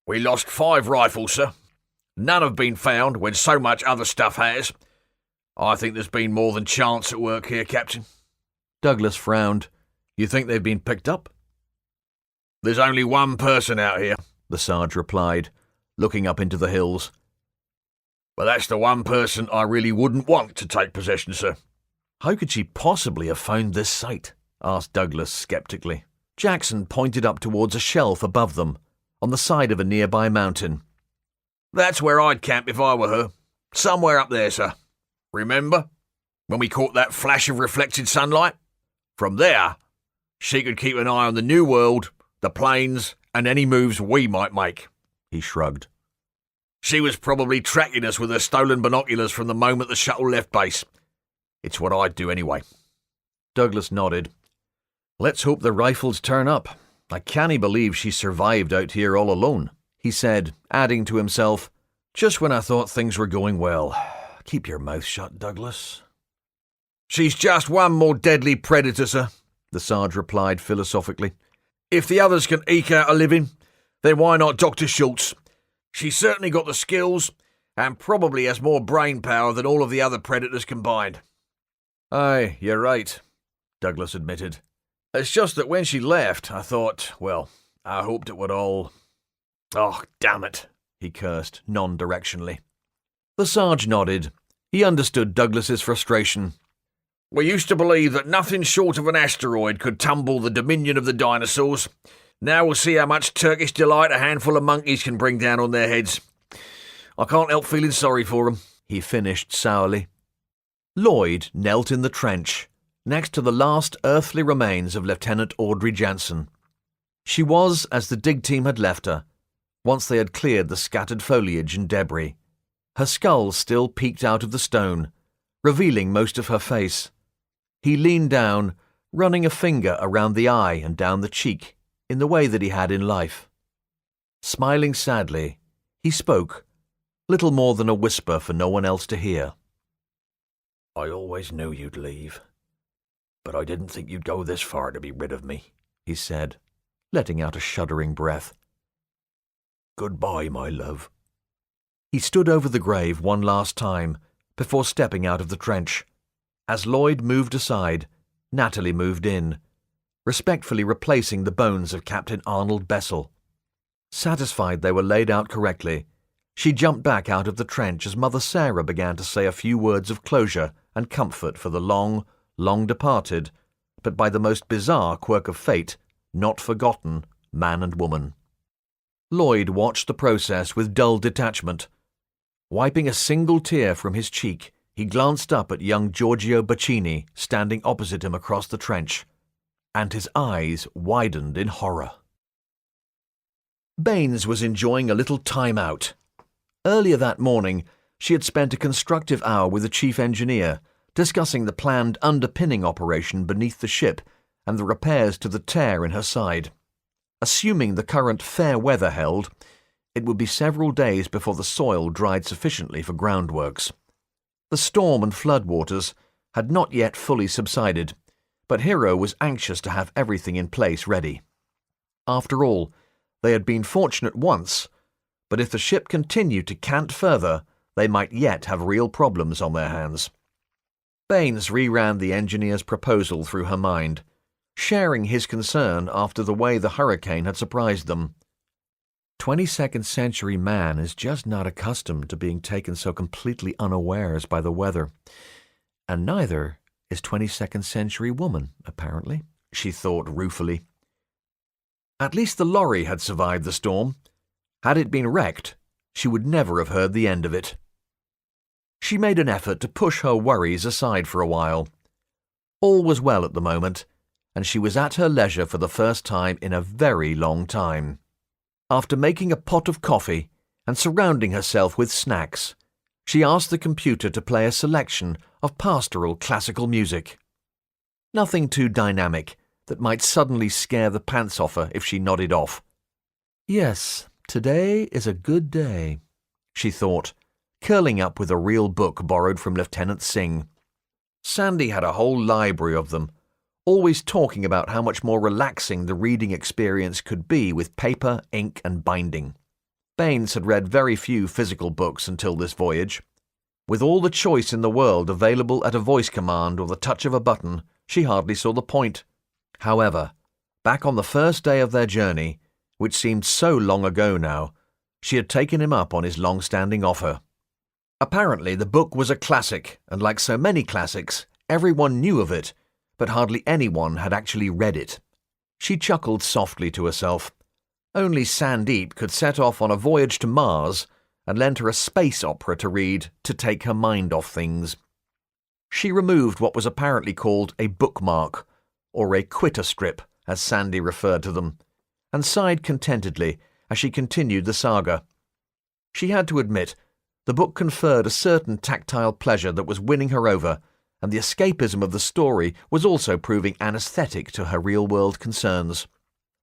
We lost 5 rifles, sir. None have been found when so much other stuff has. I think there's been more than chance at work here, Captain. Douglas frowned. You think they've been picked up? There's only one person out here, the Sarge replied, looking up into the hills. But that's the one person I really wouldn't want to take possession, sir. How could she possibly have found this site? Asked Douglas sceptically. Jackson pointed up towards a shelf above them, on the side of a nearby mountain. That's where I'd camp if I were her. Somewhere up there, sir. Remember? When we caught that flash of reflected sunlight? From there, she could keep an eye on the New World, the plains, and any moves we might make. He shrugged. She was probably tracking us with her stolen binoculars from the moment the shuttle left base. It's what I'd do anyway. Douglas nodded. Let's hope the rifles turn up. I can't believe she survived out here all alone, he said, adding to himself, just when I thought things were going well. Keep your mouth shut, Douglas. She's just one more deadly predator, sir, the Sarge replied philosophically. If the others can eke out a living, then why not Dr. Schultz? She's certainly got the skills, and probably has more brain power than all of the other predators combined. Aye, you're right, Douglas admitted. It's just that when she left, I thought, well, I hoped it would all... Oh, damn it, he cursed, non-directionally. The Sarge nodded. He understood Douglas's frustration. We used to believe that nothing short of an asteroid could tumble the dominion of the dinosaurs. Now we'll see how much Turkish delight a handful of monkeys can bring down on their heads. I can't help feeling sorry for them, he finished sourly. Lloyd knelt in the trench, next to the last earthly remains of Lieutenant Audrey Jansen. She was as the dig team had left her, once they had cleared the scattered foliage and debris. Her skull still peeked out of the stone, revealing most of her face. He leaned down, running a finger around the eye and down the cheek, in the way that he had in life. Smiling sadly, he spoke, little more than a whisper for no one else to hear. I always knew you'd leave, but I didn't think you'd go this far to be rid of me, he said, letting out a shuddering breath. Goodbye, my love. He stood over the grave one last time, before stepping out of the trench. As Lloyd moved aside, Natalie moved in, respectfully replacing the bones of Captain Arnold Bessel. Satisfied they were laid out correctly, she jumped back out of the trench as Mother Sarah began to say a few words of closure and comfort for the long, long departed, but by the most bizarre quirk of fate, not forgotten, man and woman. Lloyd watched the process with dull detachment. Wiping a single tear from his cheek, he glanced up at young Giorgio Bacchini standing opposite him across the trench, and his eyes widened in horror. Baines was enjoying a little time out. Earlier that morning, she had spent a constructive hour with the chief engineer, discussing the planned underpinning operation beneath the ship and the repairs to the tear in her side. Assuming the current fair weather held, it would be several days before the soil dried sufficiently for groundworks. The storm and floodwaters had not yet fully subsided, but Hero was anxious to have everything in place ready. After all, they had been fortunate once, but if the ship continued to cant further, they might yet have real problems on their hands. Baines reran the engineer's proposal through her mind, sharing his concern after the way the hurricane had surprised them. 22nd century man is just not accustomed to being taken so completely unawares by the weather, and neither is 22nd century woman, apparently, she thought ruefully. At least the lorry had survived the storm. Had it been wrecked, she would never have heard the end of it. She made an effort to push her worries aside for a while. All was well at the moment, and she was at her leisure for the first time in a very long time. After making a pot of coffee and surrounding herself with snacks, she asked the computer to play a selection of pastoral classical music. Nothing too dynamic that might suddenly scare the pants off her if she nodded off. Yes, today is a good day, she thought, curling up with a real book borrowed from Lieutenant Singh. Sandy had a whole library of them, always talking about how much more relaxing the reading experience could be with paper, ink, and binding. Baines had read very few physical books until this voyage. With all the choice in the world available at a voice command or the touch of a button, she hardly saw the point. However, back on the first day of their journey, which seemed so long ago now, she had taken him up on his long-standing offer. Apparently the book was a classic, and like so many classics, everyone knew of it, but hardly anyone had actually read it. She chuckled softly to herself. Only Sandeep could set off on a voyage to Mars and lend her a space opera to read to take her mind off things. She removed what was apparently called a bookmark, or a quitter strip, as Sandy referred to them, and sighed contentedly as she continued the saga. She had to admit, the book conferred a certain tactile pleasure that was winning her over, and the escapism of the story was also proving anaesthetic to her real-world concerns.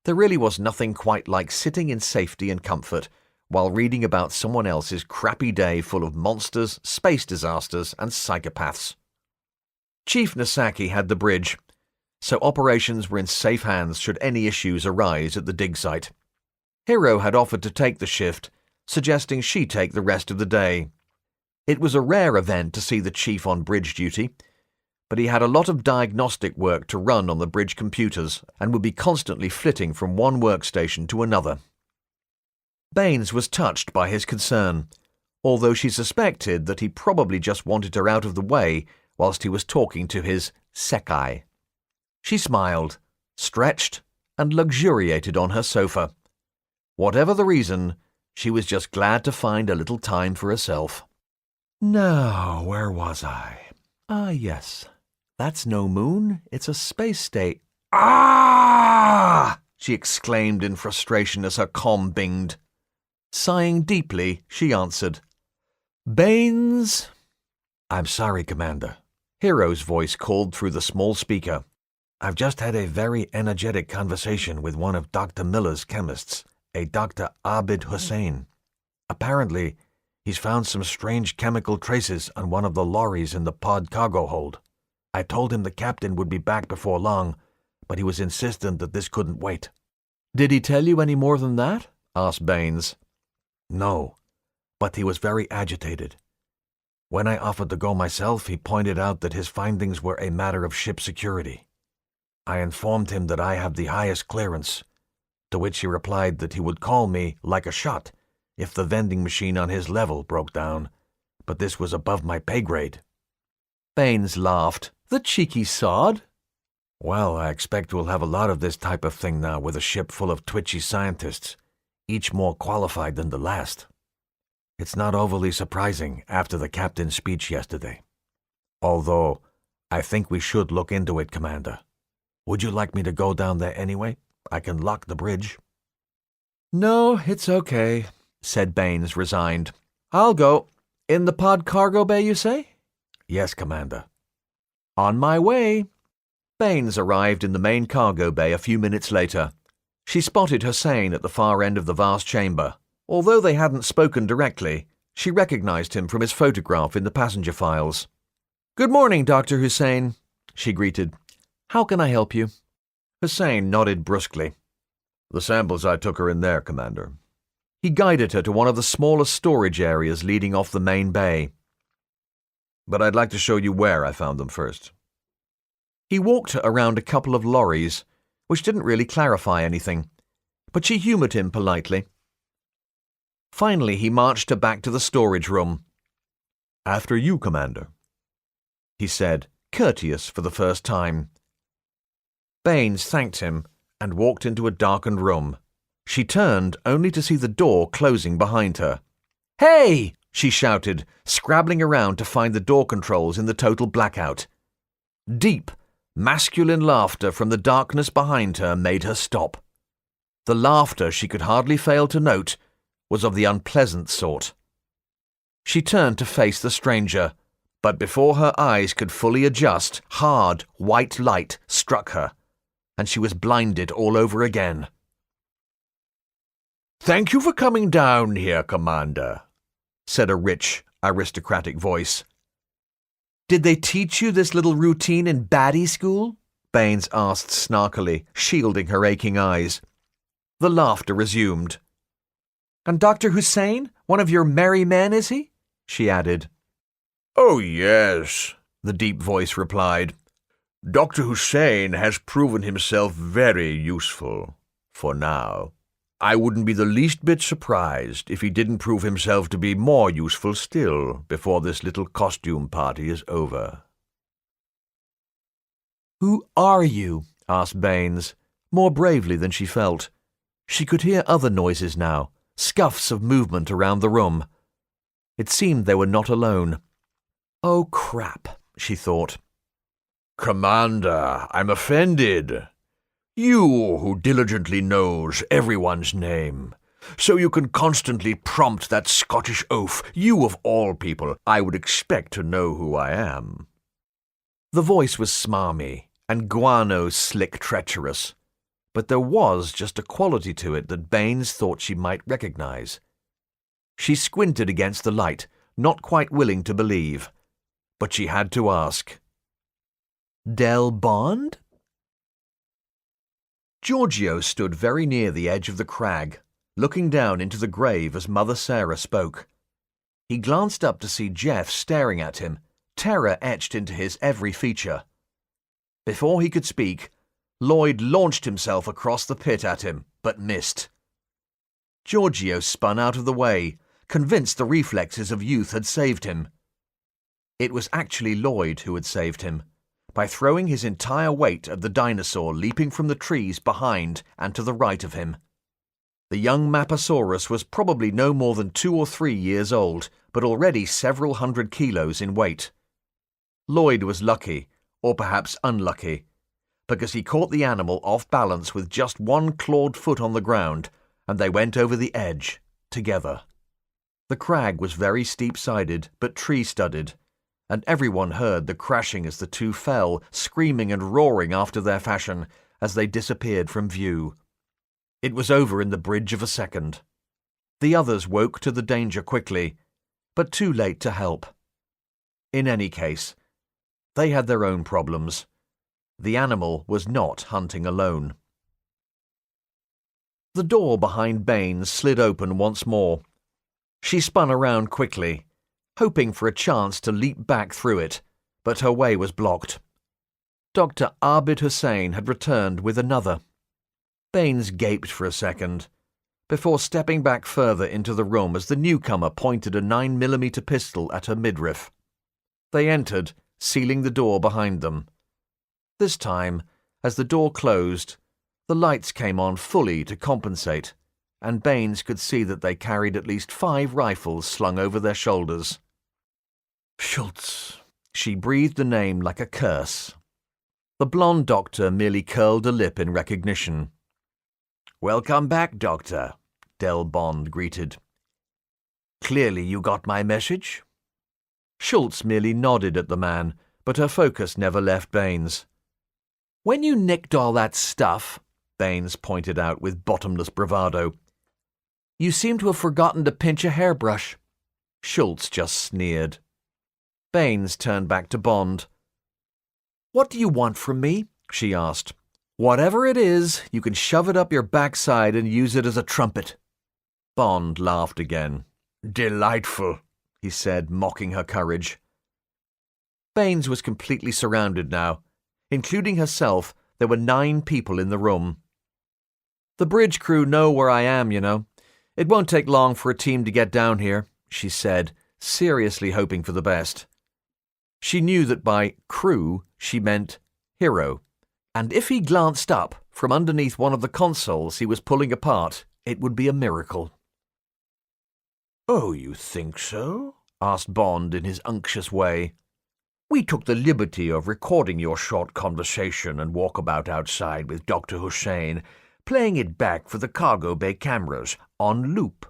There really was nothing quite like sitting in safety and comfort while reading about someone else's crappy day full of monsters, space disasters, and psychopaths. Chief Nasaki had the bridge, so operations were in safe hands should any issues arise at the dig site. Hiro had offered to take the shift, suggesting she take the rest of the day. It was a rare event to see the chief on bridge duty, but he had a lot of diagnostic work to run on the bridge computers and would be constantly flitting from one workstation to another. Baines was touched by his concern, although she suspected that he probably just wanted her out of the way whilst he was talking to his sekai. She smiled, stretched, and luxuriated on her sofa. Whatever the reason, she was just glad to find a little time for herself. Now, where was I? Ah, yes. That's no moon, it's a space state. Ah! She exclaimed in frustration as her comm binged. Sighing deeply, she answered, Baines? I'm sorry, Commander. Hiro's voice called through the small speaker. I've just had a very energetic conversation with one of Dr. Miller's chemists, a Dr. Abid Hussein. Apparently, he's found some strange chemical traces on one of the lorries in the pod cargo hold. I told him the captain would be back before long, but he was insistent that this couldn't wait. Did he tell you any more than that? Asked Baines. No, but he was very agitated. When I offered to go myself, he pointed out that his findings were a matter of ship security. I informed him that I have the highest clearance, to which he replied that he would call me like a shot if the vending machine on his level broke down, but this was above my pay grade. Baines laughed. The cheeky sod. Well, I expect we'll have a lot of this type of thing now with a ship full of twitchy scientists, each more qualified than the last. It's not overly surprising after the captain's speech yesterday. Although, I think we should look into it, Commander. Would you like me to go down there anyway? I can lock the bridge. No, it's okay, said Baines, resigned. I'll go. In the pod cargo bay, you say? Yes, Commander. On my way. Baines arrived in the main cargo bay a few minutes later. She spotted Hussein at the far end of the vast chamber. Although they hadn't spoken directly, she recognized him from his photograph in the passenger files. Good morning, Dr. Hussein, she greeted. How can I help you? Hussein nodded brusquely. The samples I took are in there, Commander. He guided her to one of the smaller storage areas leading off the main bay. But I'd like to show you where I found them first. He walked her around a couple of lorries, which didn't really clarify anything, but she humoured him politely. Finally, he marched her back to the storage room. After you, Commander, he said, courteous for the first time. Baines thanked him and walked into a darkened room. She turned only to see the door closing behind her. Hey! She shouted, scrabbling around to find the door controls in the total blackout. Deep, masculine laughter from the darkness behind her made her stop. The laughter, she could hardly fail to note, was of the unpleasant sort. She turned to face the stranger, but before her eyes could fully adjust, hard, white light struck her, and she was blinded all over again. "Thank you for coming down here, Commander," said a rich, aristocratic voice. Did they teach you this little routine in baddie school? Baines asked snarkily, shielding her aching eyes. The laughter resumed. And Dr. Hussein, one of your merry men, is he? She added. "Oh, yes," the deep voice replied. "Dr. Hussein has proven himself very useful, for now. I wouldn't be the least bit surprised if he didn't prove himself to be more useful still before this little costume party is over." "Who are you?" asked Baines, more bravely than she felt. She could hear other noises now, scuffs of movement around the room. It seemed they were not alone. Oh, crap, she thought. "Commander, I'm offended. You, who diligently knows everyone's name, So you can constantly prompt that Scottish oaf. You of all people, I would expect to know who I am. The voice was smarmy, and guano slick treacherous, but there was just a quality to it that Baines thought she might recognize. She squinted against the light, not quite willing to believe, but she had to ask. Del Bond? Giorgio stood very near the edge of the crag, looking down into the grave as Mother Sarah spoke. He glanced up to see Jeff staring at him, terror etched into his every feature. Before he could speak, Lloyd launched himself across the pit at him, but missed. Giorgio spun out of the way, convinced the reflexes of youth had saved him. It was actually Lloyd who had saved him, by throwing his entire weight at the dinosaur leaping from the trees behind and to the right of him. The young Maposaurus was probably no more than 2 or 3 years old, but already several hundred kilos in weight. Lloyd was lucky, or perhaps unlucky, because he caught the animal off balance with just one clawed foot on the ground, and they went over the edge, together. The crag was very steep-sided, but tree-studded, and everyone heard the crashing as the two fell, screaming and roaring after their fashion, as they disappeared from view. It was over in the bridge of a second. The others woke to the danger quickly, but too late to help. In any case, they had their own problems. The animal was not hunting alone. The door behind Baines slid open once more. She spun around quickly, hoping for a chance to leap back through it, but her way was blocked. Dr. Abid Hussain had returned with another. Baines gaped for a second, before stepping back further into the room as the newcomer pointed a 9mm pistol at her midriff. They entered, sealing the door behind them. This time, as the door closed, the lights came on fully to compensate, and Baines could see that they carried at least 5 rifles slung over their shoulders. Schultz. She breathed the name like a curse. The blonde doctor merely curled a lip in recognition. "Welcome back, Doctor," Del Bond greeted. "Clearly you got my message?" Schultz merely nodded at the man, but her focus never left Baines. "When you nicked all that stuff," Baines pointed out with bottomless bravado, "you seem to have forgotten to pinch a hairbrush." Schultz just sneered. Baines turned back to Bond. "What do you want from me?" she asked. "Whatever it is, you can shove it up your backside and use it as a trumpet." Bond laughed again. "Delightful," he said, mocking her courage. Baines was completely surrounded now. Including herself, there were 9 people in the room. "The bridge crew know where I am, you know. It won't take long for a team to get down here," she said, seriously hoping for the best. She knew that by crew she meant hero, and if he glanced up from underneath one of the consoles he was pulling apart, it would be a miracle. "Oh, you think so?" asked Bond in his unctuous way. "We took the liberty of recording your short conversation and walkabout outside with Dr. Hussain, playing it back for the cargo bay cameras, on loop.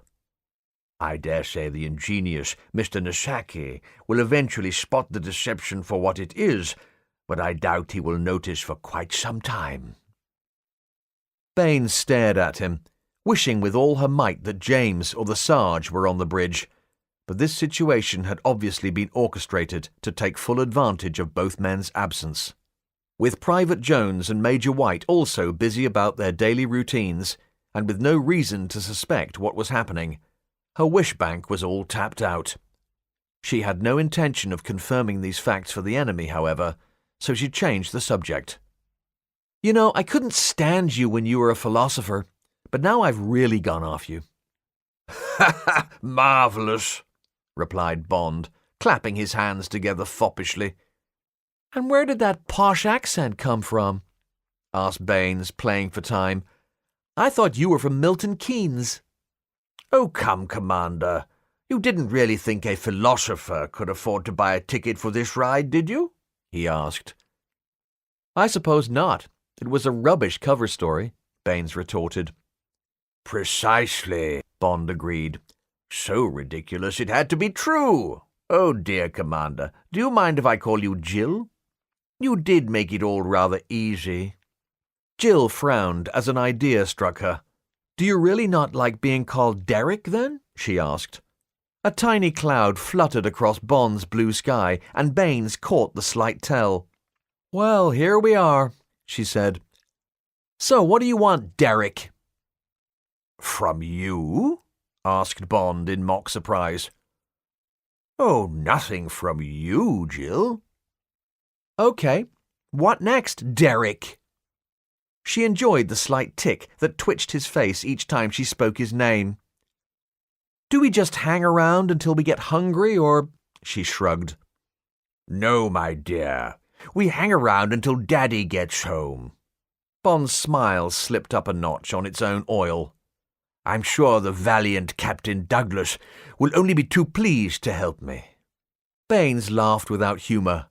I dare say the ingenious Mr. Nasaki will eventually spot the deception for what it is, but I doubt he will notice for quite some time." Baines stared at him, wishing with all her might that James or the Sarge were on the bridge, but this situation had obviously been orchestrated to take full advantage of both men's absence. With Private Jones and Major White also busy about their daily routines, and with no reason to suspect what was happening, her wish bank was all tapped out. She had no intention of confirming these facts for the enemy, however, so she changed the subject. "You know, I couldn't stand you when you were a philosopher, but now I've really gone off you." "Ha ha! Marvellous," replied Bond, clapping his hands together foppishly. "And where did that posh accent come from?" asked Baines, playing for time. "I thought you were from Milton Keynes." "Oh, come, Commander. You didn't really think a philosopher could afford to buy a ticket for this ride, did you?" he asked. "I suppose not. It was a rubbish cover story," Baines retorted. Precisely, Bond agreed. So ridiculous it had to be true. Oh dear, Commander, do you mind if I call you Jill? You did make it all rather easy. Jill frowned as an idea struck her. Do you really not like being called Derek, then? She asked. A tiny cloud fluttered across Bond's blue sky, and Baines caught the slight tell. Well, here we are, she said. So what do you want, Derek? From you? Asked Bond in mock surprise. Oh, nothing from you, Jill. Okay, what next, Derek? She enjoyed the slight tick that twitched his face each time she spoke his name. Do we just hang around until we get hungry, or... She shrugged. No, my dear. We hang around until Daddy gets home. Bond's smile slipped up a notch on its own oil. I'm sure the valiant Captain Douglas will only be too pleased to help me. Baines laughed without humour.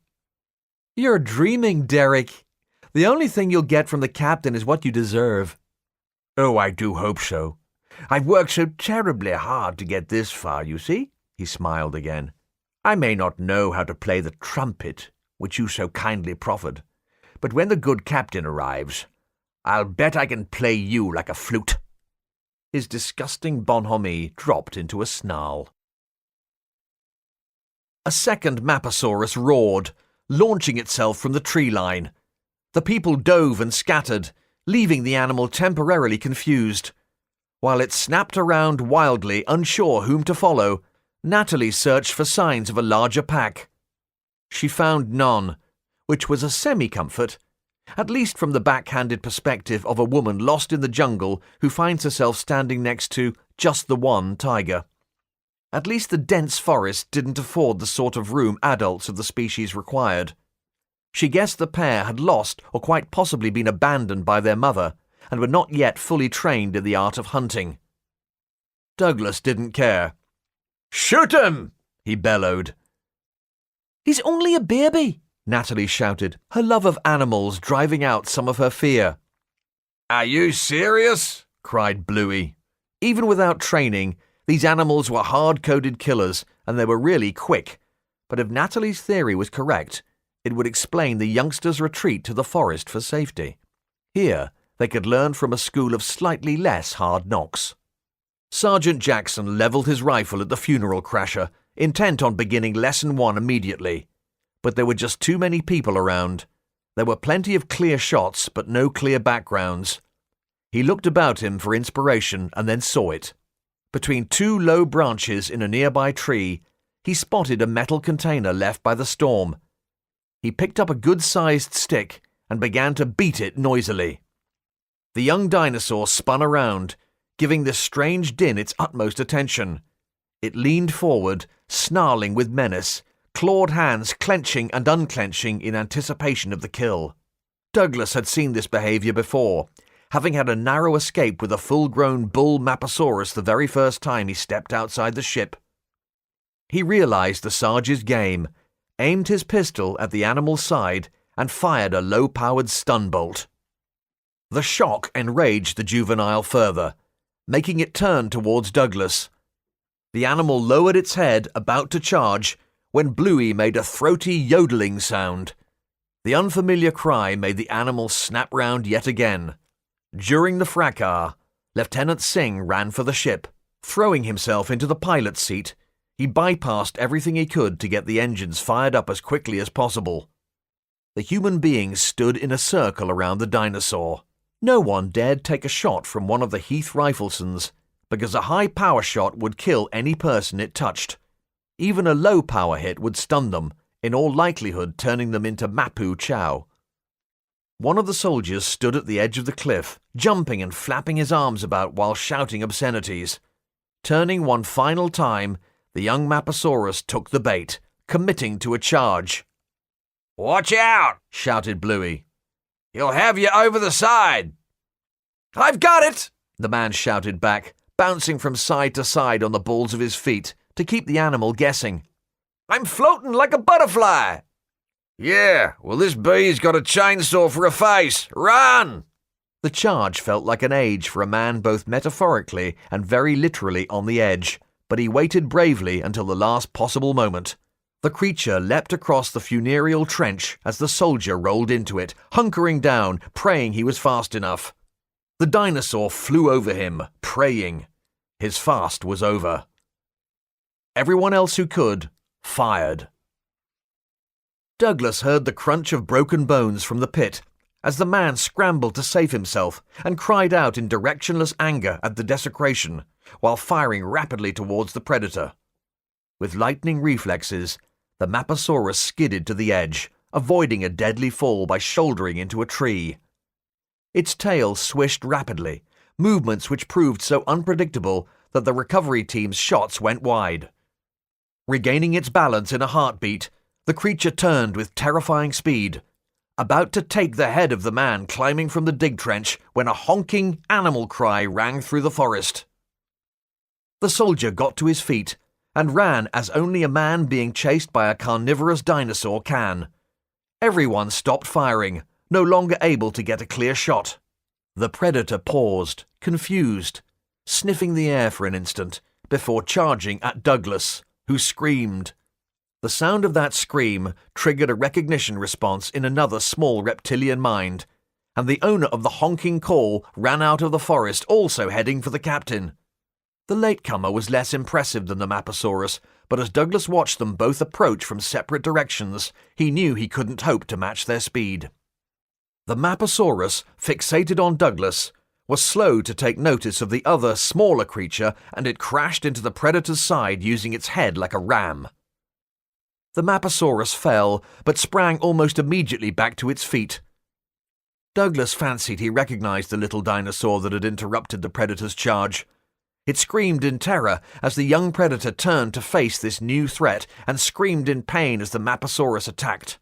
You're dreaming, Derek. The only thing you'll get from the captain is what you deserve. Oh, I do hope so. I've worked so terribly hard to get this far, you see. He smiled again. I may not know how to play the trumpet, which you so kindly proffered, but when the good captain arrives, I'll bet I can play you like a flute. His disgusting bonhomie dropped into a snarl. A second Maposaurus roared, launching itself from the tree line. The people dove and scattered, leaving the animal temporarily confused. While it snapped around wildly, unsure whom to follow, Natalie searched for signs of a larger pack. She found none, which was a semi-comfort, at least from the backhanded perspective of a woman lost in the jungle who finds herself standing next to just the one tiger. At least the dense forest didn't afford the sort of room adults of the species required. She guessed the pair had lost or quite possibly been abandoned by their mother and were not yet fully trained in the art of hunting. Douglas didn't care. "Shoot him!" he bellowed. "He's only a baby," Natalie shouted, her love of animals driving out some of her fear. "Are you serious?" cried Bluey. Even without training, these animals were hard-coded killers, and they were really quick. But if Natalie's theory was correct, it would explain the youngsters' retreat to the forest for safety. Here, they could learn from a school of slightly less hard knocks. Sergeant Jackson levelled his rifle at the funeral crasher, intent on beginning Lesson 1 immediately. But there were just too many people around. There were plenty of clear shots, but no clear backgrounds. He looked about him for inspiration and then saw it. Between two low branches in a nearby tree, he spotted a metal container left by the storm. He picked up a good-sized stick and began to beat it noisily. The young dinosaur spun around, giving this strange din its utmost attention. It leaned forward, snarling with menace, clawed hands clenching and unclenching in anticipation of the kill. Douglas had seen this behavior before, having had a narrow escape with a full-grown bull Maposaurus the very first time he stepped outside the ship. He realized the Sarge's game, aimed his pistol at the animal's side, and fired a low-powered stun bolt. The shock enraged the juvenile further, making it turn towards Douglas. The animal lowered its head, about to charge, when Bluey made a throaty yodeling sound. The unfamiliar cry made the animal snap round yet again. During the fracas, Lieutenant Singh ran for the ship. Throwing himself into the pilot's seat, he bypassed everything he could to get the engines fired up as quickly as possible. The human beings stood in a circle around the dinosaur. No one dared take a shot from one of the Heath Riflesons, because a high-power shot would kill any person it touched. Even a low-power hit would stun them, in all likelihood turning them into Mapu Chow. One of the soldiers stood at the edge of the cliff, jumping and flapping his arms about while shouting obscenities. Turning one final time, the young Maposaurus took the bait, committing to a charge. "Watch out!" shouted Bluey. "He'll have you over the side." "I've got it!" the man shouted back, bouncing from side to side on the balls of his feet to keep the animal guessing. "I'm floating like a butterfly." "Yeah, well this bee's got a chainsaw for a face. Run!" The charge felt like an age for a man both metaphorically and very literally on the edge, but he waited bravely until the last possible moment. The creature leapt across the funereal trench as the soldier rolled into it, hunkering down, praying he was fast enough. The dinosaur flew over him, praying. His fast was over. Everyone else who could, fired. Douglas heard the crunch of broken bones from the pit as the man scrambled to save himself and cried out in directionless anger at the desecration, while firing rapidly towards the predator. With lightning reflexes, the Maposaurus skidded to the edge, avoiding a deadly fall by shouldering into a tree. Its tail swished rapidly, movements which proved so unpredictable that the recovery team's shots went wide. Regaining its balance in a heartbeat, the creature turned with terrifying speed, about to take the head of the man climbing from the dig trench when a honking animal cry rang through the forest. The soldier got to his feet and ran as only a man being chased by a carnivorous dinosaur can. Everyone stopped firing, no longer able to get a clear shot. The predator paused, confused, sniffing the air for an instant, before charging at Douglas, who screamed. The sound of that scream triggered a recognition response in another small reptilian mind, and the owner of the honking call ran out of the forest, also heading for the captain. The latecomer was less impressive than the Maposaurus, but as Douglas watched them both approach from separate directions, he knew he couldn't hope to match their speed. The Maposaurus, fixated on Douglas, was slow to take notice of the other, smaller creature, and it crashed into the predator's side using its head like a ram. The Maposaurus fell, but sprang almost immediately back to its feet. Douglas fancied he recognized the little dinosaur that had interrupted the predator's charge. It screamed in terror as the young predator turned to face this new threat and screamed in pain as the Maposaurus attacked.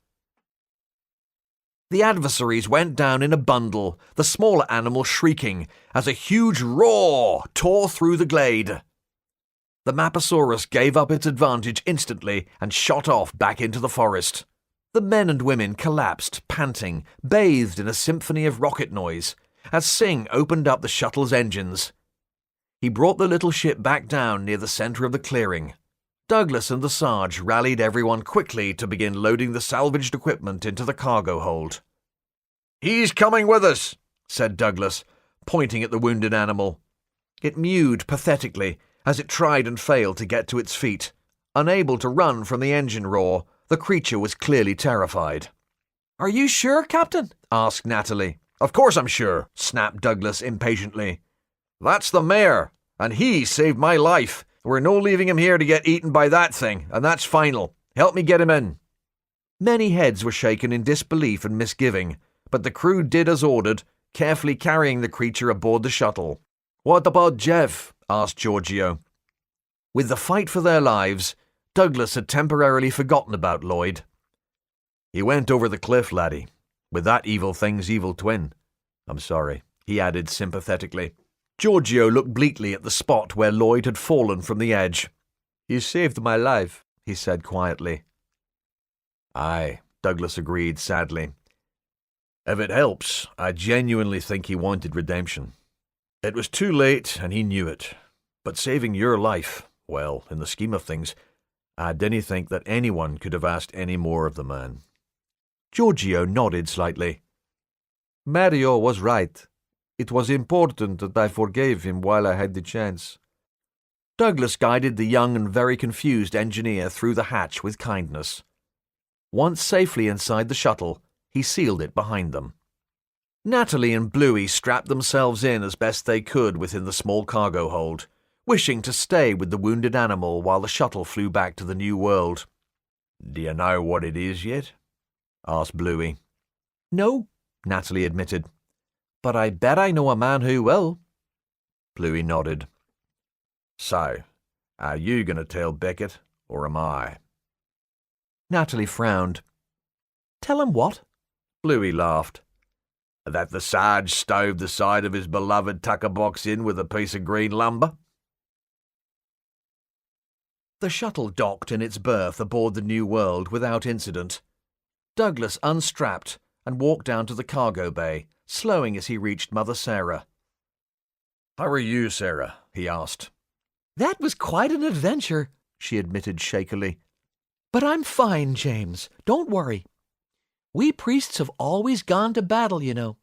The adversaries went down in a bundle, the smaller animal shrieking, as a huge roar tore through the glade. The Maposaurus gave up its advantage instantly and shot off back into the forest. The men and women collapsed, panting, bathed in a symphony of rocket noise, as Singh opened up the shuttle's engines. He brought the little ship back down near the center of the clearing. Douglas and the Sarge rallied everyone quickly to begin loading the salvaged equipment into the cargo hold. "He's coming with us," said Douglas, pointing at the wounded animal. It mewed pathetically as it tried and failed to get to its feet. Unable to run from the engine roar, the creature was clearly terrified. "Are you sure, Captain?" asked Natalie. "Of course I'm sure," snapped Douglas impatiently. "That's the mayor, and he saved my life. We're no leaving him here to get eaten by that thing, and that's final. Help me get him in." Many heads were shaken in disbelief and misgiving, but the crew did as ordered, carefully carrying the creature aboard the shuttle. "What about Jeff?" asked Giorgio. With the fight for their lives, Douglas had temporarily forgotten about Lloyd. "He went over the cliff, laddie, with that evil thing's evil twin. I'm sorry," he added sympathetically. Giorgio looked bleakly at the spot where Lloyd had fallen from the edge. "You saved my life," he said quietly. "Aye," Douglas agreed sadly. "If it helps, I genuinely think he wanted redemption. It was too late, and he knew it. But saving your life, well, in the scheme of things, I didn't think that anyone could have asked any more of the man." Giorgio nodded slightly. Mario was right. It was important that I forgave him while I had the chance. Douglas guided the young and very confused engineer through the hatch with kindness. Once safely inside the shuttle, he sealed it behind them. Natalie and Bluey strapped themselves in as best they could within the small cargo hold, wishing to stay with the wounded animal while the shuttle flew back to the new world. "Do you know what it is yet?" asked Bluey. "No," Natalie admitted. "But I bet I know a man who will." Bluey nodded. "So, are you going to tell Beckett, or am I?" Natalie frowned. "Tell him what?" Bluey laughed. "That the Sarge stove the side of his beloved tucker box in with a piece of green lumber?" The shuttle docked in its berth aboard the New World without incident. Douglas unstrapped and walked down to the cargo bay, slowing as he reached Mother Sarah. How are you, Sarah? He asked. That was quite an adventure, she admitted shakily. But I'm fine, James. Don't worry. We priests have always gone to battle, you know.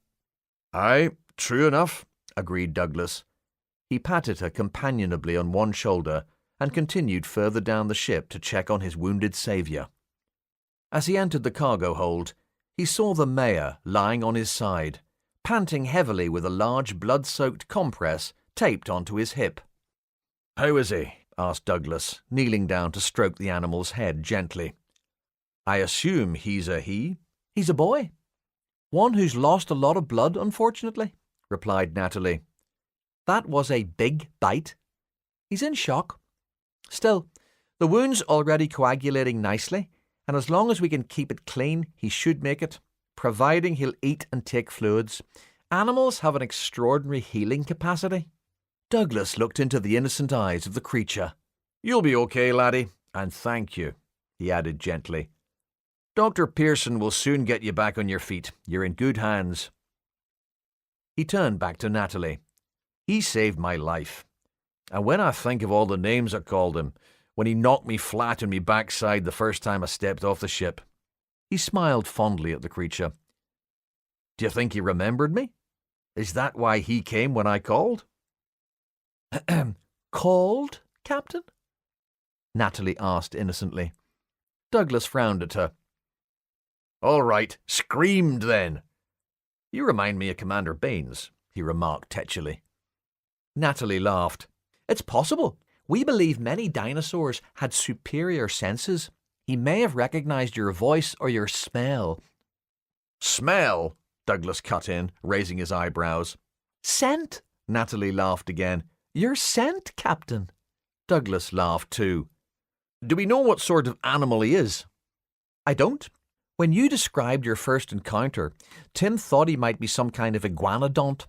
Aye, true enough, agreed Douglas. He patted her companionably on one shoulder and continued further down the ship to check on his wounded saviour. As he entered the cargo hold, he saw the mayor lying on his side, panting heavily with a large blood-soaked compress taped onto his hip. How is he? Asked Douglas, kneeling down to stroke the animal's head gently. I assume he's a he? He's a boy. One who's lost a lot of blood, unfortunately, replied Natalie. That was a big bite. He's in shock. Still, the wound's already coagulating nicely, and as long as we can keep it clean, he should make it, providing he'll eat and take fluids. Animals have an extraordinary healing capacity. Douglas looked into the innocent eyes of the creature. You'll be okay, laddie, and thank you, he added gently. Dr. Pearson will soon get you back on your feet. You're in good hands. He turned back to Natalie. He saved my life. And when I think of all the names I called him, when he knocked me flat on me backside the first time I stepped off the ship. He smiled fondly at the creature. Do you think he remembered me? Is that why he came when I called? Called, Captain? Natalie asked innocently. Douglas frowned at her. All right, screamed then. You remind me of Commander Baines, he remarked tetchily. Natalie laughed. It's possible. We believe many dinosaurs had superior senses. He may have recognized your voice or your smell. Smell? Douglas cut in, raising his eyebrows. Scent? Natalie laughed again. Your scent, Captain. Douglas laughed too. Do we know what sort of animal he is? I don't. When you described your first encounter, Tim thought he might be some kind of iguanodont,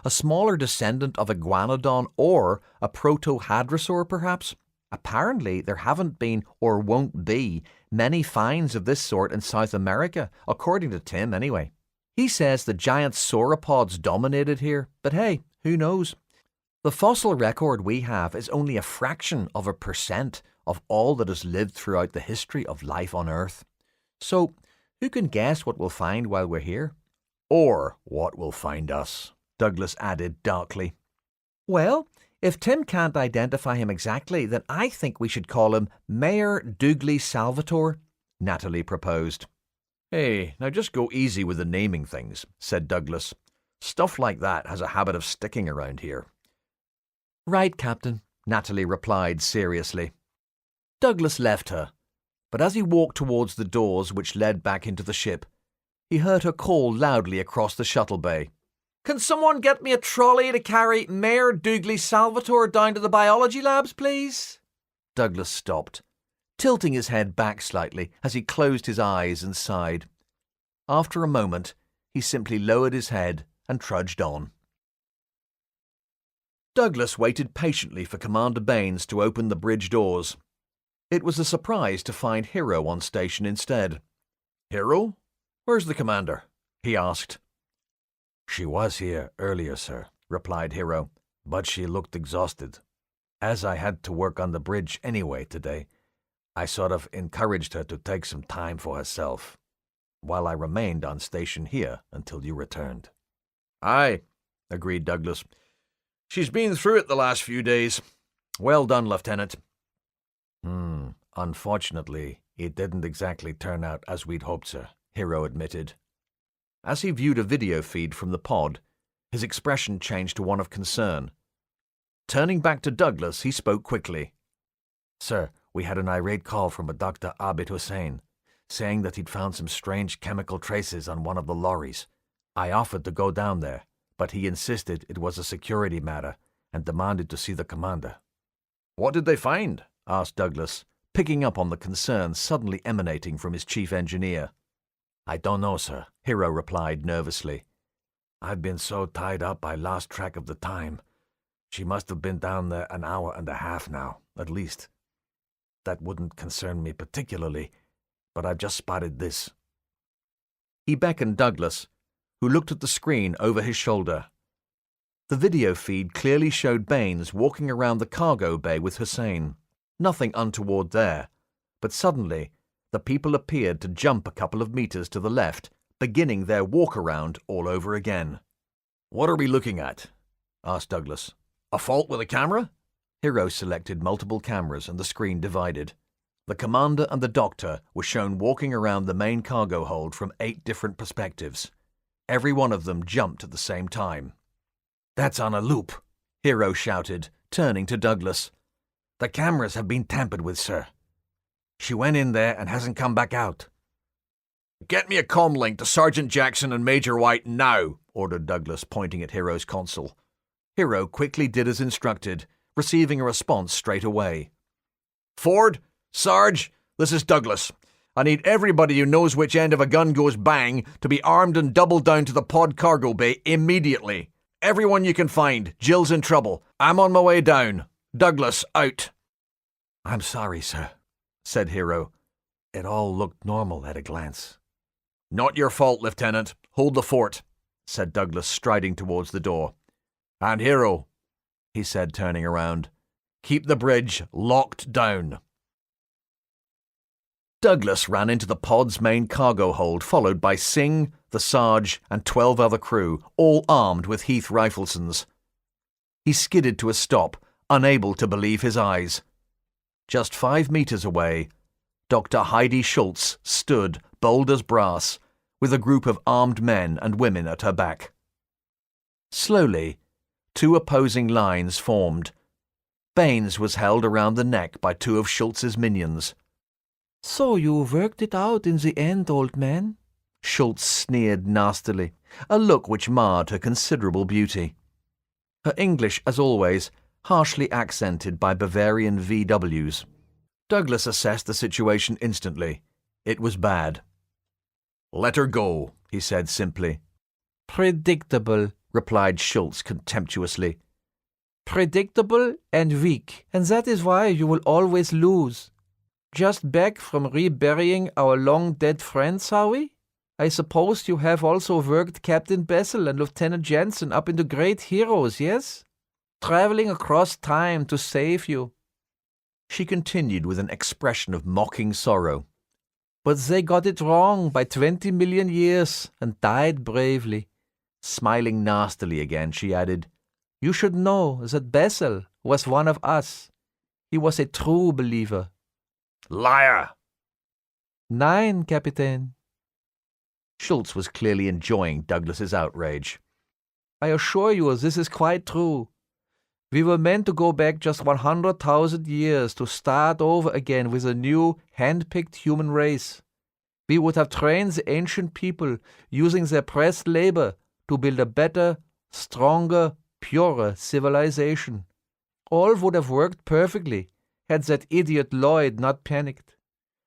a smaller descendant of iguanodon or a proto-hadrosaur, perhaps. Apparently, there haven't been, or won't be, many finds of this sort in South America, according to Tim anyway. He says the giant sauropods dominated here, but hey, who knows? The fossil record we have is only a fraction of a % of all that has lived throughout the history of life on Earth. So, who can guess what we'll find while we're here? Or what will find us, Douglas added darkly. Well, if Tim can't identify him exactly, then I think we should call him Mayor Dougley Salvatore, Natalie proposed. Hey, now just go easy with the naming things, said Douglas. Stuff like that has a habit of sticking around here. Right, Captain, Natalie replied seriously. Douglas left her, but as he walked towards the doors which led back into the ship, he heard her call loudly across the shuttle bay. Can someone get me a trolley to carry Mayor Dougley Salvatore down to the biology labs, please? Douglas stopped, tilting his head back slightly as he closed his eyes and sighed. After a moment, he simply lowered his head and trudged on. Douglas waited patiently for Commander Baines to open the bridge doors. It was a surprise to find Hero on station instead. Hero? Where's the commander? He asked. She was here earlier, sir, replied Hero, but she looked exhausted. As I had to work on the bridge anyway today, I sort of encouraged her to take some time for herself, while I remained on station here until you returned. Aye, agreed Douglas. She's been through it the last few days. Well done, Lieutenant. Unfortunately, it didn't exactly turn out as we'd hoped, sir, Hero admitted. As he viewed a video feed from the pod, his expression changed to one of concern. Turning back to Douglas, he spoke quickly. Sir, we had an irate call from a Dr. Abid Hussain, saying that he'd found some strange chemical traces on one of the lorries. I offered to go down there, but he insisted it was a security matter and demanded to see the commander. What did they find? Asked Douglas, picking up on the concern suddenly emanating from his chief engineer. I don't know, sir, Hero replied nervously. I've been so tied up I lost track of the time. She must have been down there an hour and a half now, at least. That wouldn't concern me particularly, but I've just spotted this. He beckoned Douglas, who looked at the screen over his shoulder. The video feed clearly showed Baines walking around the cargo bay with Hussein. Nothing untoward there, but suddenly the people appeared to jump a couple of meters to the left, beginning their walk-around all over again. "What are we looking at?" asked Douglas. "A fault with the camera?" Hero selected multiple cameras and the screen divided. The commander and the doctor were shown walking around the main cargo hold from 8 different perspectives. Every one of them jumped at the same time. "That's on a loop," Hero shouted, turning to Douglas. "The cameras have been tampered with, sir. She went in there and hasn't come back out." "Get me a comm link to Sergeant Jackson and Major White now," ordered Douglas, pointing at Hero's console. Hero quickly did as instructed, receiving a response straight away. "Ford, Sarge, this is Douglas. I need everybody who knows which end of a gun goes bang to be armed and doubled down to the pod cargo bay immediately. Everyone you can find. Jill's in trouble. I'm on my way down. Douglas, out." "I'm sorry, sir," said Hero. "It all looked normal at a glance." "Not your fault, Lieutenant. Hold the fort," said Douglas, striding towards the door. "And Hero," he said, turning around, "keep the bridge locked down." Douglas ran into the pod's main cargo hold, followed by Singh, the Sarge, and 12 other crew, all armed with Heath Riflesons. He skidded to a stop, unable to believe his eyes. Just 5 meters away, Dr. Heidi Schultz stood, bold as brass, with a group of armed men and women at her back. Slowly, 2 opposing lines formed. Baines was held around the neck by 2 of Schultz's minions. So you worked it out in the end, old man? Schultz sneered nastily, a look which marred her considerable beauty. Her English, as always, harshly accented by Bavarian VWs. Douglas assessed the situation instantly. It was bad. "Let her go," he said simply. Predictable, replied Schultz contemptuously. Predictable and weak, and that is why you will always lose. Just back from reburying our long-dead friends, are we? I suppose you have also worked Captain Bessel and Lieutenant Jensen up into great heroes, yes? Traveling across time to save you. She continued with an expression of mocking sorrow. But they got it wrong by 20 million years and died bravely. Smiling nastily again, she added, You should know that Bessel was one of us. He was a true believer. "Liar!" 9, Captain. Schultz was clearly enjoying Douglas's outrage. I assure you this is quite true. We were meant to go back just 100,000 years to start over again with a new, hand-picked human race. We would have trained the ancient people using their pressed labor to build a better, stronger, purer civilization. All would have worked perfectly had that idiot Lloyd not panicked,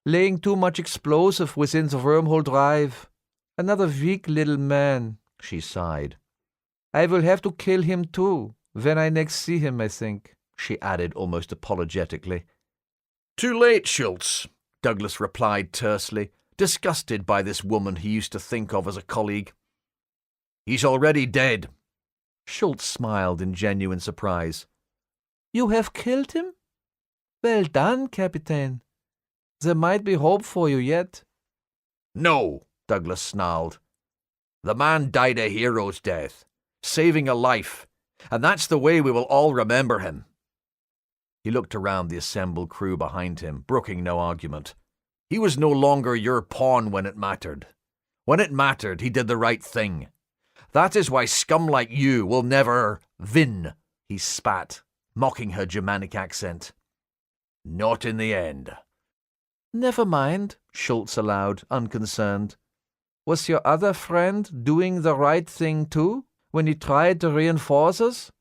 laying too much explosive within the wormhole drive. Another weak little man, she sighed. I will have to kill him too, when I next see him, I think, she added almost apologetically. "Too late, Schultz," Douglas replied tersely, disgusted by this woman he used to think of as a colleague. "He's already dead." Schultz smiled in genuine surprise. You have killed him? Well done, Captain. There might be hope for you yet. "No," Douglas snarled. "The man died a hero's death, saving a life, and that's the way we will all remember him." He looked around the assembled crew behind him, brooking no argument. "He was no longer your pawn when it mattered. When it mattered, he did the right thing. That is why scum like you will never win," he spat, mocking her Germanic accent. "Not in the end." Never mind, Schultz allowed, unconcerned. Was your other friend doing the right thing too, when he tried to reinforce us?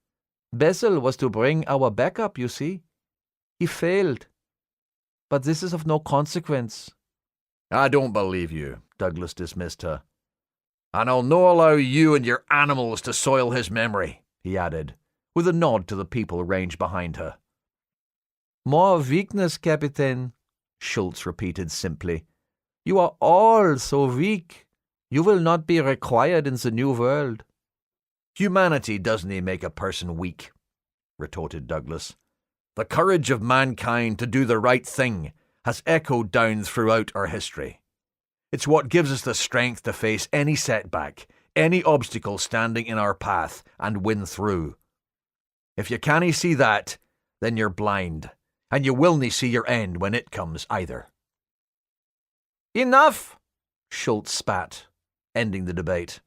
Bessel was to bring our backup, you see. He failed. But this is of no consequence. "I don't believe you," Douglas dismissed her. "And I'll no allow you and your animals to soil his memory," he added, with a nod to the people ranged behind her. More weakness, Captain, Schultz repeated simply. You are all so weak. You will not be required in the new world. Humanity doesn't make a person weak, retorted Douglas. The courage of mankind to do the right thing has echoed down throughout our history. It's what gives us the strength to face any setback, any obstacle standing in our path, and win through. If you can't see that, then you're blind, and you willn't see your end when it comes either. Enough! Schultz spat, ending the debate.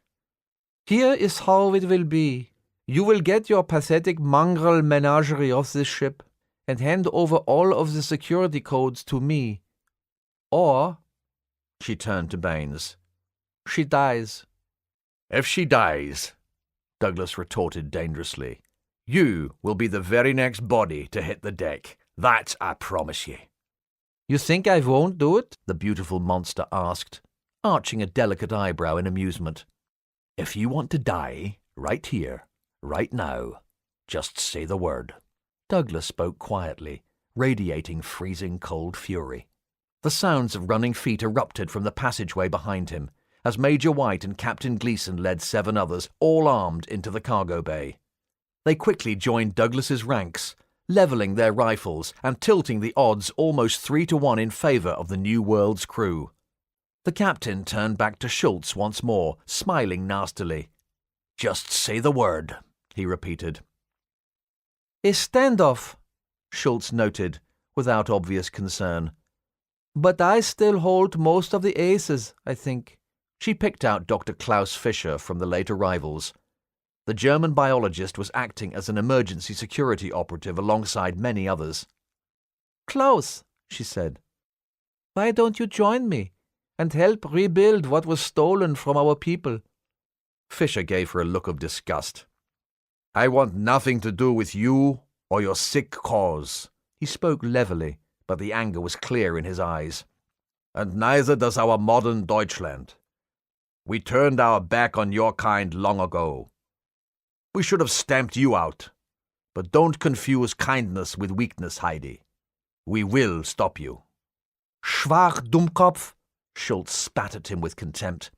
Here is how it will be. You will get your pathetic mongrel menagerie off this ship and hand over all of the security codes to me. Or, she turned to Baines, she dies. If she dies, Douglas retorted dangerously, you will be the very next body to hit the deck. That I promise ye. You think I won't do it? The beautiful monster asked, arching a delicate eyebrow in amusement. If you want to die, right here, right now, just say the word. Douglas spoke quietly, radiating freezing cold fury. The sounds of running feet erupted from the passageway behind him, as Major White and Captain Gleason led 7 others, all armed, into the cargo bay. They quickly joined Douglas's ranks, levelling their rifles and tilting the odds almost 3-1 in favour of the New World's crew. The captain turned back to Schultz once more, smiling nastily. Just say the word, he repeated. A standoff, Schultz noted, without obvious concern. But I still hold most of the aces, I think. She picked out Dr. Klaus Fischer from the late arrivals. The German biologist was acting as an emergency security operative alongside many others. Klaus, she said, why don't you join me and help rebuild what was stolen from our people? Fischer gave her a look of disgust. I want nothing to do with you or your sick cause. He spoke levelly, but the anger was clear in his eyes. And neither does our modern Deutschland. We turned our back on your kind long ago. We should have stamped you out. But don't confuse kindness with weakness, Heidi. We will stop you. Schwach, Dummkopf! Schultz spat at him with contempt.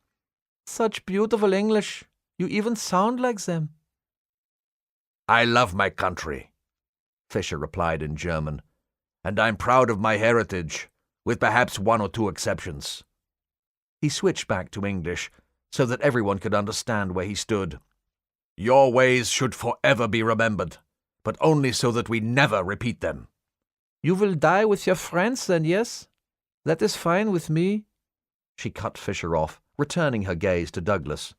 Such beautiful English. You even sound like them. I love my country, Fischer replied in German, and I'm proud of my heritage, with perhaps 1 or 2 exceptions. He switched back to English, so that everyone could understand where he stood. Your ways should forever be remembered, but only so that we never repeat them. You will die with your friends then, yes? That is fine with me. She cut Fischer off, returning her gaze to Douglas.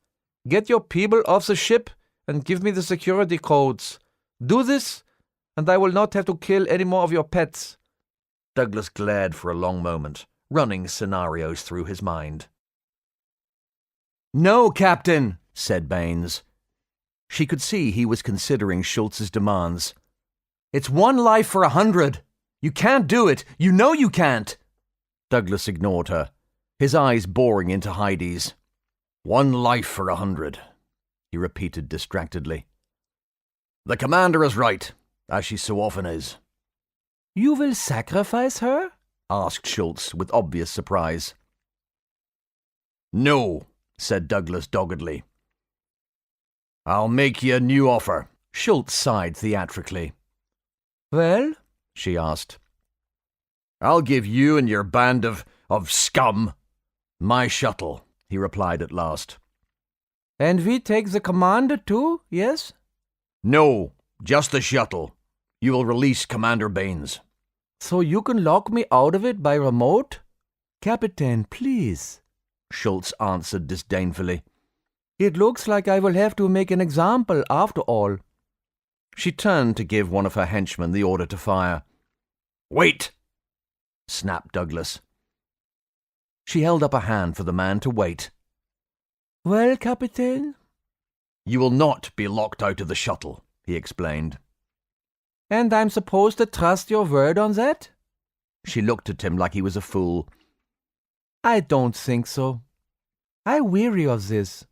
Get your people off the ship and give me the security codes. Do this, and I will not have to kill any more of your pets. Douglas glared for a long moment, running scenarios through his mind. No, Captain, said Baines. She could see he was considering Schultz's demands. It's 1 life for 100. You can't do it. You know you can't. Douglas ignored her, his eyes boring into Heidi's. 1 life for 100, he repeated distractedly. The commander is right, as she so often is. You will sacrifice her? Asked Schultz with obvious surprise. No, said Douglas doggedly. I'll make you a new offer. Schultz sighed theatrically. Well? She asked. I'll give you and your band of scum my shuttle, he replied at last. And we take the commander too, yes? No, just the shuttle. You will release Commander Baines. So you can lock me out of it by remote? Captain, please, Schultz answered disdainfully. It looks like I will have to make an example after all. She turned to give one of her henchmen the order to fire. Wait! Snapped Douglas. She held up a hand for the man to wait. Well, Captain? You will not be locked out of the shuttle, he explained. And I'm supposed to trust your word on that? She looked at him like he was a fool. I don't think so. I'm weary of this.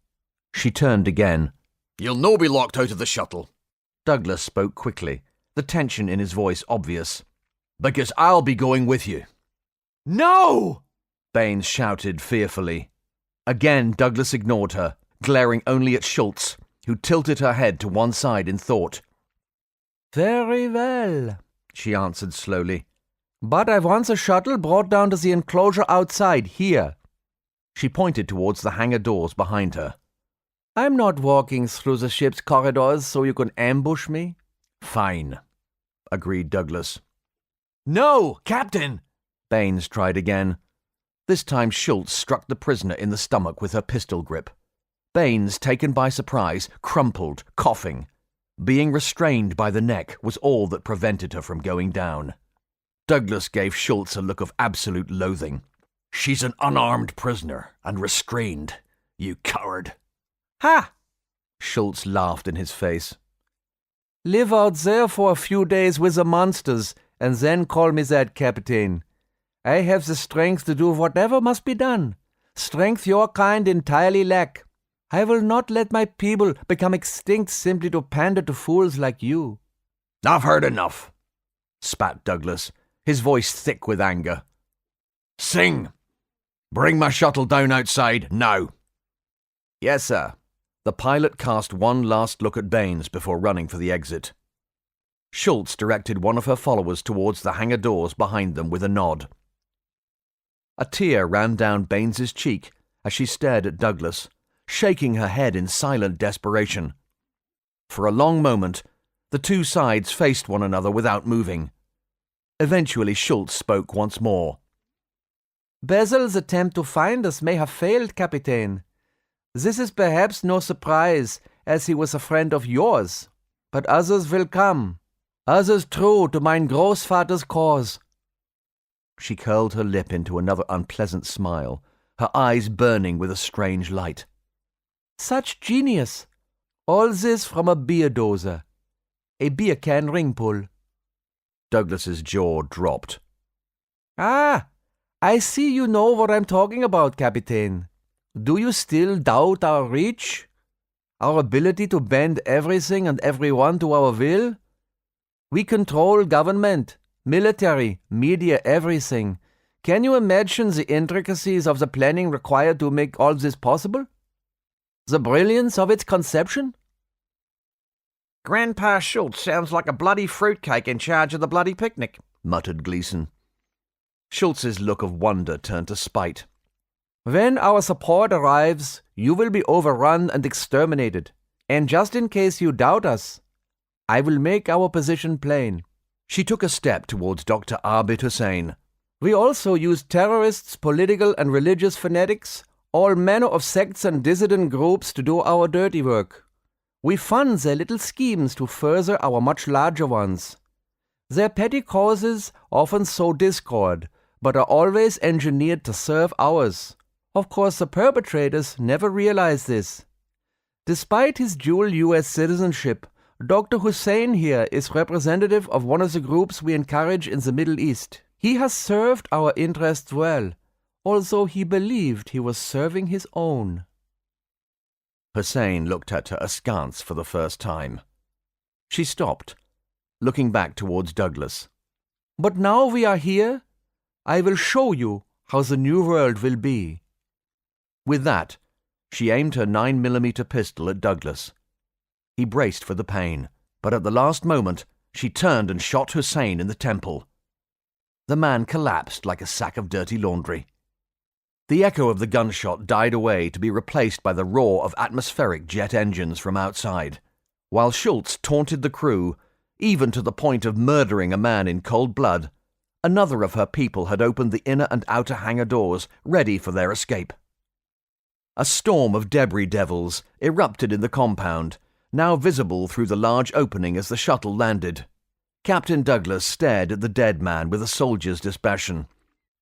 She turned again. You'll no be locked out of the shuttle. Douglas spoke quickly, the tension in his voice obvious. Because I'll be going with you. No! Baines shouted fearfully. Again, Douglas ignored her, glaring only at Schultz, who tilted her head to one side in thought. Very well, she answered slowly. But I want the shuttle brought down to the enclosure outside, here. She pointed towards the hangar doors behind her. I'm not walking through the ship's corridors so you can ambush me. Fine, agreed Douglas. No, Captain! Baines tried again. This time Schultz struck the prisoner in the stomach with her pistol grip. Baines, taken by surprise, crumpled, coughing. Being restrained by the neck was all that prevented her from going down. Douglas gave Schultz a look of absolute loathing. She's an unarmed prisoner and restrained, you coward. Ha! Schultz laughed in his face. Live out there for a few days with the monsters, and then call me that, Captain. I have the strength to do whatever must be done. Strength your kind entirely lack. I will not let my people become extinct simply to pander to fools like you. I've heard enough, spat Douglas, his voice thick with anger. Sing! Bring my shuttle down outside, now. Yes, sir. The pilot cast one last look at Baines before running for the exit. Schultz directed one of her followers towards the hangar doors behind them with a nod. A tear ran down Baines's cheek as she stared at Douglas, shaking her head in silent desperation. For a long moment, the two sides faced one another without moving. Eventually Schultz spoke once more. Basil's attempt to find us may have failed, Captain. This is perhaps no surprise, as he was a friend of yours. But others will come. Others true to mein Großvater's cause. She curled her lip into another unpleasant smile, her eyes burning with a strange light. Such genius! All this from a beer dozer. A beer can ring pull. Douglas's jaw dropped. Ah, I see you know what I'm talking about, Captain. Do you still doubt our reach? Our ability to bend everything and everyone to our will? We control government, military, media, everything. Can you imagine the intricacies of the planning required to make all this possible? The brilliance of its conception? Grandpa Schultz sounds like a bloody fruitcake in charge of the bloody picnic, muttered Gleason. Schultz's look of wonder turned to spite. When our support arrives, you will be overrun and exterminated. And just in case you doubt us, I will make our position plain. She took a step towards Dr. Abid Hussain. We also use terrorists, political and religious fanatics, all manner of sects and dissident groups to do our dirty work. We fund their little schemes to further our much larger ones. Their petty causes often sow discord, but are always engineered to serve ours. Of course, the perpetrators never realize this. Despite his dual U.S. citizenship, Dr. Hussain here is representative of one of the groups we encourage in the Middle East. He has served our interests well, although he believed he was serving his own. Hussain looked at her askance for the first time. She stopped, looking back towards Douglas. But now we are here, I will show you how the new world will be. With that, she aimed her 9mm pistol at Douglas. He braced for the pain, but at the last moment, she turned and shot Hussain in the temple. The man collapsed like a sack of dirty laundry. The echo of the gunshot died away to be replaced by the roar of atmospheric jet engines from outside, while Schultz taunted the crew, even to the point of murdering a man in cold blood. Another of her people had opened the inner and outer hangar doors, ready for their escape. A storm of debris devils erupted in the compound, now visible through the large opening as the shuttle landed. Captain Douglas stared at the dead man with a soldier's dispassion.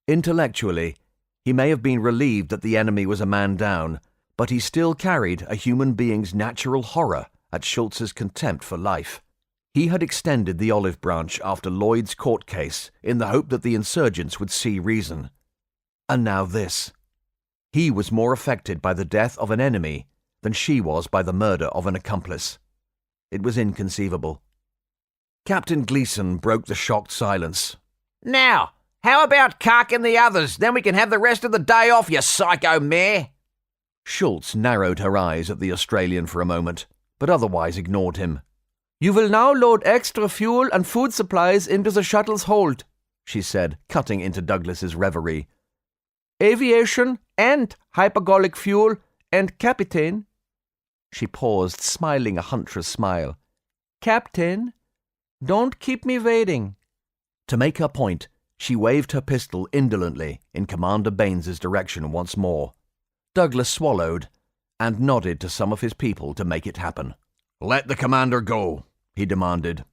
Intellectually, he may have been relieved that the enemy was a man down, but he still carried a human being's natural horror at Schultz's contempt for life. He had extended the olive branch after Lloyd's court case in the hope that the insurgents would see reason. And now this. He was more affected by the death of an enemy than she was by the murder of an accomplice. It was inconceivable. Captain Gleason broke the shocked silence. Now, how about carking the others? Then we can have the rest of the day off, you psycho mare. Schultz narrowed her eyes at the Australian for a moment, but otherwise ignored him. "You will now load extra fuel and food supplies into the shuttle's hold," she said, cutting into Douglas's reverie. "Aviation and hypergolic fuel and Captain." She paused, smiling a huntress smile. "Captain, don't keep me waiting." To make her point, she waved her pistol indolently in Commander Baines's direction once more. Douglas swallowed and nodded to some of his people to make it happen. "Let the commander go," he demanded.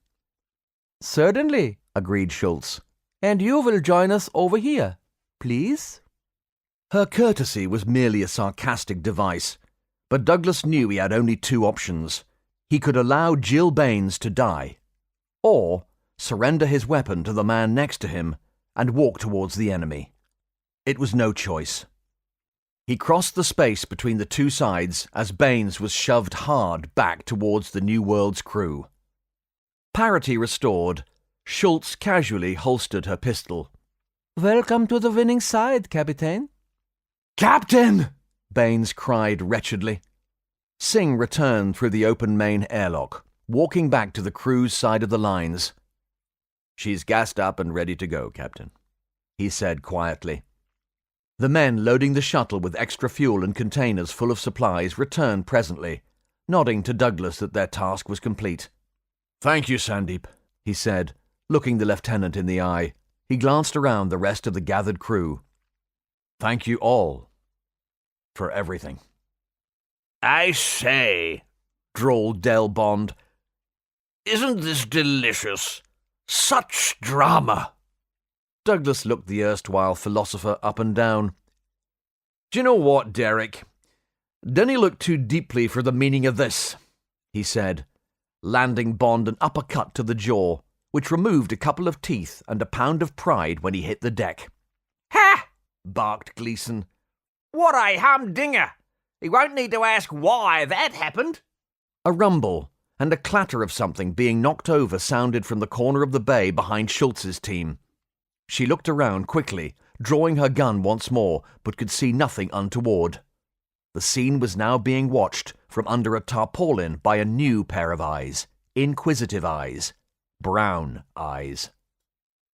"Certainly," agreed Schultz. "And you will join us over here, please?" Her courtesy was merely a sarcastic device, but Douglas knew he had only two options. He could allow Jill Baines to die, or surrender his weapon to the man next to him and walk towards the enemy. It was no choice. He crossed the space between the two sides as Baines was shoved hard back towards the New World's crew. Parity restored, Schultz casually holstered her pistol. "Welcome to the winning side, Captain." "Captain!" Baines cried wretchedly. Singh returned through the open main airlock, walking back to the crew's side of the lines. "She's gassed up and ready to go, Captain," he said quietly. The men loading the shuttle with extra fuel and containers full of supplies returned presently, nodding to Douglas that their task was complete. "Thank you, Sandeep," he said, looking the lieutenant in the eye. He glanced around the rest of the gathered crew. "Thank you all for everything." "I say," drawled Del Bond, "isn't this delicious? Such drama." Douglas looked the erstwhile philosopher up and down. "Do you know what, Derek? Dinna look too deeply for the meaning of this," he said, landing Bond an uppercut to the jaw, which removed a couple of teeth and a pound of pride when he hit the deck. "Ha!" barked Gleason. "What a humdinger! He won't need to ask why that happened." A rumble and a clatter of something being knocked over sounded from the corner of the bay behind Schultz's team. She looked around quickly, drawing her gun once more, but could see nothing untoward. The scene was now being watched from under a tarpaulin by a new pair of eyes, inquisitive eyes, brown eyes.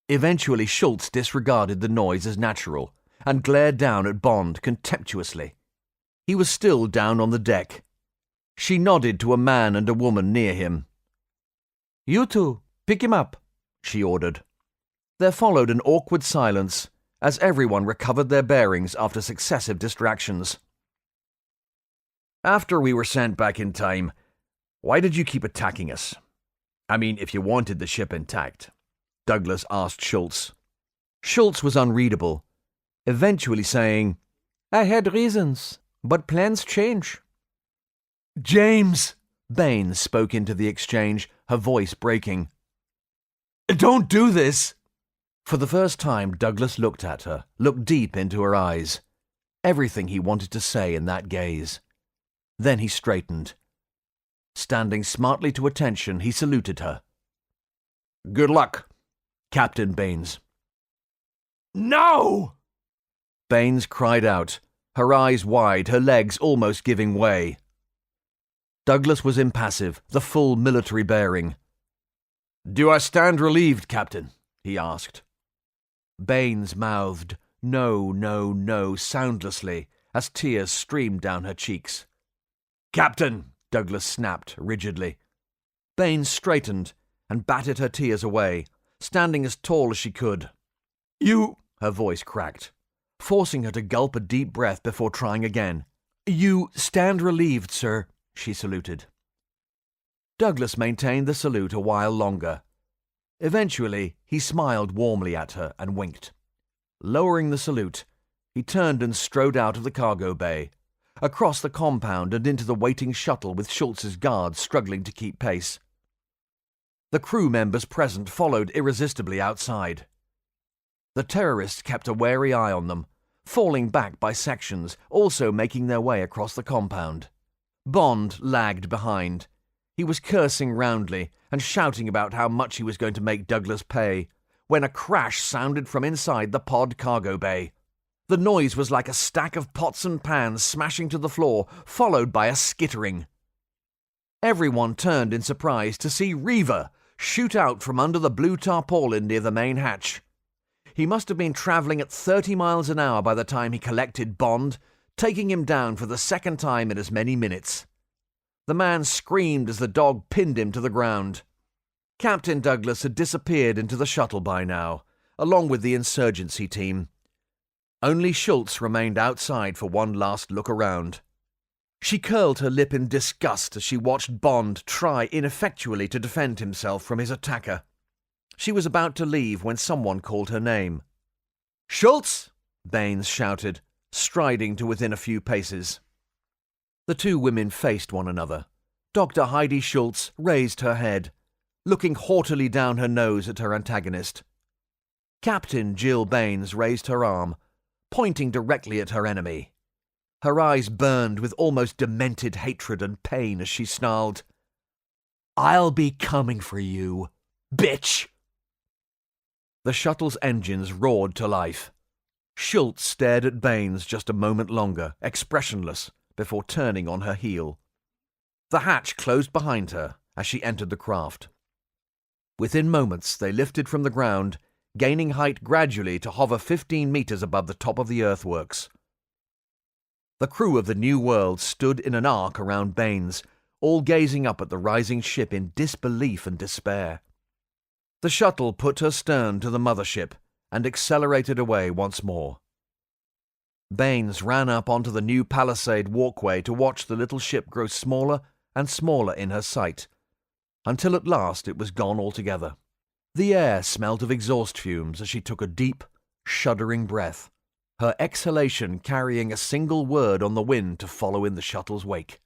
Eventually Schultz disregarded the noise as natural and glared down at Bond contemptuously. He was still down on the deck. She nodded to a man and a woman near him. "You two, pick him up," she ordered. There followed an awkward silence as everyone recovered their bearings after successive distractions. "After we were sent back in time, why did you keep attacking us? I mean, if you wanted the ship intact," Douglas asked Schultz. Schultz was unreadable, eventually saying, "I had reasons, but plans change." "James!" Baines spoke into the exchange, her voice breaking. "Don't do this!" For the first time, Douglas looked at her, looked deep into her eyes. Everything he wanted to say in that gaze. Then he straightened. Standing smartly to attention, he saluted her. "Good luck, Captain Baines." "No!" Baines cried out, her eyes wide, her legs almost giving way. Douglas was impassive, the full military bearing. "Do I stand relieved, Captain?" he asked. Baines mouthed, "No, no, no," soundlessly, as tears streamed down her cheeks. "Captain!" Douglas snapped rigidly. Baines straightened and batted her tears away, standing as tall as she could. "You—" her voice cracked, forcing her to gulp a deep breath before trying again. "You stand relieved, sir," she saluted. Douglas maintained the salute a while longer. Eventually, he smiled warmly at her and winked. Lowering the salute, he turned and strode out of the cargo bay, across the compound and into the waiting shuttle with Schultz's guards struggling to keep pace. The crew members present followed irresistibly outside. The terrorists kept a wary eye on them, falling back by sections, also making their way across the compound. Bond lagged behind. He was cursing roundly and shouting about how much he was going to make Douglas pay, when a crash sounded from inside the pod cargo bay. The noise was like a stack of pots and pans smashing to the floor, followed by a skittering. Everyone turned in surprise to see Reaver shoot out from under the blue tarpaulin near the main hatch. He must have been travelling at 30 miles an hour by the time he collected Bond, taking him down for the second time in as many minutes. The man screamed as the dog pinned him to the ground. Captain Douglas had disappeared into the shuttle by now, along with the insurgency team. Only Schultz remained outside for one last look around. She curled her lip in disgust as she watched Bond try ineffectually to defend himself from his attacker. She was about to leave when someone called her name. "Schultz!" Baines shouted, striding to within a few paces. The two women faced one another. Dr. Heidi Schultz raised her head, looking haughtily down her nose at her antagonist. Captain Jill Baines raised her arm, pointing directly at her enemy. Her eyes burned with almost demented hatred and pain as she snarled, "I'll be coming for you, bitch!" The shuttle's engines roared to life. Schultz stared at Baines just a moment longer, expressionless, before turning on her heel. The hatch closed behind her as she entered the craft. Within moments, they lifted from the ground, gaining height gradually to hover 15 meters above the top of the earthworks. The crew of the New World stood in an arc around Baines, all gazing up at the rising ship in disbelief and despair. The shuttle put her stern to the mothership and accelerated away once more. Baines ran up onto the new palisade walkway to watch the little ship grow smaller and smaller in her sight, until at last it was gone altogether. The air smelt of exhaust fumes as she took a deep, shuddering breath, her exhalation carrying a single word on the wind to follow in the shuttle's wake.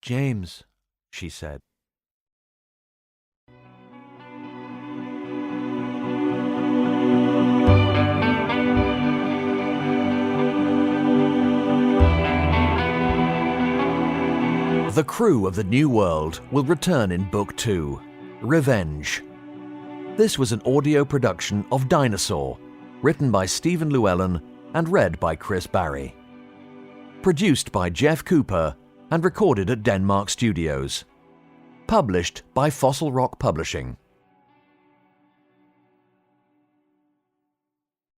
"James," she said. The crew of the New World will return in Book 2, Revenge. This was an audio production of Dinosaur, written by Stephen Llewelyn and read by CHRIS Barrie. Produced by Jeff Cooper and recorded at Denmark Studios. Published by Fossil Rock Publishing.